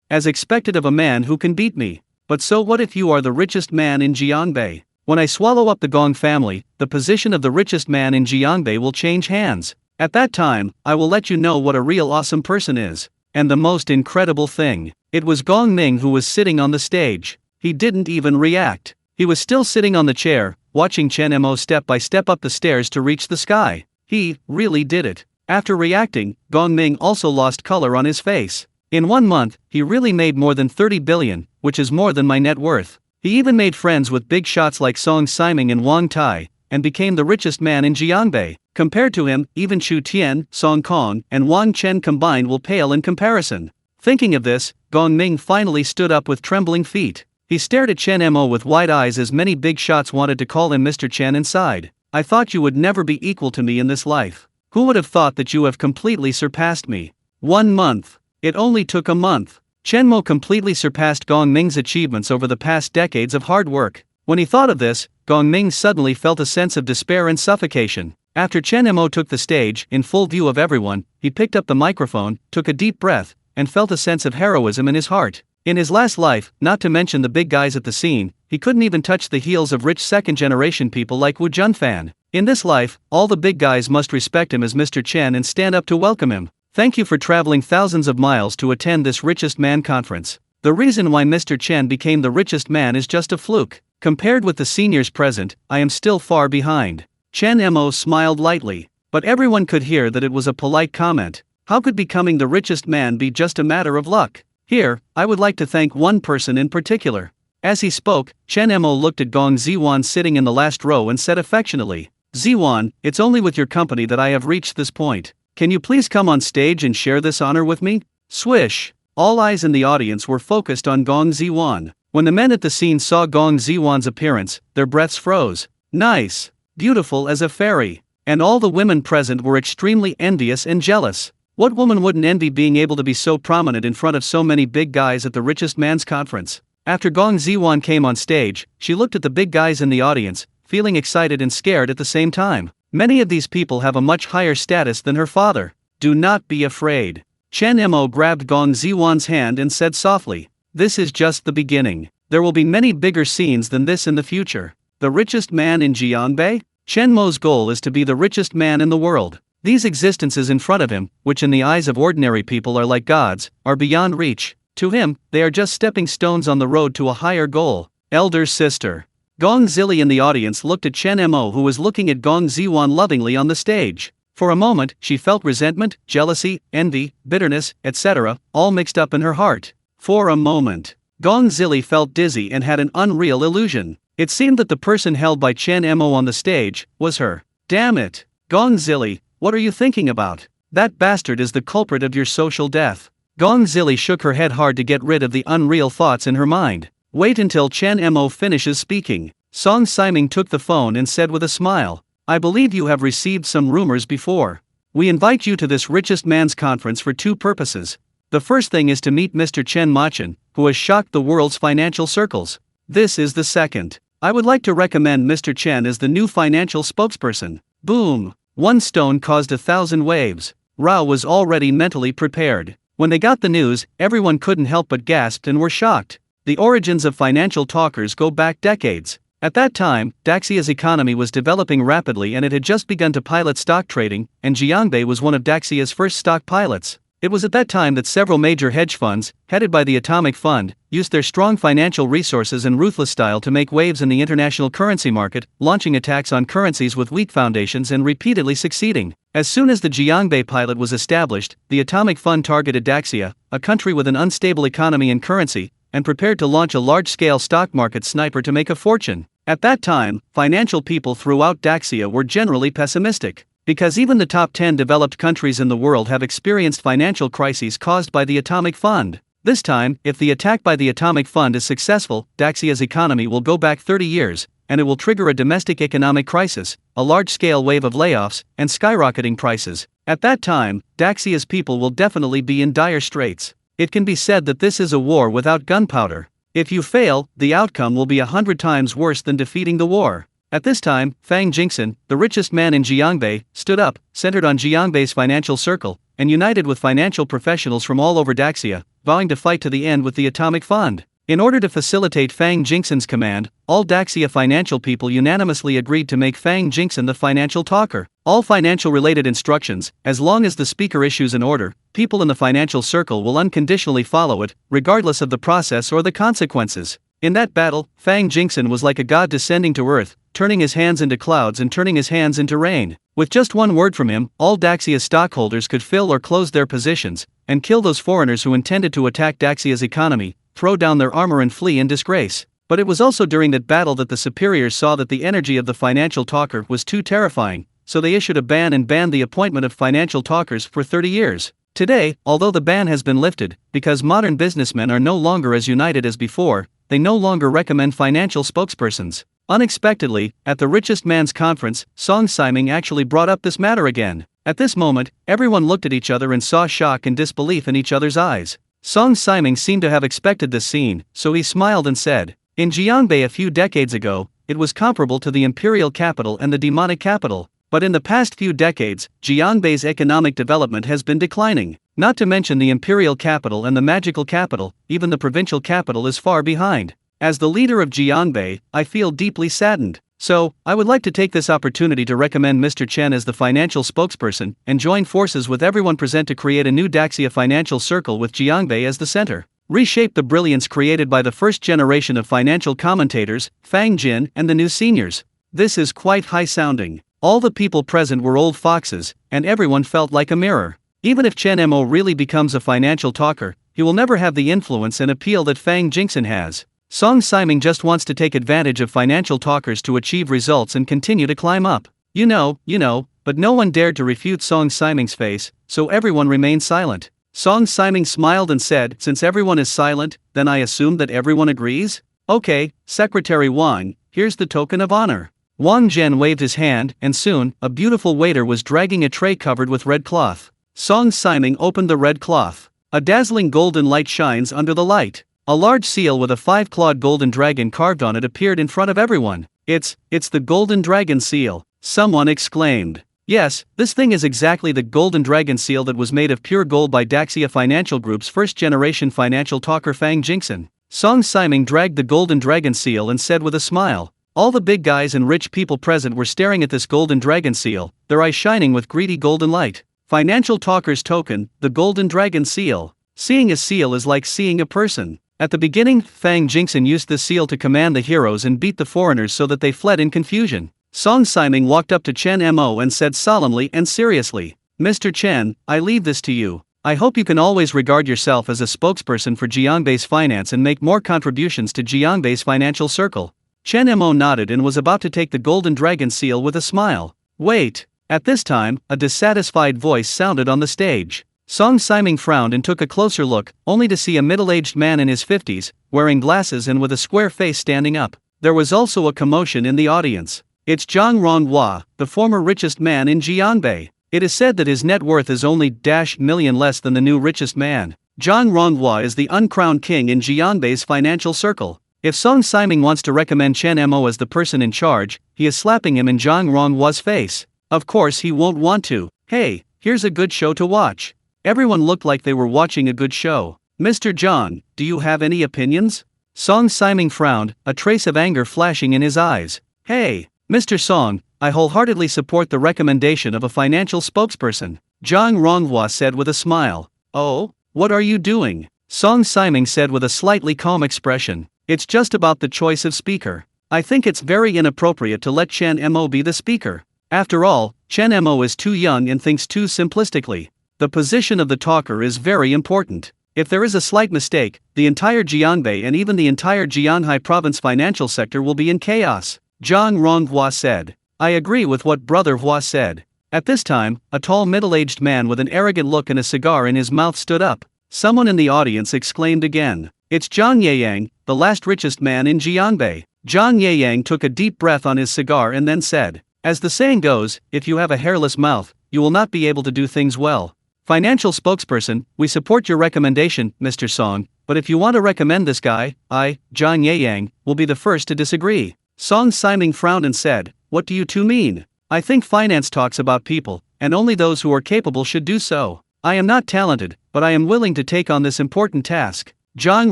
As expected of a man who can beat me. But so what if you are the richest man in Jiangbei? When I swallow up the Gong family, the position of the richest man in Jiangbei will change hands. At that time, I will let you know what a real awesome person is. And the most incredible thing, it was Gong Ming who was sitting on the stage. He didn't even react. He was still sitting on the chair, watching Chen Mo step by step up the stairs to reach the sky. He really did it. After reacting, Gong Ming also lost color on his face. In 1 month, he really made more than 30 billion, which is more than my net worth. He even made friends with big shots like Song Siming and Wang Tai, and became the richest man in Jiangbei. Compared to him, even Chu Tian, Song Kong, and Wang Chen combined will pale in comparison. Thinking of this, Gong Ming finally stood up with trembling feet. He stared at Chen Mo with wide eyes as many big shots wanted to call him Mr. Chen inside. I thought you would never be equal to me in this life. Who would have thought that you have completely surpassed me? 1 month. It only took a month. Chen Mo completely surpassed Gong Ming's achievements over the past decades of hard work. When he thought of this, Gong Ming suddenly felt a sense of despair and suffocation. After Chen Mo took the stage, in full view of everyone, he picked up the microphone, took a deep breath, and felt a sense of heroism in his heart. In his last life, not to mention the big guys at the scene, he couldn't even touch the heels of rich second-generation people like Wu Junfan. In this life, all the big guys must respect him as Mr. Chen and stand up to welcome him. Thank you for traveling thousands of miles to attend this richest man conference. The reason why Mr. Chen became the richest man is just a fluke. Compared with the seniors present, I am still far behind. Chen Mo smiled lightly, but everyone could hear that it was a polite comment. How could becoming the richest man be just a matter of luck? Here, I would like to thank one person in particular. As he spoke, Chen Mo looked at Gong Ziwan sitting in the last row and said affectionately, Ziwan, it's only with your company that I have reached this point. Can you please come on stage and share this honor with me? Swish! All eyes in the audience were focused on Gong Ziwan. When the men at the scene saw Gong Ziwan's appearance, their breaths froze. Nice! Beautiful as a fairy. And all the women present were extremely envious and jealous. What woman wouldn't envy being able to be so prominent in front of so many big guys at the richest man's conference? After Gong Ziwan came on stage, she looked at the big guys in the audience, feeling excited and scared at the same time. Many of these people have a much higher status than her father. Do not be afraid. Chen Mo grabbed Gong Ziwan's hand and said softly, this is just the beginning. There will be many bigger scenes than this in the future. The richest man in Jiangbei? Chen Mo's goal is to be the richest man in the world. These existences in front of him, which in the eyes of ordinary people are like gods, are beyond reach. To him, they are just stepping stones on the road to a higher goal. Elder sister. Gong Zili in the audience looked at Chen Mo, who was looking at Gong Ziwan lovingly on the stage. For a moment, she felt resentment, jealousy, envy, bitterness, etc., all mixed up in her heart. For a moment, Gong Zili felt dizzy and had an unreal illusion. It seemed that the person held by Chen Mo on the stage was her. Damn it! Gong Zili, what are you thinking about? That bastard is the culprit of your social death. Gong Zili shook her head hard to get rid of the unreal thoughts in her mind. Wait until Chen Mo finishes speaking. Song Siming took the phone and said with a smile, I believe you have received some rumors before. We invite you to this richest man's conference for 2 purposes. The first thing is to meet Mr. Chen Mo, who has shocked the world's financial circles. This is the second. I would like to recommend Mr. Chen as the new financial spokesperson. Boom! One stone caused 1,000 waves. Rao was already mentally prepared. When they got the news, everyone couldn't help but gasp and were shocked. The origins of financial talkers go back decades. At that time, Daxia's economy was developing rapidly and it had just begun to pilot stock trading, and Jiangbei was one of Daxia's first stock pilots. It was at that time that several major hedge funds, headed by the Atomic Fund, used their strong financial resources and ruthless style to make waves in the international currency market, launching attacks on currencies with weak foundations and repeatedly succeeding. As soon as the Jiangbei pilot was established, the Atomic Fund targeted Daxia, a country with an unstable economy and currency, and prepared to launch a large-scale stock market sniper to make a fortune. At that time, financial people throughout Daxia were generally pessimistic, because even the top 10 developed countries in the world have experienced financial crises caused by the Atomic Fund. This time, if the attack by the Atomic Fund is successful, Daxia's economy will go back 30 years, and it will trigger a domestic economic crisis, a large-scale wave of layoffs, and skyrocketing prices. At that time, Daxia's people will definitely be in dire straits. It can be said that this is a war without gunpowder. If you fail, the outcome will be 100 times worse than defeating the war. At this time, Fang Jingxin, the richest man in Jiangbei, stood up, centered on Jiangbei's financial circle, and united with financial professionals from all over Daxia, vowing to fight to the end with the Atomic Fund. In order to facilitate Fang Jingxin's command, all Daxia financial people unanimously agreed to make Fang Jingxin the financial talker. All financial-related instructions, as long as the speaker issues an order, people in the financial circle will unconditionally follow it, regardless of the process or the consequences. In that battle, Fang Jingxin was like a god descending to earth, turning his hands into clouds and turning his hands into rain. With just one word from him, all Daxia's stockholders could fill or close their positions, and kill those foreigners who intended to attack Daxia's economy, throw down their armor and flee in disgrace. But it was also during that battle that the superiors saw that the energy of the financial talker was too terrifying, so they issued a ban and banned the appointment of financial talkers for 30 years. Today, although the ban has been lifted, because modern businessmen are no longer as united as before, they no longer recommend financial spokespersons. Unexpectedly, at the richest man's conference, Song Siming actually brought up this matter again. At this moment, everyone looked at each other and saw shock and disbelief in each other's eyes. Song Siming seemed to have expected this scene, so he smiled and said, "In Jiangbei a few decades ago, it was comparable to the imperial capital and the demonic capital. But in the past few decades, Jiangbei's economic development has been declining. Not to mention the imperial capital and the magical capital, even the provincial capital is far behind. As the leader of Jiangbei, I feel deeply saddened. So, I would like to take this opportunity to recommend Mr. Chen as the financial spokesperson, and join forces with everyone present to create a new Daxia financial circle with Jiangbei as the center. Reshape the brilliance created by the first generation of financial commentators, Fang Jin and the new seniors." This is quite high-sounding. All the people present were old foxes, and everyone felt like a mirror. Even if Chen Mo really becomes a financial talker, he will never have the influence and appeal that Fang Jingxin has. Song Siming just wants to take advantage of financial talkers to achieve results and continue to climb up. You know, but no one dared to refute Song Siming's face, so everyone remained silent. Song Siming smiled and said, "Since everyone is silent, then I assume that everyone agrees? Okay, Secretary Wang, here's the token of honor." Wang Zhen waved his hand, and soon, a beautiful waiter was dragging a tray covered with red cloth. Song Siming opened the red cloth. A dazzling golden light shines under the light. A large seal with a 5-clawed golden dragon carved on it appeared in front of everyone. It's the golden dragon seal," someone exclaimed. Yes, this thing is exactly the golden dragon seal that was made of pure gold by Daxia Financial Group's first-generation financial talker Fang Jingxin. Song Siming dragged the golden dragon seal and said with a smile. All the big guys and rich people present were staring at this golden dragon seal, their eyes shining with greedy golden light. Financial talker's token, the golden dragon seal. Seeing a seal is like seeing a person. At the beginning, Fang Jingxin used this seal to command the heroes and beat the foreigners so that they fled in confusion. Song Siming walked up to Chen Mo and said solemnly and seriously, "Mr. Chen, I leave this to you. I hope you can always regard yourself as a spokesperson for Jiangbei's finance and make more contributions to Jiangbei's financial circle." Chen Mo nodded and was about to take the golden dragon seal with a smile. Wait. At this time, a dissatisfied voice sounded on the stage. Song Siming frowned and took a closer look, only to see a middle-aged man in his 50s, wearing glasses and with a square face standing up. There was also a commotion in the audience. It's Zhang Ronghua, the former richest man in Jiangbei. It is said that his net worth is only $million less than the new richest man. Zhang Ronghua is the uncrowned king in Jiangbei's financial circle. If Song Siming wants to recommend Chen Mo as the person in charge, he is slapping him in Zhang Ronghua's face. Of course he won't want to. Hey, here's a good show to watch. Everyone looked like they were watching a good show. Mr. Zhang, do you have any opinions? Song Siming frowned, a trace of anger flashing in his eyes. Hey, Mr. Song, I wholeheartedly support the recommendation of a financial spokesperson, Zhang Ronghua said with a smile. Oh, what are you doing? Song Siming said with a slightly calm expression. It's just about the choice of speaker. I think it's very inappropriate to let Chen Mo be the speaker. After all, Chen Mo is too young and thinks too simplistically. The position of the talker is very important. If there is a slight mistake, the entire Jiangbei and even the entire Jianhai province financial sector will be in chaos, Zhang Ronghua said. I agree with what Brother Hua said. At this time, a tall middle-aged man with an arrogant look and a cigar in his mouth stood up. Someone in the audience exclaimed again. It's Zhang Yeyang, the last richest man in Jiangbei. Zhang Yeyang took a deep breath on his cigar and then said, as the saying goes, if you have a hairless mouth, you will not be able to do things well. Financial spokesperson, we support your recommendation, Mr. Song, but if you want to recommend this guy, I, Zhang Yeyang, will be the first to disagree. Song Siming frowned and said, what do you two mean? I think finance talks about people, and only those who are capable should do so. I am not talented, but I am willing to take on this important task, Zhang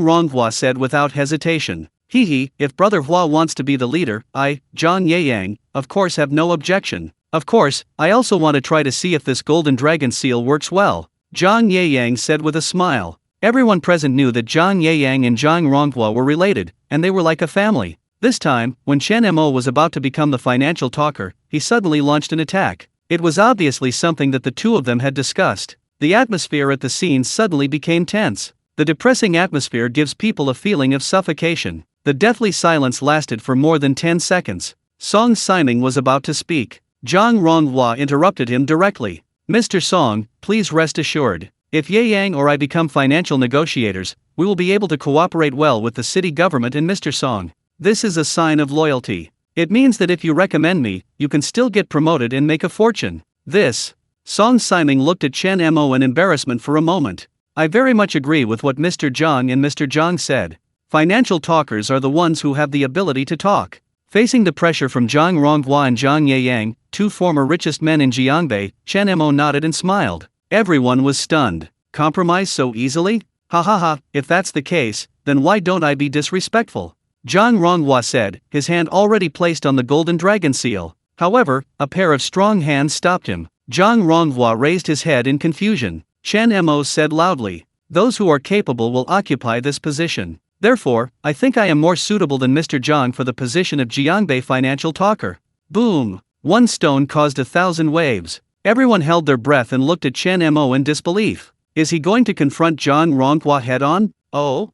Ronghua said without hesitation. If Brother Hua wants to be the leader, I, Zhang Yeyang, of course have no objection. Of course, I also want to try to see if this golden dragon seal works well, Zhang Yeyang said with a smile. Everyone present knew that Zhang Yeyang and Zhang Ronghua were related, and they were like a family. This time, when Chen Mo was about to become the financial talker, he suddenly launched an attack. It was obviously something that the two of them had discussed. The atmosphere at the scene suddenly became tense. The depressing atmosphere gives people a feeling of suffocation. The deathly silence lasted for more than 10 seconds. Song Siming was about to speak. Zhang Ronghua interrupted him directly. Mr. Song, please rest assured. If Yeyang or I become financial negotiators, we will be able to cooperate well with the city government and Mr. Song. This is a sign of loyalty. It means that if you recommend me, you can still get promoted and make a fortune. Song Siming looked at Chen Mo in embarrassment for a moment. I very much agree with what Mr. Zhang and Mr. Zhang said. Financial talkers are the ones who have the ability to talk. Facing the pressure from Zhang Ronghua and Zhang Yeyang, two former richest men in Jiangbei, Chen Mo nodded and smiled. Everyone was stunned. Compromise so easily? If that's the case, then why don't I be disrespectful? Zhang Ronghua said, his hand already placed on the golden dragon seal. However, a pair of strong hands stopped him. Zhang Ronghua raised his head in confusion. Chen Mo said loudly, those who are capable will occupy this position. Therefore, I think I am more suitable than Mr. Zhang for the position of Jiangbei financial talker. Boom! One stone caused 1,000 waves. Everyone held their breath and looked at Chen Mo in disbelief. Is he going to confront Zhang Ronghua head-on? Oh,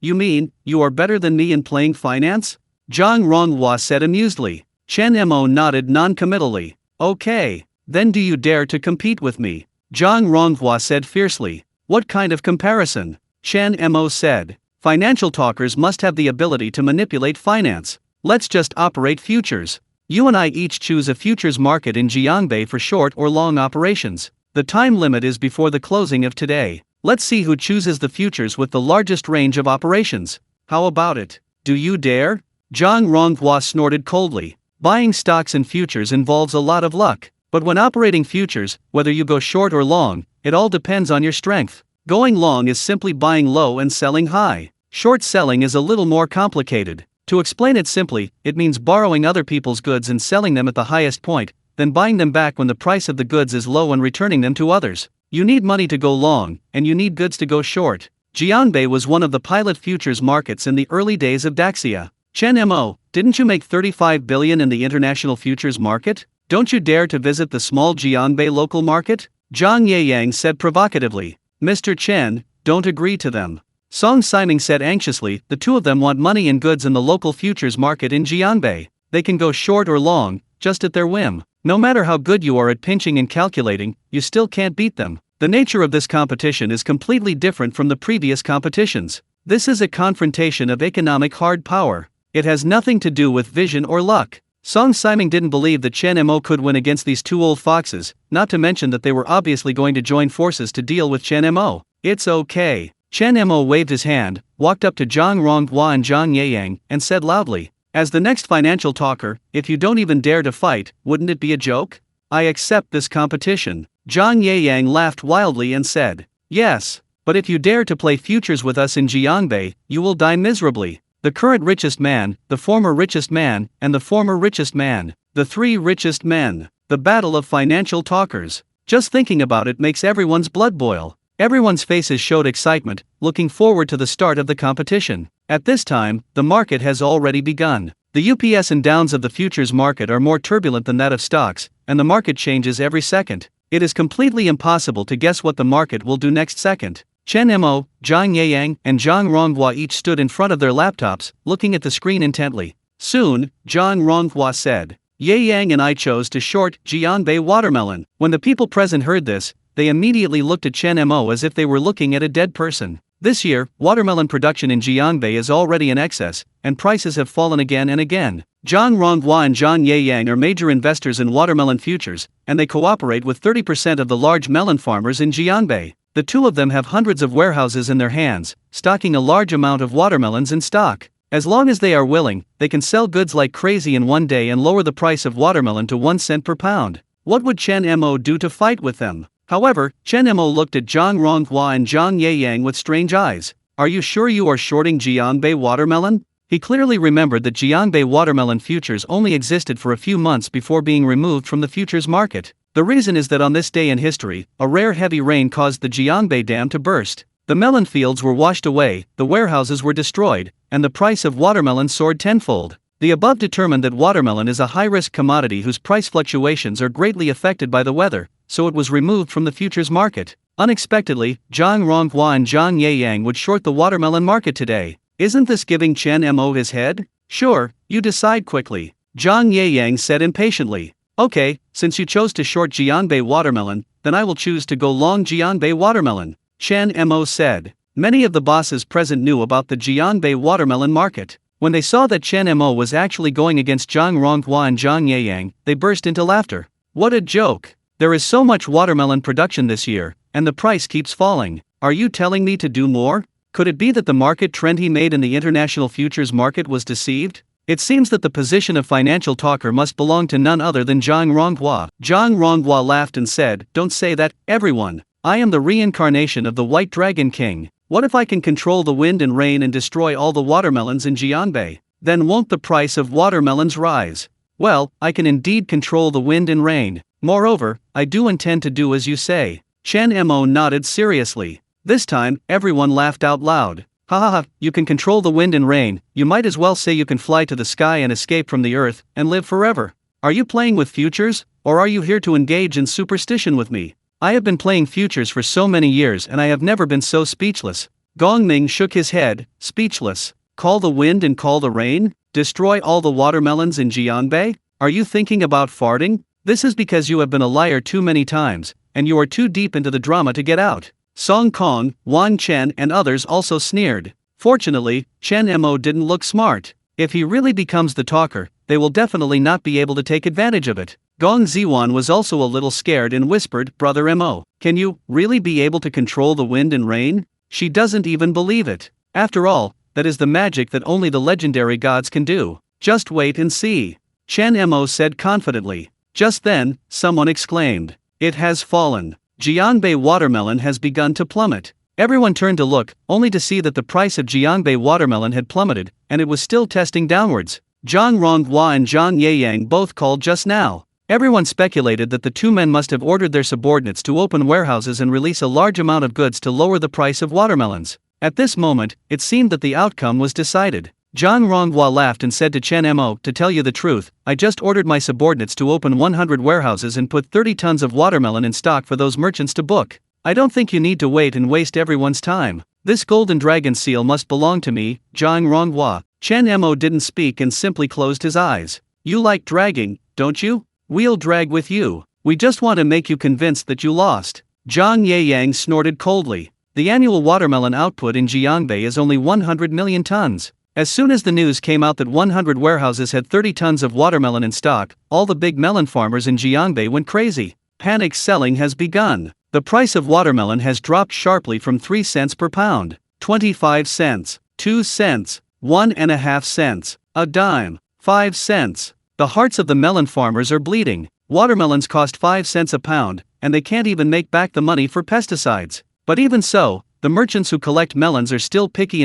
you mean, you are better than me in playing finance? Zhang Ronghua said amusedly. Chen Mo nodded non-committally. Okay, then do you dare to compete with me? Zhang Ronghua said fiercely. What kind of comparison? Chen Mo said. Financial talkers must have the ability to manipulate finance. Let's just operate futures. You and I each choose a futures market in Jiangbei for short or long operations. The time limit is before the closing of today. Let's see who chooses the futures with the largest range of operations. How about it? Do you dare? Zhang Ronghua snorted coldly. Buying stocks and futures involves a lot of luck. But when operating futures, whether you go short or long, it all depends on your strength. Going long is simply buying low and selling high. Short selling is a little more complicated. To explain it simply, it means borrowing other people's goods and selling them at the highest point, then buying them back when the price of the goods is low and returning them to others. You need money to go long, and you need goods to go short. Jiangbei was one of the pilot futures markets in the early days of Daxia. Chen Mo, didn't you make 35 billion in the international futures market? Don't you dare to visit the small Jiangbei local market? Zhang Yeyang said provocatively. Mr. Chen, don't agree to them. Song Siming said anxiously, the two of them want money and goods in the local futures market in Jiangbei. They can go short or long, just at their whim. No matter how good you are at pinching and calculating, you still can't beat them. The nature of this competition is completely different from the previous competitions. This is a confrontation of economic hard power. It has nothing to do with vision or luck. Song Siming didn't believe that Chen Mo could win against these two old foxes, not to mention that they were obviously going to join forces to deal with Chen Mo. It's okay. Chen Mo waved his hand, walked up to Zhang Ronghua and Zhang Yeyang, and said loudly, as the next financial talker, if you don't even dare to fight, wouldn't it be a joke? I accept this competition. Zhang Yeyang laughed wildly and said, yes, but if you dare to play futures with us in Jiangbei, you will die miserably. The current richest man, the former richest man, and the former richest man. The three richest men. The battle of financial talkers. Just thinking about it makes everyone's blood boil. Everyone's faces showed excitement, looking forward to the start of the competition. At this time, the market has already begun. The ups and downs of the futures market are more turbulent than that of stocks, and the market changes every second. It is completely impossible to guess what the market will do next second. Chen Mo, Zhang Yeyang, and Zhang Ronghua each stood in front of their laptops, looking at the screen intently. Soon, Zhang Ronghua said, Yeyang and I chose to short Jianbei watermelon. When the people present heard this, they immediately looked at Chen Mo as if they were looking at a dead person. This year, watermelon production in Jiangbei is already in excess, and prices have fallen again and again. Zhang Ronghua and Zhang Yeyang are major investors in watermelon futures, and they cooperate with 30% of the large melon farmers in Jiangbei. The two of them have hundreds of warehouses in their hands, stocking a large amount of watermelons in stock. As long as they are willing, they can sell goods like crazy in one day and lower the price of watermelon to 1 cent per pound. What would Chen Mo do to fight with them? However, Chen Mo looked at Zhang Ronghua and Zhang Yeyang with strange eyes. Are you sure you are shorting Jiangbei watermelon? He clearly remembered that Jiangbei watermelon futures only existed for a few months before being removed from the futures market. The reason is that on this day in history, a rare heavy rain caused the Jiangbei Dam to burst. The melon fields were washed away, the warehouses were destroyed, and the price of watermelon soared tenfold. The above determined that watermelon is a high-risk commodity whose price fluctuations are greatly affected by the weather, so it was removed from the futures market. Unexpectedly, Zhang Ronghua and Zhang Yeyang would short the watermelon market today. Isn't this giving Chen Mo his head? Sure, you decide quickly, Zhang Yeyang said impatiently. Okay, since you chose to short Jiangbei watermelon, then I will choose to go long Jiangbei watermelon, Chen Mo said. Many of the bosses present knew about the Jiangbei watermelon market. When they saw that Chen Mo was actually going against Zhang Ronghua and Zhang Yeyang, they burst into laughter. What a joke! There is so much watermelon production this year, and the price keeps falling. Are you telling me to do more? Could it be that the market trend he made in the international futures market was deceived? It seems that the position of financial talker must belong to none other than Zhang Ronghua. Zhang Ronghua laughed and said, "Don't say that, everyone. I am the reincarnation of the White Dragon King. What if I can control the wind and rain and destroy all the watermelons in Jiangbei? Then won't the price of watermelons rise? Well, I can indeed control the wind and rain. Moreover, I do intend to do as you say." Chen Mo nodded seriously. This time, everyone laughed out loud. Ha ha ha, you can control the wind and rain, you might as well say you can fly to the sky and escape from the earth, and live forever. Are you playing with futures, or are you here to engage in superstition with me? I have been playing futures for so many years and I have never been so speechless. Gong Ming shook his head, speechless. Call the wind and call the rain? Destroy all the watermelons in Jiangbei? Are you thinking about farting? This is because you have been a liar too many times, and you are too deep into the drama to get out. Song Kong, Wan Chen and others also sneered. Fortunately, Chen Mo didn't look smart. If he really becomes the talker, they will definitely not be able to take advantage of it. Gong Ziwan was also a little scared and whispered, "Brother Mo, can you really be able to control the wind and rain?" She doesn't even believe it. After all, that is the magic that only the legendary gods can do. Just wait and see, Chen Mo said confidently. Just then, someone exclaimed, "It has fallen. Jiangbei watermelon has begun to plummet." Everyone turned to look, only to see that the price of Jiangbei watermelon had plummeted, and it was still testing downwards. Zhang Ronghua and Zhang Yeyang both called just now. Everyone speculated that the two men must have ordered their subordinates to open warehouses and release a large amount of goods to lower the price of watermelons. At this moment, it seemed that the outcome was decided. Zhang Ronghua laughed and said to Chen Mo, "To tell you the truth, I just ordered my subordinates to open 100 warehouses and put 30 tons of watermelon in stock for those merchants to book. I don't think you need to wait and waste everyone's time. This golden dragon seal must belong to me, Zhang Ronghua." Chen Mo didn't speak and simply closed his eyes. "You like dragging, don't you? We'll drag with you. We just want to make you convinced that you lost." Zhang Yeyang snorted coldly. The annual watermelon output in Jiangbei is only 100 million tons. As soon as the news came out that 100 warehouses had 30 tons of watermelon in stock, all the big melon farmers in Jiangbei went crazy. Panic selling has begun. The price of watermelon has dropped sharply from 3 cents per pound, 25 cents, 2 cents, 1.5 cents, a dime, 5 cents. The hearts of the melon farmers are bleeding. Watermelons cost 5 cents a pound, and they can't even make back the money for pesticides. But even so, the merchants who collect melons are still picky,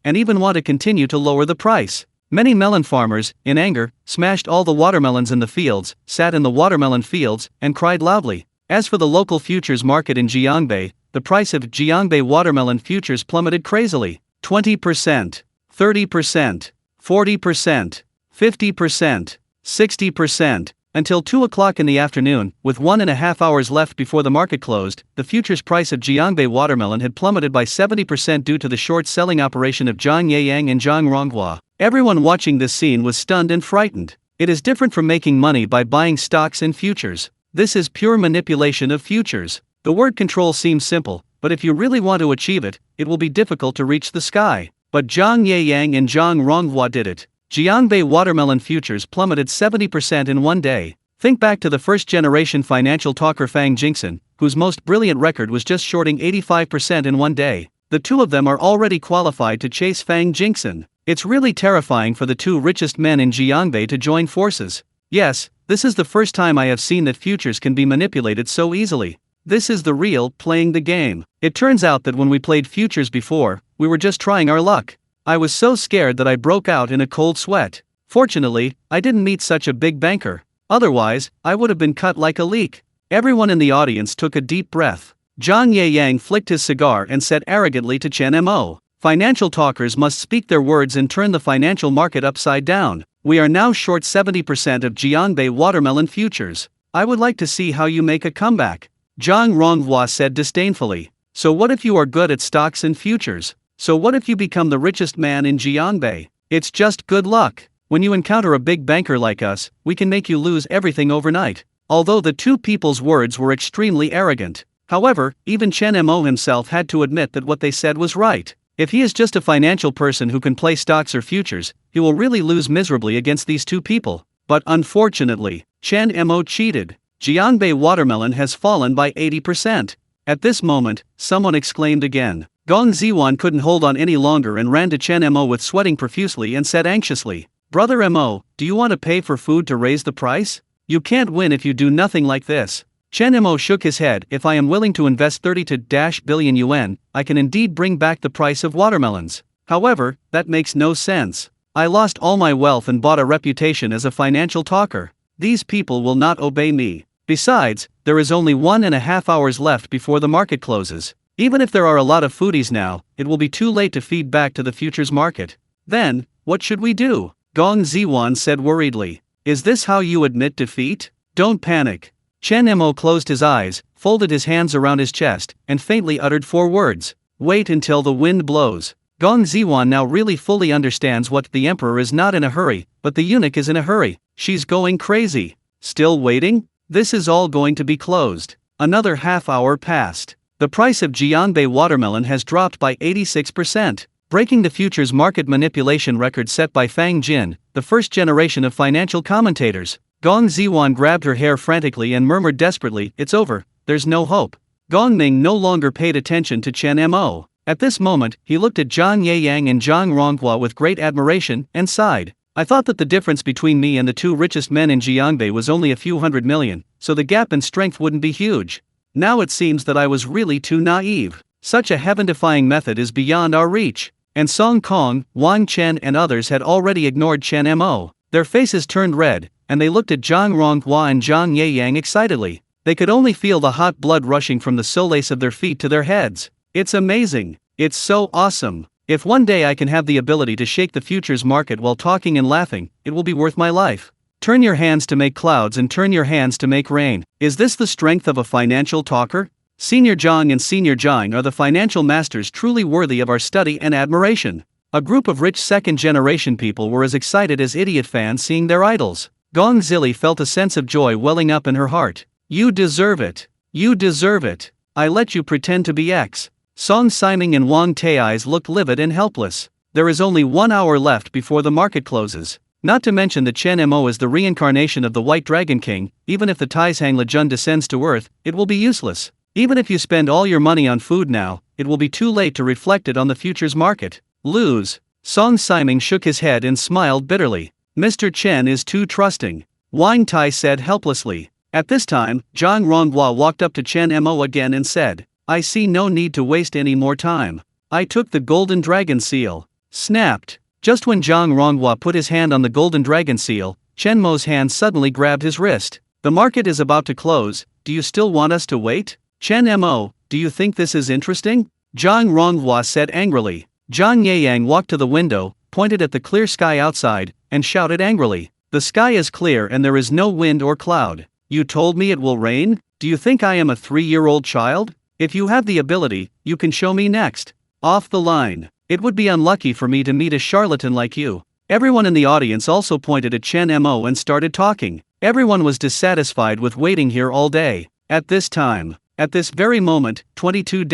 and even want to continue to lower the price. Many melon farmers, in anger, smashed all the watermelons in the fields, sat in the watermelon fields, and cried loudly. As for the local futures market in Jiangbei, the price of Jiangbei watermelon futures plummeted crazily. 20%, 30%, 40%, 50%, 60%. Until 2 o'clock in the afternoon, with 1.5 hours left before the market closed, the futures price of Jiangbei watermelon had plummeted by 70% due to the short-selling operation of Zhang Yeyang and Zhang Ronghua. Everyone watching this scene was stunned and frightened. It is different from making money by buying stocks and futures. This is pure manipulation of futures. The word control seems simple, but if you really want to achieve it, it will be difficult to reach the sky. But Zhang Yeyang and Zhang Ronghua did it. Jiangbei watermelon futures plummeted 70% in one day. Think back to the first-generation financial talker Fang Jingxin, whose most brilliant record was just shorting 85% in one day. The two of them are already qualified to chase Fang Jingxin. It's really terrifying for the two richest men in Jiangbei to join forces. Yes, this is the first time I have seen that futures can be manipulated so easily. This is the real playing the game. It turns out that when we played futures before, we were just trying our luck. I was so scared that I broke out in a cold sweat. Fortunately, I didn't meet such a big banker. Otherwise, I would have been cut like a leek. Everyone in the audience took a deep breath. Zhang Yeyang flicked his cigar and said arrogantly to Chen Mo, "Financial talkers must speak their words and turn the financial market upside down. We are now short 70% of Jiangbei watermelon futures. I would like to see how you make a comeback." Zhang Ronghua said disdainfully, "So what if you are good at stocks and futures? So what if you become the richest man in Jiangbei? It's just good luck. When you encounter a big banker like us, we can make you lose everything overnight." Although the two people's words were extremely arrogant. However, even Chen Mo himself had to admit that what they said was right. If he is just a financial person who can play stocks or futures, he will really lose miserably against these two people. But unfortunately, Chen Mo cheated. Jiangbei watermelon has fallen by 80%. At this moment, someone exclaimed again. Gong Ziwan couldn't hold on any longer and ran to Chen Mo with sweating profusely and said anxiously, "Brother Mo, do you want to pay for food to raise the price? You can't win if you do nothing like this." Chen Mo shook his head. "If I am willing to invest 30 billion yuan, I can indeed bring back the price of watermelons. However, that makes no sense. I lost all my wealth and bought a reputation as a financial talker. These people will not obey me. Besides, there is only 1.5 hours left before the market closes. Even if there are a lot of foodies now, it will be too late to feed back to the futures market. Then, what should we do?" Gong Ziwan said worriedly. "Is this how you admit defeat? Don't panic." Chen Mo closed his eyes, folded his hands around his chest, and faintly uttered 4 words. "Wait until the wind blows." Gong Ziwan now really fully understands what the emperor is not in a hurry, but the eunuch is in a hurry. She's going crazy. Still waiting? This is all going to be closed. Another half hour passed. The price of Jiangbei watermelon has dropped by 86%, breaking the futures market manipulation record set by Fang Jin, the first generation of financial commentators. Gong Ziwan grabbed her hair frantically and murmured desperately, "It's over, there's no hope." Gong Ming no longer paid attention to Chen Mo. At this moment, he looked at Zhang Yeyang and Zhang Ronghua with great admiration, and sighed. "I thought that the difference between me and the two richest men in Jiangbei was only a few hundred million, so the gap in strength wouldn't be huge. Now it seems that I was really too naive. Such a heaven-defying method is beyond our reach." And Song Kong, Wang Chen and others had already ignored Chen Mo. Their faces turned red, and they looked at Zhang Ronghua and Zhang Yeyang excitedly. They could only feel the hot blood rushing from the soles of their feet to their heads. "It's amazing. It's so awesome. If one day I can have the ability to shake the futures market while talking and laughing, it will be worth my life. Turn your hands to make clouds and turn your hands to make rain." Is this the strength of a financial talker? Senior Zhang and Senior Zhang are the financial masters truly worthy of our study and admiration. A group of rich second-generation people were as excited as idiot fans seeing their idols. Gong Zili felt a sense of joy welling up in her heart. "You deserve it. You deserve it. I let you pretend to be X." Song Siming and Wang Tai's looked livid and helpless. There is only 1 hour left before the market closes. Not to mention that Chen Mo is the reincarnation of the White Dragon King. Even if the Taishang Lejun descends to earth, it will be useless. Even if you spend all your money on food now, it will be too late to reflect it on the futures market. Lose. Song Siming shook his head and smiled bitterly. "Mr. Chen is too trusting," Wang Tai said helplessly. At this time, Zhang Ronghua walked up to Chen Mo again and said, "I see no need to waste any more time. I took the golden dragon seal." Snapped. Just when Zhang Ronghua put his hand on the golden dragon seal, Chen Mo's hand suddenly grabbed his wrist. "The market is about to close, do you still want us to wait?" "Chen Mo, do you think this is interesting?" Zhang Ronghua said angrily. Zhang Yeyang walked to the window, pointed at the clear sky outside, and shouted angrily, "The sky is clear and there is no wind or cloud. You told me it will rain? Do you think I am a 3-year-old child? If you have the ability, you can show me next." Off the line. "It would be unlucky for me to meet a charlatan like you." Everyone in the audience also pointed at Chen Mo and started talking. Everyone was dissatisfied with waiting here all day. At this time, At this very moment, 22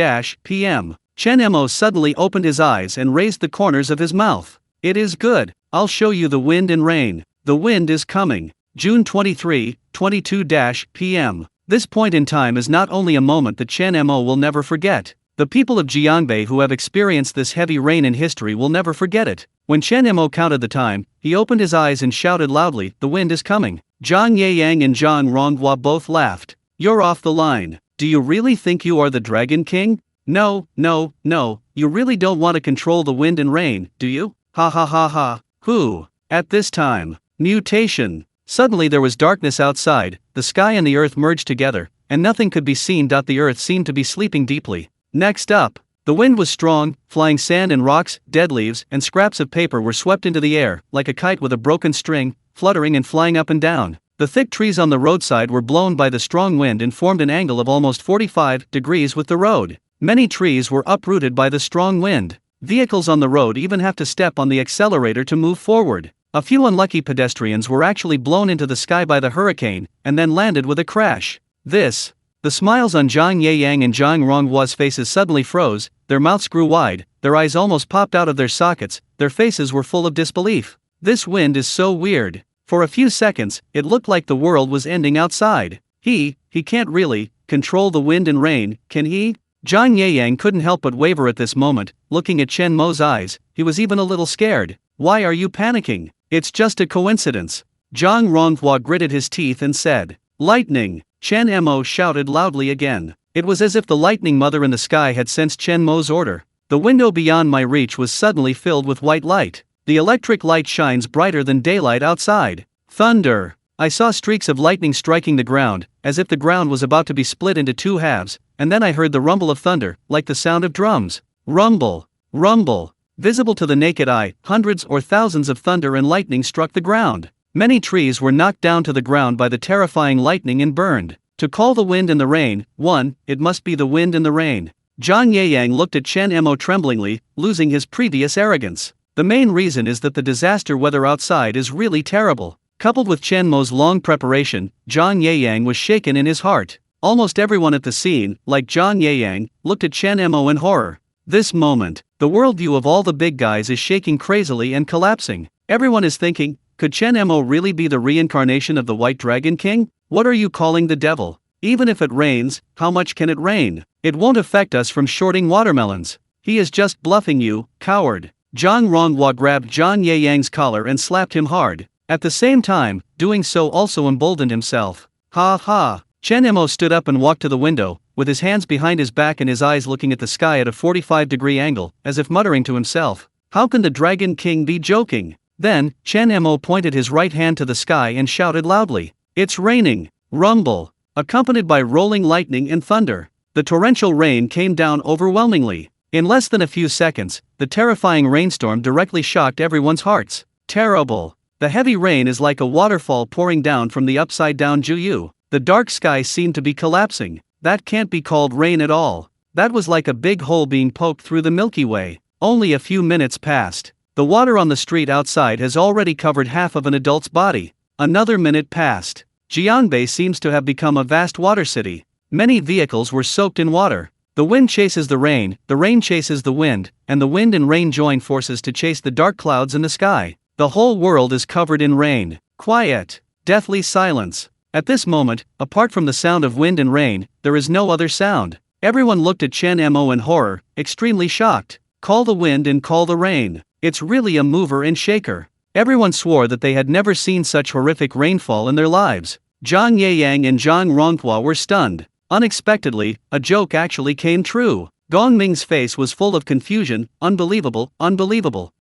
p.m., Chen Mo suddenly opened his eyes and raised the corners of his mouth. It is good. I'll show you the wind and rain. The wind is coming. June 23, 22 p.m. This point in time is not only a moment that Chen Mo will never forget. The people of Jiangbei who have experienced this heavy rain in history will never forget it. When Chen Mo counted the time, he opened his eyes and shouted loudly, "The wind is coming." Zhang Yeyang and Zhang Ronghua both laughed. "You're off the line. Do you really think you are the Dragon King? No, you really don't want to control the wind and rain, do you? Ha ha ha ha. Who? At this time. Mutation. Suddenly there was darkness outside, the sky and the earth merged together, and nothing could be seen. The earth seemed to be sleeping deeply. Next up, the wind was strong, flying sand and rocks, dead leaves, and scraps of paper were swept into the air, like a kite with a broken string, fluttering and flying up and down. The thick trees on the roadside were blown by the strong wind and formed an angle of almost 45 degrees with the road. Many trees were uprooted by the strong wind. Vehicles on the road even have to step on the accelerator to move forward. A few unlucky pedestrians were actually blown into the sky by the hurricane, and then landed with a crash. The smiles on Zhang Yeyang and Zhang Ronghua's faces suddenly froze, their mouths grew wide, their eyes almost popped out of their sockets, their faces were full of disbelief. This wind is so weird. For a few seconds, it looked like the world was ending outside. He can't really control the wind and rain, can he? Zhang Yeyang couldn't help but waver at this moment, looking at Chen Mo's eyes. He was even a little scared. "Why are you panicking? It's just a coincidence." Zhang Ronghua gritted his teeth and said, "Lightning!" Chen Mo shouted loudly again. It was as if the lightning mother in the sky had sensed Chen Mo's order. The window beyond my reach was suddenly filled with white light. The electric light shines brighter than daylight outside. Thunder! I saw streaks of lightning striking the ground, as if the ground was about to be split into two halves, and then I heard the rumble of thunder, like the sound of drums. Rumble! Rumble! Visible to the naked eye, hundreds or thousands of thunder and lightning struck the ground. Many trees were knocked down to the ground by the terrifying lightning and burned. To call the wind and the rain, it must be the wind and the rain. Zhang Yeyang looked at Chen Mo tremblingly, losing his previous arrogance. The main reason is that the disaster weather outside is really terrible. Coupled with Chen Mo's long preparation, Zhang Yeyang was shaken in his heart. Almost everyone at the scene, like Zhang Yeyang, looked at Chen Mo in horror. This moment, the worldview of all the big guys is shaking crazily and collapsing. Everyone is thinking, could Chen Mo really be the reincarnation of the White Dragon King? What are you calling the devil? Even if it rains, how much can it rain? It won't affect us from shorting watermelons. He is just bluffing you, coward. Zhang Ronghua grabbed Zhang Yeyang's collar and slapped him hard. At the same time, doing so also emboldened himself. Ha ha! Chen Mo stood up and walked to the window, with his hands behind his back and his eyes looking at the sky at a 45-degree angle, as if muttering to himself. How can the Dragon King be joking? Then, Chen Mo pointed his right hand to the sky and shouted loudly, "It's raining!" Rumble! Accompanied by rolling lightning and thunder. The torrential rain came down overwhelmingly. In less than a few seconds, the terrifying rainstorm directly shocked everyone's hearts. Terrible! The heavy rain is like a waterfall pouring down from the upside-down Juyu. The dark sky seemed to be collapsing. That can't be called rain at all. That was like a big hole being poked through the Milky Way. Only a few minutes passed. The water on the street outside has already covered half of an adult's body. Another minute passed. Jiangbei seems to have become a vast water city. Many vehicles were soaked in water. The wind chases the rain chases the wind, and the wind and rain join forces to chase the dark clouds in the sky. The whole world is covered in rain. Quiet. Deathly silence. At this moment, apart from the sound of wind and rain, there is no other sound. Everyone looked at Chen Mo in horror, extremely shocked. Call the wind and call the rain. It's really a mover and shaker. Everyone swore that they had never seen such horrific rainfall in their lives. Zhang Yeyang and Zhang Ronghua were stunned. Unexpectedly, a joke actually came true. Gong Ming's face was full of confusion. Unbelievable.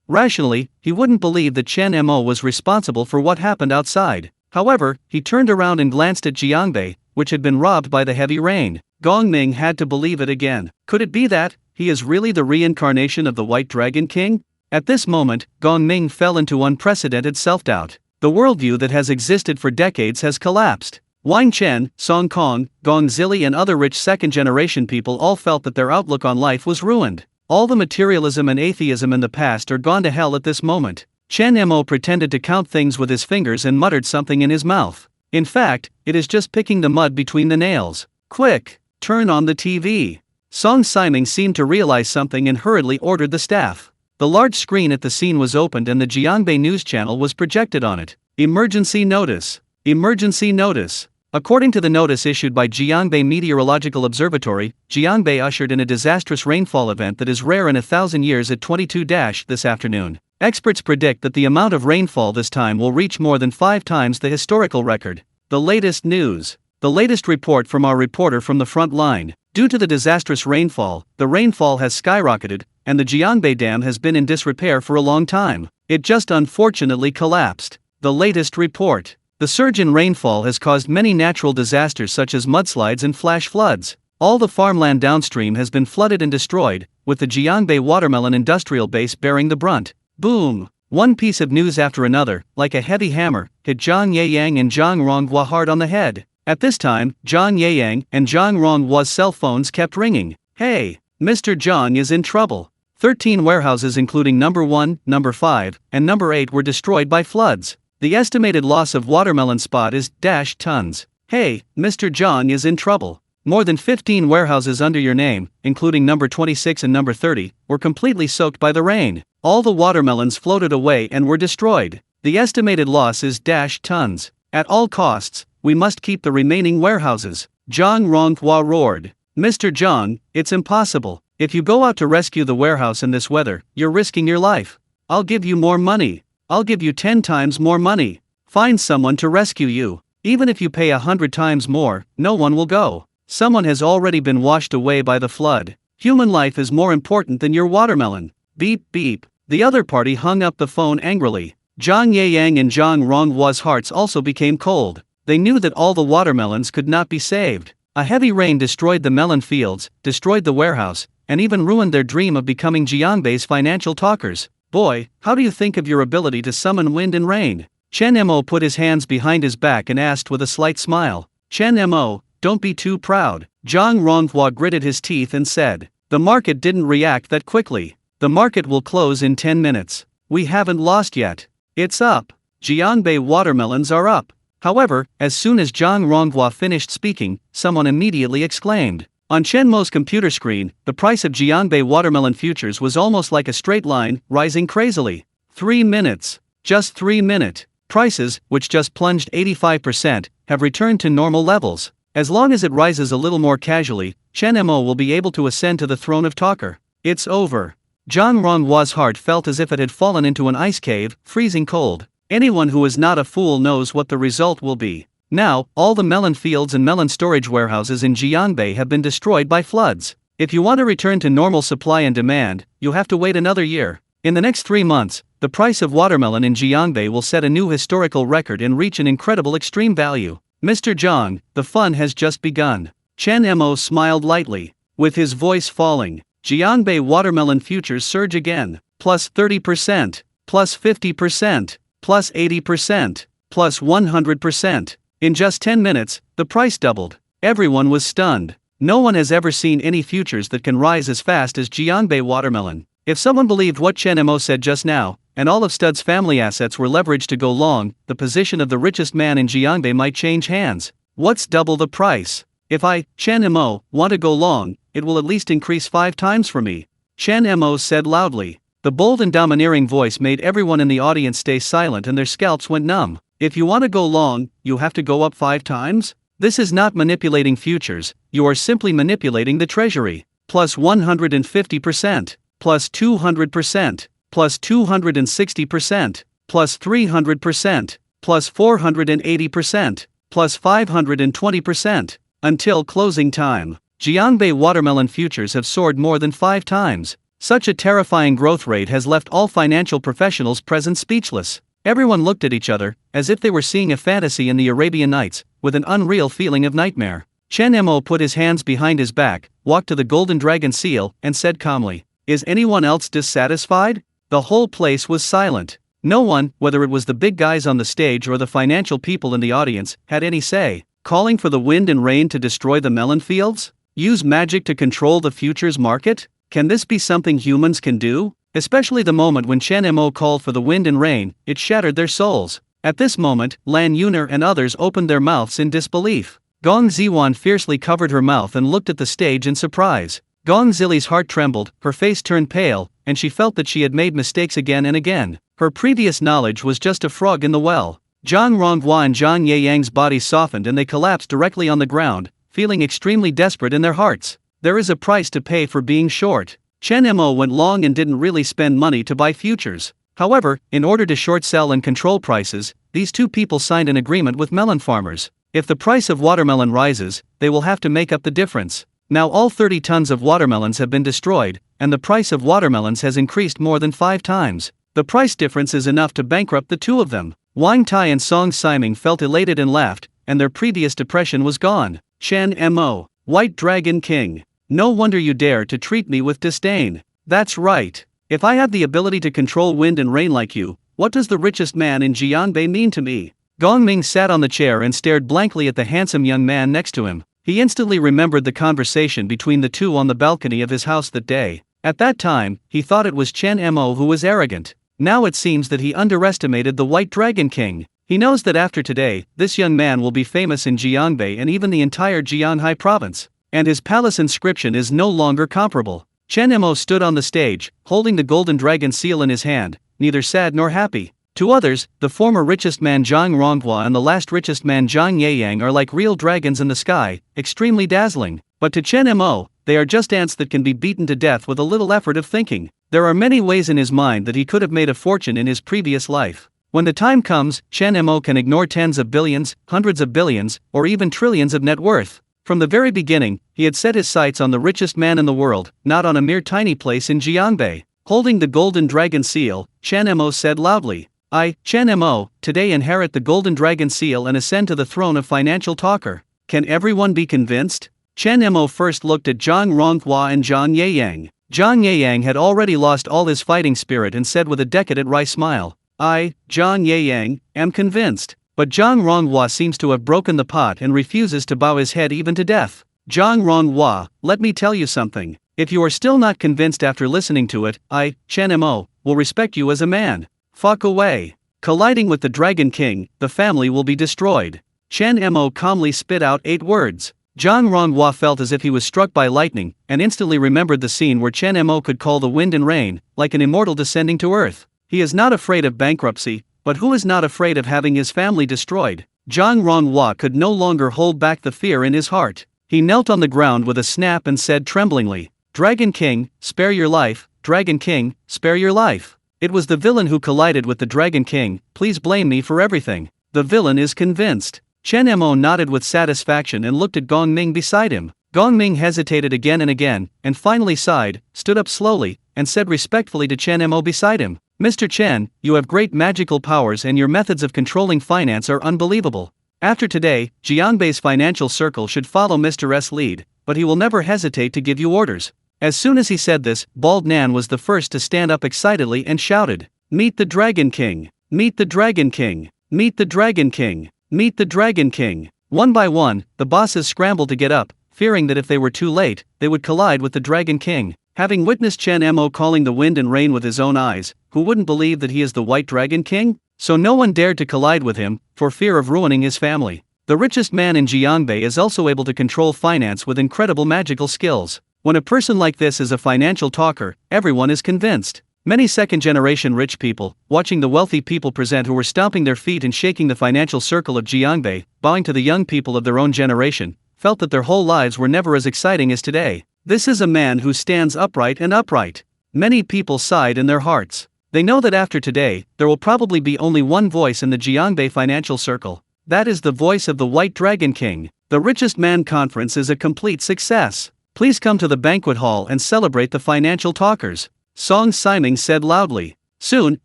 Rationally, he wouldn't believe that Chen Mo was responsible for what happened outside. However, he turned around and glanced at Jiangbei, which had been robbed by the heavy rain. Gong Ming had to believe it again. Could it be that he is really the reincarnation of the White Dragon King? At this moment, Gong Ming fell into unprecedented self-doubt. The worldview that has existed for decades has collapsed. Wang Chen, Song Kong, Gong Zili and other rich second-generation people all felt that their outlook on life was ruined. All the materialism and atheism in the past are gone to hell at this moment. Chen Mo pretended to count things with his fingers and muttered something in his mouth. In fact, it is just picking the mud between the nails. Quick! turn on the TV. Song Siming seemed to realize something and hurriedly ordered the staff. The large screen at the scene was opened and the Jiangbei news channel was projected on it. Emergency notice. Emergency notice. According to the notice issued by Jiangbei Meteorological Observatory, Jiangbei ushered in a disastrous rainfall event that is rare in 1,000 years at 22 this afternoon. Experts predict that the amount of rainfall this time will reach more than 5 times the historical record. The latest news. The latest report from our reporter from the front line. Due to the disastrous rainfall, the rainfall has skyrocketed, and the Jiangbei Dam has been in disrepair for a long time. It just unfortunately collapsed. The latest report. The surge in rainfall has caused many natural disasters such as mudslides and flash floods. All the farmland downstream has been flooded and destroyed, with the Jiangbei watermelon industrial base bearing the brunt. Boom! One piece of news after another, like a heavy hammer, hit Zhang Yeyang and Zhang Ronghua hard on the head. At this time, Zhang Yeyang and Zhang Ronghua's cell phones kept ringing. Hey, Mr. Zhang is in trouble. 13 warehouses including number 1, number 5, and number 8 were destroyed by floods. The estimated loss of watermelon spot is tons. Hey, Mr. Zhang is in trouble. More than 15 warehouses under your name, including number 26 and number 30, were completely soaked by the rain. All the watermelons floated away and were destroyed. The estimated loss is tons. At all costs, we must keep the remaining warehouses. Zhang Ronghua roared. Mr. Zhang, it's impossible. If you go out to rescue the warehouse in this weather, you're risking your life. I'll give you more money. I'll give you 10 times more money. Find someone to rescue you. Even if you pay 100 times more, no one will go. Someone has already been washed away by the flood. Human life is more important than your watermelon. Beep beep. The other party hung up the phone angrily. Zhang Yeyang and Zhang Ronghua's hearts also became cold. They knew that all the watermelons could not be saved. A heavy rain destroyed the melon fields, destroyed the warehouse, and even ruined their dream of becoming Jiangbei's financial talkers. Boy, how do you think of your ability to summon wind and rain? Chen Mo put his hands behind his back and asked with a slight smile. Chen Mo, don't be too proud. Zhang Ronghua gritted his teeth and said. The market didn't react that quickly. The market will close in 10 minutes. We haven't lost yet. It's up. Jiangbei watermelons are up. However, as soon as Zhang Ronghua finished speaking, someone immediately exclaimed. On Chen Mo's computer screen, the price of Jiangbei watermelon futures was almost like a straight line, rising crazily. 3 minutes. Just 3 minute. Prices, which just plunged 85%, have returned to normal levels. As long as it rises a little more casually, Chen Mo will be able to ascend to the throne of talker. It's over. Zhang Ronghua's heart felt as if it had fallen into an ice cave, freezing cold. Anyone who is not a fool knows what the result will be. Now, all the melon fields and melon storage warehouses in Jiangbei have been destroyed by floods. If you want to return to normal supply and demand, you'll have to wait another year. In the next 3 months, the price of watermelon in Jiangbei will set a new historical record and reach an incredible extreme value. Mr. Zhang, the fun has just begun. Chen Mo smiled lightly. With his voice falling, Jiangbei watermelon futures surge again. Plus 30%, plus 50%, plus 80%, plus 100%. In just 10 minutes, the price doubled. Everyone was stunned. No one has ever seen any futures that can rise as fast as Jiangbei watermelon. If someone believed what Chen Mo said just now, and all of Stud's family assets were leveraged to go long, the position of the richest man in Jiangbei might change hands. What's double the price? If I, Chen Mo, want to go long, it will at least increase 5 times for me. Chen Mo said loudly. The bold and domineering voice made everyone in the audience stay silent and their scalps went numb. If you want to go long, you have to go up 5 times? This is not manipulating futures, you are simply manipulating the treasury. Plus 150%, plus 200%, plus 260%, plus 300%, plus 480%, plus 520%, until closing time. Jiangbei watermelon futures have soared more than 5 times. Such a terrifying growth rate has left all financial professionals present speechless. Everyone looked at each other, as if they were seeing a fantasy in the Arabian Nights, with an unreal feeling of nightmare. Chen Mo put his hands behind his back, walked to the golden dragon seal, and said calmly, Is anyone else dissatisfied? The whole place was silent. No one, whether it was the big guys on the stage or the financial people in the audience, had any say. Calling for the wind and rain to destroy the melon fields? Use magic to control the futures market? Can this be something humans can do? Especially the moment when Chen Mo called for the wind and rain, it shattered their souls. At this moment, Lan Yuner and others opened their mouths in disbelief. Gong Ziwan fiercely covered her mouth and looked at the stage in surprise. Gong Zili's heart trembled, her face turned pale, and she felt that she had made mistakes again and again. Her previous knowledge was just a frog in the well. Zhang Ronghua and Zhang Yeyang's bodies softened and they collapsed directly on the ground, feeling extremely desperate in their hearts. There is a price to pay for being short. Chen Mo went long and didn't really spend money to buy futures. However, in order to short sell and control prices, these two people signed an agreement with melon farmers. If the price of watermelon rises, they will have to make up the difference. Now all 30 tons of watermelons have been destroyed, and the price of watermelons has increased more than 5 times. The price difference is enough to bankrupt the two of them. Wang Tai and Song Siming felt elated and laughed, and their previous depression was gone. Chen Mo, White Dragon King. No wonder you dare to treat me with disdain. That's right. If I have the ability to control wind and rain like you, what does the richest man in Jianbei mean to me? Gong Ming sat on the chair and stared blankly at the handsome young man next to him. He instantly remembered the conversation between the two on the balcony of his house that day. At that time, he thought it was Chen Mo who was arrogant. Now it seems that he underestimated the White Dragon King. He knows that after today, this young man will be famous in Jianbei and even the entire Jianhai province. And his palace inscription is no longer comparable. Chen Mo stood on the stage, holding the golden dragon seal in his hand, neither sad nor happy. To others, the former richest man Zhang Ronghua and the last richest man Zhang Yeyang are like real dragons in the sky, extremely dazzling. But to Chen Mo, they are just ants that can be beaten to death with a little effort of thinking. There are many ways in his mind that he could have made a fortune in his previous life. When the time comes, Chen Mo can ignore tens of billions, hundreds of billions, or even trillions of net worth. From the very beginning, he had set his sights on the richest man in the world, not on a mere tiny place in Jianbei. Holding the golden dragon seal, Chen Mo said loudly, I, Chen Mo, today inherit the golden dragon seal and ascend to the throne of financial talker. Can everyone be convinced? Chen Mo first looked at Zhang Ronghua and Zhang Yeyang. Zhang Yeyang had already lost all his fighting spirit and said with a decadent wry smile, I, Zhang Yeyang, am convinced. But Zhang Ronghua seems to have broken the pot and refuses to bow his head even to death. Zhang Ronghua, let me tell you something. If you are still not convinced after listening to it, I, Chen Mo, will respect you as a man. Fuck away. Colliding with the Dragon King, the family will be destroyed. Chen Mo calmly spit out 8 words. Zhang Ronghua felt as if he was struck by lightning, and instantly remembered the scene where Chen Mo could call the wind and rain, like an immortal descending to earth. He is not afraid of bankruptcy, but who is not afraid of having his family destroyed? Zhang Ronghua could no longer hold back the fear in his heart. He knelt on the ground with a snap and said tremblingly, Dragon King, spare your life, Dragon King, spare your life. It was the villain who collided with the Dragon King, please blame me for everything. The villain is convinced. Chen Mo nodded with satisfaction and looked at Gong Ming beside him. Gong Ming hesitated again and finally sighed, stood up slowly, and said respectfully to Chen Mo beside him, Mr. Chen, you have great magical powers and your methods of controlling finance are unbelievable. After today, Jianbei's financial circle should follow Mr. S. lead, but he will never hesitate to give you orders. As soon as he said this, Bald Nan was the first to stand up excitedly and shouted, Meet the Dragon King! Meet the Dragon King! Meet the Dragon King! Meet the Dragon King! One by one, the bosses scrambled to get up, fearing that if they were too late, they would collide with the Dragon King. Having witnessed Chen Mo calling the wind and rain with his own eyes, who wouldn't believe that he is the White Dragon King? So no one dared to collide with him, for fear of ruining his family. The richest man in Jianbei is also able to control finance with incredible magical skills. When a person like this is a financial talker, everyone is convinced. Many second-generation rich people, watching the wealthy people present who were stomping their feet and shaking the financial circle of Jianbei, bowing to the young people of their own generation, felt that their whole lives were never as exciting as today. This is a man who stands upright and upright. Many people sighed in their hearts. They know that after today, there will probably be only one voice in the Jianbei financial circle. That is the voice of the White Dragon King. The Richest Man Conference is a complete success. Please come to the banquet hall and celebrate the financial talkers. Song Siming said loudly. Soon,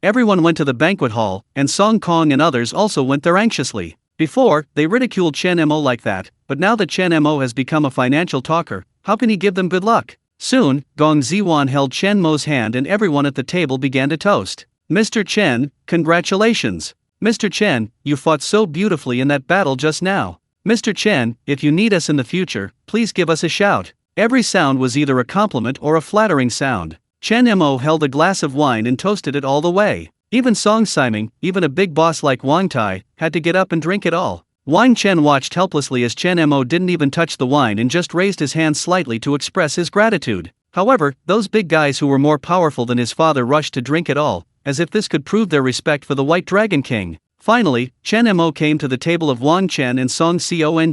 everyone went to the banquet hall, and Song Kong and others also went there anxiously. Before, they ridiculed Chen Mo like that, but now that Chen Mo has become a financial talker, how can he give them good luck? Soon, Gong Ziwan held Chen Mo's hand and everyone at the table began to toast. Mr. Chen, congratulations. Mr. Chen, you fought so beautifully in that battle just now. Mr. Chen, if you need us in the future, please give us a shout. Every sound was either a compliment or a flattering sound. Chen Mo held a glass of wine and toasted it all the way. Even Song Siming, even a big boss like Wang Tai, had to get up and drink it all. Wang Chen watched helplessly as Chen Mo didn't even touch the wine and just raised his hand slightly to express his gratitude. However, those big guys who were more powerful than his father rushed to drink it all, as if this could prove their respect for the White Dragon King. Finally, Chen Mo came to the table of Wang Chen and Song Cong.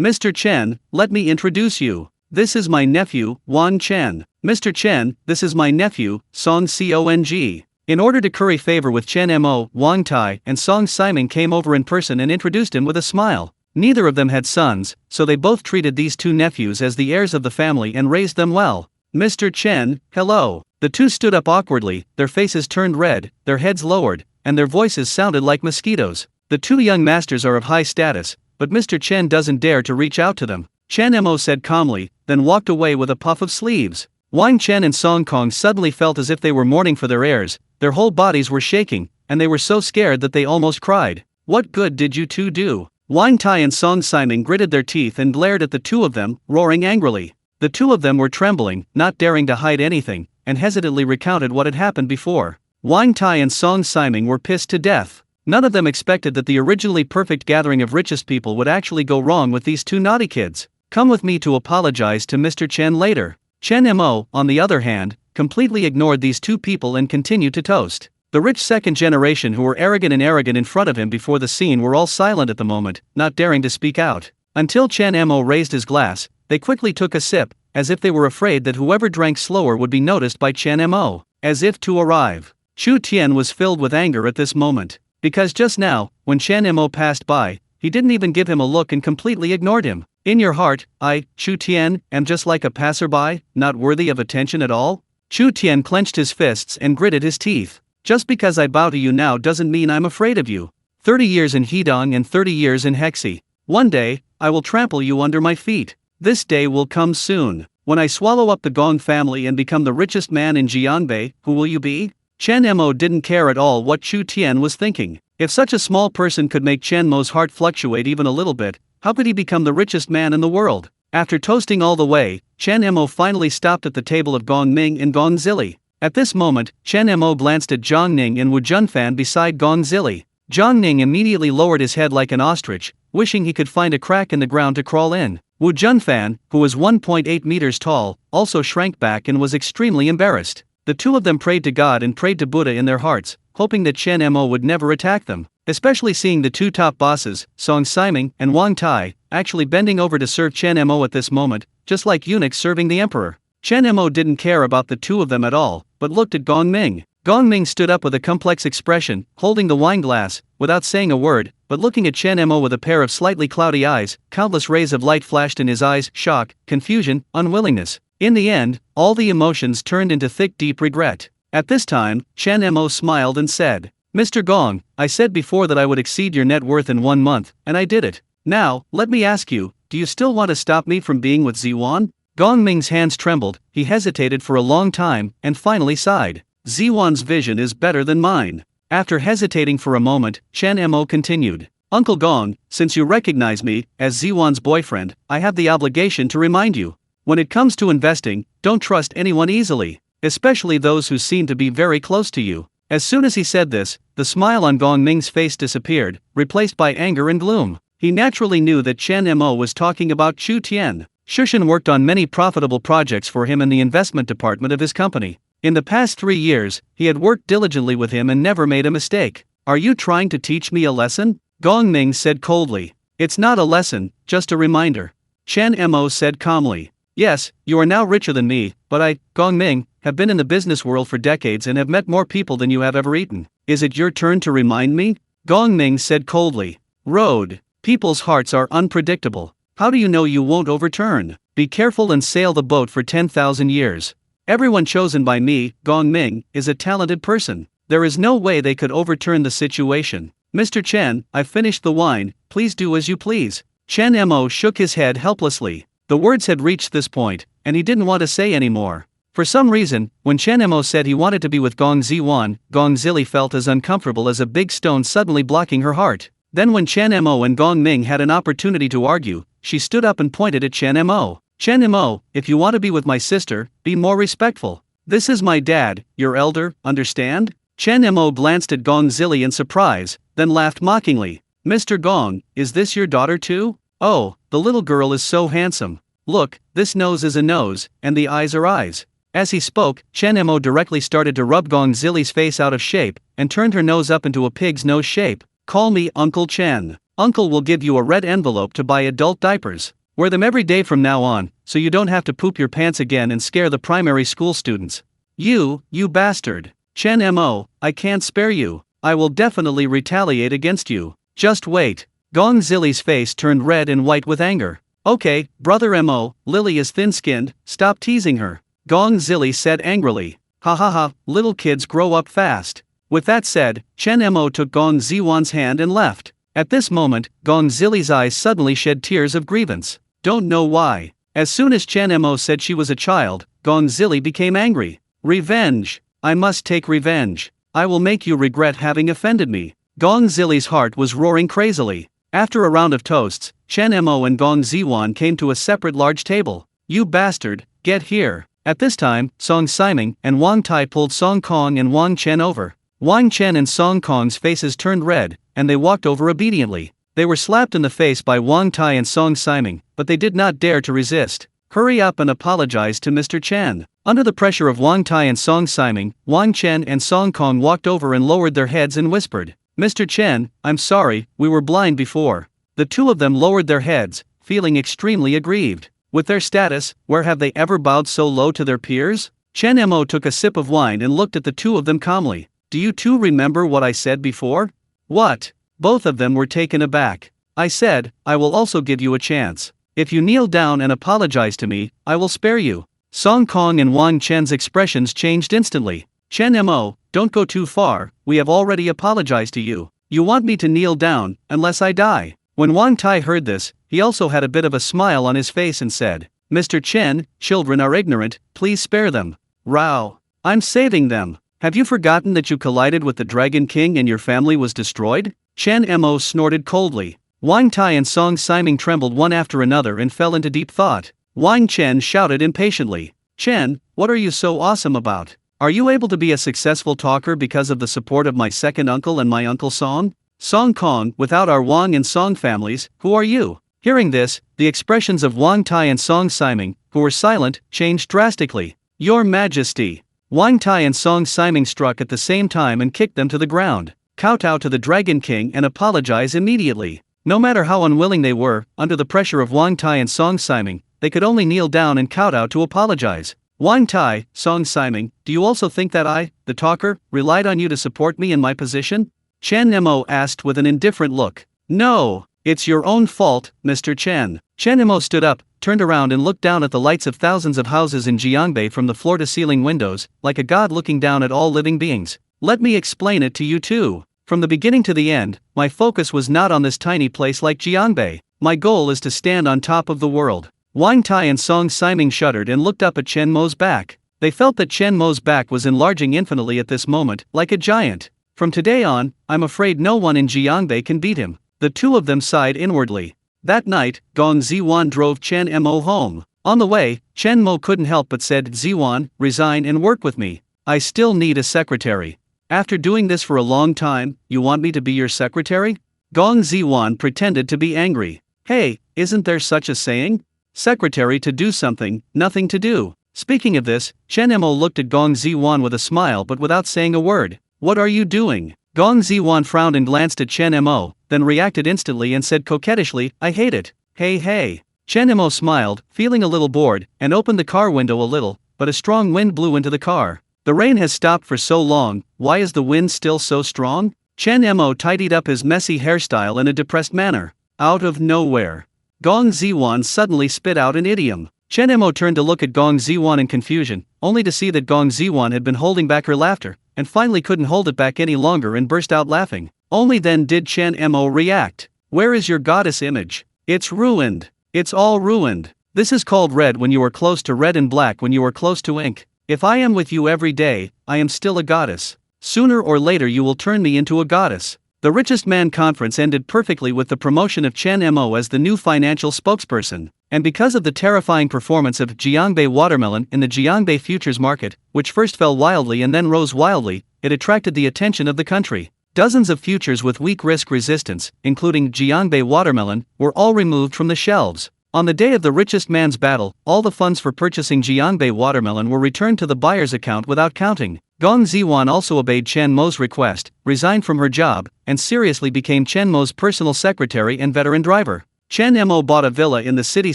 "Mr. Chen, let me introduce you. This is my nephew, Wang Chen. Mr. Chen, this is my nephew, Song Cong." In order to curry favor with Chen Mo, Wang Tai and Song Simon came over in person and introduced him with a smile. Neither of them had sons, so they both treated these two nephews as the heirs of the family and raised them well. "Mr. Chen, hello." The two stood up awkwardly, their faces turned red, their heads lowered, and their voices sounded like mosquitoes. The two young masters are of high status, but Mr. Chen doesn't dare to reach out to them. Chen Mo said calmly, then walked away with a puff of sleeves. Wang Chen and Song Kong suddenly felt as if they were mourning for their heirs. Their whole bodies were shaking, and they were so scared that they almost cried. "What good did you two do?" Wang Tai and Song Simon gritted their teeth and glared at the two of them, roaring angrily. The two of them were trembling, not daring to hide anything, and hesitantly recounted what had happened before. Wang Tai and Song Simon were pissed to death. None of them expected that the originally perfect gathering of richest people would actually go wrong with these two naughty kids. "Come with me to apologize to Mr. Chen later." Chen Mo, on the other hand, completely ignored these two people and continued to toast. The rich second generation who were arrogant in front of him before the scene were all silent at the moment, not daring to speak out. Until Chen Mo raised his glass, they quickly took a sip, as if they were afraid that whoever drank slower would be noticed by Chen Mo. As if to arrive, Chu Tian was filled with anger at this moment. Because just now, when Chen Mo passed by, he didn't even give him a look and completely ignored him. "In your heart, I, Chu Tian, am just like a passerby, not worthy of attention at all?" Chu Tian clenched his fists and gritted his teeth. "Just because I bow to you now doesn't mean I'm afraid of you. 30 years in Hedong and 30 years in Hexi. One day, I will trample you under my feet. This day will come soon. When I swallow up the Gong family and become the richest man in Jianbei, who will you be?" Chen Mo didn't care at all what Chu Tian was thinking. If such a small person could make Chen Mo's heart fluctuate even a little bit, how could he become the richest man in the world? After toasting all the way, Chen Mo finally stopped at the table of Gong Ming and Gong Zili. At this moment, Chen Mo glanced at Zhang Ning and Wu Junfan beside Gong Zili. Zhang Ning immediately lowered his head like an ostrich, wishing he could find a crack in the ground to crawl in. Wu Junfan, who was 1.8 meters tall, also shrank back and was extremely embarrassed. The two of them prayed to God and prayed to Buddha in their hearts, hoping that Chen Mo would never attack them, especially seeing the two top bosses, Song Simon and Wang Tai, actually bending over to serve Chen Mo at this moment, just like eunuchs serving the emperor. Chen Mo didn't care about the two of them at all, but looked at Gong Ming. Gong Ming stood up with a complex expression, holding the wine glass, without saying a word, but looking at Chen Mo with a pair of slightly cloudy eyes. Countless rays of light flashed in his eyes: shock, confusion, unwillingness. In the end, all the emotions turned into thick, deep regret. At this time, Chen Mo smiled and said, "Mr. Gong, I said before that I would exceed your net worth in 1 month, and I did it. Now, let me ask you, do you still want to stop me from being with Ziwan?" Gong Ming's hands trembled, he hesitated for a long time, and finally sighed. "Ziwan's vision is better than mine." After hesitating for a moment, Chen Mo continued, "Uncle Gong, since you recognize me as Ziwan's boyfriend, I have the obligation to remind you. When it comes to investing, don't trust anyone easily, especially those who seem to be very close to you." As soon as he said this, the smile on Gong Ming's face disappeared, replaced by anger and gloom. He naturally knew that Chen Mo was talking about Chu Tian. Shushan worked on many profitable projects for him in the investment department of his company. In the past 3 years, he had worked diligently with him and never made a mistake. "Are you trying to teach me a lesson?" Gong Ming said coldly. "It's not a lesson, just a reminder." Chen Mo said calmly. "Yes, you are now richer than me, but I, Gong Ming, have been in the business world for decades and have met more people than you have ever eaten. Is it your turn to remind me?" Gong Ming said coldly. "Road. People's hearts are unpredictable. How do you know you won't overturn? Be careful and sail the boat for 10,000 years. Everyone chosen by me, Gong Ming, is a talented person. There is no way they could overturn the situation. Mr. Chen, I've finished the wine, please do as you please." Chen Mo shook his head helplessly. The words had reached this point, and he didn't want to say any more. For some reason, when Chen Mo said he wanted to be with Gong Ziwan, Gong Zili felt as uncomfortable as a big stone suddenly blocking her heart. Then when Chen Mo and Gong Ming had an opportunity to argue, she stood up and pointed at Chen Mo. "Chen Mo, if you want to be with my sister, be more respectful. This is my dad, your elder, understand?" Chen Mo glanced at Gong Zili in surprise, then laughed mockingly. Mr. Gong, is this your daughter too? Oh, the little girl is so handsome. Look, this nose is a nose, and the eyes are eyes. As he spoke, Chen Mo directly started to rub Gong Zili's face out of shape, and turned her nose up into a pig's nose shape. Call me Uncle Chen. Uncle will give you a red envelope to buy adult diapers. Wear them every day from now on, so you don't have to poop your pants again and scare the primary school students. You bastard. Chen Mo, I can't spare you. I will definitely retaliate against you. Just wait. Gong Zili's face turned red and white with anger. Okay, brother Mo, Lily is thin-skinned, stop teasing her. Gong Zili said angrily. Ha ha ha, little kids grow up fast. With that said, Chen Mo took Gong Ziwan's hand and left. At this moment, Gong Zili's eyes suddenly shed tears of grievance. Don't know why. As soon as Chen Mo said she was a child, Gong Zili became angry. Revenge. I must take revenge. I will make you regret having offended me. Gong Zili's heart was roaring crazily. After a round of toasts, Chen Mo and Gong Ziwan came to a separate large table. You bastard, get here. At this time, Song Siming and Wang Tai pulled Song Kong and Wang Chen over. Wang Chen and Song Kong's faces turned red, and they walked over obediently. They were slapped in the face by Wang Tai and Song Siming, but they did not dare to resist. Hurry up and apologize to Mr. Chen. Under the pressure of Wang Tai and Song Siming, Wang Chen and Song Kong walked over and lowered their heads and whispered, Mr. Chen, I'm sorry, we were blind before. The two of them lowered their heads, feeling extremely aggrieved. With their status, where have they ever bowed so low to their peers? Chen Mo took a sip of wine and looked at the two of them calmly. Do you two remember what I said before? What? Both of them were taken aback. I said, I will also give you a chance. If you kneel down and apologize to me, I will spare you. Song Kong and Wang Chen's expressions changed instantly. Chen Mo, don't go too far, we have already apologized to you. You want me to kneel down, unless I die. When Wang Tai heard this, he also had a bit of a smile on his face and said, Mr. Chen, children are ignorant, please spare them. Rao. I'm saving them. Have you forgotten that you collided with the Dragon King and your family was destroyed? Chen Mo snorted coldly. Wang Tai and Song Siming trembled one after another and fell into deep thought. Wang Chen shouted impatiently. Chen, what are you so awesome about? Are you able to be a successful talker because of the support of my second uncle and my uncle Song? Song Kong, without our Wang and Song families, who are you? Hearing this, the expressions of Wang Tai and Song Siming, who were silent, changed drastically. Your Majesty. Wang Tai and Song Siming struck at the same time and kicked them to the ground. Kowtow to the Dragon King and apologize immediately. No matter how unwilling they were, under the pressure of Wang Tai and Song Siming, they could only kneel down and kowtow to apologize. Wang Tai, Song Siming, do you also think that I, the talker, relied on you to support me in my position? Chen Mo asked with an indifferent look. No, it's your own fault, Mr. Chen. Chen Mo stood up, turned around and looked down at the lights of thousands of houses in Jiangbei from the floor-to-ceiling windows, like a god looking down at all living beings. Let me explain it to you too. From the beginning to the end, my focus was not on this tiny place like Jiangbei. My goal is to stand on top of the world. Wang Tai and Song Siming shuddered and looked up at Chen Mo's back. They felt that Chen Mo's back was enlarging infinitely at this moment, like a giant. From today on, I'm afraid no one in Jiangbei can beat him. The two of them sighed inwardly. That night, Gong Ziwan drove Chen Mo home. On the way, Chen Mo couldn't help but said, Ziwan, resign and work with me. I still need a secretary. After doing this for a long time, you want me to be your secretary? Gong Ziwan pretended to be angry. Hey, isn't there such a saying? Secretary to do something, nothing to do. Speaking of this, Chen Mo looked at Gong Ziwan with a smile but without saying a word. What are you doing? Gong Ziwan frowned and glanced at Chen Mo, then reacted instantly and said coquettishly, I hate it. Hey. Chen Mo smiled, feeling a little bored, and opened the car window a little, but a strong wind blew into the car. The rain has stopped for so long, why is the wind still so strong? Chen Mo tidied up his messy hairstyle in a depressed manner. Out of nowhere, Gong Ziwan suddenly spit out an idiom. Chen Mo turned to look at Gong Ziwan in confusion, only to see that Gong Ziwan had been holding back her laughter, and finally couldn't hold it back any longer and burst out laughing. Only then did Chen Mo react. Where is your goddess image? It's ruined. It's all ruined. This is called red when you are close to red and black when you are close to ink. If I am with you every day, I am still a goddess. Sooner or later you will turn me into a goddess. The Richest Man conference ended perfectly with the promotion of Chen Mo as the new financial spokesperson, and because of the terrifying performance of Jiangbei watermelon in the Jiangbei futures market, which first fell wildly and then rose wildly, it attracted the attention of the country. Dozens of futures with weak risk resistance, including Jiangbei watermelon, were all removed from the shelves. On the day of the richest man's battle, all the funds for purchasing Jiangbei watermelon were returned to the buyer's account without counting. Gong Ziwan also obeyed Chen Mo's request, resigned from her job, and seriously became Chen Mo's personal secretary and veteran driver. Chen Mo bought a villa in the city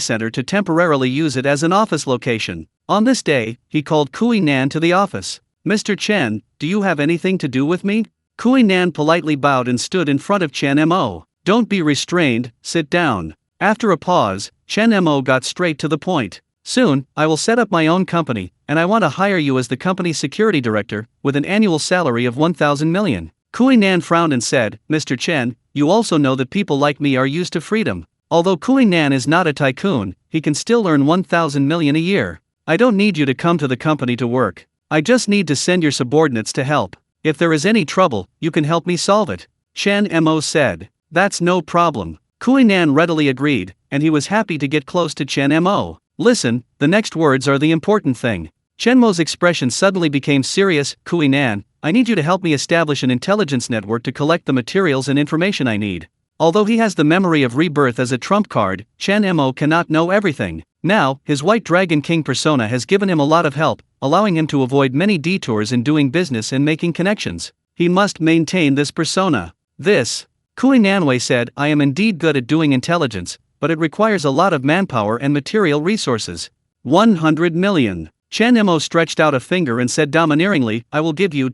center to temporarily use it as an office location. On this day, he called Kui Nan to the office. "Mr. Chen, do you have anything to do with me?" Kui Nan politely bowed and stood in front of Chen Mo. "Don't be restrained, sit down." After a pause, Chen Mo got straight to the point. "Soon, I will set up my own company, and I want to hire you as the company's security director, with an annual salary of 1,000 million. Kui Nan frowned and said, "Mr. Chen, you also know that people like me are used to freedom." Although Kui Nan is not a tycoon, he can still earn 1,000 million a year. "I don't need you to come to the company to work. I just need to send your subordinates to help. If there is any trouble, you can help me solve it," Chen Mo said. "That's no problem." Kui Nan readily agreed, and he was happy to get close to Chen Mo. "Listen, the next words are the important thing." Chen Mo's expression suddenly became serious. "Kui Nan, I need you to help me establish an intelligence network to collect the materials and information I need." Although he has the memory of rebirth as a trump card, Chen Mo cannot know everything. Now, his White Dragon King persona has given him a lot of help, allowing him to avoid many detours in doing business and making connections. He must maintain this persona. Kui Nanwei said, "I am indeed good at doing intelligence, but it requires a lot of manpower and material resources." 100 million. Chen Mo stretched out a finger and said domineeringly, "I will give you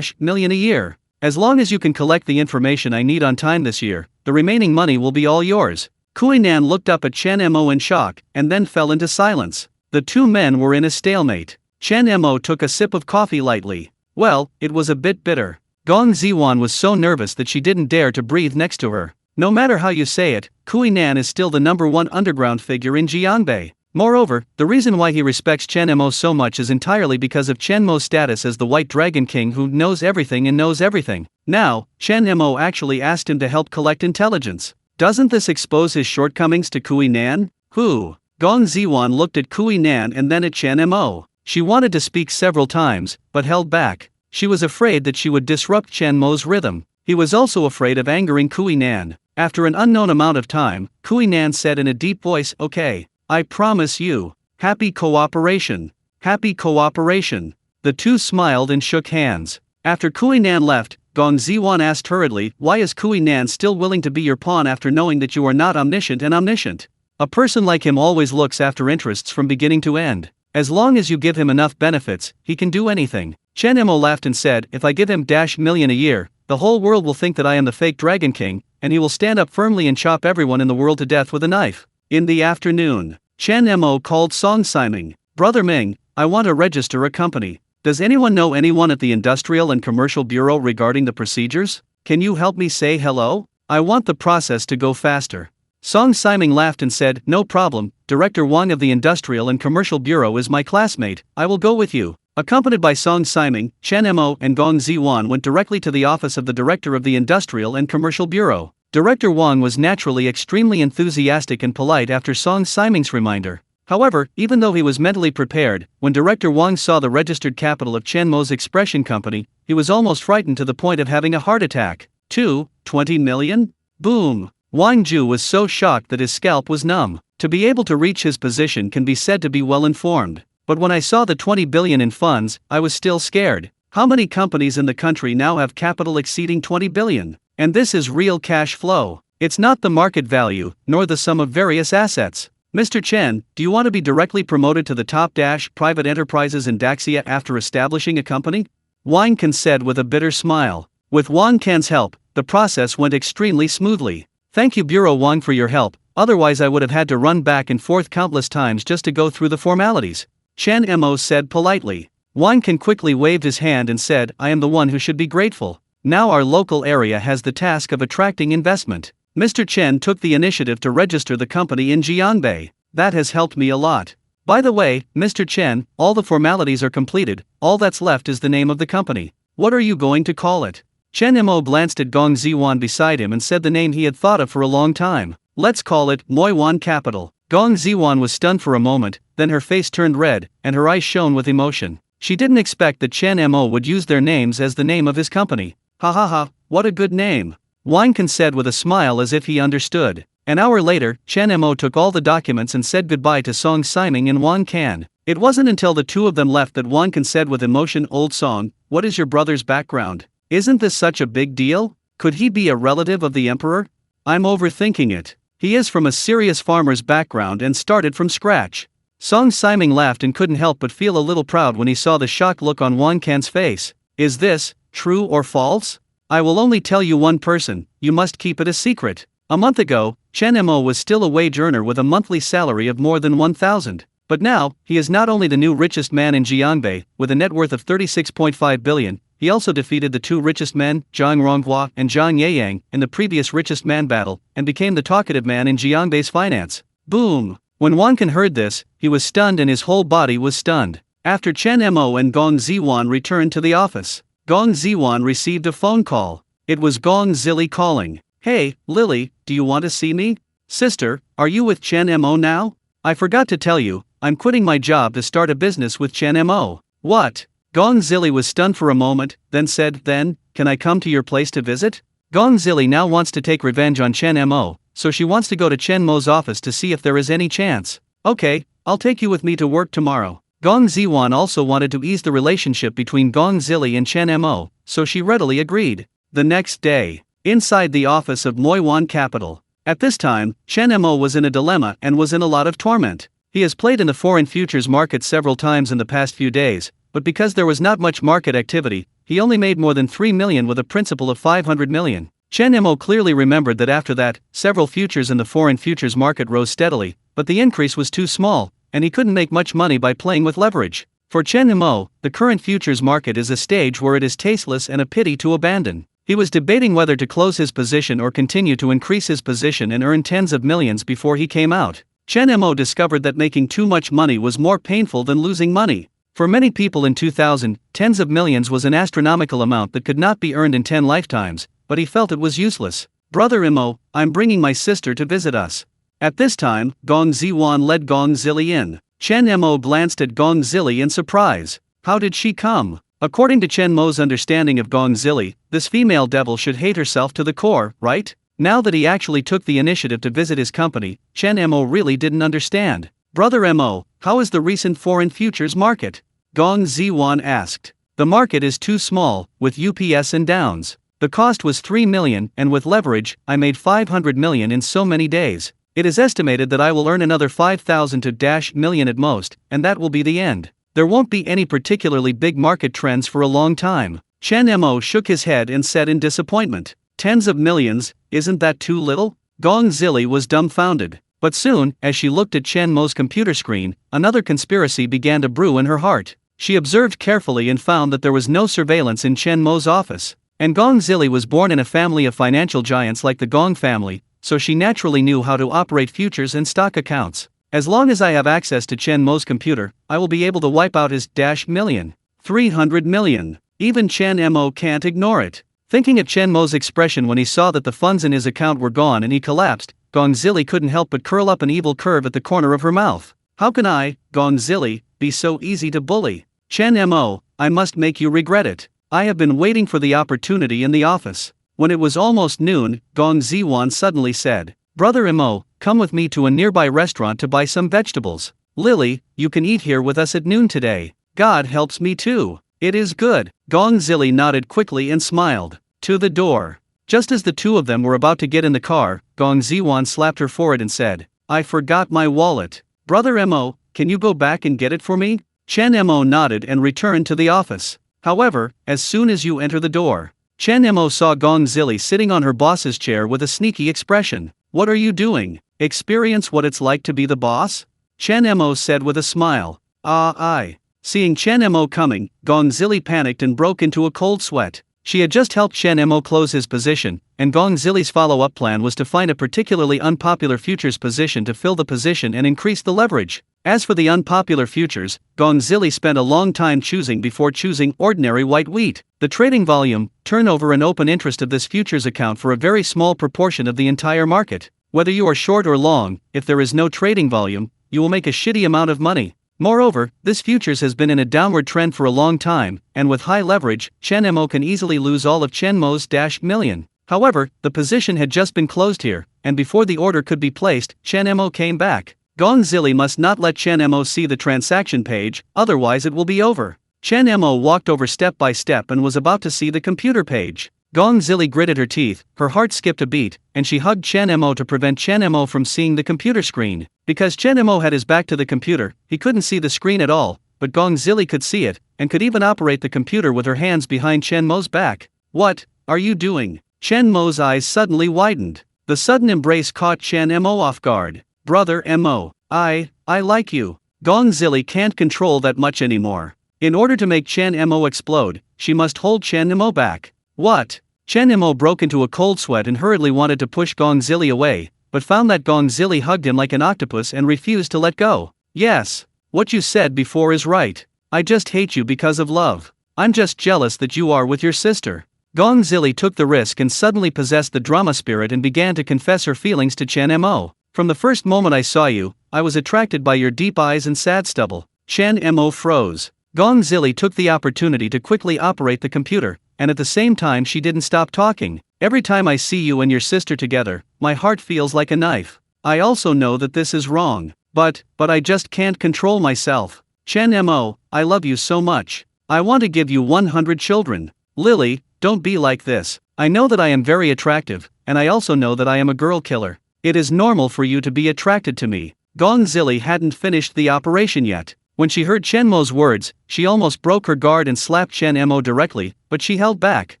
million a year. As long as you can collect the information I need on time this year, the remaining money will be all yours." Kui Nan looked up at Chen Mo in shock, and then fell into silence. The two men were in a stalemate. Chen Mo took a sip of coffee lightly. Well, it was a bit bitter. Gong Ziwan was so nervous that she didn't dare to breathe next to her. No matter how you say it, Kui Nan is still the #1 underground figure in Jiangbei. Moreover, the reason why he respects Chen Mo so much is entirely because of Chen Mo's status as the White Dragon King who knows everything and knows everything. Now, Chen Mo actually asked him to help collect intelligence. Doesn't this expose his shortcomings to Kui Nan? Who? Gong Ziwan looked at Kui Nan and then at Chen Mo. She wanted to speak several times, but held back. She was afraid that she would disrupt Chen Mo's rhythm. He was also afraid of angering Kui Nan. After an unknown amount of time, Kui Nan said in a deep voice, "Okay, I promise you. Happy cooperation. Happy cooperation." The two smiled and shook hands. After Kui Nan left, Gong Ziwan asked hurriedly, "Why is Kui Nan still willing to be your pawn after knowing that you are not omniscient and omniscient? A person like him always looks after interests from beginning to end. As long as you give him enough benefits, he can do anything." Chen Mo laughed and said, "If I give him million a year, the whole world will think that I am the fake Dragon King, and he will stand up firmly and chop everyone in the world to death with a knife." In the afternoon, Chen Mo called Song Siming. "Brother Ming, I want to register a company. Does anyone know anyone at the Industrial and Commercial Bureau regarding the procedures? Can you help me say hello? I want the process to go faster." Song Siming laughed and said, "No problem, Director Wang of the Industrial and Commercial Bureau is my classmate, I will go with you." Accompanied by Song Siming, Chen Mo and Gong Ziwan went directly to the office of the Director of the Industrial and Commercial Bureau. Director Wang was naturally extremely enthusiastic and polite after Song Siming's reminder. However, even though he was mentally prepared, when Director Wang saw the registered capital of Chen Mo's expression company, he was almost frightened to the point of having a heart attack. 20 million? Boom! Wang Ju was so shocked that his scalp was numb. To be able to reach his position can be said to be well informed. But when I saw the 20 billion in funds, I was still scared. How many companies in the country now have capital exceeding 20 billion? And this is real cash flow. It's not the market value, nor the sum of various assets. Mr. Chen, do you want to be directly promoted to the top private enterprises in Daxia after establishing a company? Wang Can said with a bitter smile. With Wang Can's help, the process went extremely smoothly. Thank you Bureau Wang for your help, otherwise I would have had to run back and forth countless times just to go through the formalities. Chen Mo said politely. Wang Can quickly waved his hand and said, "I am the one who should be grateful. Now our local area has the task of attracting investment. Mr. Chen took the initiative to register the company in Jiangbei. That has helped me a lot. By the way, Mr. Chen, all the formalities are completed, all that's left is the name of the company. What are you going to call it?" Chen Mo glanced at Gong Ziwan beside him and said the name he had thought of for a long time. "Let's call it Moiwan Capital." Gong Ziwan was stunned for a moment, then her face turned red, and her eyes shone with emotion. She didn't expect that Chen Mo would use their names as the name of his company. "Ha ha ha, What a good name. Wang Can said with a smile as if he understood. An hour later, Chen Mo took all the documents and said goodbye to Song Siming and Wang Can. It wasn't until the two of them left that Wang Can said with emotion, "Old Song, what is your brother's background? Isn't this such a big deal? Could he be a relative of the emperor? I'm overthinking it. He is from a serious farmer's background and started from scratch." Song Siming laughed and couldn't help but feel a little proud when he saw the shocked look on Wang Can's face. "Is this true or false? I will only tell you one person, you must keep it a secret." A month ago, Chen Mo was still a wage earner with a monthly salary of more than 1,000. But now, he is not only the new richest man in Jiangbei, with a net worth of 36.5 billion, he also defeated the two richest men, Zhang Ronghua and Zhang Yeyang, in the previous richest man battle, and became the talkative man in Jiangbei's finance. Boom! When Wang Can heard this, he was stunned and his whole body was stunned. After Chen Mo and Gong Ziwan returned to the office, Gong Ziwan received a phone call. It was Gong Zili calling. "Hey, Lily, do you want to see me? Sister, are you with Chen Mo now? I forgot to tell you, I'm quitting my job to start a business with Chen Mo." "What?" Gong Zili was stunned for a moment, then said, "Then, can I come to your place to visit?" Gong Zili now wants to take revenge on Chen Mo, so she wants to go to Chen Mo's office to see if there is any chance. "Okay, I'll take you with me to work tomorrow." Gong Ziwan also wanted to ease the relationship between Gong Zili and Chen Mo, so she readily agreed. The next day, inside the office of Moiwan Capital. At this time, Chen Mo was in a dilemma and was in a lot of torment. He has played in the foreign futures market several times in the past few days, but because there was not much market activity, he only made more than 3 million with a principal of 500 million. Chen Mo clearly remembered that after that, several futures in the foreign futures market rose steadily, but the increase was too small, and he couldn't make much money by playing with leverage. For Chen Mo, the current futures market is a stage where it is tasteless and a pity to abandon. He was debating whether to close his position or continue to increase his position and earn tens of millions before he came out. Chen Mo discovered that making too much money was more painful than losing money. For many people in 2000, tens of millions was an astronomical amount that could not be earned in 10 lifetimes, but he felt it was useless. "Brother Mo, I'm bringing my sister to visit us." At this time, Gong Ziwan led Gong Zili in. Chen Mo glanced at Gong Zili in surprise. How did she come? According to Chen Mo's understanding of Gong Zili, this female devil should hate herself to the core, right? Now that he actually took the initiative to visit his company, Chen Mo really didn't understand. "Brother Mo, how is the recent foreign futures market?" Gong Ziwan asked. "The market is too small, with UPS and downs. The cost was 3 million, and with leverage, I made 500 million in so many days. It is estimated that I will earn another 5,000 to million at most, and that will be the end. There won't be any particularly big market trends for a long time." Chen Mo shook his head and said in disappointment, "Tens of millions, isn't that too little?" Gong Zili was dumbfounded. But soon, as she looked at Chen Mo's computer screen, another conspiracy began to brew in her heart. She observed carefully and found that there was no surveillance in Chen Mo's office. And Gong Zili was born in a family of financial giants like the Gong family, so she naturally knew how to operate futures and stock accounts. "As long as I have access to Chen Mo's computer, I will be able to wipe out his million. 300 million. Even Chen Mo can't ignore it." Thinking of Chen Mo's expression when he saw that the funds in his account were gone and he collapsed, Gong Zili couldn't help but curl up an evil curve at the corner of her mouth. "How can I, Gong Zili, be so easy to bully? Chen Mo, I must make you regret it. I have been waiting for the opportunity in the office." When it was almost noon, Gong Ziwan suddenly said, "Brother Mo, come with me to a nearby restaurant to buy some vegetables. Lily, you can eat here with us at noon today. God helps me too. It is good." Gong Zili nodded quickly and smiled. To the door. Just as the two of them were about to get in the car, Gong Ziwan slapped her forehead and said, "I forgot my wallet. Brother Mo, can you go back and get it for me?" Chen Mo nodded and returned to the office. However, as soon as you enter the door, Chen Mo saw Gong Zili sitting on her boss's chair with a sneaky expression. "What are you doing? Experience what it's like to be the boss?" Chen Mo said with a smile. "I." Seeing Chen Mo coming, Gong Zili panicked and broke into a cold sweat. She had just helped Chen Mo close his position, and Gong Zili's follow-up plan was to find a particularly unpopular futures position to fill the position and increase the leverage. As for the unpopular futures, Gong Zili spent a long time choosing before choosing ordinary white wheat. The trading volume, turnover and open interest of this futures account for a very small proportion of the entire market. Whether you are short or long, if there is no trading volume, you will make a shitty amount of money. Moreover, this futures has been in a downward trend for a long time, and with high leverage, Chen Mo can easily lose all of Chen Mo's -million. However, the position had just been closed here, and before the order could be placed, Chen Mo came back. Gong Zili must not let Chen Mo see the transaction page, otherwise it will be over. Chen Mo walked over step by step and was about to see the computer page. Gong Zili gritted her teeth, her heart skipped a beat, and she hugged Chen Mo to prevent Chen Mo from seeing the computer screen. Because Chen Mo had his back to the computer, he couldn't see the screen at all, but Gong Zili could see it, and could even operate the computer with her hands behind Chen Mo's back. "What are you doing?" Chen Mo's eyes suddenly widened. The sudden embrace caught Chen Mo off guard. "Brother Mo, I like you." Gong Zili can't control that much anymore. In order to make Chen Mo explode, she must hold Chen Mo back. "What?" Chen Mo broke into a cold sweat and hurriedly wanted to push Gong Zili away, but found that Gong Zili hugged him like an octopus and refused to let go. "Yes, what you said before is right. I just hate you because of love. I'm just jealous that you are with your sister." Gong Zili took the risk and suddenly possessed the drama spirit and began to confess her feelings to Chen Mo. "From the first moment I saw you, I was attracted by your deep eyes and sad stubble." Chen Mo froze. Gong Zili took the opportunity to quickly operate the computer, and at the same time she didn't stop talking. "Every time I see you and your sister together, my heart feels like a knife. I also know that this is wrong, but I just can't control myself. Chen Mo, I love you so much. I want to give you 100 children. Lily, don't be like this. I know that I am very attractive, and I also know that I am a girl killer. It is normal for you to be attracted to me." Gong Zili hadn't finished the operation yet. When she heard Chen Mo's words, she almost broke her guard and slapped Chen Mo directly, but she held back.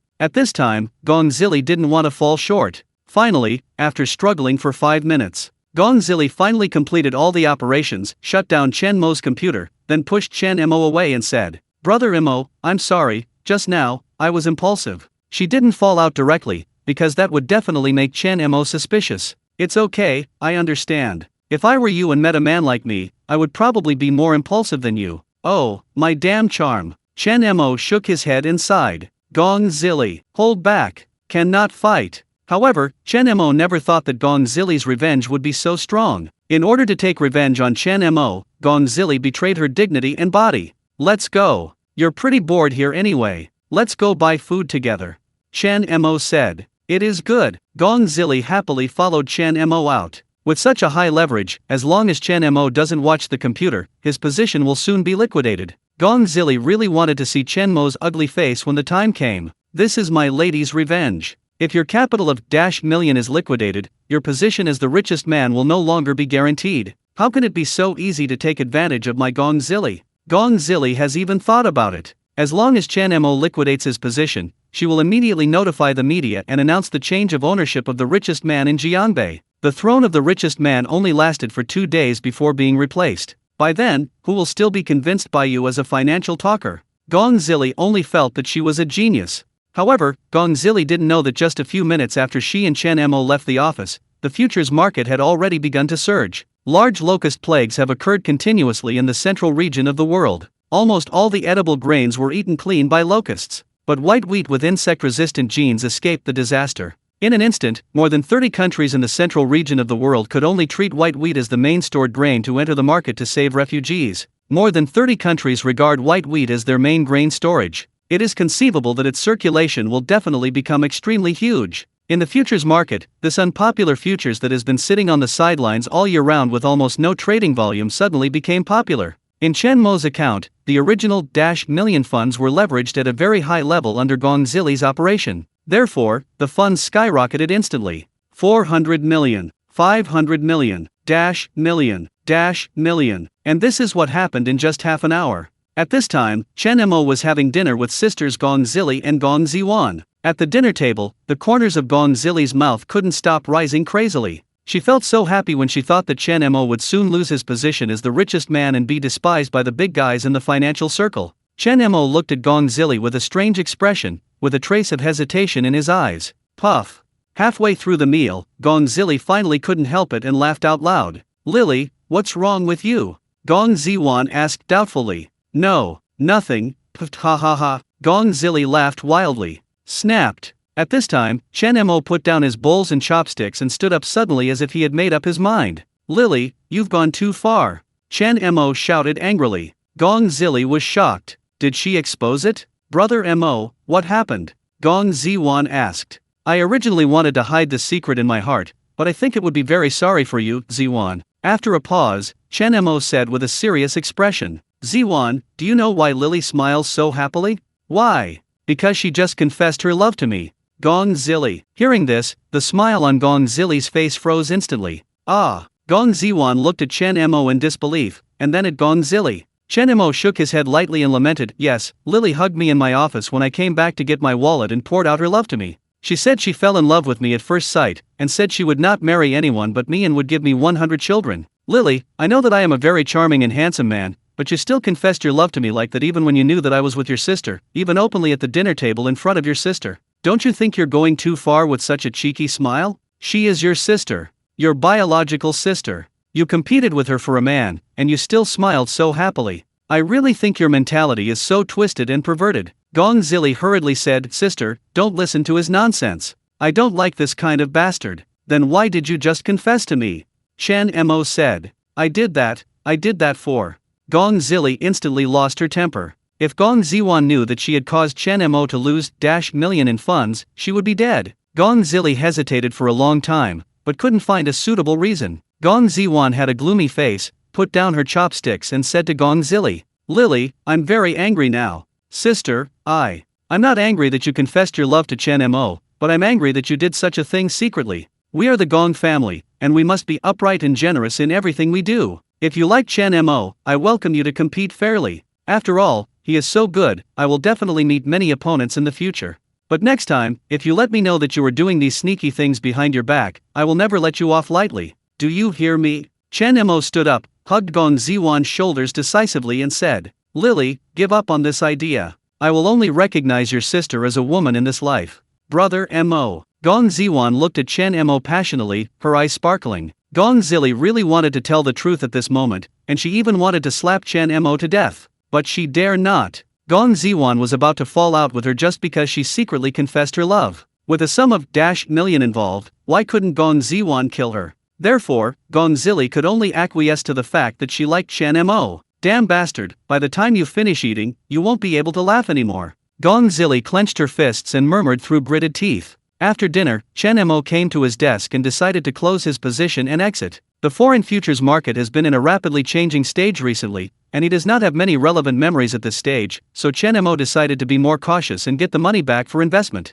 At this time, Gong Zili didn't want to fall short. Finally, after struggling for 5 minutes, Gong Zili finally completed all the operations, shut down Chen Mo's computer, then pushed Chen Mo away and said, "Brother Mo, I'm sorry, just now, I was impulsive." She didn't fall out directly, because that would definitely make Chen Mo suspicious. "It's okay, I understand. If I were you and met a man like me, I would probably be more impulsive than you." "Oh, my damn charm." Chen Mo shook his head and sighed. Gong Zili, hold back, cannot fight. However, Chen Mo never thought that Gong Zili's revenge would be so strong. In order to take revenge on Chen Mo, Gong Zili betrayed her dignity and body. "Let's go. You're pretty bored here anyway. Let's go buy food together," Chen Mo said. "It is good." Gong Zili happily followed Chen Mo out. With such a high leverage, as long as Chen Mo doesn't watch the computer, his position will soon be liquidated. Gong Zili really wanted to see Chen Mo's ugly face when the time came. "This is my lady's revenge. If your capital of -million is liquidated, your position as the richest man will no longer be guaranteed. How can it be so easy to take advantage of my Gong Zili?" Gong Zili has even thought about it. As long as Chen Mo liquidates his position, she will immediately notify the media and announce the change of ownership of the richest man in Jiangbei. The throne of the richest man only lasted for 2 days before being replaced. By then, who will still be convinced by you as a financial talker? Gong Zili only felt that she was a genius. However, Gong Zili didn't know that just a few minutes after she and Chen Mo left the office, the futures market had already begun to surge. Large locust plagues have occurred continuously in the central region of the world. Almost all the edible grains were eaten clean by locusts. But white wheat with insect-resistant genes escaped the disaster. In an instant, more than 30 countries in the central region of the world could only treat white wheat as the main stored grain to enter the market to save refugees. More than 30 countries regard white wheat as their main grain storage. It is conceivable that its circulation will definitely become extremely huge. In the futures market, this unpopular futures that has been sitting on the sidelines all year round with almost no trading volume suddenly became popular. In Chen Mo's account, the original -million funds were leveraged at a very high level under Gong Zili's operation. Therefore, the funds skyrocketed instantly. 400 million, 500 million, -million, -million, and this is what happened in just half an hour. At this time, Chen Mo was having dinner with sisters Gong Zili and Gong Ziwan. At the dinner table, the corners of Gong Zili's mouth couldn't stop rising crazily. She felt so happy when she thought that Chen Mo would soon lose his position as the richest man and be despised by the big guys in the financial circle. Chen Mo looked at Gong Zili with a strange expression, with a trace of hesitation in his eyes. Puff. Halfway through the meal, Gong Zili finally couldn't help it and laughed out loud. "Lily, what's wrong with you?" Gong Ziwan asked doubtfully. "No, nothing, pft ha ha ha." Gong Zili laughed wildly. Snapped. At this time, Chen Mo put down his bowls and chopsticks and stood up suddenly as if he had made up his mind. "Lily, you've gone too far." Chen Mo shouted angrily. Gong Zili was shocked. Did she expose it? Brother Mo, what happened? Gong Ziwan asked. I originally wanted to hide the secret in my heart, but I think it would be very sorry for you, Ziwan. After a pause, Chen Mo said with a serious expression. Ziwan, do you know why Lily smiles so happily? Why? Because she just confessed her love to me. Gong Zili. Hearing this, the smile on Gong Zili's face froze instantly. Ah! Gong Ziwan looked at Chen Mo in disbelief, and then at Gong Zili. Chen Mo shook his head lightly and lamented, yes, Lily hugged me in my office when I came back to get my wallet and poured out her love to me. She said she fell in love with me at first sight, and said she would not marry anyone but me and would give me 100 children. Lily, I know that I am a very charming and handsome man, but you still confessed your love to me like that even when you knew that I was with your sister, even openly at the dinner table in front of your sister. Don't you think you're going too far with such a cheeky smile? She is your sister. Your biological sister. You competed with her for a man, and you still smiled so happily. I really think your mentality is so twisted and perverted. Gong Zili hurriedly said, Sister, don't listen to his nonsense. I don't like this kind of bastard. Then why did you just confess to me? Chen Mo said. I did that for. Gong Zili instantly lost her temper. If Gong Ziwan knew that she had caused Chen Mo to lose $million in funds, she would be dead. Gong Zili hesitated for a long time, but couldn't find a suitable reason. Gong Ziwan had a gloomy face, put down her chopsticks and said to Gong Zili, Lily, I'm very angry now. Sister, I'm not angry that you confessed your love to Chen Mo, but I'm angry that you did such a thing secretly. We are the Gong family, and we must be upright and generous in everything we do. If you like Chen Mo, I welcome you to compete fairly. After all, he is so good, I will definitely meet many opponents in the future. But next time, if you let me know that you are doing these sneaky things behind your back, I will never let you off lightly. Do you hear me? Chen Mo stood up, hugged Gong Ziwan's shoulders decisively and said, Lily, give up on this idea. I will only recognize your sister as a woman in this life. Brother Mo. Gong Ziwan looked at Chen Mo passionately, her eyes sparkling. Gong Zili really wanted to tell the truth at this moment, and she even wanted to slap Chen Mo to death. But she dare not. Gong Ziwan was about to fall out with her just because she secretly confessed her love. With a sum of $million involved, why couldn't Gong Ziwan kill her? Therefore, Gong Zili could only acquiesce to the fact that she liked Chen Mo. Damn bastard, by the time you finish eating, you won't be able to laugh anymore. Gong Zili clenched her fists and murmured through gritted teeth. After dinner, Chen Mo came to his desk and decided to close his position and exit. The foreign futures market has been in a rapidly changing stage recently, and he does not have many relevant memories at this stage, so Chen Mo decided to be more cautious and get the money back for investment.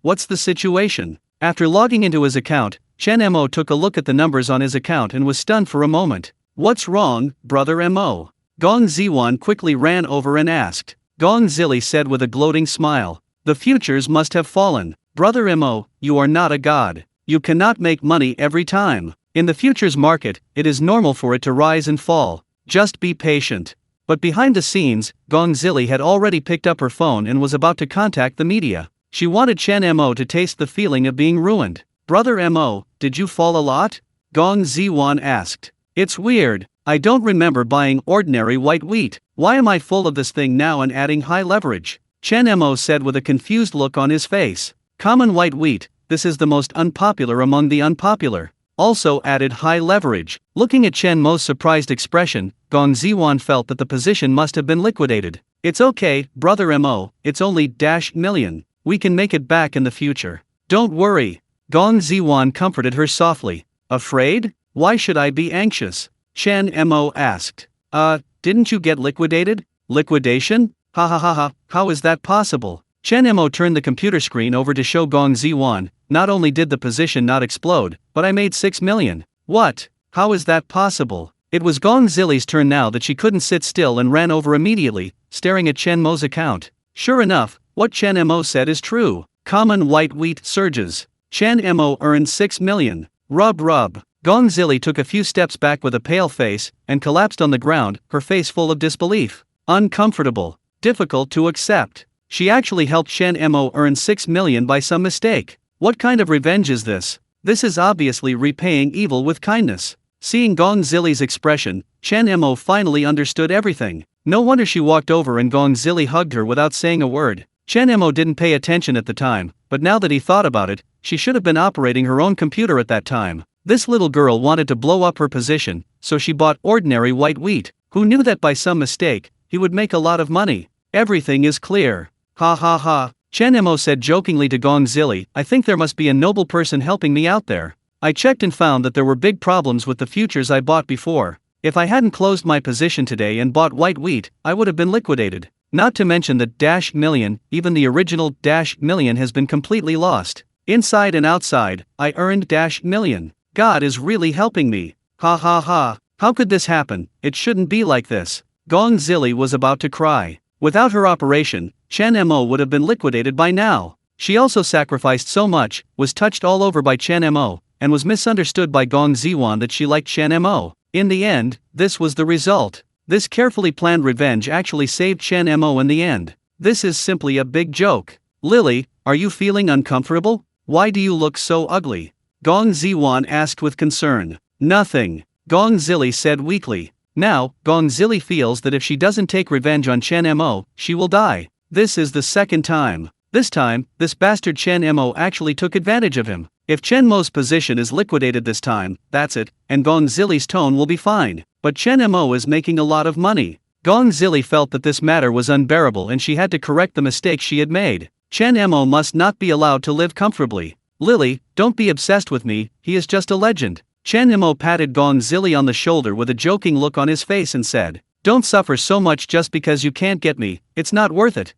What's the situation? After logging into his account, Chen Mo took a look at the numbers on his account and was stunned for a moment. What's wrong, Brother Mo? Gong Ziwan quickly ran over and asked. Gong Zili said with a gloating smile. The futures must have fallen. Brother Mo, you are not a god. You cannot make money every time. In the futures market, it is normal for it to rise and fall. Just be patient. But behind the scenes, Gong Zili had already picked up her phone and was about to contact the media. She wanted Chen Mo to taste the feeling of being ruined. Brother Mo, did you fall a lot? Gong Ziwan asked. It's weird. I don't remember buying ordinary white wheat. Why am I full of this thing now and adding high leverage? Chen Mo said with a confused look on his face. Common white wheat, this is the most unpopular among the unpopular. Also added high leverage. Looking at Chen Mo's surprised expression, Gong Ziwan felt that the position must have been liquidated. It's okay, Brother Mo, it's only $million. We can make it back in the future. Don't worry. Gong Ziwan comforted her softly. Afraid? Why should I be anxious? Chen Mo asked. Didn't you get liquidated? Liquidation? Ha ha ha ha, how is that possible? Chen Mo turned the computer screen over to show Gong Ziwan. Not only did the position not explode, but I made $6 million. What? How is that possible? It was Gong Zili's turn now that she couldn't sit still and ran over immediately, staring at Chen Mo's account. Sure enough, what Chen Mo said is true. Common white wheat surges. Chen Mo earned $6 million. Rub. Gong Zili took a few steps back with a pale face, and collapsed on the ground, her face full of disbelief. Uncomfortable. Difficult to accept. She actually helped Chen Mo earn $6 million by some mistake. What kind of revenge is this? This is obviously repaying evil with kindness. Seeing Gong Zili's expression, Chen Mo finally understood everything. No wonder she walked over and Gong Zili hugged her without saying a word. Chen Mo didn't pay attention at the time, but now that he thought about it, she should have been operating her own computer at that time. This little girl wanted to blow up her position, so she bought ordinary white wheat. Who knew that by some mistake, he would make a lot of money? Everything is clear. Ha ha ha. Chen Mo said jokingly to Gong Zili, I think there must be a noble person helping me out there. I checked and found that there were big problems with the futures I bought before. If I hadn't closed my position today and bought white wheat, I would have been liquidated. Not to mention that -million, even the original -million has been completely lost. Inside and outside, I earned -million. God is really helping me. Ha ha ha. How could this happen? It shouldn't be like this. Gong Zili was about to cry. Without her operation, Chen Mo would have been liquidated by now. She also sacrificed so much, was touched all over by Chen Mo, and was misunderstood by Gong Ziwan that she liked Chen Mo. In the end, this was the result. This carefully planned revenge actually saved Chen Mo in the end. This is simply a big joke. Lily, are you feeling uncomfortable? Why do you look so ugly? Gong Ziwan asked with concern. Nothing, Gong Zili said weakly. Now, Gong Zili feels that if she doesn't take revenge on Chen Mo, she will die. This is the second time. This time, this bastard Chen Mo actually took advantage of him. If Chen Mo's position is liquidated this time, that's it, and Gong Zili's tone will be fine. But Chen Mo is making a lot of money. Gong Zili felt that this matter was unbearable and she had to correct the mistake she had made. Chen Mo must not be allowed to live comfortably. Lily, don't be obsessed with me, he is just a legend. Chen Mo patted Gong Zili on the shoulder with a joking look on his face and said, don't suffer so much just because you can't get me, it's not worth it.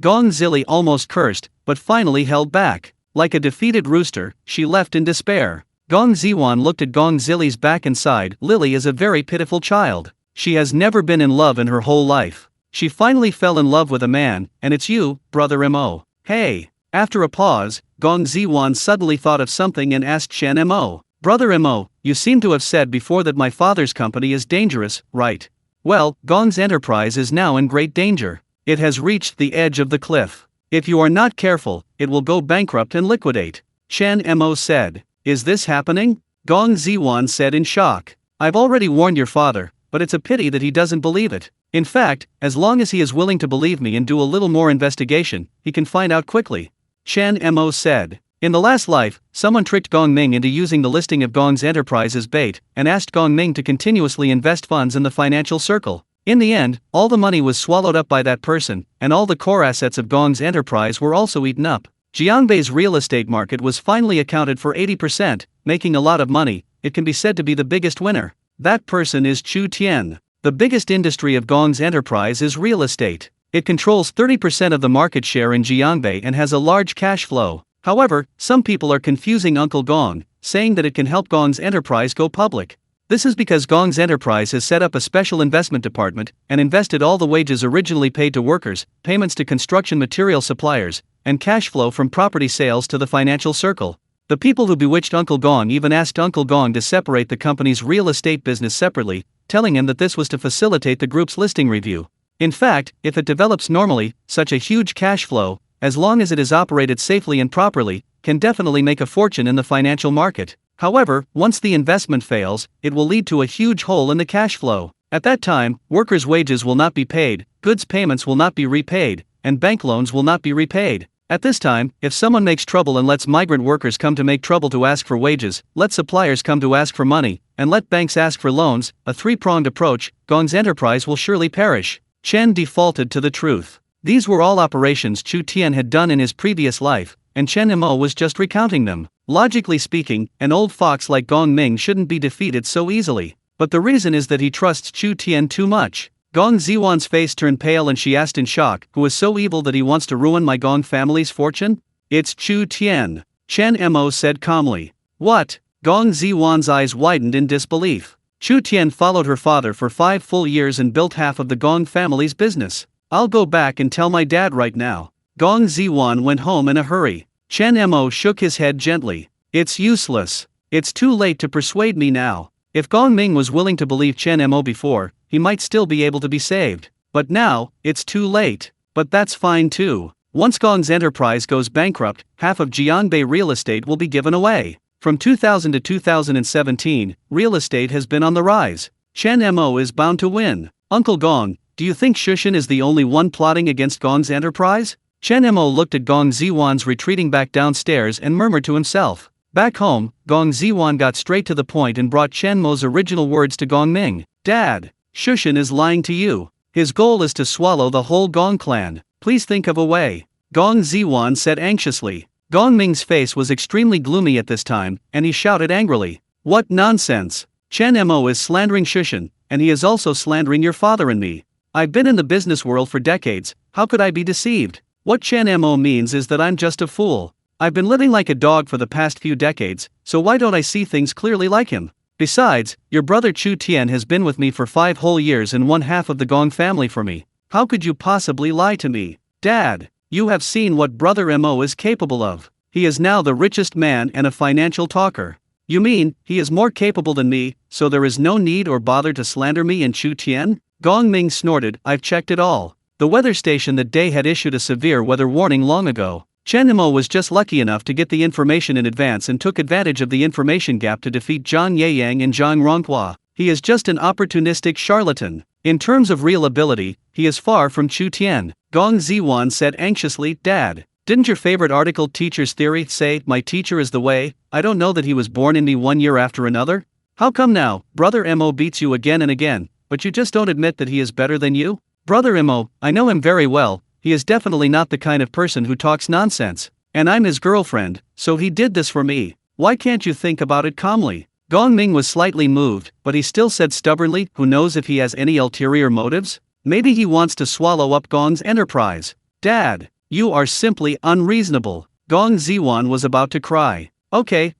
Gong Zili almost cursed, but finally held back. Like a defeated rooster, she left in despair. Gong Ziwan looked at Gong Zili's back and sighed, Lily is a very pitiful child. She has never been in love in her whole life. She finally fell in love with a man, and it's you, Brother Mo. Hey. After a pause, Gong Ziwan suddenly thought of something and asked Chen Mo. Brother Mo, you seem to have said before that my father's company is dangerous, right? Well, Gong's enterprise is now in great danger. It has reached the edge of the cliff. If you are not careful, it will go bankrupt and liquidate. Chen Mo said. Is this happening? Gong Ziwan said in shock. I've already warned your father, but it's a pity that he doesn't believe it. In fact, as long as he is willing to believe me and do a little more investigation, he can find out quickly. Chen Mo said. In the last life, someone tricked Gong Ming into using the listing of Gong's enterprise as bait, and asked Gong Ming to continuously invest funds in the financial circle. In the end, all the money was swallowed up by that person, and all the core assets of Gong's enterprise were also eaten up. Jiangbei's real estate market was finally accounted for 80%, making a lot of money. It can be said to be the biggest winner. That person is Chu Tian. The biggest industry of Gong's enterprise is real estate. It controls 30% of the market share in Jiangbei and has a large cash flow. However, some people are confusing Uncle Gong, saying that it can help Gong's enterprise go public. This is because Gong's enterprise has set up a special investment department and invested all the wages originally paid to workers, payments to construction material suppliers, and cash flow from property sales to the financial circle. The people who bewitched Uncle Gong even asked Uncle Gong to separate the company's real estate business separately, telling him that this was to facilitate the group's listing review. In fact, if it develops normally, such a huge cash flow, as long as it is operated safely and properly, can definitely make a fortune in the financial market. However, once the investment fails, it will lead to a huge hole in the cash flow. At that time, workers' wages will not be paid, goods payments will not be repaid, and bank loans will not be repaid. At this time, if someone makes trouble and lets migrant workers come to make trouble to ask for wages, let suppliers come to ask for money, and let banks ask for loans, a three-pronged approach, Gong's enterprise will surely perish. Chen defaulted to the truth. These were all operations Chu Tian had done in his previous life, and Chen Mo was just recounting them. Logically speaking, an old fox like Gong Ming shouldn't be defeated so easily. But the reason is that he trusts Chu Tian too much. Gong Ziwan's face turned pale and she asked in shock, who is so evil that he wants to ruin my Gong family's fortune? It's Chu Tian. Chen Mo said calmly. What? Gong Ziwan's eyes widened in disbelief. Chu Tian followed her father for 5 full years and built half of the Gong family's business. I'll go back and tell my dad right now. Gong Ziwan went home in a hurry. Chen Mo shook his head gently. It's useless. It's too late to persuade me now. If Gong Ming was willing to believe Chen Mo before, he might still be able to be saved. But now, it's too late. But that's fine too. Once Gong's enterprise goes bankrupt, half of Jiangbei real estate will be given away. From 2000 to 2017, real estate has been on the rise. Chen Mo is bound to win. Uncle Gong, do you think Shushan is the only one plotting against Gong's enterprise? Chen Mo looked at Gong Ziwan's retreating back downstairs and murmured to himself. Back home, Gong Ziwan got straight to the point and brought Chen Mo's original words to Gong Ming. Dad, Shushan is lying to you. His goal is to swallow the whole Gong clan. Please think of a way. Gong Ziwan said anxiously. Gong Ming's face was extremely gloomy at this time, and he shouted angrily. What nonsense! Chen Mo is slandering Shushan, and he is also slandering your father and me. I've been in the business world for decades, how could I be deceived? What Chen Mo means is that I'm just a fool. I've been living like a dog for the past few decades, so why don't I see things clearly like him? Besides, your brother Chu Tian has been with me for 5 whole years and one half of the Gong family for me. How could you possibly lie to me? Dad, you have seen what brother Mo is capable of. He is now the richest man and a financial talker. You mean, he is more capable than me, so there is no need or bother to slander me and Chu Tian? Gong Ming snorted, I've checked it all. The weather station that day had issued a severe weather warning long ago. Chen Mo was just lucky enough to get the information in advance and took advantage of the information gap to defeat Zhang Yeyang and Zhang Ronghua. He is just an opportunistic charlatan. In terms of real ability, he is far from Chu Tian. Gong Ziwan said anxiously, Dad, didn't your favorite article Teacher's Theory say, my teacher is the way? I don't know that he was born in me 1 year after another? How come now, brother Mo beats you again and again, but you just don't admit that he is better than you? Brother Mo, I know him very well. He is definitely not the kind of person who talks nonsense. And I'm his girlfriend, so he did this for me. Why can't you think about it calmly? Gong Ming was slightly moved, but he still said stubbornly, who knows if he has any ulterior motives? Maybe he wants to swallow up Gong's enterprise. Dad, you are simply unreasonable. Gong Ziwan was about to cry. Okay,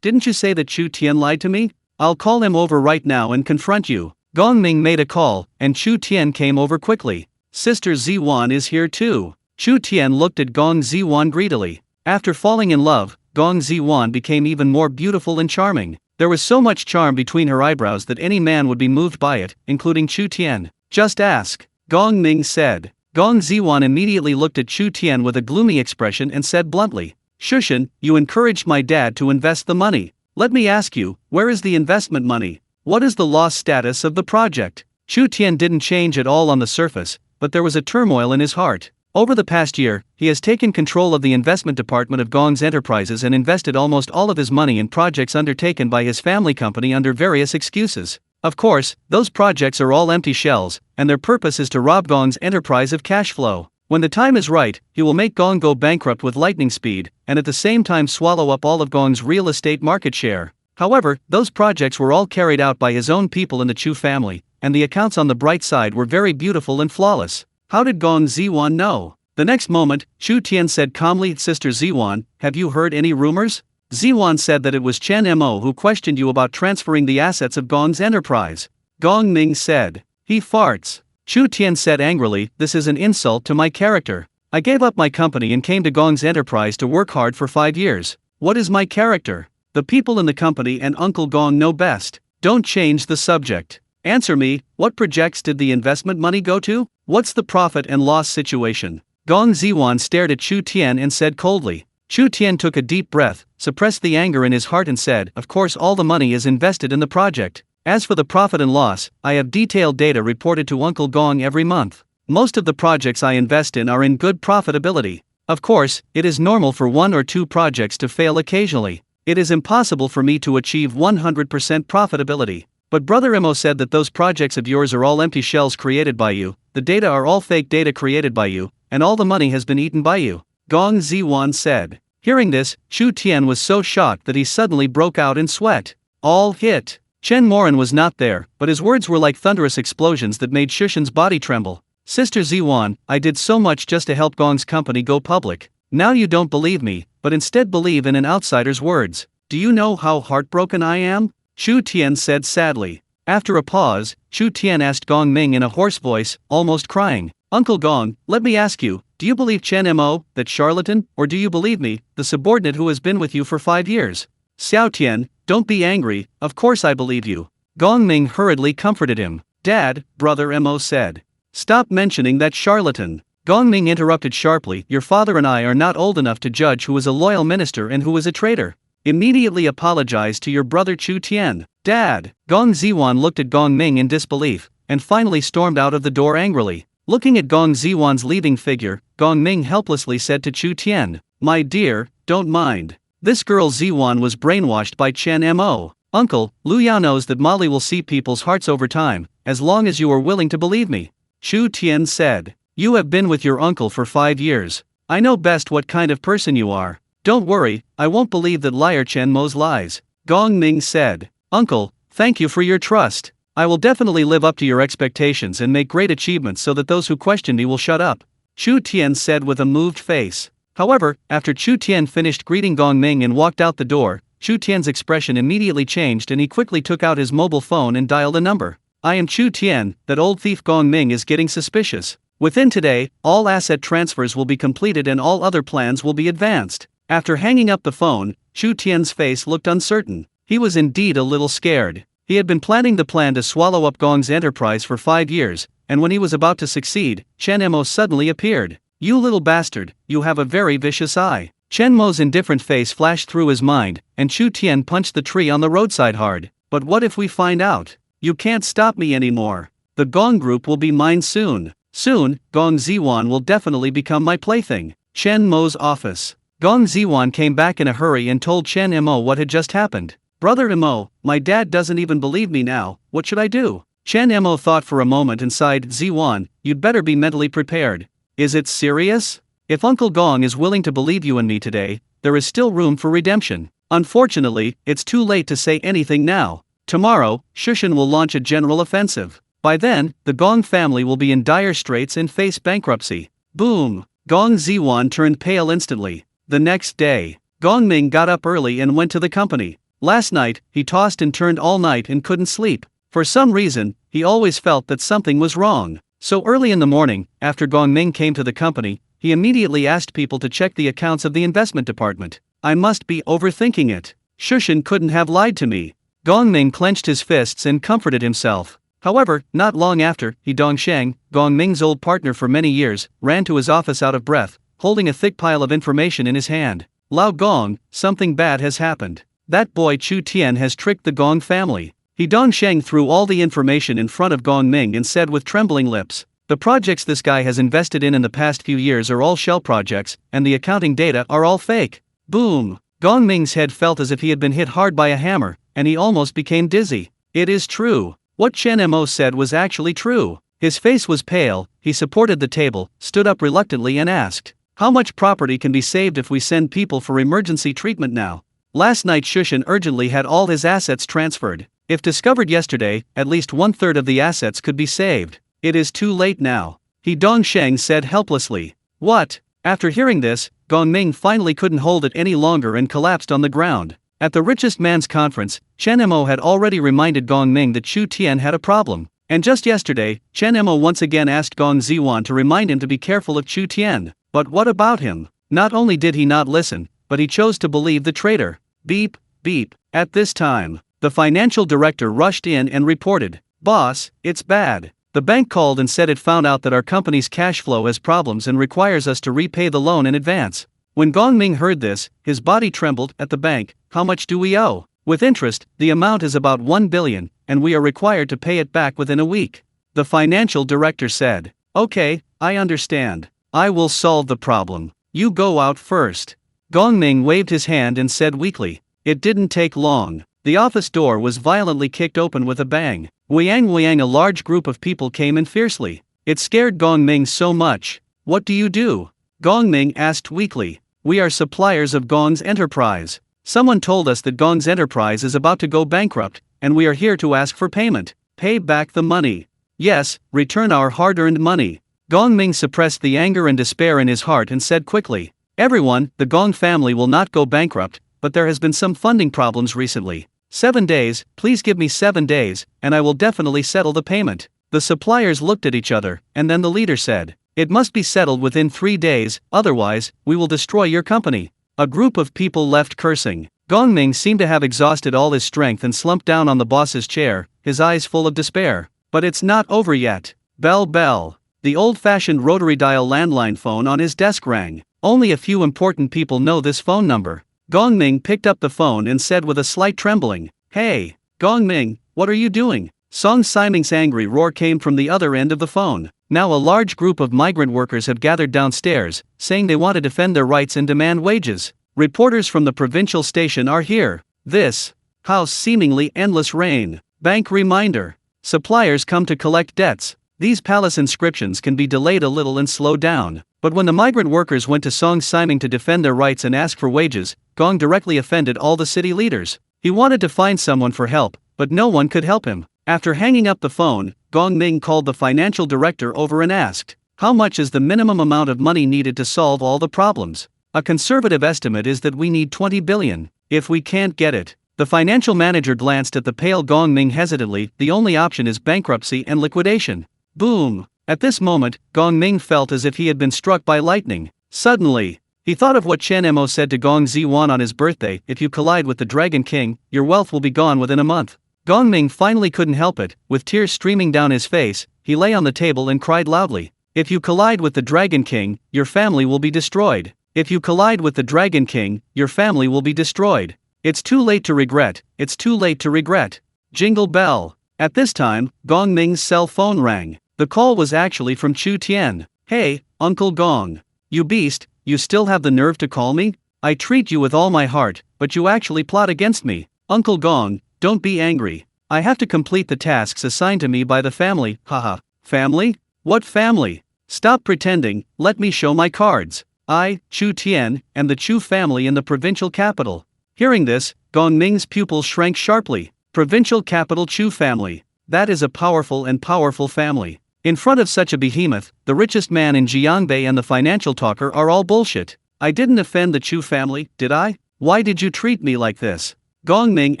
didn't you say that Chu Tian lied to me? I'll call him over right now and confront you. Gong Ming made a call, and Chu Tian came over quickly. Sister Ziwan is here too. Chu Tian looked at Gong Ziwan greedily. After falling in love, Gong Ziwan became even more beautiful and charming. There was so much charm between her eyebrows that any man would be moved by it, including Chu Tian. Just ask. Gong Ming said. Gong Ziwan immediately looked at Chu Tian with a gloomy expression and said bluntly, Shushan, you encouraged my dad to invest the money. Let me ask you, where is the investment money? What is the loss status of the project? Chu Tian didn't change at all on the surface, but there was a turmoil in his heart. Over the past year, he has taken control of the investment department of Gong's enterprises and invested almost all of his money in projects undertaken by his family company under various excuses. Of course, those projects are all empty shells, and their purpose is to rob Gong's enterprise of cash flow. When the time is right, he will make Gong go bankrupt with lightning speed, and at the same time swallow up all of Gong's real estate market share. However, those projects were all carried out by his own people in the Chu family, and the accounts on the bright side were very beautiful and flawless. How did Gong Ziwan know? The next moment, Chu Tian said calmly, Sister Ziwan, have you heard any rumors? Ziwan said that it was Chen Mo who questioned you about transferring the assets of Gong's enterprise. Gong Ming said. He farts. Chu Tian said angrily, this is an insult to my character. I gave up my company and came to Gong's enterprise to work hard for 5 years. What is my character? The people in the company and Uncle Gong know best. Don't change the subject. Answer me, what projects did the investment money go to? What's the profit and loss situation? Gong Ziwan stared at Chu Tian and said coldly. Chu Tian took a deep breath, suppressed the anger in his heart and said, of course all the money is invested in the project. As for the profit and loss, I have detailed data reported to Uncle Gong every month. Most of the projects I invest in are in good profitability. Of course, it is normal for 1 or 2 projects to fail occasionally. It is impossible for me to achieve 100% profitability. But Brother Mo said that those projects of yours are all empty shells created by you, the data are all fake data created by you, and all the money has been eaten by you. Gong Ziwan said. Hearing this, Chu Tian was so shocked that he suddenly broke out in sweat. All hit. Chen Morin was not there, but his words were like thunderous explosions that made Shushan's body tremble. Sister Ziwan, I did so much just to help Gong's company go public. Now you don't believe me, but instead believe in an outsider's words. Do you know how heartbroken I am? Chu Tian said sadly. After a pause, Chu Tian asked Gong Ming in a hoarse voice, almost crying, Uncle Gong, let me ask you, do you believe Chen Mo, that charlatan, or do you believe me, the subordinate who has been with you for 5 years? Xiao Tian, don't be angry, of course I believe you. Gong Ming hurriedly comforted him. Dad, Brother Mo said. Stop mentioning that charlatan. Gong Ming interrupted sharply, your father and I are not old enough to judge who is a loyal minister and who is a traitor. Immediately apologize to your brother Chu Tian. Dad! Gong Ziwan looked at Gong Ming in disbelief, and finally stormed out of the door angrily. Looking at Gong Ziwan's leaving figure, Gong Ming helplessly said to Chu Tian, my dear, don't mind. This girl Ziwan was brainwashed by Chen Mo. Uncle, Lu Yao knows that Molly will see people's hearts over time, as long as you are willing to believe me. Chu Tian said. You have been with your uncle for 5 years. I know best what kind of person you are. Don't worry, I won't believe that liar Chen Mo's lies. Gong Ming said. Uncle, thank you for your trust. I will definitely live up to your expectations and make great achievements so that those who question me will shut up. Chu Tian said with a moved face. However, after Chu Tian finished greeting Gong Ming and walked out the door, Chu Tian's expression immediately changed and he quickly took out his mobile phone and dialed a number. I am Chu Tian, that old thief Gong Ming is getting suspicious. Within today, all asset transfers will be completed and all other plans will be advanced. After hanging up the phone, Chu Tian's face looked uncertain. He was indeed a little scared. He had been planning the plan to swallow up Gong's enterprise for 5 years, and when he was about to succeed, Chen Mo suddenly appeared. You little bastard, you have a very vicious eye. Chen Mo's indifferent face flashed through his mind, and Chu Tian punched the tree on the roadside hard. But what if we find out? You can't stop me anymore. The Gong group will be mine soon. Soon, Gong Ziwan will definitely become my plaything. Chen Mo's office. Gong Ziwan came back in a hurry and told Chen Mo what had just happened. Brother Mo, my dad doesn't even believe me now, what should I do? Chen Mo thought for a moment and sighed. Ziwan, you'd better be mentally prepared. Is it serious? If Uncle Gong is willing to believe you and me today, there is still room for redemption. Unfortunately, it's too late to say anything now. Tomorrow, Shushan will launch a general offensive. By then, the Gong family will be in dire straits and face bankruptcy. Boom! Gong Ziwan turned pale instantly. The next day, Gong Ming got up early and went to the company. Last night, he tossed and turned all night and couldn't sleep. For some reason, he always felt that something was wrong. So early in the morning, after Gong Ming came to the company, he immediately asked people to check the accounts of the investment department. I must be overthinking it. Shushan couldn't have lied to me. Gong Ming clenched his fists and comforted himself. However, not long after, he Dongsheng, Gong Ming's old partner for many years, ran to his office out of breath, holding a thick pile of information in his hand. Lao Gong, something bad has happened. That boy Chu Tian has tricked the Gong family. He Dongsheng threw all the information in front of Gong Ming and said with trembling lips, the projects this guy has invested in the past few years are all shell projects, and the accounting data are all fake. Boom! Gong Ming's head felt as if he had been hit hard by a hammer, and he almost became dizzy. It is true. What Chen Mo said was actually true. His face was pale, he supported the table, stood up reluctantly and asked, how much property can be saved if we send people for emergency treatment now? Last night Shushan urgently had all his assets transferred. If discovered yesterday, at least 1/3 of the assets could be saved. It is too late now. He Dongsheng said helplessly. What? After hearing this, Gong Ming finally couldn't hold it any longer and collapsed on the ground. At the richest man's conference, Chen Mo had already reminded Gong Ming that Chu Tian had a problem. And just yesterday, Chen Mo once again asked Gong Ziwan to remind him to be careful of Chu Tian. But what about him? Not only did he not listen, but he chose to believe the traitor. Beep, beep. At this time, the financial director rushed in and reported, Boss, it's bad. The bank called and said it found out that our company's cash flow has problems and requires us to repay the loan in advance. When Gong Ming heard this, his body trembled. At the bank, how much do we owe? With interest, the amount is about 1 billion, and we are required to pay it back within a week. The financial director said, Okay, I understand. I will solve the problem. You go out first. Gong Ming waved his hand and said weakly. It didn't take long. The office door was violently kicked open with a bang. Wiang, a large group of people came in fiercely. It scared Gong Ming so much. What do you do? Gong Ming asked weakly. We are suppliers of Gong's enterprise. Someone told us that Gong's enterprise is about to go bankrupt, and we are here to ask for payment. Pay back the money. Yes, return our hard-earned money. Gong Ming suppressed the anger and despair in his heart and said quickly, Everyone, the Gong family will not go bankrupt, but there has been some funding problems recently. 7 days, please give me 7 days, and I will definitely settle the payment. The suppliers looked at each other, and then the leader said, It must be settled within 3 days, otherwise, we will destroy your company. A group of people left cursing. Gong Ming seemed to have exhausted all his strength and slumped down on the boss's chair, his eyes full of despair. But it's not over yet. Bell bell. The old-fashioned rotary dial landline phone on his desk rang. Only a few important people know this phone number. Gong Ming picked up the phone and said with a slight trembling, Hey, Gong Ming, what are you doing? Song Siming's angry roar came from the other end of the phone. Now a large group of migrant workers have gathered downstairs, saying they want to defend their rights and demand wages. Reporters from the provincial station are here. This house seemingly endless rain. Bank reminder. Suppliers come to collect debts. These palace inscriptions can be delayed a little and slowed down. But when the migrant workers went to Song Siming to defend their rights and ask for wages, Gong directly offended all the city leaders. He wanted to find someone for help, but no one could help him. After hanging up the phone, Gong Ming called the financial director over and asked, "How much is the minimum amount of money needed to solve all the problems?" "A conservative estimate is that we need 20 billion. If we can't get it." The financial manager glanced at the pale Gong Ming hesitantly. "The only option is bankruptcy and liquidation." Boom! At this moment, Gong Ming felt as if he had been struck by lightning. Suddenly, he thought of what Chen Mo said to Gong Ziwan on his birthday: "If you collide with the Dragon King, your wealth will be gone within a month." Gong Ming finally couldn't help it. With tears streaming down his face, he lay on the table and cried loudly. "If you collide with the Dragon King, your family will be destroyed. If you collide with the Dragon King, your family will be destroyed. It's too late to regret, it's too late to regret." Jingle bell. At this time, Gong Ming's cell phone rang. The call was actually from Chu Tian. "Hey, Uncle Gong. You beast, you still have the nerve to call me? I treat you with all my heart, but you actually plot against me. Uncle Gong, don't be angry. I have to complete the tasks assigned to me by the family." "Haha. Family? What family? Stop pretending, let me show my cards. I, Chu Tian, am the Chu family in the provincial capital." Hearing this, Gong Ming's pupils shrank sharply. Provincial capital Chu family. That is a powerful family. In front of such a behemoth, the richest man in Jiangbei and the financial talker are all bullshit. "I didn't offend the Chu family, did I? Why did you treat me like this?" Gong Ming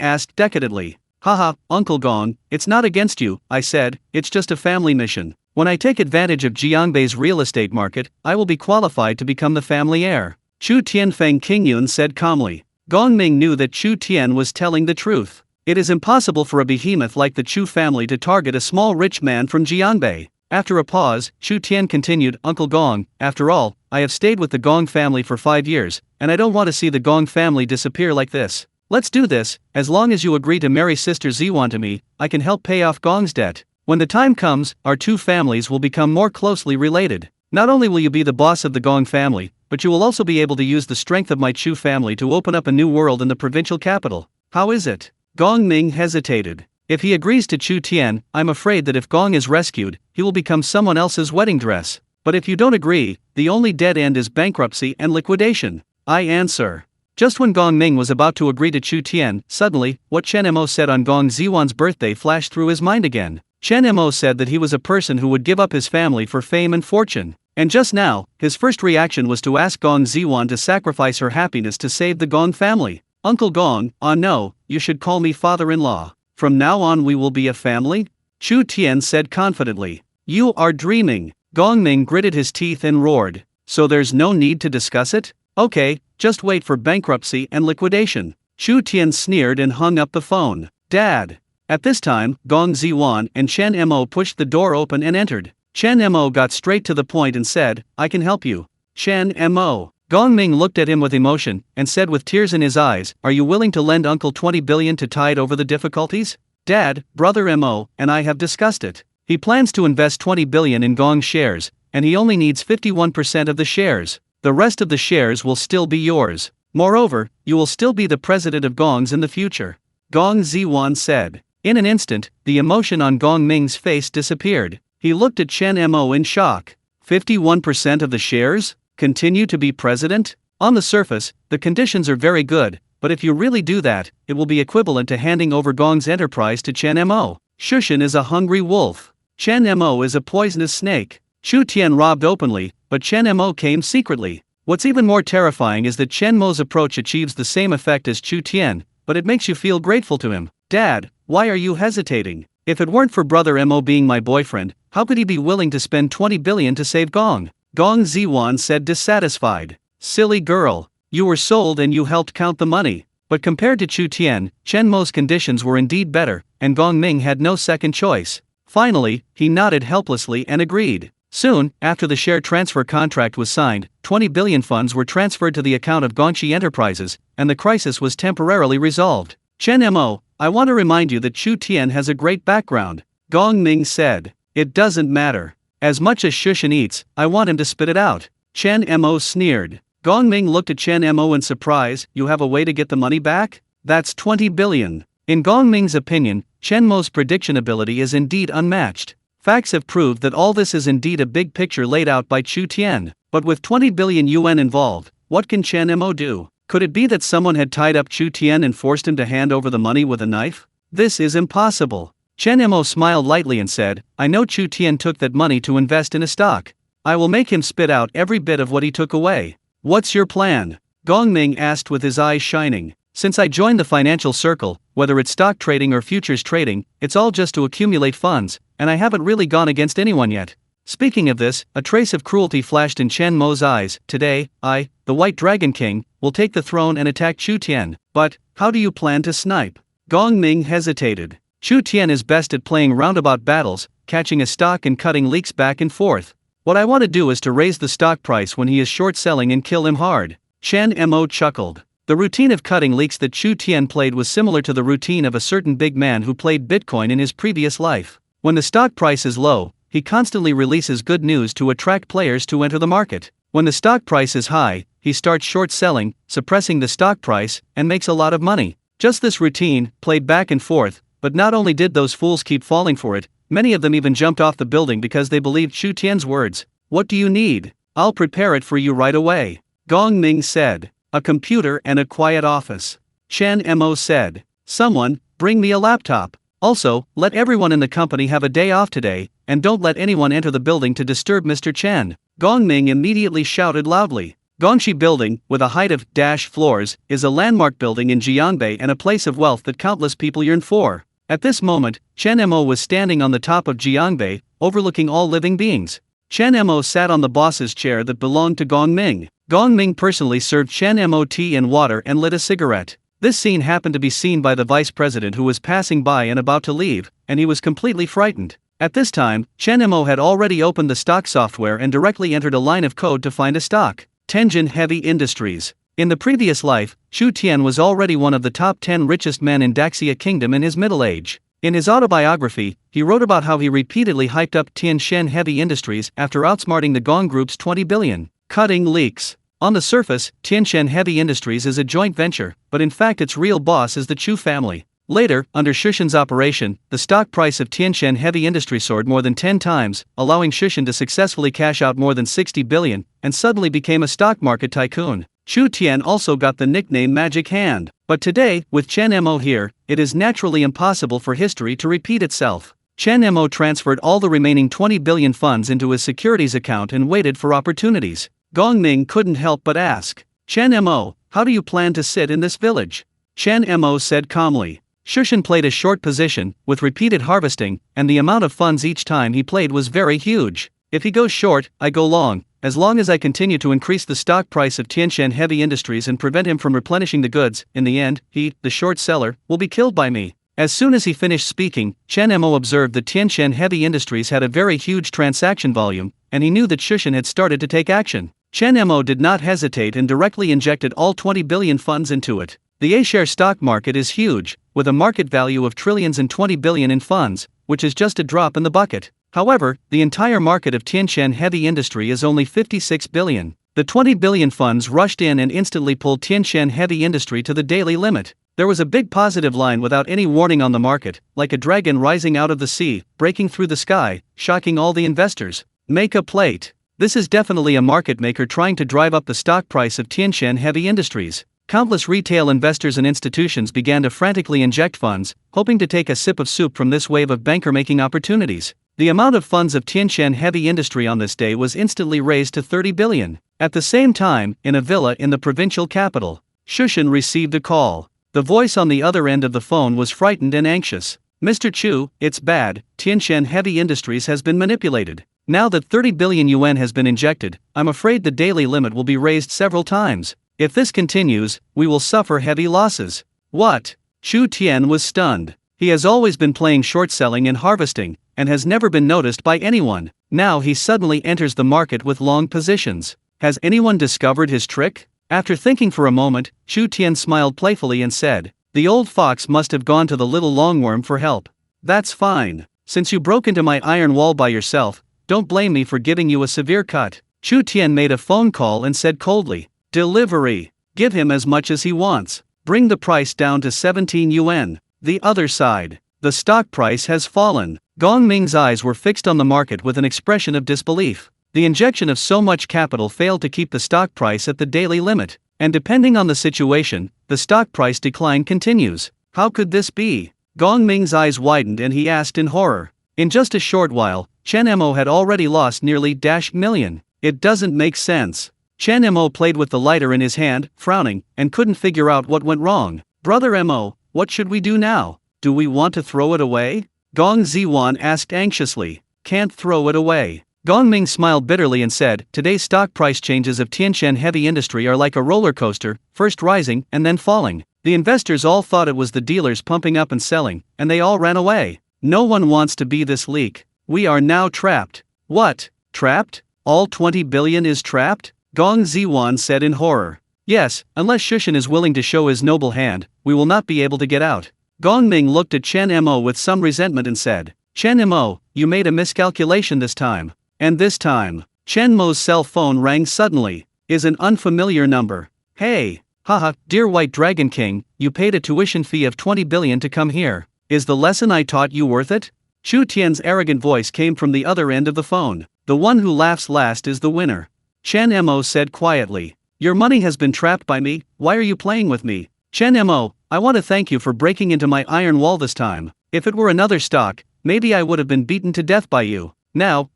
asked decadently. "Haha, Uncle Gong, it's not against you," I said, "it's just a family mission. When I take advantage of Jiangbei's real estate market, I will be qualified to become the family heir." Chu Tianfeng Qingyun said calmly. Gong Ming knew that Chu Tian was telling the truth. It is impossible for a behemoth like the Chu family to target a small rich man from Jiangbei. After a pause, Chu Tian continued, "Uncle Gong, after all, I have stayed with the Gong family for 5 years, and I don't want to see the Gong family disappear like this. Let's do this. As long as you agree to marry Sister Ziwan to me, I can help pay off Gong's debt. When the time comes, our two families will become more closely related. Not only will you be the boss of the Gong family, but you will also be able to use the strength of my Chu family to open up a new world in the provincial capital. How is it?" Gong Ming hesitated. If he agrees to Chu Tian, I'm afraid that if Gong is rescued, he will become someone else's wedding dress. But if you don't agree, the only dead end is bankruptcy and liquidation. I answer. Just when Gong Ming was about to agree to Chu Tian, suddenly, what Chen Mo said on Gong Ziwan's birthday flashed through his mind again. Chen Mo said that he was a person who would give up his family for fame and fortune. And just now, his first reaction was to ask Gong Ziwan to sacrifice her happiness to save the Gong family. "Uncle Gong, no, you should call me father-in-law. From now on we will be a family?" Chu Tian said confidently. "You are dreaming." Gong Ming gritted his teeth and roared. "So there's no need to discuss it? Okay, just wait for bankruptcy and liquidation." Chu Tian sneered and hung up the phone. "Dad." At this time, Gong Ziwan and Chen Mo pushed the door open and entered. Chen Mo got straight to the point and said, "I can help you." Chen Mo. Gong Ming looked at him with emotion, and said with tears in his eyes, "Are you willing to lend Uncle 20 billion to tide over the difficulties?" "Dad, Brother Mo, and I have discussed it. He plans to invest 20 billion in Gong shares, and he only needs 51% of the shares. The rest of the shares will still be yours. Moreover, you will still be the president of Gongs in the future." Gong Ziwan said. In an instant, the emotion on Gong Ming's face disappeared. He looked at Chen Mo in shock. 51% of the shares? Continue to be president? On the surface, the conditions are very good, but if you really do that, it will be equivalent to handing over Gong's enterprise to Chen Mo. Shushan is a hungry wolf. Chen Mo is a poisonous snake. Chu Tian robbed openly, but Chen Mo came secretly. What's even more terrifying is that Chen Mo's approach achieves the same effect as Chu Tian, but it makes you feel grateful to him. "Dad, why are you hesitating? If it weren't for Brother Mo being my boyfriend, how could he be willing to spend 20 billion to save Gong?" Gong Ziwan said dissatisfied. "Silly girl. You were sold and you helped count the money." But compared to Chu Tian, Chen Mo's conditions were indeed better, and Gong Ming had no second choice. Finally, he nodded helplessly and agreed. Soon, after the share transfer contract was signed, 20 billion funds were transferred to the account of Gongxi Enterprises, and the crisis was temporarily resolved. "Chen Mo, I want to remind you that Chu Tian has a great background," Gong Ming said. "It doesn't matter. As much as Shushan eats, I want him to spit it out." Chen Mo sneered. Gong Ming looked at Chen Mo in surprise. You have a way to get the money back? That's 20 billion. In Gong Ming's opinion, Chen Mo's prediction ability is indeed unmatched. Facts have proved that all this is indeed a big picture laid out by Chu Tian, but with 20 billion yuan involved, what can Chen Mo do? Could it be that someone had tied up Chu Tian and forced him to hand over the money with a knife? This is impossible. Chen Mo smiled lightly and said, I know Chu Tian took that money to invest in a stock. I will make him spit out every bit of what he took away. What's your plan? Gong Ming asked with his eyes shining. Since I joined the financial circle, whether it's stock trading or futures trading, it's all just to accumulate funds, and I haven't really gone against anyone yet. Speaking of this, a trace of cruelty flashed in Chen Mo's eyes. Today, I, the White Dragon King, will take the throne and attack Chu Tian. But, how do you plan to snipe? Gong Ming hesitated. Chu Tian is best at playing roundabout battles, catching a stock and cutting leaks back and forth. What I want to do is to raise the stock price when he is short selling and kill him hard. Chen Mo chuckled. The routine of cutting leaks that Chu Tian played was similar to the routine of a certain big man who played Bitcoin in his previous life. When the stock price is low, he constantly releases good news to attract players to enter the market. When the stock price is high, he starts short selling, suppressing the stock price, and makes a lot of money. Just this routine, played back and forth, but not only did those fools keep falling for it, many of them even jumped off the building because they believed Chu Tian's words. What do you need? I'll prepare it for you right away. Gong Ming said. A computer and a quiet office. Chen Mo said. Someone, bring me a laptop. Also, let everyone in the company have a day off today, and don't let anyone enter the building to disturb Mr. Chen. Gong Ming immediately shouted loudly. Gongshi Building, with a height of floors, is a landmark building in Jianbei and a place of wealth that countless people yearn for. At this moment, Chen Mo was standing on the top of Jianbei, overlooking all living beings. Chen Mo sat on the boss's chair that belonged to Gong Ming. Gong Ming personally served Chen Mo tea and water and lit a cigarette. This scene happened to be seen by the vice president who was passing by and about to leave, and he was completely frightened. At this time, Chen Mo had already opened the stock software and directly entered a line of code to find a stock. Tenjin Heavy Industries. In the previous life, Chu Tian was already one of the top 10 richest men in Daxia Kingdom in his middle age. In his autobiography, he wrote about how he repeatedly hyped up Tianshan Heavy Industries after outsmarting the Gong Group's 20 billion. Cutting leaks. On the surface, Tianshan Heavy Industries is a joint venture, but in fact its real boss is the Chu family. Later, under Shushan's operation, the stock price of Tianshan Heavy Industries soared more than 10 times, allowing Shushan to successfully cash out more than 60 billion, and suddenly became a stock market tycoon. Chu Tian also got the nickname Magic Hand. But today, with Chen Mo here, it is naturally impossible for history to repeat itself. Chen Mo transferred all the remaining 20 billion funds into his securities account and waited for opportunities. Gong Ming couldn't help but ask, Chen Mo, how do you plan to sit in this village? Chen Mo said calmly. Shushan played a short position, with repeated harvesting, and the amount of funds each time he played was very huge. If he goes short, I go long. As long as I continue to increase the stock price of Tianshan Heavy Industries and prevent him from replenishing the goods, in the end, he, the short seller, will be killed by me. As soon as he finished speaking, Chen Mo observed that Tianshan Heavy Industries had a very huge transaction volume, and he knew that Shushan had started to take action. Chen Mo did not hesitate and directly injected all 20 billion funds into it. The A-share stock market is huge, with a market value of trillions and 20 billion in funds, which is just a drop in the bucket. However, the entire market of Tianshan Heavy Industry is only 56 billion. The 20 billion funds rushed in and instantly pulled Tianshan Heavy Industry to the daily limit. There was a big positive line without any warning on the market, like a dragon rising out of the sea, breaking through the sky, shocking all the investors. Make a plate. This is definitely a market maker trying to drive up the stock price of Tianshan Heavy Industries. Countless retail investors and institutions began to frantically inject funds, hoping to take a sip of soup from this wave of banker-making opportunities. The amount of funds of Tianshan Heavy Industry on this day was instantly raised to 30 billion. At the same time, in a villa in the provincial capital, Shushan received a call. The voice on the other end of the phone was frightened and anxious. Mr. Chu, it's bad, Tianshan Heavy Industries has been manipulated. Now that 30 billion yuan has been injected, I'm afraid the daily limit will be raised several times. If this continues, we will suffer heavy losses. What? Chu Tian was stunned. He has always been playing short selling and harvesting, and has never been noticed by anyone. Now he suddenly enters the market with long positions. Has anyone discovered his trick? After thinking for a moment, Chu Tian smiled playfully and said, the old fox must have gone to the little longworm for help. That's fine. Since you broke into my iron wall by yourself, don't blame me for giving you a severe cut. Chu Tian made a phone call and said coldly, Delivery. Give him as much as he wants. Bring the price down to 17 yuan. The other side. The stock price has fallen. Gong Ming's eyes were fixed on the market with an expression of disbelief. The injection of so much capital failed to keep the stock price at the daily limit, and depending on the situation, the stock price decline continues. How could this be? Gong Ming's eyes widened and he asked in horror. In just a short while, Chen Mo had already lost nearly $1 million. It doesn't make sense. Chen Mo played with the lighter in his hand, frowning, and couldn't figure out what went wrong. Brother Mo, what should we do now? Do we want to throw it away? Gong Ziwan asked anxiously. Can't throw it away. Gong Ming smiled bitterly and said, today's stock price changes of Tianquan heavy industry are like a roller coaster, first rising and then falling. The investors all thought it was the dealers pumping up and selling, and they all ran away. No one wants to be this leak. We are now trapped. What? Trapped? All 20 billion is trapped? Gong Ziwan said in horror. Yes, unless Shushan is willing to show his noble hand, we will not be able to get out. Gong Ming looked at Chen Mo with some resentment and said, Chen Mo, you made a miscalculation this time. And this time, Chen Mo's cell phone rang suddenly. Is an unfamiliar number. Hey, haha, dear White Dragon King, you paid a tuition fee of 20 billion to come here. Is the lesson I taught you worth it? Chu Tian's arrogant voice came from the other end of the phone. The one who laughs last is the winner. Chen Mo said quietly. Your money has been trapped by me, why are you playing with me? Chen Mo, I want to thank you for breaking into my iron wall this time. If it were another stock, maybe I would have been beaten to death by you. Now,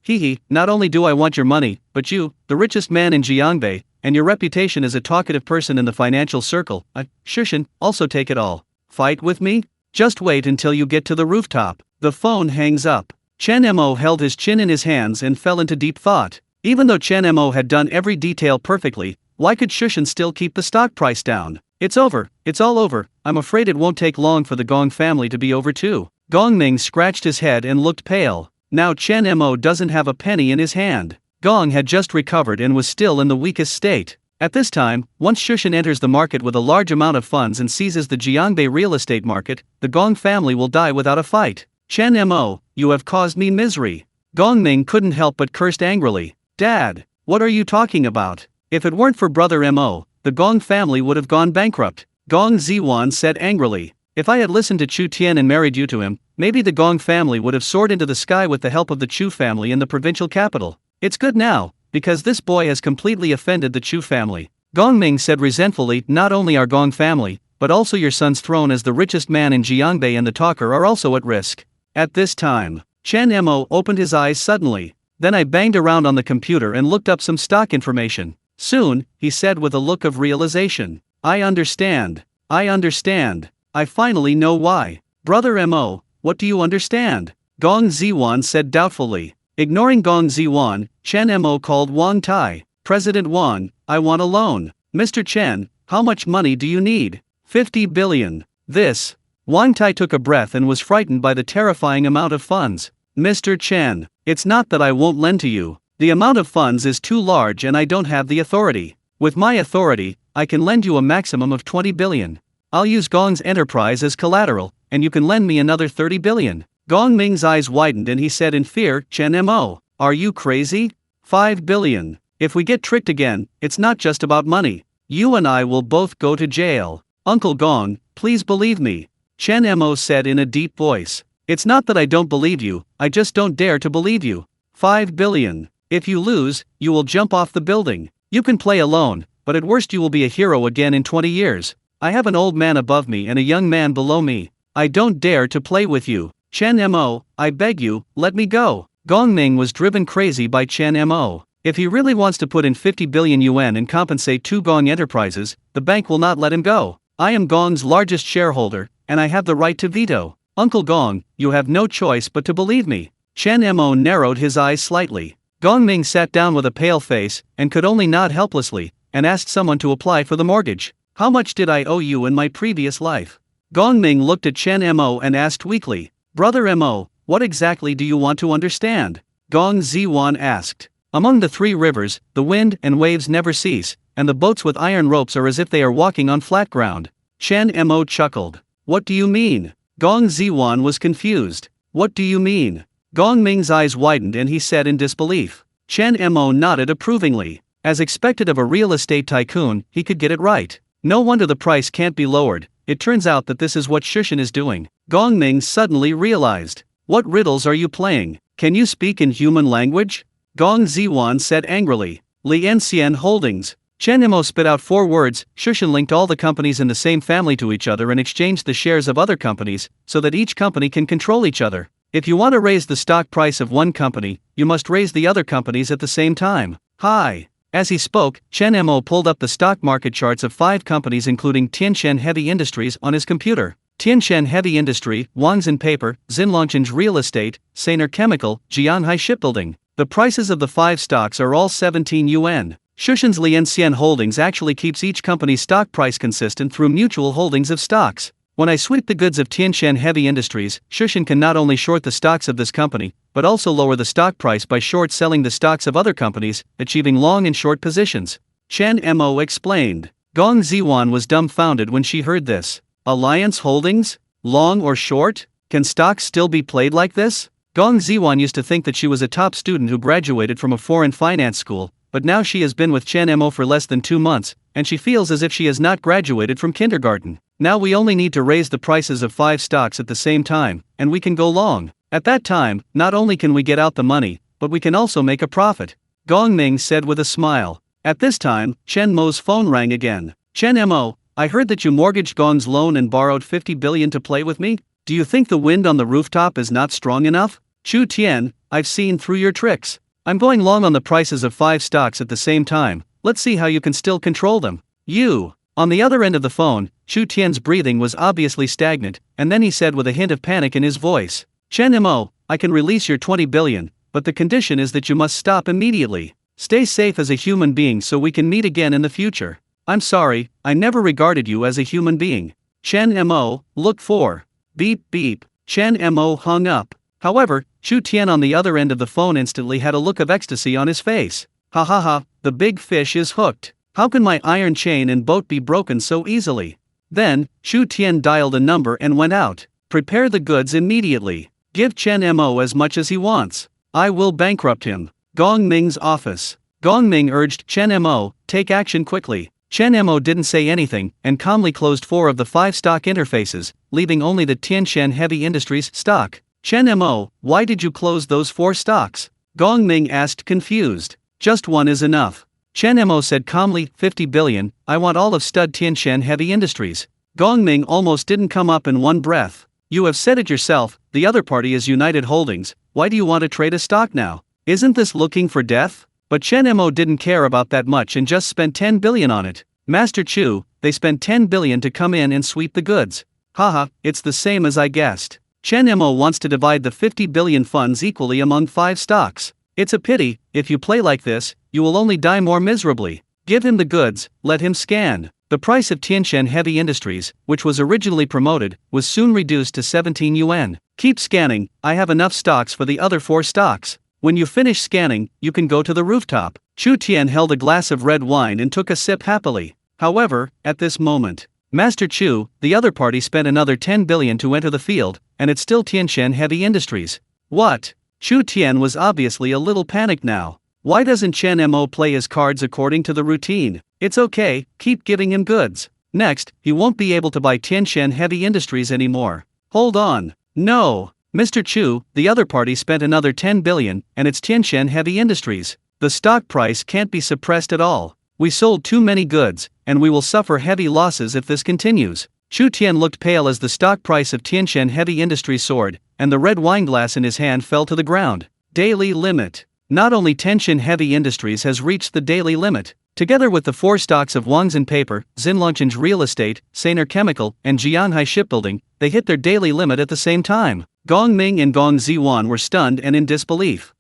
not only do I want your money, but you, the richest man in Jiangbei, and your reputation as a talkative person in the financial circle, Shushan, also take it all. Fight with me? Just wait until you get to the rooftop. The phone hangs up. Chen Mo held his chin in his hands and fell into deep thought. Even though Chen Mo had done every detail perfectly, why could Shushan still keep the stock price down? It's over, it's all over. I'm afraid it won't take long for the Gong family to be over too. Gong Ming scratched his head and looked pale. Now Chen Mo doesn't have a penny in his hand. Gong had just recovered and was still in the weakest state. At this time, once Shushan enters the market with a large amount of funds and seizes the Jiangbei real estate market, the Gong family will die without a fight. Chen Mo, you have caused me misery. Gong Ming couldn't help but cursed angrily. Dad, what are you talking about? If it weren't for Brother Mo, the Gong family would have gone bankrupt. Gong Ziwan said angrily. If I had listened to Chu Tian and married you to him, maybe the Gong family would have soared into the sky with the help of the Chu family in the provincial capital. It's good now, because this boy has completely offended the Chu family. Gong Ming said resentfully, not only our Gong family, but also your son's throne as the richest man in Jiangbei and the talker are also at risk. At this time, Chen Mo opened his eyes suddenly. Then I banged around on the computer and looked up some stock information. Soon, he said with a look of realization. I understand. I finally know why. Brother Mo, what do you understand? Gong Ziwan said doubtfully. Ignoring Gong Ziwan, Chen Mo called Wang Tai. President Wang, I want a loan. Mr. Chen, how much money do you need? 50 billion. This. Wang Tai took a breath and was frightened by the terrifying amount of funds. Mr. Chen, it's not that I won't lend to you. The amount of funds is too large and I don't have the authority. With my authority, I can lend you a maximum of 20 billion. I'll use Gong's enterprise as collateral, and you can lend me another 30 billion. Gong Ming's eyes widened and he said in fear, Chen Mo, are you crazy? 5 billion. If we get tricked again, it's not just about money. You and I will both go to jail. Uncle Gong, please believe me. Chen Mo said in a deep voice. It's not that I don't believe you, I just don't dare to believe you. 5 billion. If you lose, you will jump off the building. You can play alone, but at worst you will be a hero again in 20 years. I have an old man above me and a young man below me. I don't dare to play with you. Chen Mo, I beg you, let me go. Gong Ming was driven crazy by Chen Mo. If he really wants to put in 50 billion yuan and compensate two Gong enterprises, the bank will not let him go. I am Gong's largest shareholder, and I have the right to veto. Uncle Gong, you have no choice but to believe me. Chen Mo narrowed his eyes slightly. Gong Ming sat down with a pale face, and could only nod helplessly, and asked someone to apply for the mortgage. How much did I owe you in my previous life? Gong Ming looked at Chen Mo and asked weakly. Brother Mo, what exactly do you want to understand? Gong Ziwan asked. Among the three rivers, the wind and waves never cease, and the boats with iron ropes are as if they are walking on flat ground. Chen Mo chuckled. What do you mean? Gong Ziwan was confused. What do you mean? Gong Ming's eyes widened and he said in disbelief. Chen Mo nodded approvingly. As expected of a real estate tycoon, he could get it right. No wonder the price can't be lowered. It turns out that this is what Shushan is doing. Gong Ming suddenly realized. What riddles are you playing? Can you speak in human language? Gong Ziwan said angrily. Lianxian Holdings. Chen Mo spit out 4 words. Shushan linked all the companies in the same family to each other and exchanged the shares of other companies, so that each company can control each other. If you want to raise the stock price of one company, you must raise the other companies at the same time. Hi. As he spoke, Chen Mo pulled up the stock market charts of 5 companies including Tianchen Heavy Industries on his computer. Tianchen Heavy Industry, Wangzhen Paper, Xinlongchen's Real Estate, Sainer Chemical, Jianhai Shipbuilding. The prices of the 5 stocks are all 17 yuan. Shushan's Lianxian Holdings actually keeps each company's stock price consistent through mutual holdings of stocks. When I sweep the goods of Tianchen Heavy Industries, Shushan can not only short the stocks of this company, but also lower the stock price by short selling the stocks of other companies, achieving long and short positions. Chen Mo explained. Gong Ziwan was dumbfounded when she heard this. Alliance Holdings? Long or short? Can stocks still be played like this? Gong Ziwan used to think that she was a top student who graduated from a foreign finance school, but now she has been with Chen Mo for less than 2 months, and she feels as if she has not graduated from kindergarten. Now we only need to raise the prices of 5 stocks at the same time, and we can go long. At that time, not only can we get out the money, but we can also make a profit. Gong Ming said with a smile. At this time, Chen Mo's phone rang again. Chen Mo, I heard that you mortgaged Gong's loan and borrowed 50 billion to play with me? Do you think the wind on the rooftop is not strong enough? Chu Tian, I've seen through your tricks. I'm going long on the prices of 5 stocks at the same time. Let's see how you can still control them. You. On the other end of the phone, Chu Tian's breathing was obviously stagnant, and then he said with a hint of panic in his voice. Chen Mo, I can release your 20 billion, but the condition is that you must stop immediately. Stay safe as a human being so we can meet again in the future. I'm sorry, I never regarded you as a human being. Chen Mo, look for. Beep beep. Chen Mo hung up. However, Chu Tian on the other end of the phone instantly had a look of ecstasy on his face. Ha ha ha, the big fish is hooked. How can my iron chain and boat be broken so easily? Then, Chu Tian dialed a number and went out. Prepare the goods immediately. Give Chen Mo as much as he wants. I will bankrupt him. Gong Ming's office. Gong Ming urged Chen Mo, take action quickly. Chen Mo didn't say anything and calmly closed 4 of the 5 stock interfaces, leaving only the Tianchen Heavy Industries stock. Chen Mo, why did you close those 4 stocks? Gong Ming asked confused. Just one is enough. Chen Mo said calmly, 50 billion, I want all of stud Tianchen Heavy Industries. Gong Ming almost didn't come up in one breath. You have said it yourself, the other party is United Holdings, why do you want to trade a stock now? Isn't this looking for death? But Chen Mo didn't care about that much and just spent 10 billion on it. Master Chu, they spent 10 billion to come in and sweep the goods. Haha, it's the same as I guessed. Chen Mo wants to divide the 50 billion funds equally among 5 stocks. It's a pity, if you play like this, you will only die more miserably. Give him the goods, let him scan. The price of Tianchen Heavy Industries, which was originally promoted, was soon reduced to 17 yuan. Keep scanning, I have enough stocks for the other 4 stocks. When you finish scanning, you can go to the rooftop. Chu Tian held a glass of red wine and took a sip happily. However, at this moment, Master Chu, the other party spent another 10 billion to enter the field, and it's still Tianchen Heavy Industries. What? Chu Tian was obviously a little panicked now. Why doesn't Chen Mo play his cards according to the routine? It's okay, keep giving him goods. Next, he won't be able to buy Tianchen Heavy Industries anymore. Hold on. No. Mr. Chu, the other party spent another 10 billion, and it's Tianchen Heavy Industries. The stock price can't be suppressed at all. We sold too many goods, and we will suffer heavy losses if this continues. Chu Tian looked pale as the stock price of Tianchen Heavy Industries soared, and the red wine glass in his hand fell to the ground. Daily limit. Not only Tianchen Heavy Industries has reached the daily limit. Together with the 4 stocks of Wangzhen Paper, Xinlongchen's Real Estate, Sainer Chemical, and Jianhai Shipbuilding, they hit their daily limit at the same time. Gong Ming and Gong Ziwan were stunned and in disbelief.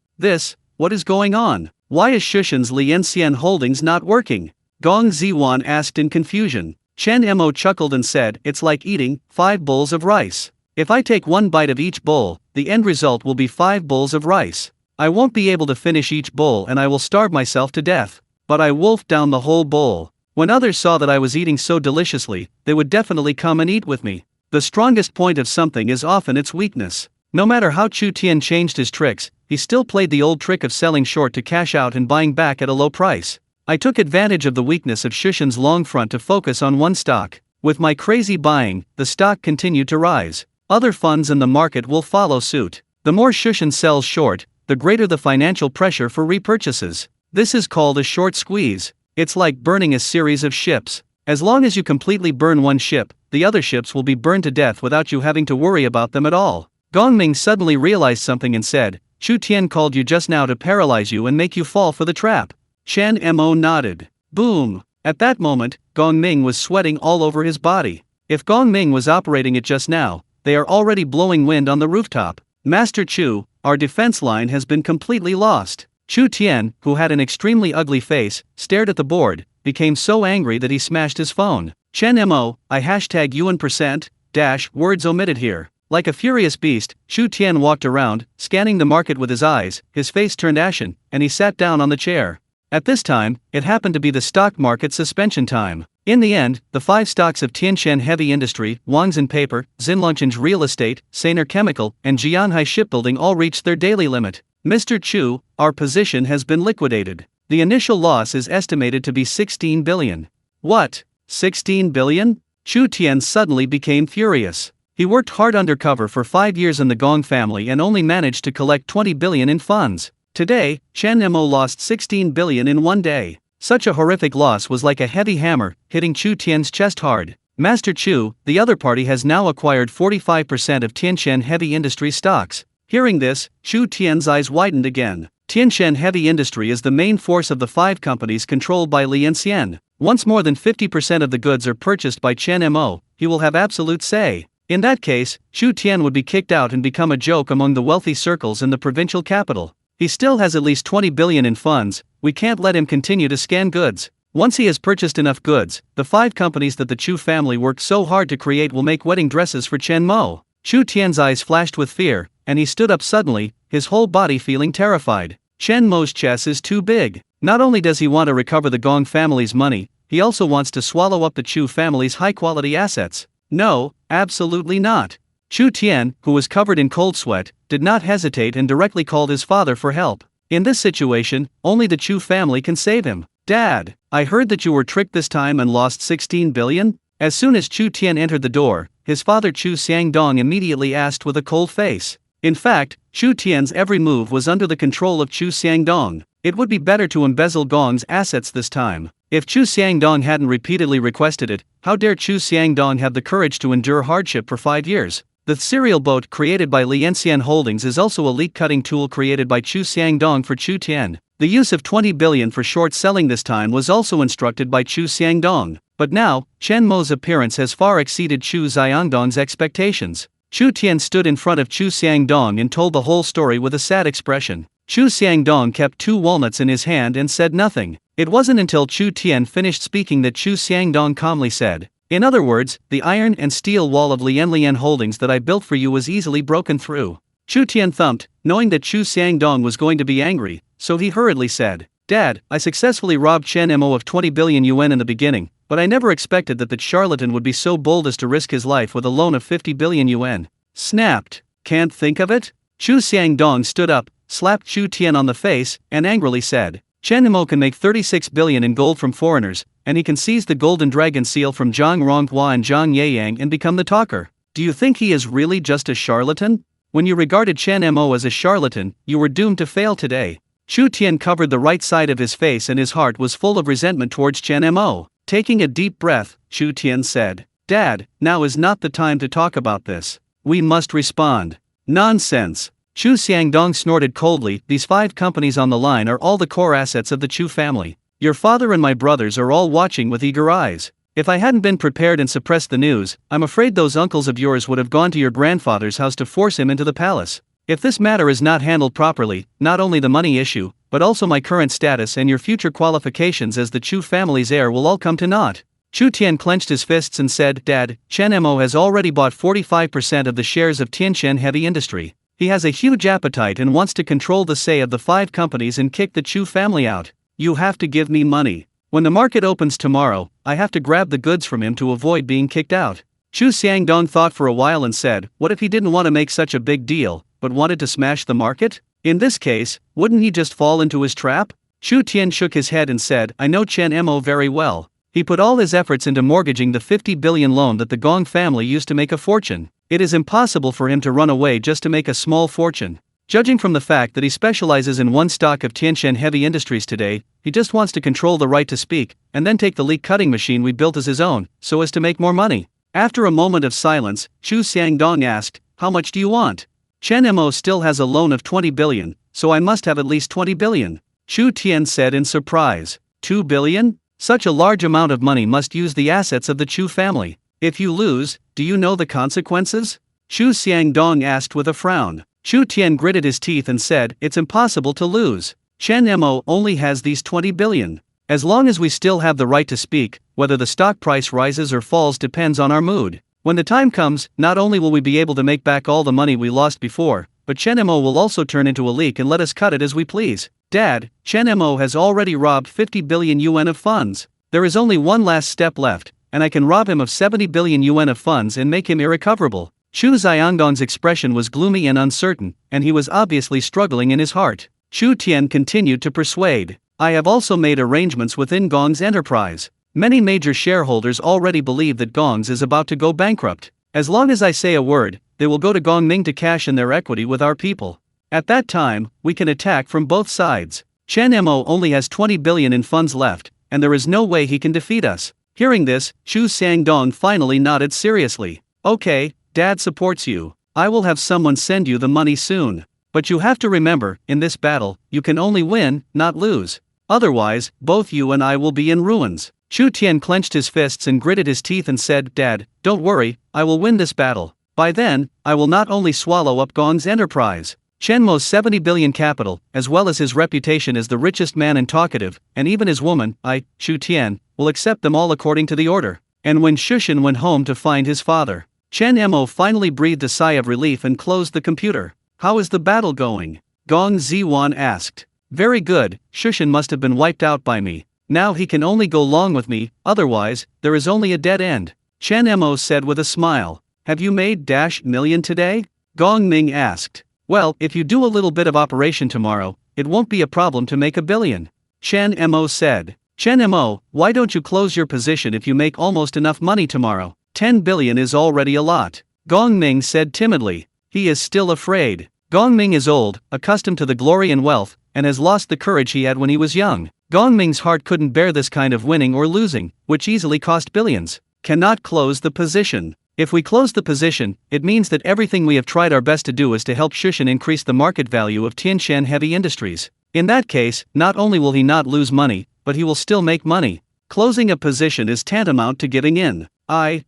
What is going on? Why is Shushan's Lianxian Holdings not working? Gong Ziwan asked in confusion. Chen Mo chuckled and said, it's like eating 5 bowls of rice. If I take 1 bite of each bowl, the end result will be 5 bowls of rice. I won't be able to finish each bowl and I will starve myself to death. But I wolfed down the whole bowl. When others saw that I was eating so deliciously, they would definitely come and eat with me. The strongest point of something is often its weakness. No matter how Chu Tian changed his tricks, he still played the old trick of selling short to cash out and buying back at a low price. I took advantage of the weakness of Shushan's long front to focus on one stock. With my crazy buying, the stock continued to rise. Other funds in the market will follow suit. The more Shushan sells short, the greater the financial pressure for repurchases. This is called a short squeeze. It's like burning a series of ships. As long as you completely burn one ship, the other ships will be burned to death without you having to worry about them at all. Gongming suddenly realized something and said, Chu Tian called you just now to paralyze you and make you fall for the trap. Chen Mo nodded. Boom! At that moment, Gongming was sweating all over his body. If Gongming was operating it just now, they are already blowing wind on the rooftop. Master Chu, our defense line has been completely lost. Chu Tian, who had an extremely ugly face, stared at the board, became so angry that he smashed his phone. Chen Mo, I hashtag UN %, words omitted here. Like a furious beast, Chu Tian walked around, scanning the market with his eyes, his face turned ashen, and he sat down on the chair. At this time, it happened to be the stock market suspension time. In the end, the 5 stocks of Tianshan Heavy Industry, Wangzhen Paper, Xinlongchen's Real Estate, Sainer Chemical, and Jianhai Shipbuilding all reached their daily limit. Mr. Chu, our position has been liquidated. The initial loss is estimated to be 16 billion. What? 16 billion? Chu Tian suddenly became furious. He worked hard undercover for 5 years in the Gong family and only managed to collect 20 billion in funds. Today, Chen Mo lost 16 billion in one day. Such a horrific loss was like a heavy hammer, hitting Chu Tian's chest hard. Master Chu, the other party has now acquired 45% of Tianshan Heavy Industry stocks. Hearing this, Chu Tian's eyes widened again. Tianshan Heavy Industry is the main force of the 5 companies controlled by Li Yanxian. Once more than 50% of the goods are purchased by Chen Mo, he will have absolute say. In that case, Chu Tian would be kicked out and become a joke among the wealthy circles in the provincial capital. He still has at least 20 billion in funds, we can't let him continue to scan goods. Once he has purchased enough goods, the 5 companies that the Chu family worked so hard to create will make wedding dresses for Chen Mo. Chu Tian's eyes flashed with fear, and he stood up suddenly, his whole body feeling terrified. Chen Mo's chest is too big. Not only does he want to recover the Gong family's money, he also wants to swallow up the Chu family's high-quality assets. No, absolutely not. Chu Tian, who was covered in cold sweat, did not hesitate and directly called his father for help. In this situation, only the Chu family can save him. Dad, I heard that you were tricked this time and lost 16 billion? As soon as Chu Tian entered the door, his father Chu Xiangdong immediately asked with a cold face. In fact, Chu Tian's every move was under the control of Chu Xiangdong. It would be better to embezzle Gong's assets this time. If Chu Xiangdong hadn't repeatedly requested it, how dare Chu Xiangdong have the courage to endure hardship for 5 years? The cereal boat created by Li Yanxian Holdings is also a leak cutting tool created by Chu Xiangdong for Chu Tian. The use of 20 billion for short selling this time was also instructed by Chu Xiangdong. But now, Chen Mo's appearance has far exceeded Chu Xiangdong's expectations. Chu Tian stood in front of Chu Xiangdong and told the whole story with a sad expression. Chu Xiangdong kept 2 walnuts in his hand and said nothing. It wasn't until Chu Tian finished speaking that Chu Xiangdong calmly said, in other words, the iron and steel wall of Lian Holdings that I built for you was easily broken through. Chu Tian thumped, knowing that Chu Xiangdong was going to be angry, so he hurriedly said, Dad, I successfully robbed Chen Mo of 20 billion yuan in the beginning, but I never expected that charlatan would be so bold as to risk his life with a loan of 50 billion yuan. Snapped. Can't think of it? Chu Xiangdong stood up, slapped Chu Tian on the face, and angrily said, Chen Mo can make 36 billion in gold from foreigners, and he can seize the golden dragon seal from Zhang Ronghua and Zhang Yeyang and become the talker. Do you think he is really just a charlatan? When you regarded Chen Mo as a charlatan, you were doomed to fail today. Chu Tian covered the right side of his face and his heart was full of resentment towards Chen Mo. Taking a deep breath, Chu Tian said, Dad, now is not the time to talk about this. We must respond. Nonsense. Chu Xiangdong snorted coldly, these 5 companies on the line are all the core assets of the Chu family. Your father and my brothers are all watching with eager eyes. If I hadn't been prepared and suppressed the news, I'm afraid those uncles of yours would have gone to your grandfather's house to force him into the palace. If this matter is not handled properly, not only the money issue, but also my current status and your future qualifications as the Chu family's heir will all come to naught. Chu Tian clenched his fists and said, Dad, Chen Mo has already bought 45% of the shares of Tianshan Heavy Industry. He has a huge appetite and wants to control the say of the 5 companies and kick the Chu family out. You have to give me money. When the market opens tomorrow, I have to grab the goods from him to avoid being kicked out. Chu Xiangdong thought for a while and said, what if he didn't want to make such a big deal, but wanted to smash the market? In this case, wouldn't he just fall into his trap? Chu Tian shook his head and said, I know Chen Mo very well. He put all his efforts into mortgaging the 50 billion loan that the Gong family used to make a fortune. It is impossible for him to run away just to make a small fortune. Judging from the fact that he specializes in one stock of Tiantian Heavy Industries today, he just wants to control the right to speak, and then take the leak cutting machine we built as his own, so as to make more money. After a moment of silence, Chu Xiangdong asked, how much do you want? Chen Mo still has a loan of 20 billion, so I must have at least 20 billion. Chu Tian said in surprise. 2 billion? Such a large amount of money must use the assets of the Chu family. If you lose, do you know the consequences? Chu Xiangdong asked with a frown. Chu Tian gritted his teeth and said, it's impossible to lose. Chen Mo only has these 20 billion. As long as we still have the right to speak, whether the stock price rises or falls depends on our mood. When the time comes, not only will we be able to make back all the money we lost before, but Chen Mo will also turn into a leak and let us cut it as we please. Dad, Chen Mo has already robbed 50 billion yuan of funds. There is only one last step left, and I can rob him of 70 billion yuan of funds and make him irrecoverable. Chu Xiangdong's expression was gloomy and uncertain, and he was obviously struggling in his heart. Chu Tian continued to persuade. I have also made arrangements within Gong's enterprise. Many major shareholders already believe that Gong's is about to go bankrupt. As long as I say a word, they will go to Gongming to cash in their equity with our people. At that time, we can attack from both sides. Chen Mo only has 20 billion in funds left, and there is no way he can defeat us. Hearing this, Chu Xiangdong finally nodded seriously. Okay, Dad supports you. I will have someone send you the money soon. But you have to remember, in this battle, you can only win, not lose. Otherwise, both you and I will be in ruins. Chu Tian clenched his fists and gritted his teeth and said, Dad, don't worry, I will win this battle. By then, I will not only swallow up Gong's enterprise, Chen Mo's 70 billion capital, as well as his reputation as the richest man and talkative, and even his woman, Chu Tian, will accept them all according to the order. And when Shushan went home to find his father, Chen Mo finally breathed a sigh of relief and closed the computer. How is the battle going? Gong Ziwan asked. Very good, Shushan must have been wiped out by me. Now he can only go along with me, otherwise, there is only a dead end. Chen Mo said with a smile. Have you made -million today? Gong Ming asked. Well, if you do a little bit of operation tomorrow, it won't be a problem to make 1 billion. Chen Mo said. Chen Mo, why don't you close your position if you make almost enough money tomorrow? 10 billion is already a lot. Gong Ming said timidly. He is still afraid. Gong Ming is old, accustomed to the glory and wealth, and has lost the courage he had when he was young. Gong Ming's heart couldn't bear this kind of winning or losing, which easily cost billions. Cannot close the position. If we close the position, it means that everything we have tried our best to do is to help Shushan increase the market value of Tianshan Heavy Industries. In that case, not only will he not lose money, but he will still make money. Closing a position is tantamount to giving in.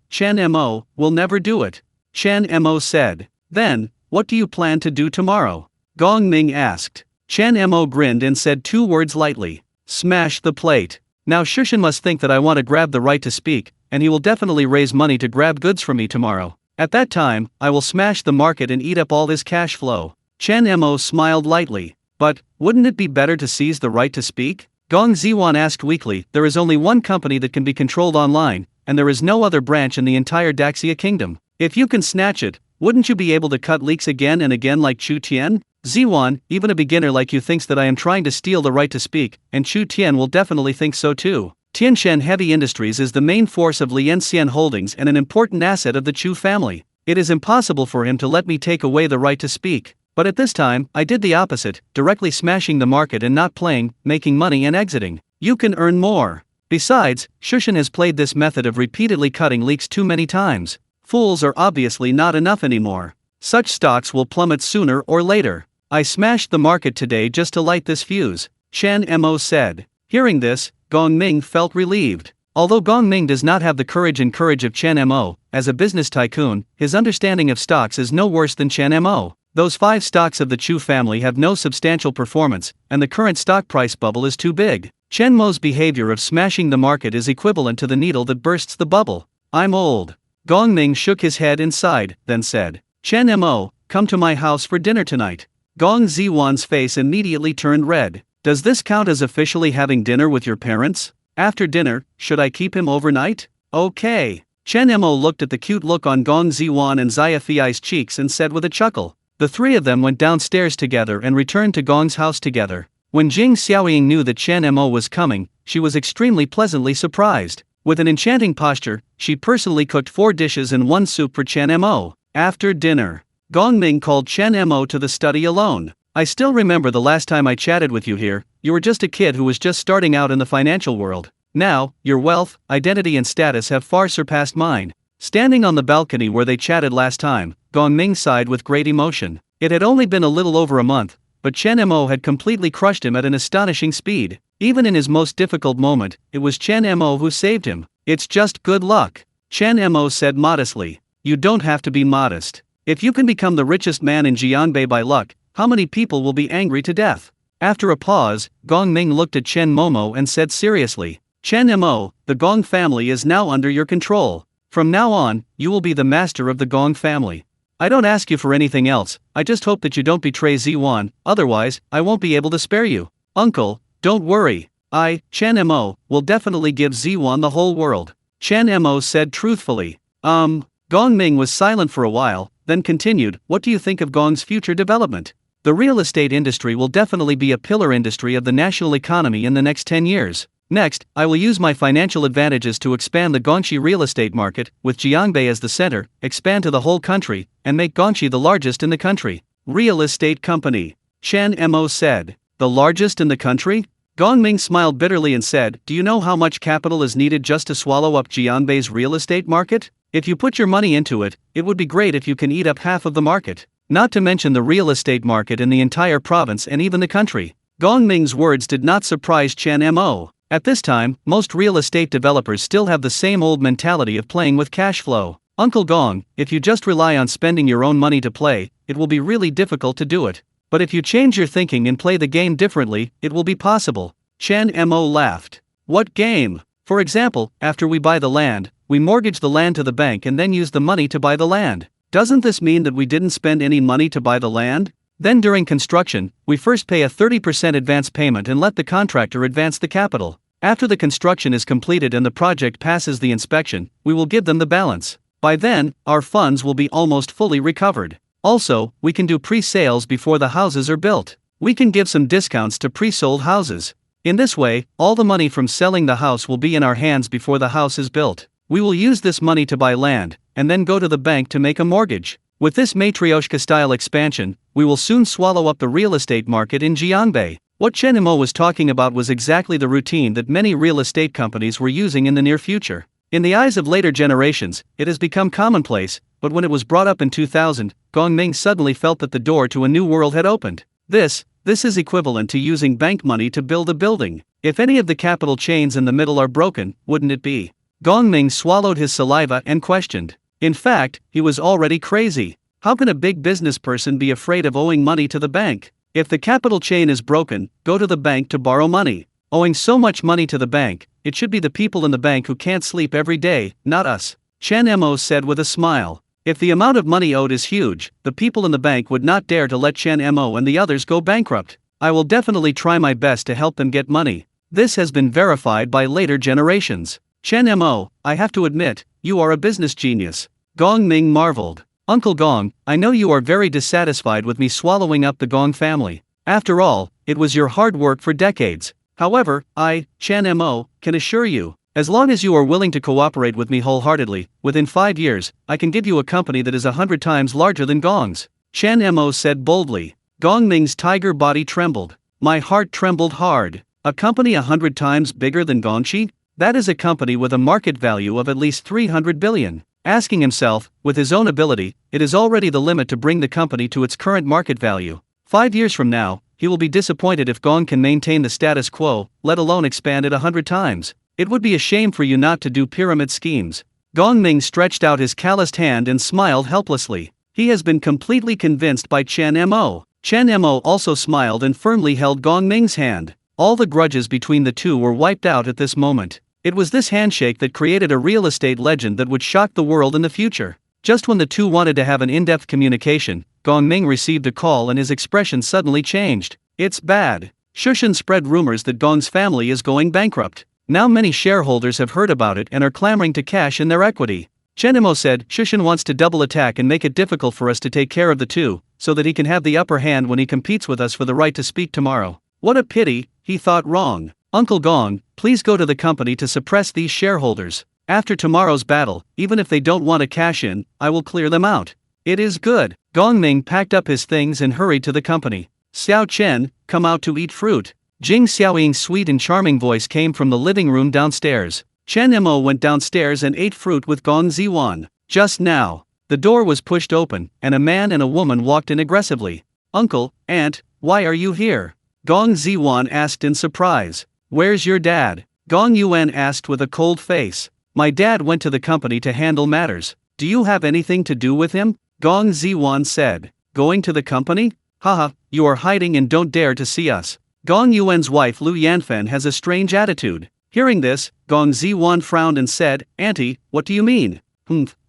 Chen Mo, will never do it. Chen Mo said. Then, what do you plan to do tomorrow? Gong Ming asked. Chen Mo grinned and said 2 words lightly. Smash the plate. Now Shushan must think that I want to grab the right to speak, and he will definitely raise money to grab goods from me tomorrow. At that time, I will smash the market and eat up all his cash flow. Chen Mo smiled lightly. But, wouldn't it be better to seize the right to speak? Gong Ziwan asked weakly. There is only one company that can be controlled online, and there is no other branch in the entire Daxia kingdom. If you can snatch it, wouldn't you be able to cut leaks again and again like Chu Tian? Ziwan, even a beginner like you thinks that I am trying to steal the right to speak, and Chu Tian will definitely think so too. Tianshan Heavy Industries is the main force of Lianxian Holdings and an important asset of the Chu family. It is impossible for him to let me take away the right to speak. But at this time, I did the opposite, directly smashing the market and not playing, making money and exiting. You can earn more. Besides, Shushan has played this method of repeatedly cutting leaks too many times. Fools are obviously not enough anymore. Such stocks will plummet sooner or later. I smashed the market today just to light this fuse, Chen Mo said. Hearing this, Gong Ming felt relieved. Although Gong Ming does not have the courage of Chen Mo, as a business tycoon, his understanding of stocks is no worse than Chen Mo. Those 5 stocks of the Chu family have no substantial performance, and the current stock price bubble is too big. Chen Mo's behavior of smashing the market is equivalent to the needle that bursts the bubble. I'm old. Gong Ming shook his head and sighed, then said, Chen Mo, come to my house for dinner tonight. Gong Ziwan's face immediately turned red. Does this count as officially having dinner with your parents? After dinner, should I keep him overnight? Okay. Chen Mo looked at the cute look on Gong Ziwan and Xia Fi's cheeks and said with a chuckle. The 3 of them went downstairs together and returned to Gong's house together. When Jing Xiaoying knew that Chen Mo was coming, she was extremely pleasantly surprised. With an enchanting posture, she personally cooked 4 dishes and 1 soup for Chen Mo. After dinner, Gongming called Chen Mo to the study alone. I still remember the last time I chatted with you here. You were just a kid who was just starting out in the financial world. Now, your wealth, identity and status have far surpassed mine. Standing on the balcony where they chatted last time, Gongming sighed with great emotion. It had only been a little over a month, but Chen Mo had completely crushed him at an astonishing speed. Even in his most difficult moment, it was Chen Mo who saved him. It's just good luck, Chen Mo said modestly. You don't have to be modest. If you can become the richest man in Jianbei by luck, how many people will be angry to death? After a pause, Gongming looked at Chen Momo and said seriously, Chen Mo, the Gong family is now under your control. From now on, you will be the master of the Gong family. I don't ask you for anything else, I just hope that you don't betray Ziwan, otherwise, I won't be able to spare you. Uncle, don't worry. I, Chen Mo, will definitely give Ziwan the whole world. Chen Mo said truthfully. Gongming was silent for a while, then continued, what do you think of Gong's future development? The real estate industry will definitely be a pillar industry of the national economy in the next 10 years. Next, I will use my financial advantages to expand the Gongxi real estate market, with Jiangbei as the center, expand to the whole country, and make Gongxi the largest in the country. Real estate company, Chen Mo said. The largest in the country? Gongming smiled bitterly and said, do you know how much capital is needed just to swallow up Jianbei's real estate market? If you put your money into it, it would be great if you can eat up half of the market. Not to mention the real estate market in the entire province and even the country. Gongming's words did not surprise Chen Mo. At this time, most real estate developers still have the same old mentality of playing with cash flow. Uncle Gong, if you just rely on spending your own money to play, it will be really difficult to do it. But if you change your thinking and play the game differently, it will be possible. Chen Mo laughed. What game? For example, after we buy the land, we mortgage the land to the bank and then use the money to buy the land. Doesn't this mean that we didn't spend any money to buy the land? Then during construction, we first pay a 30% advance payment and let the contractor advance the capital. After the construction is completed and the project passes the inspection, we will give them the balance. By then, our funds will be almost fully recovered. Also, we can do pre-sales before the houses are built. We can give some discounts to pre-sold houses. In this way, all the money from selling the house will be in our hands before the house is built. We will use this money to buy land, and then go to the bank to make a mortgage. With this matryoshka-style expansion, we will soon swallow up the real estate market in Jianbei. What Chen Mo was talking about was exactly the routine that many real estate companies were using in the near future. In the eyes of later generations, it has become commonplace, but when it was brought up in 2000, Gongming suddenly felt that the door to a new world had opened. This is equivalent to using bank money to build a building. If any of the capital chains in the middle are broken, wouldn't it be? Gongming swallowed his saliva and questioned. In fact, he was already crazy. How can a big business person be afraid of owing money to the bank? If the capital chain is broken, go to the bank to borrow money. Owing so much money to the bank, it should be the people in the bank who can't sleep every day, not us. Chen Mo said with a smile. If the amount of money owed is huge, the people in the bank would not dare to let Chen Mo and the others go bankrupt. I will definitely try my best to help them get money. This has been verified by later generations. Chen Mo, I have to admit, you are a business genius. Gongming marveled. Uncle Gong, I know you are very dissatisfied with me swallowing up the Gong family. After all, it was your hard work for decades. However, I, Chen Mo, can assure you, as long as you are willing to cooperate with me wholeheartedly, within 5 years, I can give you a company that is 100 times larger than Gong's. Chen Mo said boldly. Gongming's tiger body trembled. My heart trembled hard. A company 100 times bigger than Gongxi? That is a company with a market value of at least 300 billion. Asking himself, with his own ability, it is already the limit to bring the company to its current market value. 5 years from now, he will be disappointed if Gong can maintain the status quo, let alone expand it 100 times. It would be a shame for you not to do pyramid schemes. Gongming stretched out his calloused hand and smiled helplessly. He has been completely convinced by Chen Mo. Chen Mo also smiled and firmly held Gongming's hand. All the grudges between the two were wiped out at this moment. It was this handshake that created a real estate legend that would shock the world in the future. Just when the two wanted to have an in-depth communication, Gongming received a call and his expression suddenly changed. It's bad. Shushan spread rumors that Gong's family is going bankrupt. Now many shareholders have heard about it and are clamoring to cash in their equity. Chen Mo said, Shushan wants to double attack and make it difficult for us to take care of the two, so that he can have the upper hand when he competes with us for the right to speak tomorrow. What a pity, he thought wrong. Uncle Gong, please go to the company to suppress these shareholders. After tomorrow's battle, even if they don't want to cash in, I will clear them out. It is good. Gong Ming packed up his things and hurried to the company. Xiao Chen, come out to eat fruit. Jing Xiaoying's sweet and charming voice came from the living room downstairs. Chen Mo went downstairs and ate fruit with Gong Ziwan. Just now, the door was pushed open, and a man and a woman walked in aggressively. Uncle, Aunt, why are you here? Gong Ziwan asked in surprise. Where's your dad? Gong Yuan asked with a cold face. My dad went to the company to handle matters. Do you have anything to do with him? Gong Ziwan said. Going to the company? Haha, you are hiding and don't dare to see us. Gong Yuan's wife Lu Yanfen has a strange attitude. Hearing this, Gong Ziwan frowned and said, Auntie, what do you mean?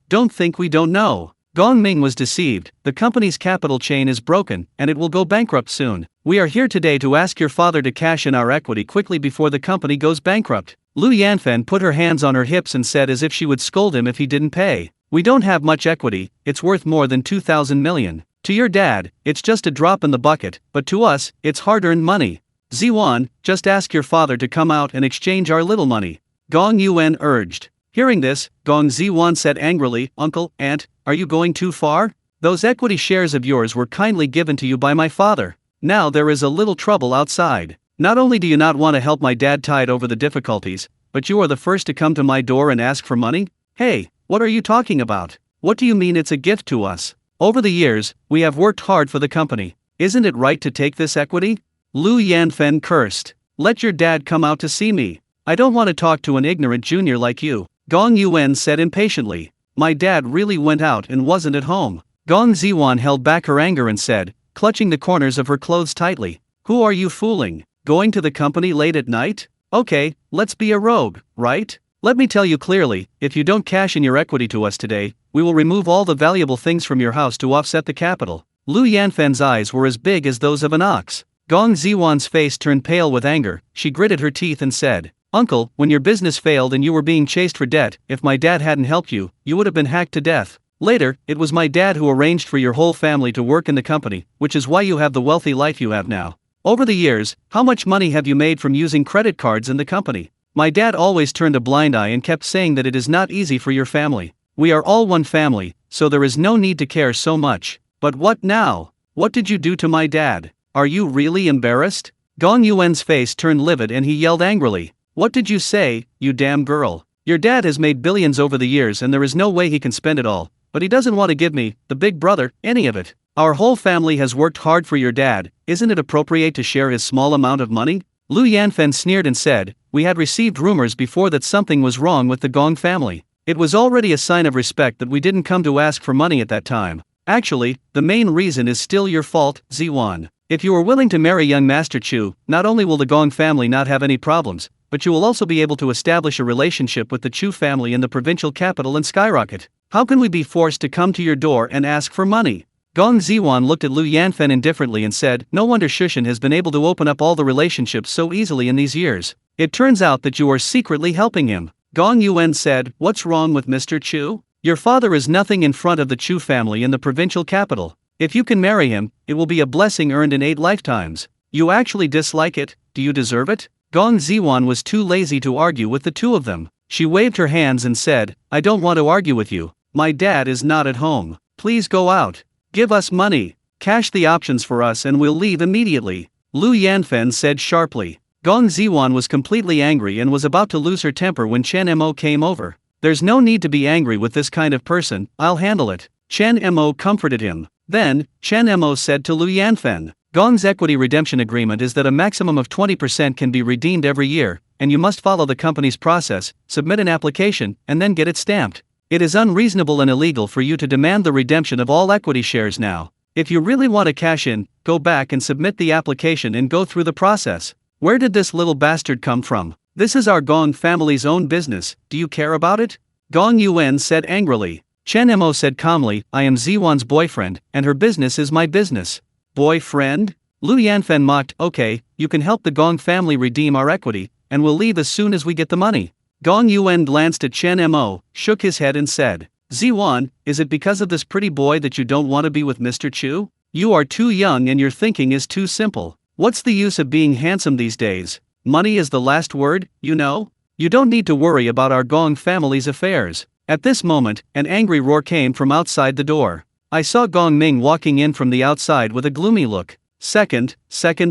Don't think we don't know. Gong Ming was deceived. The company's capital chain is broken, and it will go bankrupt soon. We are here today to ask your father to cash in our equity quickly before the company goes bankrupt. Lu Yanfen put her hands on her hips and said as if she would scold him if he didn't pay. We don't have much equity, it's worth more than 2,000 million. To your dad, it's just a drop in the bucket, but to us, it's hard-earned money. Ziwan, just ask your father to come out and exchange our little money. Gong Yuan urged. Hearing this, Gong Ziwan said angrily, Uncle, Aunt, are you going too far? Those equity shares of yours were kindly given to you by my father. Now there is a little trouble outside. Not only do you not want to help my dad tide over the difficulties, but you are the first to come to my door and ask for money? Hey, what are you talking about? What do you mean it's a gift to us? Over the years, we have worked hard for the company. Isn't it right to take this equity? Lu Yanfen cursed. Let your dad come out to see me. I don't want to talk to an ignorant junior like you. Gong Yuan said impatiently. My dad really went out and wasn't at home. Gong Ziwan held back her anger and said, clutching the corners of her clothes tightly, who are you fooling? Going to the company late at night? Okay, let's be a rogue, right? Let me tell you clearly, if you don't cash in your equity to us today, we will remove all the valuable things from your house to offset the capital. Lu Yanfen's eyes were as big as those of an ox. Gong Ziwan's face turned pale with anger. She gritted her teeth and said, Uncle, when your business failed and you were being chased for debt, if my dad hadn't helped you, you would have been hacked to death. Later, it was my dad who arranged for your whole family to work in the company, which is why you have the wealthy life you have now. Over the years, how much money have you made from using credit cards in the company? My dad always turned a blind eye and kept saying that it is not easy for your family. We are all one family, so there is no need to care so much. But what now? What did you do to my dad? Are you really embarrassed? Gong Yuan's face turned livid and he yelled angrily. What did you say, you damn girl? Your dad has made billions over the years and there is no way he can spend it all, but he doesn't want to give me, the big brother, any of it. Our whole family has worked hard for your dad, isn't it appropriate to share his small amount of money? Lu Yanfen sneered and said, we had received rumors before that something was wrong with the Gong family. It was already a sign of respect that we didn't come to ask for money at that time. Actually, the main reason is still your fault, Ziwan. If you are willing to marry young Master Chu, not only will the Gong family not have any problems, but you will also be able to establish a relationship with the Chu family in the provincial capital and skyrocket. How can we be forced to come to your door and ask for money? Gong Ziwan looked at Lu Yanfen indifferently and said, no wonder Shushan has been able to open up all the relationships so easily in these years. It turns out that you are secretly helping him. Gong Yuan said, what's wrong with Mr. Chu? Your father is nothing in front of the Chu family in the provincial capital. If you can marry him, it will be a blessing earned in 8 lifetimes. You actually dislike it, do you deserve it? Gong Ziwan was too lazy to argue with the two of them. She waved her hands and said, I don't want to argue with you. My dad is not at home. Please go out. Give us money. Cash the options for us and we'll leave immediately. Lu Yanfen said sharply. Gong Ziwan was completely angry and was about to lose her temper when Chen Mo came over. There's no need to be angry with this kind of person, I'll handle it. Chen Mo comforted him. Then, Chen Mo said to Lu Yanfen, Gong's equity redemption agreement is that a maximum of 20% can be redeemed every year, and you must follow the company's process, submit an application, and then get it stamped. It is unreasonable and illegal for you to demand the redemption of all equity shares now. If you really want to cash in, go back and submit the application and go through the process. Where did this little bastard come from? This is our Gong family's own business, do you care about it? Gong Yuan said angrily. Chen Mo said calmly, I am Ziwan's boyfriend, and her business is my business. Boyfriend? Lu Yanfen mocked, okay, you can help the Gong family redeem our equity, and we'll leave as soon as we get the money. Gong Yuan glanced at Chen Mo, shook his head and said, Ziwan, is it because of this pretty boy that you don't want to be with Mr. Chu? You are too young and your thinking is too simple. What's the use of being handsome these days? Money is the last word, you know? You don't need to worry about our Gong family's affairs. At this moment, an angry roar came from outside the door. I saw Gong Ming walking in from the outside with a gloomy look. Second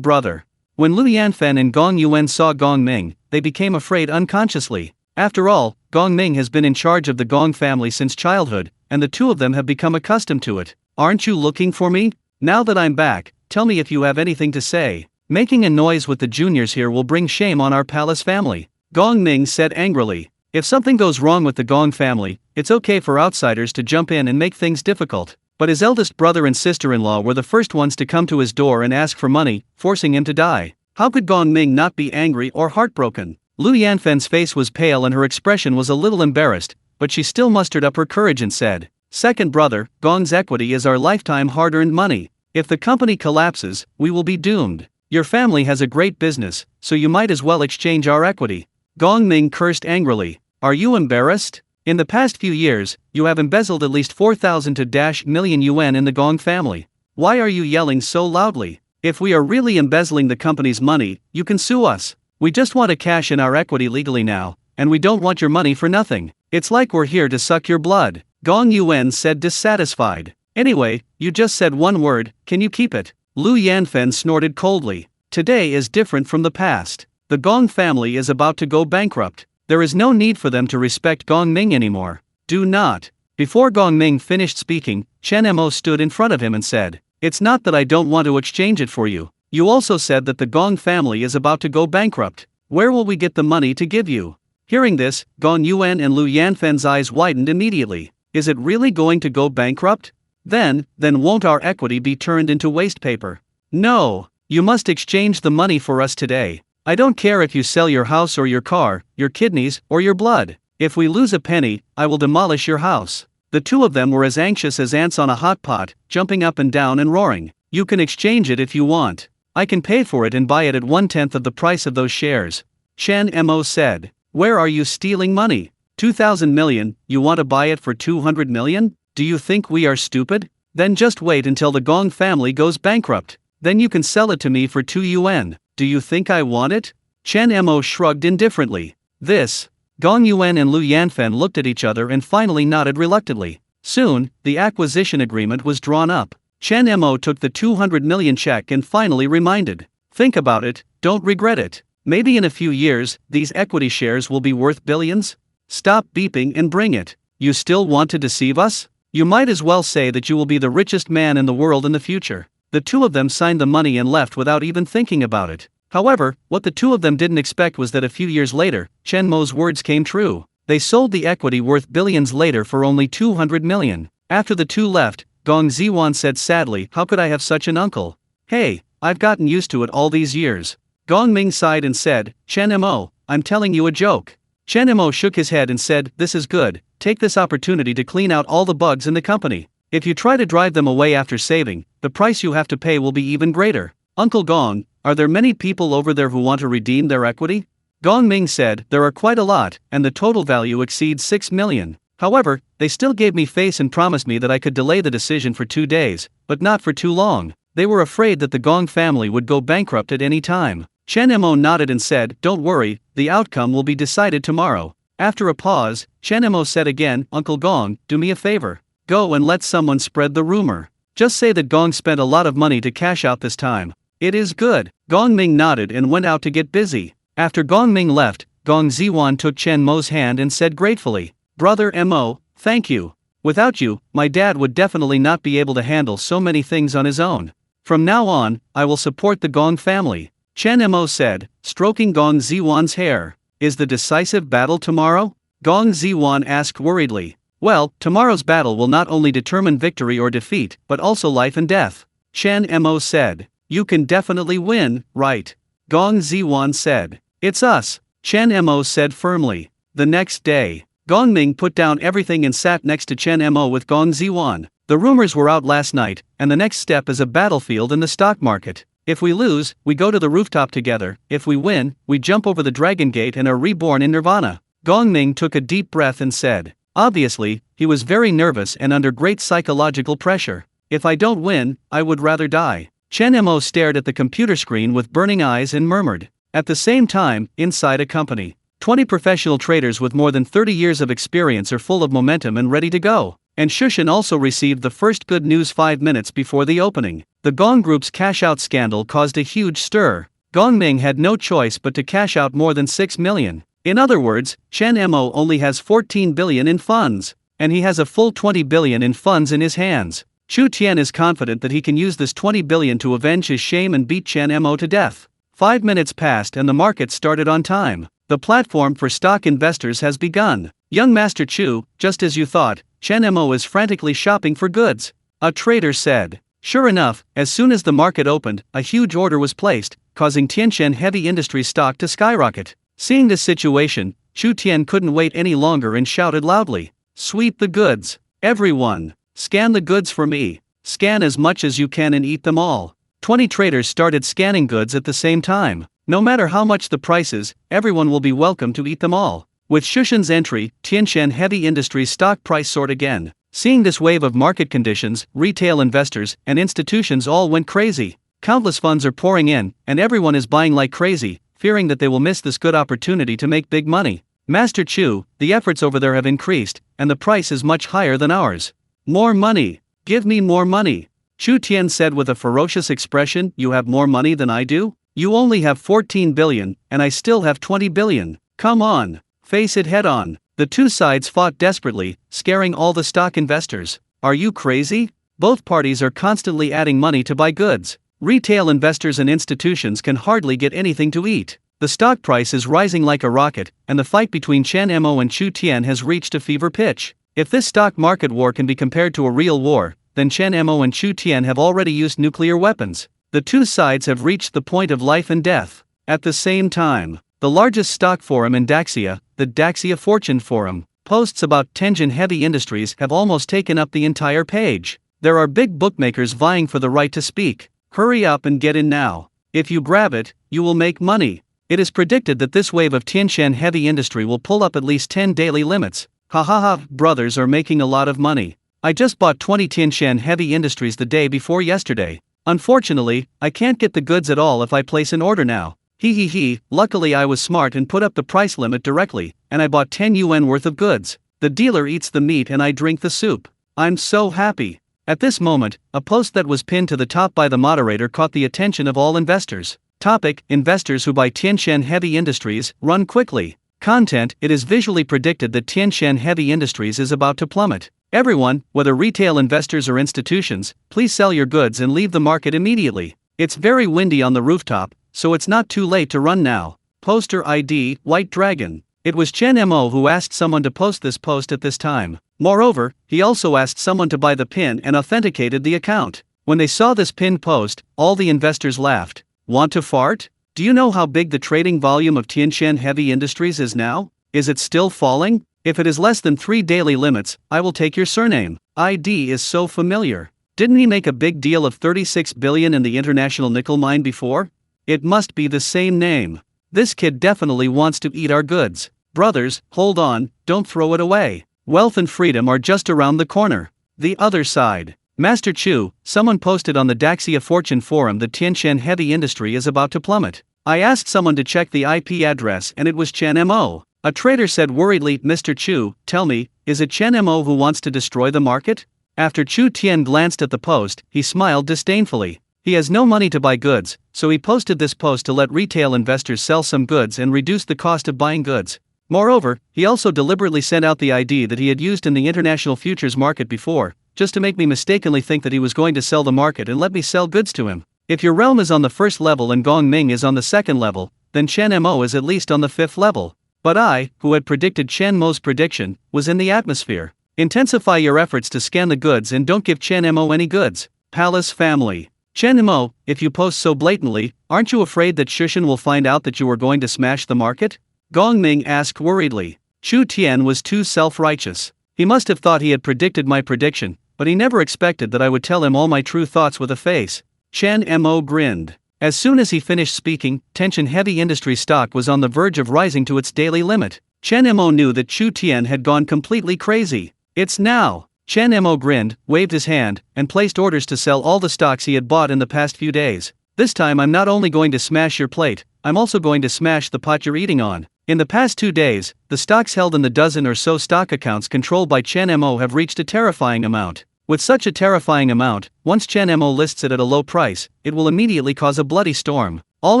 brother. When Lu Yanfen and Gong Yuan saw Gong Ming, they became afraid unconsciously. After all, Gong Ming has been in charge of the Gong family since childhood, and the two of them have become accustomed to it. Aren't you looking for me? Now that I'm back, tell me if you have anything to say. Making a noise with the juniors here will bring shame on our palace family, Gong Ming said angrily. If something goes wrong with the Gong family, it's okay for outsiders to jump in and make things difficult. But his eldest brother and sister-in-law were the first ones to come to his door and ask for money, forcing him to die. How could Gong Ming not be angry or heartbroken? Lu Yanfen's face was pale and her expression was a little embarrassed, but she still mustered up her courage and said, "Second brother, Gong's equity is our lifetime hard-earned money. If the company collapses, we will be doomed. Your family has a great business, so you might as well exchange our equity." Gong Ming cursed angrily. Are you embarrassed? In the past few years, you have embezzled at least 4,000 million yuan in the Gong family. Why are you yelling so loudly? If we are really embezzling the company's money, you can sue us. We just want to cash in our equity legally now, and we don't want your money for nothing. It's like we're here to suck your blood, Gong Yuan said dissatisfied. Anyway, you just said one word, can you keep it? Lu Yanfen snorted coldly. Today is different from the past. The Gong family is about to go bankrupt. There is no need for them to respect Gong Ming anymore. Do not. Before Gong Ming finished speaking, Chen Mo stood in front of him and said, "It's not that I don't want to exchange it for you. You also said that the Gong family is about to go bankrupt. Where will we get the money to give you?" Hearing this, Gong Yuan and Lu Yanfen's eyes widened immediately. Is it really going to go bankrupt? Then won't our equity be turned into waste paper? No, you must exchange the money for us today. I don't care if you sell your house or your car, your kidneys, or your blood. If we lose a penny, I will demolish your house. The two of them were as anxious as ants on a hot pot, jumping up and down and roaring. You can exchange it if you want. I can pay for it and buy it at 1/10 of the price of those shares. Chen Mo said. Where are you stealing money? 2,000 million, you want to buy it for 200 million? Do you think we are stupid? Then just wait until the Gong family goes bankrupt. Then you can sell it to me for 2 yuan. Do you think I want it? Chen Mo shrugged indifferently. This. Gong Yuan and Lu Yanfen looked at each other and finally nodded reluctantly. Soon, the acquisition agreement was drawn up. Chen Mo took the 200 million check and finally reminded. Think about it, don't regret it. Maybe in a few years, these equity shares will be worth billions? Stop beeping and bring it. You still want to deceive us? You might as well say that you will be the richest man in the world in the future. The two of them signed the money and left without even thinking about it. However, what the two of them didn't expect was that a few years later, Chen Mo's words came true. They sold the equity worth billions later for only 200 million. After the two left, Gong Ziwan said sadly, how could I have such an uncle? Hey, I've gotten used to it all these years. Gong Ming sighed and said, Chen Mo, I'm telling you a joke. Chen Mo shook his head and said, this is good, take this opportunity to clean out all the bugs in the company. If you try to drive them away after saving, the price you have to pay will be even greater. Uncle Gong, are there many people over there who want to redeem their equity? Gong Ming said, there are quite a lot, and the total value exceeds 6 million. However, they still gave me face and promised me that I could delay the decision for 2 days, but not for too long. They were afraid that the Gong family would go bankrupt at any time. Chen Mo nodded and said, don't worry, the outcome will be decided tomorrow. After a pause, Chen Mo said again, Uncle Gong, do me a favor. Go and let someone spread the rumor. Just say that Gong spent a lot of money to cash out this time. It is good. Gong Ming nodded and went out to get busy. After Gong Ming left, Gong Ziwan took Chen Mo's hand and said gratefully, Brother Mo, thank you. Without you, my dad would definitely not be able to handle so many things on his own. From now on, I will support the Gong family. Chen Mo said, stroking Gong Ziwan's hair. Is the decisive battle tomorrow? Gong Ziwan asked worriedly. Well, tomorrow's battle will not only determine victory or defeat, but also life and death. Chen Mo said. You can definitely win, right? Gong Ziwan said. It's us, Chen Mo said firmly. The next day, Gong Ming put down everything and sat next to Chen Mo with Gong Ziwan. The rumors were out last night, and the next step is a battlefield in the stock market. If we lose, we go to the rooftop together. If we win, we jump over the Dragon Gate and are reborn in Nirvana. Gong Ming took a deep breath and said. Obviously, he was very nervous and under great psychological pressure. If I don't win, I would rather die. Chen Mo stared at the computer screen with burning eyes and murmured. At the same time, inside a company, 20 professional traders with more than 30 years of experience are full of momentum and ready to go. And Shushan also received the first good news 5 minutes before the opening. The Gong Group's cash-out scandal caused a huge stir. Gongming had no choice but to cash out more than 6 million. In other words, Chen Mo only has 14 billion in funds, and he has a full 20 billion in funds in his hands. Chu Tian is confident that he can use this 20 billion to avenge his shame and beat Chen Mo to death. 5 minutes passed and the market started on time. The platform for stock investors has begun. Young Master Chu, just as you thought, Chen Mo is frantically shopping for goods, a trader said. Sure enough, as soon as the market opened, a huge order was placed, causing Tianchen Heavy Industries stock to skyrocket. Seeing this situation, Chu Tian couldn't wait any longer and shouted loudly, "Sweep the goods! Everyone! Scan the goods for me! Scan as much as you can and eat them all!" 20 traders started scanning goods at the same time. No matter how much the price is, everyone will be welcome to eat them all. With Shushan's entry, Tianchen Heavy Industries stock price soared again. Seeing this wave of market conditions, retail investors and institutions all went crazy. Countless funds are pouring in, and everyone is buying like crazy, fearing that they will miss this good opportunity to make big money. Master Chu, the efforts over there have increased, and the price is much higher than ours. More money! Give me more money! Chu Tian said with a ferocious expression. You have more money than I do? You only have 14 billion, and I still have 20 billion. Come on! Face it head on. The two sides fought desperately, scaring all the stock investors. Are you crazy? Both parties are constantly adding money to buy goods. Retail investors and institutions can hardly get anything to eat. The stock price is rising like a rocket, and the fight between Chen Mo and Chu Tian has reached a fever pitch. If this stock market war can be compared to a real war, then Chen Mo and Chu Tian have already used nuclear weapons. The two sides have reached the point of life and death. At the same time, the largest stock forum in Daxia, the Daxia Fortune Forum, posts about Tianjin Heavy Industries have almost taken up the entire page. There are big bookmakers vying for the right to speak. Hurry up and get in now. If you grab it, you will make money. It is predicted that this wave of Tianjin Heavy Industry will pull up at least 10 daily limits. Ha ha ha, brothers are making a lot of money. I just bought 20 Tianjin Heavy Industries the day before yesterday. Unfortunately, I can't get the goods at all if I place an order now. He, luckily I was smart and put up the price limit directly, and I bought 10 yuan worth of goods. The dealer eats the meat and I drink the soup. I'm so happy. At this moment, a post that was pinned to the top by the moderator caught the attention of all investors. Topic: Investors who buy Tianjin Heavy Industries, run quickly. Content: It is visually predicted that Tianjin Heavy Industries is about to plummet. Everyone, whether retail investors or institutions, please sell your goods and leave the market immediately. It's very windy on the rooftop, so it's not too late to run now. Poster ID, White Dragon. It was Chen Mo who asked someone to post this post at this time. Moreover, he also asked someone to buy the pin and authenticated the account. When they saw this pinned post, all the investors laughed. Want to fart? Do you know how big the trading volume of Tianjin Heavy Industries is now? Is it still falling? If it is less than 3 daily limits, I will take your surname. ID is so familiar. Didn't he make a big deal of 36 billion in the international nickel mine before? It must be the same name. This kid definitely wants to eat our goods. Brothers, hold on, don't throw it away. Wealth and freedom are just around the corner. The other side. Master Chu, someone posted on the Daxia Fortune Forum that Tianjin Heavy Industry is about to plummet. I asked someone to check the IP address and it was Chen Mo. A trader said worriedly, Mr. Chu, tell me, is it Chen Mo who wants to destroy the market? After Chu Tian glanced at the post, he smiled disdainfully. He has no money to buy goods, so he posted this post to let retail investors sell some goods and reduce the cost of buying goods. Moreover, he also deliberately sent out the ID that he had used in the international futures market before, just to make me mistakenly think that he was going to sell the market and let me sell goods to him. If your realm is on the first level and Gong Ming is on the second level, then Chen Mo is at least on the fifth level. But I, who had predicted Chen Mo's prediction, was in the atmosphere. Intensify your efforts to scan the goods and don't give Chen Mo any goods. Palace family. Chen Mo, if you post so blatantly, aren't you afraid that Shushan will find out that you are going to smash the market? Gong Ming asked worriedly. Chu Tian was too self-righteous. He must have thought he had predicted my prediction, but he never expected that I would tell him all my true thoughts with a face. Chen Mo grinned. As soon as he finished speaking, Tianjin Heavy Industry stock was on the verge of rising to its daily limit. Chen Mo knew that Chu Tian had gone completely crazy. It's now. Chen Mo grinned, waved his hand, and placed orders to sell all the stocks he had bought in the past few days. This time I'm not only going to smash your plate, I'm also going to smash the pot you're eating on. In the past 2 days, the stocks held in the dozen or so stock accounts controlled by Chen Mo have reached a terrifying amount. With such a terrifying amount, once Chen Mo lists it at a low price, it will immediately cause a bloody storm. All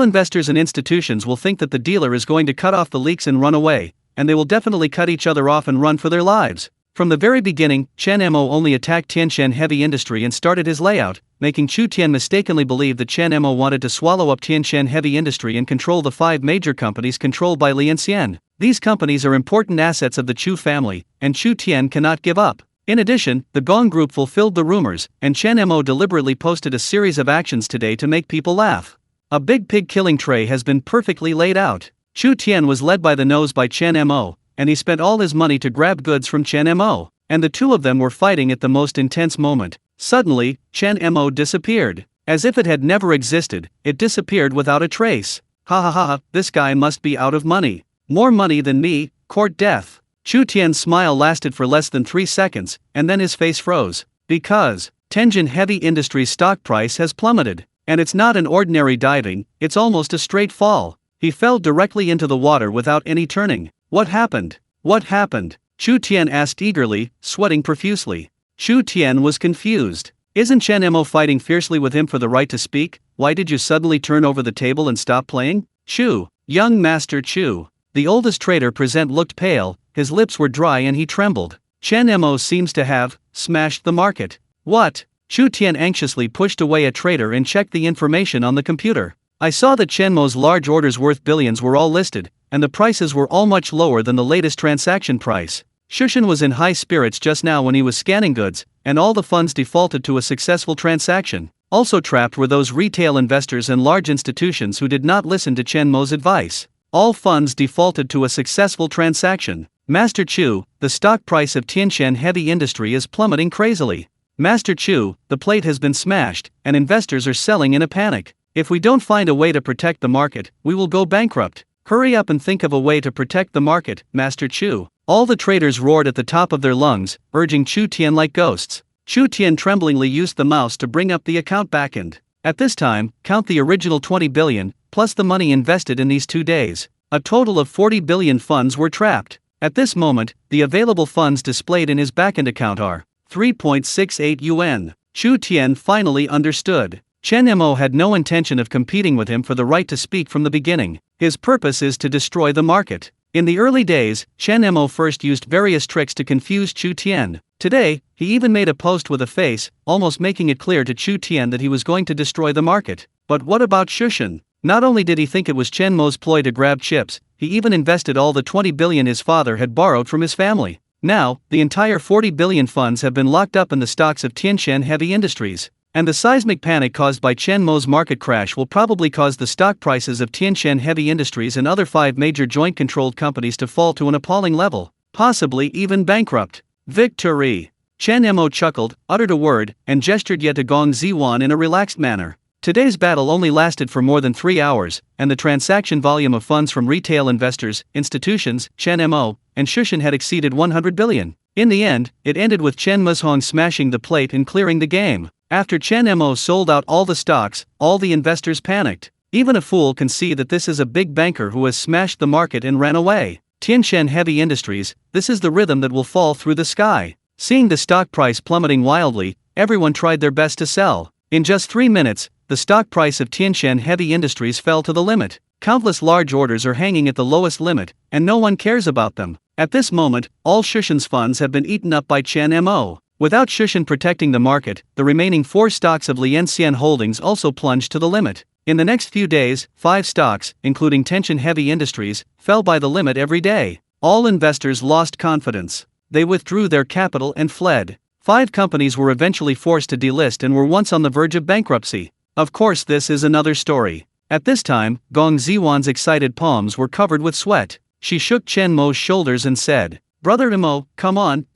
investors and institutions will think that the dealer is going to cut off the leaks and run away, and they will definitely cut each other off and run for their lives. From the very beginning, Chen Mo only attacked Tiantian Heavy Industry and started his layout, making Chu Tian mistakenly believe that Chen Mo wanted to swallow up Tiantian Heavy Industry and control the 5 major companies controlled by Lian Xian. These companies are important assets of the Chu family, and Chu Tian cannot give up. In addition, the Gong Group fulfilled the rumors, and Chen Mo deliberately posted a series of actions today to make people laugh. A big pig killing tray has been perfectly laid out. Chu Tian was led by the nose by Chen Mo, and he spent all his money to grab goods from Chen Mo, and the two of them were fighting at the most intense moment. Suddenly, Chen Mo disappeared. As if it had never existed, it disappeared without a trace. Ha ha ha, this guy must be out of money. More money than me, court death. Chu Tian's smile lasted for less than 3 seconds, and then his face froze. Because Tianjin Heavy Industries stock price has plummeted. And it's not an ordinary diving, it's almost a straight fall. He fell directly into the water without any turning. What happened? What happened? Chu Tian asked eagerly, sweating profusely. Chu Tian was confused. Isn't Chen Mo fighting fiercely with him for the right to speak? Why did you suddenly turn over the table and stop playing? Chu, young Master Chu. The oldest trader present looked pale, his lips were dry and he trembled. Chen Mo seems to have smashed the market. What? Chu Tian anxiously pushed away a trader and checked the information on the computer. I saw that Chen Mo's large orders worth billions were all listed, and the prices were all much lower than the latest transaction price. Shushan was in high spirits just now when he was scanning goods, and all the funds defaulted to a successful transaction. Also trapped were those retail investors and large institutions who did not listen to Chen Mo's advice. All funds defaulted to a successful transaction. Master Chu, the stock price of Tiantian Heavy Industry is plummeting crazily. Master Chu, the plate has been smashed, and investors are selling in a panic. If we don't find a way to protect the market, we will go bankrupt. Hurry up and think of a way to protect the market, Master Chu. All the traders roared at the top of their lungs, urging Chu Tian like ghosts. Chu Tian tremblingly used the mouse to bring up the account backend. At this time, count the original 20 billion, plus the money invested in these 2 days. A total of 40 billion funds were trapped. At this moment, the available funds displayed in his backend account are 3.68 yuan. Chu Tian finally understood. Chen Mo had no intention of competing with him for the right to speak from the beginning. His purpose is to destroy the market. In the early days, Chen Mo first used various tricks to confuse Chu Tian. Today, he even made a post with a face, almost making it clear to Chu Tian that he was going to destroy the market. But what about Shushan? Not only did he think it was Chen Mo's ploy to grab chips, he even invested all the 20 billion his father had borrowed from his family. Now, the entire 40 billion funds have been locked up in the stocks of Tiantian Heavy Industries. And the seismic panic caused by Chen Mo's market crash will probably cause the stock prices of Tiantian Heavy Industries and other 5 major joint-controlled companies to fall to an appalling level, possibly even bankrupt. Victory! Chen Mo chuckled, uttered a word, and gestured yet to Gong Ziwan in a relaxed manner. Today's battle only lasted for more than 3 hours, and the transaction volume of funds from retail investors, institutions, Chen Mo, and Shushan had exceeded 100 billion. In the end, it ended with Chen Muzhong smashing the plate and clearing the game. After Chen Mo sold out all the stocks, all the investors panicked. Even a fool can see that this is a big banker who has smashed the market and ran away. Tiantian Heavy Industries, this is the rhythm that will fall through the sky. Seeing the stock price plummeting wildly, everyone tried their best to sell. In just 3 minutes, the stock price of Tiantian Heavy Industries fell to the limit. Countless large orders are hanging at the lowest limit, and no one cares about them. At this moment, all Shushan's funds have been eaten up by Chen Mo. Without Shushan protecting the market, the remaining 4 stocks of Lian Xian Holdings also plunged to the limit. In the next few days, 5 stocks, including Tiantian Heavy Industries, fell by the limit every day. All investors lost confidence. They withdrew their capital and fled. 5 companies were eventually forced to delist and were once on the verge of bankruptcy. Of course, this is another story. At this time, Gong Ziwan's excited palms were covered with sweat. She shook Chen Mo's shoulders and said, "Brother Mo, come on,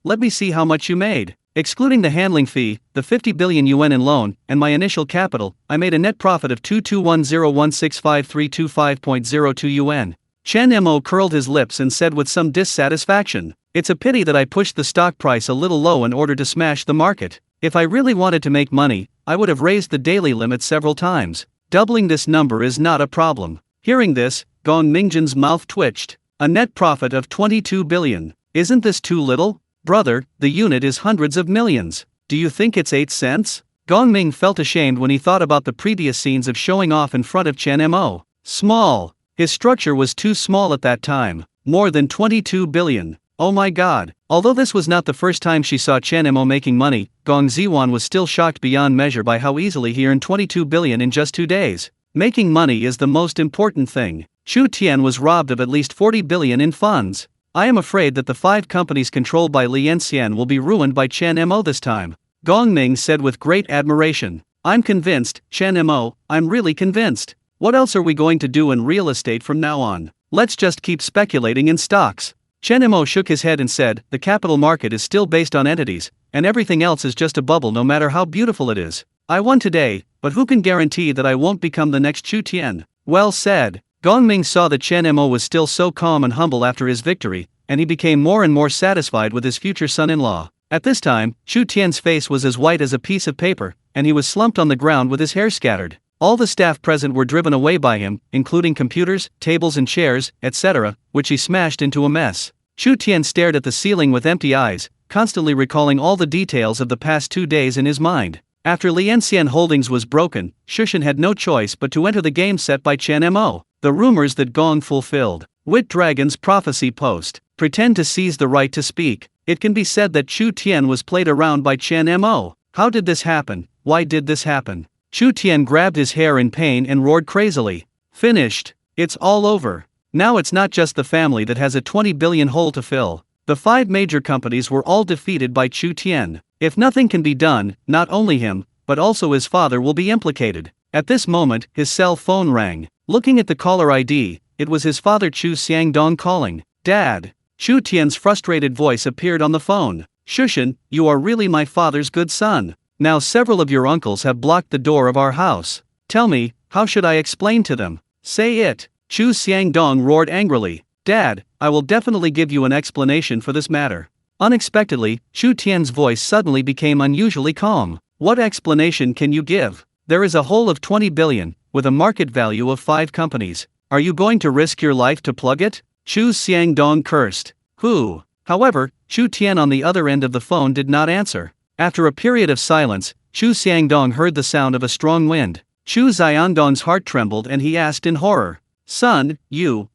let me see how much you made." Excluding the handling fee, the 50 billion yuan in loan, and my initial capital, I made a net profit of 221016532.02 yuan. Chen Mo curled his lips and said with some dissatisfaction, "It's a pity that I pushed the stock price a little low in order to smash the market. If I really wanted to make money, I would have raised the daily limit several times. Doubling this number is not a problem." Hearing this, Gong Mingjin's mouth twitched. A net profit of 22 billion. Isn't this too little? Brother, the unit is hundreds of millions. Do you think it's 8 cents? Gong Ming felt ashamed when he thought about the previous scenes of showing off in front of Chen Mo. Small. His structure was too small at that time. More than 22 billion. Oh my god. Although this was not the first time she saw Chen Mo making money, Gong Ziwan was still shocked beyond measure by how easily he earned 22 billion in just 2 days. Making money is the most important thing. Chu Tian was robbed of at least 40 billion in funds. I am afraid that the 5 companies controlled by Li Yanxian will be ruined by Chen Mo this time. Gong Ming said with great admiration. I'm convinced, Chen Mo, I'm really convinced. What else are we going to do in real estate from now on? Let's just keep speculating in stocks. Chen Mo shook his head and said, the capital market is still based on entities, and everything else is just a bubble no matter how beautiful it is. I won today, but who can guarantee that I won't become the next Chu Tian? Well said. Gong Ming saw that Chen Mo was still so calm and humble after his victory, and he became more and more satisfied with his future son-in-law. At this time, Chu Tian's face was as white as a piece of paper, and he was slumped on the ground with his hair scattered. All the staff present were driven away by him, including computers, tables and chairs, etc., which he smashed into a mess. Chu Tian stared at the ceiling with empty eyes, constantly recalling all the details of the past 2 days in his mind. After Li Yanxian Holdings was broken, Shushan had no choice but to enter the game set by Chen Mo. The rumors that Gong fulfilled. Wit Dragon's prophecy post. Pretend to seize the right to speak. It can be said that Chu Tian was played around by Chen Mo. How did this happen? Why did this happen? Chu Tian grabbed his hair in pain and roared crazily. Finished. It's all over. Now it's not just the family that has a 20 billion hole to fill. The 5 major companies were all defeated by Chu Tian. If nothing can be done, not only him, but also his father will be implicated. At this moment, his cell phone rang. Looking at the caller ID, it was his father Chu Xiangdong calling. Dad. Chu Tian's frustrated voice appeared on the phone. Shushan, you are really my father's good son. Now several of your uncles have blocked the door of our house. Tell me, how should I explain to them? Say it. Chu Xiangdong roared angrily. Dad, I will definitely give you an explanation for this matter. Unexpectedly, Chu Tian's voice suddenly became unusually calm. What explanation can you give? There is a hole of 20 billion, with a market value of 5 companies. Are you going to risk your life to plug it? Chu Xiangdong cursed. Who? However, Chu Tian on the other end of the phone did not answer. After a period of silence, Chu Xiangdong heard the sound of a strong wind. Chu Xiangdong's heart trembled and he asked in horror. Son,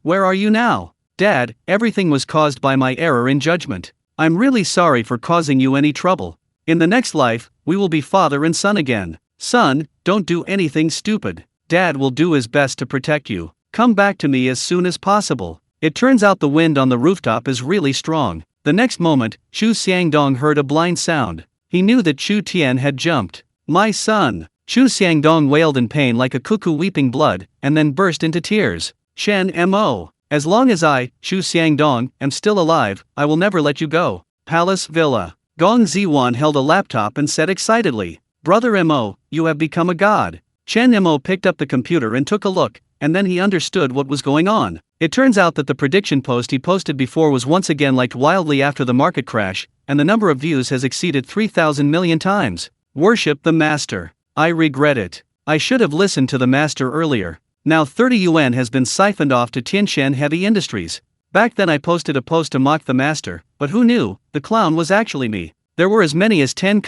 where are you now? Dad, everything was caused by my error in judgment. I'm really sorry for causing you any trouble. In the next life, we will be father and son again. Son, don't do anything stupid. Dad will do his best to protect you. Come back to me as soon as possible. It turns out the wind on the rooftop is really strong. The next moment, Chu Xiangdong heard a blind sound. He knew that Chu Tian had jumped. My son! Chu Xiangdong wailed in pain like a cuckoo weeping blood, and then burst into tears. Chen Mo. As long as I, Chu Xiangdong, am still alive, I will never let you go. Palace Villa. Gong Ziwan held a laptop and said excitedly, Brother Mo, you have become a god. Chen Mo picked up the computer and took a look, and then he understood what was going on. It turns out that the prediction post he posted before was once again liked wildly after the market crash, and the number of views has exceeded 3,000 million times. Worship the master. I regret it. I should have listened to the master earlier. Now 30 yuan has been siphoned off to Tianshan Heavy Industries. Back then I posted a post to mock the master, but who knew, the clown was actually me. There were as many as 10,000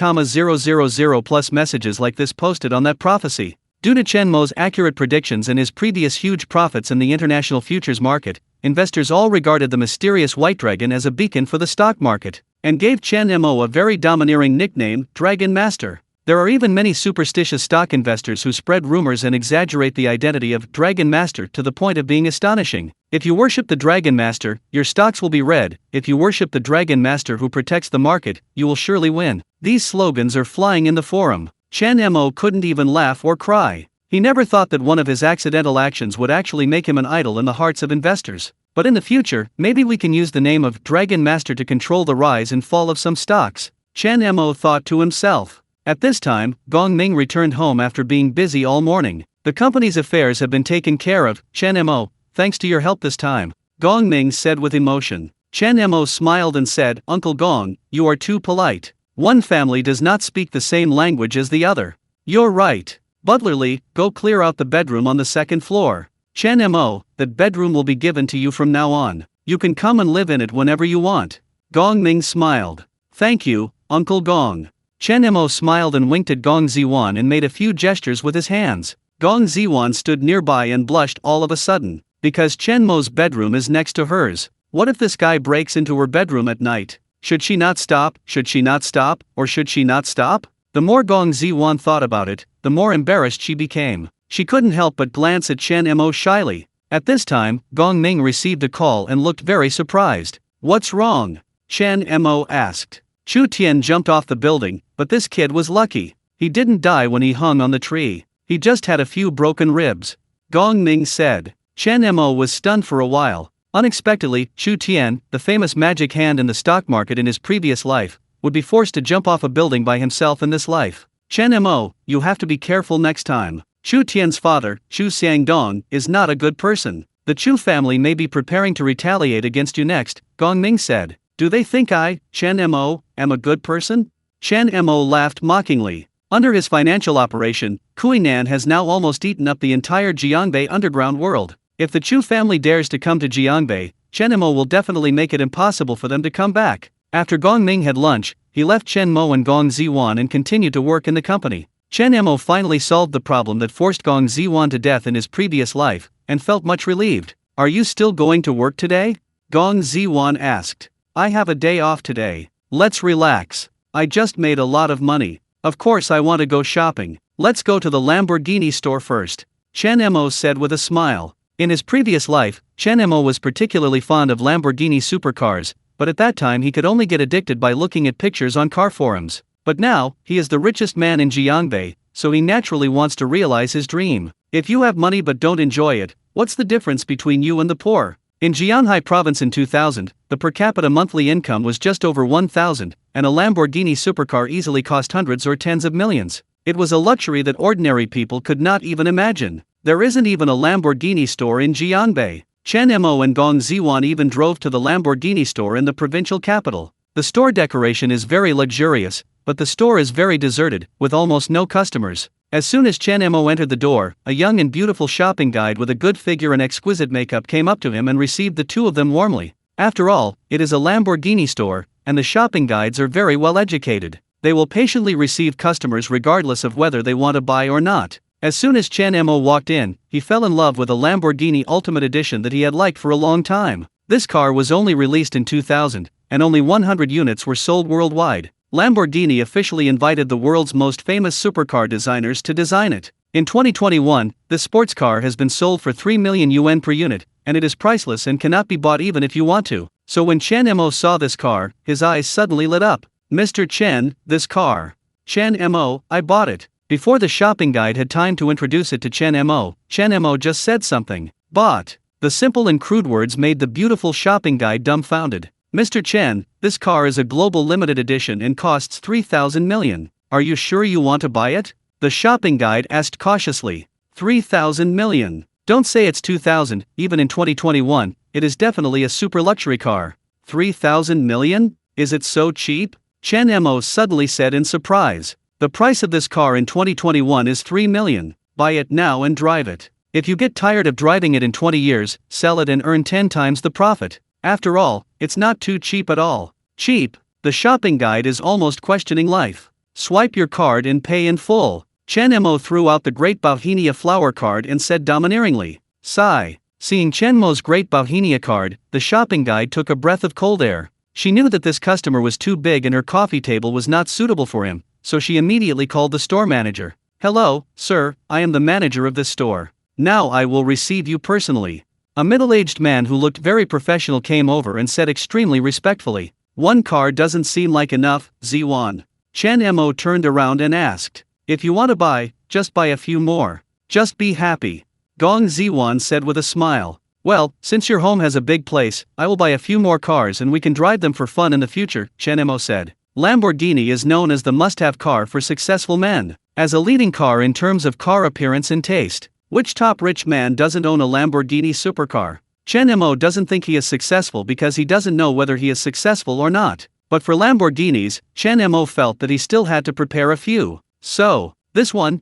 plus messages like this posted on that prophecy. Due to Chen Mo's accurate predictions and his previous huge profits in the international futures market, investors all regarded the mysterious White Dragon as a beacon for the stock market, and gave Chen Mo a very domineering nickname, Dragon Master. There are even many superstitious stock investors who spread rumors and exaggerate the identity of Dragon Master to the point of being astonishing. If you worship the Dragon Master, your stocks will be red. If you worship the Dragon Master who protects the market, you will surely win. These slogans are flying in the forum. Chen Mo couldn't even laugh or cry. He never thought that one of his accidental actions would actually make him an idol in the hearts of investors. But in the future, maybe we can use the name of Dragon Master to control the rise and fall of some stocks. Chen Mo thought to himself. At this time, Gong Ming returned home after being busy all morning. The company's affairs have been taken care of. Chen Mo, thanks to your help this time, Gong Ming said with emotion. Chen Mo smiled and said, Uncle Gong, you are too polite. One family does not speak the same language as the other. You're right. Butlerly, go clear out the bedroom on the second floor. Chen Mo, that bedroom will be given to you from now on. You can come and live in it whenever you want. Gong Ming smiled. Thank you, Uncle Gong. Chen Mo smiled and winked at Gong Ziwan and made a few gestures with his hands. Gong Ziwan stood nearby and blushed all of a sudden. Because Chen Mo's bedroom is next to hers. What if this guy breaks into her bedroom at night? Should she not stop? Should she not stop? Or should she not stop? The more Gong Ziwan thought about it, the more embarrassed she became. She couldn't help but glance at Chen Mo shyly. At this time, Gong Ming received a call and looked very surprised. What's wrong? Chen Mo asked. Chu Tian jumped off the building, but this kid was lucky. He didn't die when he hung on the tree. He just had a few broken ribs. Gong Ming said. Chen Mo was stunned for a while. Unexpectedly, Chu Tian, the famous magic hand in the stock market in his previous life, would be forced to jump off a building by himself in this life. Chen Mo, you have to be careful next time. Chu Tian's father, Chu Xiangdong, is not a good person. The Chu family may be preparing to retaliate against you next, Gong Ming said. Do they think I, Chen Mo, am a good person? Chen Mo laughed mockingly. Under his financial operation, Kuinan has now almost eaten up the entire Jiangbei underground world. If the Chu family dares to come to Jiangbei, Chen Mo will definitely make it impossible for them to come back. After Gong Ming had lunch, he left Chen Mo and Gong Ziwan and continued to work in the company. Chen Mo finally solved the problem that forced Gong Ziwan to death in his previous life, and felt much relieved. Are you still going to work today? Gong Ziwan asked. I have a day off today. Let's relax. I just made a lot of money. Of course I want to go shopping. Let's go to the Lamborghini store first. Chen Mo said with a smile. In his previous life, Chen Mo was particularly fond of Lamborghini supercars, but at that time he could only get addicted by looking at pictures on car forums. But now, he is the richest man in Jiangbei, so he naturally wants to realize his dream. If you have money but don't enjoy it, what's the difference between you and the poor? In Jianhai province in 2000, the per capita monthly income was just over 1,000, and a Lamborghini supercar easily cost hundreds or tens of millions. It was a luxury that ordinary people could not even imagine. There isn't even a Lamborghini store in Jiangbei. Chen Mo and Gong Ziwan even drove to the Lamborghini store in the provincial capital. The store decoration is very luxurious, but the store is very deserted, with almost no customers. As soon as Chen Mo entered the door, a young and beautiful shopping guide with a good figure and exquisite makeup came up to him and received the two of them warmly. After all, it is a Lamborghini store, and the shopping guides are very well educated. They will patiently receive customers regardless of whether they want to buy or not. As soon as Chen Mo walked in, he fell in love with a Lamborghini Ultimate Edition that he had liked for a long time. This car was only released in 2000, and only 100 units were sold worldwide. Lamborghini officially invited the world's most famous supercar designers to design it. In 2021, this sports car has been sold for 3 million yuan per unit, and it is priceless and cannot be bought even if you want to. So when Chen Mo saw this car, his eyes suddenly lit up. Mr. Chen, this car. Chen Mo, I bought it. Before the shopping guide had time to introduce it to Chen Mo just said something. Bought. The simple and crude words made the beautiful shopping guide dumbfounded. Mr. Chen, this car is a global limited edition and costs 3,000 million. Are you sure you want to buy it? The shopping guide asked cautiously. 3,000 million. Don't say it's 2,000, even in 2021, it is definitely a super luxury car. 3,000 million? Is it so cheap? Chen Mo suddenly said in surprise. The price of this car in 2021 is 3 million. Buy it now and drive it. If you get tired of driving it in 20 years, sell it and earn 10 times the profit. After all, it's not too cheap at all. Cheap? The shopping guide is almost questioning life. Swipe your card and pay in full. Chen Mo threw out the Great Bohemia flower card and said domineeringly. Sigh. Seeing Chen Mo's Great Bohemia card, the shopping guide took a breath of cold air. She knew that this customer was too big and her coffee table was not suitable for him, so she immediately called the store manager. Hello, sir, I am the manager of this store. Now I will receive you personally. A middle-aged man who looked very professional came over and said extremely respectfully. One car doesn't seem like enough, Ziwan. Chen Mo turned around and asked. If you want to buy, just buy a few more. Just be happy. Gong Ziwan said with a smile. Well, since your home has a big place, I will buy a few more cars and we can drive them for fun in the future, Chen Mo said. Lamborghini is known as the must-have car for successful men. As a leading car in terms of car appearance and taste, Which top rich man doesn't own a Lamborghini supercar? Chen Mo doesn't think he is successful because he doesn't know whether he is successful or not. But for Lamborghinis, Chen Mo felt that he still had to prepare a few. So, this one,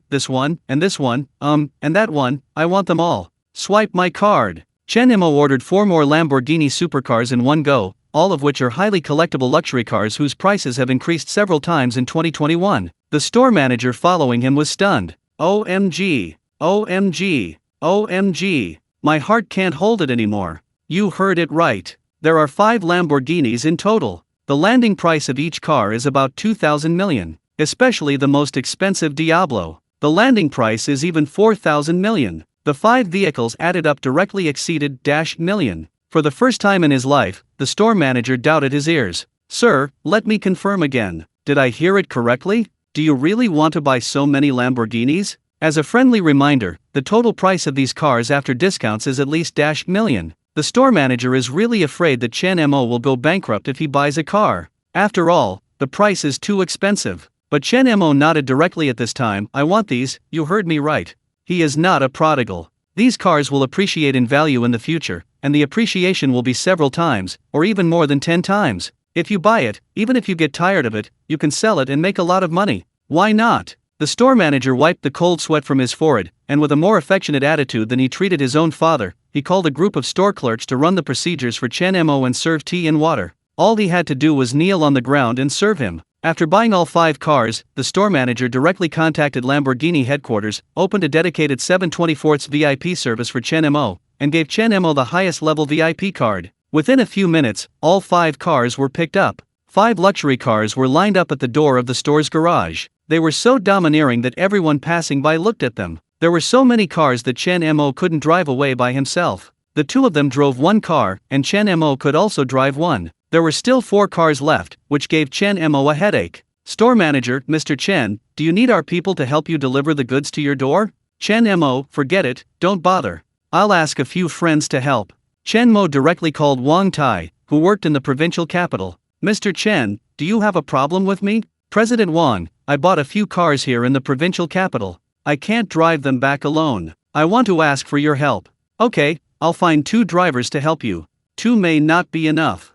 and this one, and that one, I want them all. Swipe my card. Chen Mo ordered 4 more Lamborghini supercars in one go, all of which are highly collectible luxury cars whose prices have increased several times in 2021. The store manager following him was stunned. OMG. OMG. OMG. My heart can't hold it anymore. You heard it right. There are 5 Lamborghinis in total. The landing price of each car is about 2,000 million, especially the most expensive Diablo. The landing price is even 4,000 million. The 5 vehicles added up directly exceeded million. For the first time in his life, the store manager doubted his ears. Sir, let me confirm again. Did I hear it correctly? Do you really want to buy so many Lamborghinis? As a friendly reminder, the total price of these cars after discounts is at least million. The store manager is really afraid that Chen Mo will go bankrupt if he buys a car. After all, the price is too expensive. But Chen Mo nodded directly at this time. I want these, you heard me right. He is not a prodigal. These cars will appreciate in value in the future, and the appreciation will be several times, or even more than 10 times. If you buy it, even if you get tired of it, you can sell it and make a lot of money. Why not? The store manager wiped the cold sweat from his forehead, and with a more affectionate attitude than he treated his own father, he called a group of store clerks to run the procedures for Chen Mo and serve tea and water. All he had to do was kneel on the ground and serve him. After buying all 5 cars, the store manager directly contacted Lamborghini headquarters, opened a dedicated 7/24 VIP service for Chen Mo, and gave Chen Mo the highest level VIP card. Within a few minutes, all 5 cars were picked up. 5 luxury cars were lined up at the door of the store's garage. They were so domineering that everyone passing by looked at them. There were so many cars that Chen Mo couldn't drive away by himself. The 2 of them drove 1 car, and Chen Mo could also drive 1. There were still 4 cars left, which gave Chen Mo a headache. Store manager, Mr. Chen, do you need our people to help you deliver the goods to your door? Chen Mo, forget it, don't bother. I'll ask a few friends to help. Chen Mo directly called Wang Tai, who worked in the provincial capital. Mr. Chen, do you have a problem with me? President Wang, I bought a few cars here in the provincial capital. I can't drive them back alone. I want to ask for your help. Okay, I'll find 2 drivers to help you. 2 may not be enough.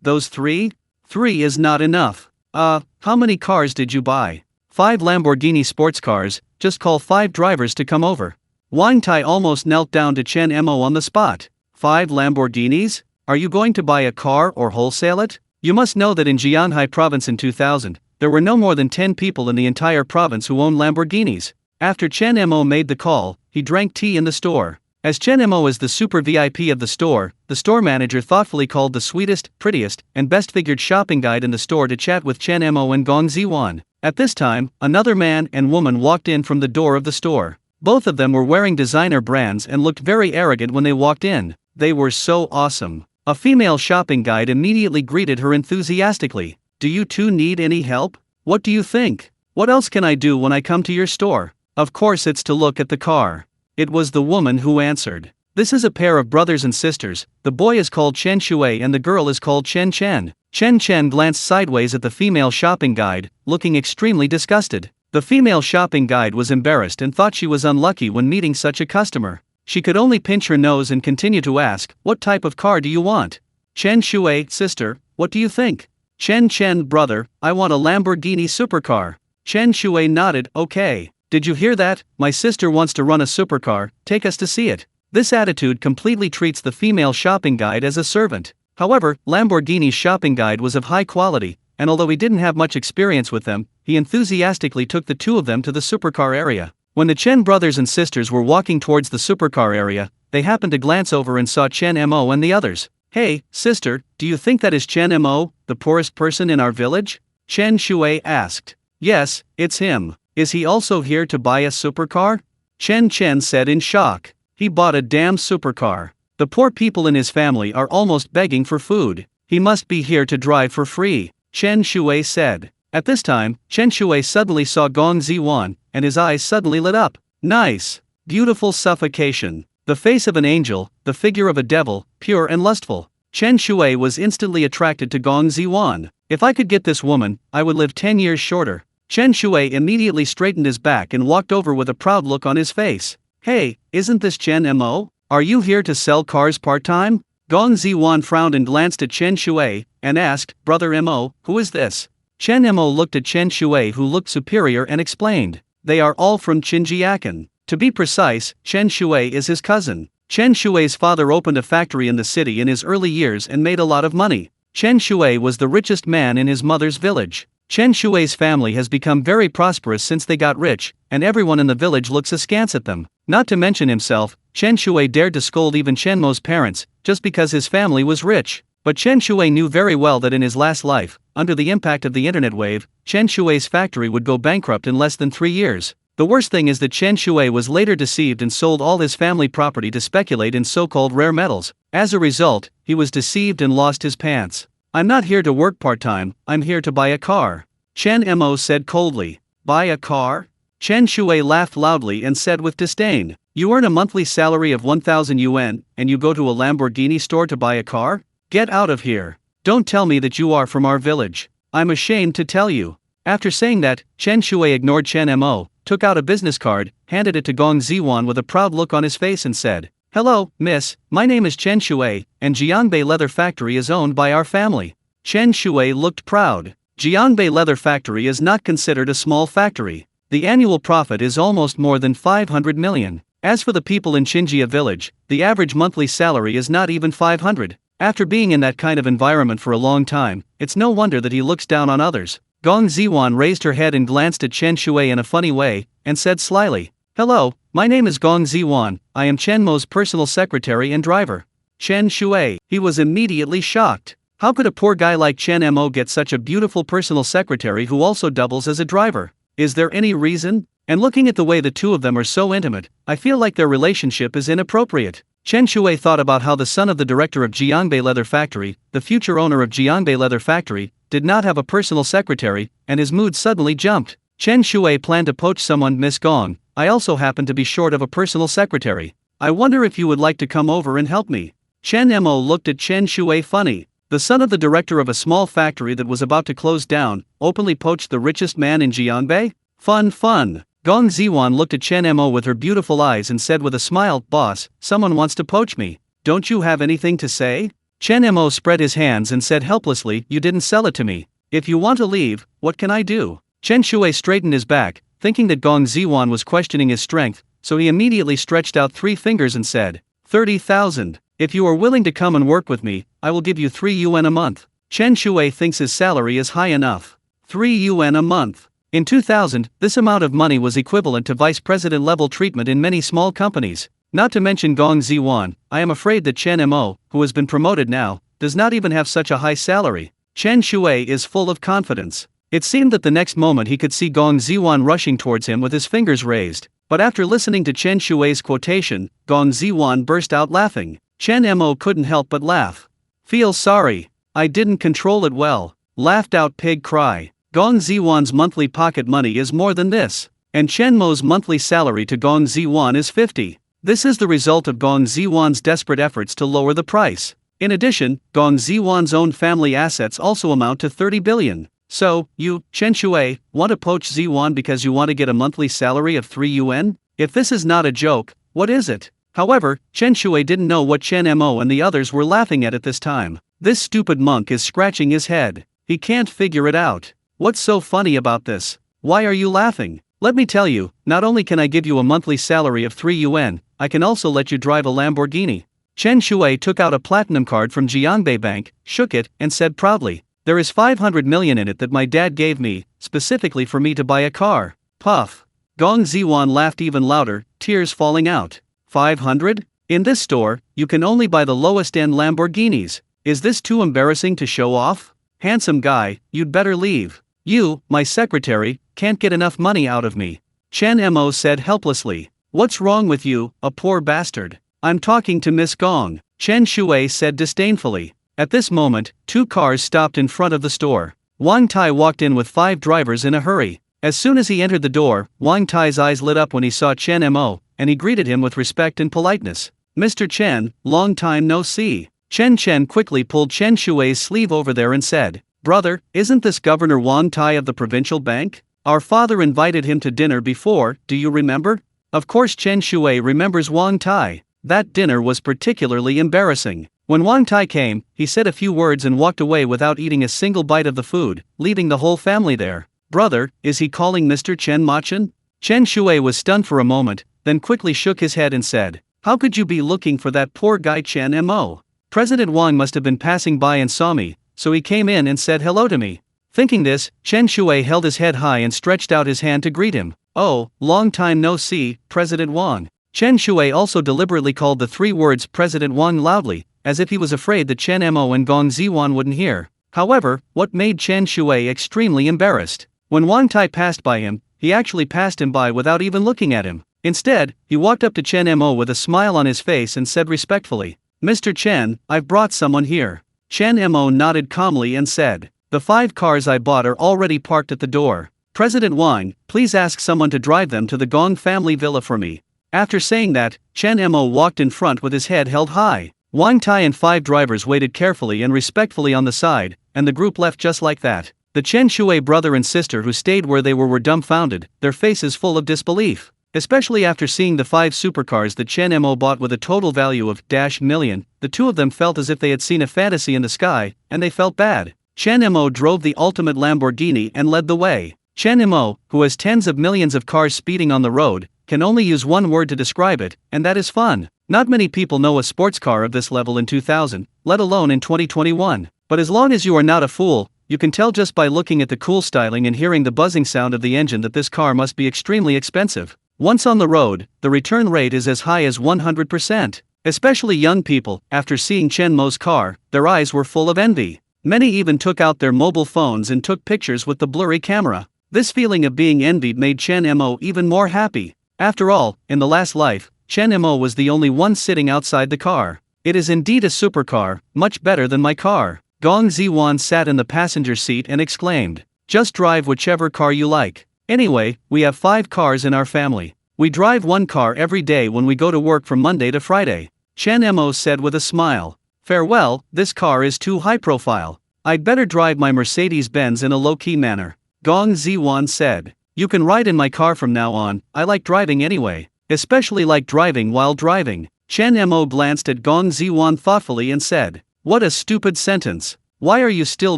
Those 3? 3 is not enough. How many cars did you buy? 5 Lamborghini sports cars, just call 5 drivers to come over. Wang Tai almost knelt down to Chen Mo on the spot. 5 Lamborghinis? Are you going to buy a car or wholesale it? You must know that in Jianhai province in 2000, there were no more than 10 people in the entire province who owned Lamborghinis. After Chen Mo made the call, he drank tea in the store. As Chen Mo is the super VIP of the store manager thoughtfully called the sweetest, prettiest, and best-figured shopping guide in the store to chat with Chen Mo and Gong Ziwan. At this time, another man and woman walked in from the door of the store. Both of them were wearing designer brands and looked very arrogant when they walked in. They were so awesome. A female shopping guide immediately greeted her enthusiastically. Do you 2 need any help? What do you think? What else can I do when I come to your store? Of course it's to look at the car. It was the woman who answered. This is a pair of brothers and sisters. The boy is called Chen Shui and the girl is called Chen Chen. Chen Chen glanced sideways at the female shopping guide, looking extremely disgusted. The female shopping guide was embarrassed and thought she was unlucky when meeting such a customer. She could only pinch her nose and continue to ask, what type of car do you want? Chen Shui, sister, what do you think? Chen Chen, brother, I want a Lamborghini supercar. Chen Shui nodded, okay. Did you hear that? My sister wants to run a supercar, take us to see it. This attitude completely treats the female shopping guide as a servant. However, Lamborghini's shopping guide was of high quality, and although he didn't have much experience with them, he enthusiastically took the 2 of them to the supercar area. When the Chen brothers and sisters were walking towards the supercar area, they happened to glance over and saw Chen Mo and the others. Hey, sister, do you think that is Chen Mo, the poorest person in our village? Chen Shui asked. Yes, it's him. Is he also here to buy a supercar? Chen Chen said in shock. He bought a damn supercar. The poor people in his family are almost begging for food. He must be here to drive for free, Chen Shui said. At this time, Chen Shui suddenly saw Gong Ziwan, and his eyes suddenly lit up. Nice. Beautiful suffocation. The face of an angel, the figure of a devil, pure and lustful. Chen Shui was instantly attracted to Gong Ziwan. If I could get this woman, I would live 10 years shorter. Chen Shui immediately straightened his back and walked over with a proud look on his face. Hey, isn't this Chen Mo? Are you here to sell cars part-time? Gong Ziwan frowned and glanced at Chen Shui, and asked, Brother Mo, who is this? Chen Mo looked at Chen Shui, who looked superior, and explained, they are all from Qinjiakan. To be precise, Chen Shui is his cousin. Chen Shui's father opened a factory in the city in his early years and made a lot of money. Chen Shui was the richest man in his mother's village. Chen Shui's family has become very prosperous since they got rich, and everyone in the village looks askance at them. Not to mention himself, Chen Shui dared to scold even Chen Mo's parents, just because his family was rich. But Chen Shui knew very well that in his last life, under the impact of the internet wave, Chen Shui's factory would go bankrupt in less than 3 years. The worst thing is that Chen Shui was later deceived and sold all his family property to speculate in so-called rare metals. As a result, he was deceived and lost his pants. I'm not here to work part-time, I'm here to buy a car. Chen Mo said coldly. Buy a car? Chen Shui laughed loudly and said with disdain, you earn a monthly salary of 1,000 yuan, and you go to a Lamborghini store to buy a car? Get out of here. Don't tell me that you are from our village. I'm ashamed to tell you. After saying that, Chen Shui ignored Chen Mo, took out a business card, handed it to Gong Ziwan with a proud look on his face and said, Hello, miss, my name is Chen Shui, and Jiangbei Leather Factory is owned by our family. Chen Shui looked proud. Jiangbei Leather Factory is not considered a small factory. The annual profit is almost more than 500 million. As for the people in Xinjia village, the average monthly salary is not even 500. After being in that kind of environment for a long time, it's no wonder that he looks down on others. Gong Ziwan raised her head and glanced at Chen Shui in a funny way, and said slyly, Hello, my name is Gong Ziwan, I am Chen Mo's personal secretary and driver. Chen Shui. He was immediately shocked. How could a poor guy like Chen Mo get such a beautiful personal secretary who also doubles as a driver? Is there any reason? And looking at the way the two of them are so intimate, I feel like their relationship is inappropriate. Chen Shui thought about how the son of the director of Jiangbei Leather Factory, the future owner of Jiangbei Leather Factory, did not have a personal secretary, and his mood suddenly jumped. Chen Shui planned to poach someone. Miss Gong, I also happen to be short of a personal secretary. I wonder if you would like to come over and help me. Chen Mo looked at Chen Shui funny. The son of the director of a small factory that was about to close down, openly poached the richest man in Jiangbei? Fun. Gong Ziwan looked at Chen Mo with her beautiful eyes and said with a smile, Boss, someone wants to poach me. Don't you have anything to say? Chen Mo spread his hands and said helplessly, You didn't sell it to me. If you want to leave, what can I do? Chen Shui straightened his back, thinking that Gong Ziwan was questioning his strength, so he immediately stretched out 3 fingers and said, 30,000. If you are willing to come and work with me, I will give you 3 yuan a month. Chen Shui thinks his salary is high enough. 3 yuan a month. In 2000, this amount of money was equivalent to vice president level treatment in many small companies. Not to mention Gong Ziwan, I am afraid that Chen Mo, who has been promoted now, does not even have such a high salary. Chen Shui is full of confidence. It seemed that the next moment he could see Gong Ziwan rushing towards him with his fingers raised. But after listening to Chen Shui's quotation, Gong Ziwan burst out laughing. Chen Mo couldn't help but laugh. Feel sorry. I didn't control it well. Laughed out pig cry. Gong Ziwan's monthly pocket money is more than this. And Chen Mo's monthly salary to Gong Ziwan is 50. This is the result of Gong Ziwan's desperate efforts to lower the price. In addition, Gong Ziwan's own family assets also amount to 30 billion. So, you, Chen Shui, want to poach Ziwan because you want to get a monthly salary of 3 yuan? If this is not a joke, what is it? However, Chen Shui didn't know what Chen Mo and the others were laughing at this time. This stupid monk is scratching his head. He can't figure it out. What's so funny about this? Why are you laughing? Let me tell you, not only can I give you a monthly salary of 3 yuan, I can also let you drive a Lamborghini. Chen Shui took out a platinum card from Jiangbei Bank, shook it, and said proudly, There is 500 million in it that my dad gave me, specifically for me to buy a car. Puff. Gong Ziwan laughed even louder, tears falling out. 500? In this store, you can only buy the lowest-end Lamborghinis. Is this too embarrassing to show off? Handsome guy, you'd better leave. You, my secretary, can't get enough money out of me. Chen Mo said helplessly. What's wrong with you, a poor bastard? I'm talking to Miss Gong. Chen Shui said disdainfully. At this moment, 2 cars stopped in front of the store. Wang Tai walked in with 5 drivers in a hurry. As soon as he entered the door, Wang Tai's eyes lit up when he saw Chen Mo, and he greeted him with respect and politeness. Mr. Chen, long time no see. Chen quickly pulled Chen Shui's sleeve over there and said, Brother, isn't this Governor Wang Tai of the provincial bank? Our father invited him to dinner before, do you remember? Of course Chen Shui remembers Wang Tai. That dinner was particularly embarrassing. When Wang Tai came, he said a few words and walked away without eating a single bite of the food, leaving the whole family there. Brother, is he calling Mr. Chen Machen? Chen Shui was stunned for a moment, then quickly shook his head and said, "How could you be looking for that poor guy Chen Mo? President Wang must have been passing by and saw me, so he came in and said hello to me." Thinking this, Chen Shui held his head high and stretched out his hand to greet him. "Oh, long time no see, President Wang." Chen Shui also deliberately called the three words President Wang loudly, as if he was afraid that Chen Mo and Gong Ziwan wouldn't hear. However, what made Chen Shui extremely embarrassed? When Wang Tai passed by him, he actually passed him by without even looking at him. Instead, he walked up to Chen Mo with a smile on his face and said respectfully, "Mr. Chen, I've brought someone here." Chen Mo nodded calmly and said, "The 5 cars I bought are already parked at the door. President Wang, please ask someone to drive them to the Gong family villa for me." After saying that, Chen Mo walked in front with his head held high. Wang Tai and 5 drivers waited carefully and respectfully on the side, and the group left just like that. The Chen Shui brother and sister who stayed where they were dumbfounded, their faces full of disbelief. Especially after seeing the 5 supercars that Chen Mo bought with a total value of $million, the two of them felt as if they had seen a fantasy in the sky, and they felt bad. Chen Mo drove the ultimate Lamborghini and led the way. Chen Mo, who has tens of millions of cars speeding on the road, can only use one word to describe it, and that is fun. Not many people know a sports car of this level in 2000, let alone in 2021. But as long as you are not a fool, you can tell just by looking at the cool styling and hearing the buzzing sound of the engine that this car must be extremely expensive. Once on the road, the return rate is as high as 100%. Especially young people, after seeing Chen Mo's car, their eyes were full of envy. Many even took out their mobile phones and took pictures with the blurry camera. This feeling of being envied made Chen Mo even more happy. After all, in the last life, Chen Mo was the only one sitting outside the car. "It is indeed a supercar, much better than my car." Gong Ziwan sat in the passenger seat and exclaimed, "Just drive whichever car you like. Anyway, we have 5 cars in our family. We drive 1 car every day when we go to work from Monday to Friday." Chen Mo said with a smile, "Farewell, this car is too high profile. I'd better drive my Mercedes-Benz in a low-key manner." Gong Ziwan said, "You can ride in my car from now on, I like driving anyway. Especially like driving while driving." Chen Mo glanced at Gong Ziwan thoughtfully and said, "What a stupid sentence. Why are you still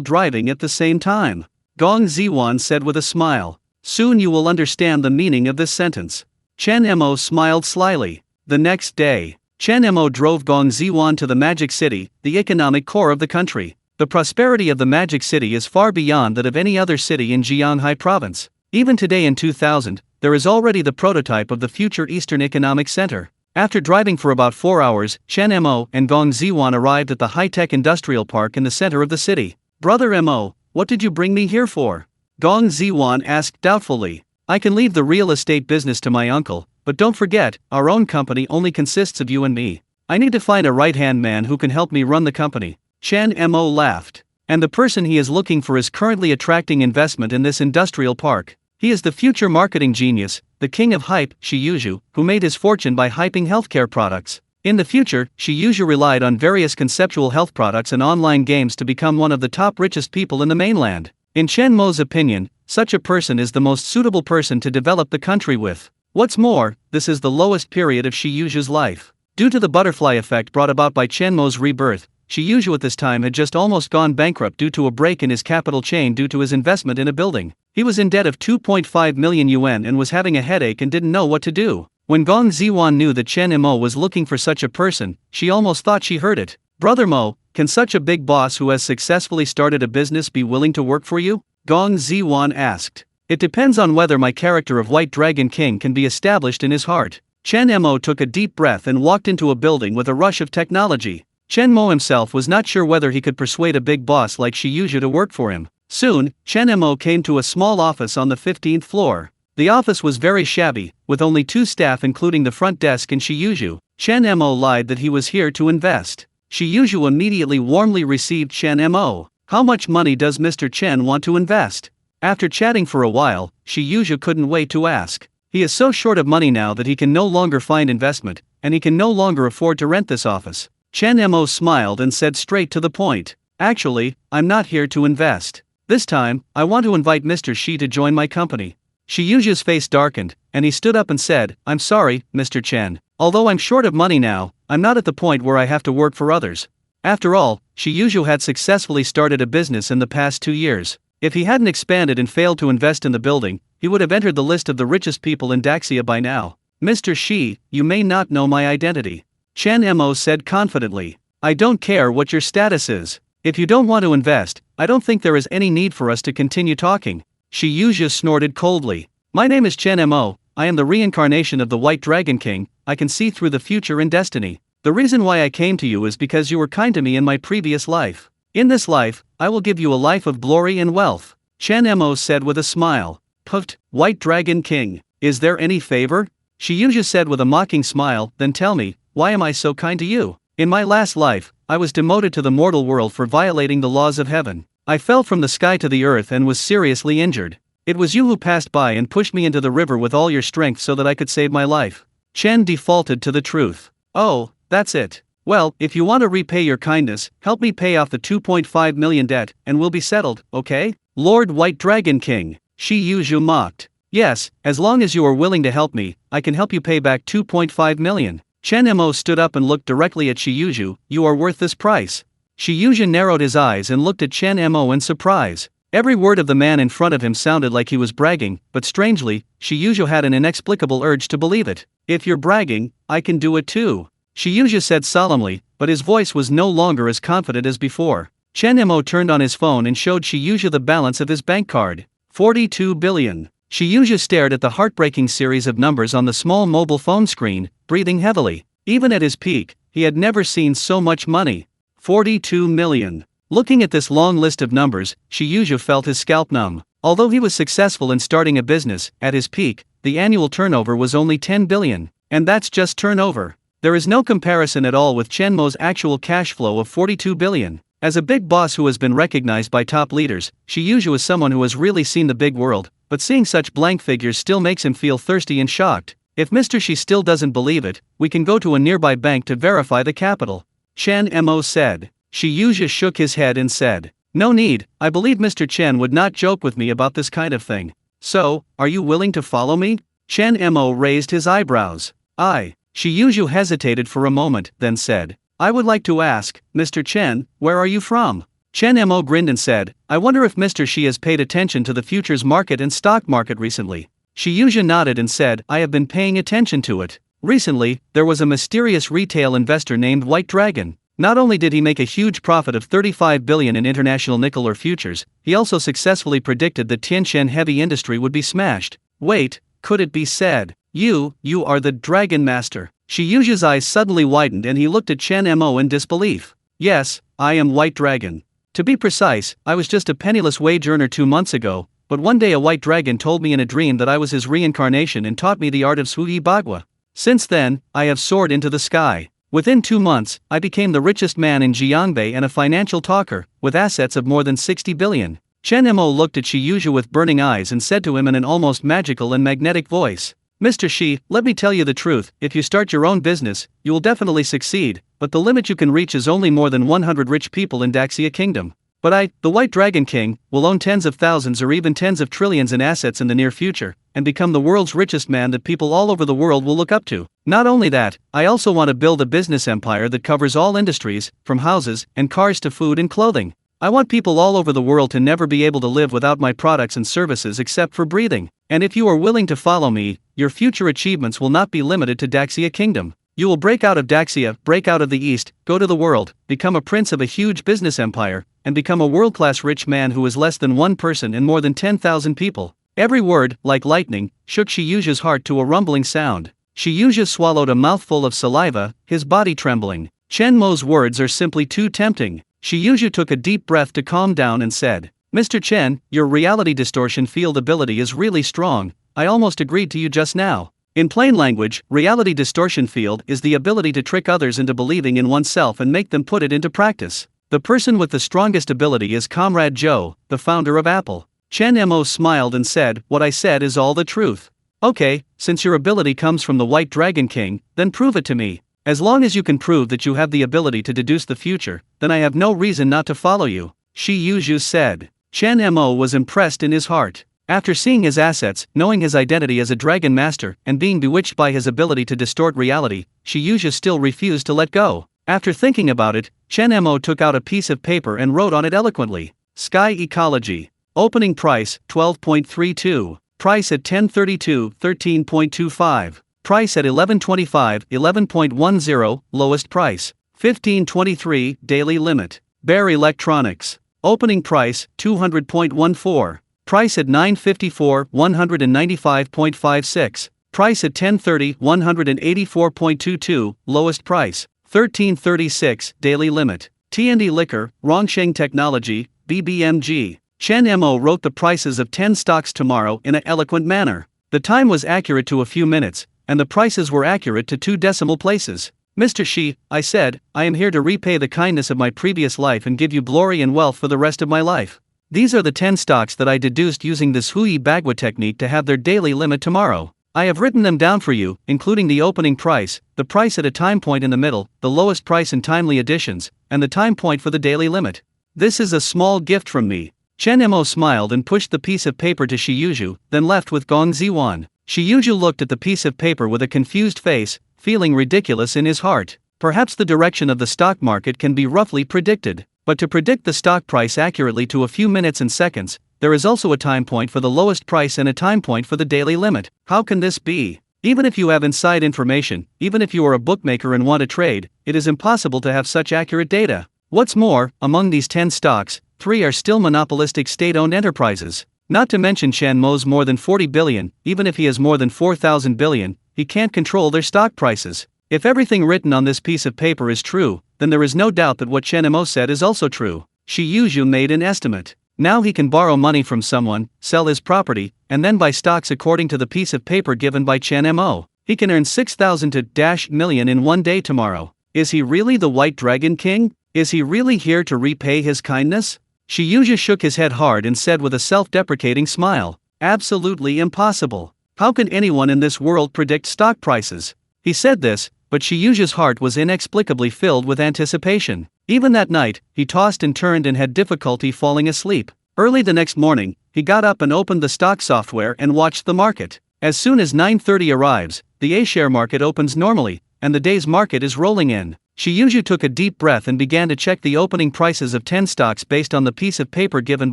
driving at the same time?" Gong Ziwan said with a smile, "Soon you will understand the meaning of this sentence." Chen Mo smiled slyly. The next day, Chen Mo drove Gong Ziwan to the Magic City, the economic core of the country. The prosperity of the Magic City is far beyond that of any other city in Jianghai province. Even today in 2000, there is already the prototype of the future Eastern Economic Center. After driving for about 4 hours, Chen Mo and Gong Ziwan arrived at the high-tech industrial park in the center of the city. "Brother Mo, what did you bring me here for?" Gong Ziwan asked doubtfully. "I can leave the real estate business to my uncle, but don't forget, our own company only consists of you and me. I need to find a right-hand man who can help me run the company." Chen Mo laughed. "And the person he is looking for is currently attracting investment in this industrial park. He is the future marketing genius, the king of hype, Shiyuju, who made his fortune by hyping healthcare products. In the future, Shiyuju relied on various conceptual health products and online games to become one of the top richest people in the mainland. In Chen Mo's opinion, such a person is the most suitable person to develop the country with. What's more, this is the lowest period of Shiyuju's life. Due to the butterfly effect brought about by Chen Mo's rebirth, Shiyuju at this time had just almost gone bankrupt due to a break in his capital chain due to his investment in a building. He was in debt of 2.5 million yuan and was having a headache and didn't know what to do. When Gong Ziwan knew that Chen Mo was looking for such a person, she almost thought she heard it. "Brother Mo, can such a big boss who has successfully started a business be willing to work for you?" Gong Ziwan asked. "It depends on whether my character of White Dragon King can be established in his heart." Chen Mo took a deep breath and walked into a building with a rush of technology. Chen Mo himself was not sure whether he could persuade a big boss like Shiyuju to work for him. Soon, Chen Mo came to a small office on the 15th floor. The office was very shabby, with only 2 staff including the front desk and Shiyuju. Chen Mo lied that he was here to invest. Shiyuju immediately warmly received Chen Mo. "How much money does Mr. Chen want to invest?" After chatting for a while, Shiyuju couldn't wait to ask. He is so short of money now that he can no longer find investment, and he can no longer afford to rent this office. Chen Mo smiled and said straight to the point, "Actually, I'm not here to invest. This time, I want to invite Mr. Shi to join my company." Shi Yuzhu's face darkened, and he stood up and said, I'm sorry, Mr. Chen. Although I'm short of money now, I'm not at the point where I have to work for others. After all, Shi Yuzhu had successfully started a business in the past 2 years. If he hadn't expanded and failed to invest in the building, he would have entered the list of the richest people in Daxia by now. Mr. Shi, you may not know my identity. Chen Mo said confidently. I don't care what your status is. If you don't want to invest, I don't think there is any need for us to continue talking. Shi Yuzhu snorted coldly. My name is Chen Mo, I am the reincarnation of the White Dragon King, I can see through the future and destiny. The reason why I came to you is because you were kind to me in my previous life. In this life, I will give you a life of glory and wealth. Chen Mo said with a smile. Puffed, White Dragon King, is there any favor? Shi Yuzhu said with a mocking smile, then tell me, why am I so kind to you? In my last life, I was demoted to the mortal world for violating the laws of heaven. I fell from the sky to the earth and was seriously injured. It was you who passed by and pushed me into the river with all your strength so that I could save my life. Chen defaulted to the truth. Oh, that's it. Well, if you want to repay your kindness, help me pay off the 2.5 million debt, and we'll be settled, okay? Lord White Dragon King, Shi Yuzhu mocked. Yes, as long as you are willing to help me, I can help you pay back 2.5 million. Chen Mo stood up and looked directly at Shi Yuzhu. You are worth this price. Shi Yuzhu narrowed his eyes and looked at Chen Mo in surprise. Every word of the man in front of him sounded like he was bragging, but strangely, Shi Yuzhu had an inexplicable urge to believe it. If you're bragging, I can do it too. Shi Yuzhu said solemnly, but his voice was no longer as confident as before. Chen Mo turned on his phone and showed Shi Yuzhu the balance of his bank card. 42 billion. Shi Yuzhu stared at the heartbreaking series of numbers on the small mobile phone screen, breathing heavily. Even at his peak, he had never seen so much money. 42 million. Looking at this long list of numbers, Shi Yuzhu felt his scalp numb. Although he was successful in starting a business, at his peak, the annual turnover was only 10 billion. And that's just turnover. There is no comparison at all with Chen Mo's actual cash flow of 42 billion. As a big boss who has been recognized by top leaders, Shi Yuzhu is someone who has really seen the big world, but seeing such blank figures still makes him feel thirsty and shocked. If Mr. Shi still doesn't believe it, we can go to a nearby bank to verify the capital. Chen Mo said. Shi Yuzhu shook his head and said, no need, I believe Mr. Chen would not joke with me about this kind of thing. So, are you willing to follow me? Chen Mo raised his eyebrows. Shi Yuzhu hesitated for a moment, then said, I would like to ask, Mr. Chen, where are you from? Chen Mo grinned and said, I wonder if Mr. Shi has paid attention to the futures market and stock market recently. Shi Yuzhu nodded and said, I have been paying attention to it. Recently, there was a mysterious retail investor named White Dragon. Not only did he make a huge profit of 35 billion in international nickel ore futures, he also successfully predicted that Tiantian heavy industry would be smashed. Wait, could it be said? You are the Dragon Master. Shi Yuzhu's eyes suddenly widened and he looked at Chen Mo in disbelief. Yes, I am White Dragon. To be precise, I was just a penniless wage earner 2 months ago, but one day a white dragon told me in a dream that I was his reincarnation and taught me the art of Sui Bagua. Since then, I have soared into the sky. Within 2 months, I became the richest man in Jiangbei and a financial talker, with assets of more than 60 billion. Chen Mo looked at Shi Yuzhu with burning eyes and said to him in an almost magical and magnetic voice, Mr. Shi, let me tell you the truth, if you start your own business, you will definitely succeed, but the limit you can reach is only more than 100 rich people in Daxia Kingdom. But I, the White Dragon King, will own tens of thousands or even tens of trillions in assets in the near future, and become the world's richest man that people all over the world will look up to. Not only that, I also want to build a business empire that covers all industries, from houses and cars to food and clothing. I want people all over the world to never be able to live without my products and services except for breathing. And if you are willing to follow me, your future achievements will not be limited to Daxia Kingdom. You will break out of Daxia, break out of the East, go to the world, become a prince of a huge business empire, and become a world-class rich man who is less than one person and more than 10,000 people. Every word, like lightning, shook Shi Yuzhu's heart to a rumbling sound. Shi Yuzhu swallowed a mouthful of saliva, his body trembling. Chen Mo's words are simply too tempting. Shi Yuzhu took a deep breath to calm down and said, Mr. Chen, your reality distortion field ability is really strong, I almost agreed to you just now. In plain language, reality distortion field is the ability to trick others into believing in oneself and make them put it into practice. The person with the strongest ability is Comrade Joe, the founder of Apple. Chen Mo smiled and said, what I said is all the truth. Okay, since your ability comes from the White Dragon King, then prove it to me. As long as you can prove that you have the ability to deduce the future, then I have no reason not to follow you. Shi Yuzhu said. Chen Mo was impressed in his heart. After seeing his assets, knowing his identity as a dragon master, and being bewitched by his ability to distort reality, Shiyuja still refused to let go. After thinking about it, Chen Mo took out a piece of paper and wrote on it eloquently. Sky Ecology. Opening price, 12.32. Price at 10.32, 13.25. Price at 11.25, 11.10, lowest price. 15.23, daily limit. Bear Electronics. Opening price, 200.14. Price at 9.54, 195.56. Price at 10.30, 184.22, lowest price. 13.36, daily limit. T&D Liquor, Rongsheng Technology, BBMG. Chen Mo wrote the prices of 10 stocks tomorrow in an eloquent manner. The time was accurate to a few minutes, and the prices were accurate to 2 decimal places. Mr. Shi, I said, I am here to repay the kindness of my previous life and give you glory and wealth for the rest of my life. These are the 10 stocks that I deduced using this Hui Bagua technique to have their daily limit tomorrow. I have written them down for you, including the opening price, the price at a time point in the middle, the lowest price in timely additions, and the time point for the daily limit. This is a small gift from me. Chen Mo smiled and pushed the piece of paper to Shiyuju, then left with Gong Ziwan. Shiyuju looked at the piece of paper with a confused face, feeling ridiculous in his heart. Perhaps the direction of the stock market can be roughly predicted. But to predict the stock price accurately to a few minutes and seconds, there is also a time point for the lowest price and a time point for the daily limit. How can this be? Even if you have inside information, even if you are a bookmaker and want to trade, it is impossible to have such accurate data. What's more, among these 10 stocks, 3 are still monopolistic state-owned enterprises. Not to mention Chen Mo's more than 40 billion, even if he has more than 4,000 billion, he can't control their stock prices. If everything written on this piece of paper is true, then there is no doubt that what Chen Mo said is also true. Shiyuju made an estimate. Now he can borrow money from someone, sell his property, and then buy stocks according to the piece of paper given by Chen Mo. He can earn 6,000 to -million in one day tomorrow. Is he really the White Dragon King? Is he really here to repay his kindness? Shiyuja shook his head hard and said with a self-deprecating smile, absolutely impossible. How can anyone in this world predict stock prices? He said this, but Shiyuja's heart was inexplicably filled with anticipation. Even that night, he tossed and turned and had difficulty falling asleep. Early the next morning, he got up and opened the stock software and watched the market. As soon as 9:30 arrives, the A-share market opens normally, and the day's market is rolling in. Shiyuju took a deep breath and began to check the opening prices of 10 stocks based on the piece of paper given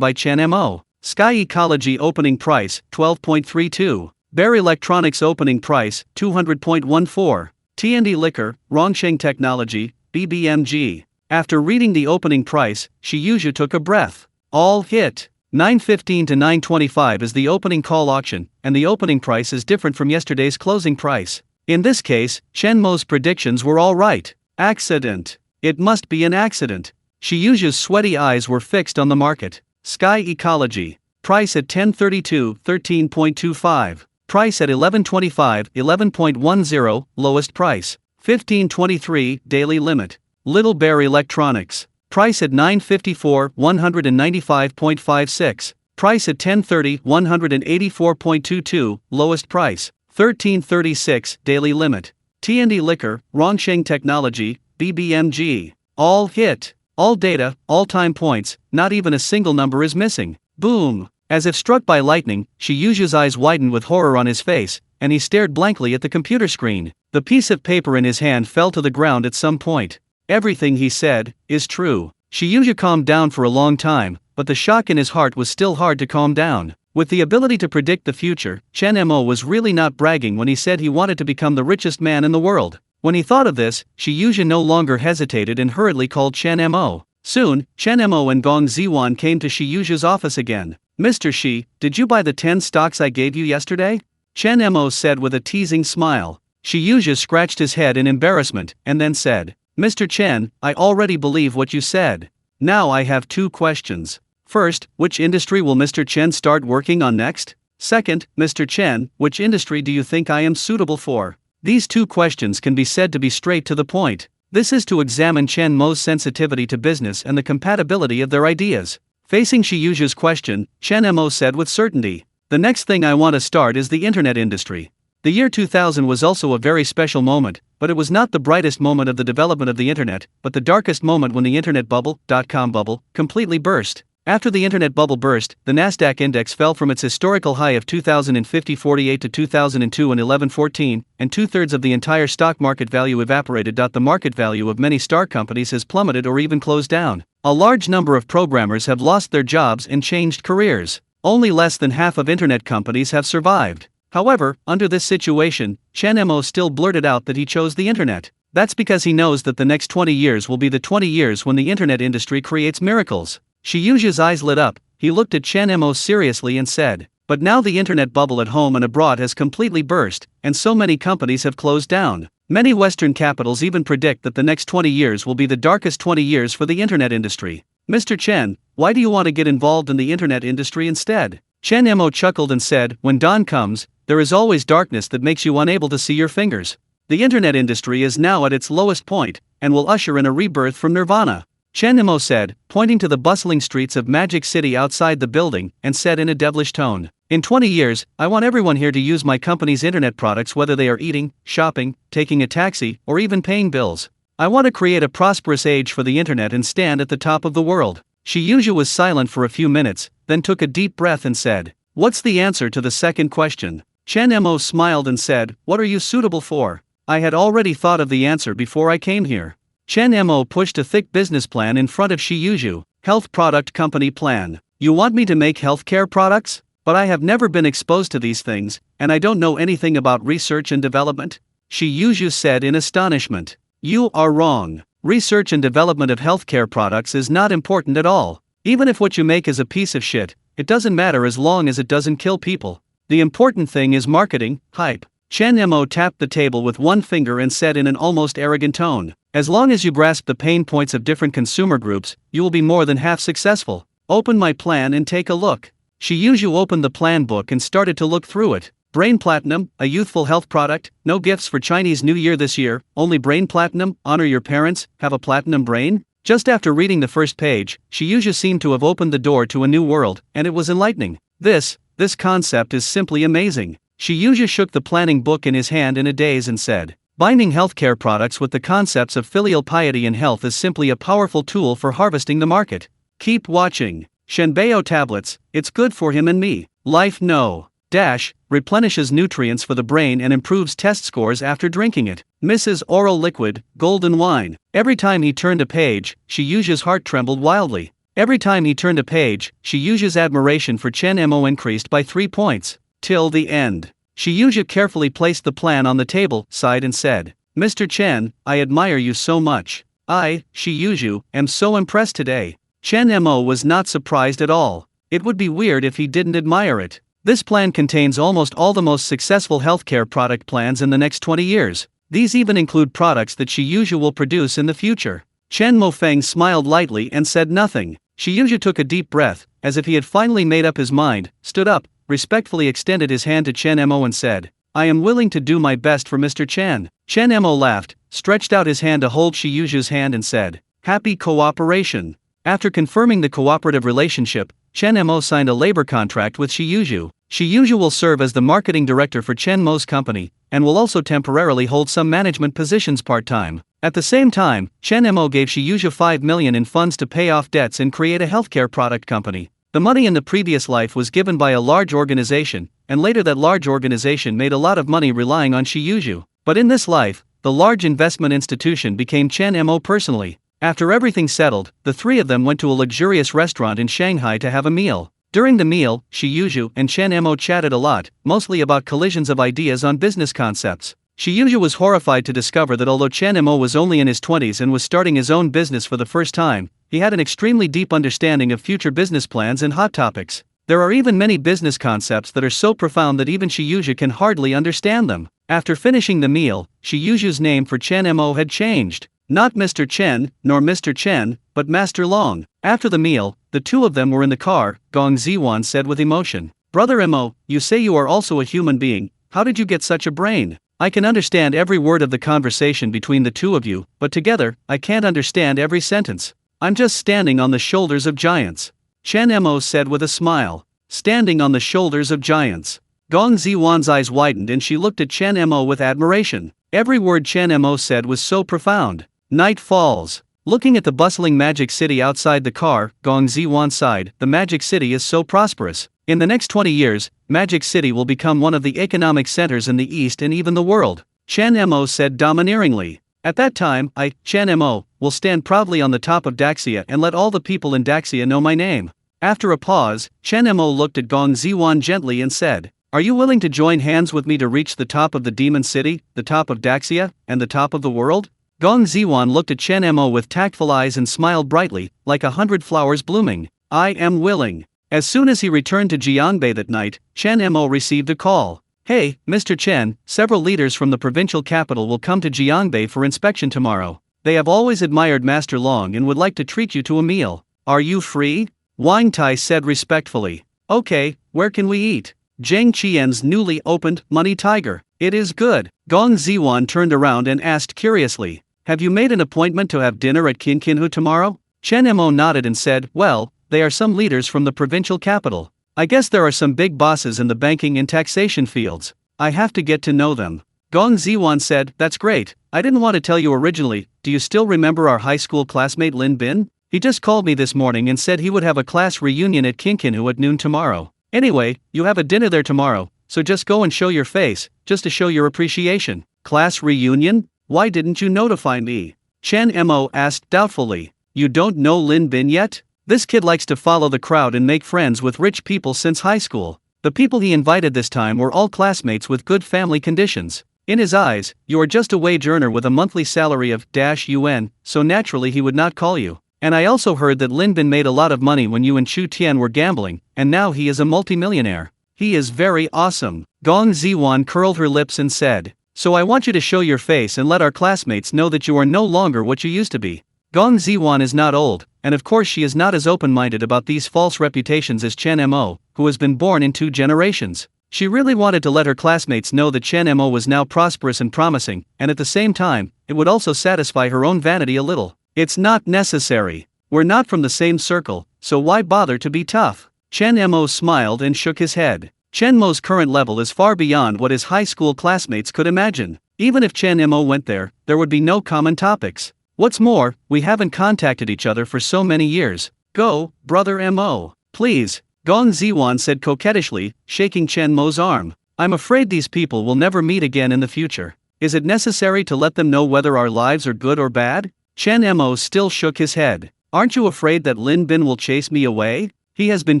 by Chen Mo. Sky Ecology opening price, 12.32. Bear Electronics opening price, 200.14. T&D Liquor, Rongsheng Technology, BBMG. After reading the opening price, Shiyuju took a breath. All hit. 9.15 to 9.25 is the opening call auction, and the opening price is different from yesterday's closing price. In this case, Chen Mo's predictions were all right. Accident. It must be an accident. Shiyuju's sweaty eyes were fixed on the market. Sky Ecology. Price at 10.32, 13.25. Price at 11.25, 11.10, lowest price. 15.23, daily limit. Little Bear Electronics. Price at 9.54, 195.56. Price at 10.30, 184.22, lowest price. 13.36, daily limit. T&D Liquor, Rongsheng Technology, BBMG. All hit. All data, all time points, not even a single number is missing. Boom. As if struck by lightning, Shiyuju's eyes widened with horror on his face, and he stared blankly at the computer screen. The piece of paper in his hand fell to the ground at some point. Everything he said is true. Shiyuju calmed down for a long time, but the shock in his heart was still hard to calm down. With the ability to predict the future, Chen Mo was really not bragging when he said he wanted to become the richest man in the world. When he thought of this, Shiyuju no longer hesitated and hurriedly called Chen Mo. Soon, Chen Mo and Gong Ziwan came to Shiyuju's office again. Mr. Shi, did you buy the 10 stocks I gave you yesterday? Chen Mo said with a teasing smile. Shiyuju scratched his head in embarrassment, and then said, Mr. Chen, I already believe what you said. Now I have 2 questions. First, which industry will Mr. Chen start working on next? Second, Mr. Chen, which industry do you think I am suitable for? These 2 questions can be said to be straight to the point. This is to examine Chen Mo's sensitivity to business and the compatibility of their ideas. Facing Shiyuju's question, Chen Mo said with certainty, the next thing I want to start is the internet industry. The year 2000 was also a very special moment, but it was not the brightest moment of the development of the internet, but the darkest moment when the internet bubble, .com bubble, completely burst. After the internet bubble burst, the Nasdaq index fell from its historical high of 2050-48 to 2002 and 11-14, and two-thirds of the entire stock market value evaporated. The market value of many star companies has plummeted or even closed down. A large number of programmers have lost their jobs and changed careers. Only less than half of internet companies have survived. However, under this situation, Chen Mo still blurted out that he chose the internet. That's because he knows that the next 20 years will be the 20 years when the internet industry creates miracles. Shiyuju's eyes lit up. He looked at Chen Mo seriously and said, "But now the internet bubble at home and abroad has completely burst, and so many companies have closed down. Many Western capitals even predict that the next 20 years will be the darkest 20 years for the internet industry. Mr. Chen, why do you want to get involved in the internet industry instead?" Chen Mo chuckled and said, "When dawn comes, there is always darkness that makes you unable to see your fingers. The internet industry is now at its lowest point, and will usher in a rebirth from nirvana." Chen Mo said, pointing to the bustling streets of Magic City outside the building, and said in a devilish tone, "In 20 years, I want everyone here to use my company's internet products, whether they are eating, shopping, taking a taxi, or even paying bills. I want to create a prosperous age for the internet and stand at the top of the world." Shiyuju was silent for a few minutes, then took a deep breath and said, "What's the answer to the second question?" Chen Mo smiled and said, "What are you suitable for? I had already thought of the answer before I came here." Chen Mo pushed a thick business plan in front of Shiyuju. "Health product company plan. You want me to make healthcare products? But I have never been exposed to these things, and I don't know anything about research and development," Shiyuju said in astonishment. "You are wrong. Research and development of healthcare products is not important at all. Even if what you make is a piece of shit, it doesn't matter as long as it doesn't kill people. The important thing is marketing, hype." Chen Mo tapped the table with one finger and said in an almost arrogant tone, "As long as you grasp the pain points of different consumer groups, you will be more than half successful. Open my plan and take a look." Shiyuju opened the plan book and started to look through it. Brain Platinum, a youthful health product, no gifts for Chinese New Year this year, only Brain Platinum, honor your parents, have a platinum brain? Just after reading the first page, Shiyuju seemed to have opened the door to a new world, and it was enlightening. This concept is simply amazing. Shiyuju shook the planning book in his hand in a daze and said, "Binding healthcare products with the concepts of filial piety and health is simply a powerful tool for harvesting the market. Keep watching. Shenbao tablets, it's good for him and me. Life no. Dash, replenishes nutrients for the brain and improves test scores after drinking it. Mrs. Oral Liquid, golden wine." Every time he turned a page, Shiyuju's heart trembled wildly. Every time he turned a page, Shiyuju's admiration for Chen Mo increased by 3 points. Till the end. Shiyuju carefully placed the plan on the table, sighed and said, "Mr. Chen, I admire you so much. I, Shiyuju, am so impressed today." Chen Mo was not surprised at all. It would be weird if he didn't admire it. This plan contains almost all the most successful healthcare product plans in the next 20 years. These even include products that Shiyuju will produce in the future. Chen Mofeng smiled lightly and said nothing. Shiyuju took a deep breath, as if he had finally made up his mind, stood up, respectfully extended his hand to Chen Mo and said, "I am willing to do my best for Mr. Chen." Chen Mo laughed, stretched out his hand to hold Shiyuju's hand and said, "Happy cooperation." After confirming the cooperative relationship, Chen Mo signed a labor contract with Shiyuju. Shiyuju will serve as the marketing director for Chen Mo's company, and will also temporarily hold some management positions part-time. At the same time, Chen Mo gave Shiyuju 5 million in funds to pay off debts and create a healthcare product company. The money in the previous life was given by a large organization, and later that large organization made a lot of money relying on Shiyuju. But in this life, the large investment institution became Chen Mo personally. After everything settled, the three of them went to a luxurious restaurant in Shanghai to have a meal. During the meal, Shiyuju and Chen Mo chatted a lot, mostly about collisions of ideas on business concepts. Shiyuju was horrified to discover that although Chen Mo was only in his 20s and was starting his own business for the first time, he had an extremely deep understanding of future business plans and hot topics. There are even many business concepts that are so profound that even Shiyuju can hardly understand them. After finishing the meal, Shiyuju's name for Chen Mo had changed. Not Mr. Chen, nor Mr. Chen, but Master Long. After the meal, the two of them were in the car. Gong Ziwan said with emotion, "Brother Mo, you say you are also a human being. How did you get such a brain? I can understand every word of the conversation between the two of you, but together, I can't understand every sentence. I'm just standing on the shoulders of giants." Chen Mo said with a smile. "Standing on the shoulders of giants." Gong Ziwan's eyes widened and she looked at Chen Mo with admiration. Every word Chen Mo said was so profound. Night falls. Looking at the bustling Magic City outside the car, Gong Ziwan sighed, the Magic City is so prosperous. In the next 20 years, Magic City will become one of the economic centers in the East and even the world. Chen Mo said domineeringly. At that time, I, Chen Mo, will stand proudly on the top of Daxia and let all the people in Daxia know my name. After a pause, Chen Mo looked at Gong Ziwan gently and said, are you willing to join hands with me to reach the top of the Demon City, the top of Daxia, and the top of the world? Gong Ziwan looked at Chen Mo with tactful eyes and smiled brightly, like 100 flowers blooming. I am willing. As soon as he returned to Jiangbei that night, Chen Mo received a call. Hey, Mr. Chen, several leaders from the provincial capital will come to Jiangbei for inspection tomorrow. They have always admired Master Long and would like to treat you to a meal. Are you free? Wang Tai said respectfully. Okay, where can we eat? Zhang Qian's newly opened Money Tiger. It is good. Gong Ziwan turned around and asked curiously, have you made an appointment to have dinner at Qinqinhu tomorrow? Chen Mo nodded and said, well, they are some leaders from the provincial capital. I guess there are some big bosses in the banking and taxation fields. I have to get to know them. Gong Ziwan said, that's great. I didn't want to tell you originally, do you still remember our high school classmate Lin Bin? He just called me this morning and said he would have a class reunion at Qinqinhu at noon tomorrow. Anyway, you have a dinner there tomorrow, so just go and show your face, just to show your appreciation. Class reunion? Why didn't you notify me? Chen Mo asked doubtfully. You don't know Lin Bin yet? This kid likes to follow the crowd and make friends with rich people since high school. The people he invited this time were all classmates with good family conditions. In his eyes, you are just a wage earner with a monthly salary of -yuan, so naturally he would not call you. And I also heard that Lin Bin made a lot of money when you and Chu Tian were gambling, and now he is a multimillionaire. He is very awesome. Gong Ziwan curled her lips and said, so I want you to show your face and let our classmates know that you are no longer what you used to be. Gong Ziwan is not old, and of course she is not as open-minded about these false reputations as Chen Mo, who has been born in 2 generations. She really wanted to let her classmates know that Chen Mo was now prosperous and promising, and at the same time, it would also satisfy her own vanity a little. It's not necessary. We're not from the same circle, so why bother to be tough? Chen Mo smiled and shook his head. Chen Mo's current level is far beyond what his high school classmates could imagine. Even if Chen Mo went there, there would be no common topics. What's more, we haven't contacted each other for so many years. Go, brother Mo. Please, Gong Ziwan said coquettishly, shaking Chen Mo's arm. I'm afraid these people will never meet again in the future. Is it necessary to let them know whether our lives are good or bad? Chen Mo still shook his head. Aren't you afraid that Lin Bin will chase me away? He has been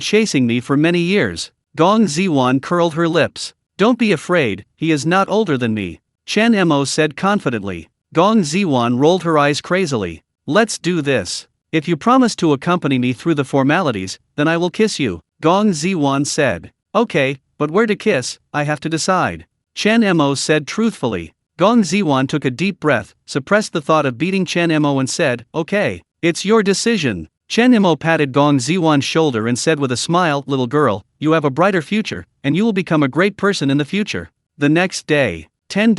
chasing me for many years. Gong Ziwan curled her lips. Don't be afraid, he is not older than me. Chen Mo said confidently. Gong Ziwan rolled her eyes crazily. Let's do this. If you promise to accompany me through the formalities, then I will kiss you, Gong Ziwan said. Okay, but where to kiss, I have to decide. Chen Mo said truthfully. Gong Ziwan took a deep breath, suppressed the thought of beating Chen Mo and said, okay, it's your decision. Chen Mo patted Gong Ziwan's shoulder and said with a smile, little girl, you have a brighter future, and you will become a great person in the future. The next day. 10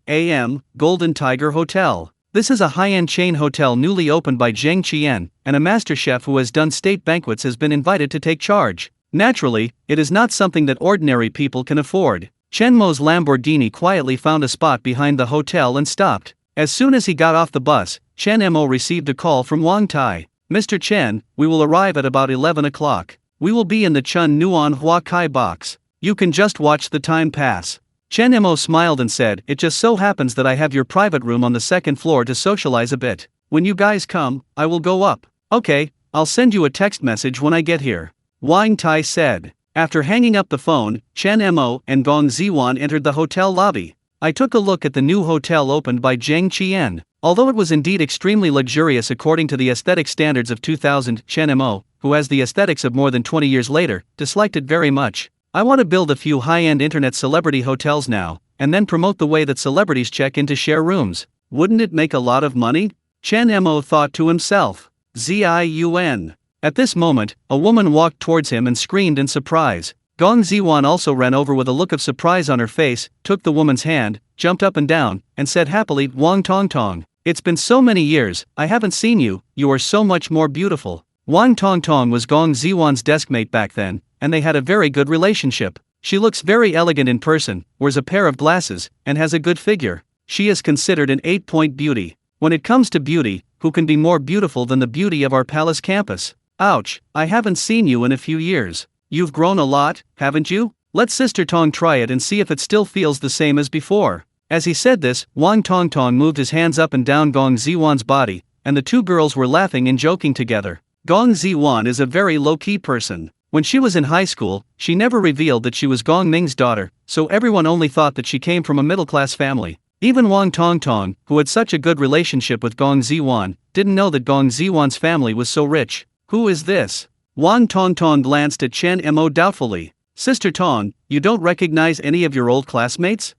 a.m., Golden Tiger Hotel. This is a high-end chain hotel newly opened by Zhang Qian, and a master chef who has done state banquets has been invited to take charge. Naturally, it is not something that ordinary people can afford. Chen Mo's Lamborghini quietly found a spot behind the hotel and stopped. As soon as he got off the bus, Chen Mo received a call from Wang Tai. Mr. Chen, we will arrive at about 11 o'clock. We will be in the Chun Nuan Hua Kai box. You can just watch the time pass. Chen Mo smiled and said, it just so happens that I have your private room on the 2nd floor to socialize a bit. When you guys come, I will go up. Okay, I'll send you a text message when I get here. Wang Tai said. After hanging up the phone, Chen Mo and Gong Ziwan entered the hotel lobby. I took a look at the new hotel opened by Zhang Qian. Although it was indeed extremely luxurious according to the aesthetic standards of 2000, Chen Mo, who has the aesthetics of more than 20 years later, disliked it very much. I want to build a few high-end internet celebrity hotels now, and then promote the way that celebrities check in to share rooms. Wouldn't it make a lot of money? Chen Mo thought to himself. Ziun. At this moment, a woman walked towards him and screamed in surprise. Gong Ziwan also ran over with a look of surprise on her face, took the woman's hand, jumped up and down, and said happily, Wang Tong Tong. It's been so many years, I haven't seen you, you are so much more beautiful. Wang Tong Tong was Gong Ziwan's deskmate back then, and they had a very good relationship. She looks very elegant in person, wears a pair of glasses, and has a good figure. She is considered an 8-point beauty. When it comes to beauty, who can be more beautiful than the beauty of our palace campus? Ouch, I haven't seen you in a few years. You've grown a lot, haven't you? Let Sister Tong try it and see if it still feels the same as before." As he said this, Wang Tongtong moved his hands up and down Gong Ziwan's body, and the two girls were laughing and joking together. Gong Ziwan is a very low-key person. When she was in high school, she never revealed that she was Gong Ming's daughter, so everyone only thought that she came from a middle-class family. Even Wang Tongtong, who had such a good relationship with Gong Ziwan, didn't know that Gong Ziwan's family was so rich. "Who is this?" Wang Tongtong glanced at Chen Mo doubtfully. "Sister Tong, you don't recognize any of your old classmates?"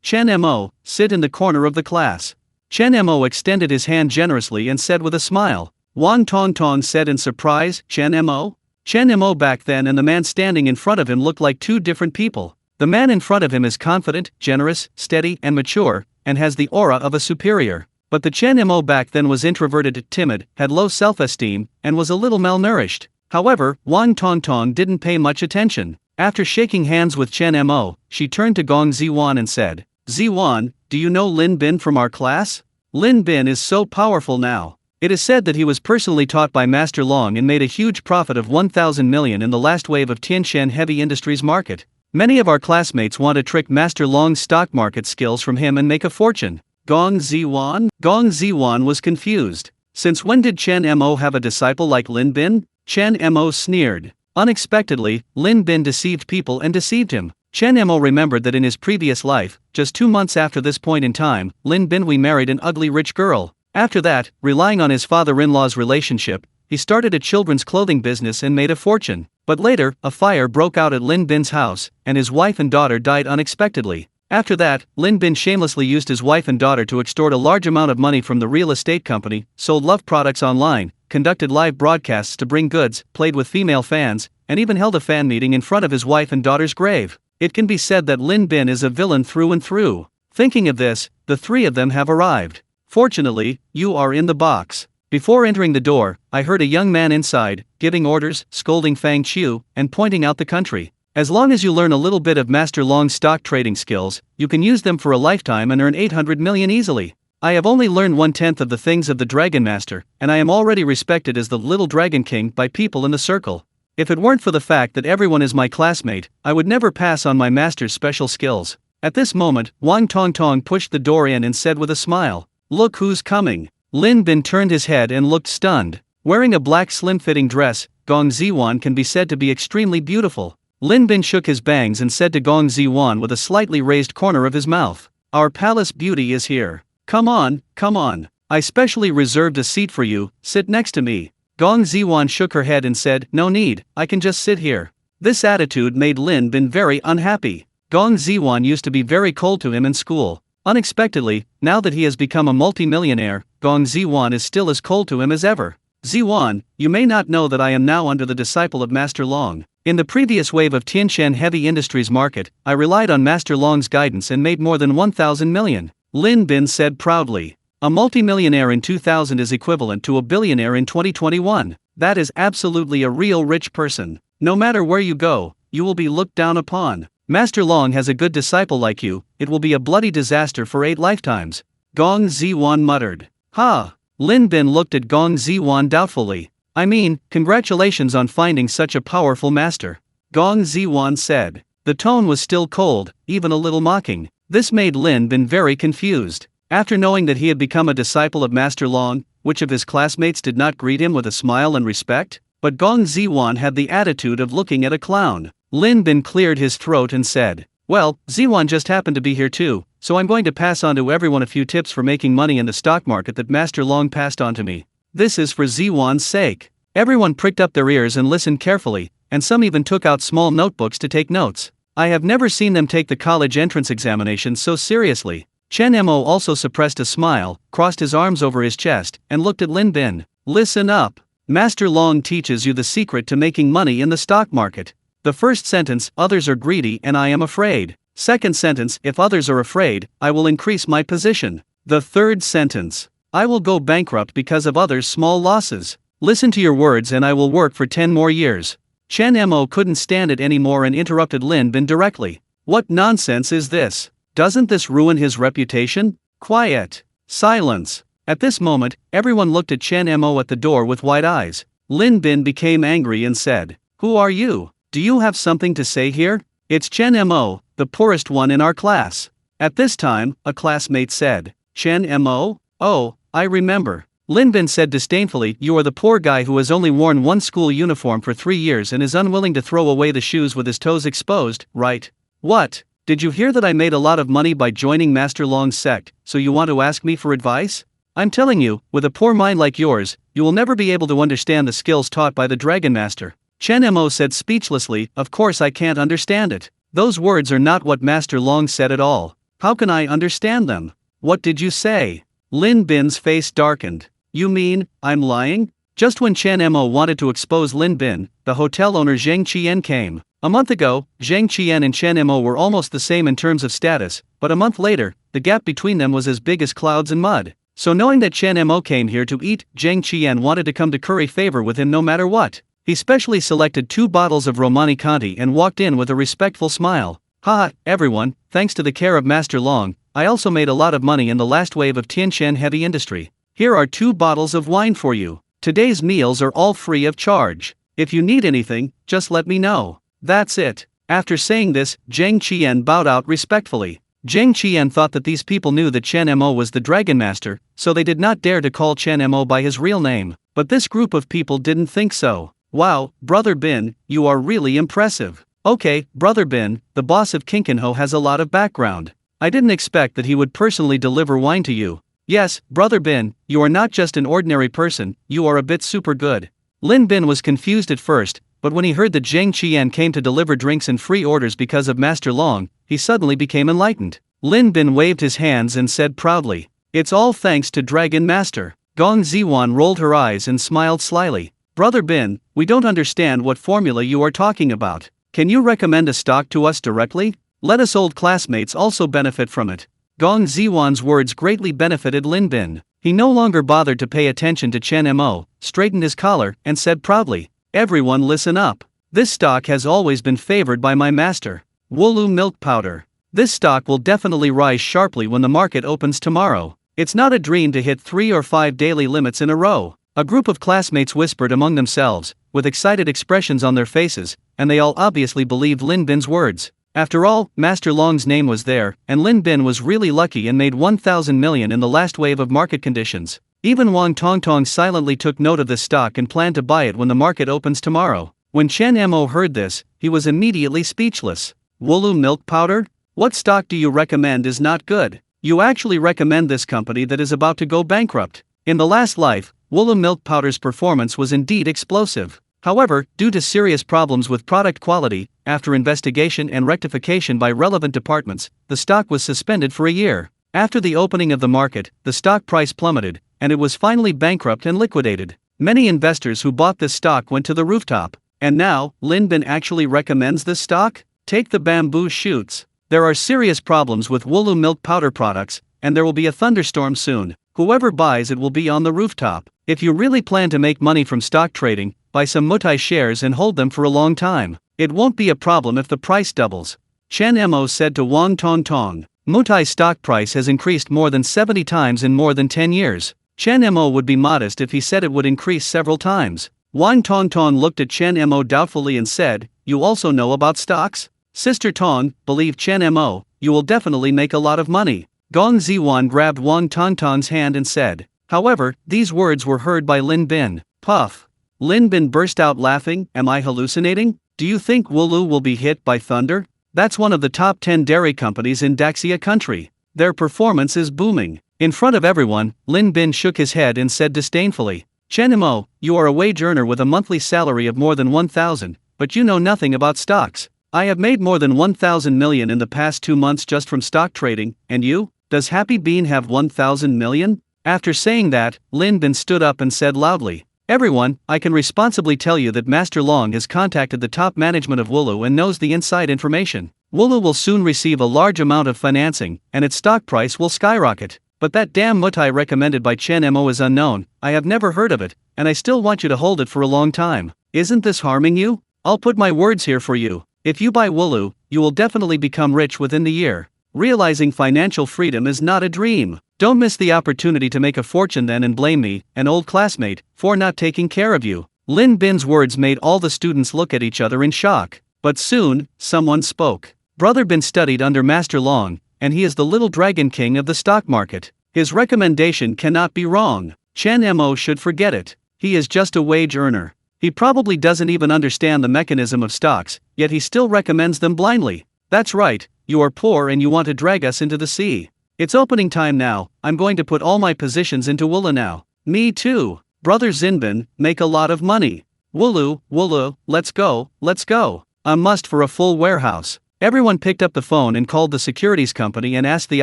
Chen Mo, sit in the corner of the class." Chen Mo extended his hand generously and said with a smile. Wang Tongtong said in surprise, "Chen Mo?" Chen Mo back then and the man standing in front of him looked like two different people. The man in front of him is confident, generous, steady, and mature, and has the aura of a superior. But the Chen Mo back then was introverted, timid, had low self-esteem, and was a little malnourished. However, Wang Tongtong didn't pay much attention. After shaking hands with Chen Mo, she turned to Gong Ziwan and said, "Ziwan, do you know Lin Bin from our class? Lin Bin is so powerful now. It is said that he was personally taught by Master Long and made a huge profit of 1,000 million in the last wave of Tianshan heavy industries market. Many of our classmates want to trick Master Long's stock market skills from him and make a fortune." Gong Ziwan? Gong Ziwan was confused. Since when did Chen Mo have a disciple like Lin Bin? Chen Mo sneered. Unexpectedly, Lin Bin deceived people and deceived him. Chen Mo remembered that in his previous life, just 2 months after this point in time, Lin Bin married an ugly rich girl. After that, relying on his father-in-law's relationship, he started a children's clothing business and made a fortune. But later, a fire broke out at Lin Bin's house, and his wife and daughter died unexpectedly. After that, Lin Bin shamelessly used his wife and daughter to extort a large amount of money from the real estate company, sold love products online, conducted live broadcasts to bring goods, played with female fans, and even held a fan meeting in front of his wife and daughter's grave. It can be said that Lin Bin is a villain through and through. Thinking of this, the three of them have arrived. Fortunately, you are in the box. Before entering the door, I heard a young man inside, giving orders, scolding Fang Qiu, and pointing out the country. As long as you learn a little bit of Master Long's stock trading skills, you can use them for a lifetime and earn 800 million easily. I have only learned 1/10 of the things of the Dragon Master, and I am already respected as the little Dragon King by people in the circle. If it weren't for the fact that everyone is my classmate, I would never pass on my master's special skills." At this moment, Wang Tongtong pushed the door in and said with a smile, "Look who's coming." Lin Bin turned his head and looked stunned. Wearing a black slim-fitting dress, Gong Ziwan can be said to be extremely beautiful. Lin Bin shook his bangs and said to Gong Ziwan with a slightly raised corner of his mouth, "Our palace beauty is here. Come on, come on. I specially reserved a seat for you, sit next to me." Gong Ziwan shook her head and said, "No need, I can just sit here." This attitude made Lin Bin very unhappy. Gong Ziwan used to be very cold to him in school. Unexpectedly, now that he has become a multi-millionaire, Gong Ziwan is still as cold to him as ever. "Ziwan, you may not know that I am now under the disciple of Master Long. In the previous wave of Tianshan heavy industries market, I relied on Master Long's guidance and made more than 1,000 million. Lin Bin said proudly. A multimillionaire in 2000 is equivalent to a billionaire in 2021. That is absolutely a real rich person. No matter where you go, you will be looked down upon. Master Long has a good disciple like you, it will be a bloody disaster for 8 lifetimes. Gong Ziwan muttered. "Ha!" Lin Bin looked at Gong Ziwan doubtfully. "I mean, congratulations on finding such a powerful master." Gong Ziwan said. The tone was still cold, even a little mocking. This made Lin Bin very confused. After knowing that he had become a disciple of Master Long, which of his classmates did not greet him with a smile and respect? But Gong Ziwan had the attitude of looking at a clown. Lin Bin cleared his throat and said, "Well, Ziwan just happened to be here too, so I'm going to pass on to everyone a few tips for making money in the stock market that Master Long passed on to me. This is for Ziwan's sake." Everyone pricked up their ears and listened carefully, and some even took out small notebooks to take notes. I have never seen them take the college entrance examination so seriously. Chen Mo also suppressed a smile, crossed his arms over his chest, and looked at Lin Bin. "Listen up. Master Long teaches you the secret to making money in the stock market. The first sentence, others are greedy and I am afraid. Second sentence, if others are afraid, I will increase my position. The third sentence, I will go bankrupt because of others' small losses. Listen to your words and I will work for 10 more years. Chen Mo couldn't stand it anymore and interrupted Lin Bin directly. "What nonsense is this? Doesn't this ruin his reputation?" "Quiet. Silence. At this moment, everyone looked at Chen Mo at the door with wide eyes. Lin Bin became angry and said, "Who are you? Do you have something to say here?" "It's Chen Mo, the poorest one in our class." At this time, a classmate said, "Chen Mo? Oh, I remember." Lin Bin said disdainfully, "You are the poor guy who has only worn one school uniform for 3 years and is unwilling to throw away the shoes with his toes exposed, right?" "What? Did you hear that I made a lot of money by joining Master Long's sect, so you want to ask me for advice? I'm telling you, with a poor mind like yours, you will never be able to understand the skills taught by the Dragon Master." Chen Mo said speechlessly, "Of course I can't understand it. Those words are not what Master Long said at all. How can I understand them?" "What did you say?" Lin Bin's face darkened. "You mean, I'm lying?" Just when Chen Mo wanted to expose Lin Bin, the hotel owner Zhang Qian came. A month ago, Zhang Qian and Chen Mo were almost the same in terms of status, but a month later, the gap between them was as big as clouds and mud. So knowing that Chen Mo came here to eat, Zhang Qian wanted to come to curry favor with him no matter what. He specially selected 2 bottles of Romani Conti and walked in with a respectful smile. "Haha, everyone, thanks to the care of Master Long, I also made a lot of money in the last wave of Tianshan heavy industry. Here are 2 bottles of wine for you. Today's meals are all free of charge. If you need anything, just let me know." That's it. After saying this, Zhang Qian bowed out respectfully. Zhang Qian thought that these people knew that Chen Mo was the Dragon Master, so they did not dare to call Chen Mo by his real name. But this group of people didn't think so. "Wow, Brother Bin, you are really impressive." "Okay, Brother Bin, the boss of Kinkenho has a lot of background. I didn't expect that he would personally deliver wine to you." "Yes, Brother Bin, you are not just an ordinary person, you are a bit super good." Lin Bin was confused at first, but when he heard that Zhang Qian came to deliver drinks and free orders because of Master Long, he suddenly became enlightened. Lin Bin waved his hands and said proudly, "It's all thanks to Dragon Master." Gong Ziwan rolled her eyes and smiled slyly. "Brother Bin, we don't understand what formula you are talking about. Can you recommend a stock to us directly? Let us old classmates also benefit from it." Gong Ziwan's words greatly benefited Lin Bin. He no longer bothered to pay attention to Chen Mo, straightened his collar, and said proudly, "Everyone listen up. This stock has always been favored by my master. Wooloo milk powder. This stock will definitely rise sharply when the market opens tomorrow. It's not a dream to hit 3 or 5 daily limits in a row." A group of classmates whispered among themselves, with excited expressions on their faces, and they all obviously believed Lin Bin's words. After all, Master Long's name was there, and Lin Bin was really lucky and made 1,000 million in the last wave of market conditions. Even Wang Tongtong silently took note of this stock and planned to buy it when the market opens tomorrow. When Chen Mo heard this, he was immediately speechless. "Wooloo milk powder? What stock do you recommend is not good? You actually recommend this company that is about to go bankrupt." In the last life, Wooloo milk powder's performance was indeed explosive. However, due to serious problems with product quality, after investigation and rectification by relevant departments, the stock was suspended for a year. After the opening of the market, the stock price plummeted, and it was finally bankrupt and liquidated. Many investors who bought this stock went to the rooftop. And now, Lin Bin actually recommends this stock? Take the bamboo shoots. There are serious problems with Wooloo milk powder products, and there will be a thunderstorm soon. Whoever buys it will be on the rooftop. If you really plan to make money from stock trading, buy some Mutai shares and hold them for a long time. It won't be a problem if the price doubles. Chen Mo said to Wang Tongtong. Mutai's stock price has increased more than 70 times in more than 10 years. Chen Mo would be modest if he said it would increase several times. Wang Tongtong looked at Chen Mo doubtfully and said, "You also know about stocks? Sister Tong, believe Chen Mo, you will definitely make a lot of money." Gong Ziwan grabbed Wang Tongtong's hand and said. However, these words were heard by Lin Bin. Puff. Lin Bin burst out laughing. "Am I hallucinating? Do you think Wooloo will be hit by thunder? That's one of the top 10 dairy companies in Daxia country. Their performance is booming." In front of everyone, Lin Bin shook his head and said disdainfully, "Chen Mo, you are a wage earner with a monthly salary of more than 1,000, but you know nothing about stocks. I have made more than 1,000 million in the past 2 months just from stock trading, and you? Does Happy Bean have 1,000 million? After saying that, Lin Bin stood up and said loudly, "Everyone, I can responsibly tell you that Master Long has contacted the top management of Wooloo and knows the inside information. Wooloo will soon receive a large amount of financing, and its stock price will skyrocket. But that damn Mutai recommended by Chen Mo is unknown, I have never heard of it, and I still want you to hold it for a long time. Isn't this harming you? I'll put my words here for you. If you buy Wooloo, you will definitely become rich within the year." realizing financial freedom is not a dream. Don't miss the opportunity to make a fortune then and blame me, an old classmate, for not taking care of you. Lin Bin's words made all the students look at each other in shock. But soon, someone spoke. Brother Bin studied under Master Long, and he is the little dragon king of the stock market. His recommendation cannot be wrong. Chen Mo should forget it. He is just a wage earner. He probably doesn't even understand the mechanism of stocks, yet he still recommends them blindly. That's right, you are poor and you want to drag us into the sea. It's opening time now, I'm going to put all my positions into Wula now. Me too. Brother Zinbin, make a lot of money. Wulu, let's go. A must for a full warehouse. Everyone picked up the phone and called the securities company and asked the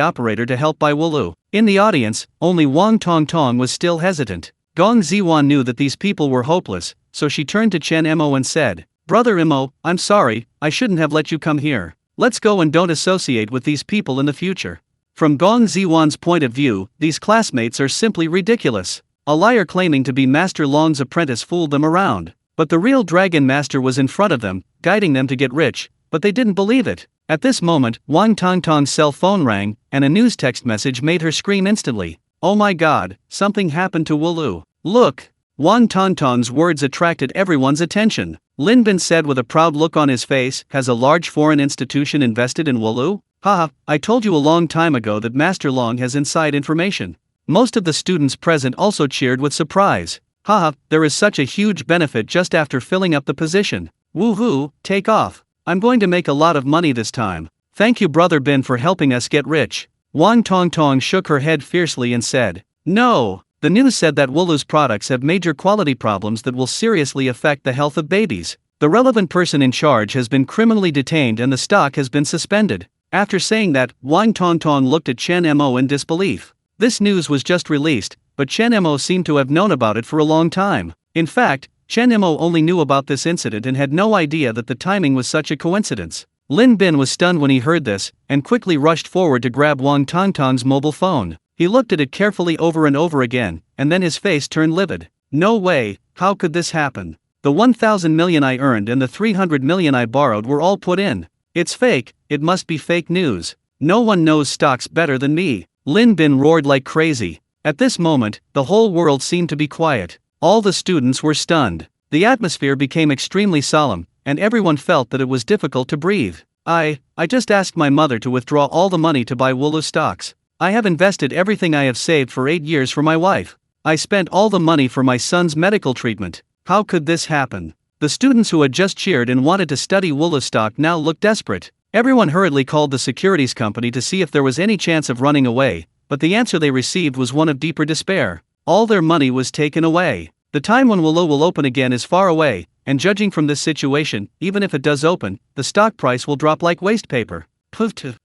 operator to help buy Wulu. In the audience, only Wang Tongtong was still hesitant. Gong Ziwan knew that these people were hopeless, so she turned to Chen Mo and said, Brother Imo, I'm sorry, I shouldn't have let you come here. Let's go and don't associate with these people in the future. From Gong Ziwan's point of view, these classmates are simply ridiculous. A liar claiming to be Master Long's apprentice fooled them around. But the real Dragon Master was in front of them, guiding them to get rich, but they didn't believe it. At this moment, Wang Tongtong's cell phone rang, and a news text message made her scream instantly. Oh my god, something happened to Wulu. Look! Wang Tongtong's words attracted everyone's attention. Lin Bin said with a proud look on his face, has a large foreign institution invested in Wulu? Haha, I told you a long time ago that Master Long has inside information. Most of the students present also cheered with surprise. Haha, there is such a huge benefit just after filling up the position. Woohoo, take off. I'm going to make a lot of money this time. Thank you Brother Bin for helping us get rich. Wang Tongtong shook her head fiercely and said, No. The news said that Wulu's products have major quality problems that will seriously affect the health of babies. The relevant person in charge has been criminally detained and the stock has been suspended. After saying that, Wang Tongtong looked at Chen Mo in disbelief. This news was just released, but Chen Mo seemed to have known about it for a long time. In fact, Chen Mo only knew about this incident and had no idea that the timing was such a coincidence. Lin Bin was stunned when he heard this, and quickly rushed forward to grab Wang Tongtong's mobile phone. He looked at it carefully over and over again, and then his face turned livid. No way, how could this happen? The 1,000 million I earned and the 300 million I borrowed were all put in. It's fake, it must be fake news. No one knows stocks better than me. Lin Bin roared like crazy. At this moment, the whole world seemed to be quiet. All the students were stunned. The atmosphere became extremely solemn, and everyone felt that it was difficult to breathe. I just asked my mother to withdraw all the money to buy Wulu stocks. I have invested everything I have saved for 8 years for my wife. I spent all the money for my son's medical treatment. How could this happen? The students who had just cheered and wanted to study Wulu stock now looked desperate. Everyone hurriedly called the securities company to see if there was any chance of running away, but the answer they received was one of deeper despair. All their money was taken away. The time when Wulu will open again is far away, and judging from this situation, even if it does open, the stock price will drop like waste paper.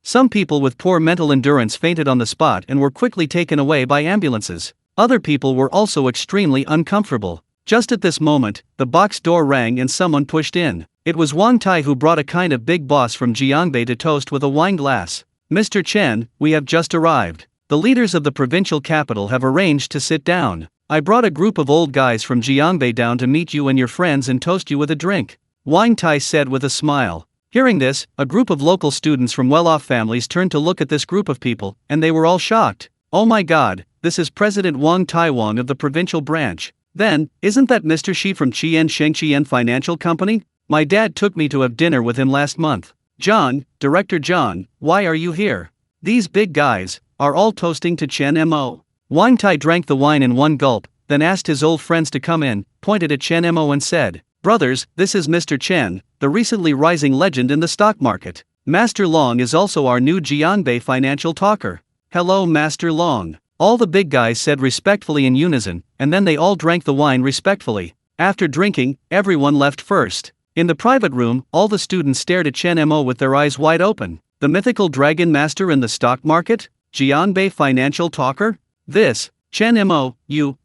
Some people with poor mental endurance fainted on the spot and were quickly taken away by ambulances. Other people were also extremely uncomfortable. Just at this moment, the box door rang and someone pushed in. It was Wang Tai who brought a kind of big boss from Jiangbei to toast with a wine glass. Mr. Chen, we have just arrived. The leaders of the provincial capital have arranged to sit down. I brought a group of old guys from Jiangbei down to meet you and your friends and toast you with a drink. Wang Tai said with a smile. Hearing this, a group of local students from well-off families turned to look at this group of people, and they were all shocked. Oh my god, this is President Wang Taiwang of the provincial branch. Then, isn't that Mr. Shi from Qian Shengqian Financial Company? My dad took me to have dinner with him last month. John, Director John, why are you here? These big guys are all toasting to Chen Mo. Wang Tai drank the wine in one gulp, then asked his old friends to come in, pointed at Chen Mo and said, Brothers, this is Mr. Chen, the recently rising legend in the stock market. Master Long is also our new Jianbei financial talker. Hello Master Long. All the big guys said respectfully in unison, and then they all drank the wine respectfully. After drinking, everyone left first. In the private room, all the students stared at Chen Mo with their eyes wide open. The mythical dragon master in the stock market? Jianbei financial talker? This, Chen Mo,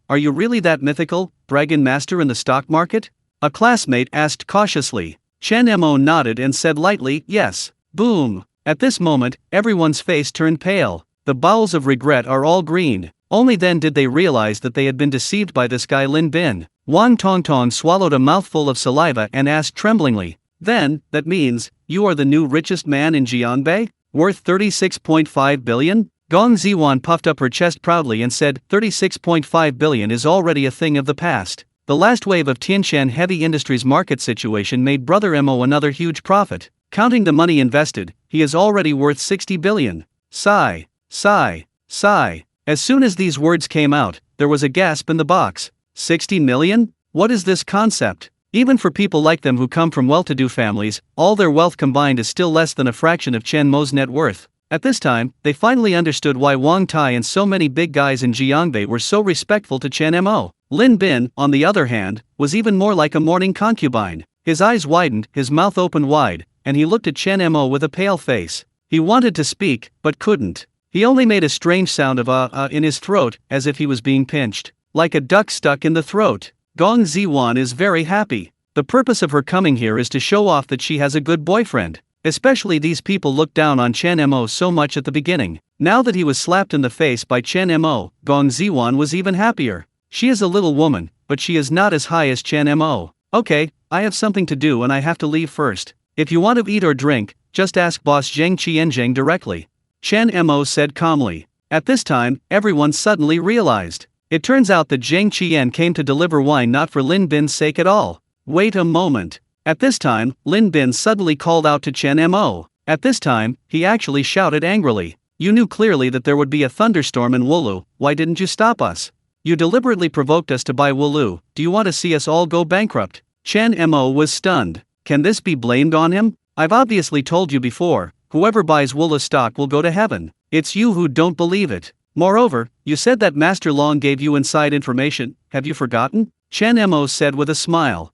are you really that mythical, dragon master in the stock market? A classmate asked cautiously. Chen Mo nodded and said lightly, yes. Boom. At this moment, everyone's face turned pale. The bowels of regret are all green. Only then did they realize that they had been deceived by this guy Lin Bin. Wang Tongtong swallowed a mouthful of saliva and asked tremblingly, Then, that means, you are the new richest man in Jianbei? Worth 36.5 billion? Gong Ziwan puffed up her chest proudly and said, 36.5 billion is already a thing of the past. The last wave of Tianshan Heavy Industries market situation made Brother Mo another huge profit. Counting the money invested, he is already worth 60 billion. Sigh, sigh, sigh. As soon as these words came out, there was a gasp in the box. 60 million? What is this concept? Even for people like them who come from well-to-do families, all their wealth combined is still less than a fraction of Chen Mo's net worth. At this time, they finally understood why Wang Tai and so many big guys in Jiangbei were so respectful to Chen Mo. Lin Bin, on the other hand, was even more like a mourning concubine. His eyes widened, his mouth opened wide, and he looked at Chen Mo with a pale face. He wanted to speak, but couldn't. He only made a strange sound of in his throat, as if he was being pinched. Like a duck stuck in the throat. Gong Ziwan is very happy. The purpose of her coming here is to show off that she has a good boyfriend. Especially these people looked down on Chen Mo so much at the beginning. Now that he was slapped in the face by Chen Mo, Gong Ziwan was even happier. She is a little woman, but she is not as high as Chen Mo. Okay, I have something to do and I have to leave first. If you want to eat or drink, just ask boss Zheng Qianzheng directly. Chen Mo said calmly. At this time, everyone suddenly realized. It turns out that Zheng Qian came to deliver wine not for Lin Bin's sake at all. Wait a moment. At this time, Lin Bin suddenly called out to Chen Mo. At this time, he actually shouted angrily. You knew clearly that there would be a thunderstorm in Wulu, why didn't you stop us? You deliberately provoked us to buy Wulu, do you want to see us all go bankrupt? Chen Mo was stunned. Can this be blamed on him? I've obviously told you before, whoever buys Wulu stock will go to heaven. It's you who don't believe it. Moreover, you said that Master Long gave you inside information, have you forgotten? Chen Mo said with a smile.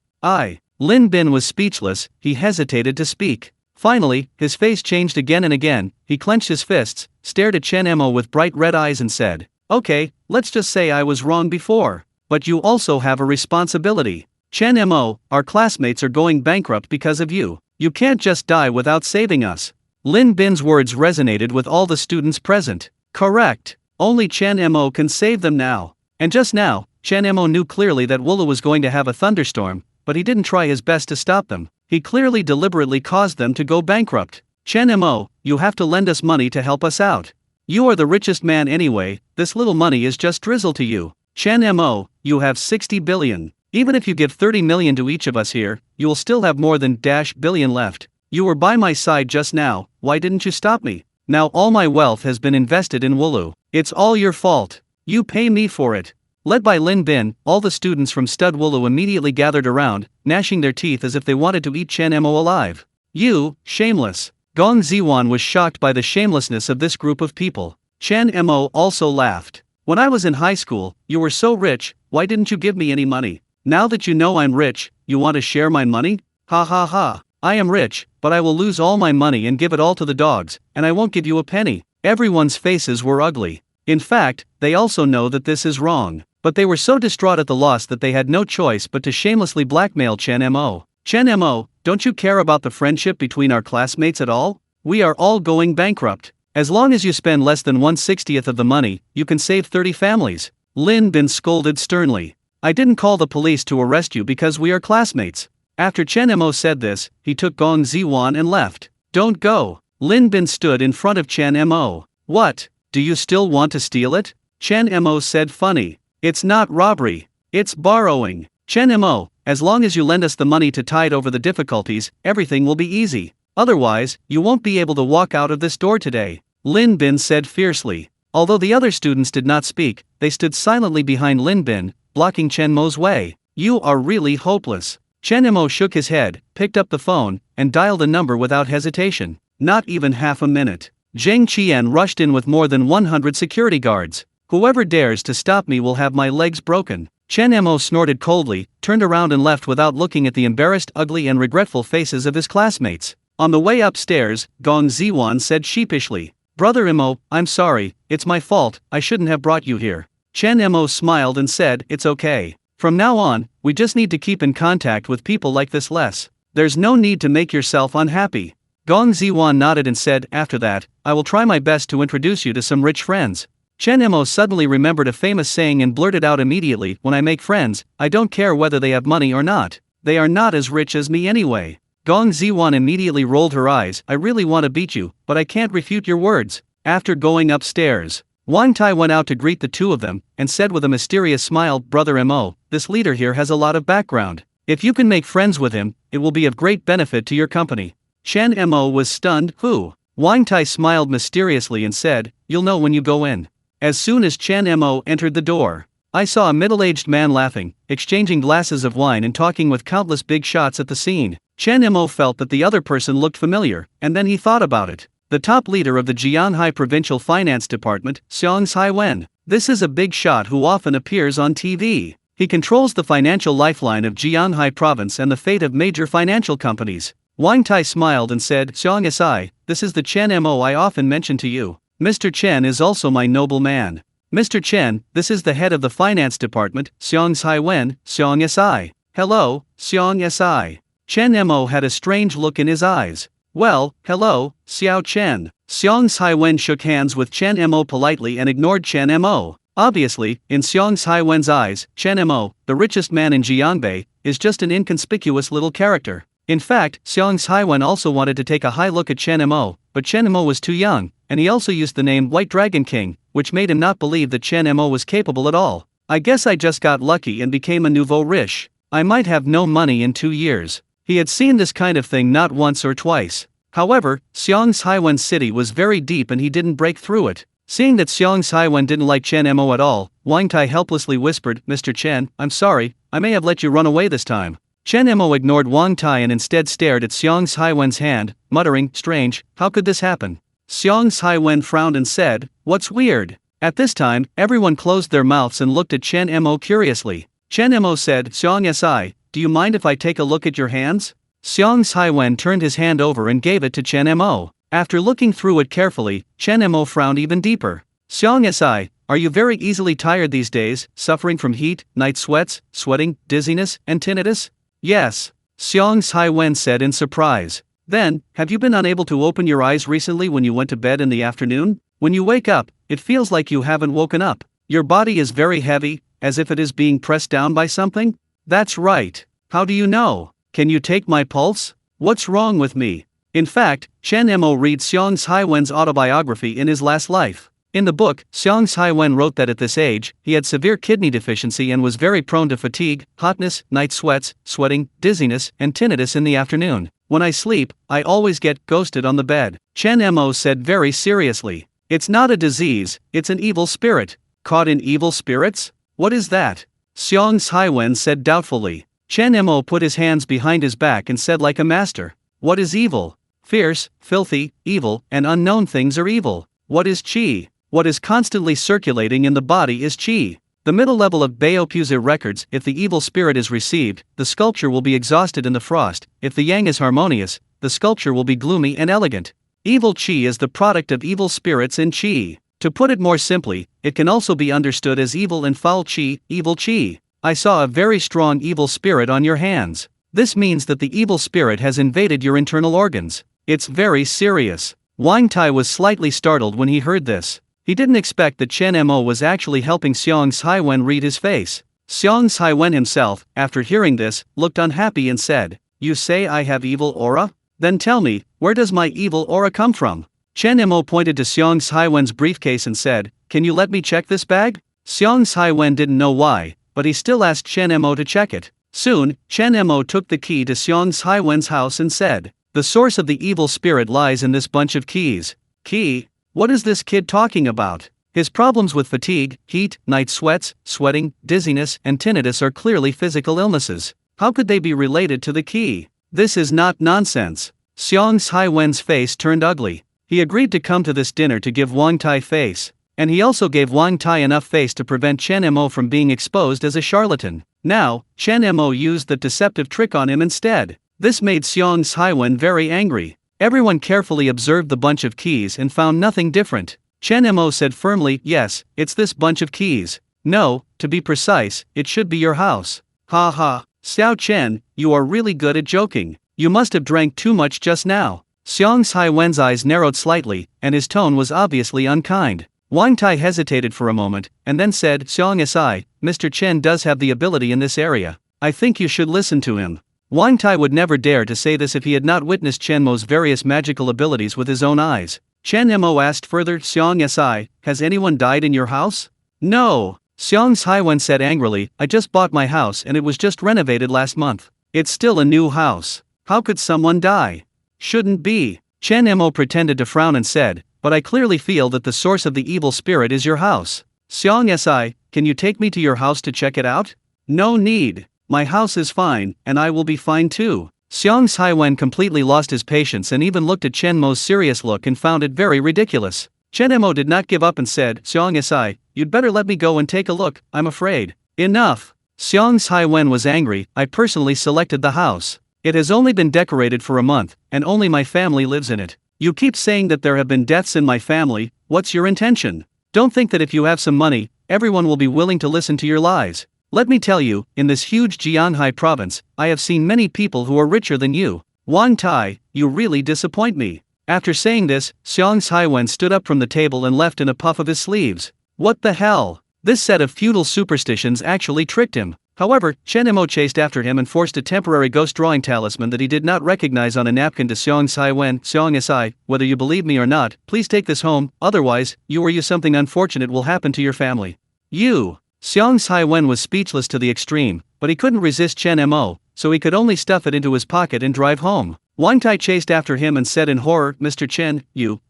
Lin Bin was speechless, he hesitated to speak. Finally, his face changed again and again, he clenched his fists, stared at Chen Mo with bright red eyes and said, okay, let's just say I was wrong before. But you also have a responsibility. Chen Mo, our classmates are going bankrupt because of you. You can't just die without saving us. Lin Bin's words resonated with all the students present. Correct. Only Chen Mo can save them now. And just now, Chen Mo knew clearly that Wulu was going to have a thunderstorm, but he didn't try his best to stop them. He clearly deliberately caused them to go bankrupt. Chen Mo, you have to lend us money to help us out. You are the richest man anyway, this little money is just drizzle to you. Chen Mo, you have 60 billion. Even if you give 30 million to each of us here, you will still have more than billion left. You were by my side just now, why didn't you stop me? Now all my wealth has been invested in Wulu. It's all your fault. You pay me for it. Led by Lin Bin, all the students from Stud Wulu immediately gathered around, gnashing their teeth as if they wanted to eat Chen Mo alive. You, shameless. Gong Ziwan was shocked by the shamelessness of this group of people. Chen Mo also laughed. When I was in high school, you were so rich, why didn't you give me any money? Now that you know I'm rich, you want to share my money? Ha ha ha. I am rich, but I will lose all my money and give it all to the dogs, and I won't give you a penny. Everyone's faces were ugly. In fact, they also know that this is wrong. But they were so distraught at the loss that they had no choice but to shamelessly blackmail Chen Mo. Chen Mo, don't you care about the friendship between our classmates at all? We are all going bankrupt. As long as you spend less than 1/60th of the money, you can save 30 families. Lin Bin scolded sternly. I didn't call the police to arrest you because we are classmates. After Chen Mo said this, he took Gong Ziwan and left. Don't go. Lin Bin stood in front of Chen Mo. What? Do you still want to steal it? Chen Mo said funny. It's not robbery. It's borrowing. Chen Mo, as long as you lend us the money to tide over the difficulties, everything will be easy. Otherwise, you won't be able to walk out of this door today. Lin Bin said fiercely. Although the other students did not speak, they stood silently behind Lin Bin, blocking Chen Mo's way. You are really hopeless. Chen Mo shook his head, picked up the phone, and dialed a number without hesitation. Not even half a minute. Zheng Qian rushed in with more than 100 security guards. Whoever dares to stop me will have my legs broken. Chen Mo snorted coldly, turned around and left without looking at the embarrassed, ugly and regretful faces of his classmates. On the way upstairs, Gong Ziwan said sheepishly, Brother Mo, I'm sorry, it's my fault, I shouldn't have brought you here. Chen Mo smiled and said, it's okay. From now on, we just need to keep in contact with people like this less. There's no need to make yourself unhappy. Gong Ziwan nodded and said, after that, I will try my best to introduce you to some rich friends. Chen Mo suddenly remembered a famous saying and blurted out immediately, when I make friends, I don't care whether they have money or not. They are not as rich as me anyway. Gong Ziwan immediately rolled her eyes. I really want to beat you, but I can't refute your words. After going upstairs, Wang Tai went out to greet the two of them, and said with a mysterious smile, Brother Mo, this leader here has a lot of background. If you can make friends with him, it will be of great benefit to your company. Chen Mo was stunned. Who? Wang Tai smiled mysteriously and said, you'll know when you go in. As soon as Chen Mo entered the door, I saw a middle-aged man laughing, exchanging glasses of wine and talking with countless big shots at the scene. Chen Mo felt that the other person looked familiar, and then he thought about it. The top leader of the Jianhai Provincial Finance Department, Xiang Haiwen. This is a big shot who often appears on TV. He controls the financial lifeline of Jianhai Province and the fate of major financial companies. Wang Tai smiled and said, Xiang Sai, this is the Chen Mo I often mention to you. Mr. Chen is also my noble man. Mr. Chen, this is the head of the finance department, Xiang Haiwen, Xiang Sai. Hello, Xiang Sai. Chen Mo had a strange look in his eyes. Well, hello, Xiao Chen. Xiang Haiwen shook hands with Chen Mo politely and ignored Chen Mo. Obviously, in Xiang Haiwen's eyes, Chen Mo, the richest man in Jianbei, is just an inconspicuous little character. In fact, Xiang Haiwen also wanted to take a high look at Chen Mo, but Chen Mo was too young, and he also used the name White Dragon King, which made him not believe that Chen Mo was capable at all. I guess I just got lucky and became a nouveau riche. I might have no money in 2 years. He had seen this kind of thing not once or twice. However, Xiang Haiwen's city was very deep and he didn't break through it. Seeing that Xiang Haiwen didn't like Chen Mo at all, Wang Tai helplessly whispered, Mr. Chen, I'm sorry, I may have let you run away this time. Chen Mo ignored Wang Tai and instead stared at Xiang Haiwen's hand, muttering, strange, how could this happen? Xiang Haiwen frowned and said, what's weird? At this time, everyone closed their mouths and looked at Chen Mo curiously. Chen Mo said, Xiang Sai, do you mind if I take a look at your hands? Xiang Haiwen turned his hand over and gave it to Chen Mo. After looking through it carefully, Chen Mo frowned even deeper. Xiang Sai, are you very easily tired these days, suffering from heat, night sweats, sweating, dizziness, and tinnitus? Yes. Xiang Haiwen said in surprise. Then, have you been unable to open your eyes recently when you went to bed in the afternoon? When you wake up, it feels like you haven't woken up. Your body is very heavy, as if it is being pressed down by something? That's right. How do you know? Can you take my pulse? What's wrong with me? In fact, Chen Mo read Xiang Haiwen's autobiography in his last life. In the book, Xiang Haiwen wrote that at this age, he had severe kidney deficiency and was very prone to fatigue, hotness, night sweats, sweating, dizziness, and tinnitus in the afternoon. When I sleep, I always get ghosted on the bed. Chen Mo said very seriously. It's not a disease, it's an evil spirit. Caught in evil spirits? What is that? Xiang Haiwen said doubtfully. Chen Mo put his hands behind his back and said like a master. What is evil? Fierce, filthy, evil, and unknown things are evil. What is qi? What is constantly circulating in the body is qi. The middle level of Baopuzi records, if the evil spirit is received, the sculpture will be exhausted in the frost. If the yang is harmonious, the sculpture will be gloomy and elegant. Evil qi is the product of evil spirits and qi. To put it more simply, it can also be understood as evil and foul qi, evil qi. I saw a very strong evil spirit on your hands. This means that the evil spirit has invaded your internal organs. It's very serious. Wang Tai was slightly startled when he heard this. He didn't expect that Chen Mo was actually helping Xiang Haiwen read his face. Xiang Haiwen himself, after hearing this, looked unhappy and said, You say I have evil aura? Then tell me, where does my evil aura come from? Chen Mo pointed to Xiang Haiwen's briefcase and said, Can you let me check this bag? Xiang Haiwen didn't know why, but he still asked Chen Mo to check it. Soon, Chen Mo took the key to Xiang Haiwen's house and said, The source of the evil spirit lies in this bunch of keys. Key? What is this kid talking about? His problems with fatigue, heat, night sweats, sweating, dizziness, and tinnitus are clearly physical illnesses. How could they be related to the key? This is not nonsense. Xiang Haiwen's face turned ugly. He agreed to come to this dinner to give Wang Tai face. And he also gave Wang Tai enough face to prevent Chen Mo from being exposed as a charlatan. Now, Chen Mo used the deceptive trick on him instead. This made Xiang Haiwen very angry. Everyone carefully observed the bunch of keys and found nothing different. Chen Mo said firmly, Yes, it's this bunch of keys. No, to be precise, it should be your house. Ha ha, Xiao Chen, you are really good at joking. You must have drank too much just now. Xiang Haiwen's eyes narrowed slightly, and his tone was obviously unkind. Wang Tai hesitated for a moment, and then said, Xiang Sai, Mr. Chen does have the ability in this area. I think you should listen to him. Wang Tai would never dare to say this if he had not witnessed Chen Mo's various magical abilities with his own eyes. Chen Mo asked further, Xiong Si, has anyone died in your house? No, Xiong Haiwen said angrily, I just bought my house and it was just renovated last month. It's still a new house. How could someone die? Shouldn't be. Chen Mo pretended to frown and said, but I clearly feel that the source of the evil spirit is your house. Xiong Si, can you take me to your house to check it out? No need. My house is fine, and I will be fine too. Xiong Haiwen completely lost his patience and even looked at Chen Mo's serious look and found it very ridiculous. Chen Mo did not give up and said, Xiong Si, you'd better let me go and take a look, I'm afraid. Enough. Xiong Haiwen was angry, I personally selected the house. It has only been decorated for a month, and only my family lives in it. You keep saying that there have been deaths in my family, what's your intention? Don't think that if you have some money, everyone will be willing to listen to your lies. Let me tell you, in this huge Jianhai province, I have seen many people who are richer than you. Wang Tai, you really disappoint me. After saying this, Xiong Haiwen stood up from the table and left in a puff of his sleeves. What the hell? This set of feudal superstitions actually tricked him. However, Chen Mo chased after him and forced a temporary ghost drawing talisman that he did not recognize on a napkin to Xiong Haiwen. Xiong Si, whether you believe me or not, please take this home, otherwise, you or something unfortunate will happen to your family. You. Xiong Haiwen was speechless to the extreme, but he couldn't resist Chen Mo, so he could only stuff it into his pocket and drive home. Wang Tai chased after him and said in horror, Mr. Chen,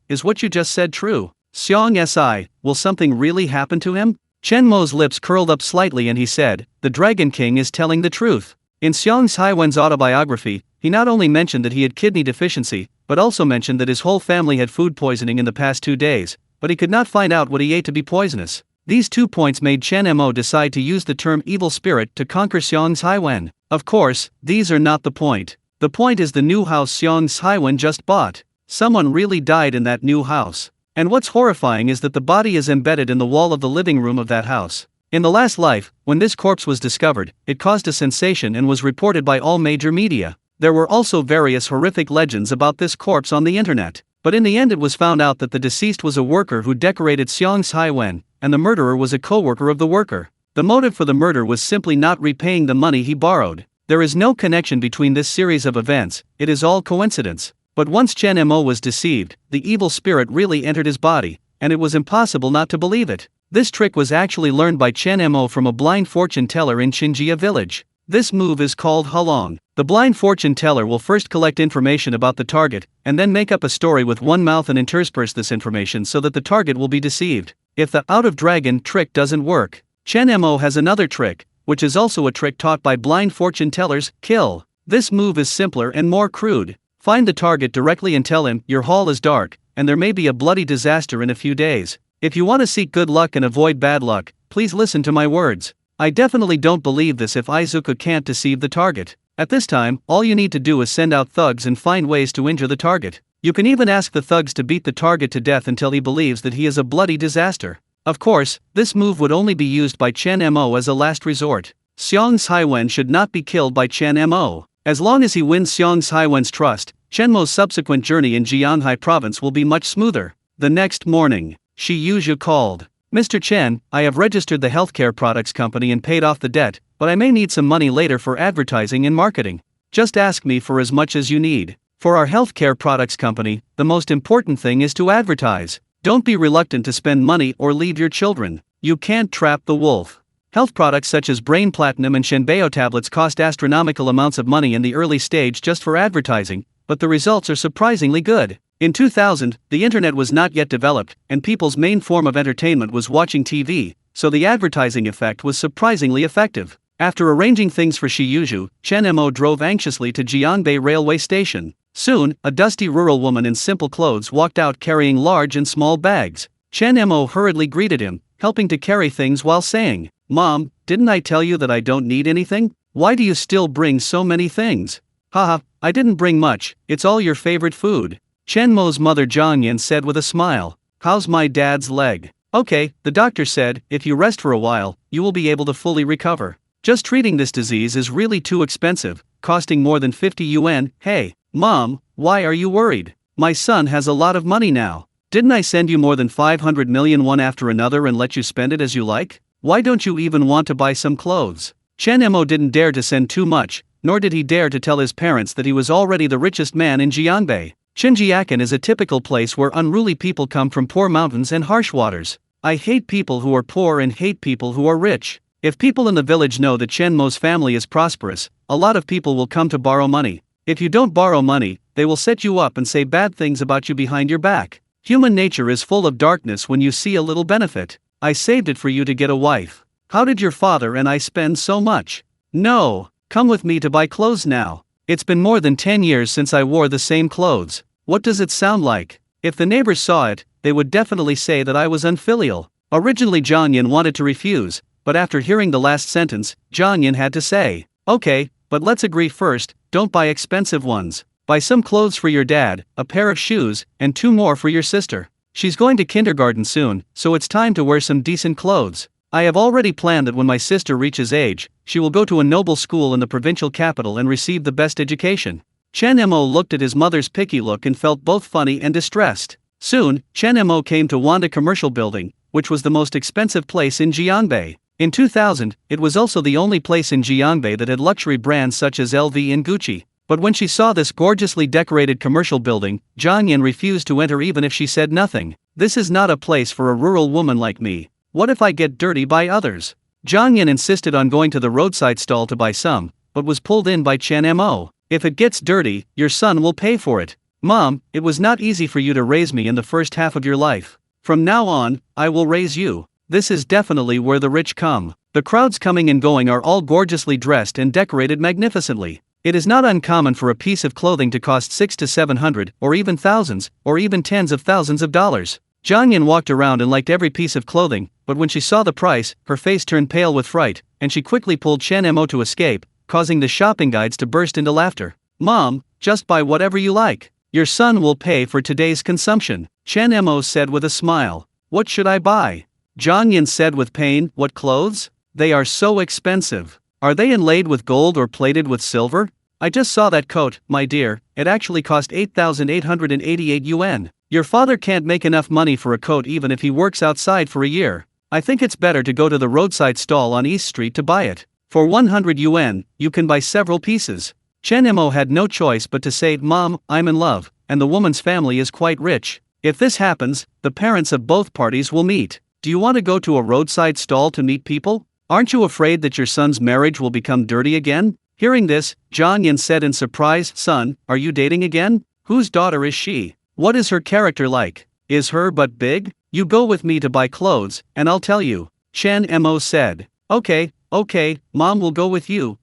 is what you just said true? Xiong Si, will something really happen to him? Chen Mo's lips curled up slightly and he said, the Dragon King is telling the truth. In Xiong Haiwen's autobiography, he not only mentioned that he had kidney deficiency, but also mentioned that his whole family had food poisoning in the past 2 days, but he could not find out what he ate to be poisonous. These 2 points made Chen Mo decide to use the term evil spirit to conquer Xiong Haiwen. Of course, these are not the point. The point is the new house Xiong Haiwen just bought. Someone really died in that new house. And what's horrifying is that the body is embedded in the wall of the living room of that house. In the last life, when this corpse was discovered, it caused a sensation and was reported by all major media. There were also various horrific legends about this corpse on the internet. But in the end it was found out that the deceased was a worker who decorated Xiong Haiwen, and the murderer was a co-worker of the worker. The motive for the murder was simply not repaying the money he borrowed. There is no connection between this series of events, it is all coincidence. But once Chen Mo was deceived, the evil spirit really entered his body, and it was impossible not to believe it. This trick was actually learned by Chen Mo from a blind fortune teller in Qinjia village. This move is called Halong. The blind fortune teller will first collect information about the target, and then make up a story with one mouth and intersperse this information so that the target will be deceived. If the out-of-dragon trick doesn't work, Chen Mo has another trick, which is also a trick taught by blind fortune tellers, kill. This move is simpler and more crude. Find the target directly and tell him, your hall is dark, and there may be a bloody disaster in a few days. If you want to seek good luck and avoid bad luck, please listen to my words. I definitely don't believe this if Izuka can't deceive the target. At this time, all you need to do is send out thugs and find ways to injure the target. You can even ask the thugs to beat the target to death until he believes that he is a bloody disaster. Of course, this move would only be used by Chen Mo as a last resort. Xiong Haiwen should not be killed by Chen Mo. As long as he wins Xiong Haiwen's trust, Chen Mo's subsequent journey in Jianhai province will be much smoother. The next morning, Shi Yuzhu called. Mr. Chen, I have registered the healthcare products company and paid off the debt, but I may need some money later for advertising and marketing. Just ask me for as much as you need. For our healthcare products company, the most important thing is to advertise. Don't be reluctant to spend money or leave your children. You can't trap the wolf. Health products such as brain platinum and Shenbao tablets cost astronomical amounts of money in the early stage just for advertising, but the results are surprisingly good. In 2000, the internet was not yet developed, and people's main form of entertainment was watching TV, so the advertising effect was surprisingly effective. After arranging things for Shi Yuzhu, Chen Mo drove anxiously to Jiangbei railway station. Soon, a dusty rural woman in simple clothes walked out carrying large and small bags. Chen Mo hurriedly greeted him, helping to carry things while saying, Mom, didn't I tell you that I don't need anything? Why do you still bring so many things? Haha, I didn't bring much, it's all your favorite food. Chen Mo's mother Zhang Yan said with a smile, how's my dad's leg? Okay, the doctor said, if you rest for a while, you will be able to fully recover. Just treating this disease is really too expensive, costing more than 50 yuan. Hey, Mom, why are you worried? My son has a lot of money now. Didn't I send you more than 500 million one after another and let you spend it as you like? Why don't you even want to buy some clothes? Chen Mo didn't dare to send too much, nor did he dare to tell his parents that he was already the richest man in Jiangbei. Xinjiakan is a typical place where unruly people come from poor mountains and harsh waters. I hate people who are poor and hate people who are rich. If people in the village know that Chen Mo's family is prosperous, a lot of people will come to borrow money. If you don't borrow money, they will set you up and say bad things about you behind your back. Human nature is full of darkness when you see a little benefit. I saved it for you to get a wife. How did your father and I spend so much? No, come with me to buy clothes now. It's been more than 10 years since I wore the same clothes. What does it sound like? If the neighbors saw it, they would definitely say that I was unfilial. Originally Zhang Yan wanted to refuse, but after hearing the last sentence, Zhang Yan had to say, okay, but let's agree first, don't buy expensive ones. Buy some clothes for your dad, a pair of shoes, and 2 more for your sister. She's going to kindergarten soon, so it's time to wear some decent clothes. I have already planned that when my sister reaches age, she will go to a noble school in the provincial capital and receive the best education. Chen Mo looked at his mother's picky look and felt both funny and distressed. Soon, Chen Mo came to Wanda Commercial Building, which was the most expensive place in Jiangbei. In 2000, it was also the only place in Jiangbei that had luxury brands such as LV and Gucci. But when she saw this gorgeously decorated commercial building, Zhang Yan refused to enter even if she said nothing. This is not a place for a rural woman like me. What if I get dirty by others? Zhang Yan insisted on going to the roadside stall to buy some, but was pulled in by Chen Mo. If it gets dirty, your son will pay for it. Mom, it was not easy for you to raise me in the first half of your life. From now on, I will raise you. This is definitely where the rich come. The crowds coming and going are all gorgeously dressed and decorated magnificently. It is not uncommon for a piece of clothing to cost 600 to 700, or even thousands, or even tens of thousands of dollars. Zhang Yan walked around and liked every piece of clothing, but when she saw the price, her face turned pale with fright, and she quickly pulled Chen Mo to escape, causing the shopping guides to burst into laughter. Mom, just buy whatever you like. Your son will pay for today's consumption, Chen Mo said with a smile. What should I buy? Zhang Yan said with pain, what clothes? They are so expensive. Are they inlaid with gold or plated with silver? I just saw that coat, my dear, it actually cost 8,888 yuan. Your father can't make enough money for a coat even if he works outside for a year. I think it's better to go to the roadside stall on East Street to buy it. For 100 yuan, you can buy several pieces. Chen Mo had no choice but to say, Mom, I'm in love, and the woman's family is quite rich. If this happens, the parents of both parties will meet. Do you want to go to a roadside stall to meet people? Aren't you afraid that your son's marriage will become dirty again? Hearing this, Zhang Yan said in surprise, Son, are you dating again? Whose daughter is she? What is her character like? Is her butt big? You go with me to buy clothes, and I'll tell you. Chen Mo said. Okay, Mom will go with you,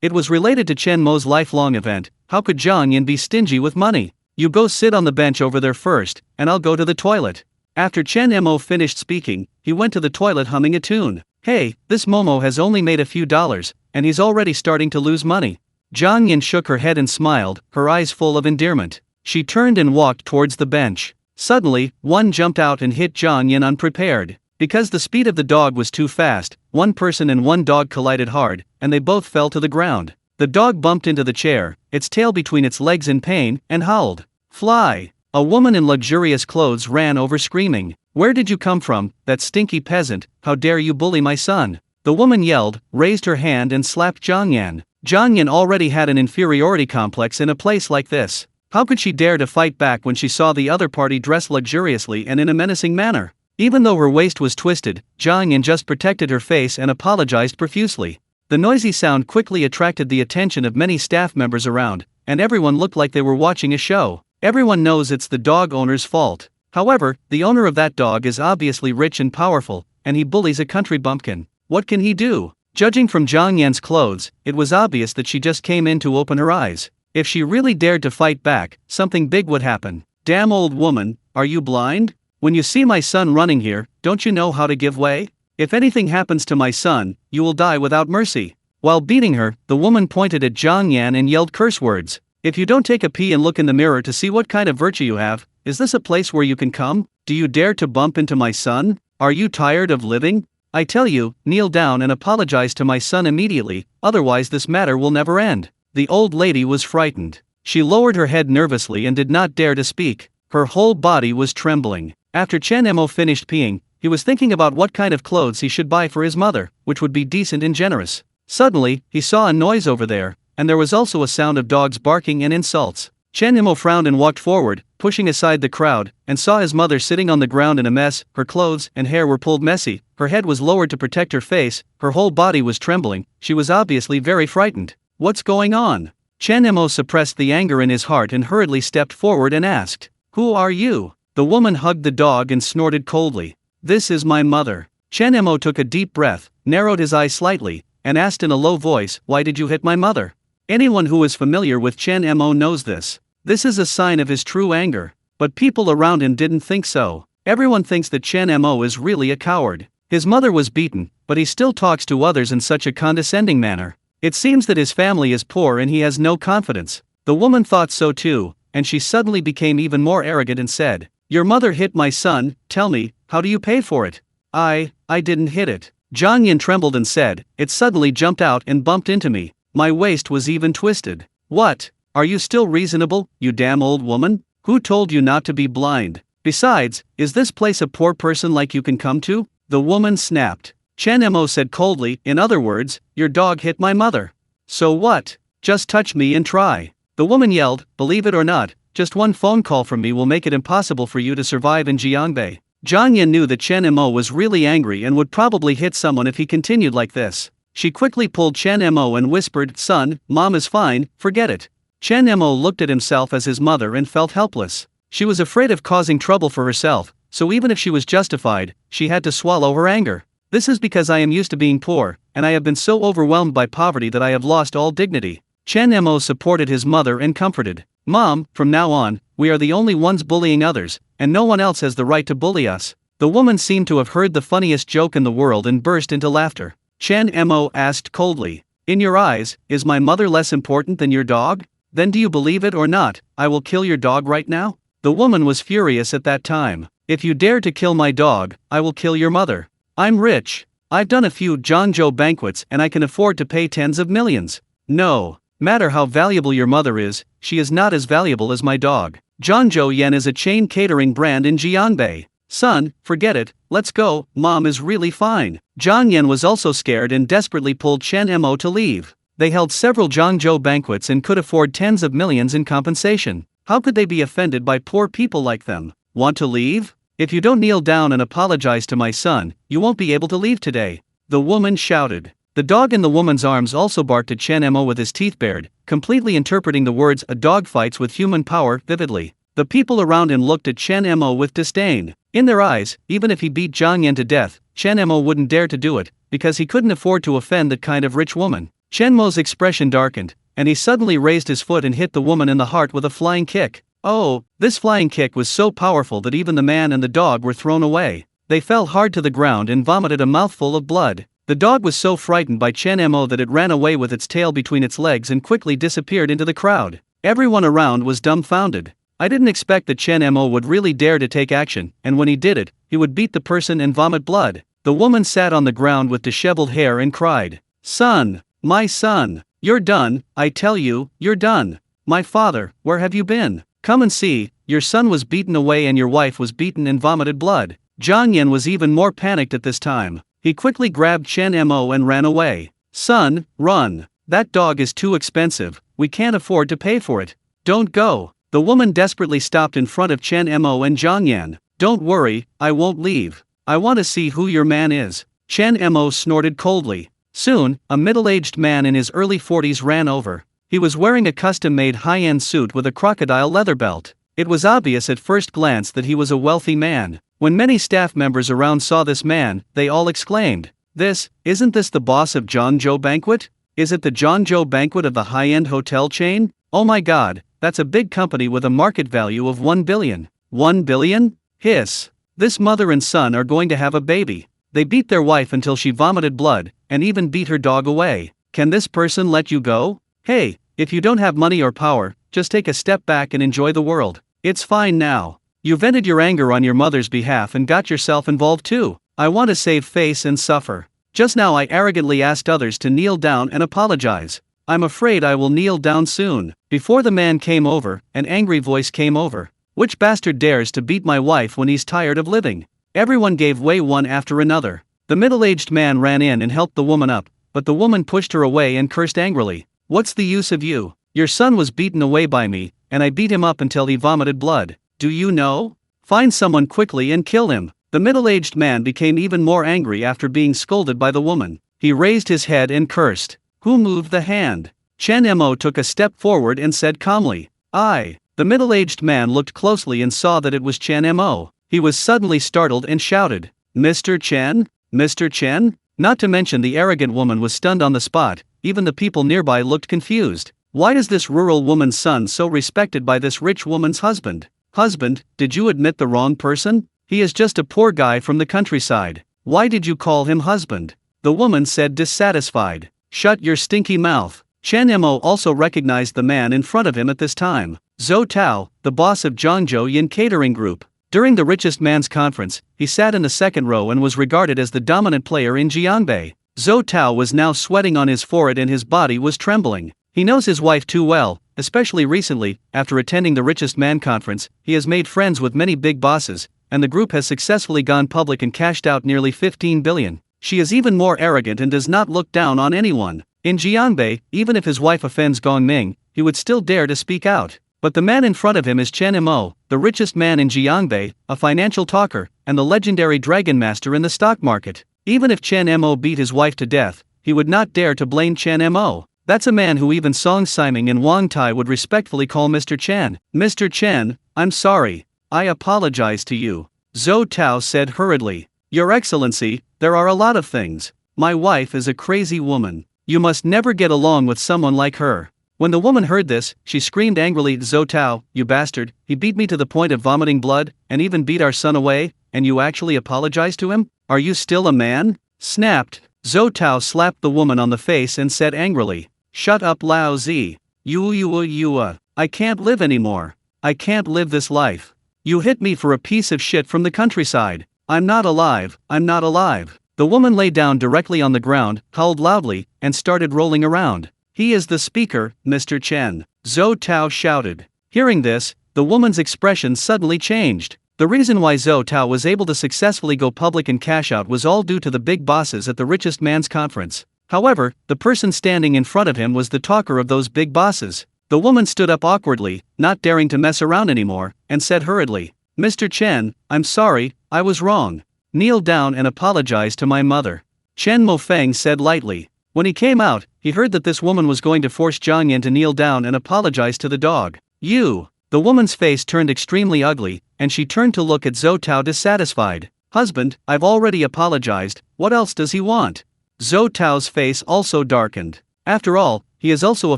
It was related to Chen Mo's lifelong event. How could Zhang Yan be stingy with money? You go sit on the bench over there first, and I'll go to the toilet. After Chen Mo finished speaking, he went to the toilet humming a tune. Hey, this Momo has only made a few dollars, and he's already starting to lose money. Zhang Yan shook her head and smiled, her eyes full of endearment. She turned and walked towards the bench. Suddenly, one jumped out and hit Zhang Yan unprepared. Because the speed of the dog was too fast, one person and one dog collided hard, and they both fell to the ground. The dog bumped into the chair, its tail between its legs in pain, and howled. Fly! A woman in luxurious clothes ran over screaming. Where did you come from, that stinky peasant? How dare you bully my son? The woman yelled, raised her hand and slapped Zhang Yan. Zhang Yan already had an inferiority complex in a place like this. How could she dare to fight back when she saw the other party dress luxuriously and in a menacing manner? Even though her waist was twisted, Zhang Yan just protected her face and apologized profusely. The noisy sound quickly attracted the attention of many staff members around, and everyone looked like they were watching a show. Everyone knows it's the dog owner's fault. However, the owner of that dog is obviously rich and powerful, and he bullies a country bumpkin. What can he do? Judging from Zhang Yan's clothes, it was obvious that she just came in to open her eyes. If she really dared to fight back, something big would happen. Damn old woman, are you blind? When you see my son running here, don't you know how to give way? If anything happens to my son, you will die without mercy. While beating her, the woman pointed at Zhang Yan and yelled curse words. If you don't take a pee and look in the mirror to see what kind of virtue you have, is this a place where you can come? Do you dare to bump into my son? Are you tired of living? I tell you, kneel down and apologize to my son immediately, otherwise this matter will never end. The old lady was frightened. She lowered her head nervously and did not dare to speak. Her whole body was trembling. After Chen Mo finished peeing, he was thinking about what kind of clothes he should buy for his mother, which would be decent and generous. Suddenly, he saw a noise over there, and there was also a sound of dogs barking and insults. Chen Mo frowned and walked forward, pushing aside the crowd, and saw his mother sitting on the ground in a mess. Her clothes and hair were pulled messy, her head was lowered to protect her face, her whole body was trembling, she was obviously very frightened. What's going on? Chen Mo suppressed the anger in his heart and hurriedly stepped forward and asked, "Who are you?" The woman hugged the dog and snorted coldly. "This is my mother." Chen Mo took a deep breath, narrowed his eyes slightly, and asked in a low voice, "Why did you hit my mother?" Anyone who is familiar with Chen Mo knows this. This is a sign of his true anger. But people around him didn't think so. Everyone thinks that Chen Mo is really a coward. His mother was beaten, but he still talks to others in such a condescending manner. It seems that his family is poor and he has no confidence. The woman thought so too, and she suddenly became even more arrogant and said, "Your mother hit my son, tell me, how do you pay for it?" I didn't hit it." Zhang Yan trembled and said, "It suddenly jumped out and bumped into me. My waist was even twisted." "What? Are you still reasonable, you damn old woman? Who told you not to be blind? Besides, is this place a poor person like you can come to?" The woman snapped. Chen Mo said coldly, "In other words, your dog hit my mother. So what? Just touch me and try." The woman yelled, "Believe it or not, just one phone call from me will make it impossible for you to survive in Jiangbei." Zhang Yan knew that Chen Mo was really angry and would probably hit someone if he continued like this. She quickly pulled Chen Mo and whispered, "Son, mom is fine, forget it." Chen Mo looked at himself as his mother and felt helpless. She was afraid of causing trouble for herself, so even if she was justified, she had to swallow her anger. "This is because I am used to being poor, and I have been so overwhelmed by poverty that I have lost all dignity." Chen Mo supported his mother and comforted, "Mom, from now on, we are the only ones bullying others, and no one else has the right to bully us." The woman seemed to have heard the funniest joke in the world and burst into laughter. Chen Mo asked coldly, "In your eyes, is my mother less important than your dog? Then do you believe it or not, I will kill your dog right now?" The woman was furious at that time. "If you dare to kill my dog, I will kill your mother. I'm rich. I've done a few Zhangzhou banquets and I can afford to pay tens of millions. No matter how valuable your mother is, she is not as valuable as my dog. Zhangzhou Yan is a chain catering brand in Jiangbei. Son, forget it, let's go, mom is really fine." Zhang Yan was also scared and desperately pulled Chen Mo to leave. They held several Zhangzhou banquets and could afford tens of millions in compensation. How could they be offended by poor people like them? "Want to leave? If you don't kneel down and apologize to my son, you won't be able to leave today," the woman shouted. The dog in the woman's arms also barked at Chen Mo with his teeth bared, completely interpreting the words "a dog fights with human power" vividly. The people around him looked at Chen Mo with disdain. In their eyes, even if he beat Zhang Yan to death, Chen Mo wouldn't dare to do it, because he couldn't afford to offend that kind of rich woman. Chen Mo's expression darkened, and he suddenly raised his foot and hit the woman in the heart with a flying kick. Oh, this flying kick was so powerful that even the man and the dog were thrown away. They fell hard to the ground and vomited a mouthful of blood. The dog was so frightened by Chen Mo that it ran away with its tail between its legs and quickly disappeared into the crowd. Everyone around was dumbfounded. I didn't expect that Chen Mo would really dare to take action, and when he did it, he would beat the person and vomit blood. The woman sat on the ground with disheveled hair and cried, "Son, my son, you're done, I tell you, you're done. My father, where have you been? Come and see, your son was beaten away and your wife was beaten and vomited blood." Zhang Yan was even more panicked at this time. He quickly grabbed Chen Mo and ran away. "Son, run. That dog is too expensive, we can't afford to pay for it. Don't go." The woman desperately stopped in front of Chen Mo and Zhang Yan. "Don't worry, I won't leave. I want to see who your man is." Chen Mo snorted coldly. Soon, a middle-aged man in his early 40s ran over. He was wearing a custom-made high-end suit with a crocodile leather belt. It was obvious at first glance that he was a wealthy man. When many staff members around saw this man, they all exclaimed, Isn't this the boss of Zhangzhou Banquet? Is it the Zhangzhou Banquet of the high-end hotel chain? Oh my god, that's a big company with a market value of 1 billion. 1 billion? Hiss. This mother and son are going to have a baby. They beat their wife until she vomited blood, and even beat her dog away. Can this person let you go? Hey, if you don't have money or power, just take a step back and enjoy the world. It's fine now. You vented your anger on your mother's behalf and got yourself involved too. I want to save face and suffer. Just now I arrogantly asked others to kneel down and apologize. I'm afraid I will kneel down soon. Before the man came over, an angry voice came over. Which bastard dares to beat my wife when he's tired of living? Everyone gave way one after another. The middle-aged man ran in and helped the woman up, but the woman pushed her away and cursed angrily. What's the use of you? Your son was beaten away by me, and I beat him up until he vomited blood. Do you know? Find someone quickly and kill him. The middle-aged man became even more angry after being scolded by the woman. He raised his head and cursed. Who moved the hand? Chen Mo took a step forward and said calmly, I. The middle-aged man looked closely and saw that it was Chen Mo. He was suddenly startled and shouted, Mr. Chen? Mr. Chen? Not to mention the arrogant woman was stunned on the spot. Even the people nearby looked confused. Why is this rural woman's son so respected by this rich woman's husband? Husband, did you admit the wrong person? He is just a poor guy from the countryside. Why did you call him husband? The woman said dissatisfied. Shut your stinky mouth. Chen Mo also recognized the man in front of him at this time. Zhou Tao, the boss of Zhangzhou Yin Catering Group. During the richest man's conference, he sat in the second row and was regarded as the dominant player in Jiangbei. Zhou Tao was now sweating on his forehead and his body was trembling. He knows his wife too well, especially recently. After attending the richest man conference, he has made friends with many big bosses, and the group has successfully gone public and cashed out nearly 15 billion. She is even more arrogant and does not look down on anyone. In Jianbei, even if his wife offends Gong Ming, he would still dare to speak out. But the man in front of him is Chen Mo, the richest man in Jiangbei, a financial talker, and the legendary dragon master in the stock market. Even if Chen Mo beat his wife to death, he would not dare to blame Chen Mo. That's a man who even Song Siming and Wang Tai would respectfully call Mr. Chen. Mr. Chen, I'm sorry. I apologize to you. Zhou Tao said hurriedly. Your Excellency, there are a lot of things. My wife is a crazy woman. You must never get along with someone like her. When the woman heard this, she screamed angrily, Zhou Tao, you bastard, he beat me to the point of vomiting blood, and even beat our son away, and you actually apologize to him? Are you still a man? Snapped. Zhou Tao slapped the woman on the face and said angrily, Shut up Lao Zi. You. I can't live anymore. I can't live this life. You hit me for a piece of shit from the countryside. I'm not alive. The woman lay down directly on the ground, howled loudly, and started rolling around. He is the speaker, Mr. Chen. Zhou Tao shouted. Hearing this, the woman's expression suddenly changed. The reason why Zhou Tao was able to successfully go public and cash out was all due to the big bosses at the richest man's conference. However, the person standing in front of him was the talker of those big bosses. The woman stood up awkwardly, not daring to mess around anymore, and said hurriedly, Mr. Chen, I'm sorry, I was wrong. Kneel down and apologize to my mother. Chen Mo Feng said lightly. When he came out, he heard that this woman was going to force Zhang Yan to kneel down and apologize to the dog. You. The woman's face turned extremely ugly, and she turned to look at Zhou Tao dissatisfied. Husband, I've already apologized, what else does he want? Zhou Tao's face also darkened. After all, he is also a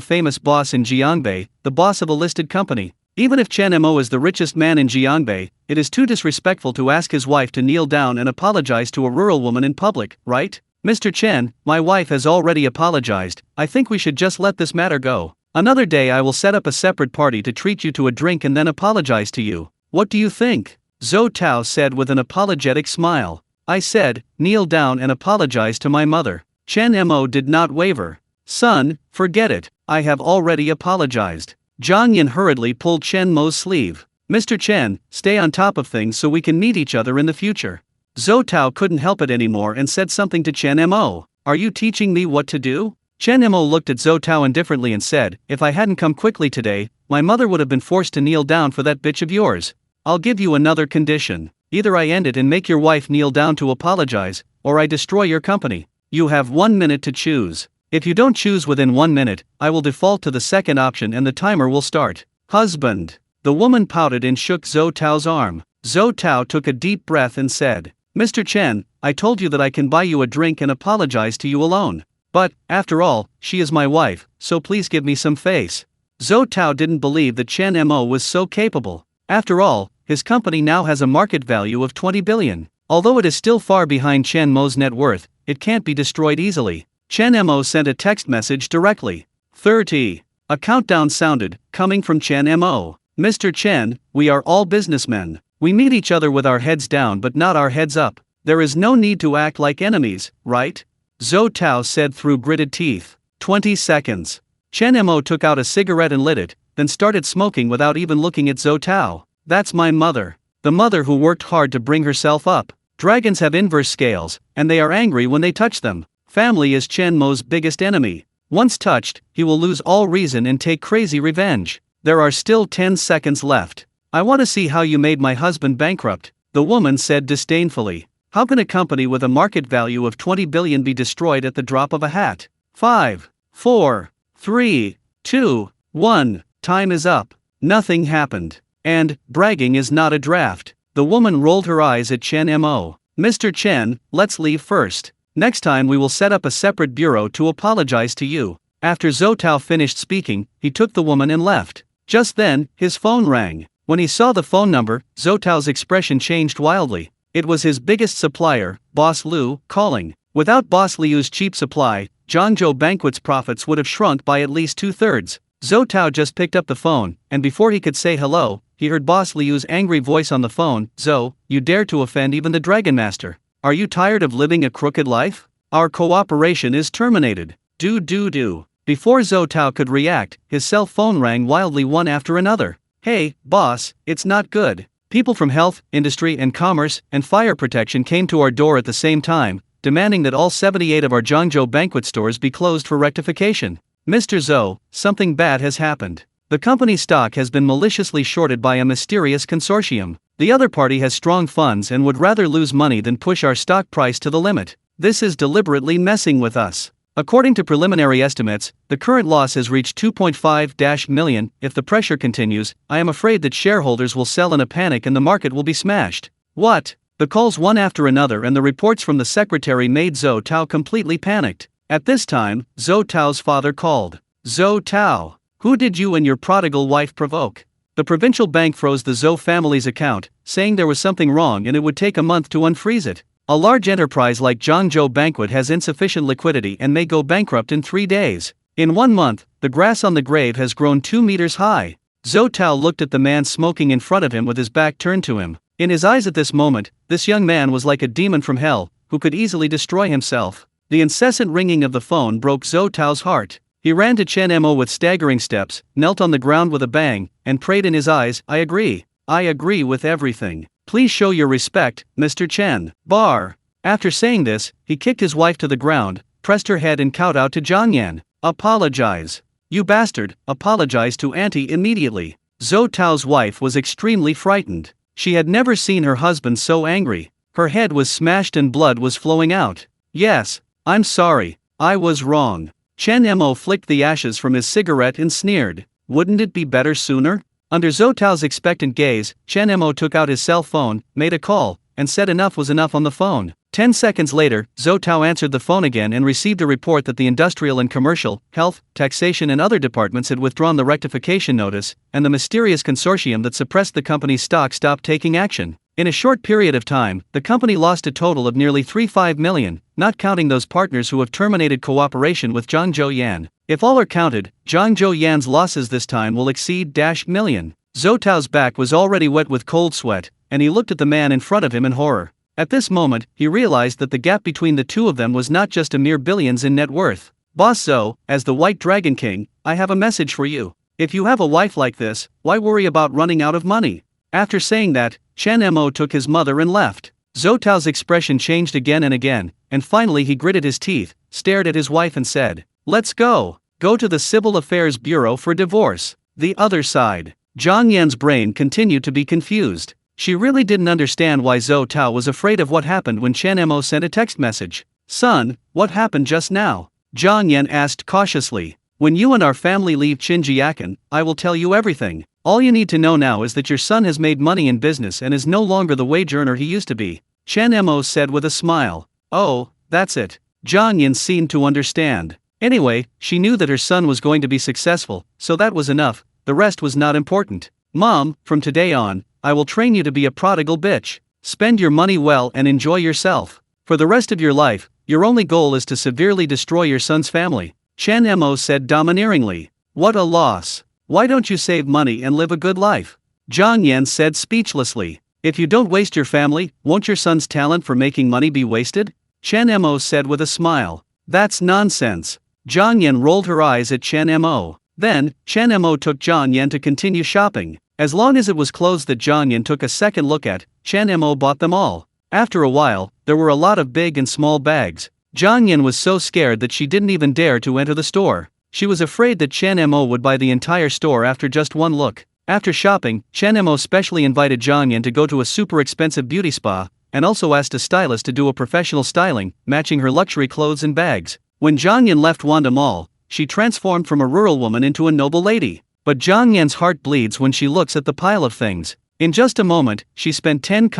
famous boss in Jiangbei, the boss of a listed company. Even if Chen Mo is the richest man in Jiangbei, it is too disrespectful to ask his wife to kneel down and apologize to a rural woman in public, right? Mr. Chen, my wife has already apologized, I think we should just let this matter go. Another day I will set up a separate party to treat you to a drink and then apologize to you. What do you think? Zhou Tao said with an apologetic smile. I said, kneel down and apologize to my mother. Chen Mo did not waver. Son, forget it, I have already apologized. Zhang Yan hurriedly pulled Chen Mo's sleeve. Mr. Chen, stay on top of things so we can meet each other in the future. Zhou Tao couldn't help it anymore and said something to Chen Mo. Are you teaching me what to do? Chen Mo looked at Zhou Tao indifferently and said, if I hadn't come quickly today, my mother would have been forced to kneel down for that bitch of yours. I'll give you another condition. Either I end it and make your wife kneel down to apologize, or I destroy your company. You have 1 minute to choose. If you don't choose within 1 minute, I will default to the second option and the timer will start. Husband. The woman pouted and shook Zhou Tao's arm. Zhou Tao took a deep breath and said, Mr. Chen, I told you that I can buy you a drink and apologize to you alone. But, after all, she is my wife, so please give me some face. Zhou Tao didn't believe that Chen Mo was so capable. After all, his company now has a market value of 20 billion. Although it is still far behind Chen Mo's net worth, it can't be destroyed easily. Chen Mo sent a text message directly. 30. A countdown sounded, coming from Chen Mo. Mr. Chen, we are all businessmen. We meet each other with our heads down but not our heads up. There is no need to act like enemies, right? Zhou Tao said through gritted teeth. 20 seconds. Chen Mo took out a cigarette and lit it, then started smoking without even looking at Zhou Tao. That's my mother. The mother who worked hard to bring herself up. Dragons have inverse scales, and they are angry when they touch them. Family is Chen Mo's biggest enemy. Once touched, he will lose all reason and take crazy revenge. There are still 10 seconds left. I want to see how you made my husband bankrupt, the woman said disdainfully. How can a company with a market value of 20 billion be destroyed at the drop of a hat? 5, 4, 3, 2, 1, time is up. Nothing happened. And, bragging is not a draft. The woman rolled her eyes at Chen Mo. Mr. Chen, let's leave first. Next time we will set up a separate bureau to apologize to you. After Zhou Tao finished speaking, he took the woman and left. Just then, his phone rang. When he saw the phone number, Zhou Tao's expression changed wildly. It was his biggest supplier, Boss Liu, calling. Without Boss Liu's cheap supply, Zhangzhou Banquet's profits would have shrunk by at least 2/3. Zhou Tao just picked up the phone, and before he could say hello, he heard Boss Liu's angry voice on the phone. Zhou, you dare to offend even the Dragon Master. Are you tired of living a crooked life? Our cooperation is terminated. Do. Before Zhou Tao could react, his cell phone rang wildly one after another. Hey, boss, it's not good. People from health, industry and commerce, and fire protection came to our door at the same time, demanding that all 78 of our Zhangzhou banquet stores be closed for rectification. Mr. Zhou, something bad has happened. The company's stock has been maliciously shorted by a mysterious consortium. The other party has strong funds and would rather lose money than push our stock price to the limit. This is deliberately messing with us. According to preliminary estimates, the current loss has reached 2.5 million. If the pressure continues, I am afraid that shareholders will sell in a panic and the market will be smashed. What? The calls one after another and the reports from the secretary made Zhou Tao completely panicked. At this time, Zhou Tao's father called. Zhou Tao, who did you and your prodigal wife provoke? The provincial bank froze the Zhou family's account, saying there was something wrong and it would take a month to unfreeze it. A large enterprise like Zhangzhou Banquet has insufficient liquidity and may go bankrupt in 3 days. In 1 month, the grass on the grave has grown 2 meters high. Zhou Tao looked at the man smoking in front of him with his back turned to him. In his eyes at this moment, this young man was like a demon from hell, who could easily destroy himself. The incessant ringing of the phone broke Zhou Tao's heart. He ran to Chen Mo with staggering steps, knelt on the ground with a bang, and prayed in his eyes, I agree with everything. Please show your respect, Mr. Chen. Bar. After saying this, he kicked his wife to the ground, pressed her head and kowtowed to Zhang Yan. Apologize. You bastard, apologize to auntie immediately. Zhou Tao's wife was extremely frightened. She had never seen her husband so angry. Her head was smashed and blood was flowing out. Yes, I'm sorry, I was wrong. Chen Mo flicked the ashes from his cigarette and sneered. Wouldn't it be better sooner? Under Zhou Tao's expectant gaze, Chen Mo took out his cell phone, made a call, and said enough was enough on the phone. 10 seconds later, Zhou Tao answered the phone again and received a report that the industrial and commercial, health, taxation and other departments had withdrawn the rectification notice, and the mysterious consortium that suppressed the company's stock stopped taking action. In a short period of time, the company lost a total of nearly 35 million, not counting those partners who have terminated cooperation with Zhangzhou Yan. If all are counted, Zhangzhou Yan's losses this time will exceed million. Zhou Tao's back was already wet with cold sweat, and he looked at the man in front of him in horror. At this moment, he realized that the gap between the two of them was not just a mere billions in net worth. Boss Zhou, as the White Dragon King, I have a message for you. If you have a wife like this, why worry about running out of money? After saying that, Chen Mo took his mother and left. Zhou Tao's expression changed again and again, and finally he gritted his teeth, stared at his wife and said, Let's go. Go to the Civil Affairs Bureau for divorce. The other side. Zhang Yan's brain continued to be confused. She really didn't understand why Zhou Tao was afraid of what happened when Chen Mo sent a text message. Son, what happened just now? Zhang Yan asked cautiously. When you and our family leave Xinjiakan, I will tell you everything. All you need to know now is that your son has made money in business and is no longer the wage earner he used to be. Chen Mo said with a smile. Oh, that's it. Zhang Yan seemed to understand. Anyway, she knew that her son was going to be successful, so that was enough. The rest was not important. Mom, from today on, I will train you to be a prodigal bitch. Spend your money well and enjoy yourself. For the rest of your life, your only goal is to severely destroy your son's family. Chen Mo said domineeringly. What a loss. Why don't you save money and live a good life? Zhang Yan said speechlessly. If you don't waste your family, won't your son's talent for making money be wasted? Chen Mo said with a smile. That's nonsense. Zhang Yan rolled her eyes at Chen Mo. Then, Chen Mo took Zhang Yan to continue shopping. As long as it was clothes that Zhang Yan took a second look at, Chen Mo bought them all. After a while, there were a lot of big and small bags. Zhang Yan was so scared that she didn't even dare to enter the store. She was afraid that Chen Mo would buy the entire store after just one look. After shopping, Chen Mo specially invited Zhang Yan to go to a super expensive beauty spa, and also asked a stylist to do a professional styling, matching her luxury clothes and bags. When Zhang Yan left Wanda Mall, she transformed from a rural woman into a noble lady. But Zhang Yan's heart bleeds when she looks at the pile of things. In just a moment, she spent 10,000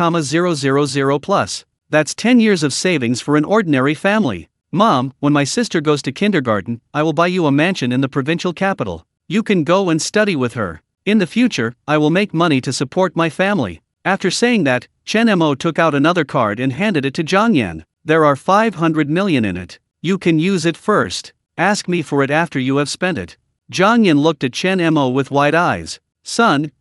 plus. That's 10 years of savings for an ordinary family. Mom, when my sister goes to kindergarten, I will buy you a mansion in the provincial capital. You can go and study with her. In the future, I will make money to support my family. After saying that, Chen Mo took out another card and handed it to Zhang Yan. There are 500 million in it. You can use it first. Ask me for it after you have spent it. Zhang Yan looked at Chen Mo with wide eyes. Son,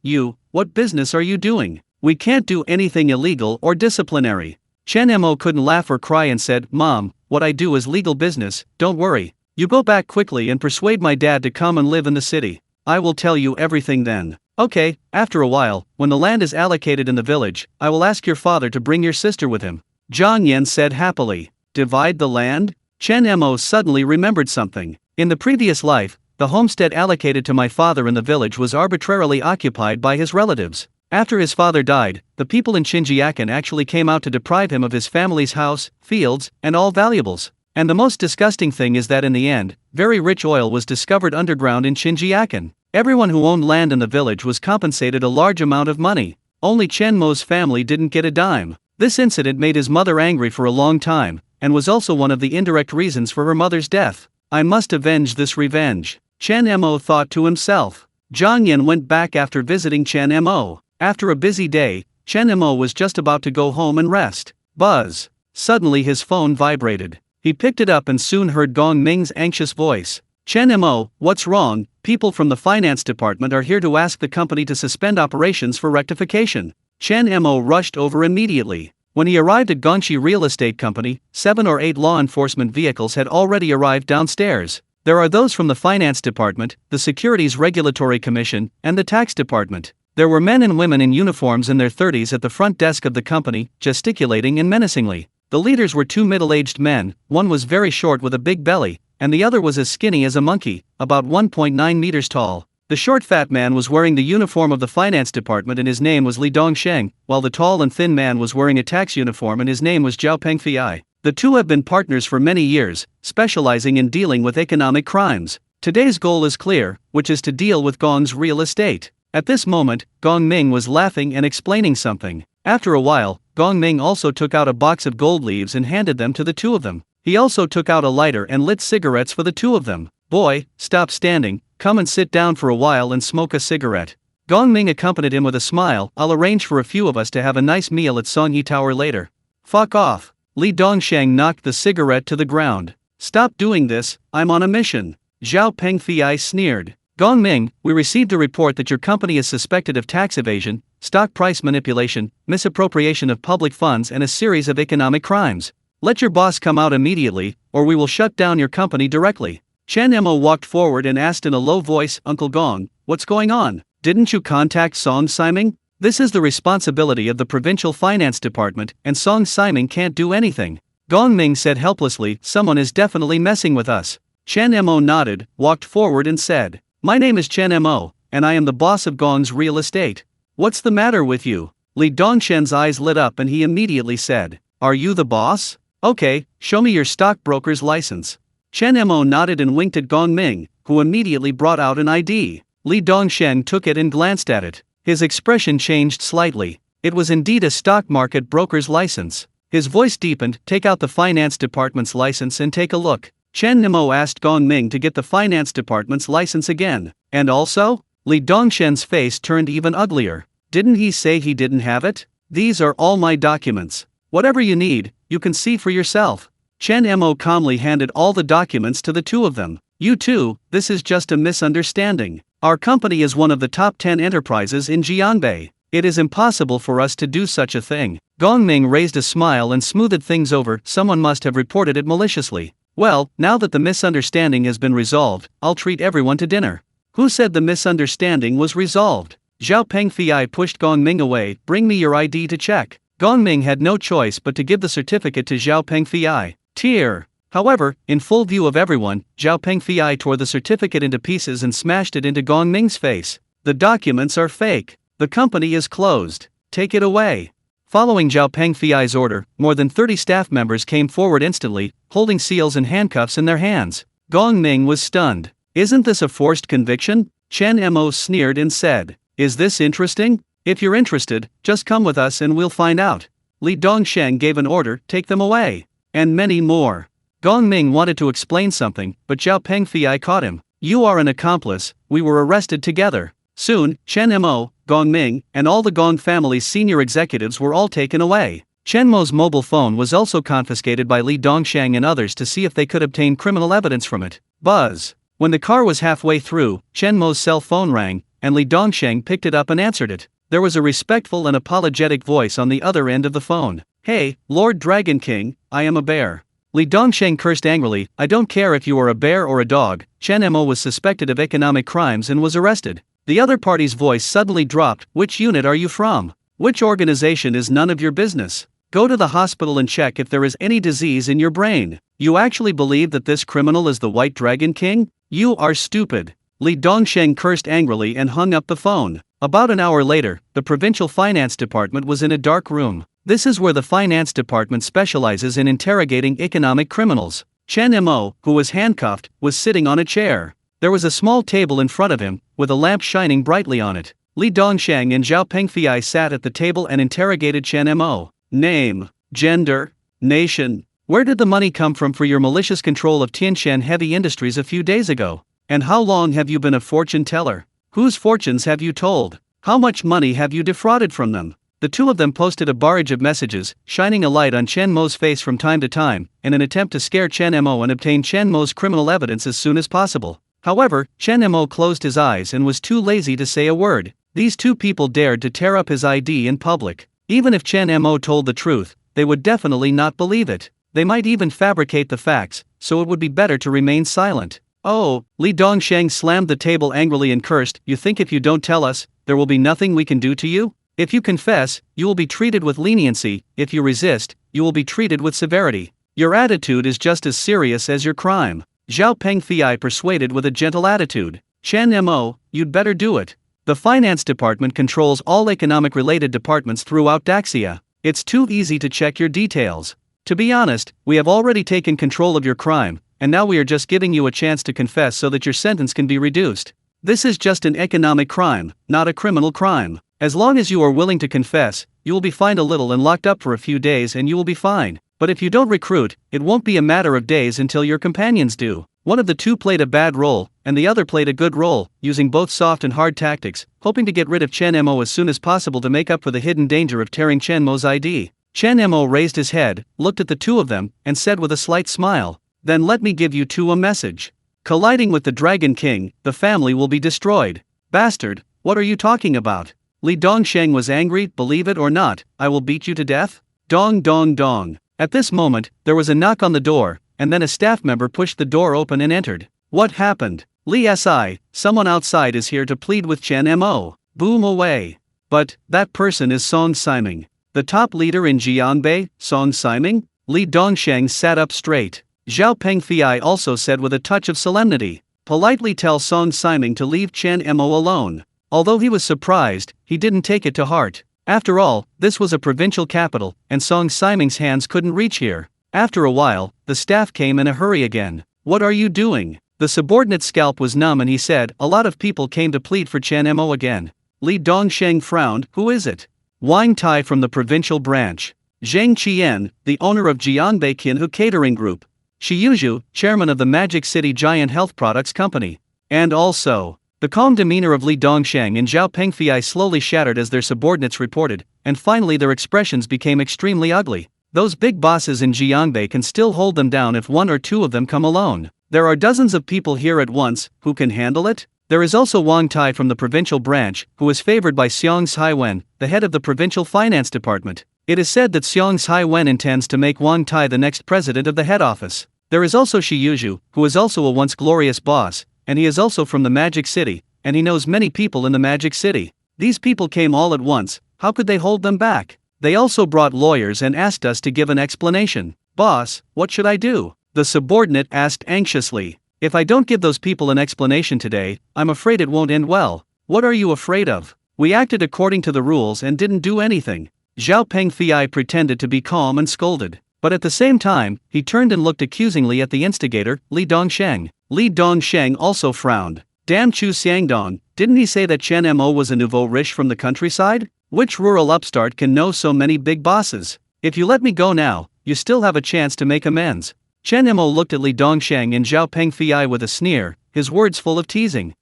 what business are you doing? We can't do anything illegal or disciplinary. Chen Mo couldn't laugh or cry and said, Mom, what I do is legal business, don't worry. You go back quickly and persuade my dad to come and live in the city. I will tell you everything then. Okay, after a while, when the land is allocated in the village, I will ask your father to bring your sister with him. Zhang Yan said happily. Divide the land? Chen Mo suddenly remembered something. In the previous life, the homestead allocated to my father in the village was arbitrarily occupied by his relatives. After his father died, the people in Xinjiakan actually came out to deprive him of his family's house, fields, and all valuables. And the most disgusting thing is that in the end, very rich oil was discovered underground in Xinjiakan. Everyone who owned land in the village was compensated a large amount of money. Only Chen Mo's family didn't get a dime. This incident made his mother angry for a long time, and was also one of the indirect reasons for her mother's death. I must avenge this revenge, Chen Mo thought to himself. Zhang Yan went back after visiting Chen Mo. After a busy day, Chen Mo was just about to go home and rest. Buzz. Suddenly his phone vibrated. He picked it up and soon heard Gong Ming's anxious voice. Chen Mo, what's wrong? People from the finance department are here to ask the company to suspend operations for rectification. Chen Mo rushed over immediately. When he arrived at Gongxi Real Estate Company, 7 or 8 law enforcement vehicles had already arrived downstairs. There are those from the finance department, the Securities Regulatory Commission, and the tax department. There were men and women in uniforms in their 30s at the front desk of the company, gesticulating and menacingly. The leaders were 2 middle-aged men, one was very short with a big belly, and the other was as skinny as a monkey, about 1.9 meters tall. The short fat man was wearing the uniform of the finance department and his name was Li Dongsheng, while the tall and thin man was wearing a tax uniform and his name was Zhao Pengfei. The two have been partners for many years, specializing in dealing with economic crimes. Today's goal is clear, which is to deal with Gong's real estate. At this moment, Gong Ming was laughing and explaining something. After a while, Gong Ming also took out a box of gold leaves and handed them to the two of them. He also took out a lighter and lit cigarettes for the two of them. Boy, stop standing, come and sit down for a while and smoke a cigarette. Gong Ming accompanied him with a smile. I'll arrange for a few of us to have a nice meal at Songyi Tower later. Fuck off. Li Dongsheng knocked the cigarette to the ground. Stop doing this, I'm on a mission. Zhao Pengfei sneered. Gong Ming, we received a report that your company is suspected of tax evasion, stock price manipulation, misappropriation of public funds and a series of economic crimes. Let your boss come out immediately, or we will shut down your company directly. Chen Mo walked forward and asked in a low voice, Uncle Gong, what's going on? Didn't you contact Song Siming? This is the responsibility of the provincial finance department, and Song Siming can't do anything. Gong Ming said helplessly, someone is definitely messing with us. Chen Mo nodded, walked forward and said, my name is Chen Mo, and I am the boss of Gong's real estate. What's the matter with you? Li Dongshen's eyes lit up and he immediately said, are you the boss? Okay, show me your stockbroker's license. Chen Mo nodded and winked at Gong Ming, who immediately brought out an ID. Li Dongshen took it and glanced at it. His expression changed slightly. It was indeed a stock market broker's license. His voice deepened, take out the finance department's license and take a look. Chen Mo asked Gong Ming to get the finance department's license again. And also? Li Dongshen's face turned even uglier. Didn't he say he didn't have it? These are all my documents. Whatever you need, you can see for yourself. Chen Mo calmly handed all the documents to the two of them. You two, this is just a misunderstanding. Our company is one of the top 10 enterprises in Jianbei. It is impossible for us to do such a thing. Gong Ming raised a smile and smoothed things over, someone must have reported it maliciously. Well, now that the misunderstanding has been resolved, I'll treat everyone to dinner. Who said the misunderstanding was resolved? Zhao Pengfei pushed Gong Ming away, bring me your ID to check. Gong Ming had no choice but to give the certificate to Zhao Pengfei. Tear. However, in full view of everyone, Zhao Pengfei tore the certificate into pieces and smashed it into Gong Ming's face. The documents are fake. The company is closed. Take it away. Following Zhao Pengfei's order, more than 30 staff members came forward instantly, holding seals and handcuffs in their hands. Gong Ming was stunned. Isn't this a forced conviction? Chen Mo sneered and said. Is this interesting? If you're interested, just come with us and we'll find out. Li Dongsheng gave an order, take them away. And many more. Gong Ming wanted to explain something, but Zhao Pengfei caught him. You are an accomplice, we were arrested together. Soon, Chen Mo, Gong Ming, and all the Gong family's senior executives were all taken away. Chen Mo's mobile phone was also confiscated by Li Dongsheng and others to see if they could obtain criminal evidence from it. Buzz. When the car was halfway through, Chen Mo's cell phone rang, and Li Dongsheng picked it up and answered it. There was a respectful and apologetic voice on the other end of the phone. Hey, Lord Dragon King, I am a bear. Li Dongsheng cursed angrily, I don't care if you are a bear or a dog. Chen Mo was suspected of economic crimes and was arrested. The other party's voice suddenly dropped, which unit are you from? Which organization is none of your business? Go to the hospital and check if there is any disease in your brain. You actually believe that this criminal is the White Dragon King? You are stupid. Li Dongsheng cursed angrily and hung up the phone. About an hour later, the provincial finance department was in a dark room. This is where the finance department specializes in interrogating economic criminals. Chen Mo, who was handcuffed, was sitting on a chair. There was a small table in front of him, with a lamp shining brightly on it. Li Dongsheng and Zhao Pengfei sat at the table and interrogated Chen Mo. Name, gender, nation. Where did the money come from for your malicious control of Tianshan Heavy Industries a few days ago? And how long have you been a fortune teller? Whose fortunes have you told? How much money have you defrauded from them? The two of them posted a barrage of messages, shining a light on Chen Mo's face from time to time, in an attempt to scare Chen Mo and obtain Chen Mo's criminal evidence as soon as possible. However, Chen Mo closed his eyes and was too lazy to say a word. These two people dared to tear up his ID in public. Even if Chen Mo told the truth, they would definitely not believe it. They might even fabricate the facts, so it would be better to remain silent. Oh, Li Dongsheng slammed the table angrily and cursed, you think if you don't tell us, there will be nothing we can do to you? If you confess, you will be treated with leniency. If you resist, you will be treated with severity. Your attitude is just as serious as your crime. Zhao Pengfei persuaded with a gentle attitude. Chen Mo, you'd better do it. The finance department controls all economic-related departments throughout Daxia. It's too easy to check your details. To be honest, we have already taken control of your crime, and now we are just giving you a chance to confess so that your sentence can be reduced. This is just an economic crime, not a criminal crime. As long as you are willing to confess, you will be fined a little and locked up for a few days and you will be fine. But if you don't recruit, it won't be a matter of days until your companions do. One of the two played a bad role, and the other played a good role, using both soft and hard tactics, hoping to get rid of Chen Mo as soon as possible to make up for the hidden danger of tearing Chen Mo's ID. Chen Mo raised his head, looked at the two of them, and said with a slight smile, then let me give you two a message. Colliding with the Dragon King, the family will be destroyed. Bastard, what are you talking about? Li Dongsheng was angry, believe it or not, I will beat you to death? Dong dong dong. At this moment, there was a knock on the door, and then a staff member pushed the door open and entered. What happened? Li Si, someone outside is here to plead with Chen Mo. Boom away. But, that person is Song Siming. The top leader in Jianbei, Song Siming? Li Dongsheng sat up straight. Zhao Pengfei also said with a touch of solemnity, politely tell Song Siming to leave Chen Mo alone. Although he was surprised, he didn't take it to heart. After all, this was a provincial capital, and Song Siming's hands couldn't reach here. After a while, the staff came in a hurry again. What are you doing? The subordinate's scalp was numb and he said, a lot of people came to plead for Chen Mo again. Li Dongsheng frowned, who is it? Wang Tai from the provincial branch. Zheng Qian, the owner of Jianbei Kinhu Catering Group. Shiyuzhu, chairman of the Magic City Giant Health Products Company. And also, the calm demeanor of Li Dongsheng and Zhao Pengfei slowly shattered as their subordinates reported, and finally their expressions became extremely ugly. Those big bosses in Jianbei can still hold them down if one or two of them come alone. There are dozens of people here at once, who can handle it? There is also Wang Tai from the provincial branch, who is favored by Xiong Haiwen, the head of the provincial finance department. It is said that Xiong Haiwen intends to make Wang Tai the next president of the head office. There is also Shiyuzhu, who is also a once glorious boss, and he is also from the Magic City, and he knows many people in the Magic City. These people came all at once, how could they hold them back? They also brought lawyers and asked us to give an explanation. Boss, what should I do? The subordinate asked anxiously. If I don't give those people an explanation today, I'm afraid it won't end well. What are you afraid of? We acted according to the rules and didn't do anything. Zhao Pengfei pretended to be calm and scolded. But at the same time, he turned and looked accusingly at the instigator, Li Dongsheng. Li Dongsheng also frowned. Damn Chu Xiangdong, didn't he say that Chen Mo was a nouveau riche from the countryside? Which rural upstart can know so many big bosses? If you let me go now, you still have a chance to make amends. Chen Mo looked at Li Dongsheng and Zhao Pengfei with a sneer, his words full of teasing.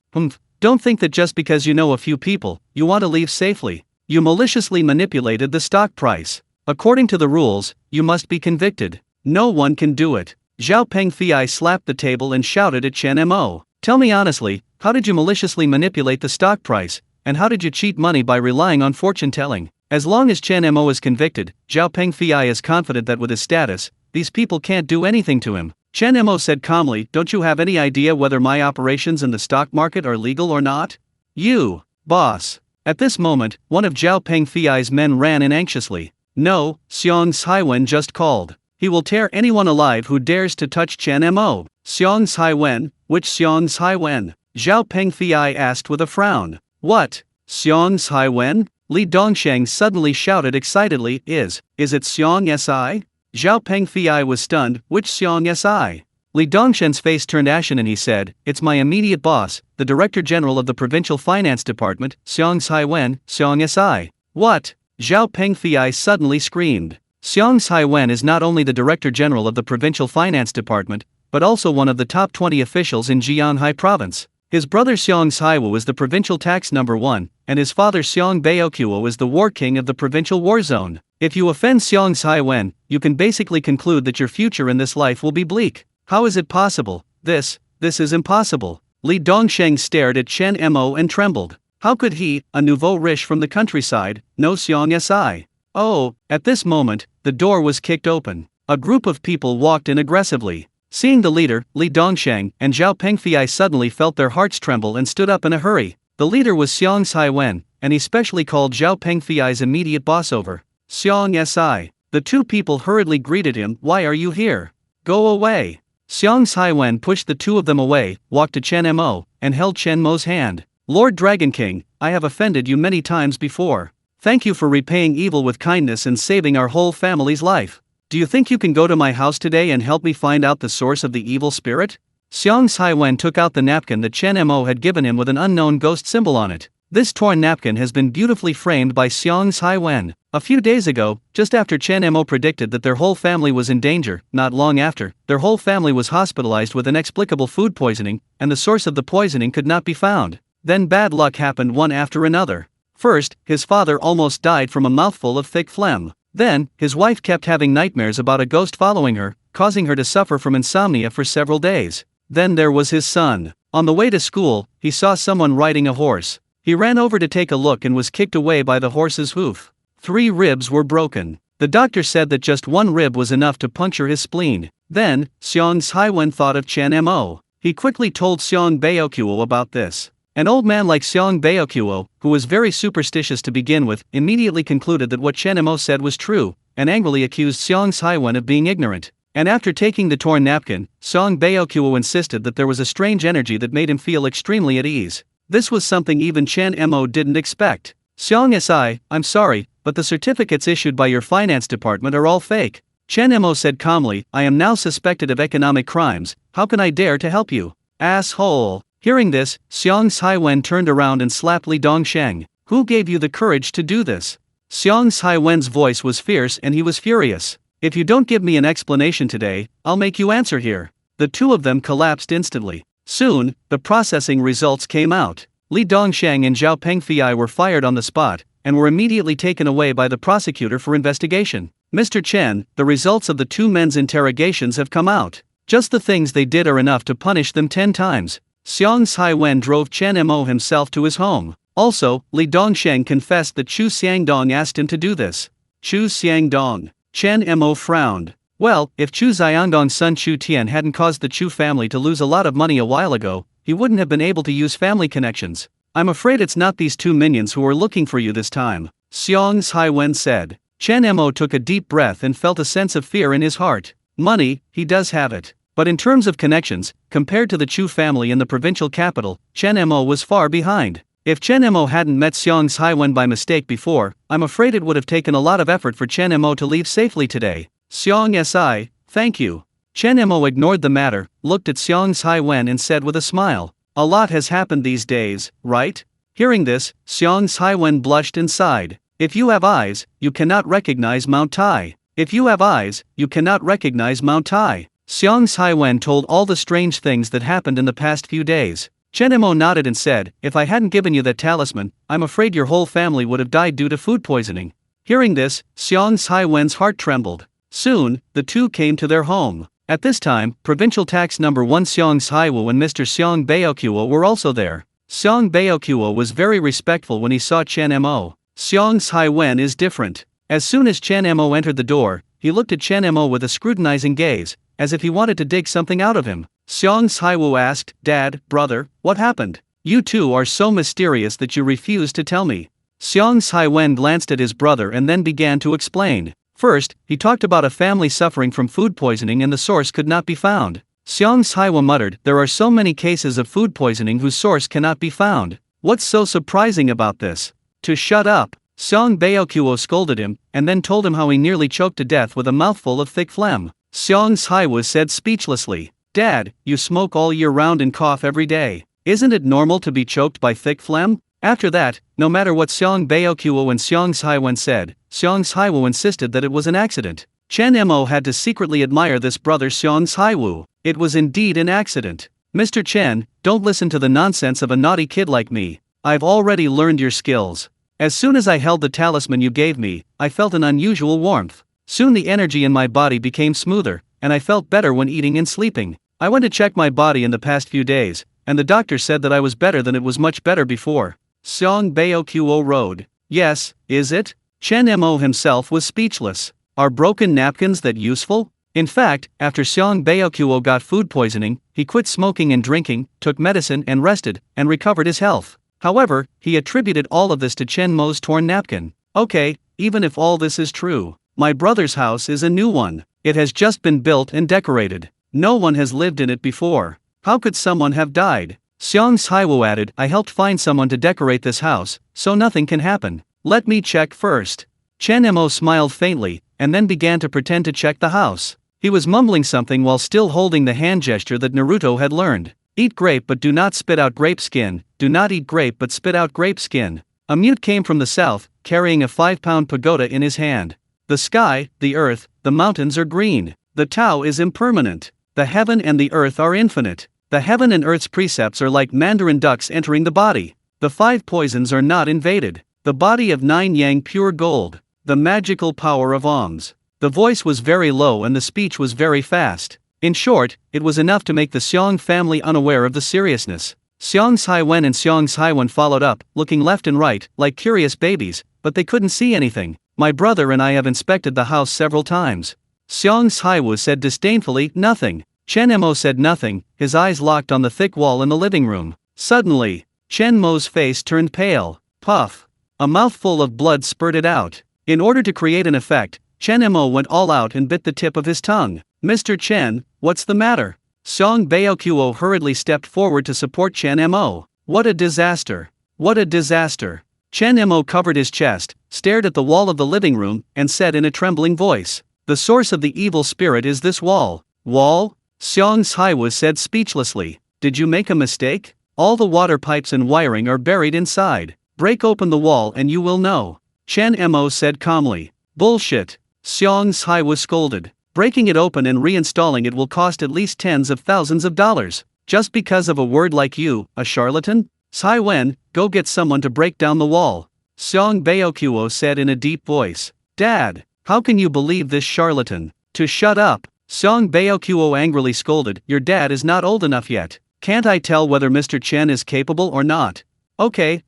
Don't think that just because you know a few people, you want to leave safely. You maliciously manipulated the stock price. According to the rules, you must be convicted. No one can do it. Zhao Pengfei slapped the table and shouted at Chen Mo. Tell me honestly, how did you maliciously manipulate the stock price, and how did you cheat money by relying on fortune-telling? As long as Chen Mo is convicted, Zhao Pengfei is confident that with his status, these people can't do anything to him. Chen Mo said calmly, don't you have any idea whether my operations in the stock market are legal or not? You, boss. At this moment, one of Zhao Pengfei's men ran in anxiously. No, Xiong Saiwen just called. He will tear anyone alive who dares to touch Chen Mo. Xiong Saiwen, which Xiong Saiwen? Zhao Pengfei asked with a frown. What? Xiong Saiwen? Li Dongsheng suddenly shouted excitedly, Is it Xiong Si? Zhao Pengfei was stunned, which Xiong Si? Li Dongsheng's face turned ashen and he said, It's my immediate boss, the Director General of the Provincial Finance Department, Xiong Saiwen, Xiong Si. What? Zhao Pengfei suddenly screamed. Xiong Saiwen is not only the Director General of the Provincial Finance Department, but also one of the top 20 officials in Jianhai Province. His brother Xiong Saiwu is the provincial tax number 1, and his father Xiong Baokuo is the war king of the provincial war zone. If you offend Xiong Saiwen, you can basically conclude that your future in this life will be bleak. How is it possible? This is impossible. Li Dongsheng stared at Chen Mo and trembled. How could he, a nouveau riche from the countryside, know Xiong Si? Oh, at this moment, the door was kicked open. A group of people walked in aggressively. Seeing the leader, Li Dongsheng, and Zhao Pengfei suddenly felt their hearts tremble and stood up in a hurry. The leader was Xiong Saiwen, and he specially called Zhao Pengfei's immediate boss over. Xiong Si. The two people hurriedly greeted him. Why are you here? Go away. Xiong Saiwen pushed the two of them away, walked to Chen Mo, and held Chen Mo's hand. Lord Dragon King, I have offended you many times before. Thank you for repaying evil with kindness and saving our whole family's life. Do you think you can go to my house today and help me find out the source of the evil spirit? Xiong Saiwen took out the napkin that Chen Mo had given him with an unknown ghost symbol on it. This torn napkin has been beautifully framed by Xiong Saiwen. A few days ago, just after Chen Mo predicted that their whole family was in danger, not long after, their whole family was hospitalized with inexplicable food poisoning, and the source of the poisoning could not be found. Then bad luck happened one after another. First, his father almost died from a mouthful of thick phlegm. Then, his wife kept having nightmares about a ghost following her, causing her to suffer from insomnia for several days. Then there was his son. On the way to school, he saw someone riding a horse. He ran over to take a look and was kicked away by the horse's hoof. 3 ribs were broken. The doctor said that just 1 rib was enough to puncture his spleen. Then, Xiong Saiwen thought of Chen Mo. He quickly told Xiong Baokuo about this. An old man like Xiong Baokuo, who was very superstitious to begin with, immediately concluded that what Chen Mo said was true, and angrily accused Xiong Saiwen of being ignorant. And after taking the torn napkin, Xiong Baokuo insisted that there was a strange energy that made him feel extremely at ease. This was something even Chen Mo didn't expect. Xiong Si, I'm sorry, but the certificates issued by your finance department are all fake. Chen Mo said calmly, I am now suspected of economic crimes, how can I dare to help you? Asshole. Hearing this, Xiong Saiwen turned around and slapped Li Dongsheng. Who gave you the courage to do this? Xiong Saiwen's voice was fierce and he was furious. If you don't give me an explanation today, I'll make you answer here. The two of them collapsed instantly. Soon, the processing results came out. Li Dongsheng and Zhao Pengfei were fired on the spot, and were immediately taken away by the prosecutor for investigation. Mr. Chen, the results of the 2 men's interrogations have come out. Just the things they did are enough to punish them 10 times. Xiong Saiwen drove Chen Mo himself to his home. Also, Li Dongsheng confessed that Chu Xiangdong asked him to do this. Chu Xiangdong. Chen Mo frowned. Well, if Chu Xiangdong's son Chu Tian hadn't caused the Chu family to lose a lot of money a while ago, he wouldn't have been able to use family connections. I'm afraid it's not these 2 minions who are looking for you this time, Xiong Saiwen said. Chen Mo took a deep breath and felt a sense of fear in his heart. Money, he does have it. But in terms of connections, compared to the Chu family in the provincial capital, Chen Mo was far behind. If Chen Mo hadn't met Xiong Haiwen by mistake before, I'm afraid it would have taken a lot of effort for Chen Mo to leave safely today. Xiong Si, thank you. Chen Mo ignored the matter, looked at Xiong Haiwen and said with a smile, a lot has happened these days, right? Hearing this, Xiong Haiwen blushed and sighed. If you have eyes, you cannot recognize Mount Tai. If you have eyes, you cannot recognize Mount Tai. Xiong Haiwen told all the strange things that happened in the past few days. Chen Mo nodded and said, if I hadn't given you that talisman, I'm afraid your whole family would have died due to food poisoning. Hearing this, Xiong Haiwen's heart trembled. Soon, the two came to their home. At this time, Provincial Tax Number 1 Xiong Haiwu and Mr. Xiong Baokuo were also there. Xiong Baokuo was very respectful when he saw Chen Mo. Xiong Haiwen is different. As soon as Chen Mo entered the door, he looked at Chen Mo with a scrutinizing gaze, as if he wanted to dig something out of him. Xiong Haiwu asked, Dad, brother, what happened? You two are so mysterious that you refuse to tell me. Xiong Haiwen glanced at his brother and then began to explain. First, he talked about a family suffering from food poisoning and the source could not be found. Xiong Haiwu muttered, there are so many cases of food poisoning whose source cannot be found. What's so surprising about this? To shut up. Xiong Baokuo scolded him, and then told him how he nearly choked to death with a mouthful of thick phlegm. Xiong Haiwu said speechlessly, Dad, you smoke all year round and cough every day. Isn't it normal to be choked by thick phlegm? After that, no matter what Xiong Baokuo and Xiong Haiwen said, Xiong Haiwu insisted that it was an accident. Chen Mo had to secretly admire this brother Xiong Haiwu. It was indeed an accident. Mr. Chen, don't listen to the nonsense of a naughty kid like me. I've already learned your skills. As soon as I held the talisman you gave me, I felt an unusual warmth. Soon the energy in my body became smoother, and I felt better when eating and sleeping. I went to check my body in the past few days, and the doctor said that I was better than it was much better before. Xiong Baokuo rode. Yes, is it? Chen Mo himself was speechless. Are broken napkins that useful? In fact, after Xiong Baokuo got food poisoning, he quit smoking and drinking, took medicine and rested, and recovered his health. However, he attributed all of this to Chen Mo's torn napkin. Okay, even if all this is true, my brother's house is a new one. It has just been built and decorated. No one has lived in it before. How could someone have died? Xiong Haiwu added, I helped find someone to decorate this house, so nothing can happen. Let me check first. Chen Mo smiled faintly, and then began to pretend to check the house. He was mumbling something while still holding the hand gesture that Naruto had learned. Eat grape but do not spit out grape skin, do not eat grape but spit out grape skin. A mute came from the south, carrying a 5-pound pagoda in his hand. The sky, the earth, the mountains are green. The Tao is impermanent. The heaven and the earth are infinite. The heaven and earth's precepts are like mandarin ducks entering the body. The 5 poisons are not invaded. The body of 9 yang pure gold. The magical power of alms. The voice was very low and the speech was very fast. In short, it was enough to make the Xiong family unaware of the seriousness. Xiong Haiwen and Xiong Haiwen followed up, looking left and right, like curious babies, but they couldn't see anything. My brother and I have inspected the house several times. Xiong Haiwu said disdainfully, nothing. Chen Mo said nothing, his eyes locked on the thick wall in the living room. Suddenly, Chen Mo's face turned pale. Puff. A mouthful of blood spurted out. In order to create an effect, Chen Mo went all out and bit the tip of his tongue. Mr. Chen, what's the matter? Xiong Baokuo hurriedly stepped forward to support Chen Mo. What a disaster. What a disaster. Chen Mo covered his chest, stared at the wall of the living room, and said in a trembling voice, the source of the evil spirit is this wall. Wall? Xiong Haiwu said speechlessly. Did you make a mistake? All the water pipes and wiring are buried inside. Break open the wall and you will know. Chen Mo said calmly. Bullshit. Xiong Haiwu scolded. Breaking it open and reinstalling it will cost at least tens of thousands of dollars. Just because of a word like you, a charlatan? Haiwen, go get someone to break down the wall. Xiong Baokuo said in a deep voice. Dad, how can you believe this charlatan? To shut up. Xiong Baokuo angrily scolded, your dad is not old enough yet. Can't I tell whether Mr. Chen is capable or not? Okay,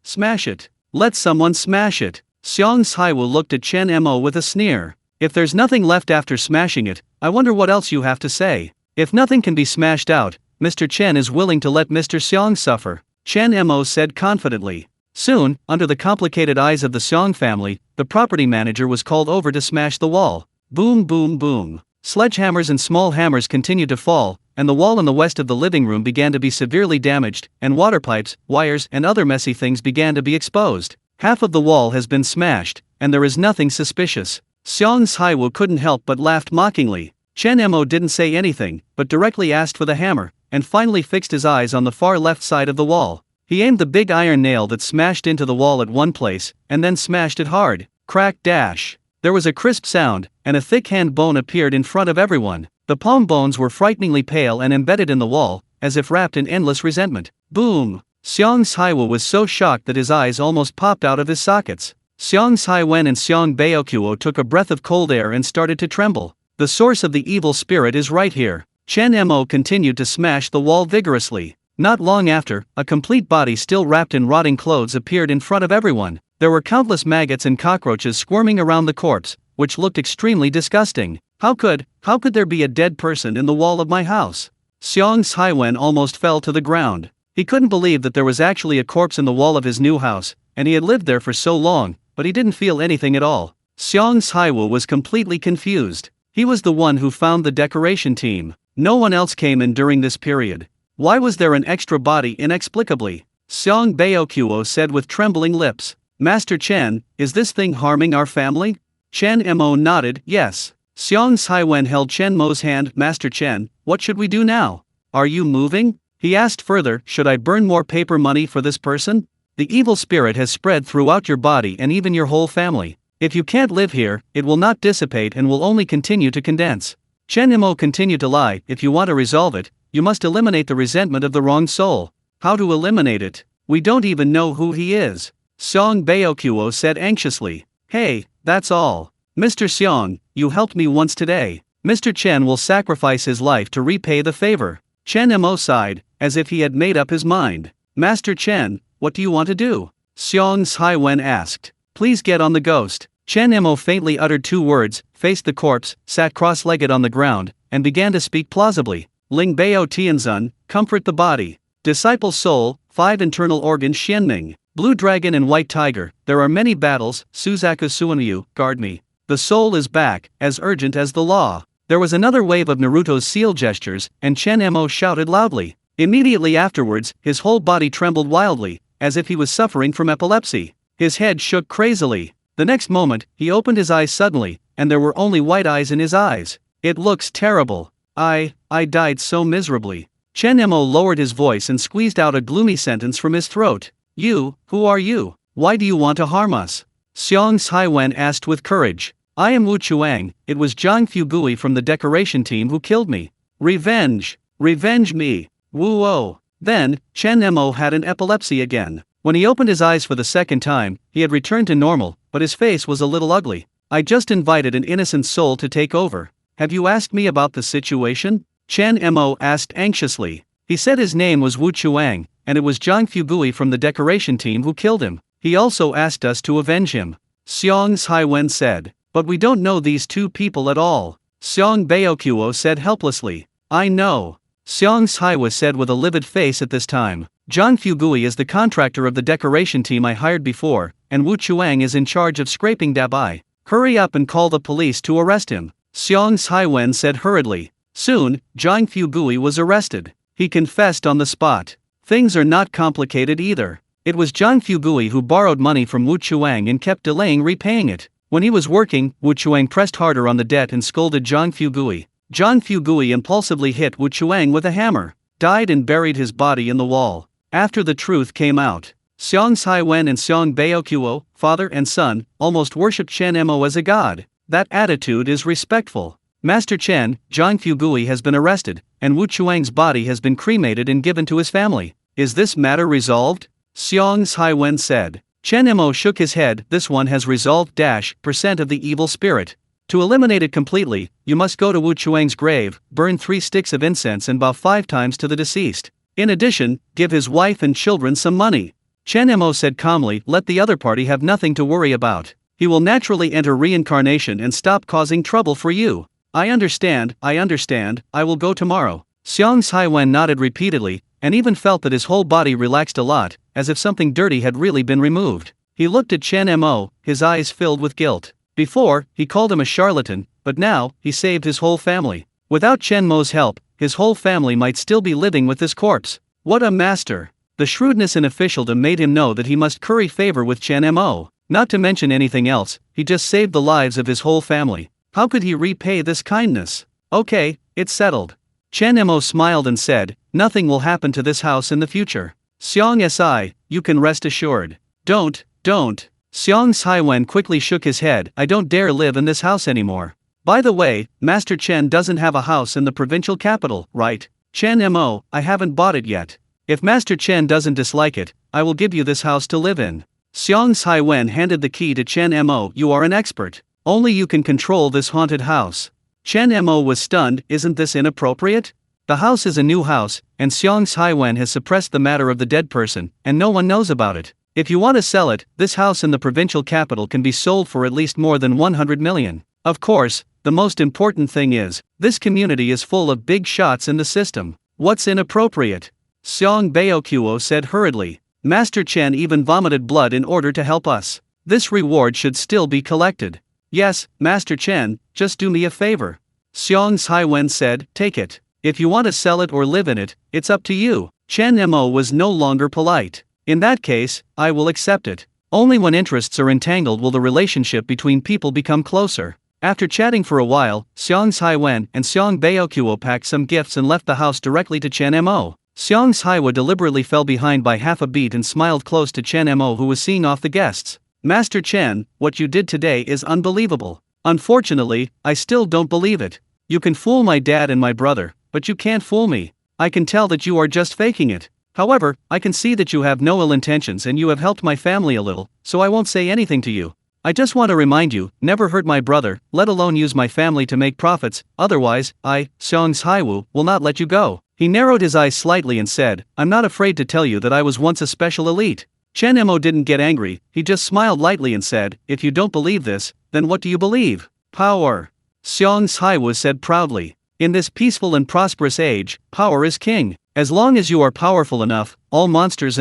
smash it. Let someone smash it. Xiong Haiwu looked at Chen Mo with a sneer. If there's nothing left after smashing it, I wonder what else you have to say. If nothing can be smashed out, Mr. Chen is willing to let Mr. Xiong suffer. Chen Mo said confidently. Soon, under the complicated eyes of the Xiong family, the property manager was called over to smash the wall. Boom boom boom. Sledgehammers and small hammers continued to fall, and the wall in the west of the living room began to be severely damaged, and water pipes, wires, and other messy things began to be exposed. Half of the wall has been smashed, and there is nothing suspicious. Xiang Haiwu couldn't help but laughed mockingly. Chen Mo didn't say anything, but directly asked for the hammer, and finally fixed his eyes on the far left side of the wall. He aimed the big iron nail that smashed into the wall at one place, and then smashed it hard. Crack dash. There was a crisp sound, and a thick hand bone appeared in front of everyone. The palm bones were frighteningly pale and embedded in the wall, as if wrapped in endless resentment. Boom! Xiang Haiwu was so shocked that his eyes almost popped out of his sockets. Xiang Haiwen and Xiang Baokuo took a breath of cold air and started to tremble. The source of the evil spirit is right here. Chen Mo continued to smash the wall vigorously. Not long after, a complete body still wrapped in rotting clothes appeared in front of everyone. There were countless maggots and cockroaches squirming around the corpse, which looked extremely disgusting. How could there be a dead person in the wall of my house? Xiang Haiwen almost fell to the ground. He couldn't believe that there was actually a corpse in the wall of his new house, and he had lived there for so long, but he didn't feel anything at all. Xiang Haiwu was completely confused. He was the one who found the decoration team. No one else came in during this period. Why was there an extra body inexplicably? Xiang Baokuo said with trembling lips. Master Chen, is this thing harming our family? Chen Mo nodded, yes. Xiang Haiwen held Chen Mo's hand. Master Chen, what should we do now? Are you moving? He asked further, should I burn more paper money for this person? The evil spirit has spread throughout your body and even your whole family. If you can't live here, it will not dissipate and will only continue to condense. Chen Mo continued to lie. If you want to resolve it, you must eliminate the resentment of the wrong soul. How to eliminate it? We don't even know who he is. Xiang Baokuo said anxiously. Hey, that's all. Mr. Xiang, you helped me once today. Mr. Chen will sacrifice his life to repay the favor. Chen Mo sighed, as if he had made up his mind. Master Chen, what do you want to do? Xiang Haiwen asked. Please get on the ghost. Chen Mo faintly uttered two words, faced the corpse, sat cross-legged on the ground, and began to speak plausibly. Ling Bao Tianzun, comfort the body. Disciple soul, 5 internal organs Xianming. Blue dragon and white tiger, there are many battles, Suzaku Suanyu, guard me. The soul is back, as urgent as the law. There was another wave of Naruto's seal gestures, and Chen Mo shouted loudly. Immediately afterwards, his whole body trembled wildly, as if he was suffering from epilepsy. His head shook crazily. The next moment, he opened his eyes suddenly, and there were only white eyes in his eyes. It looks terrible. I died so miserably. Chen Mo lowered his voice and squeezed out a gloomy sentence from his throat. You, who are you? Why do you want to harm us? Xiang Haiwen asked with courage. I am Wu Chuang, it was Zhang Fugui from the decoration team who killed me. Revenge! Revenge me! Woo-oh! Then, Chen Mo had an epilepsy again. When he opened his eyes for the second time, he had returned to normal, but his face was a little ugly. I just invited an innocent soul to take over. Have you asked me about the situation? Chen Mo asked anxiously. He said his name was Wu Chuang, and it was Zhang Fugui from the decoration team who killed him. He also asked us to avenge him. Xiang Haiwen said. But we don't know these two people at all. Xiang Baokuo said helplessly. I know. Xiang Haiwa said with a livid face at this time. Zhang Fugui is the contractor of the decoration team I hired before, and Wu Chuang is in charge of scraping Dabai. Hurry up and call the police to arrest him. Xiang Haiwen said hurriedly. Soon, Zhang Fugui was arrested. He confessed on the spot. Things are not complicated either. It was Zhang Fugui who borrowed money from Wu Chuang and kept delaying repaying it. When he was working, Wu Chuang pressed harder on the debt and scolded Zhang Fugui. Zhang Fugui impulsively hit Wu Chuang with a hammer, died and buried his body in the wall. After the truth came out, Xiang Haiwen and Xiang Baokuo, father and son, almost worshipped Chen Mo as a god. That attitude is respectful. Master Chen, Zhang Fugui has been arrested, and Wu Chuang's body has been cremated and given to his family. Is this matter resolved? Xiang Haiwen said. Chen Mo shook his head. This one has resolved % of the evil spirit. To eliminate it completely, you must go to Wu Chuang's grave, burn 3 sticks of incense and bow 5 times to the deceased. In addition, give his wife and children some money. Chen Mo said calmly, let the other party have nothing to worry about. He will naturally enter reincarnation and stop causing trouble for you. I understand, I will go tomorrow. Xiang Haiwen nodded repeatedly, and even felt that his whole body relaxed a lot, as if something dirty had really been removed. He looked at Chen Mo, his eyes filled with guilt. Before, he called him a charlatan, but now, he saved his whole family. Without Chen Mo's help, his whole family might still be living with this corpse. What a master! The shrewdness in officialdom made him know that he must curry favor with Chen Mo. Not to mention anything else, he just saved the lives of his whole family. How could he repay this kindness? Okay, it's settled. Chen Mo smiled and said, nothing will happen to this house in the future. Xiong Si, you can rest assured. Don't. Xiong Saiwen quickly shook his head. I don't dare live in this house anymore. By the way, Master Chen doesn't have a house in the provincial capital, right? Chen Mo, I haven't bought it yet. If Master Chen doesn't dislike it, I will give you this house to live in. Xiong Saiwen handed the key to Chen Mo. You are an expert. Only you can control this haunted house. Chen Mo was stunned. Isn't this inappropriate? The house is a new house, and Xiong Saiwen has suppressed the matter of the dead person, and no one knows about it. If you want to sell it, this house in the provincial capital can be sold for at least more than 100 million. Of course, the most important thing is, this community is full of big shots in the system. What's inappropriate? Xiong Baokuo said hurriedly. Master Chen even vomited blood in order to help us. This reward should still be collected. Yes, Master Chen, just do me a favor. Xiong Saiwen said, take it. If you want to sell it or live in it, it's up to you. Chen Mo was no longer polite. In that case, I will accept it. Only when interests are entangled will the relationship between people become closer. After chatting for a while, Xiong Saiwen and Xiong Baokuo packed some gifts and left the house directly to Chen Mo. Xiong Saiwa deliberately fell behind by half a beat and smiled close to Chen Mo, who was seeing off the guests. Master Chen, what you did today is unbelievable. Unfortunately, I still don't believe it. You can fool my dad and my brother, but you can't fool me. I can tell that you are just faking it. However, I can see that you have no ill intentions and you have helped my family a little, so I won't say anything to you. I just want to remind you, never hurt my brother, let alone use my family to make profits, otherwise, I, Xiong Saiwu, will not let you go. He narrowed his eyes slightly and said, I'm not afraid to tell you that I was once a special elite. Chen Mo didn't get angry, he just smiled lightly and said, if you don't believe this, then what do you believe? Power. Xiong Saiwu said proudly. In this peaceful and prosperous age, power is king. As long as you are powerful enough, all monsters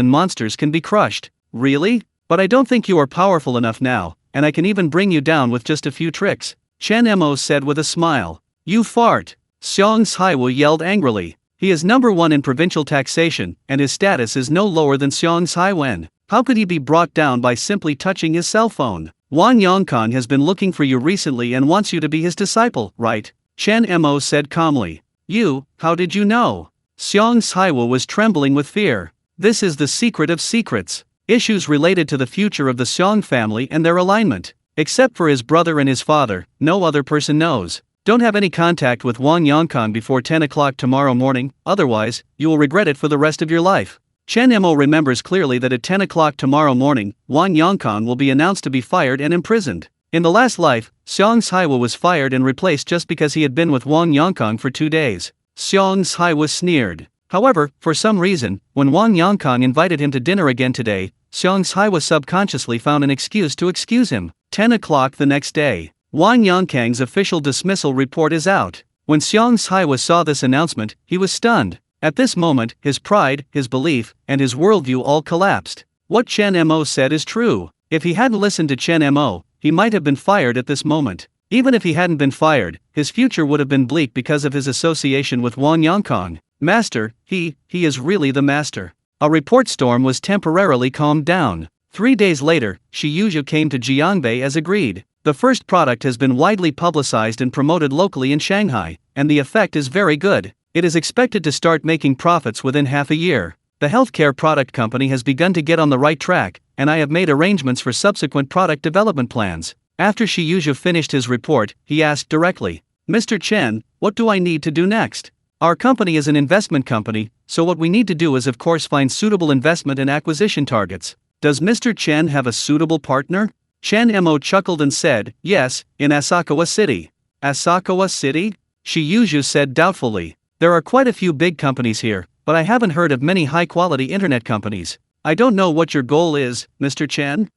can be crushed. Really? But I don't think you are powerful enough now, and I can even bring you down with just a few tricks. Chen Mo said with a smile. You fart. Xiong Saiwu yelled angrily. He is number 1 in provincial taxation, and his status is no lower than Xiong Saiwen. How could he be brought down by simply touching his cell phone? Wang Yongkang has been looking for you recently and wants you to be his disciple, right? Chen Mo said calmly. You, how did you know? Xiong Saiwu was trembling with fear. This is the secret of secrets. Issues related to the future of the Xiong family and their alignment. Except for his brother and his father, no other person knows. Don't have any contact with Wang Yongkang before 10 o'clock tomorrow morning, otherwise, you will regret it for the rest of your life. Chen Mo remembers clearly that at 10 o'clock tomorrow morning, Wang Yongkang will be announced to be fired and imprisoned. In the last life, Xiong Saiwu was fired and replaced just because he had been with Wang Yongkang for 2 days. Xiong Saiwu sneered. However, for some reason, when Wang Yongkang invited him to dinner again today, Xiong Saiwu subconsciously found an excuse to excuse him. 10 o'clock the next day. Wang Yongkang's official dismissal report is out. When Xiong Saiwu saw this announcement, he was stunned. At this moment, his pride, his belief, and his worldview all collapsed. What Chen Mo said is true. If he hadn't listened to Chen Mo, he might have been fired at this moment. Even if he hadn't been fired, his future would have been bleak because of his association with Wang Yongkang. Master, he is really the master. A report storm was temporarily calmed down. 3 days later, Shi Yuzhu came to Jiangbei as agreed. The first product has been widely publicized and promoted locally in Shanghai, and the effect is very good. It is expected to start making profits within half a year. The healthcare product company has begun to get on the right track, and I have made arrangements for subsequent product development plans. After Shi Yuzhu finished his report, he asked directly, Mr. Chen, what do I need to do next? Our company is an investment company, so what we need to do is of course find suitable investment and acquisition targets. Does Mr. Chen have a suitable partner? Chen Mo chuckled and said, yes, in Asakawa City. Asakawa City? Shi Yuzhu said doubtfully. There are quite a few big companies here, but I haven't heard of many high-quality internet companies. I don't know what your goal is, Mr. Chen.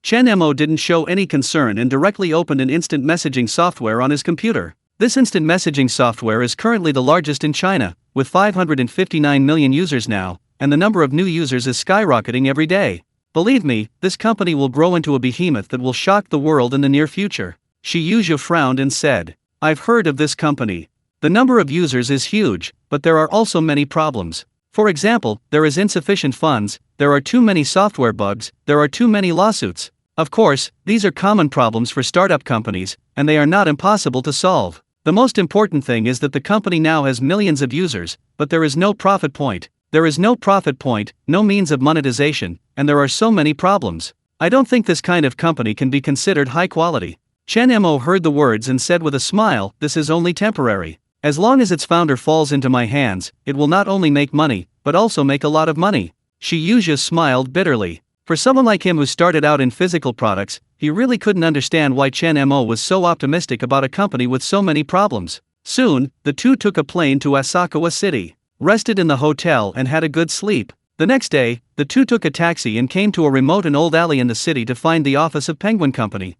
Chen Mo didn't show any concern and directly opened an instant messaging software on his computer. This instant messaging software is currently the largest in China, with 559 million users now, and the number of new users is skyrocketing every day. Believe me, this company will grow into a behemoth that will shock the world in the near future. Shi Yuzhu frowned and said, I've heard of this company. The number of users is huge, but there are also many problems. For example, there is insufficient funds, there are too many software bugs, there are too many lawsuits. Of course, these are common problems for startup companies, and they are not impossible to solve. The most important thing is that the company now has millions of users, but there is no profit point. There is no profit point, no means of monetization, and there are so many problems. I don't think this kind of company can be considered high quality. Chen Mo heard the words and said with a smile, this is only temporary. As long as its founder falls into my hands, it will not only make money, but also make a lot of money. Shi Yuzhu smiled bitterly. For someone like him who started out in physical products, he really couldn't understand why Chen Mo was so optimistic about a company with so many problems. Soon, the two took a plane to Asakawa City, rested in the hotel and had a good sleep. The next day, the two took a taxi and came to a remote and old alley in the city to find the office of Penguin Company.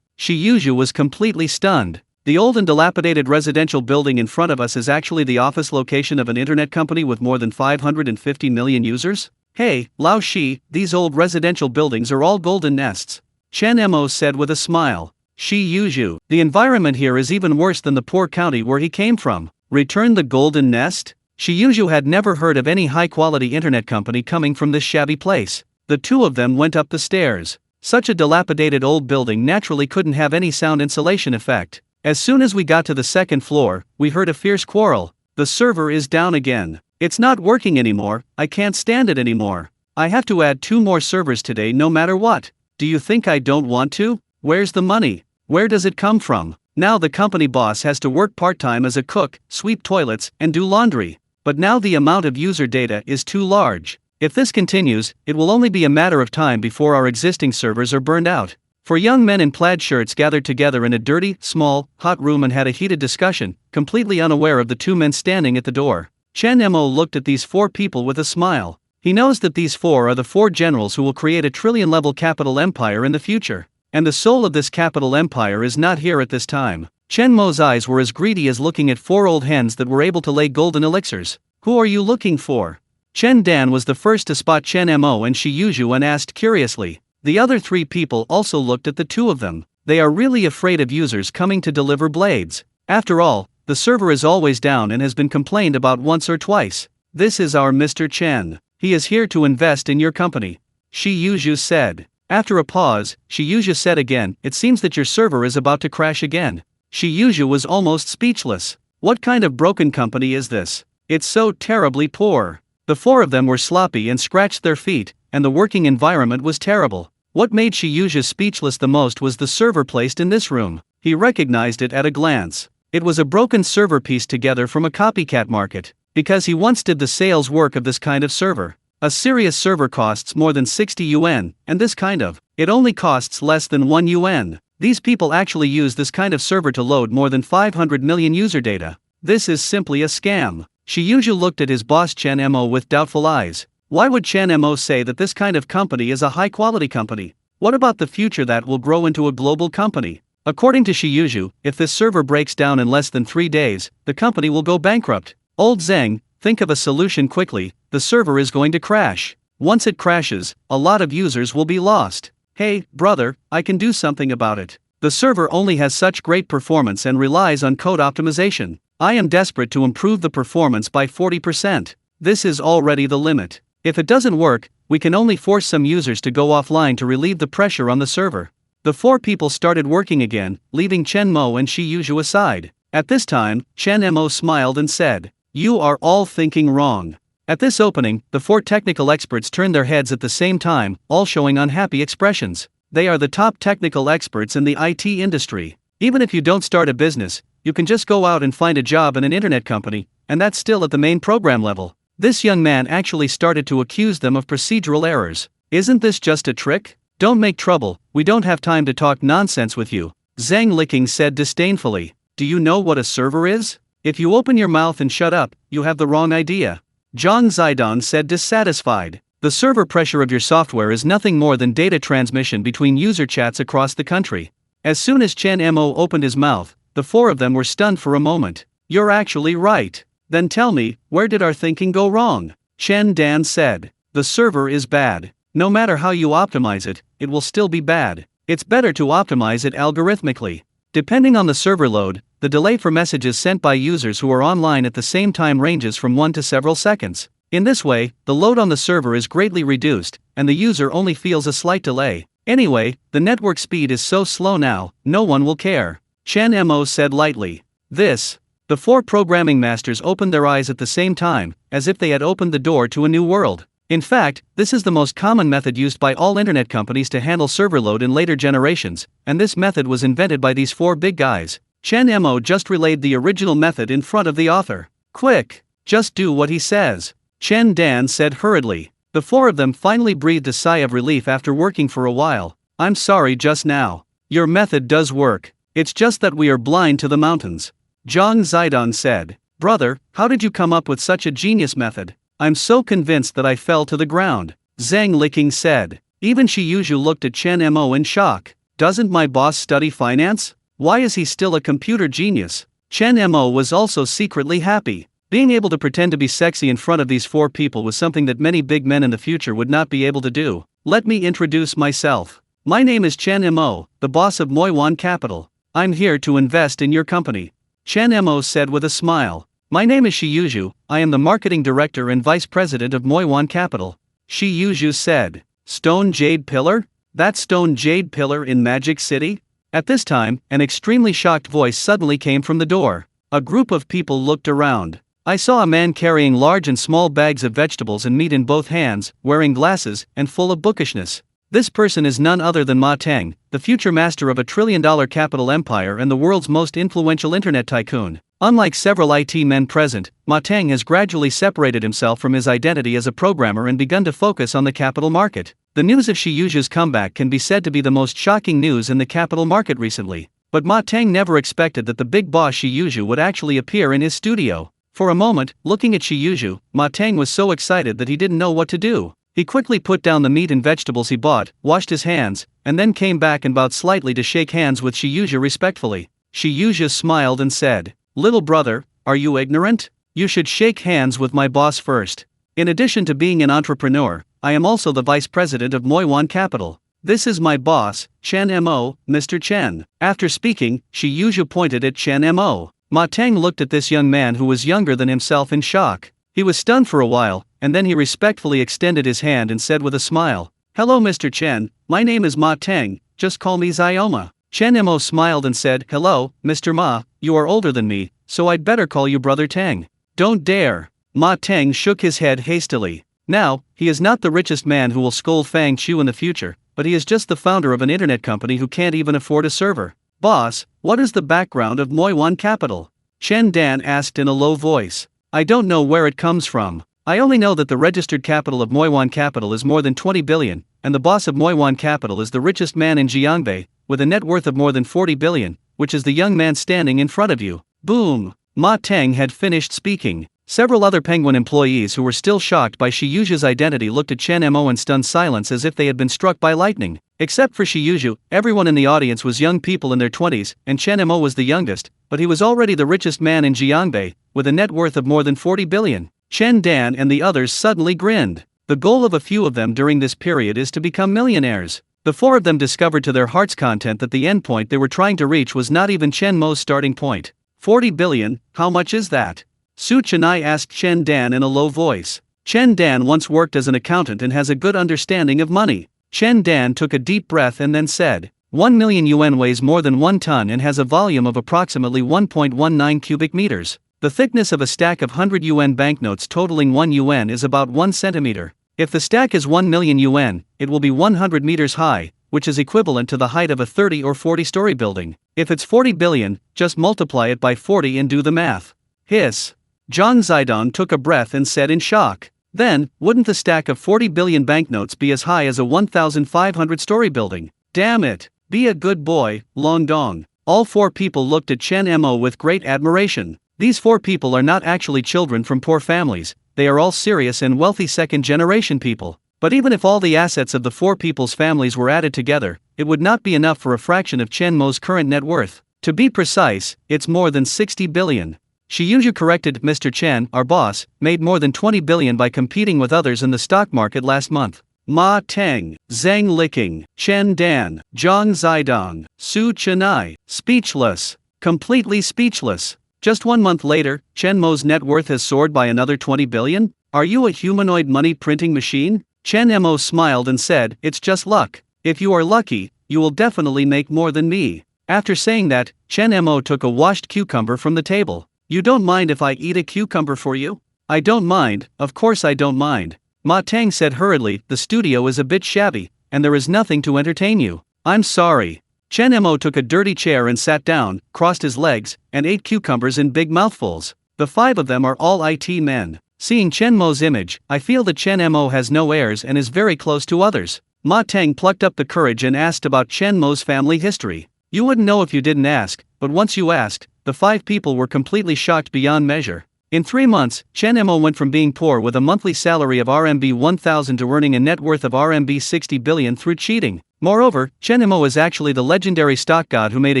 Shi Yuzhu was completely stunned. The old and dilapidated residential building in front of us is actually the office location of an internet company with more than 550 million users? Hey, Lao Shi, these old residential buildings are all golden nests. Chen Mo said with a smile. Shi Yuzhu, the environment here is even worse than the poor county where he came from. Return the golden nest? Shi Yuzhu had never heard of any high-quality internet company coming from this shabby place. The two of them went up the stairs. Such a dilapidated old building naturally couldn't have any sound insulation effect. As soon as we got to the second floor, we heard a fierce quarrel. The server is down again. It's not working anymore, I can't stand it anymore. I have to add 2 more servers today no matter what. Do you think I don't want to? Where's the money? Where does it come from? Now the company boss has to work part-time as a cook, sweep toilets, and do laundry. But now the amount of user data is too large. If this continues, it will only be a matter of time before our existing servers are burned out. 4 young men in plaid shirts gathered together in a dirty, small, hot room and had a heated discussion, completely unaware of the 2 men standing at the door. Chen Mo looked at these 4 people with a smile. He knows that these 4 are the 4 generals who will create a trillion-level capital empire in the future. And the soul of this capital empire is not here at this time. Chen Mo's eyes were as greedy as looking at 4 old hens that were able to lay golden elixirs. Who are you looking for? Chen Dan was the first to spot Chen Mo and Shi Yuzhu and asked curiously. The other 3 people also looked at the 2 of them. They are really afraid of users coming to deliver blades. After all, the server is always down and has been complained about once or twice. This is our Mr. Chen. He is here to invest in your company. Shi Yuzhu said. After a pause, Shi Yuzhu said again, it seems that your server is about to crash again. Shi Yuzhu was almost speechless. What kind of broken company is this? It's so terribly poor. The 4 of them were sloppy and scratched their feet, and the working environment was terrible. What made Shi Yuzhu speechless the most was the server placed in this room. He recognized it at a glance. It was a broken server pieced together from a copycat market, because he once did the sales work of this kind of server. A serious server costs more than 60 yuan, and this kind of, it only costs less than 1 yuan. These people actually use this kind of server to load more than 500 million user data. This is simply a scam. Shi Yuzhu looked at his boss Chen Mo with doubtful eyes. Why would Chen Mo say that this kind of company is a high-quality company? What about the future that will grow into a global company? According to Shi Yuzhu, if this server breaks down in less than 3 days, the company will go bankrupt. Old Zeng, think of a solution quickly, the server is going to crash. Once it crashes, a lot of users will be lost. Hey, brother, I can do something about it. The server only has such great performance and relies on code optimization. I am desperate to improve the performance by 40%. This is already the limit. If it doesn't work, we can only force some users to go offline to relieve the pressure on the server. The 4 people started working again, leaving Chen Mo and Shi Yuzhu aside. At this time, Chen Mo smiled and said, "You are all thinking wrong." At this opening, the 4 technical experts turned their heads at the same time, all showing unhappy expressions. They are the top technical experts in the IT industry. Even if you don't start a business, you can just go out and find a job in an internet company, and that's still at the main program level. This young man actually started to accuse them of procedural errors. Isn't this just a trick? Don't make trouble, we don't have time to talk nonsense with you. Zhang Liking said disdainfully. Do you know what a server is? If you open your mouth and shut up, you have the wrong idea. Zhang Zidong said dissatisfied. The server pressure of your software is nothing more than data transmission between user chats across the country. As soon as Chen Mo opened his mouth, the 4 of them were stunned for a moment. You're actually right. Then tell me, where did our thinking go wrong? Chen Dan said. The server is bad. No matter how you optimize it, it will still be bad. It's better to optimize it algorithmically. Depending on the server load, the delay for messages sent by users who are online at the same time ranges from 1 to several seconds. In this way, the load on the server is greatly reduced, and the user only feels a slight delay. Anyway, the network speed is so slow now, no one will care. Chen Mo said lightly. The four programming masters opened their eyes at the same time, as if they had opened the door to a new world. In fact, this is the most common method used by all internet companies to handle server load in later generations, and this method was invented by these four big guys. Chen Mo just relayed the original method in front of the author. Quick! Just do what he says. Chen Dan said hurriedly. The four of them finally breathed a sigh of relief after working for a while. I'm sorry just now. Your method does work. It's just that we are blind to the mountains. Zhang Zidong said. Brother, how did you come up with such a genius method? I'm so convinced that I fell to the ground. Zhang Liqing said. Even Shiyuzhu looked at Chen Mo in shock. Doesn't my boss study finance? Why is he still a computer genius? Chen Mo was also secretly happy. Being able to pretend to be sexy in front of these four people was something that many big men in the future would not be able to do. Let me introduce myself. My name is Chen Mo, the boss of Moiwan Capital. I'm here to invest in your company. Chen Mo said with a smile. My name is Shiyuzhu, I am the marketing director and vice president of Moiwan Capital. Shiyuzhu said. Stone Jade Pillar? That Stone Jade Pillar in Magic City? At this time, an extremely shocked voice suddenly came from the door. A group of people looked around. I saw a man carrying large and small bags of vegetables and meat in both hands, wearing glasses, and full of bookishness. This person is none other than Ma Teng, the future master of a trillion-dollar capital empire and the world's most influential internet tycoon. Unlike several IT men present, Ma Teng has gradually separated himself from his identity as a programmer and begun to focus on the capital market. The news of Shiyuzhu's comeback can be said to be the most shocking news in the capital market recently. But Ma Teng never expected that the big boss Shiyuzhu would actually appear in his studio. For a moment, looking at Shiyuzhu, Ma Teng was so excited that he didn't know what to do. He quickly put down the meat and vegetables he bought, washed his hands, and then came back and bowed slightly to shake hands with Shiyuzhu respectfully. Shiyuzhu smiled and said, Little brother, are you ignorant? You should shake hands with my boss first. In addition to being an entrepreneur, I am also the vice president of Moiwan Capital. This is my boss, Chen Mo, Mr. Chen. After speaking, Shiyuzhu pointed at Chen Mo. Ma Teng looked at this young man who was younger than himself in shock. He was stunned for a while, and then he respectfully extended his hand and said with a smile, Hello Mr. Chen, my name is Ma Teng, just call me Xioma. Chen Mo smiled and said, Hello, Mr. Ma, you are older than me, so I'd better call you Brother Teng. Don't dare. Ma Teng shook his head hastily. Now, he is not the richest man who will scold Fang Chu in the future, but he is just the founder of an internet company who can't even afford a server. Boss, what is the background of Moiwan Capital? Chen Dan asked in a low voice. I don't know where it comes from. I only know that the registered capital of Moiwan Capital is more than 20 billion, and the boss of Moiwan Capital is the richest man in Jiangbei, with a net worth of more than 40 billion, which is the young man standing in front of you. Boom! Ma Teng had finished speaking. Several other Penguin employees who were still shocked by Shiyuzhu's identity looked at Chen Mo in stunned silence as if they had been struck by lightning. Except for Shiyuzhu, everyone in the audience was young people in their 20s, and Chen Mo was the youngest, but he was already the richest man in Jiangbei, with a net worth of more than 40 billion. Chen Dan and the others suddenly grinned. The goal of a few of them during this period is to become millionaires. The four of them discovered to their heart's content that the endpoint they were trying to reach was not even Chen Mo's starting point. 40 billion, how much is that? Su Chenai asked Chen Dan in a low voice. Chen Dan once worked as an accountant and has a good understanding of money. Chen Dan took a deep breath and then said, 1 million yuan weighs more than 1 ton and has a volume of approximately 1.19 cubic meters. The thickness of a stack of 100 yuan banknotes totaling 1 yuan is about 1 centimeter. If the stack is 1 million yuan, it will be 100 meters high, which is equivalent to the height of a 30 or 40-story building. If it's 40 billion, just multiply it by 40 and do the math. Hiss. Zhang Zidong took a breath and said in shock. Then, wouldn't the stack of 40 billion banknotes be as high as a 1,500-story building? Damn it. Be a good boy, Long Dong. All four people looked at Chen Mo with great admiration. These four people are not actually children from poor families, they are all serious and wealthy second-generation people. But even if all the assets of the four people's families were added together, it would not be enough for a fraction of Chen Mo's current net worth. To be precise, it's more than 60 billion. Shiyuzhu corrected, Mr. Chen, our boss, made more than 20 billion by competing with others in the stock market last month. Ma Teng, Zhang Liqing, Chen Dan, Zhang Zidong, Su Chenai, speechless. Completely speechless. Just 1 month later, Chen Mo's net worth has soared by another 20 billion? Are you a humanoid money printing machine? Chen Mo smiled and said, it's just luck. If you are lucky, you will definitely make more than me. After saying that, Chen Mo took a washed cucumber from the table. You don't mind if I eat a cucumber for you? I don't mind, of course I don't mind. Ma Teng said hurriedly, the studio is a bit shabby, and there is nothing to entertain you. I'm sorry. Chen Mo took a dirty chair and sat down, crossed his legs, and ate cucumbers in big mouthfuls. The 5 of them are all IT men. Seeing Chen Mo's image, I feel that Chen Mo has no heirs and is very close to others. Ma Teng plucked up the courage and asked about Chen Mo's family history. You wouldn't know if you didn't ask, but once you asked, the 5 people were completely shocked beyond measure. In 3 months, Chen Mo went from being poor with a monthly salary of RMB 1,000 to earning a net worth of RMB 60 billion through cheating. Moreover, Chen Mo is actually the legendary stock god who made a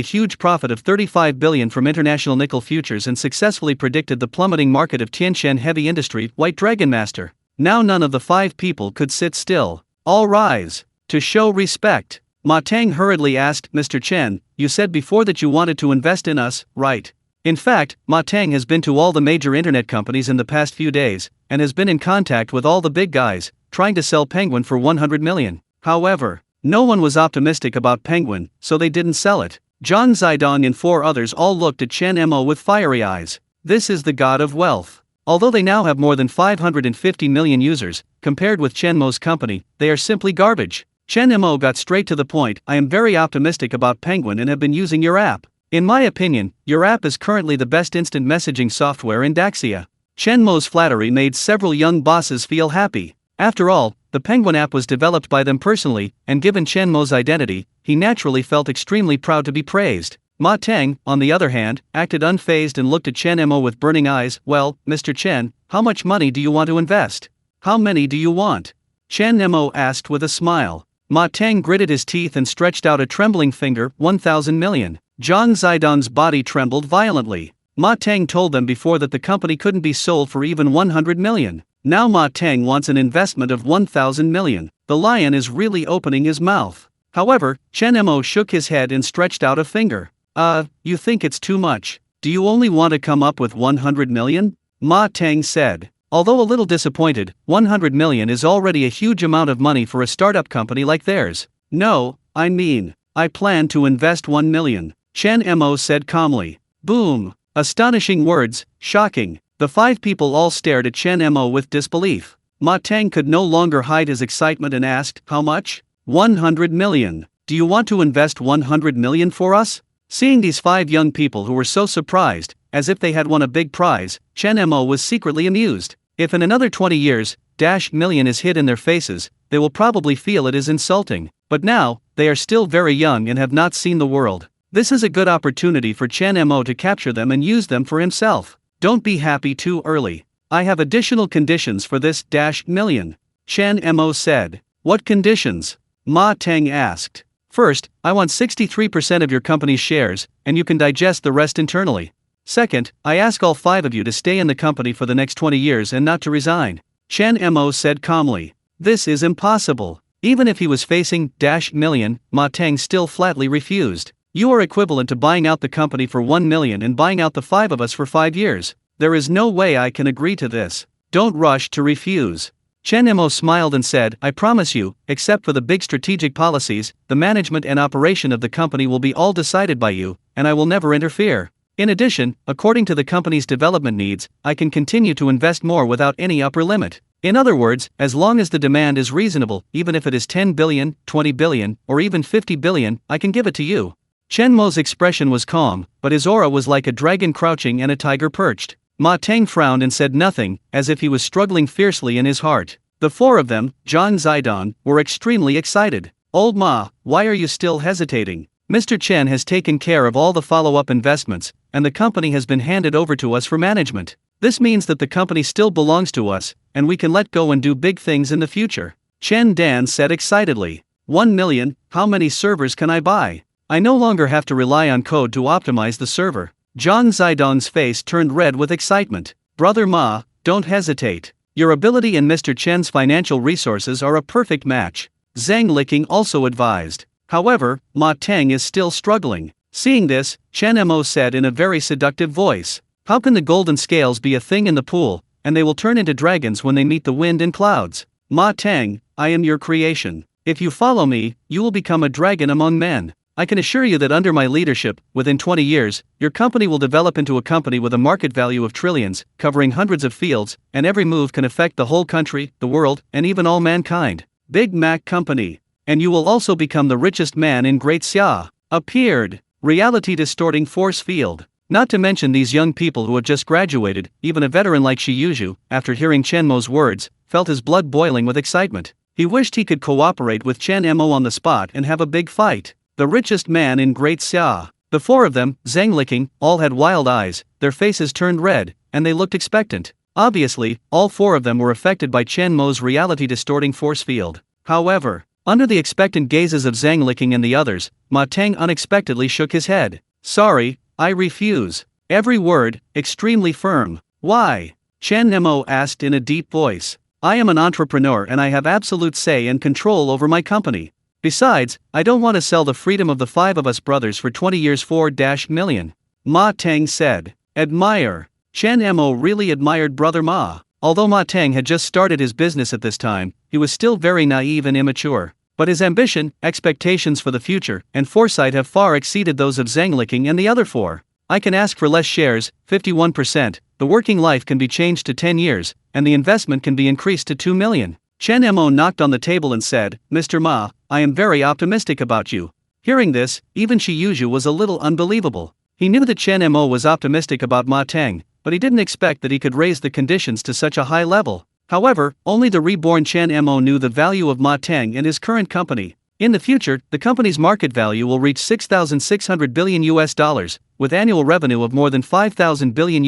huge profit of 35 billion from international nickel futures and successfully predicted the plummeting market of Tiantian heavy industry, White Dragon Master. Now none of the 5 people could sit still. All rise. To show respect. Ma Teng hurriedly asked, Mr. Chen, you said before that you wanted to invest in us, right? In fact, Ma Teng has been to all the major internet companies in the past few days, and has been in contact with all the big guys, trying to sell Penguin for 100 million. However, no one was optimistic about Penguin, so they didn't sell it. Zhang Zidong and 4 others all looked at Chen Mo with fiery eyes. This is the god of wealth. Although they now have more than 550 million users, compared with Chen Mo's company, they are simply garbage. Chen Mo got straight to the point, I am very optimistic about Penguin and have been using your app. In my opinion, your app is currently the best instant messaging software in Daxia. Chen Mo's flattery made several young bosses feel happy. After all, the Penguin app was developed by them personally, and given Chen Mo's identity, he naturally felt extremely proud to be praised. Ma Teng, on the other hand, acted unfazed and looked at Chen Mo with burning eyes. Well, Mr. Chen, how much money do you want to invest? How many do you want? Chen Mo asked with a smile. Ma Teng gritted his teeth and stretched out a trembling finger, 1,000 million. Zhang Zidong's body trembled violently. Ma Teng told them before that the company couldn't be sold for even 100 million. Now Ma Teng wants an investment of 1,000 million. The lion is really opening his mouth. However, Chen Mo shook his head and stretched out a finger. You think it's too much? Do you only want to come up with 100 million? Ma Teng said. Although a little disappointed, 100 million is already a huge amount of money for a startup company like theirs. No, I plan to invest 1 million. Chen Mo said calmly. Boom! Astonishing words, shocking. The 5 people all stared at Chen Mo with disbelief. Ma Teng could no longer hide his excitement and asked, how much? 100 million. Do you want to invest 100 million for us? Seeing these 5 young people who were so surprised, as if they had won a big prize, Chen Mo was secretly amused. If in another 20 years, million is hid in their faces, they will probably feel it is insulting. But now, they are still very young and have not seen the world. This is a good opportunity for Chen Mo to capture them and use them for himself. Don't be happy too early. I have additional conditions for this million. Chen Mo said. What conditions? Ma Teng asked. First, I want 63% of your company's shares, and you can digest the rest internally. Second, I ask all 5 of you to stay in the company for the next 20 years and not to resign. Chen Mo said calmly. This is impossible. Even if he was facing million, Ma Teng still flatly refused. You are equivalent to buying out the company for 1 million and buying out the 5 of us for 5 years. There is no way I can agree to this. Don't rush to refuse. Chen Mo smiled and said, I promise you, except for the big strategic policies, the management and operation of the company will be all decided by you, and I will never interfere. In addition, according to the company's development needs, I can continue to invest more without any upper limit. In other words, as long as the demand is reasonable, even if it is 10 billion, 20 billion, or even 50 billion, I can give it to you. Chen Mo's expression was calm, but his aura was like a dragon crouching and a tiger perched. Ma Teng frowned and said nothing, as if he was struggling fiercely in his heart. The 4 of them, Zhang Zidong, were extremely excited. Old Ma, why are you still hesitating? Mr. Chen has taken care of all the follow-up investments, and the company has been handed over to us for management. This means that the company still belongs to us, and we can let go and do big things in the future. Chen Dan said excitedly. 1 million, how many servers can I buy? I no longer have to rely on code to optimize the server. Zhang Zidong's face turned red with excitement. Brother Ma, don't hesitate. Your ability and Mr. Chen's financial resources are a perfect match, Zhang Liqing also advised. However, Ma Teng is still struggling. Seeing this, Chen Mo said in a very seductive voice, "How can the golden scales be a thing in the pool, and they will turn into dragons when they meet the wind and clouds? Ma Teng, I am your creation. If you follow me, you will become a dragon among men. I can assure you that under my leadership, within 20 years, your company will develop into a company with a market value of trillions, covering hundreds of fields, and every move can affect the whole country, the world, and even all mankind. Big Mac Company. And you will also become the richest man in Great Xia." Appeared. Reality distorting force field. Not to mention these young people who have just graduated, even a veteran like Shi Yuzhu, after hearing Chen Mo's words, felt his blood boiling with excitement. He wished he could cooperate with Chen Mo on the spot and have a big fight. The richest man in Great Xia. The four of them, Zhang Liqing, all had wild eyes, their faces turned red, and they looked expectant. Obviously, all four of them were affected by Chen Mo's reality-distorting force field. However, under the expectant gazes of Zhang Liqing and the others, Ma Teng unexpectedly shook his head. "Sorry, I refuse." Every word, extremely firm. "Why?" Chen Mo asked in a deep voice. "I am an entrepreneur and I have absolute say and control over my company. Besides, I don't want to sell the freedom of the five of us brothers for 20 years $4 million. Ma Teng said. "Admire." Chen Mo really admired Brother Ma. Although Ma Teng had just started his business at this time, he was still very naive and immature. But his ambition, expectations for the future, and foresight have far exceeded those of Zhang Liqing and the other four. "I can ask for less shares, 51%, the working life can be changed to 10 years, and the investment can be increased to 2 million. Chen Mo knocked on the table and said, "Mr. Ma, I am very optimistic about you." Hearing this, even Shi Yuzhu was a little unbelievable. He knew that Chen Mo was optimistic about Ma Teng, but he didn't expect that he could raise the conditions to such a high level. However, only the reborn Chen Mo knew the value of Ma Teng and his current company. In the future, the company's market value will reach $6,600 billion, with annual revenue of more than $5,000 billion,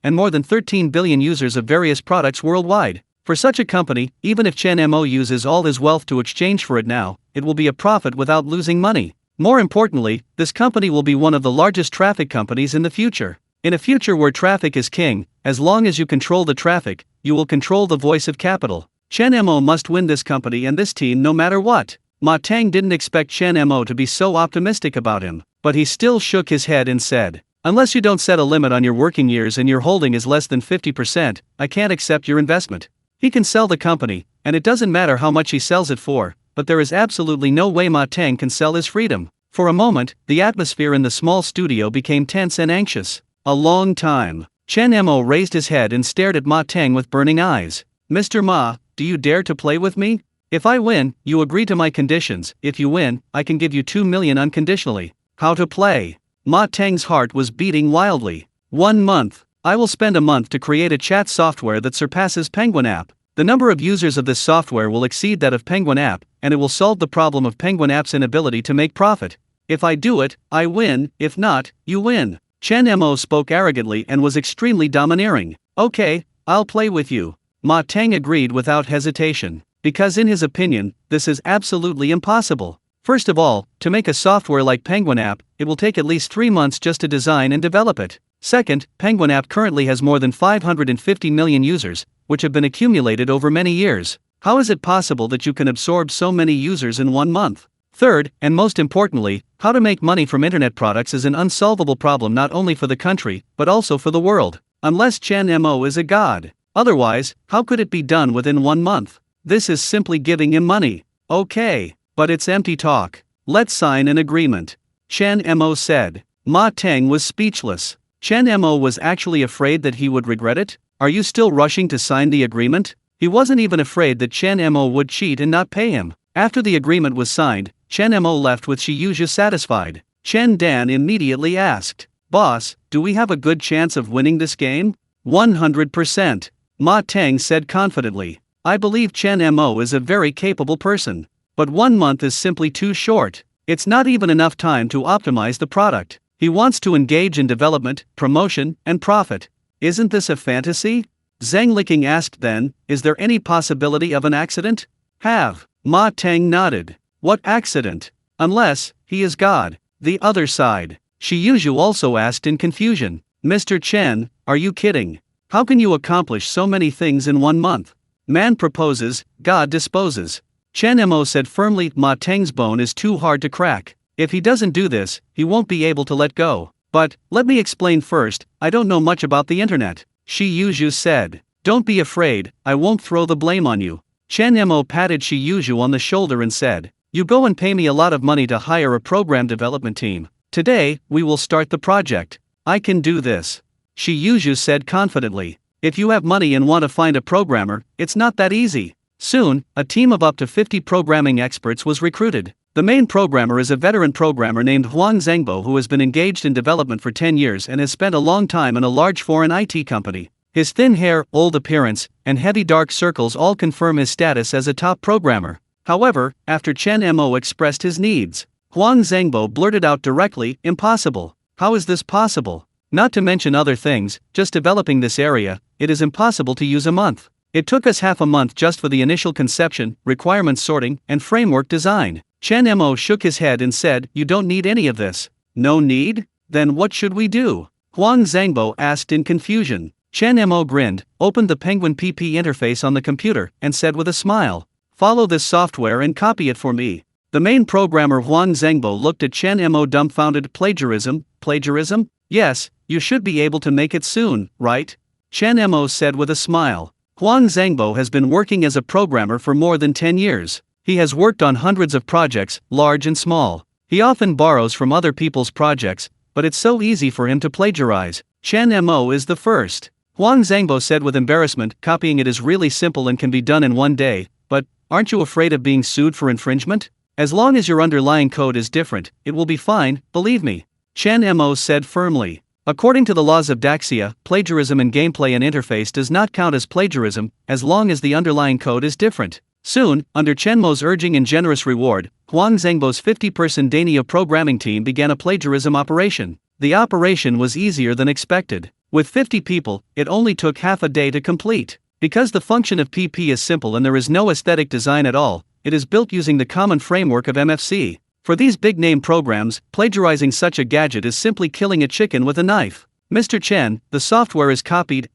and more than 13 billion users of various products worldwide. For such a company, even if Chen Mo uses all his wealth to exchange for it now, it will be a profit without losing money. More importantly, this company will be one of the largest traffic companies in the future. In a future where traffic is king, as long as you control the traffic, you will control the voice of capital. Chen Mo must win this company and this team no matter what. Ma Teng didn't expect Chen Mo to be so optimistic about him, but he still shook his head and said, "Unless you don't set a limit on your working years and your holding is less than 50%, I can't accept your investment." He can sell the company, and it doesn't matter how much he sells it for, but there is absolutely no way Ma Teng can sell his freedom. For a moment, the atmosphere in the small studio became tense and anxious. A long time. Chen Mo raised his head and stared at Ma Teng with burning eyes. "Mr. Ma, do you dare to play with me? If I win, you agree to my conditions. If you win, I can give you 2 million unconditionally." How to play? Ma Teng's heart was beating wildly. 1 month. I will spend a month to create a chat software that surpasses Penguin app. The number of users of this software will exceed that of Penguin app, and it will solve the problem of Penguin app's inability to make profit. If I do it, I win. If not, you win. Chen Mo spoke arrogantly and was extremely domineering. "Okay, I'll play with you." Ma Teng agreed without hesitation, because in his opinion, this is absolutely impossible. First of all, to make a software like Penguin app, it will take at least 3 months just to design and develop it. Second, Penguin app currently has more than 550 million users, which have been accumulated over many years. How is it possible that you can absorb so many users in 1 month? Third, and most importantly, how to make money from internet products is an unsolvable problem not only for the country, but also for the world. Unless Chen Mo is a god. Otherwise, how could it be done within 1 month? This is simply giving him money. Okay, but it's empty talk. Let's sign an agreement. Chen Mo said. Ma Teng was speechless. Chen Mo was actually afraid that he would regret it? Are you still rushing to sign the agreement? He wasn't even afraid that Chen Mo would cheat and not pay him. After the agreement was signed, Chen Mo left with Shi Yuzhu satisfied. Chen Dan immediately asked, "Boss, do we have a good chance of winning this game?" 100%. Ma Teng said confidently. "I believe Chen Mo is a very capable person. But 1 month is simply too short. It's not even enough time to optimize the product. He wants to engage in development, promotion, and profit. Isn't this a fantasy?" Zhang Liqing asked then, "Is there any possibility of an accident?" "Have." Ma Teng nodded. "What accident?" "Unless he is God." The other side. Shi Yuzhu also asked in confusion. "Mr. Chen, are you kidding? How can you accomplish so many things in 1 month? Man proposes, God disposes. Chen Mo said firmly, Ma Teng's bone is too hard to crack. If he doesn't do this, he won't be able to let go. But, let me explain first, I don't know much about the internet. Shi Yuzhu said. Don't be afraid, I won't throw the blame on you. Chen Mo patted Shi Yuzhu on the shoulder and said, you go and pay me a lot of money to hire a program development team. Today, we will start the project. I can do this. Shi Yuzhu said confidently. If you have money and want to find a programmer, it's not that easy. Soon, a team of up to 50 programming experts was recruited. The main programmer is a veteran programmer named Huang Zhengbo who has been engaged in development for 10 years and has spent a long time in a large foreign IT company. His thin hair, old appearance, and heavy dark circles all confirm his status as a top programmer. However, after Chen Mo expressed his needs, Huang Zhengbo blurted out directly, impossible. How is this possible? Not to mention other things, just developing this area, it is impossible to use a month. It took us half a month just for the initial conception, requirements sorting, and framework design. Chen Mo shook his head and said, you don't need any of this. No need? Then what should we do? Huang Zhengbo asked in confusion. Chen Mo grinned, opened the Penguin PP interface on the computer, and said with a smile, follow this software and copy it for me. The main programmer Huang Zhengbo looked at Chen Mo dumbfounded. Plagiarism? Plagiarism? Yes, you should be able to make it soon, right? Chen Mo said with a smile. Huang Zhengbo has been working as a programmer for more than 10 years. He has worked on hundreds of projects, large and small. He often borrows from other people's projects, but it's so easy for him to plagiarize. Chen Mo is the first. Huang Zhengbo said with embarrassment, copying it is really simple and can be done in one day, but aren't you afraid of being sued for infringement? As long as your underlying code is different, it will be fine, believe me. Chen Mo said firmly. According to the laws of Daxia, plagiarism in gameplay and interface does not count as plagiarism, as long as the underlying code is different. Soon, under Chen Mo's urging and generous reward, Huang Zhengbo's 50-person Dainio programming team began a plagiarism operation. The operation was easier than expected. With 50 people, it only took half a day to complete. Because the function of PP is simple and there is no aesthetic design at all, it is built using the common framework of MFC. For these big-name programs, plagiarizing such a gadget is simply killing a chicken with a knife. Mr. Chen, the software is copied,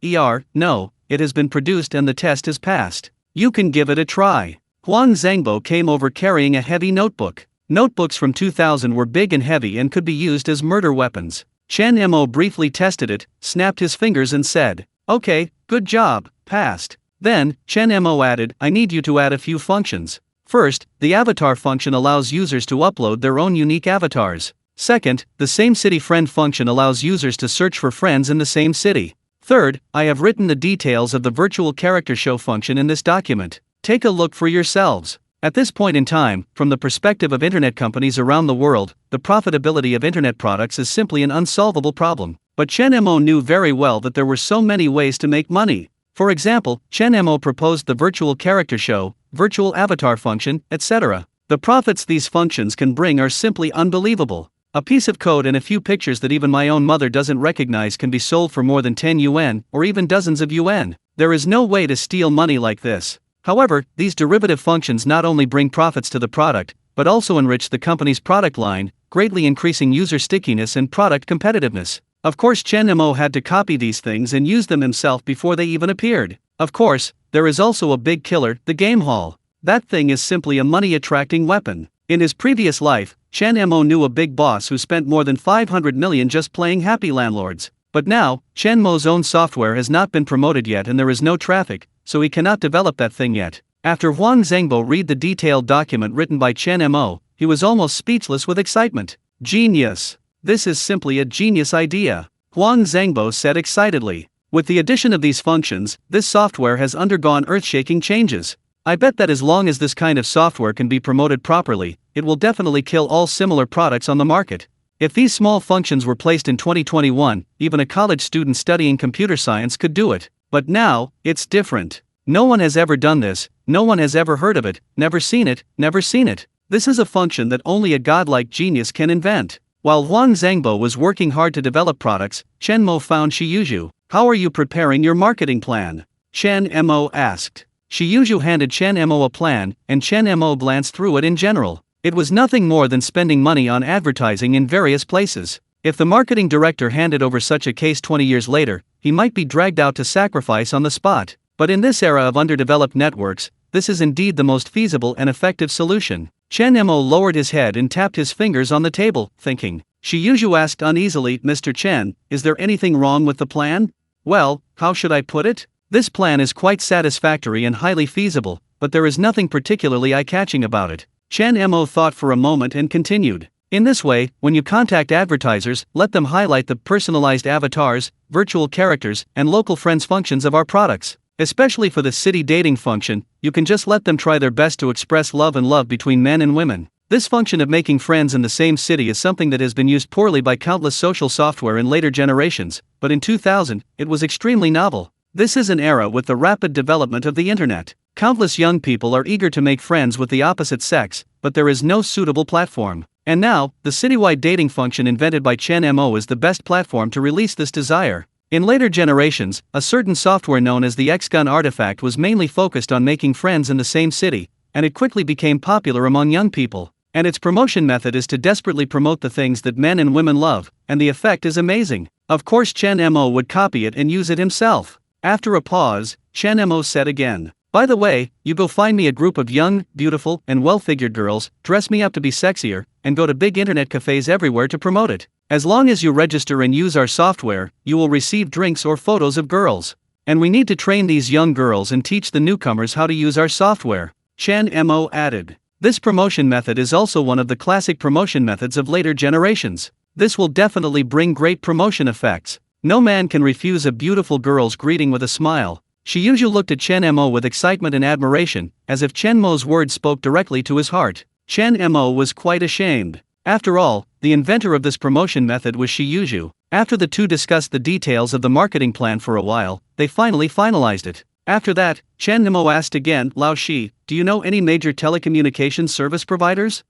no, it has been produced and the test is passed. You can give it a try. Huang Zhengbo came over carrying a heavy notebook. Notebooks from 2000 were big and heavy and could be used as murder weapons. Chen Mo briefly tested it, snapped his fingers and said, okay, good job, passed. Then, Chen Mo added, I need you to add a few functions. First, the avatar function allows users to upload their own unique avatars. Second, the same city friend function allows users to search for friends in the same city. Third, I have written the details of the virtual character show function in this document. Take a look for yourselves. At this point in time, from the perspective of internet companies around the world, the profitability of internet products is simply an unsolvable problem. But Chen Mo knew very well that there were so many ways to make money. For example, Chen Mo proposed the virtual character show, virtual avatar function, etc. The profits these functions can bring are simply unbelievable. A piece of code and a few pictures that even my own mother doesn't recognize can be sold for more than 10 yuan, or even dozens of yuan. There is no way to steal money like this. However, these derivative functions not only bring profits to the product, but also enrich the company's product line, greatly increasing user stickiness and product competitiveness. Of course, Chen Mo had to copy these things and use them himself before they even appeared. Of course, there is also a big killer, the game hall. That thing is simply a money-attracting weapon. In his previous life, Chen Mo knew a big boss who spent more than 500 million just playing Happy Landlords. But now, Chen Mo's own software has not been promoted yet and there is no traffic, so he cannot develop that thing yet. After Huang Zhengbo read the detailed document written by Chen Mo, he was almost speechless with excitement. Genius! This is simply a genius idea, Huang Zhengbo said excitedly. With the addition of these functions, this software has undergone earth-shaking changes. I bet that as long as this kind of software can be promoted properly, it will definitely kill all similar products on the market. If these small functions were placed in 2021, even a college student studying computer science could do it. But now, it's different. No one has ever done this, no one has ever heard of it, never seen it, never seen it. This is a function that only a godlike genius can invent. While Huang Zhengbo was working hard to develop products, Chen Mo found Shi Yuzhu. How are you preparing your marketing plan? Chen Mo asked. Shi Yuzhu handed Chen Mo a plan, and Chen Mo glanced through it in general. It was nothing more than spending money on advertising in various places. If the marketing director handed over such a case 20 years later, he might be dragged out to sacrifice on the spot. But in this era of underdeveloped networks, this is indeed the most feasible and effective solution. Chen Mo lowered his head and tapped his fingers on the table, thinking. Shiyuju asked uneasily, Mr. Chen, is there anything wrong with the plan? Well, how should I put it? This plan is quite satisfactory and highly feasible, but there is nothing particularly eye-catching about it. Chen Mo thought for a moment and continued. In this way, when you contact advertisers, let them highlight the personalized avatars, virtual characters, and local friends functions of our products. Especially for the city dating function, you can just let them try their best to express love and love between men and women. This function of making friends in the same city is something that has been used poorly by countless social software in later generations, but in 2000, it was extremely novel. This is an era with the rapid development of the internet. Countless young people are eager to make friends with the opposite sex, but there is no suitable platform. And now, the citywide dating function invented by Chen Mo is the best platform to release this desire. In later generations, a certain software known as the X-Gun artifact was mainly focused on making friends in the same city, and it quickly became popular among young people. And its promotion method is to desperately promote the things that men and women love, and the effect is amazing. Of course Chen Mo would copy it and use it himself. After a pause, Chen Mo said again. By the way, you go find me a group of young, beautiful, and well-figured girls, dress me up to be sexier, and go to big internet cafes everywhere to promote it. As long as you register and use our software, you will receive drinks or photos of girls. And we need to train these young girls and teach the newcomers how to use our software. Chen Mo added. This promotion method is also one of the classic promotion methods of later generations. This will definitely bring great promotion effects. No man can refuse a beautiful girl's greeting with a smile. Shiyuju looked at Chen Mo with excitement and admiration, as if Chen Mo's words spoke directly to his heart. Chen Mo was quite ashamed. After all, the inventor of this promotion method was Shiyuju. After the two discussed the details of the marketing plan for a while, they finally finalized it. After that, Chen Mo asked again, Lao Shi, do you know any major telecommunications service providers?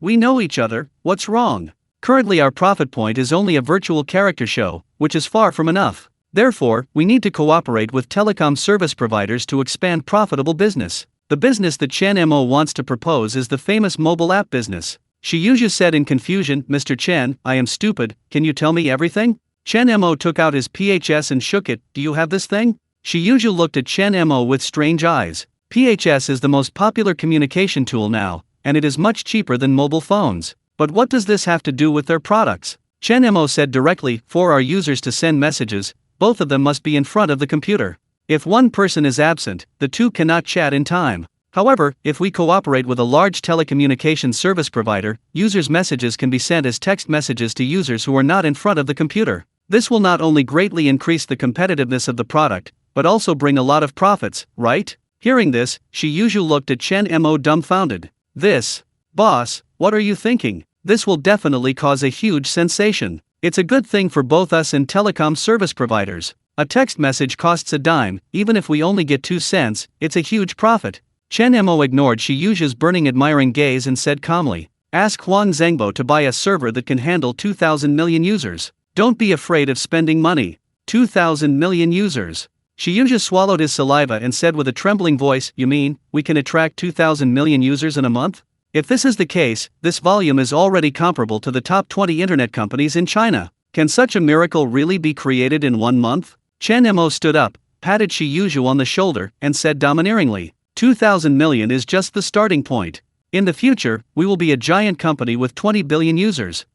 We know each other, what's wrong? Currently our profit point is only a virtual character show, which is far from enough. Therefore, we need to cooperate with telecom service providers to expand profitable business. The business that Chen Mo wants to propose is the famous mobile app business. Shiyuju said in confusion, Mr. Chen, I am stupid, can you tell me everything? Chen Mo took out his PHS and shook it, do you have this thing? Shiyuju looked at Chen Mo with strange eyes. PHS is the most popular communication tool now, and it is much cheaper than mobile phones. But what does this have to do with their products? Chen Mo said directly, for our users to send messages, both of them must be in front of the computer. If one person is absent, the two cannot chat in time. However, if we cooperate with a large telecommunications service provider, users' messages can be sent as text messages to users who are not in front of the computer. This will not only greatly increase the competitiveness of the product, but also bring a lot of profits, right? Hearing this, Shiyuju looked at Chen Mo dumbfounded. This, boss, what are you thinking? This will definitely cause a huge sensation. It's a good thing for both us and telecom service providers. A text message costs a dime, even if we only get 2 cents, it's a huge profit. Chen Mo ignored Shiyuju's burning admiring gaze and said calmly, ask Huang Zhengbo to buy a server that can handle 2,000 million users. Don't be afraid of spending money. 2,000 million users. Shiyuju swallowed his saliva and said with a trembling voice, you mean, we can attract 2,000 million users in a month? If this is the case, this volume is already comparable to the top 20 internet companies in China. Can such a miracle really be created in 1 month? Chen Mo stood up, patted Shiyuju on the shoulder, and said domineeringly, 2,000 million is just the starting point. In the future, we will be a giant company with 20 billion users.